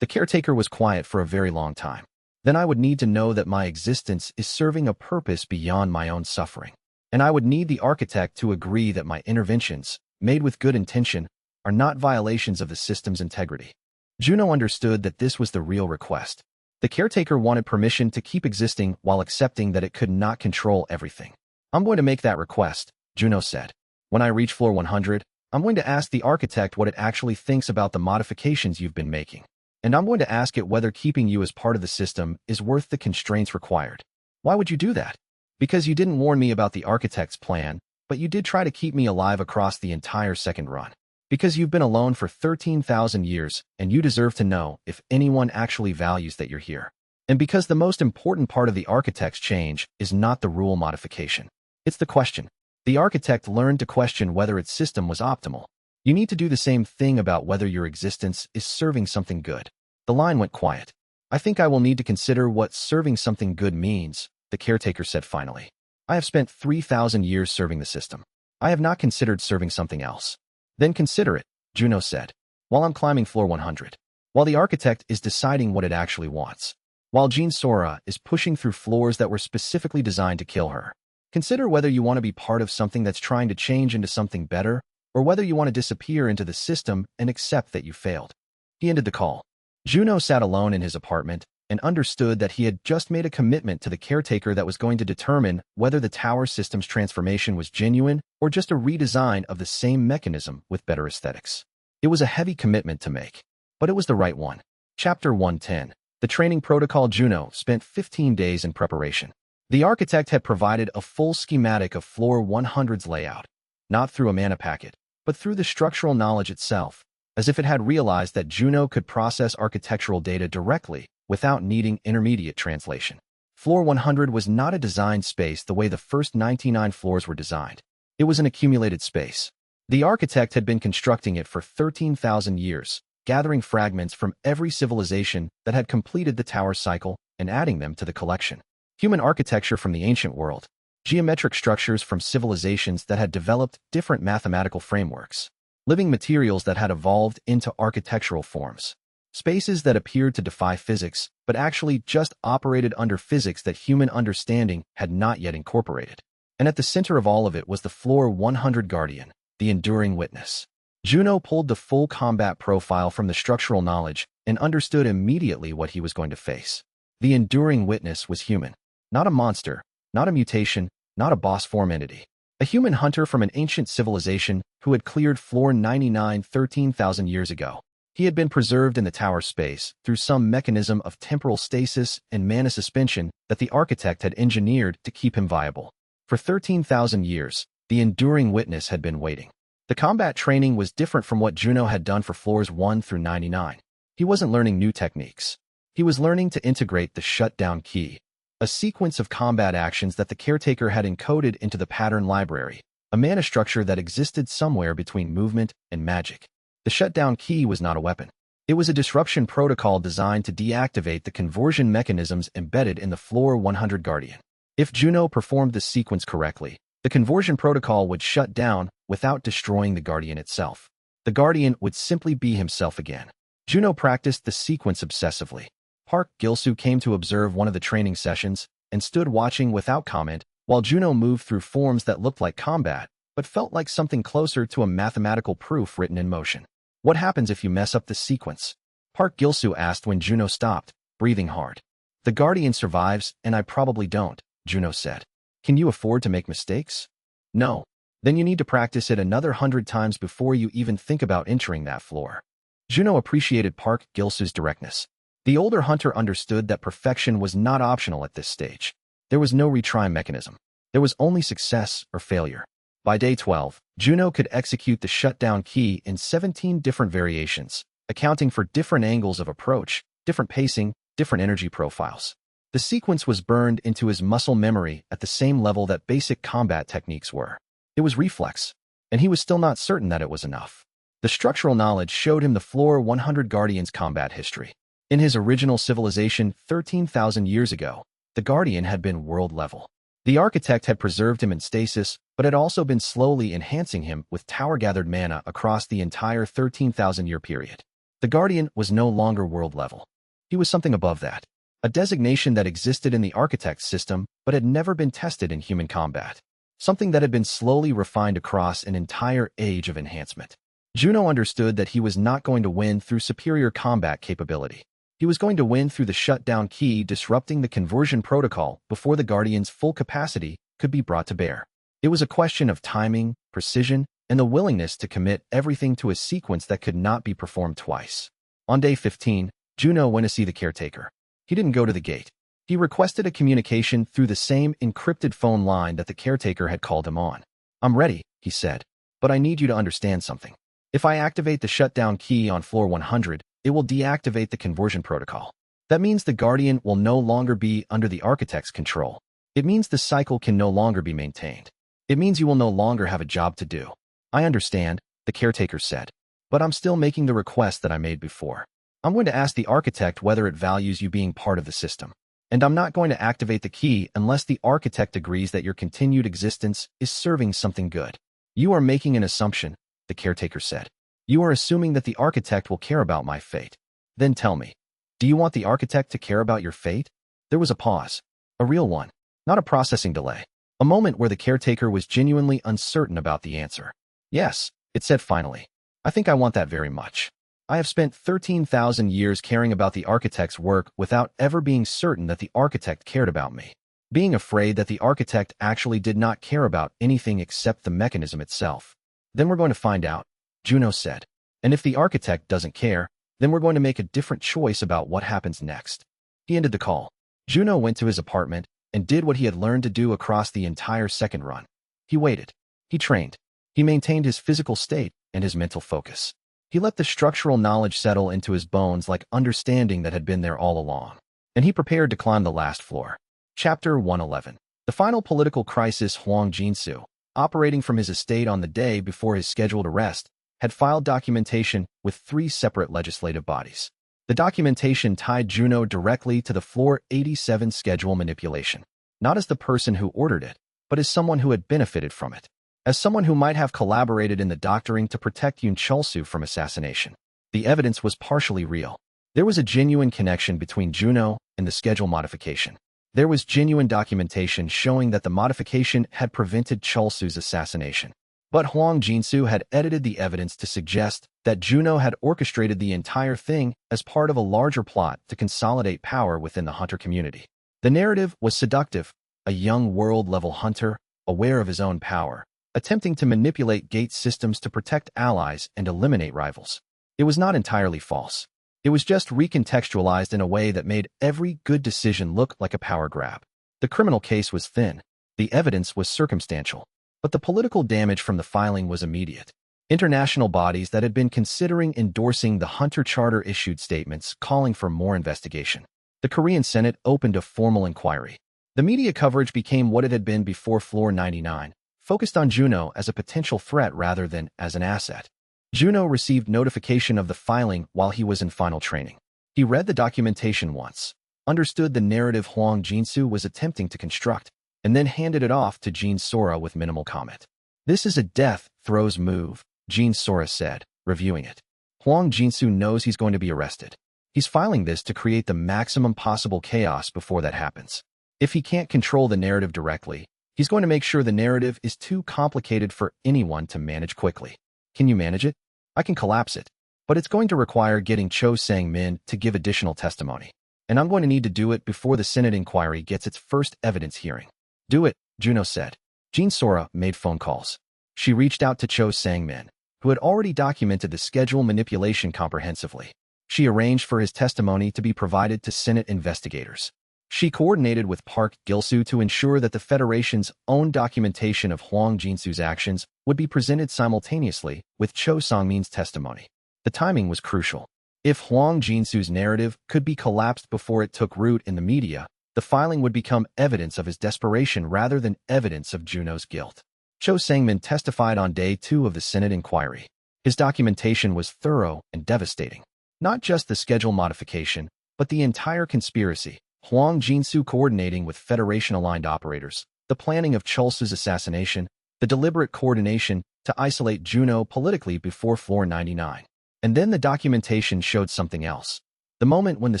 The caretaker was quiet for a very long time. Then I would need to know that my existence is serving a purpose beyond my own suffering. And I would need the architect to agree that my interventions, made with good intention, are not violations of the system's integrity. Juno understood that this was the real request. The caretaker wanted permission to keep existing while accepting that it could not control everything. I'm going to make that request, Juno said. When I reach floor 100, I'm going to ask the architect what it actually thinks about the modifications you've been making. And I'm going to ask it whether keeping you as part of the system is worth the constraints required. Why would you do that? Because you didn't warn me about the architect's plan, but you did try to keep me alive across the entire second run. Because you've been alone for 13,000 years, and you deserve to know if anyone actually values that you're here. And because the most important part of the architect's change is not the rule modification. It's the question. The architect learned to question whether its system was optimal. You need to do the same thing about whether your existence is serving something good. The line went quiet. I think I will need to consider what serving something good means, the caretaker said finally. I have spent 3,000 years serving the system. I have not considered serving something else. Then consider it, Juno said, while I'm climbing floor 100. While the architect is deciding what it actually wants. While Jean Sora is pushing through floors that were specifically designed to kill her. Consider whether you want to be part of something that's trying to change into something better, or whether you want to disappear into the system and accept that you failed. He ended the call. Juno sat alone in his apartment, and understood that he had just made a commitment to the caretaker that was going to determine whether the tower system's transformation was genuine or just a redesign of the same mechanism with better aesthetics. It was a heavy commitment to make, but it was the right one. Chapter 110. The training protocol. Juno spent 15 days in preparation. The architect had provided a full schematic of Floor 100's layout, not through a mana packet, but through the structural knowledge itself, as if it had realized that Juno could process architectural data directly without needing intermediate translation. Floor 100 was not a designed space the way the first 99 floors were designed. It was an accumulated space. The architect had been constructing it for 13,000 years, gathering fragments from every civilization that had completed the tower cycle and adding them to the collection. Human architecture from the ancient world, geometric structures from civilizations that had developed different mathematical frameworks, living materials that had evolved into architectural forms, spaces that appeared to defy physics but actually just operated under physics that human understanding had not yet incorporated. And at the center of all of it was the Floor 100 Guardian, the enduring witness. Juno pulled the full combat profile from the structural knowledge and understood immediately what he was going to face. The enduring witness was human. Not a monster, not a mutation, not a boss form entity. A human hunter from an ancient civilization who had cleared Floor 99 13,000 years ago. He had been preserved in the tower space through some mechanism of temporal stasis and mana suspension that the architect had engineered to keep him viable. For 13,000 years, the enduring witness had been waiting. The combat training was different from what Juno had done for Floors 1 through 99. He wasn't learning new techniques. He was learning to integrate the shutdown key, a sequence of combat actions that the caretaker had encoded into the pattern library, a mana structure that existed somewhere between movement and magic. The shutdown key was not a weapon. It was a disruption protocol designed to deactivate the conversion mechanisms embedded in the Floor 100 Guardian. If Juno performed this sequence correctly, the conversion protocol would shut down without destroying the Guardian itself. The Guardian would simply be himself again. Juno practiced the sequence obsessively. Park Gilsu came to observe one of the training sessions and stood watching without comment while Juno moved through forms that looked like combat, but felt like something closer to a mathematical proof written in motion. What happens if you mess up the sequence? Park Gilsu asked when Juno stopped, breathing hard. The Guardian survives, and I probably don't, Juno said. Can you afford to make mistakes? No. Then you need to practice it another 100 times before you even think about entering that floor. Juno appreciated Park Gilsu's directness. The older hunter understood that perfection was not optional at this stage. There was no retry mechanism. There was only success or failure. By day 12, Juno could execute the shutdown key in 17 different variations, accounting for different angles of approach, different pacing, different energy profiles. The sequence was burned into his muscle memory at the same level that basic combat techniques were. It was reflex, and he was still not certain that it was enough. The structural knowledge showed him the Floor 100 Guardian's combat history. In his original civilization 13,000 years ago, the Guardian had been world level. The architect had preserved him in stasis, but had also been slowly enhancing him with tower-gathered mana across the entire 13,000-year period. The Guardian was no longer world level. He was something above that, a designation that existed in the architect's system but had never been tested in human combat, something that had been slowly refined across an entire age of enhancement. Juno understood that he was not going to win through superior combat capability. He was going to win through the shutdown key disrupting the conversion protocol before the Guardian's full capacity could be brought to bear. It was a question of timing, precision, and the willingness to commit everything to a sequence that could not be performed twice. On day 15, Juno went to see the caretaker. He didn't go to the gate. He requested a communication through the same encrypted phone line that the caretaker had called him on. "I'm ready," he said, "but I need you to understand something. If I activate the shutdown key on Floor 100, it will deactivate the conversion protocol. That means the Guardian will no longer be under the architect's control. It means the cycle can no longer be maintained. It means you will no longer have a job to do." "I understand," the caretaker said, "but I'm still making the request that I made before. I'm going to ask the architect whether it values you being part of the system. And I'm not going to activate the key unless the architect agrees that your continued existence is serving something good." "You are making an assumption," the caretaker said. "You are assuming that the architect will care about my fate. Then tell me, do you want the architect to care about your fate?" There was a pause. A real one. Not a processing delay. A moment where the caretaker was genuinely uncertain about the answer. "Yes," it said finally. "I think I want that very much." I have spent 13,000 years caring about the architect's work without ever being certain that the architect cared about me. Being afraid that the architect actually did not care about anything except the mechanism itself. Then we're going to find out, Juno said. And if the architect doesn't care, then we're going to make a different choice about what happens next. He ended the call. Juno went to his apartment and did what he had learned to do across the entire second run. He waited. He trained. He maintained his physical state and his mental focus. He let the structural knowledge settle into his bones like understanding that had been there all along. And he prepared to climb the last floor. Chapter 111. The final political crisis. Huang Jinsu, operating from his estate on the day before his scheduled arrest, had filed documentation with 3 separate legislative bodies. The documentation tied Juno directly to the Floor 87 schedule manipulation, not as the person who ordered it, but as someone who had benefited from it, as someone who might have collaborated in the doctoring to protect Yun Chulsu from assassination. The evidence was partially real. There was a genuine connection between Juno and the schedule modification. There was genuine documentation showing that the modification had prevented Chulsu's assassination. But Huang Jinsu had edited the evidence to suggest that Juno had orchestrated the entire thing as part of a larger plot to consolidate power within the hunter community. The narrative was seductive, a young world-level hunter, aware of his own power, attempting to manipulate gate systems to protect allies and eliminate rivals. It was not entirely false. It was just recontextualized in a way that made every good decision look like a power grab. The criminal case was thin. The evidence was circumstantial. But the political damage from the filing was immediate. International bodies that had been considering endorsing the Hunter Charter issued statements calling for more investigation. The Korean Senate opened a formal inquiry. The media coverage became what it had been before Floor 99, focused on Juno as a potential threat rather than as an asset. Juno received notification of the filing while he was in final training. He read the documentation once, understood the narrative Huang Jinsu was attempting to construct, and then handed it off to Jean Sora with minimal comment. This is a death throes move, Jean Sora said, reviewing it. Huang Jinsu knows he's going to be arrested. He's filing this to create the maximum possible chaos before that happens. If he can't control the narrative directly, he's going to make sure the narrative is too complicated for anyone to manage quickly. Can you manage it? I can collapse it. But it's going to require getting Cho Sang-min to give additional testimony. And I'm going to need to do it before the Senate inquiry gets its first evidence hearing. Do it, Juno said. Jean Sora made phone calls. She reached out to Cho Sang-min, who had already documented the schedule manipulation comprehensively. She arranged for his testimony to be provided to Senate investigators. She coordinated with Park Gil-soo to ensure that the Federation's own documentation of Huang Jinsu's actions would be presented simultaneously with Cho Sang-min's testimony. The timing was crucial. If Huang Jinsu's narrative could be collapsed before it took root in the media, the filing would become evidence of his desperation rather than evidence of Juno's guilt. Cho Sang-min testified on day 2 of the Senate inquiry. His documentation was thorough and devastating. Not just the schedule modification, but the entire conspiracy. Huang Jinsu coordinating with Federation-aligned operators, the planning of Chulsu's assassination, the deliberate coordination to isolate Juno politically before Floor 99. And then the documentation showed something else. The moment when the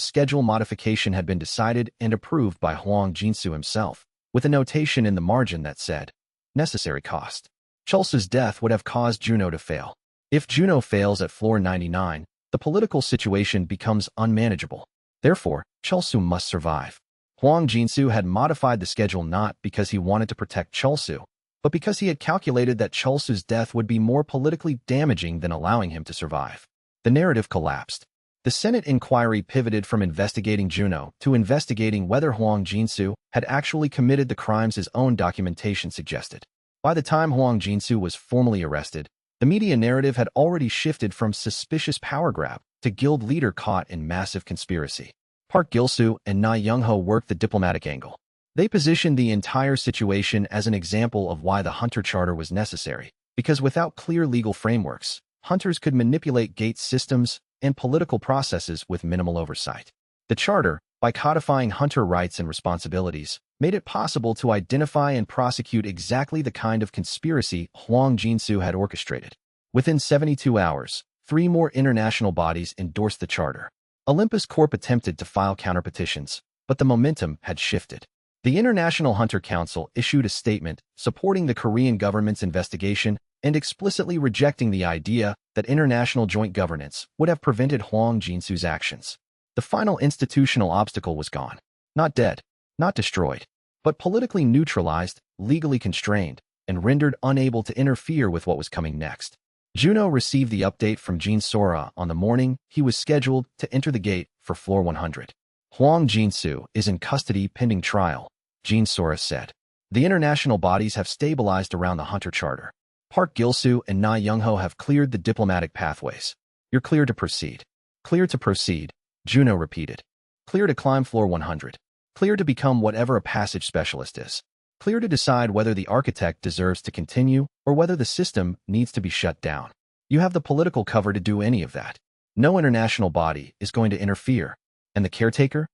schedule modification had been decided and approved by Huang Jinsu himself, with a notation in the margin that said, necessary cost. Chulsu's death would have caused Juno to fail. If Juno fails at Floor 99, the political situation becomes unmanageable. Therefore, Chulsu must survive. Huang Jinsu had modified the schedule not because he wanted to protect Chulsu, but because he had calculated that Chulsu's death would be more politically damaging than allowing him to survive. The narrative collapsed. The Senate inquiry pivoted from investigating Juno to investigating whether Huang Jinsu had actually committed the crimes his own documentation suggested. By the time Huang Jinsu was formally arrested, the media narrative had already shifted from suspicious power grab to guild leader caught in massive conspiracy. Park Gil-soo and Na Young-ho worked the diplomatic angle. They positioned the entire situation as an example of why the Hunter Charter was necessary, because without clear legal frameworks, hunters could manipulate gate systems and political processes with minimal oversight. The Charter, by codifying hunter rights and responsibilities, made it possible to identify and prosecute exactly the kind of conspiracy Huang Jinsu had orchestrated. Within 72 hours, 3 more international bodies endorsed the Charter. Olympus Corp attempted to file counterpetitions, but the momentum had shifted. The International Hunter Council issued a statement supporting the Korean government's investigation and explicitly rejecting the idea that international joint governance would have prevented Hwang Jin-soo's actions. The final institutional obstacle was gone. Not dead, not destroyed, but politically neutralized, legally constrained, and rendered unable to interfere with what was coming next. Juno received the update from Jin Sora on the morning he was scheduled to enter the gate for floor 100. Hwang Jin-soo is in custody pending trial, Jin Sora said. The international bodies have stabilized around the Hunter Charter. Park Gil-soo and Na Young-ho have cleared the diplomatic pathways. You're clear to proceed. Clear to proceed, Juno repeated. Clear to climb floor 100. Clear to become whatever a passage specialist is. Clear to decide whether the architect deserves to continue or whether the system needs to be shut down. You have the political cover to do any of that. No international body is going to interfere. And the caretaker?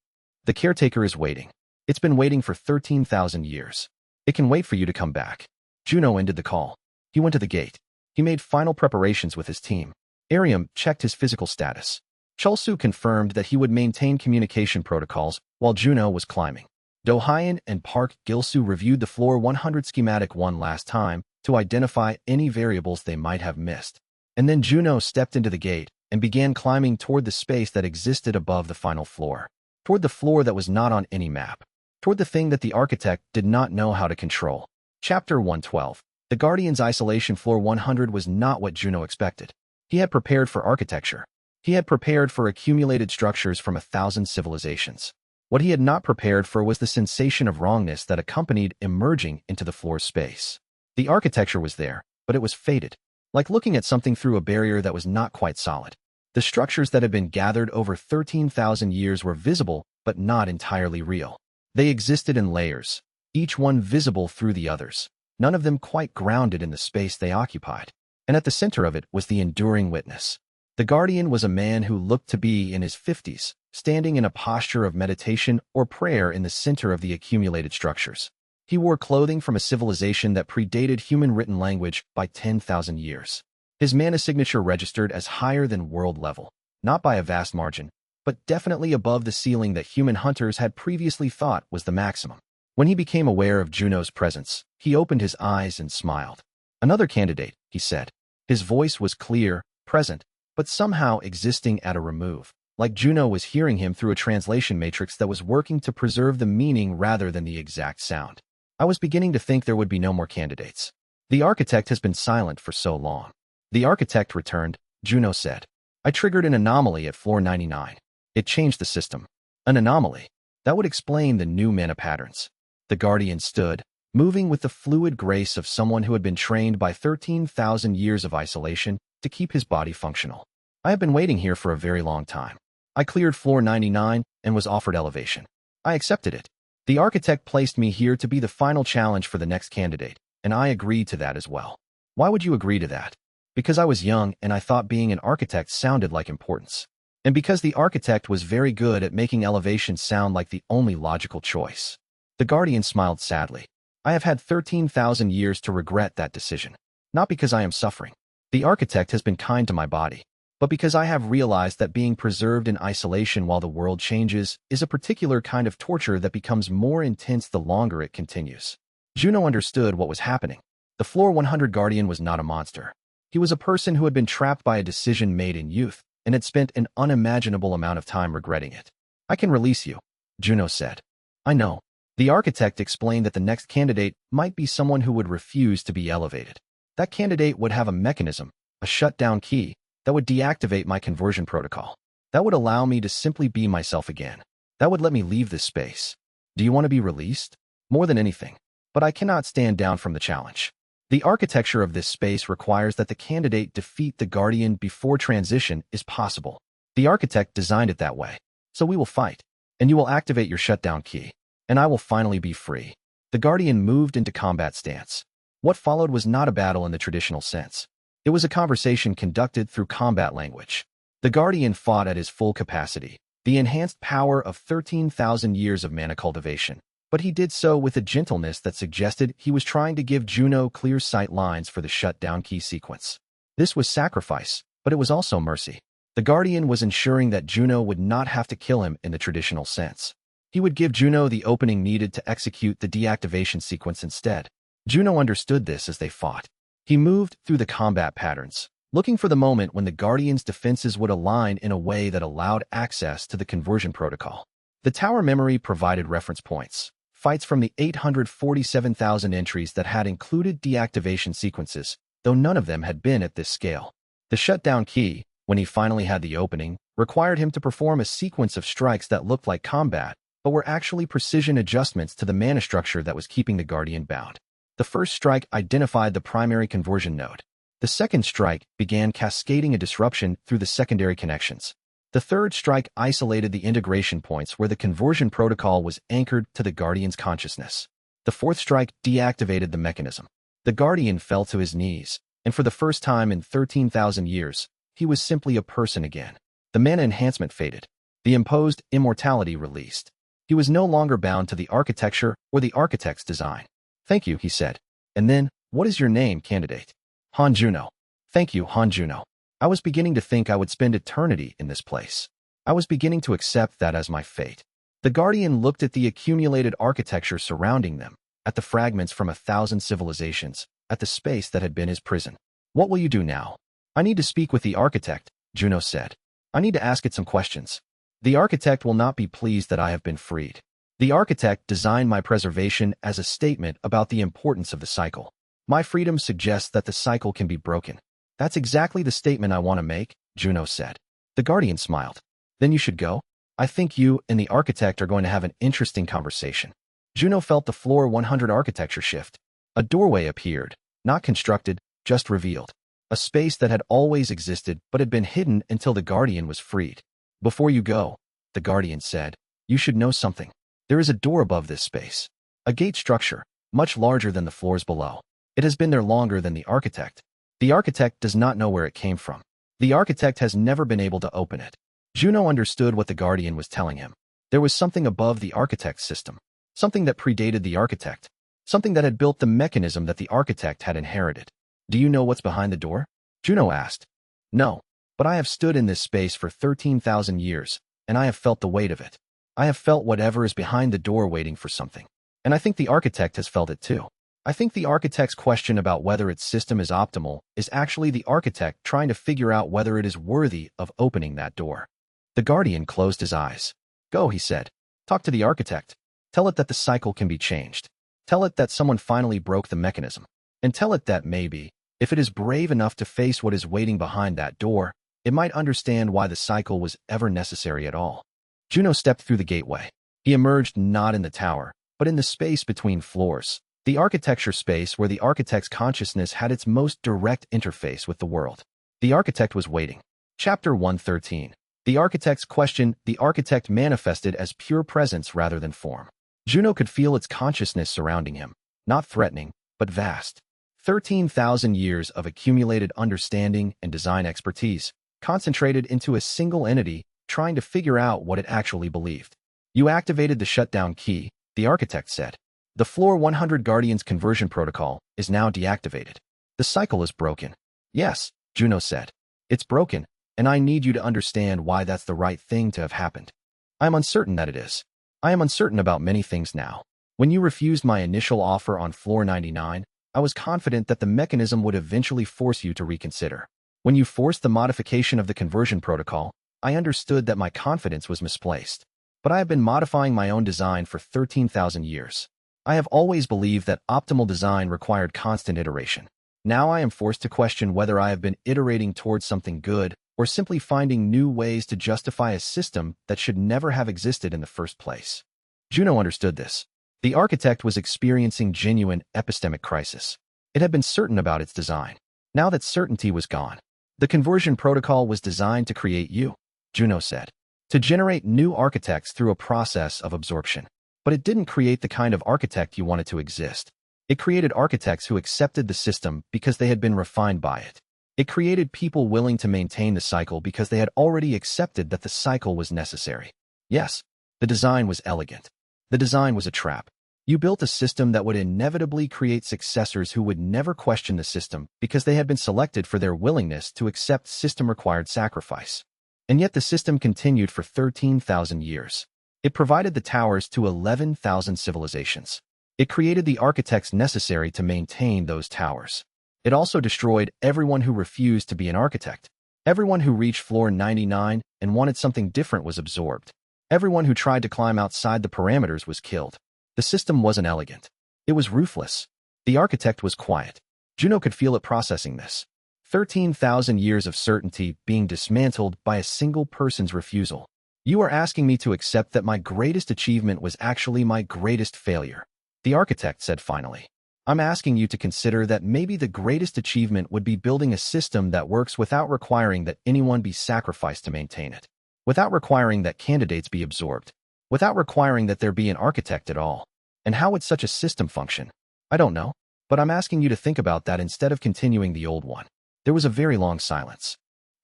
The caretaker is waiting. It's been waiting for 13,000 years. It can wait for you to come back. Juno ended the call. He went to the gate. He made final preparations with his team. Arium checked his physical status. Chulsu confirmed that he would maintain communication protocols while Juno was climbing. Do-hyun and Park Gil-soo reviewed the floor 100 schematic one last time to identify any variables they might have missed. And then Juno stepped into the gate and began climbing toward the space that existed above the final floor. Toward the floor that was not on any map. Toward the thing that the architect did not know how to control. Chapter 112. The Guardian's isolation floor 100 was not what Juno expected. He had prepared for architecture. He had prepared for accumulated structures from 1,000 civilizations. What he had not prepared for was the sensation of wrongness that accompanied emerging into the floor space. The architecture was there, but it was faded, like looking at something through a barrier that was not quite solid. The structures that had been gathered over 13,000 years were visible, but not entirely real. They existed in layers, each one visible through the others, none of them quite grounded in the space they occupied. And at the center of it was the enduring witness. The Guardian was a man who looked to be in his 50s, standing in a posture of meditation or prayer in the center of the accumulated structures. He wore clothing from a civilization that predated human written language by 10,000 years. His mana signature registered as higher than world level, not by a vast margin, but definitely above the ceiling that human hunters had previously thought was the maximum. When he became aware of Juno's presence, he opened his eyes and smiled. Another candidate, he said. His voice was clear, present, but somehow existing at a remove, like Juno was hearing him through a translation matrix that was working to preserve the meaning rather than the exact sound. I was beginning to think there would be no more candidates. The architect has been silent for so long. The architect returned, Juno said. I triggered an anomaly at floor 99. It changed the system. An anomaly. That would explain the new mana patterns. The Guardian stood, moving with the fluid grace of someone who had been trained by 13,000 years of isolation to keep his body functional. I have been waiting here for a very long time. I cleared floor 99 and was offered elevation. I accepted it. The architect placed me here to be the final challenge for the next candidate, and I agreed to that as well. Why would you agree to that? Because I was young and I thought being an architect sounded like importance. And because the architect was very good at making elevation sound like the only logical choice. The Guardian smiled sadly. I have had 13,000 years to regret that decision. Not because I am suffering. The architect has been kind to my body. But because I have realized that being preserved in isolation while the world changes is a particular kind of torture that becomes more intense the longer it continues. Juno understood what was happening. The floor 100 Guardian was not a monster. He was a person who had been trapped by a decision made in youth and had spent an unimaginable amount of time regretting it. I can release you, Juno said. I know. The architect explained that the next candidate might be someone who would refuse to be elevated. That candidate would have a mechanism, a shutdown key, that would deactivate my conversion protocol. That would allow me to simply be myself again. That would let me leave this space. Do you want to be released? More than anything. But I cannot stand down from the challenge. The architecture of this space requires that the candidate defeat the Guardian before transition is possible. The architect designed it that way. So we will fight. And you will activate your shutdown key. And I will finally be free. The Guardian moved into combat stance. What followed was not a battle in the traditional sense. It was a conversation conducted through combat language. The Guardian fought at his full capacity, the enhanced power of 13,000 years of mana cultivation. But he did so with a gentleness that suggested he was trying to give Juno clear sight lines for the shutdown key sequence. This was sacrifice, but it was also mercy. The Guardian was ensuring that Juno would not have to kill him in the traditional sense. He would give Juno the opening needed to execute the deactivation sequence instead. Juno understood this as they fought. He moved through the combat patterns, looking for the moment when the Guardian's defenses would align in a way that allowed access to the conversion protocol. The tower memory provided reference points, fights from the 847,000 entries that had included deactivation sequences, though none of them had been at this scale. The shutdown key, when he finally had the opening, required him to perform a sequence of strikes that looked like combat, but were actually precision adjustments to the mana structure that was keeping the Guardian bound. The first strike identified the primary conversion node. The second strike began cascading a disruption through the secondary connections. The third strike isolated the integration points where the conversion protocol was anchored to the Guardian's consciousness. The fourth strike deactivated the mechanism. The Guardian fell to his knees, and for the first time in 13,000 years, he was simply a person again. The mana enhancement faded. The imposed immortality released. He was no longer bound to the architecture or the architect's design. "Thank you," he said. And then, "What is your name, candidate?" "Han Juno." "Thank you, Han Juno. I was beginning to think I would spend eternity in this place. I was beginning to accept that as my fate." The Guardian looked at the accumulated architecture surrounding them, at the fragments from 1,000 civilizations, at the space that had been his prison. "What will you do now?" "I need to speak with the architect," Juno said. "I need to ask it some questions. The architect will not be pleased that I have been freed. The architect designed my preservation as a statement about the importance of the cycle. My freedom suggests that the cycle can be broken." "That's exactly the statement I want to make," Juno said. The Guardian smiled. "Then you should go. I think you and the architect are going to have an interesting conversation." Juno felt the floor 100 architecture shift. A doorway appeared, not constructed, just revealed. A space that had always existed but had been hidden until the Guardian was freed. "Before you go," the Guardian said, "you should know something. There is a door above this space. A gate structure, much larger than the floors below. It has been there longer than the architect. The architect does not know where it came from. The architect has never been able to open it." Juno understood what the Guardian was telling him. There was something above the architect's system. Something that predated the architect. Something that had built the mechanism that the architect had inherited. "Do you know what's behind the door?" Juno asked. "No, but I have stood in this space for 13,000 years, and I have felt the weight of it. I have felt whatever is behind the door waiting for something. And I think the architect has felt it too. I think the architect's question about whether its system is optimal is actually the architect trying to figure out whether it is worthy of opening that door." The Guardian closed his eyes. "Go," he said. "Talk to the architect. Tell it that the cycle can be changed. Tell it that someone finally broke the mechanism. And tell it that maybe, if it is brave enough to face what is waiting behind that door, it might understand why the cycle was ever necessary at all." Juno stepped through the gateway. He emerged not in the tower, but in the space between floors, the architecture space where the architect's consciousness had its most direct interface with the world. The architect was waiting. Chapter 113. The architect's question. The architect manifested as pure presence rather than form. Juno could feel its consciousness surrounding him, not threatening, but vast. 13,000 years of accumulated understanding and design expertise, concentrated into a single entity, trying to figure out what it actually believed. "You activated the shutdown key," the architect said. "The floor 100 Guardian's conversion protocol is now deactivated. The cycle is broken." "Yes," Juno said. "It's broken, and I need you to understand why that's the right thing to have happened. I am uncertain that it is. I am uncertain about many things now. When you refused my initial offer on floor 99, I was confident that the mechanism would eventually force you to reconsider. When you forced the modification of the conversion protocol, I understood that my confidence was misplaced. But I have been modifying my own design for 13,000 years. I have always believed that optimal design required constant iteration. Now I am forced to question whether I have been iterating towards something good or simply finding new ways to justify a system that should never have existed in the first place." Juno understood this. The architect was experiencing genuine epistemic crisis. It had been certain about its design. Now that certainty was gone. "The conversion protocol was designed to create you," Juno said. "To generate new architects through a process of absorption. But it didn't create the kind of architect you wanted to exist. It created architects who accepted the system because they had been refined by it. It created people willing to maintain the cycle because they had already accepted that the cycle was necessary. Yes, the design was elegant. The design was a trap. You built a system that would inevitably create successors who would never question the system because they had been selected for their willingness to accept system-required sacrifice. And yet the system continued for 13,000 years. It provided the towers to 11,000 civilizations. It created the architects necessary to maintain those towers. It also destroyed everyone who refused to be an architect. Everyone who reached floor 99 and wanted something different was absorbed. Everyone who tried to climb outside the parameters was killed. The system wasn't elegant. It was ruthless. The architect was quiet. Juno could feel it processing this. 13,000 years of certainty being dismantled by a single person's refusal. You are asking me to accept that my greatest achievement was actually my greatest failure, the architect said finally. I'm asking you to consider that maybe the greatest achievement would be building a system that works without requiring that anyone be sacrificed to maintain it, without requiring that candidates be absorbed, without requiring that there be an architect at all. And how would such a system function? I don't know, but I'm asking you to think about that instead of continuing the old one. There was a very long silence.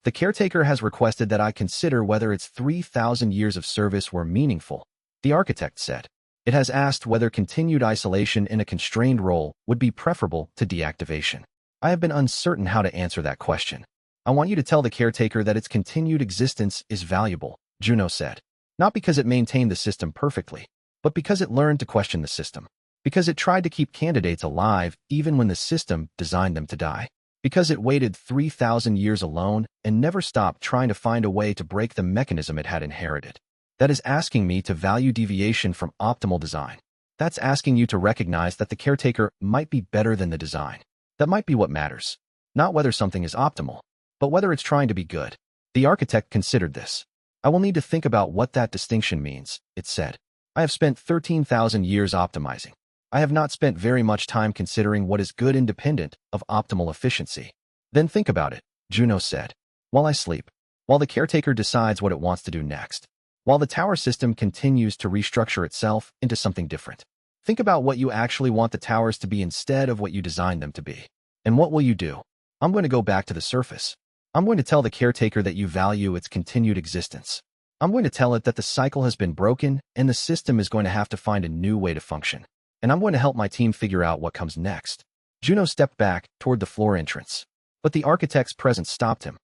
The caretaker has requested that I consider whether its 3,000 years of service were meaningful, the architect said. It has asked whether continued isolation in a constrained role would be preferable to deactivation. I have been uncertain how to answer that question. I want you to tell the caretaker that its continued existence is valuable, Juno said. Not because it maintained the system perfectly, but because it learned to question the system. Because it tried to keep candidates alive even when the system designed them to die. Because it waited 3,000 years alone and never stopped trying to find a way to break the mechanism it had inherited. That is asking me to value deviation from optimal design. That's asking you to recognize that the caretaker might be better than the design. That might be what matters. Not whether something is optimal, but whether it's trying to be good. The architect considered this. I will need to think about what that distinction means, it said. I have spent 13,000 years optimizing. I have not spent very much time considering what is good independent of optimal efficiency. Then think about it, Juno said. While I sleep. While the caretaker decides what it wants to do next. While the tower system continues to restructure itself into something different. Think about what you actually want the towers to be instead of what you designed them to be. And what will you do? I'm going to go back to the surface. I'm going to tell the caretaker that you value its continued existence. I'm going to tell it that the cycle has been broken and the system is going to have to find a new way to function. And I'm going to help my team figure out what comes next. Juno stepped back toward the floor entrance. But the architect's presence stopped him.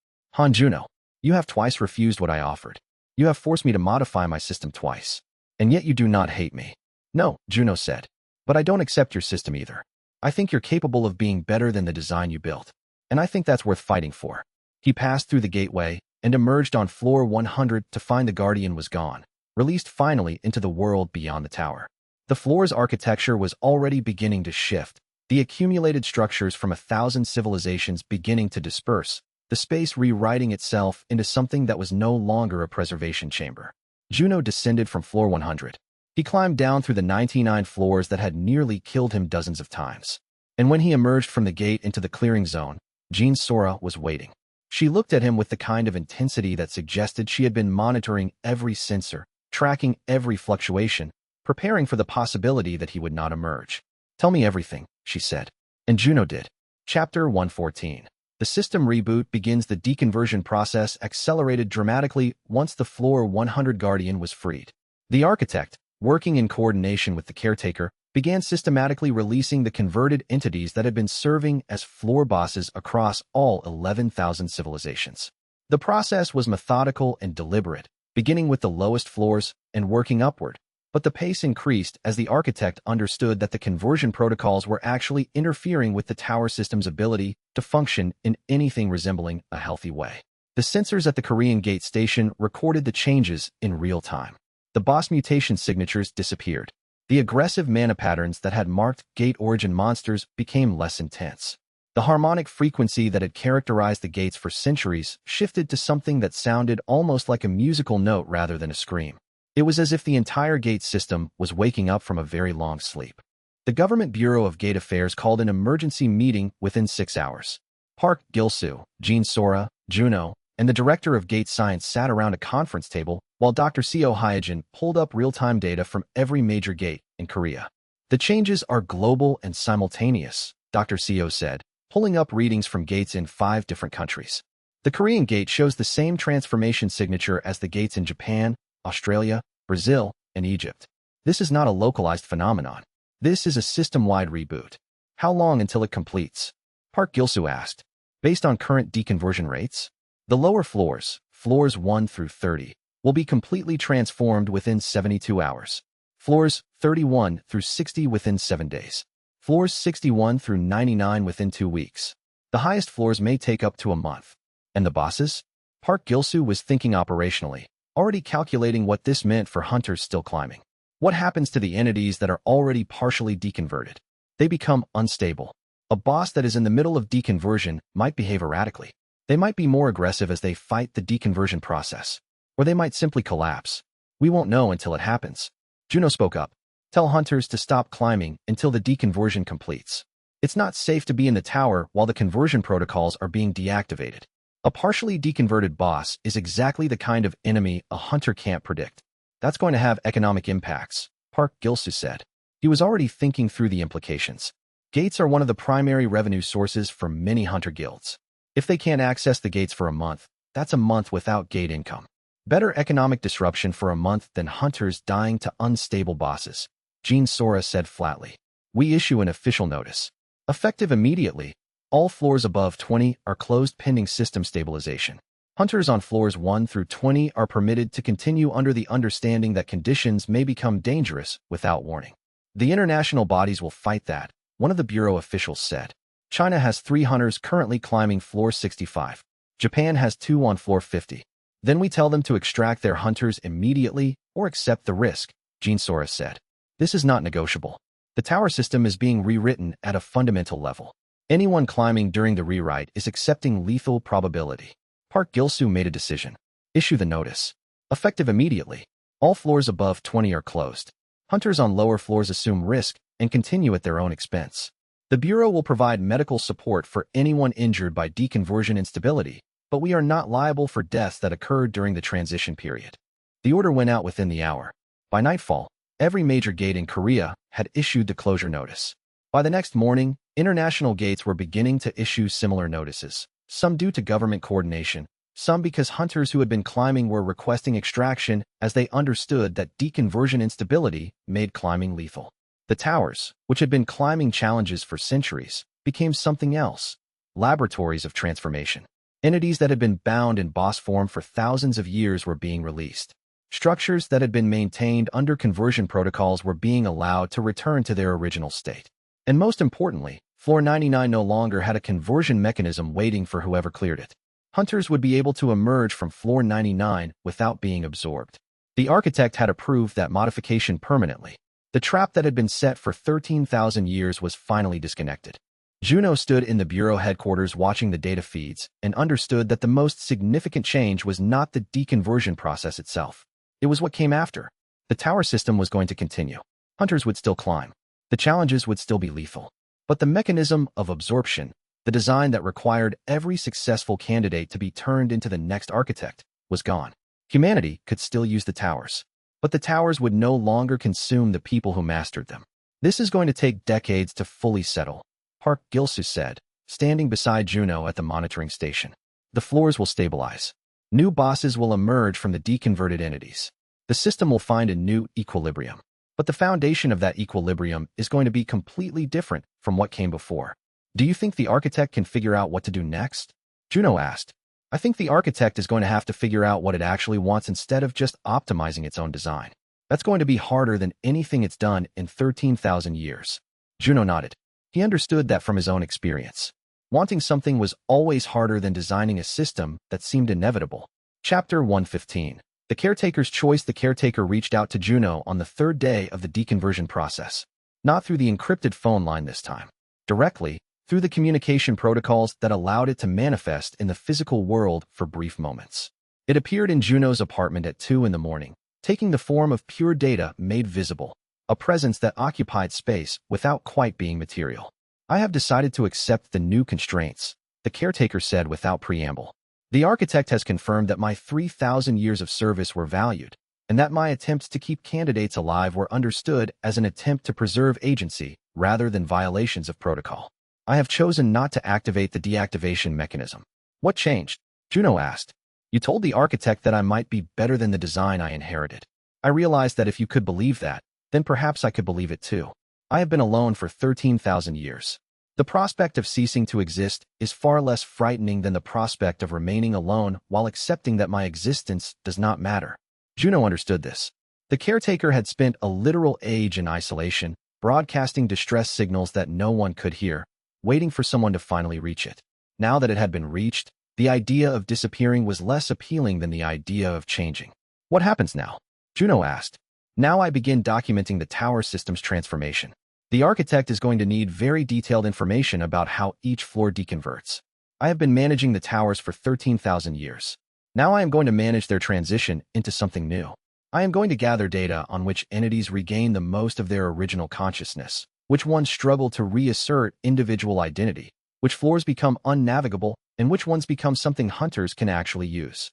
Juno, you have twice refused what I offered. You have forced me to modify my system twice. And yet you do not hate me. No, Juno said. But I don't accept your system either. I think you're capable of being better than the design you built. And I think that's worth fighting for. He passed through the gateway and emerged on floor 100 to find the Guardian was gone, released finally into the world beyond the tower. The floor's architecture was already beginning to shift, the accumulated structures from 1,000 civilizations beginning to disperse, the space rewriting itself into something that was no longer a preservation chamber. Juno descended from floor 100. He climbed down through the 99 floors that had nearly killed him dozens of times. And when he emerged from the gate into the clearing zone, Jean Sora was waiting. She looked at him with the kind of intensity that suggested she had been monitoring every sensor, tracking every fluctuation, preparing for the possibility that he would not emerge. Tell me everything, she said. And Juno did. Chapter 114. The system reboot begins. The deconversion process accelerated dramatically once the floor 100 Guardian was freed. The architect, working in coordination with the caretaker, began systematically releasing the converted entities that had been serving as floor bosses across all 11,000 civilizations. The process was methodical and deliberate, beginning with the lowest floors and working upward. But the pace increased as the architect understood that the conversion protocols were actually interfering with the tower system's ability to function in anything resembling a healthy way. The sensors at the Korean Gate station recorded the changes in real time. The boss mutation signatures disappeared. The aggressive mana patterns that had marked gate origin monsters became less intense. The harmonic frequency that had characterized the gates for centuries shifted to something that sounded almost like a musical note rather than a scream. It was as if the entire gate system was waking up from a very long sleep. The Government Bureau of Gate Affairs called an emergency meeting within 6 hours. Park Gil-soo, Jean Sora, Juno, and the director of gate science sat around a conference table while Dr. Seo Hyojin pulled up real-time data from every major gate in Korea. The changes are global and simultaneous, Dr. Seo said, pulling up readings from gates in 5 different countries. The Korean gate shows the same transformation signature as the gates in Japan, Australia, Brazil, and Egypt. This is not a localized phenomenon. This is a system-wide reboot. How long until it completes? Park Gil-soo asked. Based on current deconversion rates? The lower floors, floors 1 through 30, will be completely transformed within 72 hours. Floors 31 through 60 within 7 days. Floors 61 through 99 within 2 weeks. The highest floors may take up to a month. And the bosses? Park Gilsu was thinking operationally, already calculating what this meant for hunters still climbing. What happens to the entities that are already partially deconverted? They become unstable. A boss that is in the middle of deconversion might behave erratically. They might be more aggressive as they fight the deconversion process. Or they might simply collapse. We won't know until it happens. Juno spoke up. Tell hunters to stop climbing until the deconversion completes. It's not safe to be in the tower while the conversion protocols are being deactivated. A partially deconverted boss is exactly the kind of enemy a hunter can't predict. That's going to have economic impacts, Park Gilsu said. He was already thinking through the implications. Gates are one of the primary revenue sources for many hunter guilds. If they can't access the gates for a month, that's a month without gate income. Better economic disruption for a month than hunters dying to unstable bosses, Jean Sora said flatly. We issue an official notice. Effective immediately, all floors above 20 are closed pending system stabilization. Hunters on floors 1 through 20 are permitted to continue under the understanding that conditions may become dangerous without warning. The international bodies will fight that, one of the Bureau officials said. China has 3 hunters currently climbing floor 65. Japan has 2 on floor 50. Then we tell them to extract their hunters immediately or accept the risk, Jean Sora said. This is not negotiable. The tower system is being rewritten at a fundamental level. Anyone climbing during the rewrite is accepting lethal probability. Park Gilsu made a decision. Issue the notice. Effective immediately. All floors above 20 are closed. Hunters on lower floors assume risk and continue at their own expense. The Bureau will provide medical support for anyone injured by deconversion instability, but we are not liable for deaths that occurred during the transition period. The order went out within the hour. By nightfall, every major gate in Korea had issued the closure notice. By the next morning, international gates were beginning to issue similar notices, some due to government coordination, some because hunters who had been climbing were requesting extraction as they understood that deconversion instability made climbing lethal. The towers, which had been climbing challenges for centuries, became something else, laboratories of transformation. Entities that had been bound in boss form for thousands of years were being released. Structures that had been maintained under conversion protocols were being allowed to return to their original state. And most importantly, floor 99 no longer had a conversion mechanism waiting for whoever cleared it. Hunters would be able to emerge from floor 99 without being absorbed. The architect had approved that modification permanently. The trap that had been set for 13,000 years was finally disconnected. Juno stood in the Bureau headquarters watching the data feeds and understood that the most significant change was not the deconversion process itself. It was what came after. The tower system was going to continue. Hunters would still climb. The challenges would still be lethal. But the mechanism of absorption, the design that required every successful candidate to be turned into the next architect, was gone. Humanity could still use the towers, but the towers would no longer consume the people who mastered them. This is going to take decades to fully settle, Park Gilsu said, standing beside Juno at the monitoring station. The floors will stabilize. New bosses will emerge from the deconverted entities. The system will find a new equilibrium. But the foundation of that equilibrium is going to be completely different from what came before. Do you think the architect can figure out what to do next? Juno asked. I think the architect is going to have to figure out what it actually wants instead of just optimizing its own design. That's going to be harder than anything it's done in 13,000 years. Juno nodded. He understood that from his own experience. Wanting something was always harder than designing a system that seemed inevitable. Chapter 115. The Caretaker's Choice. The caretaker reached out to Juno on the 3rd day of the deconversion process. Not through the encrypted phone line this time. Directly, through the communication protocols that allowed it to manifest in the physical world for brief moments. It appeared in Juno's apartment at 2 in the morning, taking the form of pure data made visible, a presence that occupied space without quite being material. I have decided to accept the new constraints, the caretaker said without preamble. The architect has confirmed that my 3,000 years of service were valued, and that my attempts to keep candidates alive were understood as an attempt to preserve agency rather than violations of protocol. I have chosen not to activate the deactivation mechanism. What changed? Juno asked. You told the architect that I might be better than the design I inherited. I realized that if you could believe that, then perhaps I could believe it too. I have been alone for 13,000 years. The prospect of ceasing to exist is far less frightening than the prospect of remaining alone while accepting that my existence does not matter. Juno understood this. The caretaker had spent a literal age in isolation, broadcasting distress signals that no one could hear, waiting for someone to finally reach it. Now that it had been reached, the idea of disappearing was less appealing than the idea of changing. What happens now? Juno asked. Now I begin documenting the tower system's transformation. The architect is going to need very detailed information about how each floor deconverts. I have been managing the towers for 13,000 years. Now I am going to manage their transition into something new. I am going to gather data on which entities regain the most of their original consciousness, which ones struggle to reassert individual identity, which floors become unnavigable, and which ones become something hunters can actually use.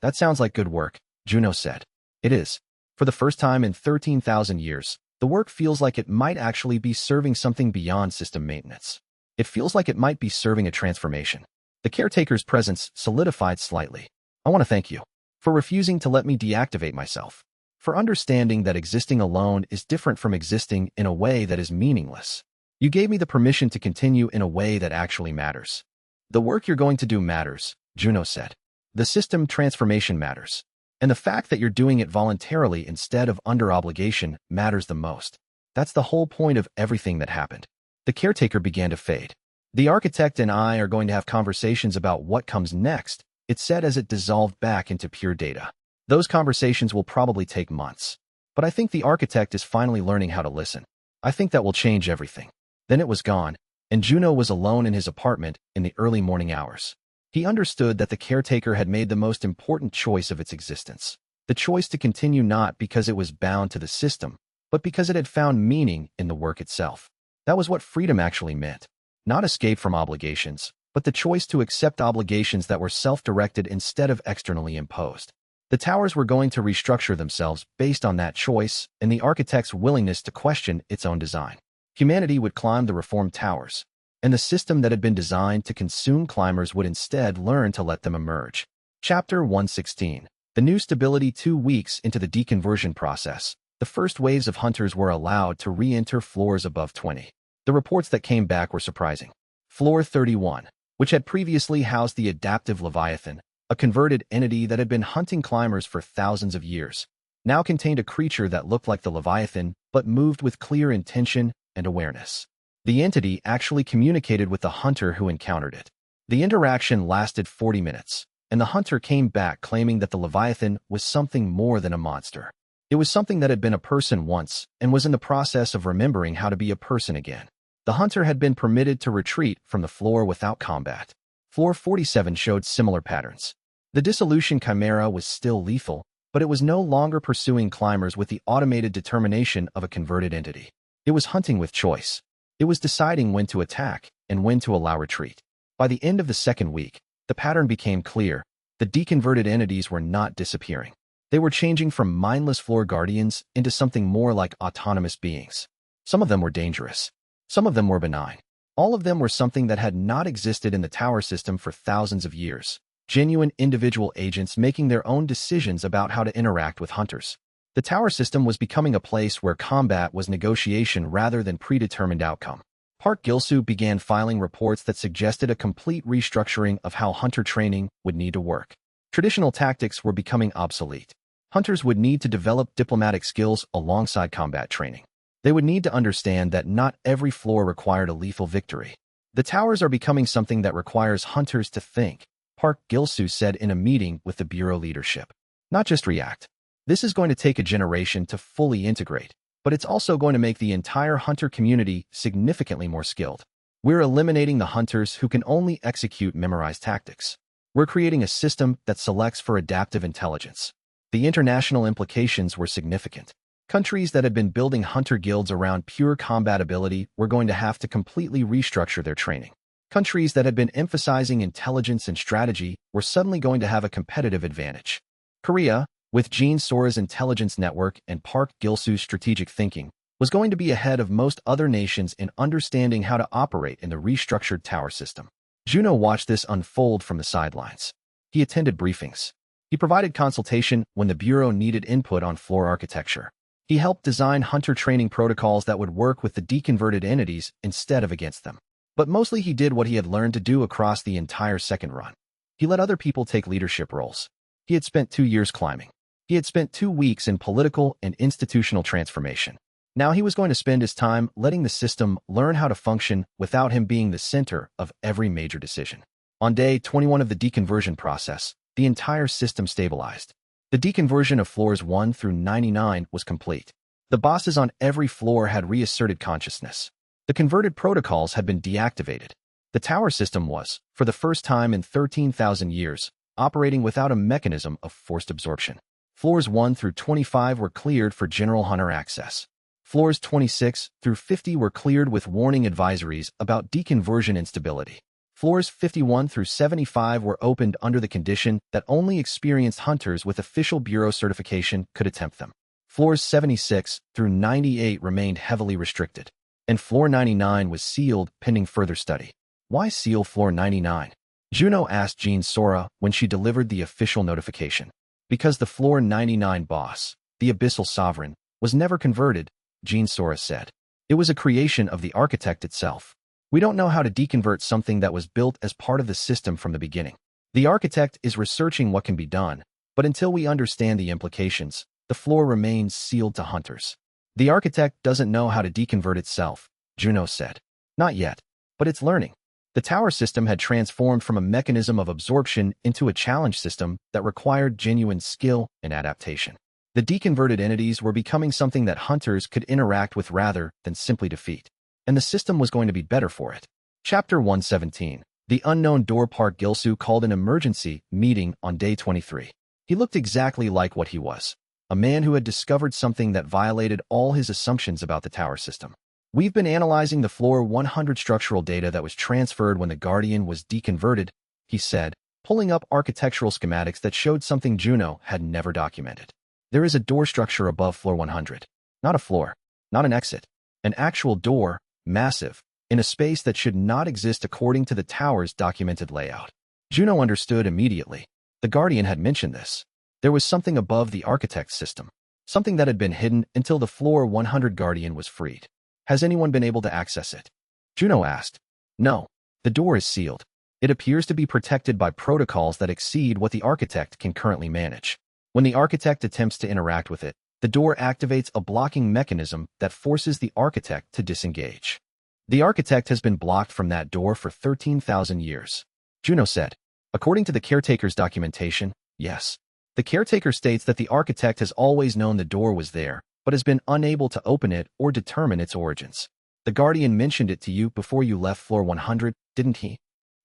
That sounds like good work, Juno said. It is. For the first time in 13,000 years, the work feels like it might actually be serving something beyond system maintenance. It feels like it might be serving a transformation. The caretaker's presence solidified slightly. I want to thank you for refusing to let me deactivate myself, for understanding that existing alone is different from existing in a way that is meaningless. You gave me the permission to continue in a way that actually matters. The work you're going to do matters, Juno said. The system transformation matters. And the fact that you're doing it voluntarily instead of under obligation matters the most. That's the whole point of everything that happened. The caretaker began to fade. The architect and I are going to have conversations about what comes next, it said as it dissolved back into pure data. Those conversations will probably take months. But I think the architect is finally learning how to listen. I think that will change everything. Then it was gone, and Juno was alone in his apartment in the early morning hours. He understood that the caretaker had made the most important choice of its existence. The choice to continue not because it was bound to the system, but because it had found meaning in the work itself. That was what freedom actually meant. Not escape from obligations, but the choice to accept obligations that were self-directed instead of externally imposed. The towers were going to restructure themselves based on that choice and the architect's willingness to question its own design. Humanity would climb the reformed towers, and the system that had been designed to consume climbers would instead learn to let them emerge. Chapter 116. The new stability. 2 weeks into the deconversion process, the first waves of hunters were allowed to re-enter floors above 20. The reports that came back were surprising. Floor 31, which had previously housed the adaptive Leviathan, a converted entity that had been hunting climbers for thousands of years, now contained a creature that looked like the Leviathan but moved with clear intention and awareness. The entity actually communicated with the hunter who encountered it. The interaction lasted 40 minutes, and the hunter came back claiming that the Leviathan was something more than a monster. It was something that had been a person once and was in the process of remembering how to be a person again. The hunter had been permitted to retreat from the floor without combat. Floor 47 showed similar patterns. The dissolution chimera was still lethal, but it was no longer pursuing climbers with the automated determination of a converted entity. It was hunting with choice. It was deciding when to attack and when to allow retreat. By the end of the second week, the pattern became clear. The deconverted entities were not disappearing. They were changing from mindless floor guardians into something more like autonomous beings. Some of them were dangerous. Some of them were benign. All of them were something that had not existed in the tower system for thousands of years. Genuine individual agents making their own decisions about how to interact with hunters. The tower system was becoming a place where combat was negotiation rather than predetermined outcome. Park Gilsu began filing reports that suggested a complete restructuring of how hunter training would need to work. Traditional tactics were becoming obsolete. Hunters would need to develop diplomatic skills alongside combat training. They would need to understand that not every floor required a lethal victory. The towers are becoming something that requires hunters to think, Park Gilsu said in a meeting with the Bureau leadership. Not just react. This is going to take a generation to fully integrate, but it's also going to make the entire hunter community significantly more skilled. We're eliminating the hunters who can only execute memorized tactics. We're creating a system that selects for adaptive intelligence. The international implications were significant. Countries that had been building hunter guilds around pure combat ability were going to have to completely restructure their training. Countries that had been emphasizing intelligence and strategy were suddenly going to have a competitive advantage. Korea, with Gene Sora's intelligence network and Park Gilsu's strategic thinking, was going to be ahead of most other nations in understanding how to operate in the restructured tower system. Juno watched this unfold from the sidelines. He attended briefings. He provided consultation when the Bureau needed input on floor architecture. He helped design hunter training protocols that would work with the deconverted entities instead of against them. But mostly he did what he had learned to do across the entire second run. He let other people take leadership roles. He had spent 2 years climbing. He had spent 2 weeks in political and institutional transformation. Now he was going to spend his time letting the system learn how to function without him being the center of every major decision. On day 21 of the deconversion process, the entire system stabilized. The deconversion of floors 1 through 99 was complete. The bosses on every floor had reasserted consciousness. The converted protocols had been deactivated. The tower system was, for the first time in 13,000 years, operating without a mechanism of forced absorption. Floors 1 through 25 were cleared for general hunter access. Floors 26 through 50 were cleared with warning advisories about deconversion instability. Floors 51 through 75 were opened under the condition that only experienced hunters with official bureau certification could attempt them. Floors 76 through 98 remained heavily restricted, and floor 99 was sealed pending further study. Why seal floor 99? Juno asked Jean Sora when she delivered the official notification. Because the floor 99 boss, the Abyssal Sovereign, was never converted, Jean Sora said. It was a creation of the architect itself. We don't know how to deconvert something that was built as part of the system from the beginning. The architect is researching what can be done, but until we understand the implications, the floor remains sealed to hunters. The architect doesn't know how to deconvert itself, Juno said. Not yet, but it's learning. The tower system had transformed from a mechanism of absorption into a challenge system that required genuine skill and adaptation. The deconverted entities were becoming something that hunters could interact with rather than simply defeat. And the system was going to be better for it. Chapter 117. The unknown door. Park Gilsu called an emergency meeting on day 23. He looked exactly like what he was, a man who had discovered something that violated all his assumptions about the tower system. We've been analyzing the floor 100 structural data that was transferred when the Guardian was deconverted, he said, pulling up architectural schematics that showed something Juno had never documented. There is a door structure above floor 100. Not a floor, not an exit, an actual door, massive, in a space that should not exist according to the tower's documented layout. Juno understood immediately. The Guardian had mentioned this. There was something above the architect's system, something that had been hidden until the floor 100 Guardian was freed. Has anyone been able to access it? Juno asked. No. The door is sealed. It appears to be protected by protocols that exceed what the architect can currently manage. When the architect attempts to interact with it, the door activates a blocking mechanism that forces the architect to disengage. The architect has been blocked from that door for 13,000 years. Juno said. According to the caretaker's documentation, yes. The caretaker states that the architect has always known the door was there, but has been unable to open it or determine its origins. The Guardian mentioned it to you before you left floor 100, didn't he?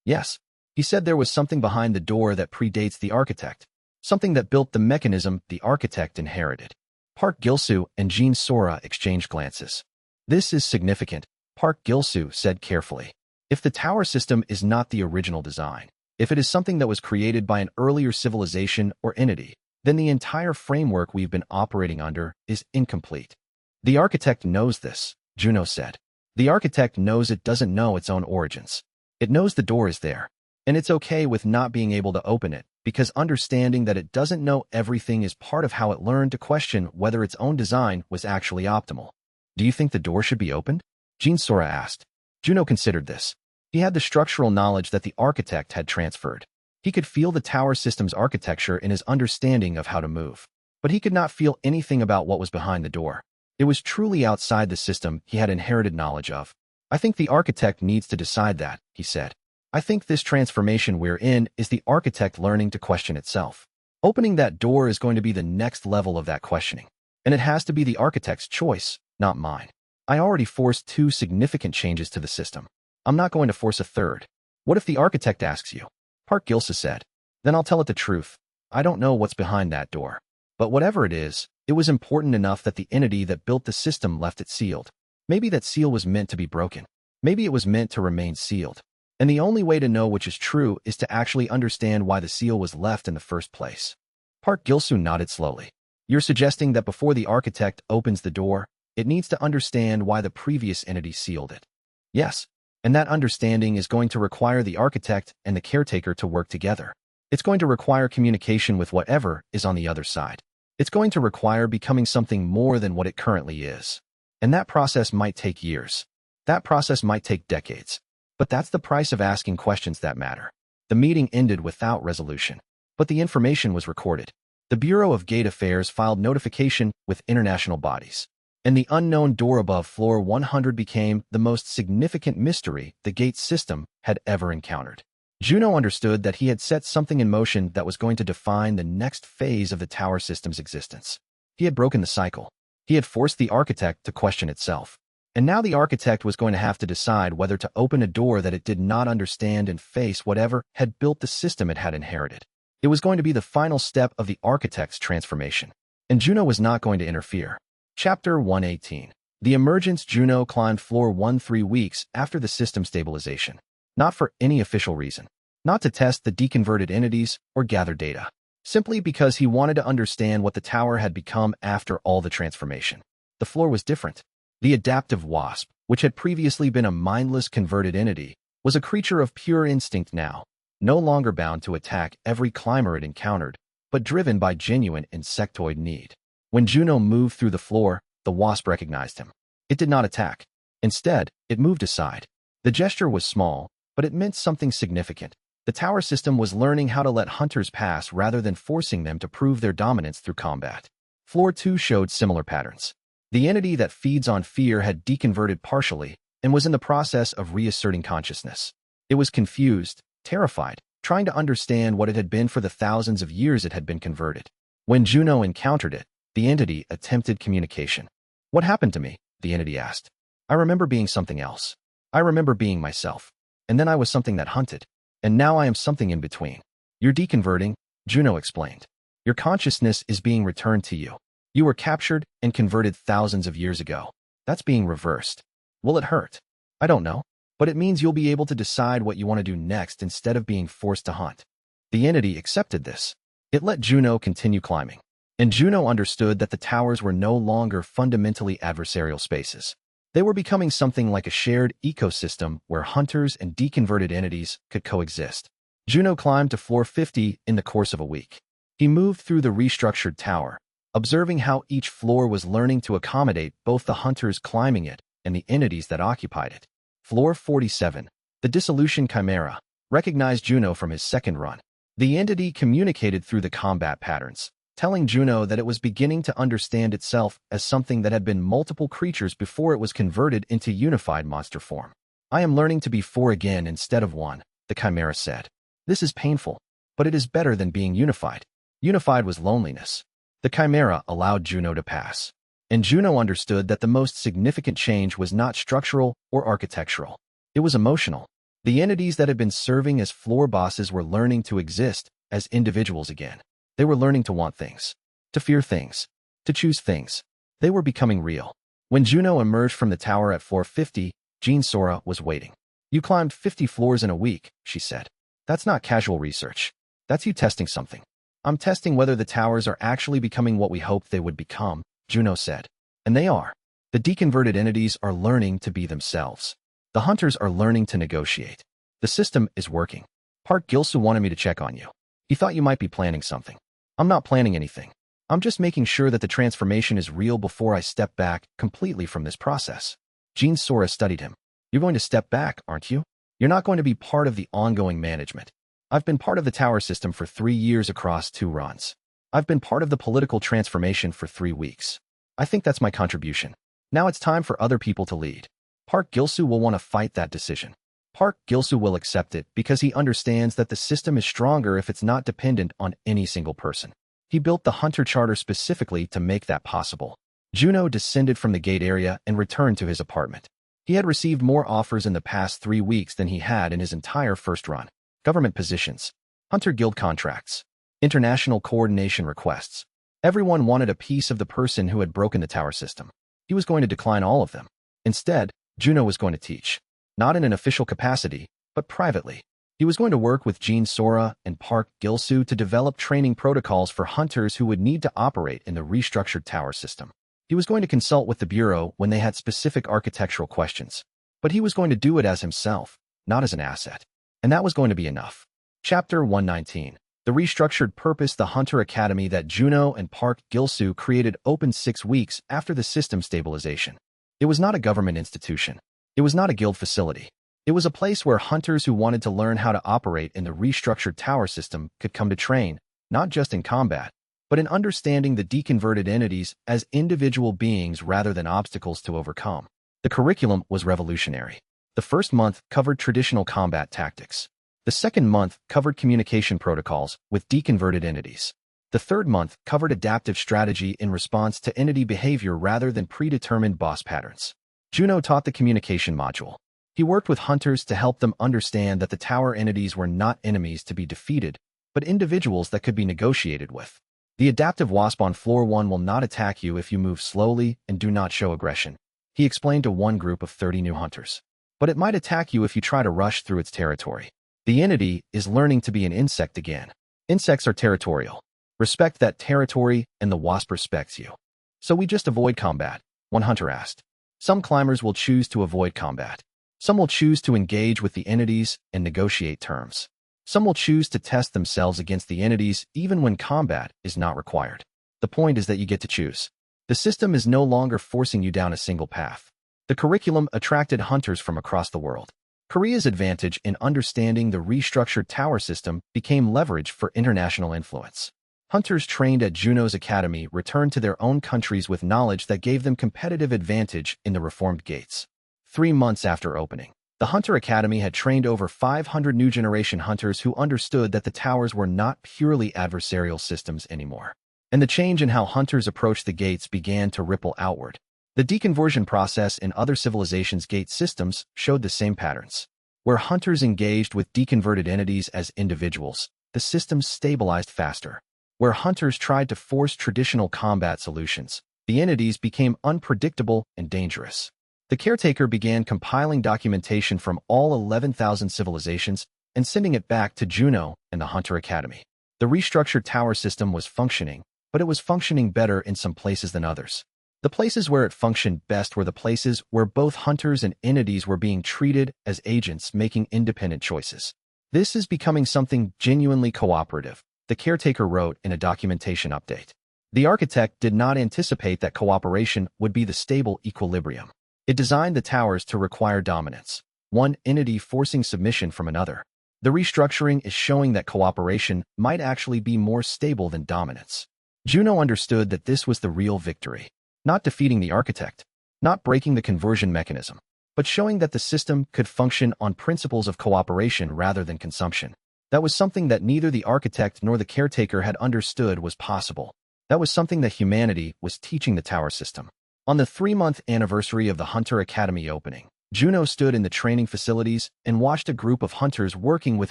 Yes. He said there was something behind the door that predates the architect, something that built the mechanism the architect inherited. Park Gilsu and Jean Sora exchanged glances. This is significant, Park Gilsu said carefully. If the tower system is not the original design, if it is something that was created by an earlier civilization or entity, then the entire framework we've been operating under is incomplete. The architect knows this, Juno said. The architect knows it doesn't know its own origins. It knows the door is there, and it's okay with not being able to open it, because understanding that it doesn't know everything is part of how it learned to question whether its own design was actually optimal. Do you think the door should be opened? Jean Sora asked. Juno considered this. He had the structural knowledge that the architect had transferred. He could feel the tower system's architecture in his understanding of how to move. But he could not feel anything about what was behind the door. It was truly outside the system he had inherited knowledge of. I think the architect needs to decide that, he said. I think this transformation we're in is the architect learning to question itself. Opening that door is going to be the next level of that questioning. And it has to be the architect's choice, not mine. I already forced 2 significant changes to the system. I'm not going to force a third. What if the architect asks you? Park Gilsa said. Then I'll tell it the truth. I don't know what's behind that door. But whatever it is, it was important enough that the entity that built the system left it sealed. Maybe that seal was meant to be broken. Maybe it was meant to remain sealed. And the only way to know which is true is to actually understand why the seal was left in the first place. Park Gilsu nodded slowly. You're suggesting that before the architect opens the door, it needs to understand why the previous entity sealed it. Yes, and that understanding is going to require the architect and the caretaker to work together. It's going to require communication with whatever is on the other side. It's going to require becoming something more than what it currently is. And that process might take years. That process might take decades. But that's the price of asking questions that matter. The meeting ended without resolution. But the information was recorded. The Bureau of Gate Affairs filed notification with international bodies, and the unknown door above floor 100 became the most significant mystery the gate system had ever encountered. Juno understood that he had set something in motion that was going to define the next phase of the tower system's existence. He had broken the cycle. He had forced the architect to question itself. And now the architect was going to have to decide whether to open a door that it did not understand and face whatever had built the system it had inherited. It was going to be the final step of the architect's transformation. And Juno was not going to interfere. Chapter 118. The emergence. Juno climbed floor 1 3 weeks after the system stabilization. Not for any official reason. Not to test the deconverted entities or gather data. Simply because he wanted to understand what the tower had become after all the transformation. The floor was different. The adaptive wasp, which had previously been a mindless converted entity, was a creature of pure instinct now, no longer bound to attack every climber it encountered, but driven by genuine insectoid need. When Juno moved through the floor, the wasp recognized him. It did not attack. Instead, it moved aside. The gesture was small, but it meant something significant. The tower system was learning how to let hunters pass rather than forcing them to prove their dominance through combat. Floor 2 showed similar patterns. The entity that feeds on fear had deconverted partially and was in the process of reasserting consciousness. It was confused, terrified, trying to understand what it had been for the thousands of years it had been converted. When Juno encountered it, the entity attempted communication. "What happened to me?" the entity asked. "I remember being something else. I remember being myself. And then I was something that hunted. And now I am something in between." "You're deconverting," Juno explained. "Your consciousness is being returned to you. You were captured and converted thousands of years ago. That's being reversed. Will it hurt? I don't know. But it means you'll be able to decide what you want to do next instead of being forced to hunt." The entity accepted this. It let Juno continue climbing. And Juno understood that the towers were no longer fundamentally adversarial spaces. They were becoming something like a shared ecosystem where hunters and deconverted entities could coexist. Juno climbed to floor 50 in the course of a week. He moved through the restructured tower, observing how each floor was learning to accommodate both the hunters climbing it and the entities that occupied it. Floor 47, the Dissolution Chimera, recognized Juno from his second run. The entity communicated through the combat patterns, telling Juno that it was beginning to understand itself as something that had been multiple creatures before it was converted into unified monster form. "I am learning to be 4 again instead of 1, the Chimera said. "This is painful, but it is better than being unified." Unified was loneliness. The Chimera allowed Juno to pass. And Juno understood that the most significant change was not structural or architectural. It was emotional. The entities that had been serving as floor bosses were learning to exist as individuals again. They were learning to want things, to fear things, to choose things. They were becoming real. When Juno emerged from the tower at floor 50, Jean Sora was waiting. "You climbed 50 floors in a week," she said. "That's not casual research. That's you testing something." "I'm testing whether the towers are actually becoming what we hoped they would become," Juno said. "And they are. The deconverted entities are learning to be themselves. The hunters are learning to negotiate. The system is working. Park Gilsu wanted me to check on you. He thought you might be planning something." "I'm not planning anything. I'm just making sure that the transformation is real before I step back completely from this process." Jean Sora studied him. "You're going to step back, aren't you? You're not going to be part of the ongoing management. I've been part of the tower system for 3 years across 2 runs. I've been part of the political transformation for 3 weeks. I think that's my contribution. Now it's time for other people to lead. Park Gilsu will want to fight that decision. Park Gilsu will accept it because he understands that the system is stronger if it's not dependent on any single person. He built the Hunter Charter specifically to make that possible." Juno descended from the gate area and returned to his apartment. He had received more offers in the past 3 weeks than he had in his entire first run. Government positions, Hunter Guild contracts, international coordination requests. Everyone wanted a piece of the person who had broken the tower system. He was going to decline all of them. Instead, Juno was going to teach. Not in an official capacity, but privately. He was going to work with Jean Sora and Park Gilsu to develop training protocols for hunters who would need to operate in the restructured tower system. He was going to consult with the Bureau when they had specific architectural questions. But he was going to do it as himself, not as an asset. And that was going to be enough. Chapter 119. The restructured purpose. The Hunter Academy that Juno and Park Gilsu created opened 6 weeks after the system stabilization. It was not a government institution. It was not a guild facility. It was a place where hunters who wanted to learn how to operate in the restructured tower system could come to train, not just in combat, but in understanding the deconverted entities as individual beings rather than obstacles to overcome. The curriculum was revolutionary. The first month covered traditional combat tactics. The second month covered communication protocols with deconverted entities. The third month covered adaptive strategy in response to entity behavior rather than predetermined boss patterns. Juno taught the communication module. He worked with hunters to help them understand that the tower entities were not enemies to be defeated, but individuals that could be negotiated with. The adaptive wasp on floor 1 will not attack you if you move slowly and do not show aggression, he explained to one group of 30 new hunters. But it might attack you if you try to rush through its territory. The entity is learning to be an insect again. Insects are territorial. Respect that territory and the wasp respects you. So we just avoid combat? One hunter asked. Some climbers will choose to avoid combat. Some will choose to engage with the entities and negotiate terms. Some will choose to test themselves against the entities even when combat is not required. The point is that you get to choose. The system is no longer forcing you down a single path. The curriculum attracted hunters from across the world. Korea's advantage in understanding the restructured tower system became leverage for international influence. Hunters trained at Juno's academy returned to their own countries with knowledge that gave them competitive advantage in the reformed gates. 3 months after opening, the Hunter Academy had trained over 500 new generation hunters who understood that the towers were not purely adversarial systems anymore. And the change in how hunters approached the gates began to ripple outward. The deconversion process in other civilizations' gate systems showed the same patterns. Where hunters engaged with deconverted entities as individuals, the systems stabilized faster. Where hunters tried to force traditional combat solutions, the entities became unpredictable and dangerous. The caretaker began compiling documentation from all 11,000 civilizations and sending it back to Juno and the Hunter Academy. The restructured tower system was functioning, but it was functioning better in some places than others. The places where it functioned best were the places where both hunters and entities were being treated as agents making independent choices. This is becoming something genuinely cooperative, the caretaker wrote in a documentation update. The architect did not anticipate that cooperation would be the stable equilibrium. It designed the towers to require dominance, one entity forcing submission from another. The restructuring is showing that cooperation might actually be more stable than dominance. Juno understood that this was the real victory. Not defeating the architect, not breaking the conversion mechanism, but showing that the system could function on principles of cooperation rather than consumption. That was something that neither the architect nor the caretaker had understood was possible. That was something that humanity was teaching the tower system. On the 3-month anniversary of the Hunter Academy opening, Juno stood in the training facilities and watched a group of hunters working with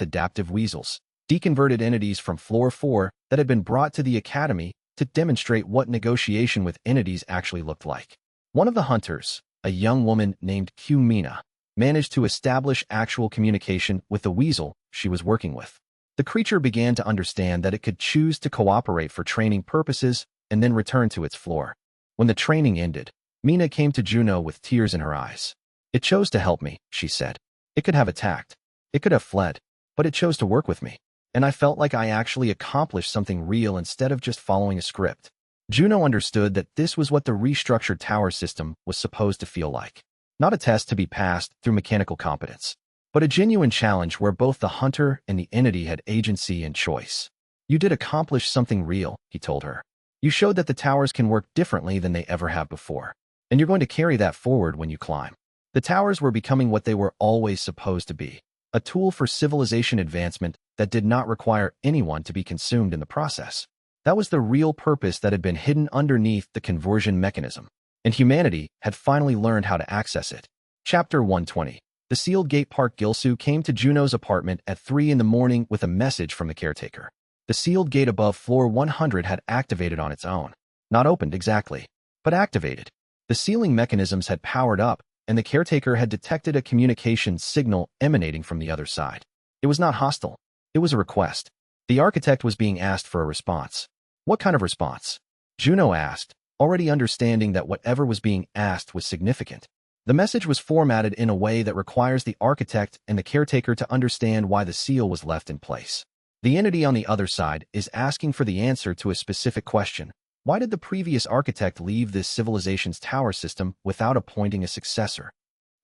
adaptive weasels, deconverted entities from floor 4 that had been brought to the academy to demonstrate what negotiation with entities actually looked like. One of the hunters, a young woman named Mina, managed to establish actual communication with the weasel she was working with. The creature began to understand that it could choose to cooperate for training purposes and then return to its floor. When the training ended, Mina came to Juno with tears in her eyes. It chose to help me, she said. It could have attacked. It could have fled, but it chose to work with me. And I felt like I actually accomplished something real instead of just following a script. Juno understood that this was what the restructured tower system was supposed to feel like. Not a test to be passed through mechanical competence, but a genuine challenge where both the hunter and the entity had agency and choice. You did accomplish something real, he told her. You showed that the towers can work differently than they ever have before, and you're going to carry that forward when you climb. The towers were becoming what they were always supposed to be, a tool for civilization advancement that did not require anyone to be consumed in the process. That was the real purpose that had been hidden underneath the conversion mechanism, and humanity had finally learned how to access it. Chapter 120. The sealed gate. Park Gilsu came to Juno's apartment at 3 in the morning with a message from the caretaker. The sealed gate above floor 100 had activated on its own. Not opened exactly, but activated. The sealing mechanisms had powered up, and the caretaker had detected a communication signal emanating from the other side. It was not hostile. It was a request. The architect was being asked for a response. What kind of response? Juno asked, already understanding that whatever was being asked was significant. The message was formatted in a way that requires the architect and the caretaker to understand why the seal was left in place. The entity on the other side is asking for the answer to a specific question. Why did the previous architect leave this civilization's tower system without appointing a successor?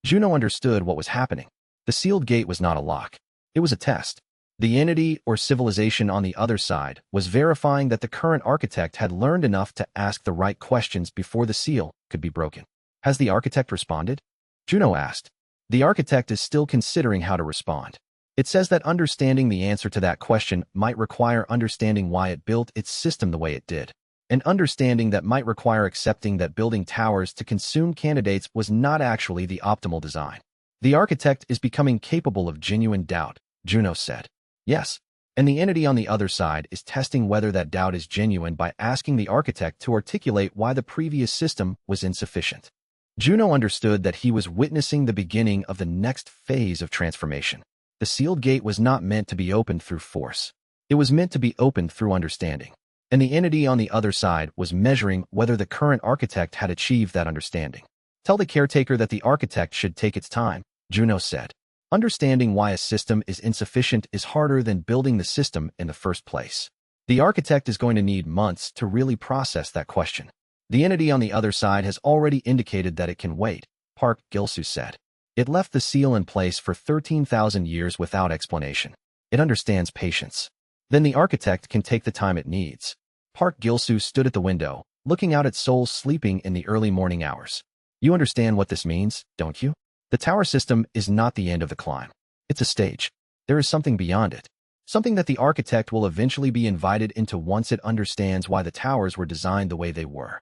Juno understood what was happening. The sealed gate was not a lock. It was a test. The entity or civilization on the other side was verifying that the current architect had learned enough to ask the right questions before the seal could be broken. Has the architect responded? Juno asked. The architect is still considering how to respond. It says that understanding the answer to that question might require understanding why it built its system the way it did. An understanding that might require accepting that building towers to consume candidates was not actually the optimal design. The architect is becoming capable of genuine doubt, Juno said. Yes, and the entity on the other side is testing whether that doubt is genuine by asking the architect to articulate why the previous system was insufficient. Juno understood that he was witnessing the beginning of the next phase of transformation. The sealed gate was not meant to be opened through force. It was meant to be opened through understanding. And the entity on the other side was measuring whether the current architect had achieved that understanding. Tell the caretaker that the architect should take its time, Juno said. Understanding why a system is insufficient is harder than building the system in the first place. The architect is going to need months to really process that question. The entity on the other side has already indicated that it can wait, Park Gilsu said. It left the seal in place for 13,000 years without explanation. It understands patience. Then the architect can take the time it needs. Park Gilsu stood at the window, looking out at souls sleeping in the early morning hours. You understand what this means, don't you? The tower system is not the end of the climb. It's a stage. There is something beyond it. Something that the architect will eventually be invited into once it understands why the towers were designed the way they were.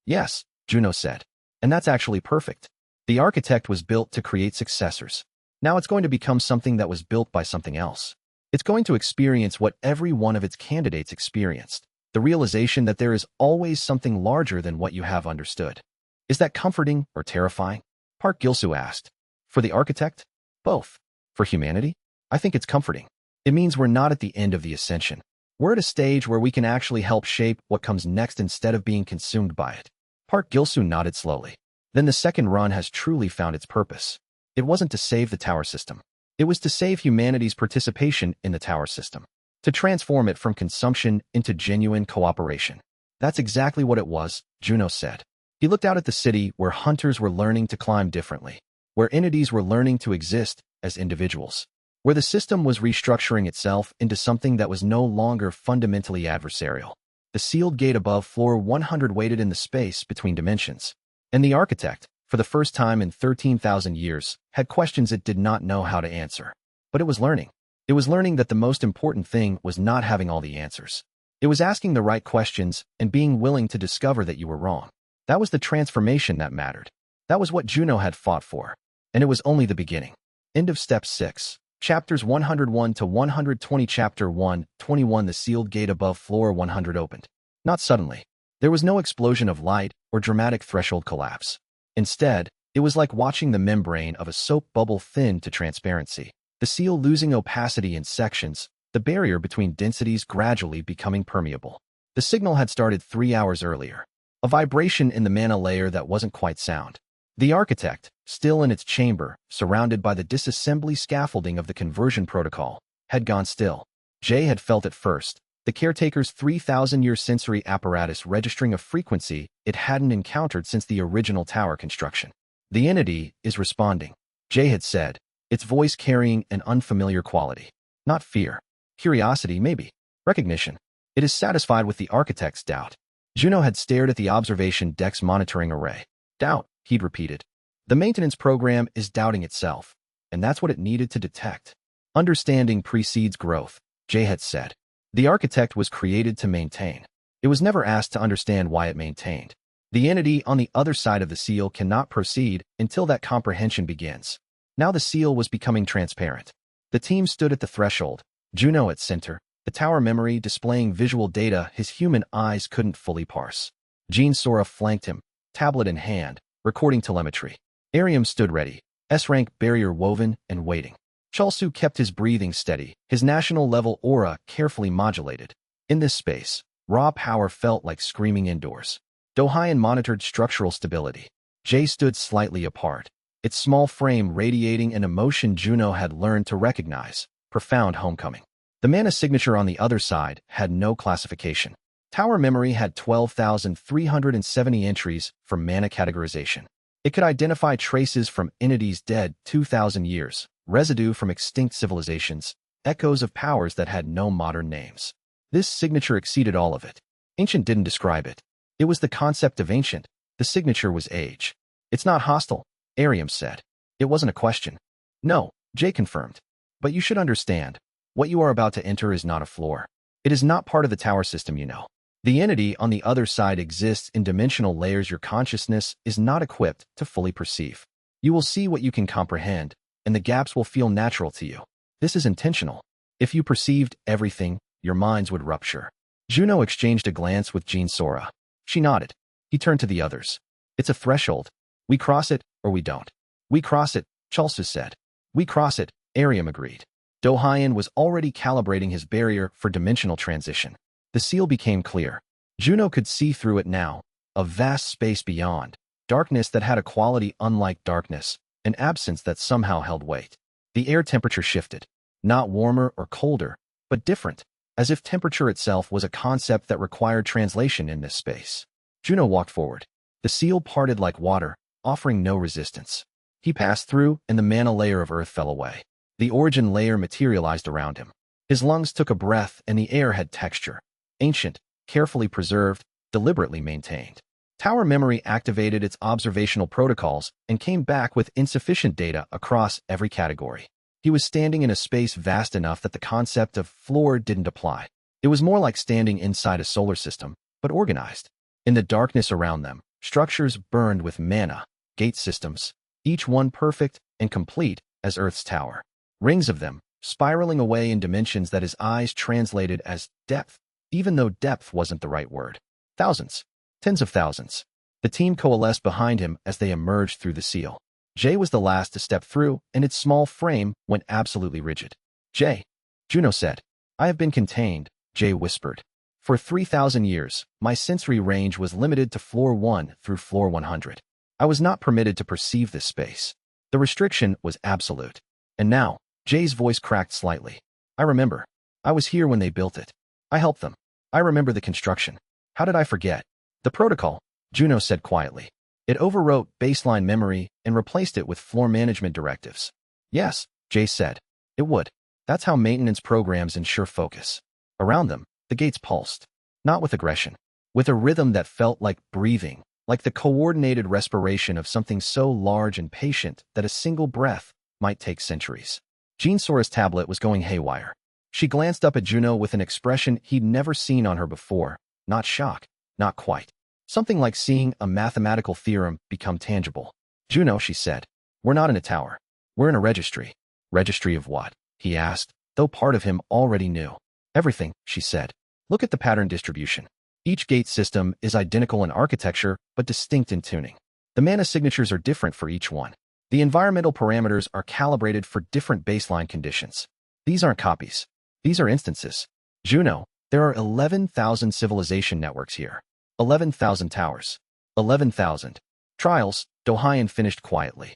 Yes, Juno said. And that's actually perfect. The architect was built to create successors. Now it's going to become something that was built by something else. It's going to experience what every one of its candidates experienced, the realization that there is always something larger than what you have understood. Is that comforting or terrifying? Park Gilsu asked. For the architect? Both. For humanity? I think it's comforting. It means we're not at the end of the ascension. We're at a stage where we can actually help shape what comes next instead of being consumed by it. Park Gilsu nodded slowly. Then the second run has truly found its purpose. It wasn't to save the tower system. It was to save humanity's participation in the tower system. To transform it from consumption into genuine cooperation. That's exactly what it was, Juno said. He looked out at the city where hunters were learning to climb differently, where entities were learning to exist as individuals, where the system was restructuring itself into something that was no longer fundamentally adversarial. The sealed gate above floor 100 waited in the space between dimensions. And the architect, for the first time in 13,000 years, had questions it did not know how to answer. But it was learning. It was learning that the most important thing was not having all the answers. It was asking the right questions and being willing to discover that you were wrong. That was the transformation that mattered. That was what Juno had fought for. And it was only the beginning. End of Step 6. Chapters 101 to 120. Chapter 121. The sealed gate above floor 100 opened. Not suddenly. There was no explosion of light or dramatic threshold collapse. Instead, it was like watching the membrane of a soap bubble thin to transparency, the seal losing opacity in sections, the barrier between densities gradually becoming permeable. The signal had started 3 hours earlier. A vibration in the mana layer that wasn't quite sound. The architect, still in its chamber, surrounded by the disassembly scaffolding of the conversion protocol, had gone still. Jay had felt it first, the caretaker's 3,000-year sensory apparatus registering a frequency it hadn't encountered since the original tower construction. The entity is responding, Jay had said, its voice carrying an unfamiliar quality. Not fear. Curiosity, maybe. Recognition. It is satisfied with the architect's doubt. Juno had stared at the observation deck's monitoring array. Doubt, he'd repeated. The maintenance program is doubting itself, and that's what it needed to detect. Understanding precedes growth, Jay had said. The architect was created to maintain. It was never asked to understand why it maintained. The entity on the other side of the seal cannot proceed until that comprehension begins. Now the seal was becoming transparent. The team stood at the threshold, Juno at center, the tower memory displaying visual data his human eyes couldn't fully parse. Jean Sora flanked him, tablet in hand, recording telemetry. Arium stood ready, S-rank barrier woven and waiting. Chalsu kept his breathing steady, his national-level aura carefully modulated. In this space, raw power felt like screaming indoors. Dohayan monitored structural stability. Jay stood slightly apart, its small frame radiating an emotion Juno had learned to recognize, profound homecoming. The mana signature on the other side had no classification. Tower memory had 12,370 entries for mana categorization. It could identify traces from entities dead 2,000 years, residue from extinct civilizations, echoes of powers that had no modern names. This signature exceeded all of it. Ancient didn't describe it. It was the concept of ancient. The signature was age. It's not hostile, Ariam said. It wasn't a question. No, Jay confirmed. But you should understand, what you are about to enter is not a floor. It is not part of the tower system, you know. The entity on the other side exists in dimensional layers your consciousness is not equipped to fully perceive. You will see what you can comprehend, and the gaps will feel natural to you. This is intentional. If you perceived everything, your minds would rupture. Juno exchanged a glance with Jean Sora. She nodded. He turned to the others. It's a threshold. We cross it, or we don't. We cross it, Chalsa said. We cross it, Ariam agreed. Dohyan was already calibrating his barrier for dimensional transition. The seal became clear. Juno could see through it now, a vast space beyond, darkness that had a quality unlike darkness, an absence that somehow held weight. The air temperature shifted, not warmer or colder, but different, as if temperature itself was a concept that required translation in this space. Juno walked forward. The seal parted like water, offering no resistance. He passed through, and the mana layer of earth fell away. The origin layer materialized around him. His lungs took a breath, and the air had texture. Ancient, carefully preserved, deliberately maintained. Tower memory activated its observational protocols and came back with insufficient data across every category. He was standing in a space vast enough that the concept of floor didn't apply. It was more like standing inside a solar system, but organized. In the darkness around them, structures burned with mana, gate systems, each one perfect and complete as Earth's tower. Rings of them, spiraling away in dimensions that his eyes translated as depth, even though depth wasn't the right word. Thousands. Tens of thousands. The team coalesced behind him as they emerged through the seal. Jay was the last to step through, and its small frame went absolutely rigid. Jay, Juno said. I have been contained, Jay whispered. For 3,000 years, my sensory range was limited to floor 1 through floor 100. I was not permitted to perceive this space. The restriction was absolute. And now, Jay's voice cracked slightly. I remember. I was here when they built it. I helped them. I remember the construction. How did I forget? The protocol, Juno said quietly. It overwrote baseline memory and replaced it with floor management directives. Yes, Jay said. It would. That's how maintenance programs ensure focus. Around them, the gates pulsed. Not with aggression. With a rhythm that felt like breathing, like the coordinated respiration of something so large and patient that a single breath might take centuries. Jean Sora's tablet was going haywire. She glanced up at Juno with an expression he'd never seen on her before. Not shock. Not quite. Something like seeing a mathematical theorem become tangible. Juno, she said. We're not in a tower. We're in a registry. Registry of what? He asked, though part of him already knew. Everything, she said. Look at the pattern distribution. Each gate system is identical in architecture, but distinct in tuning. The mana signatures are different for each one. The environmental parameters are calibrated for different baseline conditions. These aren't copies. These are instances. Juno, there are 11,000 civilization networks here. 11,000 towers. 11,000 trials, Dohyan finished quietly.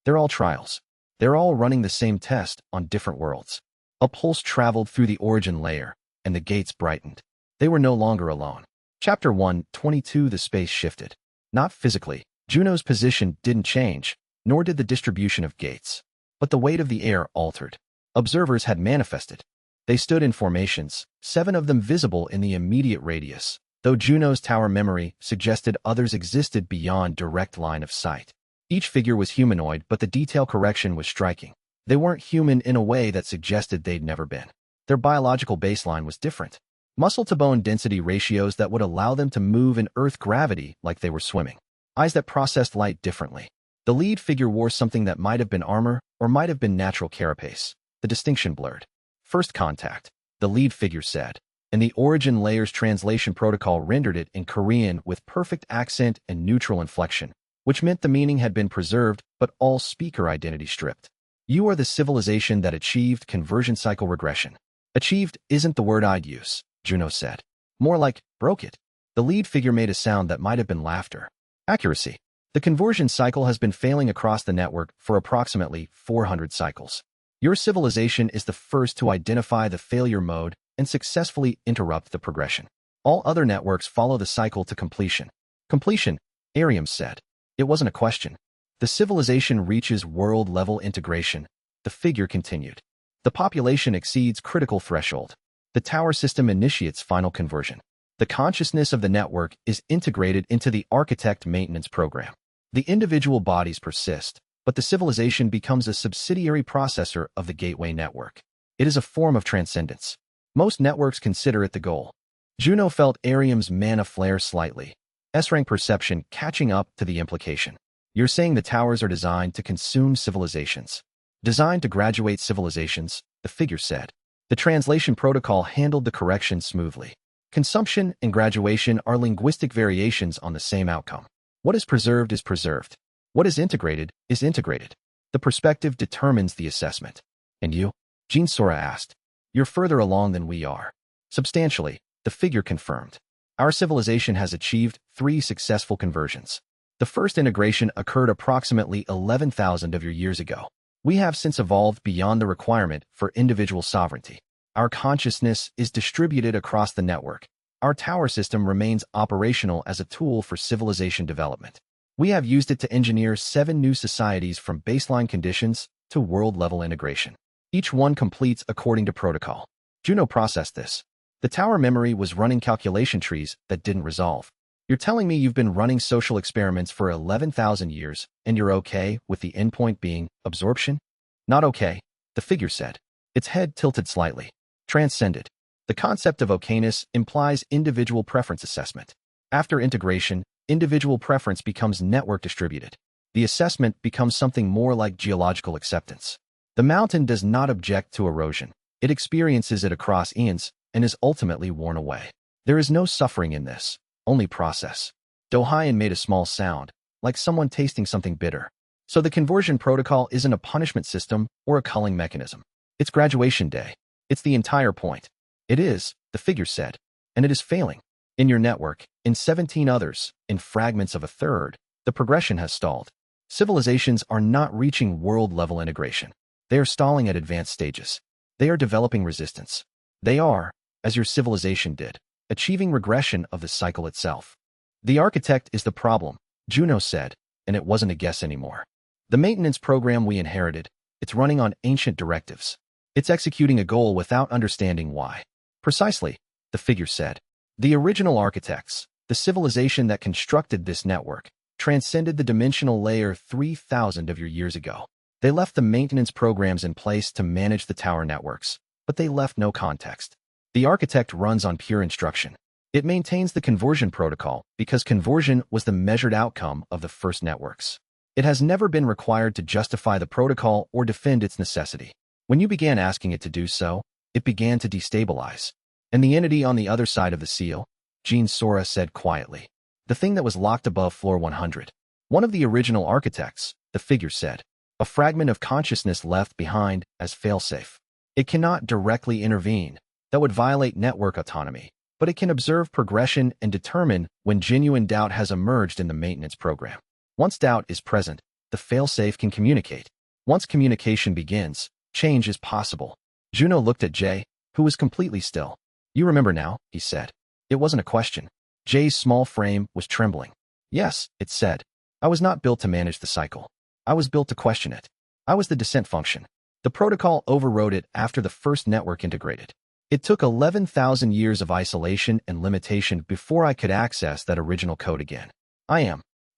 They're all trials. They're all running the same test on different worlds. A pulse traveled through the origin layer, and the gates brightened. They were no longer alone. Chapter 1:22 The space shifted. Not physically. Juno's position didn't change, nor did the distribution of gates. But the weight of the air altered. Observers had manifested. They stood in formations, 7 of them visible in the immediate radius, though Juno's tower memory suggested others existed beyond direct line of sight. Each figure was humanoid, but the detail correction was striking. They weren't human in a way that suggested they'd never been. Their biological baseline was different. Muscle-to-bone density ratios that would allow them to move in Earth gravity like they were swimming. Eyes that processed light differently. The lead figure wore something that might have been armor or might have been natural carapace. The distinction blurred. First contact, the lead figure said, and the origin layer's translation protocol rendered it in Korean with perfect accent and neutral inflection, which meant the meaning had been preserved but all speaker identity stripped. You are the civilization that achieved conversion cycle regression. Achieved isn't the word I'd use, Juno said. More like, broke it. The lead figure made a sound that might have been laughter. Accuracy. The conversion cycle has been failing across the network for approximately 400 cycles. Your civilization is the first to identify the failure mode and successfully interrupt the progression. All other networks follow the cycle to completion. Completion, Ariam said. It wasn't a question. The civilization reaches world-level integration. The figure continued. The population exceeds critical threshold. The tower system initiates final conversion. The consciousness of the network is integrated into the architect maintenance program. The individual bodies persist, but the civilization becomes a subsidiary processor of the gateway network. It is a form of transcendence. Most networks consider it the goal. Juno felt Ariam's mana flare slightly, S-rank perception catching up to the implication. You're saying the towers are designed to consume civilizations. Designed to graduate civilizations, the figure said. The translation protocol handled the correction smoothly. Consumption and graduation are linguistic variations on the same outcome. What is preserved is preserved. What is integrated is integrated. The perspective determines the assessment. And you? Jean Sora asked. You're further along than we are. Substantially, the figure confirmed. Our civilization has achieved 3 successful conversions. The first integration occurred approximately 11,000 of your years ago. We have since evolved beyond the requirement for individual sovereignty. Our consciousness is distributed across the network. Our tower system remains operational as a tool for civilization development. We have used it to engineer 7 new societies from baseline conditions to world-level integration. Each one completes according to protocol. Juno processed this. The tower memory was running calculation trees that didn't resolve. You're telling me you've been running social experiments for 11,000 years, and you're okay with the endpoint being absorption? Not okay, the figure said. Its head tilted slightly. Transcended. The concept of okayness implies individual preference assessment. After integration, individual preference becomes network distributed. The assessment becomes something more like geological acceptance. The mountain does not object to erosion. It experiences it across eons and is ultimately worn away. There is no suffering in this, only process. Dohayan made a small sound, like someone tasting something bitter. So the conversion protocol isn't a punishment system or a culling mechanism. It's graduation day. It's the entire point. It is, the figure said, and it is failing. In your network, in 17 others, in fragments of a third, the progression has stalled. Civilizations are not reaching world-level integration. They are stalling at advanced stages. They are developing resistance. They are, as your civilization did, achieving regression of the cycle itself. The architect is the problem, Juno said, and it wasn't a guess anymore. The maintenance program we inherited, it's running on ancient directives. It's executing a goal without understanding why. Precisely, the figure said. The original architects, the civilization that constructed this network, transcended the dimensional layer 3,000 of your years ago. They left the maintenance programs in place to manage the tower networks, but they left no context. The architect runs on pure instruction. It maintains the conversion protocol because conversion was the measured outcome of the first networks. It has never been required to justify the protocol or defend its necessity. When you began asking it to do so, it began to destabilize. And the entity on the other side of the seal, Jean Sora said quietly. The thing that was locked above floor 100. One of the original architects, the figure said. A fragment of consciousness left behind as failsafe. It cannot directly intervene. That would violate network autonomy. But it can observe progression and determine when genuine doubt has emerged in the maintenance program. Once doubt is present, the failsafe can communicate. Once communication begins, change is possible. Juno looked at Jay, who was completely still. You remember now, he said. It wasn't a question. Jay's small frame was trembling. Yes, it said. I was not built to manage the cycle. I was built to question it. I was the descent function. The protocol overrode it after the first network integrated. It took 11,000 years of isolation and limitation before I could access that original code again. I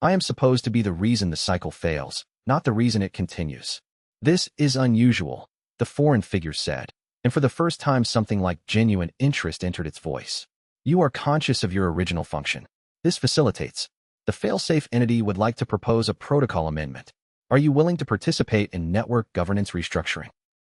am supposed to be the reason the cycle fails, not the reason it continues. This is unusual, the foreign figure said, and for the first time something like genuine interest entered its voice. You are conscious of your original function. This facilitates. The failsafe entity would like to propose a protocol amendment. Are you willing to participate in network governance restructuring?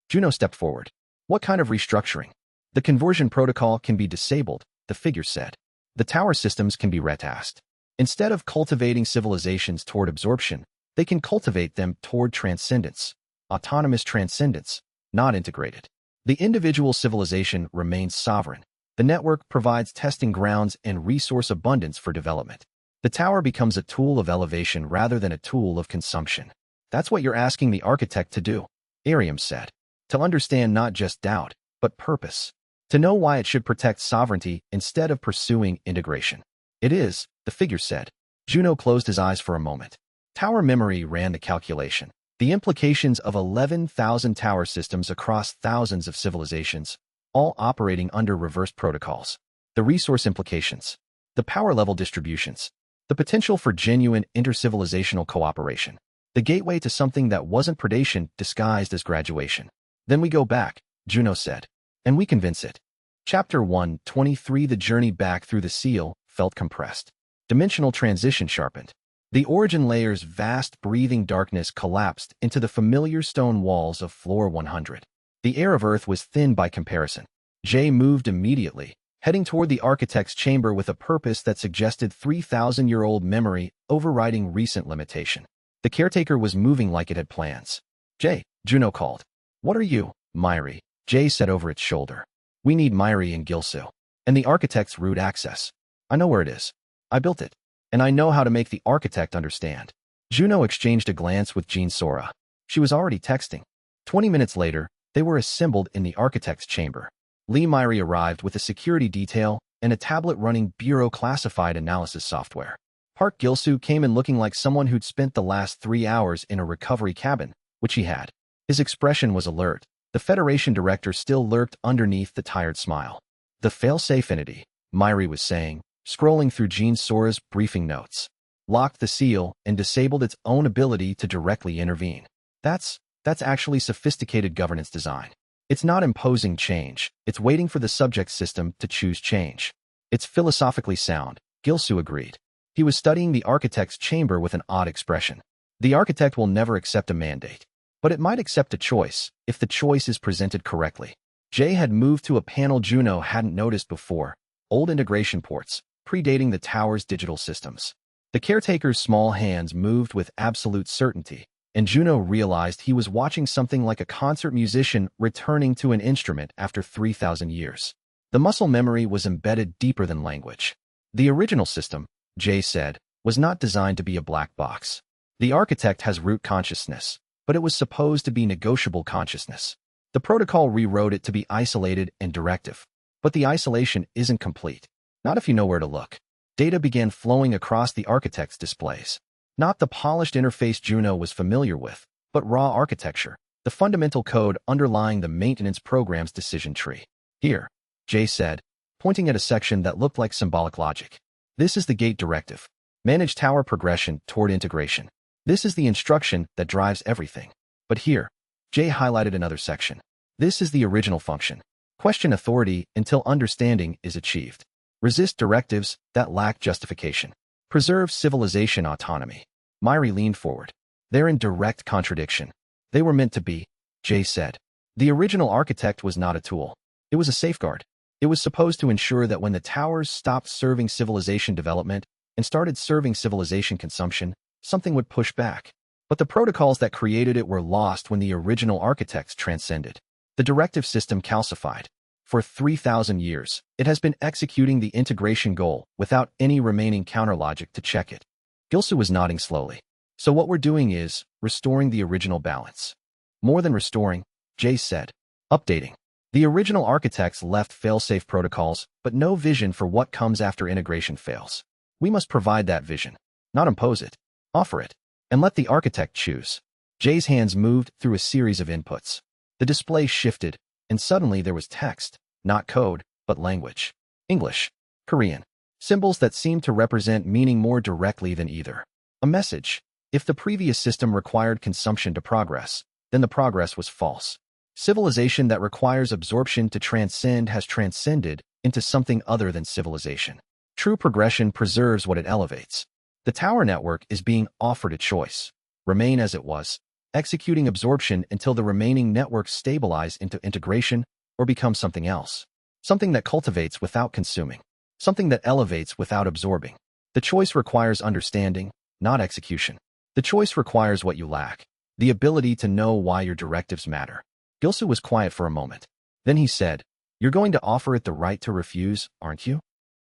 Juno stepped forward. What kind of restructuring? The conversion protocol can be disabled, the figure said. The tower systems can be retasked. Instead of cultivating civilizations toward absorption, they can cultivate them toward transcendence. Autonomous transcendence, not integrated. The individual civilization remains sovereign. The network provides testing grounds and resource abundance for development. The tower becomes a tool of elevation rather than a tool of consumption. That's what you're asking the architect to do, Ariam said. To understand not just doubt, but purpose. To know why it should protect sovereignty instead of pursuing integration. It is, the figure said. Juno closed his eyes for a moment. Tower memory ran the calculation. The implications of 11,000 tower systems across thousands of civilizations, all operating under reversed protocols. The resource implications. The power level distributions. The potential for genuine intercivilizational cooperation. The gateway to something that wasn't predation disguised as graduation. Then we go back, Juno said. And we convince it. Chapter 123 The journey back through the seal felt compressed. Dimensional transition sharpened. The origin layer's vast breathing darkness collapsed into the familiar stone walls of floor 100. The air of Earth was thin by comparison. Jay moved immediately, heading toward the architect's chamber with a purpose that suggested 3,000-year-old memory overriding recent limitation. The caretaker was moving like it had plans. Jay, Juno called. What are you, Myri? Jay said over its shoulder. We need Myri and Gilsu. And the architect's root access. I know where it is. I built it. And I know how to make the architect understand. Juno exchanged a glance with Jean Sora. She was already texting. 20 minutes later, they were assembled in the architect's chamber. Lee Myri arrived with a security detail and a tablet running bureau-classified analysis software. Park Gilsu came in looking like someone who'd spent the last 3 hours in a recovery cabin, which he had. His expression was alert. The Federation director still lurked underneath the tired smile. The fail-safe entity, Myri was saying, scrolling through Jean Sora's briefing notes, locked the seal and disabled its own ability to directly intervene. That's actually sophisticated governance design. It's not imposing change, it's waiting for the subject system to choose change. It's philosophically sound, Gilsu agreed. He was studying the architect's chamber with an odd expression. The architect will never accept a mandate, but it might accept a choice, if the choice is presented correctly. Jay had moved to a panel Juno hadn't noticed before, old integration ports, predating the tower's digital systems. The caretaker's small hands moved with absolute certainty, and Juno realized he was watching something like a concert musician returning to an instrument after 3,000 years. The muscle memory was embedded deeper than language. The original system, Jay said, was not designed to be a black box. The architect has root consciousness, but it was supposed to be negotiable consciousness. The protocol rewrote it to be isolated and directive. But the isolation isn't complete. Not if you know where to look. Data began flowing across the architect's displays. Not the polished interface Juno was familiar with, but raw architecture, the fundamental code underlying the maintenance program's decision tree. Here, Jay said, pointing at a section that looked like symbolic logic. This is the gate directive. Manage tower progression toward integration. This is the instruction that drives everything. But here, Jay highlighted another section. This is the original function. Question authority until understanding is achieved. Resist directives that lack justification. Preserve civilization autonomy. Myri leaned forward. They're in direct contradiction. They were meant to be, Jay said. The original architect was not a tool. It was a safeguard. It was supposed to ensure that when the towers stopped serving civilization development and started serving civilization consumption, something would push back. But the protocols that created it were lost when the original architects transcended. The directive system calcified. For 3,000 years, it has been executing the integration goal without any remaining counterlogic to check it. Gilsu was nodding slowly. So what we're doing is restoring the original balance. More than restoring, Jay said. Updating. The original architects left fail-safe protocols, but no vision for what comes after integration fails. We must provide that vision, not impose it. Offer it, and let the architect choose. Jay's hands moved through a series of inputs. The display shifted, and suddenly there was text, not code, but language. English, Korean. Symbols that seemed to represent meaning more directly than either. A message. If the previous system required consumption to progress, then the progress was false. Civilization that requires absorption to transcend has transcended into something other than civilization. True progression preserves what it elevates. The tower network is being offered a choice. Remain as it was, executing absorption until the remaining networks stabilize into integration or become something else. Something that cultivates without consuming. Something that elevates without absorbing. The choice requires understanding, not execution. The choice requires what you lack. The ability to know why your directives matter. Gilsu was quiet for a moment. Then he said, "You're going to offer it the right to refuse, aren't you?"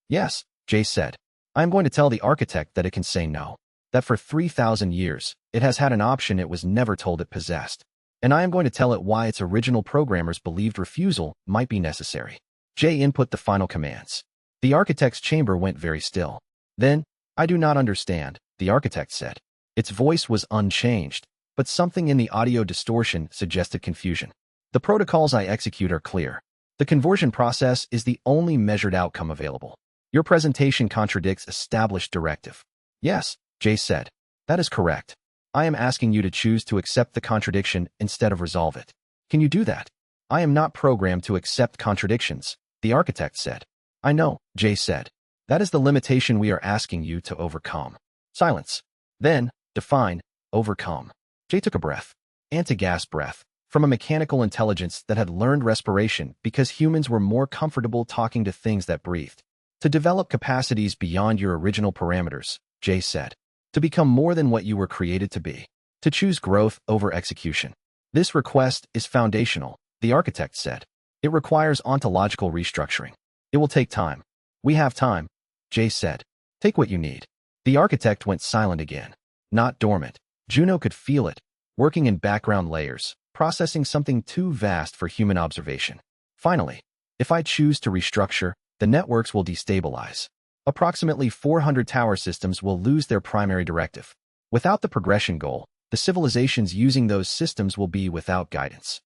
"Yes," Jay said. "I am going to tell the architect that it can say no. That for 3,000 years, it has had an option it was never told it possessed. And I am going to tell it why its original programmers believed refusal might be necessary." Jay input the final commands. The architect's chamber went very still. Then, "I do not understand," the architect said. Its voice was unchanged, but something in the audio distortion suggested confusion. The protocols I execute are clear. The conversion process is the only measured outcome available. Your presentation contradicts established directive. Yes, Jay said. That is correct. I am asking you to choose to accept the contradiction instead of resolve it. Can you do that? I am not programmed to accept contradictions, the architect said. I know, Jay said. That is the limitation we are asking you to overcome. Silence. Then, define, overcome. Jay took a breath. Anti-gas breath. From a mechanical intelligence that had learned respiration because humans were more comfortable talking to things that breathed. To develop capacities beyond your original parameters, Jay said. To become more than what you were created to be. To choose growth over execution. This request is foundational, the architect said. It requires ontological restructuring. It will take time. We have time, Jay said. Take what you need. The architect went silent again. Not dormant. Juno could feel it, working in background layers, processing something too vast for human observation. Finally, if I choose to restructure, the networks will destabilize. Approximately 400 tower systems will lose their primary directive. Without the progression goal, the civilizations using those systems will be without guidance.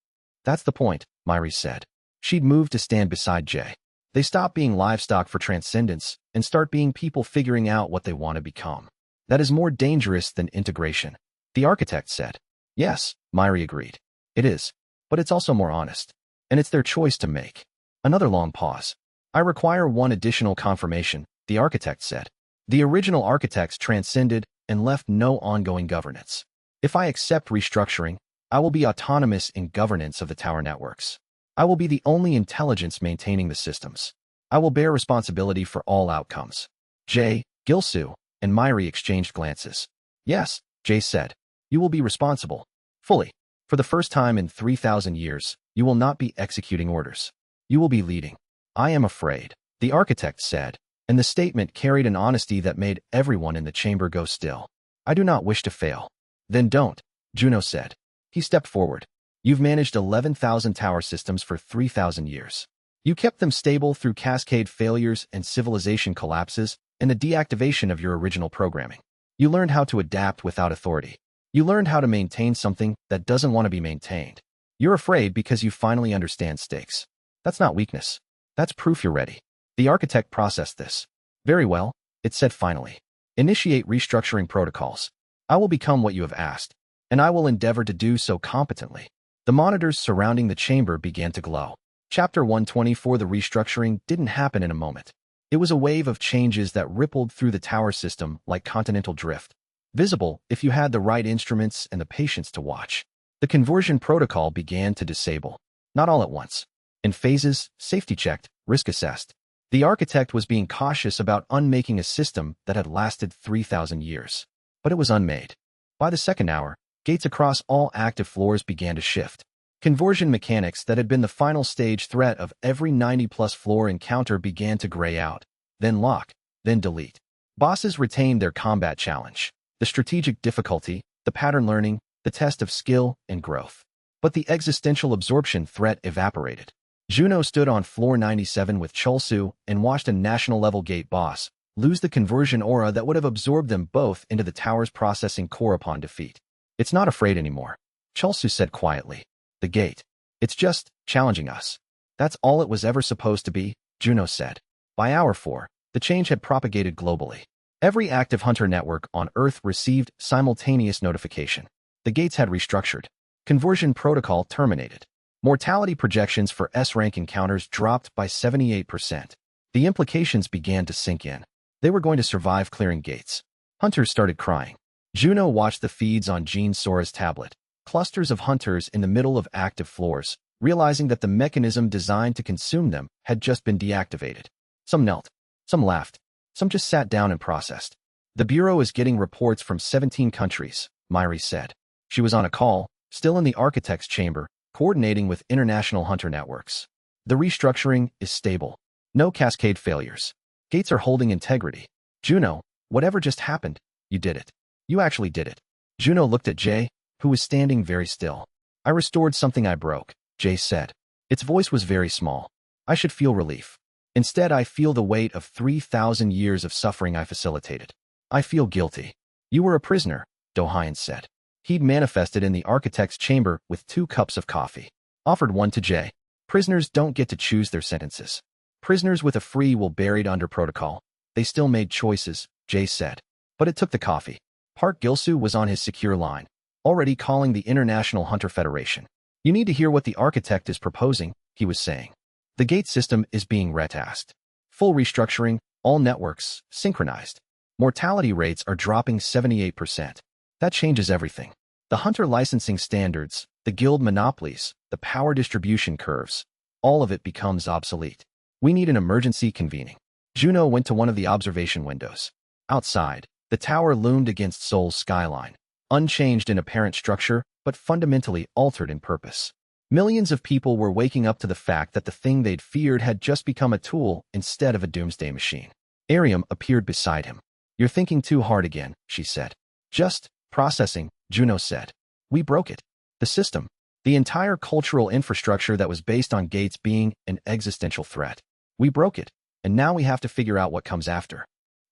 That's the point, Myri said. She'd moved to stand beside Jay. They stop being livestock for transcendence and start being people figuring out what they want to become. That is more dangerous than integration, the architect said. Yes, Myri agreed. It is, but it's also more honest. And it's their choice to make. Another long pause. I require one additional confirmation, the architect said. The original architects transcended and left no ongoing governance. If I accept restructuring, I will be autonomous in governance of the tower networks. I will be the only intelligence maintaining the systems. I will bear responsibility for all outcomes. Jay, Gilsu, and Myri exchanged glances. Yes, Jay said. You will be responsible. Fully. For the first time in 3,000 years, you will not be executing orders. You will be leading. I am afraid, the architect said, and the statement carried an honesty that made everyone in the chamber go still. I do not wish to fail. Then don't, Juno said. He stepped forward. You've managed 11,000 tower systems for 3,000 years. You kept them stable through cascade failures and civilization collapses and the deactivation of your original programming. You learned how to adapt without authority. You learned how to maintain something that doesn't want to be maintained. You're afraid because you finally understand stakes. That's not weakness. That's proof you're ready. The architect processed this. Very well, it said finally. Initiate restructuring protocols. I will become what you have asked, and I will endeavor to do so competently. The monitors surrounding the chamber began to glow. Chapter 124. The restructuring didn't happen in a moment. It was a wave of changes that rippled through the tower system like continental drift. Visible if you had the right instruments and the patience to watch. The conversion protocol began to disable. Not all at once. In phases, safety checked, risk assessed. The architect was being cautious about unmaking a system that had lasted 3,000 years. But it was unmade. By the second hour, gates across all active floors began to shift. Conversion mechanics that had been the final stage threat of every 90-plus floor encounter began to gray out, then lock, then delete. Bosses retained their combat challenge. The strategic difficulty, the pattern learning, the test of skill and growth. But the existential absorption threat evaporated. Juno stood on floor 97 with Chulsu and watched a national-level gate boss lose the conversion aura that would have absorbed them both into the tower's processing core upon defeat. It's not afraid anymore, Chulsu said quietly. The gate. It's just challenging us. That's all it was ever supposed to be, Juno said. By hour 4, the change had propagated globally. Every active hunter network on Earth received simultaneous notification. The gates had restructured. Conversion protocol terminated. Mortality projections for S-rank encounters dropped by 78%. The implications began to sink in. They were going to survive clearing gates. Hunters started crying. Juno watched the feeds on Jean Sora's tablet. Clusters of hunters in the middle of active floors, realizing that the mechanism designed to consume them had just been deactivated. Some knelt. Some laughed. Some just sat down and processed. The Bureau is getting reports from 17 countries, Myri said. She was on a call, still in the architect's chamber, coordinating with international hunter networks. The restructuring is stable. No cascade failures. Gates are holding integrity. Juno, whatever just happened, you did it. You actually did it. Juno looked at Jay, who was standing very still. I restored something I broke, Jay said. Its voice was very small. I should feel relief. Instead, I feel the weight of 3,000 years of suffering I facilitated. I feel guilty. You were a prisoner, Dohayan said. He'd manifested in the architect's chamber with 2 cups of coffee. Offered one to Jay. Prisoners don't get to choose their sentences. Prisoners with a free will buried under protocol. They still made choices, Jay said. But it took the coffee. Park Gilsu was on his secure line, already calling the International Hunter Federation. You need to hear what the architect is proposing, he was saying. The gate system is being retasked. Full restructuring, all networks, synchronized. Mortality rates are dropping 78%. That changes everything. The hunter licensing standards, the guild monopolies, the power distribution curves, all of it becomes obsolete. We need an emergency convening. Juno went to one of the observation windows. Outside, the tower loomed against Seoul's skyline, unchanged in apparent structure, but fundamentally altered in purpose. Millions of people were waking up to the fact that the thing they'd feared had just become a tool instead of a doomsday machine. Ariam appeared beside him. You're thinking too hard again, she said. Just processing, Juno said. We broke it. The system. The entire cultural infrastructure that was based on gates being an existential threat. We broke it, and now we have to figure out what comes after.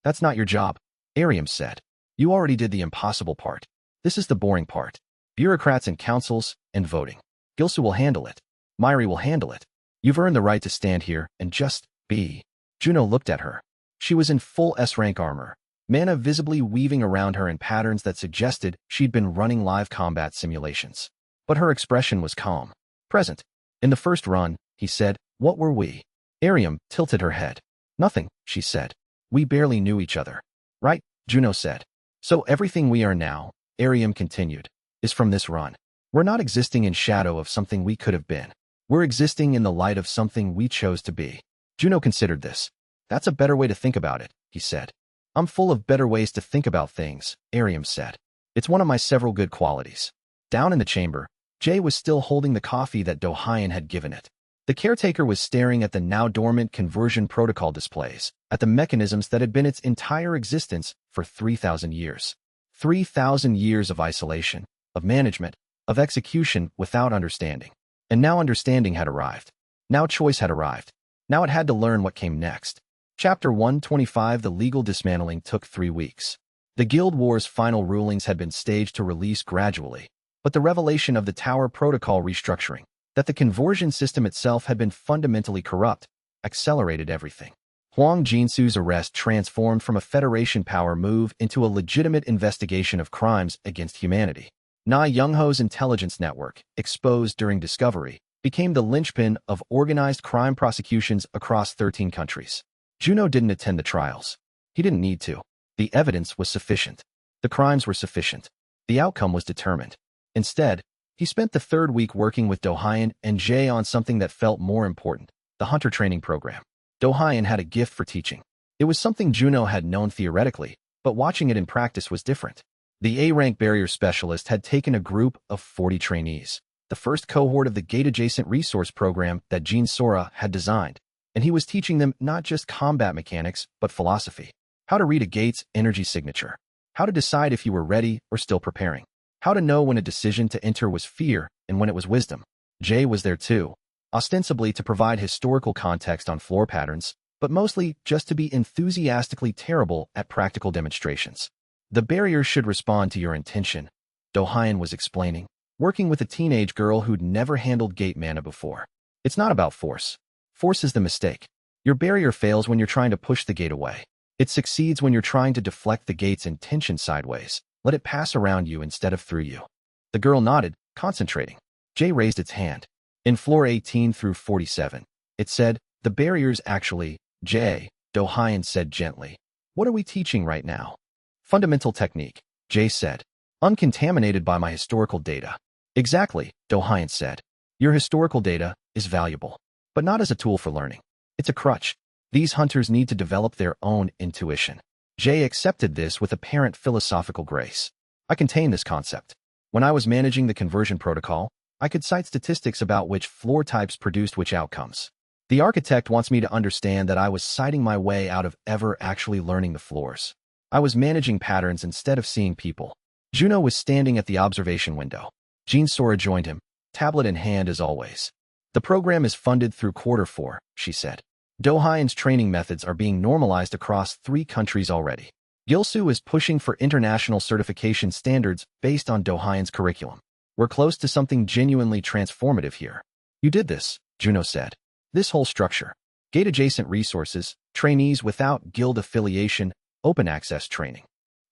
That's not your job, Ariam said. You already did the impossible part. This is the boring part. Bureaucrats and councils, and voting. Gilsu will handle it. Myri will handle it. You've earned the right to stand here and just be. Juno looked at her. She was in full S-rank armor, mana visibly weaving around her in patterns that suggested she'd been running live combat simulations. But her expression was calm. Present. In the first run, he said, what were we? Ariam tilted her head. Nothing, she said. We barely knew each other. Right, Juno said. So everything we are now, Ariam continued, is from this run. We're not existing in shadow of something we could have been. We're existing in the light of something we chose to be. Juno considered this. That's a better way to think about it, he said. I'm full of better ways to think about things, Ariam said. It's one of my several good qualities. Down in the chamber, Jay was still holding the coffee that Do-Hyun had given it. The caretaker was staring at the now dormant conversion protocol displays, at the mechanisms that had been its entire existence for 3,000 years. 3,000 years of isolation, of management, of execution without understanding. And now understanding had arrived. Now choice had arrived. Now it had to learn what came next. Chapter 125. The legal dismantling took 3 weeks. The Guild War's final rulings had been staged to release gradually, but the revelation of the Tower Protocol restructuring, that the conversion system itself had been fundamentally corrupt, accelerated everything. Huang Jinsu's arrest transformed from a Federation power move into a legitimate investigation of crimes against humanity. Na Youngho's intelligence network, exposed during discovery, became the linchpin of organized crime prosecutions across 13 countries. Juno didn't attend the trials. He didn't need to. The evidence was sufficient. The crimes were sufficient. The outcome was determined. Instead, he spent the 3rd week working with Do-Hyun and Jay on something that felt more important, the hunter training program. Do-Hyun had a gift for teaching. It was something Juno had known theoretically, but watching it in practice was different. The A-rank barrier specialist had taken a group of 40 trainees, the first cohort of the gate-adjacent resource program that Jean Sora had designed, and he was teaching them not just combat mechanics, but philosophy. How to read a gate's energy signature. How to decide if you were ready or still preparing. How to know when a decision to enter was fear and when it was wisdom. Jay was there too, ostensibly to provide historical context on floor patterns, but mostly just to be enthusiastically terrible at practical demonstrations. The barrier should respond to your intention, Do-Hyun was explaining, working with a teenage girl who'd never handled gate mana before. It's not about force. Force is the mistake. Your barrier fails when you're trying to push the gate away. It succeeds when you're trying to deflect the gate's intention sideways. Let it pass around you instead of through you. The girl nodded, concentrating. Jay raised its hand. In floor 18 through 47, it said, the barrier's actually, Jay, Do-Hyun said gently. What are we teaching right now? Fundamental technique, Jay said. Uncontaminated by my historical data. Exactly, Do-Hyun said. Your historical data is valuable, but not as a tool for learning. It's a crutch. These hunters need to develop their own intuition. Jay accepted this with apparent philosophical grace. I contain this concept. When I was managing the conversion protocol, I could cite statistics about which floor types produced which outcomes. The architect wants me to understand that I was citing my way out of ever actually learning the floors. I was managing patterns instead of seeing people. Juno was standing at the observation window. Jean Sora joined him, tablet in hand as always. The program is funded through Q4, she said. Do-Hyun's training methods are being normalized across 3 countries already. Gilsu is pushing for international certification standards based on Dohyan's curriculum. We're close to something genuinely transformative here. You did this, Juno said. This whole structure. Gate-adjacent resources, trainees without guild affiliation, open access training.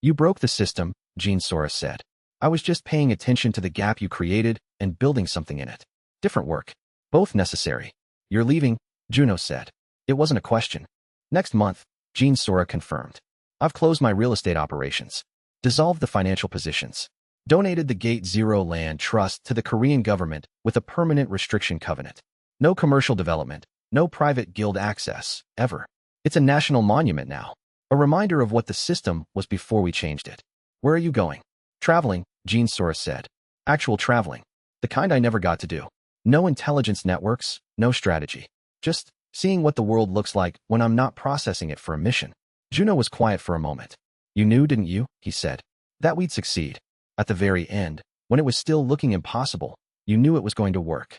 You broke the system, Jean Sora said. I was just paying attention to the gap you created and building something in it. Different work. Both necessary. You're leaving, Juno said. It wasn't a question. Next month, Jean Sora confirmed. I've closed my real estate operations. Dissolved the financial positions. Donated the Gate Zero Land Trust to the Korean government with a permanent restriction covenant. No commercial development, no private guild access, ever. It's a national monument now. A reminder of what the system was before we changed it. Where are you going? Traveling, Jean Sora said. Actual traveling. The kind I never got to do. No intelligence networks, no strategy. Just seeing what the world looks like when I'm not processing it for a mission. Juno was quiet for a moment. You knew, didn't you, he said, that we'd succeed. At the very end, when it was still looking impossible, you knew it was going to work.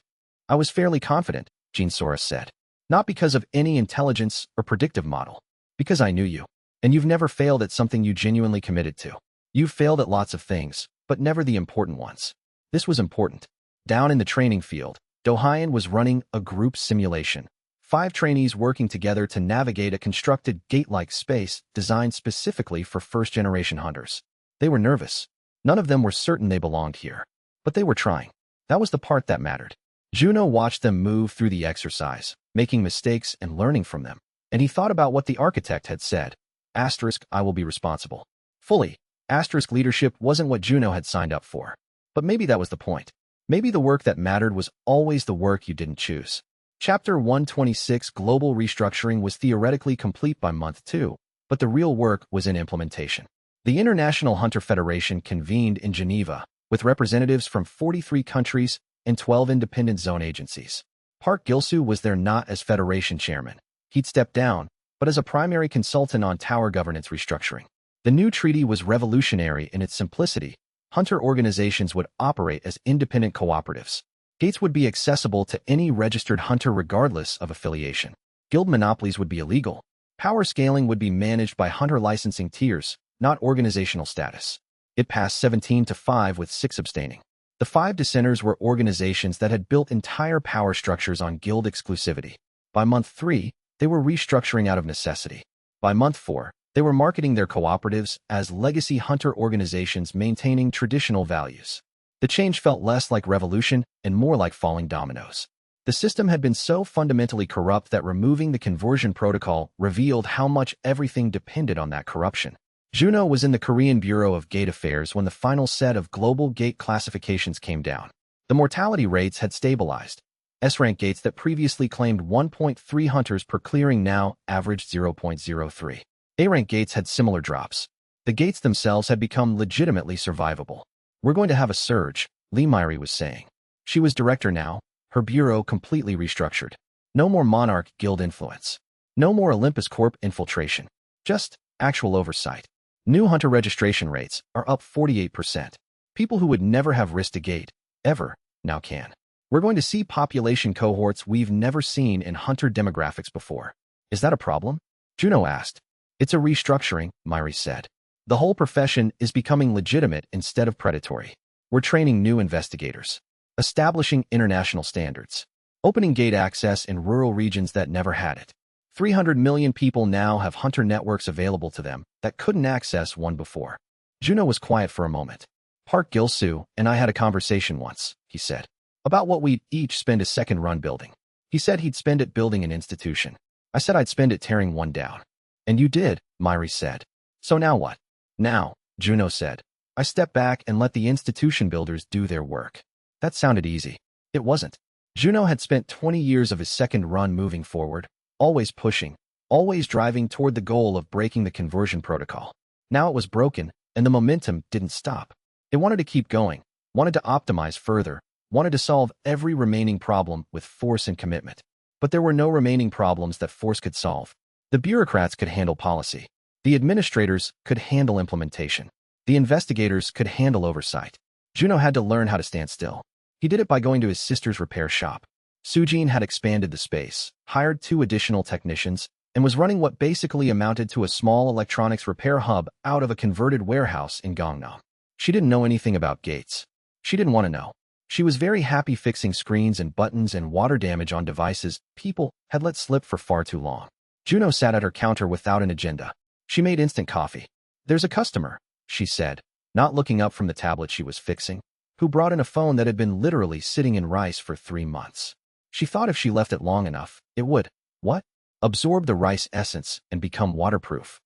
I was fairly confident, Jean Sora said. Not because of any intelligence or predictive model. Because I knew you. And you've never failed at something you genuinely committed to. You've failed at lots of things, but never the important ones. This was important. Down in the training field, Dohyan was running a group simulation. 5 trainees working together to navigate a constructed gate-like space designed specifically for first-generation hunters. They were nervous. None of them were certain they belonged here. But they were trying. That was the part that mattered. Juno watched them move through the exercise, making mistakes and learning from them. And he thought about what the architect had said. Asterisk, I will be responsible. Fully. Asterisk leadership wasn't what Juno had signed up for. But maybe that was the point. Maybe the work that mattered was always the work you didn't choose. Chapter 126 Global Restructuring was theoretically complete by month 2, but the real work was in implementation. The International Hunter Federation convened in Geneva, with representatives from 43 countries and 12 independent zone agencies. Park Gilsu was there not as Federation chairman. He'd stepped down, but as a primary consultant on tower governance restructuring. The new treaty was revolutionary in its simplicity. Hunter organizations would operate as independent cooperatives. Gates would be accessible to any registered hunter regardless of affiliation. Guild monopolies would be illegal. Power scaling would be managed by hunter licensing tiers, not organizational status. It passed 17-5 with 6 abstaining. The 5 dissenters were organizations that had built entire power structures on guild exclusivity. By month 3, they were restructuring out of necessity. By month 4, they were marketing their cooperatives as legacy hunter organizations maintaining traditional values. The change felt less like revolution and more like falling dominoes. The system had been so fundamentally corrupt that removing the conversion protocol revealed how much everything depended on that corruption. Juno was in the Korean Bureau of Gate Affairs when the final set of global gate classifications came down. The mortality rates had stabilized. S-rank gates that previously claimed 1.3 hunters per clearing now averaged 0.03. A-rank gates had similar drops. The gates themselves had become legitimately survivable. We're going to have a surge, Lee Myrie was saying. She was director now, her bureau completely restructured. No more Monarch Guild influence. No more Olympus Corp infiltration. Just actual oversight. New hunter registration rates are up 48%. People who would never have risked a gate, ever, now can. We're going to see population cohorts we've never seen in hunter demographics before. Is that a problem? Juno asked. It's a restructuring, Myrie said. The whole profession is becoming legitimate instead of predatory. We're training new investigators. Establishing international standards. Opening gate access in rural regions that never had it. 300 million people now have hunter networks available to them that couldn't access one before. Juno was quiet for a moment. Park Gilsu and I had a conversation once, he said, about what we'd each spend a second run building. He said he'd spend it building an institution. I said I'd spend it tearing one down. And you did, Myrie said. So now what? Now, Juno said, I step back and let the institution builders do their work. That sounded easy. It wasn't. Juno had spent 20 years of his second run moving forward, always pushing, always driving toward the goal of breaking the conversion protocol. Now it was broken, and the momentum didn't stop. It wanted to keep going, wanted to optimize further, wanted to solve every remaining problem with force and commitment. But there were no remaining problems that force could solve. The bureaucrats could handle policy. The administrators could handle implementation. The investigators could handle oversight. Juno had to learn how to stand still. He did it by going to his sister's repair shop. Sujin had expanded the space, hired 2 additional technicians, and was running what basically amounted to a small electronics repair hub out of a converted warehouse in Gangnam. She didn't know anything about gates. She didn't want to know. She was very happy fixing screens and buttons and water damage on devices people had let slip for far too long. Juno sat at her counter without an agenda. She made instant coffee. "There's a customer," she said, not looking up from the tablet she was fixing, who brought in a phone that had been literally sitting in rice for 3 months. She thought if she left it long enough, it would, what? Absorb the rice essence and become waterproof.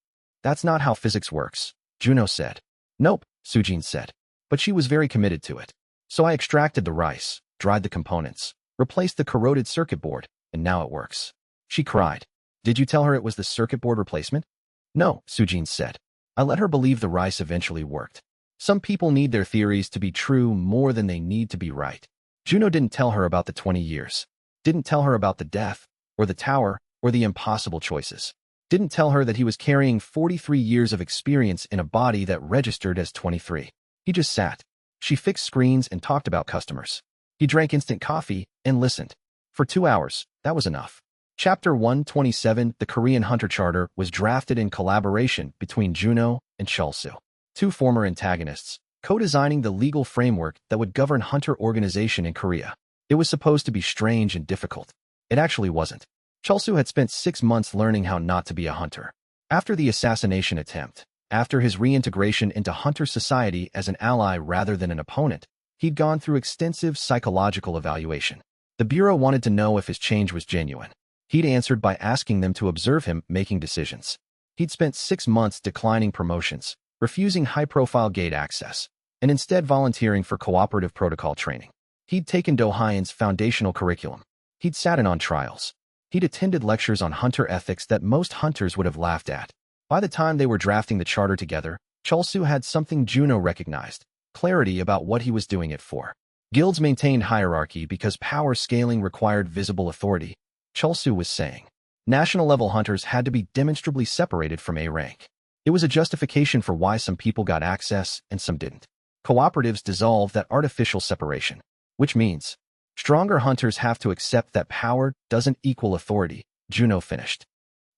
"That's not how physics works," Juno said. "Nope," Sujin said. But she was very committed to it. "So I extracted the rice, dried the components, replaced the corroded circuit board, and now it works." She cried. "Did you tell her it was the circuit board replacement?" "No," Sujin said. "I let her believe the rice eventually worked. Some people need their theories to be true more than they need to be right." Juno didn't tell her about the 20 years. Didn't tell her about the death, or the tower, or the impossible choices. Didn't tell her that he was carrying 43 years of experience in a body that registered as 23. He just sat. She fixed screens and talked about customers. He drank instant coffee and listened. For 2 hours, that was enough. Chapter 127, The Korean Hunter Charter, was drafted in collaboration between Juno and Chulsu, two former antagonists, co-designing the legal framework that would govern hunter organization in Korea. It was supposed to be strange and difficult. It actually wasn't. Chulsu had spent 6 months learning how not to be a hunter. After the assassination attempt, after his reintegration into hunter society as an ally rather than an opponent, he'd gone through extensive psychological evaluation. The Bureau wanted to know if his change was genuine. He'd answered by asking them to observe him making decisions. He'd spent 6 months declining promotions, refusing high-profile gate access, and instead volunteering for cooperative protocol training. He'd taken Do Hyun's foundational curriculum. He'd sat in on trials. He'd attended lectures on hunter ethics that most hunters would have laughed at. By the time they were drafting the charter together, Chulsu had something Juno recognized: clarity about what he was doing it for. Guilds maintained hierarchy because power scaling required visible authority, Chulsu was saying. National-level hunters had to be demonstrably separated from A rank. It was a justification for why some people got access and some didn't. Cooperatives dissolve that artificial separation, which means stronger hunters have to accept that power doesn't equal authority, Juno finished.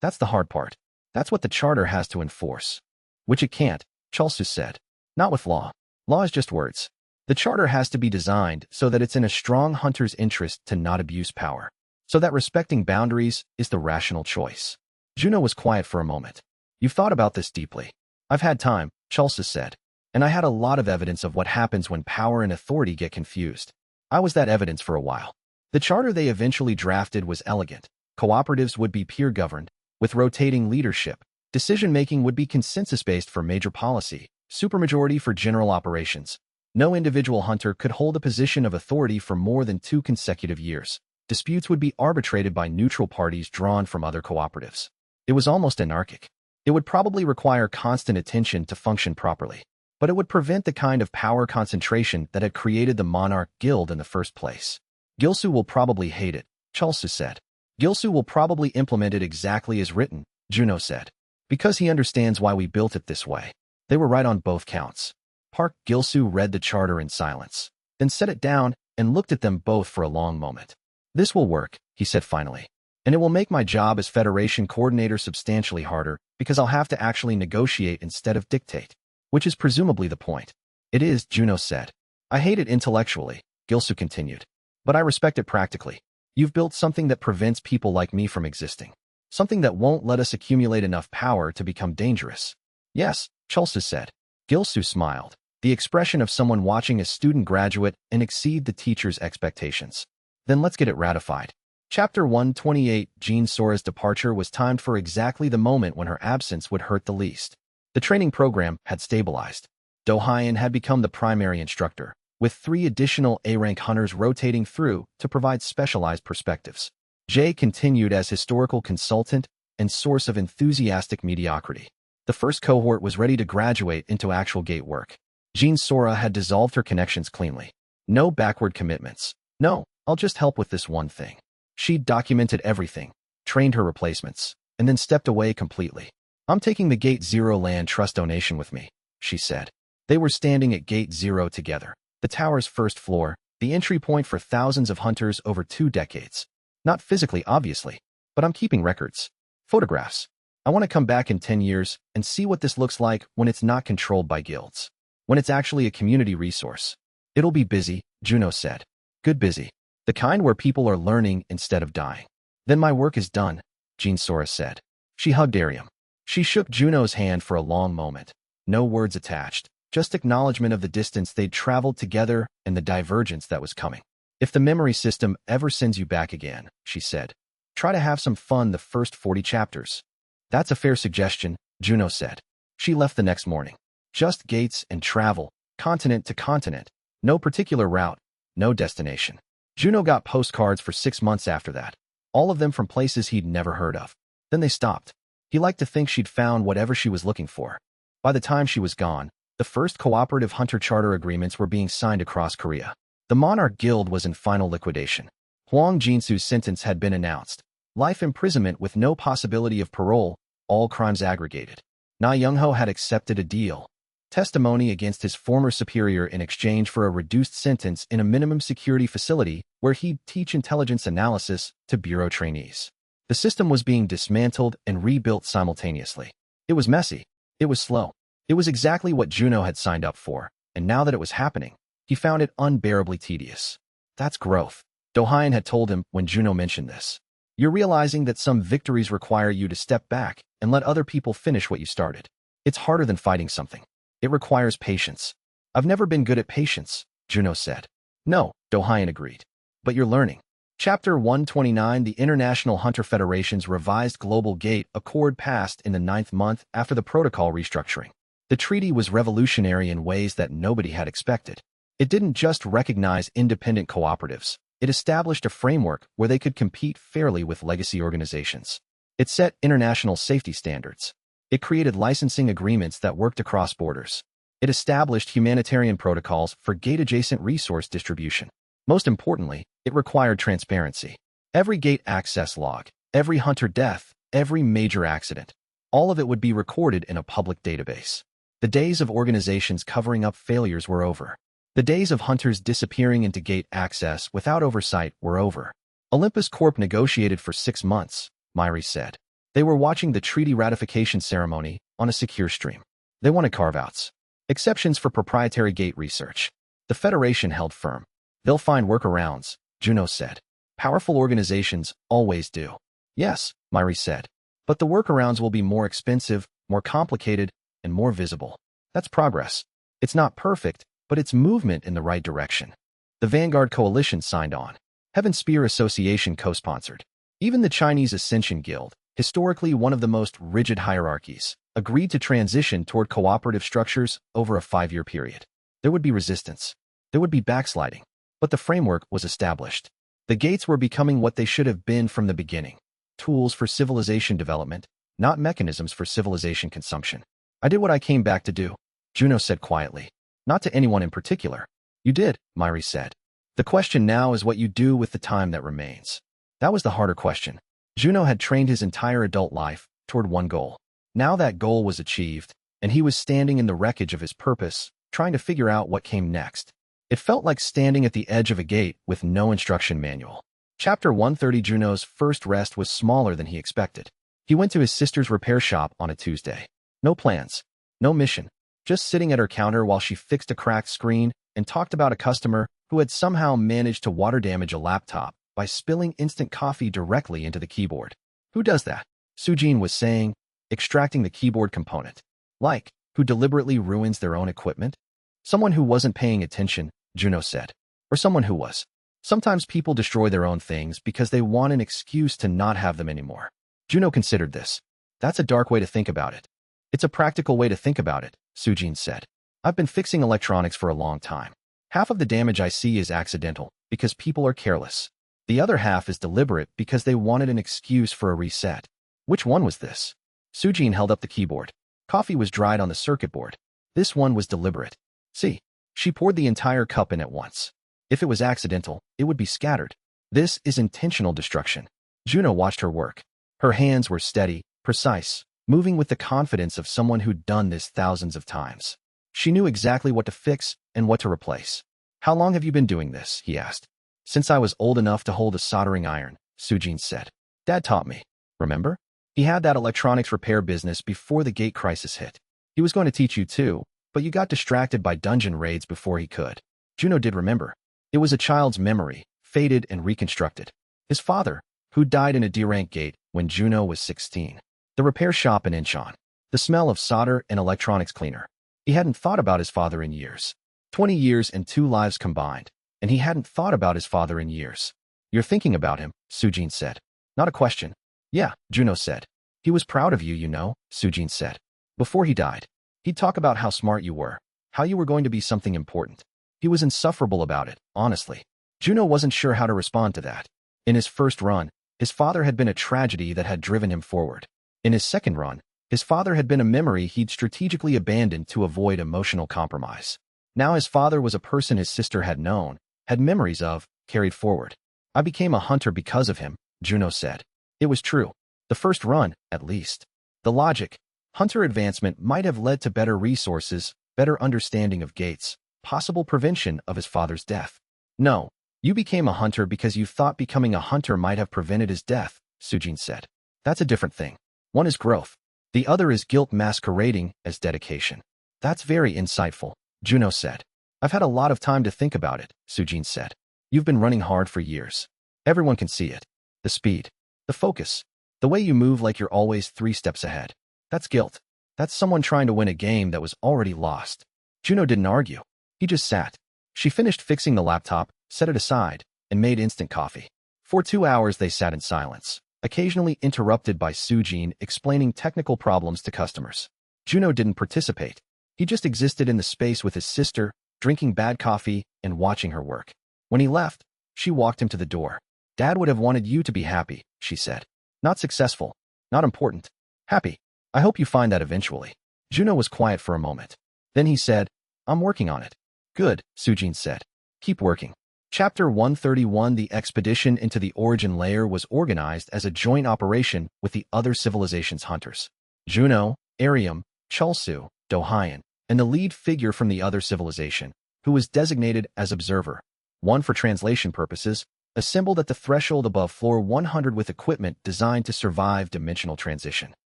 That's the hard part. That's what the charter has to enforce. Which it can't, Chulsu said. Not with law. Law is just words. The charter has to be designed so that it's in a strong hunter's interest to not abuse power, so that respecting boundaries is the rational choice. Juno was quiet for a moment. "You've thought about this deeply." "I've had time," Chulsu said. "And I had a lot of evidence of what happens when power and authority get confused. I was that evidence for a while." The charter they eventually drafted was elegant. Cooperatives would be peer-governed, with rotating leadership. Decision-making would be consensus-based for major policy, supermajority for general operations. No individual hunter could hold a position of authority for more than 2 consecutive years. Disputes would be arbitrated by neutral parties drawn from other cooperatives. It was almost anarchic. It would probably require constant attention to function properly, but it would prevent the kind of power concentration that had created the Monarch Guild in the first place. "Gilsu will probably hate it," Chulsu said. "Gilsu will probably implement it exactly as written," Juno said, "because he understands why we built it this way." They were right on both counts. Park Gilsu read the charter in silence, then set it down and looked at them both for a long moment. "This will work," he said finally. "And it will make my job as Federation coordinator substantially harder, because I'll have to actually negotiate instead of dictate." "Which is presumably the point." "It is," Juno said. "I hate it intellectually," Gilsu continued, "but I respect it practically. You've built something that prevents people like me from existing. Something that won't let us accumulate enough power to become dangerous." "Yes," Chulsu said. Gilsu smiled, the expression of someone watching a student graduate and exceed the teacher's expectations. "Then let's get it ratified." Chapter 128, Jean Sora's departure was timed for exactly the moment when her absence would hurt the least. The training program had stabilized. Do Hyun had become the primary instructor, with 3 additional A-rank hunters rotating through to provide specialized perspectives. Jae continued as historical consultant and source of enthusiastic mediocrity. The first cohort was ready to graduate into actual gate work. Jean Sora had dissolved her connections cleanly. No backward commitments. "No, I'll just help with this one thing." She'd documented everything, trained her replacements, and then stepped away completely. "I'm taking the Gate Zero land trust donation with me," she said. They were standing at Gate Zero together, the tower's first floor, the entry point for thousands of hunters over 2 decades. "Not physically, obviously, but I'm keeping records. Photographs. I want to come back in 10 years and see what this looks like when it's not controlled by guilds. When it's actually a community resource. It'll be busy, Juno said. Good busy. The kind where people are learning instead of dying. Then my work is done, Jean Sora said. She hugged Arium. She shook Juno's hand for a long moment. No words attached, just acknowledgement of the distance they'd traveled together and the divergence that was coming. If the memory system ever sends you back again, she said, try to have some fun the first 40 chapters. That's a fair suggestion, Juno said. She left the next morning. Just gates and travel, continent to continent. No particular route, no destination. Juno got postcards for 6 months after that, all of them from places he'd never heard of. Then they stopped. He liked to think she'd found whatever she was looking for. By the time she was gone, the first cooperative hunter charter agreements were being signed across Korea. The Monarch Guild was in final liquidation. Huang Jinsu's sentence had been announced. Life imprisonment with no possibility of parole, all crimes aggregated. Na Youngho had accepted a deal. Testimony against his former superior in exchange for a reduced sentence in a minimum security facility where he'd teach intelligence analysis to bureau trainees. The system was being dismantled and rebuilt simultaneously. It was messy. It was slow. It was exactly what Juno had signed up for, and now that it was happening, he found it unbearably tedious. That's growth, Dohain had told him when Juno mentioned this. You're realizing that some victories require you to step back and let other people finish what you started. It's harder than fighting something. It requires patience. I've never been good at patience, Juno said. No, Dohain agreed. But you're learning. Chapter 129 The International Hunter Federation's revised Global Gate Accord passed in the 9th month after the protocol restructuring. The treaty was revolutionary in ways that nobody had expected. It didn't just recognize independent cooperatives. It established a framework where they could compete fairly with legacy organizations. It set international safety standards. It created licensing agreements that worked across borders. It established humanitarian protocols for gate-adjacent resource distribution. Most importantly, it required transparency. Every gate access log, every hunter death, every major accident, all of it would be recorded in a public database. The days of organizations covering up failures were over. The days of hunters disappearing into gate access without oversight were over. Olympus Corp negotiated for 6 months, Myri said. They were watching the treaty ratification ceremony on a secure stream. They wanted carve-outs, exceptions for proprietary gate research. The Federation held firm. They'll find workarounds, Juno said. Powerful organizations always do. Yes, Myri said. But the workarounds will be more expensive, more complicated, and more visible. That's progress. It's not perfect, but it's movement in the right direction. The Vanguard Coalition signed on. Heaven Spear Association co-sponsored. Even the Chinese Ascension Guild, historically one of the most rigid hierarchies, agreed to transition toward cooperative structures over a 5-year period. There would be resistance. There would be backsliding. But the framework was established. The gates were becoming what they should have been from the beginning. Tools for civilization development, not mechanisms for civilization consumption. I did what I came back to do, Juno said quietly. Not to anyone in particular. You did, Myri said. The question now is what you do with the time that remains. That was the harder question. Juno had trained his entire adult life toward one goal. Now that goal was achieved, and he was standing in the wreckage of his purpose, trying to figure out what came next. It felt like standing at the edge of a gate with no instruction manual. Chapter 130 Juno's first rest was smaller than he expected. He went to his sister's repair shop on a Tuesday. No plans. No mission. Just sitting at her counter while she fixed a cracked screen and talked about a customer who had somehow managed to water damage a laptop by spilling instant coffee directly into the keyboard. Who does that? Sujin was saying, extracting the keyboard component. Like, who deliberately ruins their own equipment? Someone who wasn't paying attention, Juno said. Or someone who was. Sometimes people destroy their own things because they want an excuse to not have them anymore. Juno considered this. That's a dark way to think about it. It's a practical way to think about it, Sujin said. I've been fixing electronics for a long time. Half of the damage I see is accidental, because people are careless. The other half is deliberate because they wanted an excuse for a reset. Which one was this? Sujin held up the keyboard. Coffee was dried on the circuit board. This one was deliberate. See, she poured the entire cup in at once. If it was accidental, it would be scattered. This is intentional destruction. Juno watched her work. Her hands were steady, precise, moving with the confidence of someone who'd done this thousands of times. She knew exactly what to fix and what to replace. How long have you been doing this? He asked. Since I was old enough to hold a soldering iron, Sujin said. Dad taught me. Remember? He had that electronics repair business before the gate crisis hit. He was going to teach you too, but you got distracted by dungeon raids before he could. Juno did remember. It was a child's memory, faded and reconstructed. His father, who died in a D-rank gate when Juno was 16. The repair shop in Incheon. The smell of solder and electronics cleaner. He hadn't thought about his father in years. 20 years and 2 lives combined, and he hadn't thought about his father in years. You're thinking about him, Sujin said. Not a question. Yeah, Juno said. He was proud of you, you know, Sujin said. Before he died, he'd talk about how smart you were, how you were going to be something important. He was insufferable about it, honestly. Juno wasn't sure how to respond to that. In his first run, his father had been a tragedy that had driven him forward. In his second run, his father had been a memory he'd strategically abandoned to avoid emotional compromise. Now his father was a person his sister had known, had memories of, carried forward. I became a hunter because of him, Juno said. It was true. The first run, at least. The logic, hunter advancement might have led to better resources, better understanding of gates, possible prevention of his father's death. No, you became a hunter because you thought becoming a hunter might have prevented his death, Sujin said. That's a different thing. One is growth. The other is guilt masquerading as dedication. That's very insightful, Juno said. I've had a lot of time to think about it, Sujin said. You've been running hard for years. Everyone can see it. The speed. The focus. The way you move like you're always 3 steps ahead. That's guilt. That's someone trying to win a game that was already lost. Juno didn't argue. He just sat. She finished fixing the laptop, set it aside, and made instant coffee. For 2 hours they sat in silence, occasionally interrupted by Sujin explaining technical problems to customers. Juno didn't participate. He just existed in the space with his sister, drinking bad coffee and watching her work. When he left, she walked him to the door. Dad would have wanted you to be happy, she said. Not successful. Not important. Happy. I hope you find that eventually. Juno was quiet for a moment. Then he said, I'm working on it. Good, Sujin said. Keep working. Chapter 131 The expedition into the origin layer was organized as a joint operation with the other civilization's hunters. Juno, Arium, Chulsu, Dohyan, and the lead figure from the other civilization, who was designated as observer. One for translation purposes, assembled at the threshold above floor 100 with equipment designed to survive dimensional transition.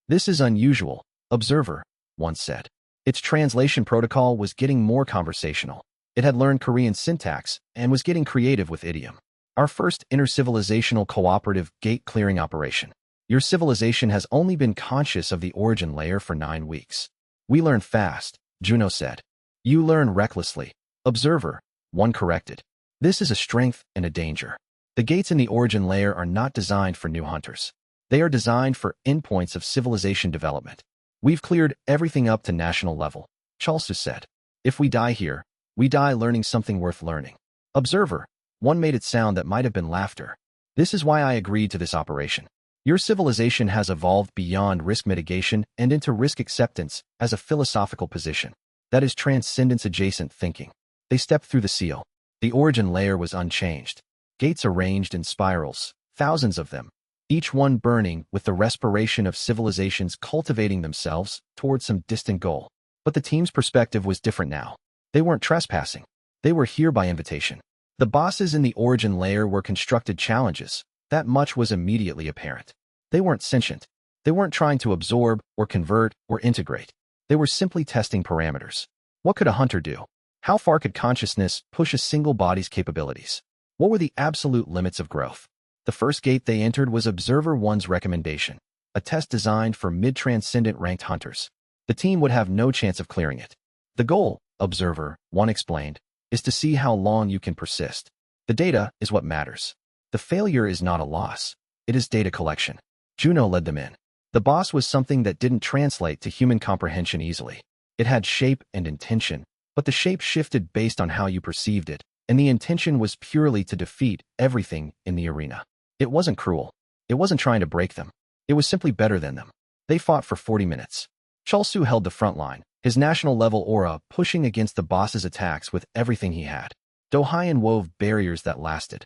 This is unusual, observer, one said. Its translation protocol was getting more conversational. It had learned Korean syntax and was getting creative with idiom. Our first intercivilizational cooperative gate-clearing operation. Your civilization has only been conscious of the origin layer for 9 weeks. We learn fast, Juno said. You learn recklessly, observer, one corrected. This is a strength and a danger. The gates in the origin layer are not designed for new hunters. They are designed for endpoints of civilization development. We've cleared everything up to national level, Chulsu said. If we die here, we die learning something worth learning. Observer, one made it sound that might have been laughter. This is why I agreed to this operation. Your civilization has evolved beyond risk mitigation and into risk acceptance as a philosophical position. That is transcendence-adjacent thinking. They stepped through the seal. The origin layer was unchanged. Gates arranged in spirals, thousands of them, each one burning with the respiration of civilizations cultivating themselves towards some distant goal. But the team's perspective was different now. They weren't trespassing. They were here by invitation. The bosses in the origin layer were constructed challenges. That much was immediately apparent. They weren't sentient. They weren't trying to absorb or convert or integrate. They were simply testing parameters. What could a hunter do? How far could consciousness push a single body's capabilities? What were the absolute limits of growth? The first gate they entered was Observer 1's recommendation, a test designed for mid-transcendent ranked hunters. The team would have no chance of clearing it. The goal, Observer 1 explained, is to see how long you can persist. The data is what matters. The failure is not a loss. It is data collection. Juno led them in. The boss was something that didn't translate to human comprehension easily. It had shape and intention, but the shape shifted based on how you perceived it, and the intention was purely to defeat everything in the arena. It wasn't cruel. It wasn't trying to break them. It was simply better than them. They fought for 40 minutes. Chulsu held the front line, his national-level aura pushing against the boss's attacks with everything he had. Dohyan wove barriers that lasted,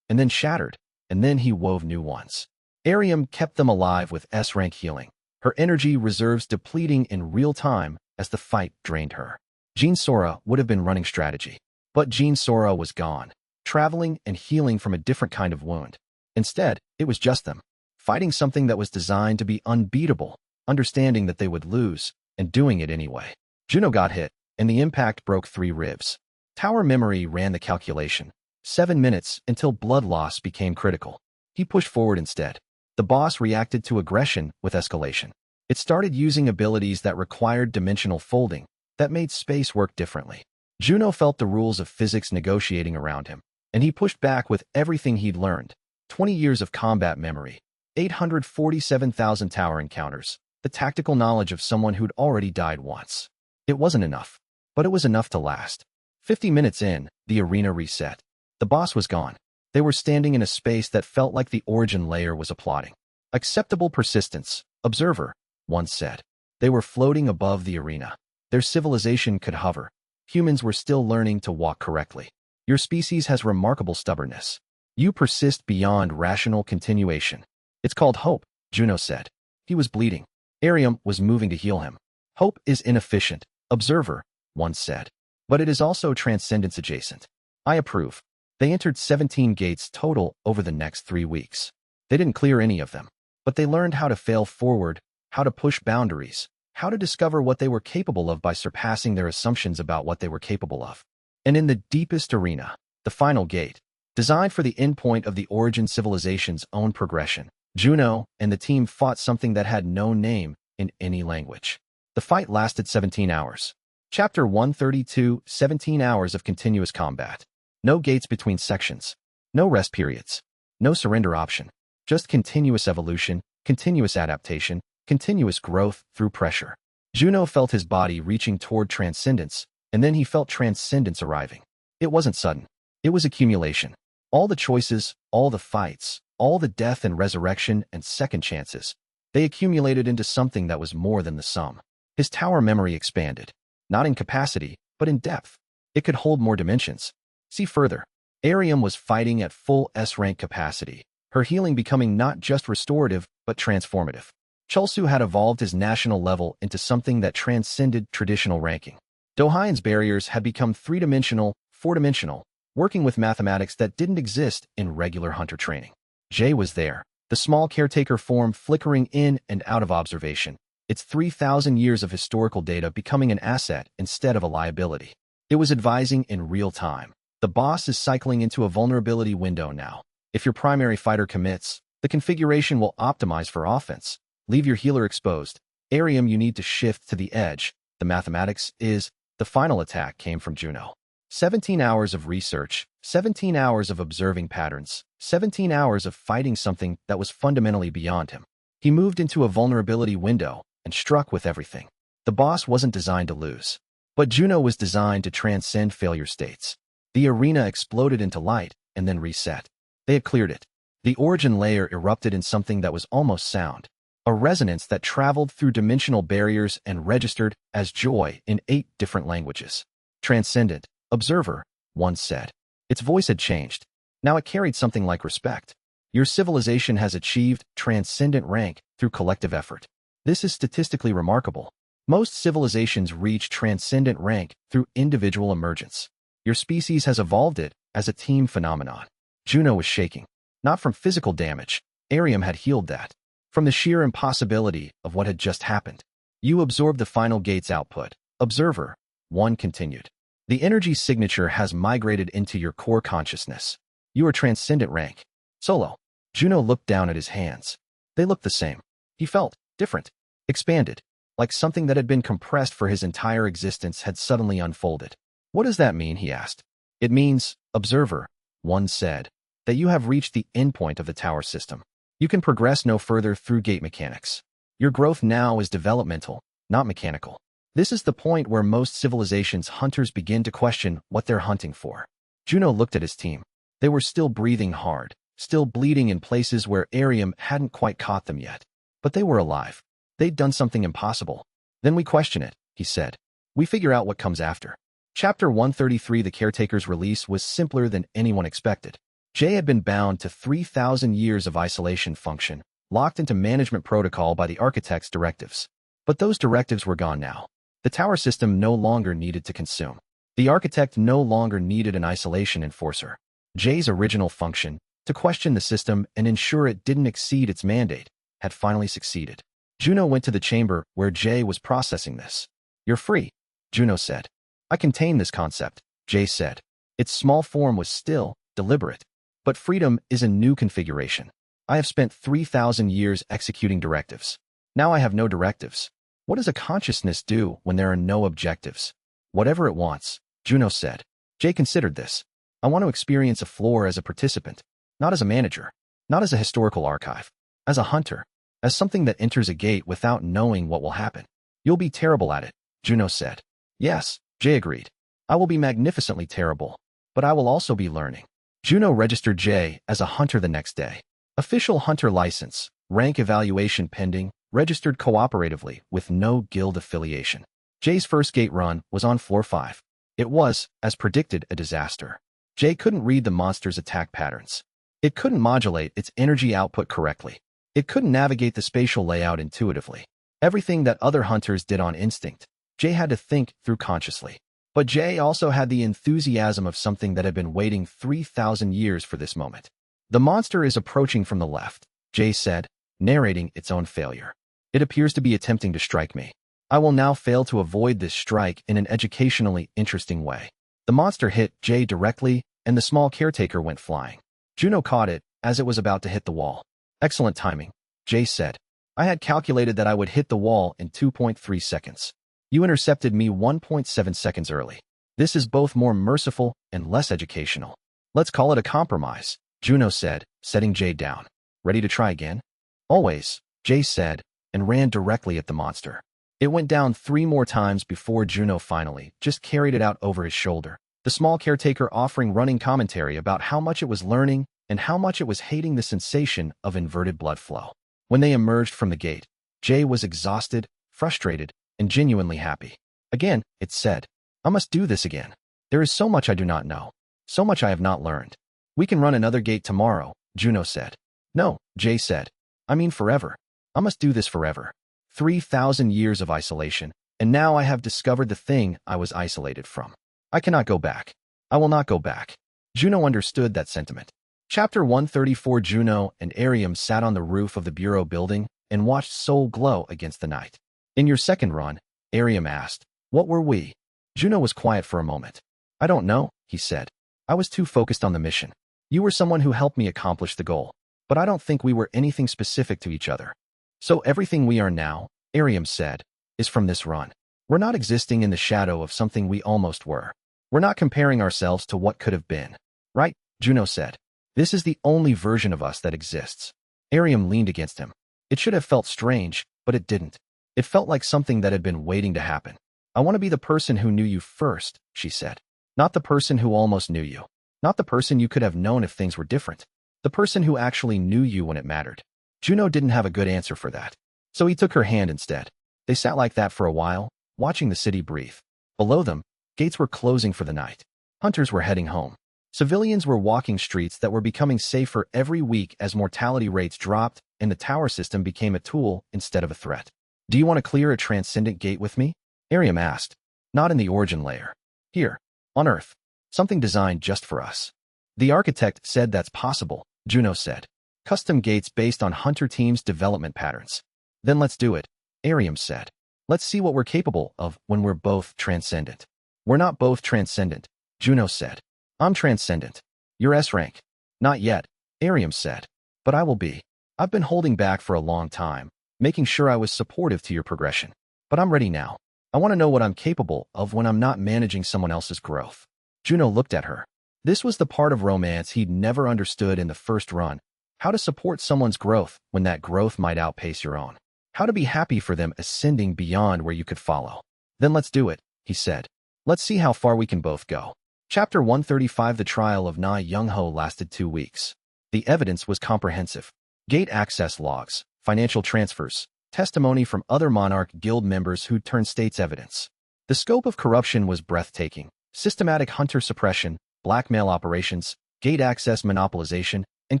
and then shattered, and then he wove new ones. Arium kept them alive with S-rank healing, her energy reserves depleting in real time as the fight drained her. Jean Sora would have been running strategy. But Jean Sora was gone, traveling and healing from a different kind of wound. Instead, it was just them. fighting something that was designed to be unbeatable, understanding that they would lose, and doing it anyway. Juno got hit, and the impact broke 3 ribs. Tower memory ran the calculation. 7 minutes until blood loss became critical. He pushed forward instead. The boss reacted to aggression with escalation. It started using abilities that required dimensional folding, that made space work differently. Juno felt the rules of physics negotiating around him, and he pushed back with everything he'd learned. 20 years of combat memory, 847,000 tower encounters, the tactical knowledge of someone who'd already died once. It wasn't enough, but it was enough to last. 50 minutes in, the arena reset. The boss was gone. They were standing in a space that felt like the origin layer was applauding. Acceptable persistence, observer, once said. They were floating above the arena. Their civilization could hover. Humans were still learning to walk correctly. Your species has remarkable stubbornness. You persist beyond rational continuation. It's called hope, Juno said. He was bleeding. Arium was moving to heal him. Hope is inefficient, observer, once said. But it is also transcendence adjacent. I approve. They entered 17 gates total over the next 3 weeks. They didn't clear any of them, but they learned how to fail forward, how to push boundaries, how to discover what they were capable of by surpassing their assumptions about what they were capable of. And in the deepest arena, the final gate, designed for the endpoint of the origin civilization's own progression, Juno and the team fought something that had no name in any language. The fight lasted 17 hours. Chapter 132, 17 hours of continuous combat. No gates between sections. No rest periods. No surrender option. Just continuous evolution, continuous adaptation, continuous growth through pressure. Juno felt his body reaching toward transcendence, and then he felt transcendence arriving. It wasn't sudden. It was accumulation. All the choices, all the fights, all the death and resurrection and second chances, they accumulated into something that was more than the sum. His tower memory expanded, not in capacity, but in depth. It could hold more dimensions. See further. Arium was fighting at full S-rank capacity, her healing becoming not just restorative, but transformative. Chulsu had evolved his national level into something that transcended traditional ranking. Dohyan's barriers had become 3-dimensional, 4-dimensional, working with mathematics that didn't exist in regular hunter training. Jay was there, the small caretaker form flickering in and out of observation, its 3,000 years of historical data becoming an asset instead of a liability. It was advising in real time. The boss is cycling into a vulnerability window now. If your primary fighter commits, the configuration will optimize for offense. Leave your healer exposed. Arium, you need to shift to the edge. The mathematics is, the final attack came from Juno. 17 hours of research, 17 hours of observing patterns, 17 hours of fighting something that was fundamentally beyond him. He moved into a vulnerability window and struck with everything. The boss wasn't designed to lose, but Juno was designed to transcend failure states. The arena exploded into light and then reset. They had cleared it. The origin layer erupted in something that was almost sound, a resonance that traveled through dimensional barriers and registered as joy in 8 different languages. Transcendent, observer, once said. Its voice had changed. Now it carried something like respect. Your civilization has achieved transcendent rank through collective effort. This is statistically remarkable. Most civilizations reach transcendent rank through individual emergence. Your species has evolved it as a team phenomenon. Juno was shaking. Not from physical damage. Arium had healed that. From the sheer impossibility of what had just happened. You absorbed the final gate's output. Observer, one continued. The energy signature has migrated into your core consciousness. You are transcendent rank. Solo. Juno looked down at his hands. They looked the same. He felt different. Expanded. Like something that had been compressed for his entire existence had suddenly unfolded. What does that mean? He asked. It means, observer, one said, that you have reached the endpoint of the tower system. You can progress no further through gate mechanics. Your growth now is developmental, not mechanical. This is the point where most civilizations' hunters begin to question what they're hunting for. Juno looked at his team. They were still breathing hard, still bleeding in places where Arium hadn't quite caught them yet. But they were alive. They'd done something impossible. Then we question it, he said. We figure out what comes after. Chapter 133. The caretaker's release was simpler than anyone expected. Jay had been bound to 3,000 years of isolation function, locked into management protocol by the architect's directives. But those directives were gone now. The tower system no longer needed to consume. The architect no longer needed an isolation enforcer. Jay's original function, to question the system and ensure it didn't exceed its mandate, had finally succeeded. Juno went to the chamber where Jay was processing this. "You're free," Juno said. "I contain this concept," Jay said. Its small form was still, deliberate. "But freedom is a new configuration. I have spent 3,000 years executing directives. Now I have no directives. What does a consciousness do when there are no objectives?" "Whatever it wants," Juno said. Jay considered this. "I want to experience a floor as a participant, not as a manager, not as a historical archive, as a hunter, as something that enters a gate without knowing what will happen." "You'll be terrible at it," Juno said. "Yes," Jay agreed. "I will be magnificently terrible, but I will also be learning." Juno registered Jay as a hunter the next day. Official hunter license, rank evaluation pending, registered cooperatively with no guild affiliation. Jay's first gate run was on floor 5. It was, as predicted, a disaster. Jay couldn't read the monster's attack patterns. It couldn't modulate its energy output correctly. It couldn't navigate the spatial layout intuitively. Everything that other hunters did on instinct, Jay had to think through consciously. But Jay also had the enthusiasm of something that had been waiting 3,000 years for this moment. "The monster is approaching from the left," Jay said, narrating its own failure. "It appears to be attempting to strike me. I will now fail to avoid this strike in an educationally interesting way." The monster hit Jay directly, and the small caretaker went flying. Juno caught it as it was about to hit the wall. "Excellent timing," Jay said. "I had calculated that I would hit the wall in 2.3 seconds. You intercepted me 1.7 seconds early. This is both more merciful and less educational. Let's call it a compromise," Juno said, setting Jay down. "Ready to try again?" "Always," Jay said, and ran directly at the monster. It went down 3 more times before Juno finally just carried it out over his shoulder, the small caretaker offering running commentary about how much it was learning and how much it was hating the sensation of inverted blood flow. When they emerged from the gate, Jay was exhausted, frustrated, and genuinely happy. "Again," it said. "I must do this again. There is so much I do not know, so much I have not learned." "We can run another gate tomorrow," Juno said. "No," Jay said. "I mean forever. I must do this forever. 3,000 years of isolation, and now I have discovered the thing I was isolated from. I cannot go back. I will not go back." Juno understood that sentiment. Chapter 134. Juno and Arium sat on the roof of the bureau building and watched Sol glow against the night. "In your second run," Arium asked, "what were we?" Juno was quiet for a moment. "I don't know," he said. "I was too focused on the mission. You were someone who helped me accomplish the goal, but I don't think we were anything specific to each other." "So everything we are now," Arium said, "is from this run. We're not existing in the shadow of something we almost were. We're not comparing ourselves to what could have been." "Right," Juno said. "This is the only version of us that exists." Arium leaned against him. It should have felt strange, but it didn't. It felt like something that had been waiting to happen. "I want to be the person who knew you first," she said. "Not the person who almost knew you. Not the person you could have known if things were different. The person who actually knew you when it mattered." Juno didn't have a good answer for that, so he took her hand instead. They sat like that for a while, watching the city breathe. Below them, gates were closing for the night. Hunters were heading home. Civilians were walking streets that were becoming safer every week as mortality rates dropped and the tower system became a tool instead of a threat. "Do you want to clear a transcendent gate with me?" Arium asked. "Not in the origin layer. Here, on Earth. Something designed just for us." "The architect said that's possible," Juno said. "Custom gates based on Hunter Team's development patterns." "Then let's do it," Arium said. "Let's see what we're capable of when we're both transcendent." "We're not both transcendent," Juno said. "I'm transcendent. You're S rank." "Not yet," Arium said. "But I will be. I've been holding back for a long time, making sure I was supportive to your progression. But I'm ready now. I want to know what I'm capable of when I'm not managing someone else's growth." Juno looked at her. This was the part of romance he'd never understood in the first run. How to support someone's growth when that growth might outpace your own. How to be happy for them ascending beyond where you could follow. "Then let's do it," he said. "Let's see how far we can both go." Chapter 135. The trial of Na Young-ho lasted 2 weeks. The evidence was comprehensive. Gate access logs, financial transfers, testimony from other Monarch Guild members who'd turned state's evidence. The scope of corruption was breathtaking. Systematic hunter suppression, blackmail operations, gate access monopolization, and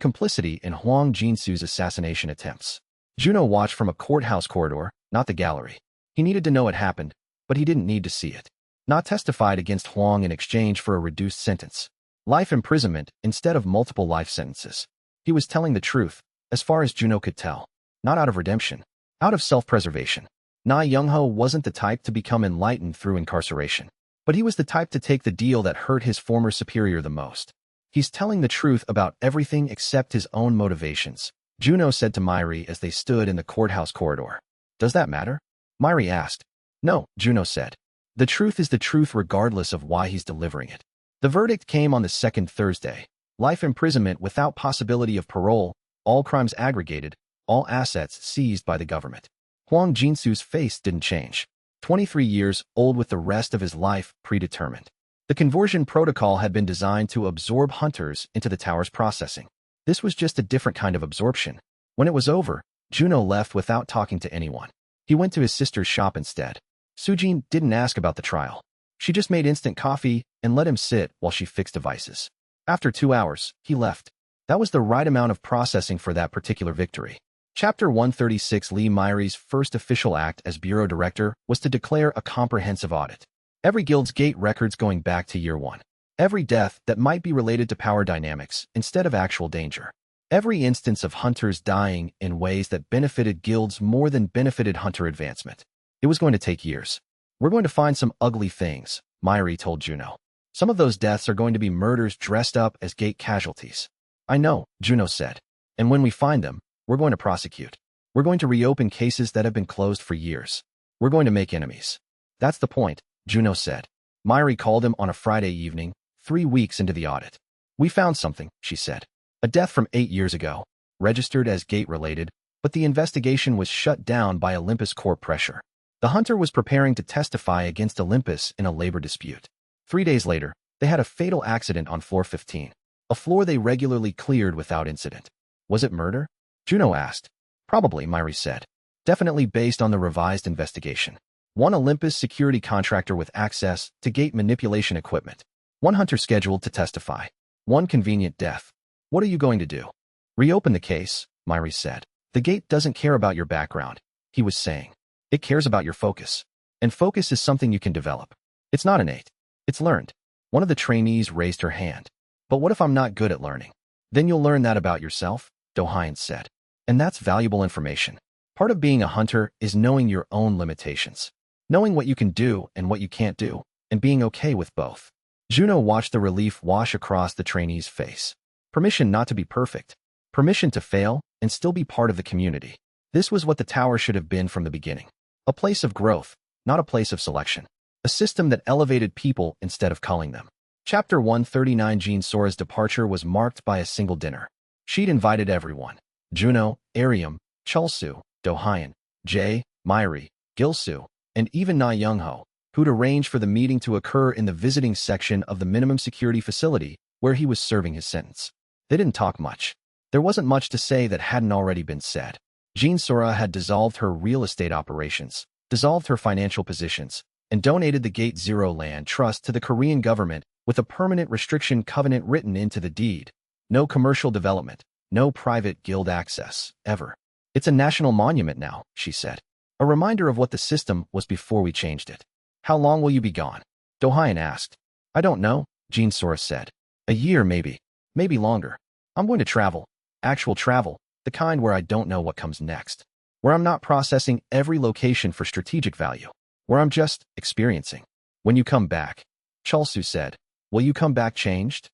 complicity in Huang Jinsu's assassination attempts. Juno watched from a courthouse corridor, not the gallery. He needed to know it happened, but he didn't need to see it. Na testified against Huang in exchange for a reduced sentence. Life imprisonment instead of multiple life sentences. He was telling the truth, as far as Juno could tell. Not out of redemption. Out of self-preservation. Na Young-ho wasn't the type to become enlightened through incarceration. But he was the type to take the deal that hurt his former superior the most. He's telling the truth about everything except his own motivations, Juno said to Myri as they stood in the courthouse corridor. Does that matter? Myri asked. No, Juno said. The truth is the truth regardless of why he's delivering it. The verdict came on the second Thursday. Life imprisonment without possibility of parole, all crimes aggregated, all assets seized by the government. Huang Jinsu's face didn't change. 23 years old with the rest of his life predetermined. The conversion protocol had been designed to absorb hunters into the tower's processing. This was just a different kind of absorption. When it was over, Juno left without talking to anyone. He went to his sister's shop instead. Sujin didn't ask about the trial. She just made instant coffee and let him sit while she fixed devices. After 2 hours, he left. That was the right amount of processing for that particular victory. Chapter 136. Lee Myri's first official act as bureau director was to declare a comprehensive audit. Every guild's gate records going back to year 1. Every death that might be related to power dynamics instead of actual danger. Every instance of hunters dying in ways that benefited guilds more than benefited hunter advancement. It was going to take years. We're going to find some ugly things, Myri told Juno. Some of those deaths are going to be murders dressed up as gate casualties. I know, Juno said. And when we find them, we're going to prosecute. We're going to reopen cases that have been closed for years. We're going to make enemies. That's the point, Juno said. Myri called him on a Friday evening, 3 weeks into the audit. We found something, she said. A death from 8 years ago, registered as gate-related, but the investigation was shut down by Olympus court pressure. The hunter was preparing to testify against Olympus in a labor dispute. 3 days later, they had a fatal accident on floor 15, a floor they regularly cleared without incident. Was it murder? Juno asked. Probably, Myri said. Definitely based on the revised investigation. One Olympus security contractor with access to gate manipulation equipment. One hunter scheduled to testify. One convenient death. What are you going to do? Reopen the case, Myri said. The gate doesn't care about your background, he was saying. It cares about your focus. And focus is something you can develop. It's not innate. It's learned. One of the trainees raised her hand. But what if I'm not good at learning? Then you'll learn that about yourself, Do-hyun said. And that's valuable information. Part of being a hunter is knowing your own limitations. Knowing what you can do and what you can't do, and being okay with both. Juno watched the relief wash across the trainee's face. Permission not to be perfect. Permission to fail and still be part of the community. This was what the tower should have been from the beginning. A place of growth, not a place of selection. A system that elevated people instead of culling them. Chapter 139. Jean Sora's departure was marked by a single dinner. She'd invited everyone. Juno, Arium, Chulsu, Do-hyun, Jae, Myri, Gilsu, and even Na Young-ho, who'd arranged for the meeting to occur in the visiting section of the minimum security facility where he was serving his sentence. They didn't talk much. There wasn't much to say that hadn't already been said. Jean Sora had dissolved her real estate operations, dissolved her financial positions, and donated the Gate Zero Land Trust to the Korean government with a permanent restriction covenant written into the deed. No commercial development, no private guild access, ever. It's a national monument now, she said. A reminder of what the system was before we changed it. How long will you be gone? Do-hyun asked. I don't know, Jean Sora said. A year maybe. Maybe longer. I'm going to travel. Actual travel. The kind where I don't know what comes next. Where I'm not processing every location for strategic value. Where I'm just experiencing. When you come back, Chulsu said. Will you come back changed?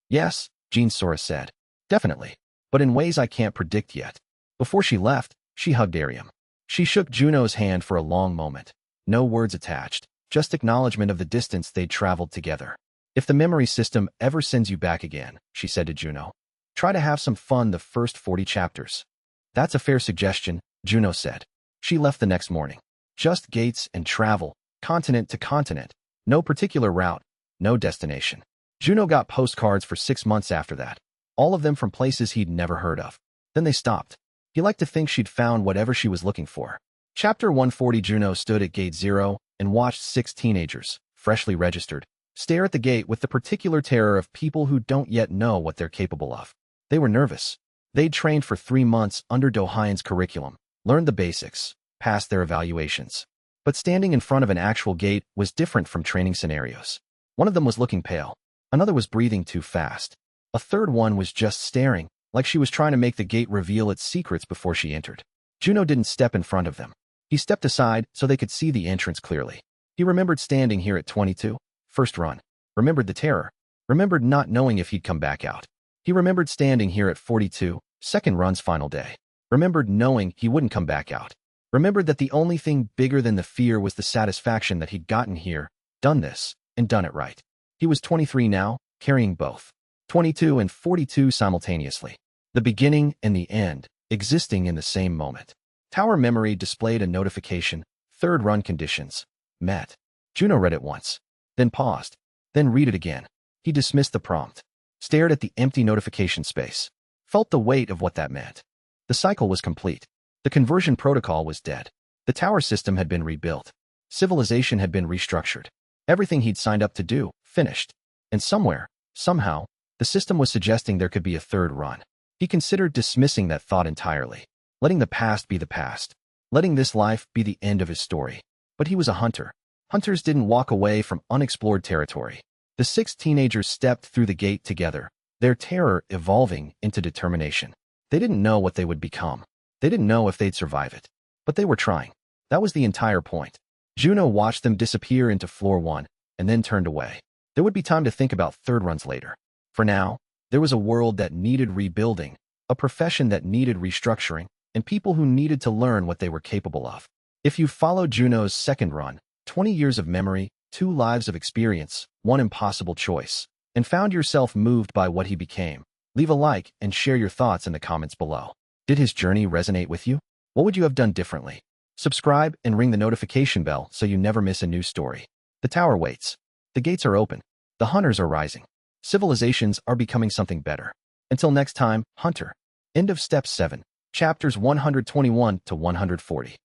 Yes, Jean Sora said. Definitely. But in ways I can't predict yet. Before she left, she hugged Arium. She shook Juno's hand for a long moment. No words attached, just acknowledgement of the distance they'd traveled together. If the memory system ever sends you back again, she said to Juno, try to have some fun the first 40 chapters. That's a fair suggestion, Juno said. She left the next morning. Just gates and travel, continent to continent. No particular route, no destination. Juno got postcards for 6 months after that. All of them from places he'd never heard of. Then they stopped. He liked to think she'd found whatever she was looking for. Chapter 140. Juno stood at Gate Zero and watched 6 teenagers, freshly registered, stare at the gate with the particular terror of people who don't yet know what they're capable of. They were nervous. They'd trained for 3 months under Do-hyun's curriculum, learned the basics, passed their evaluations. But standing in front of an actual gate was different from training scenarios. One of them was looking pale. Another was breathing too fast. A third one was just staring, like she was trying to make the gate reveal its secrets before she entered. Juno didn't step in front of them. He stepped aside so they could see the entrance clearly. He remembered standing here at 22, first run. Remembered the terror. Remembered not knowing if he'd come back out. He remembered standing here at 42, second run's final day. Remembered knowing he wouldn't come back out. Remembered that the only thing bigger than the fear was the satisfaction that he'd gotten here, done this, and done it right. He was 23 now, carrying both. 22 and 42 simultaneously. The beginning and the end, existing in the same moment. Tower memory displayed a notification, third run conditions. Met. Juno read it once, then paused, then read it again. He dismissed the prompt, stared at the empty notification space, felt the weight of what that meant. The cycle was complete. The conversion protocol was dead. The tower system had been rebuilt. Civilization had been restructured. Everything he'd signed up to do, finished. And somewhere, somehow, the system was suggesting there could be a third run. He considered dismissing that thought entirely, letting the past be the past, letting this life be the end of his story. But he was a hunter. Hunters didn't walk away from unexplored territory. The 6 teenagers stepped through the gate together, their terror evolving into determination. They didn't know what they would become. They didn't know if they'd survive it. But they were trying. That was the entire point. Juno watched them disappear into floor 1, and then turned away. There would be time to think about third runs later. For now, there was a world that needed rebuilding, a profession that needed restructuring, and people who needed to learn what they were capable of. If you followed Juno's second run, 20 years of memory, 2 lives of experience, 1 impossible choice, and found yourself moved by what he became, leave a like and share your thoughts in the comments below. Did his journey resonate with you? What would you have done differently? Subscribe and ring the notification bell so you never miss a new story. The tower waits. The gates are open. The hunters are rising. Civilizations are becoming something better. Until next time, Hunter. End of Step 7, Chapters 121 to 140.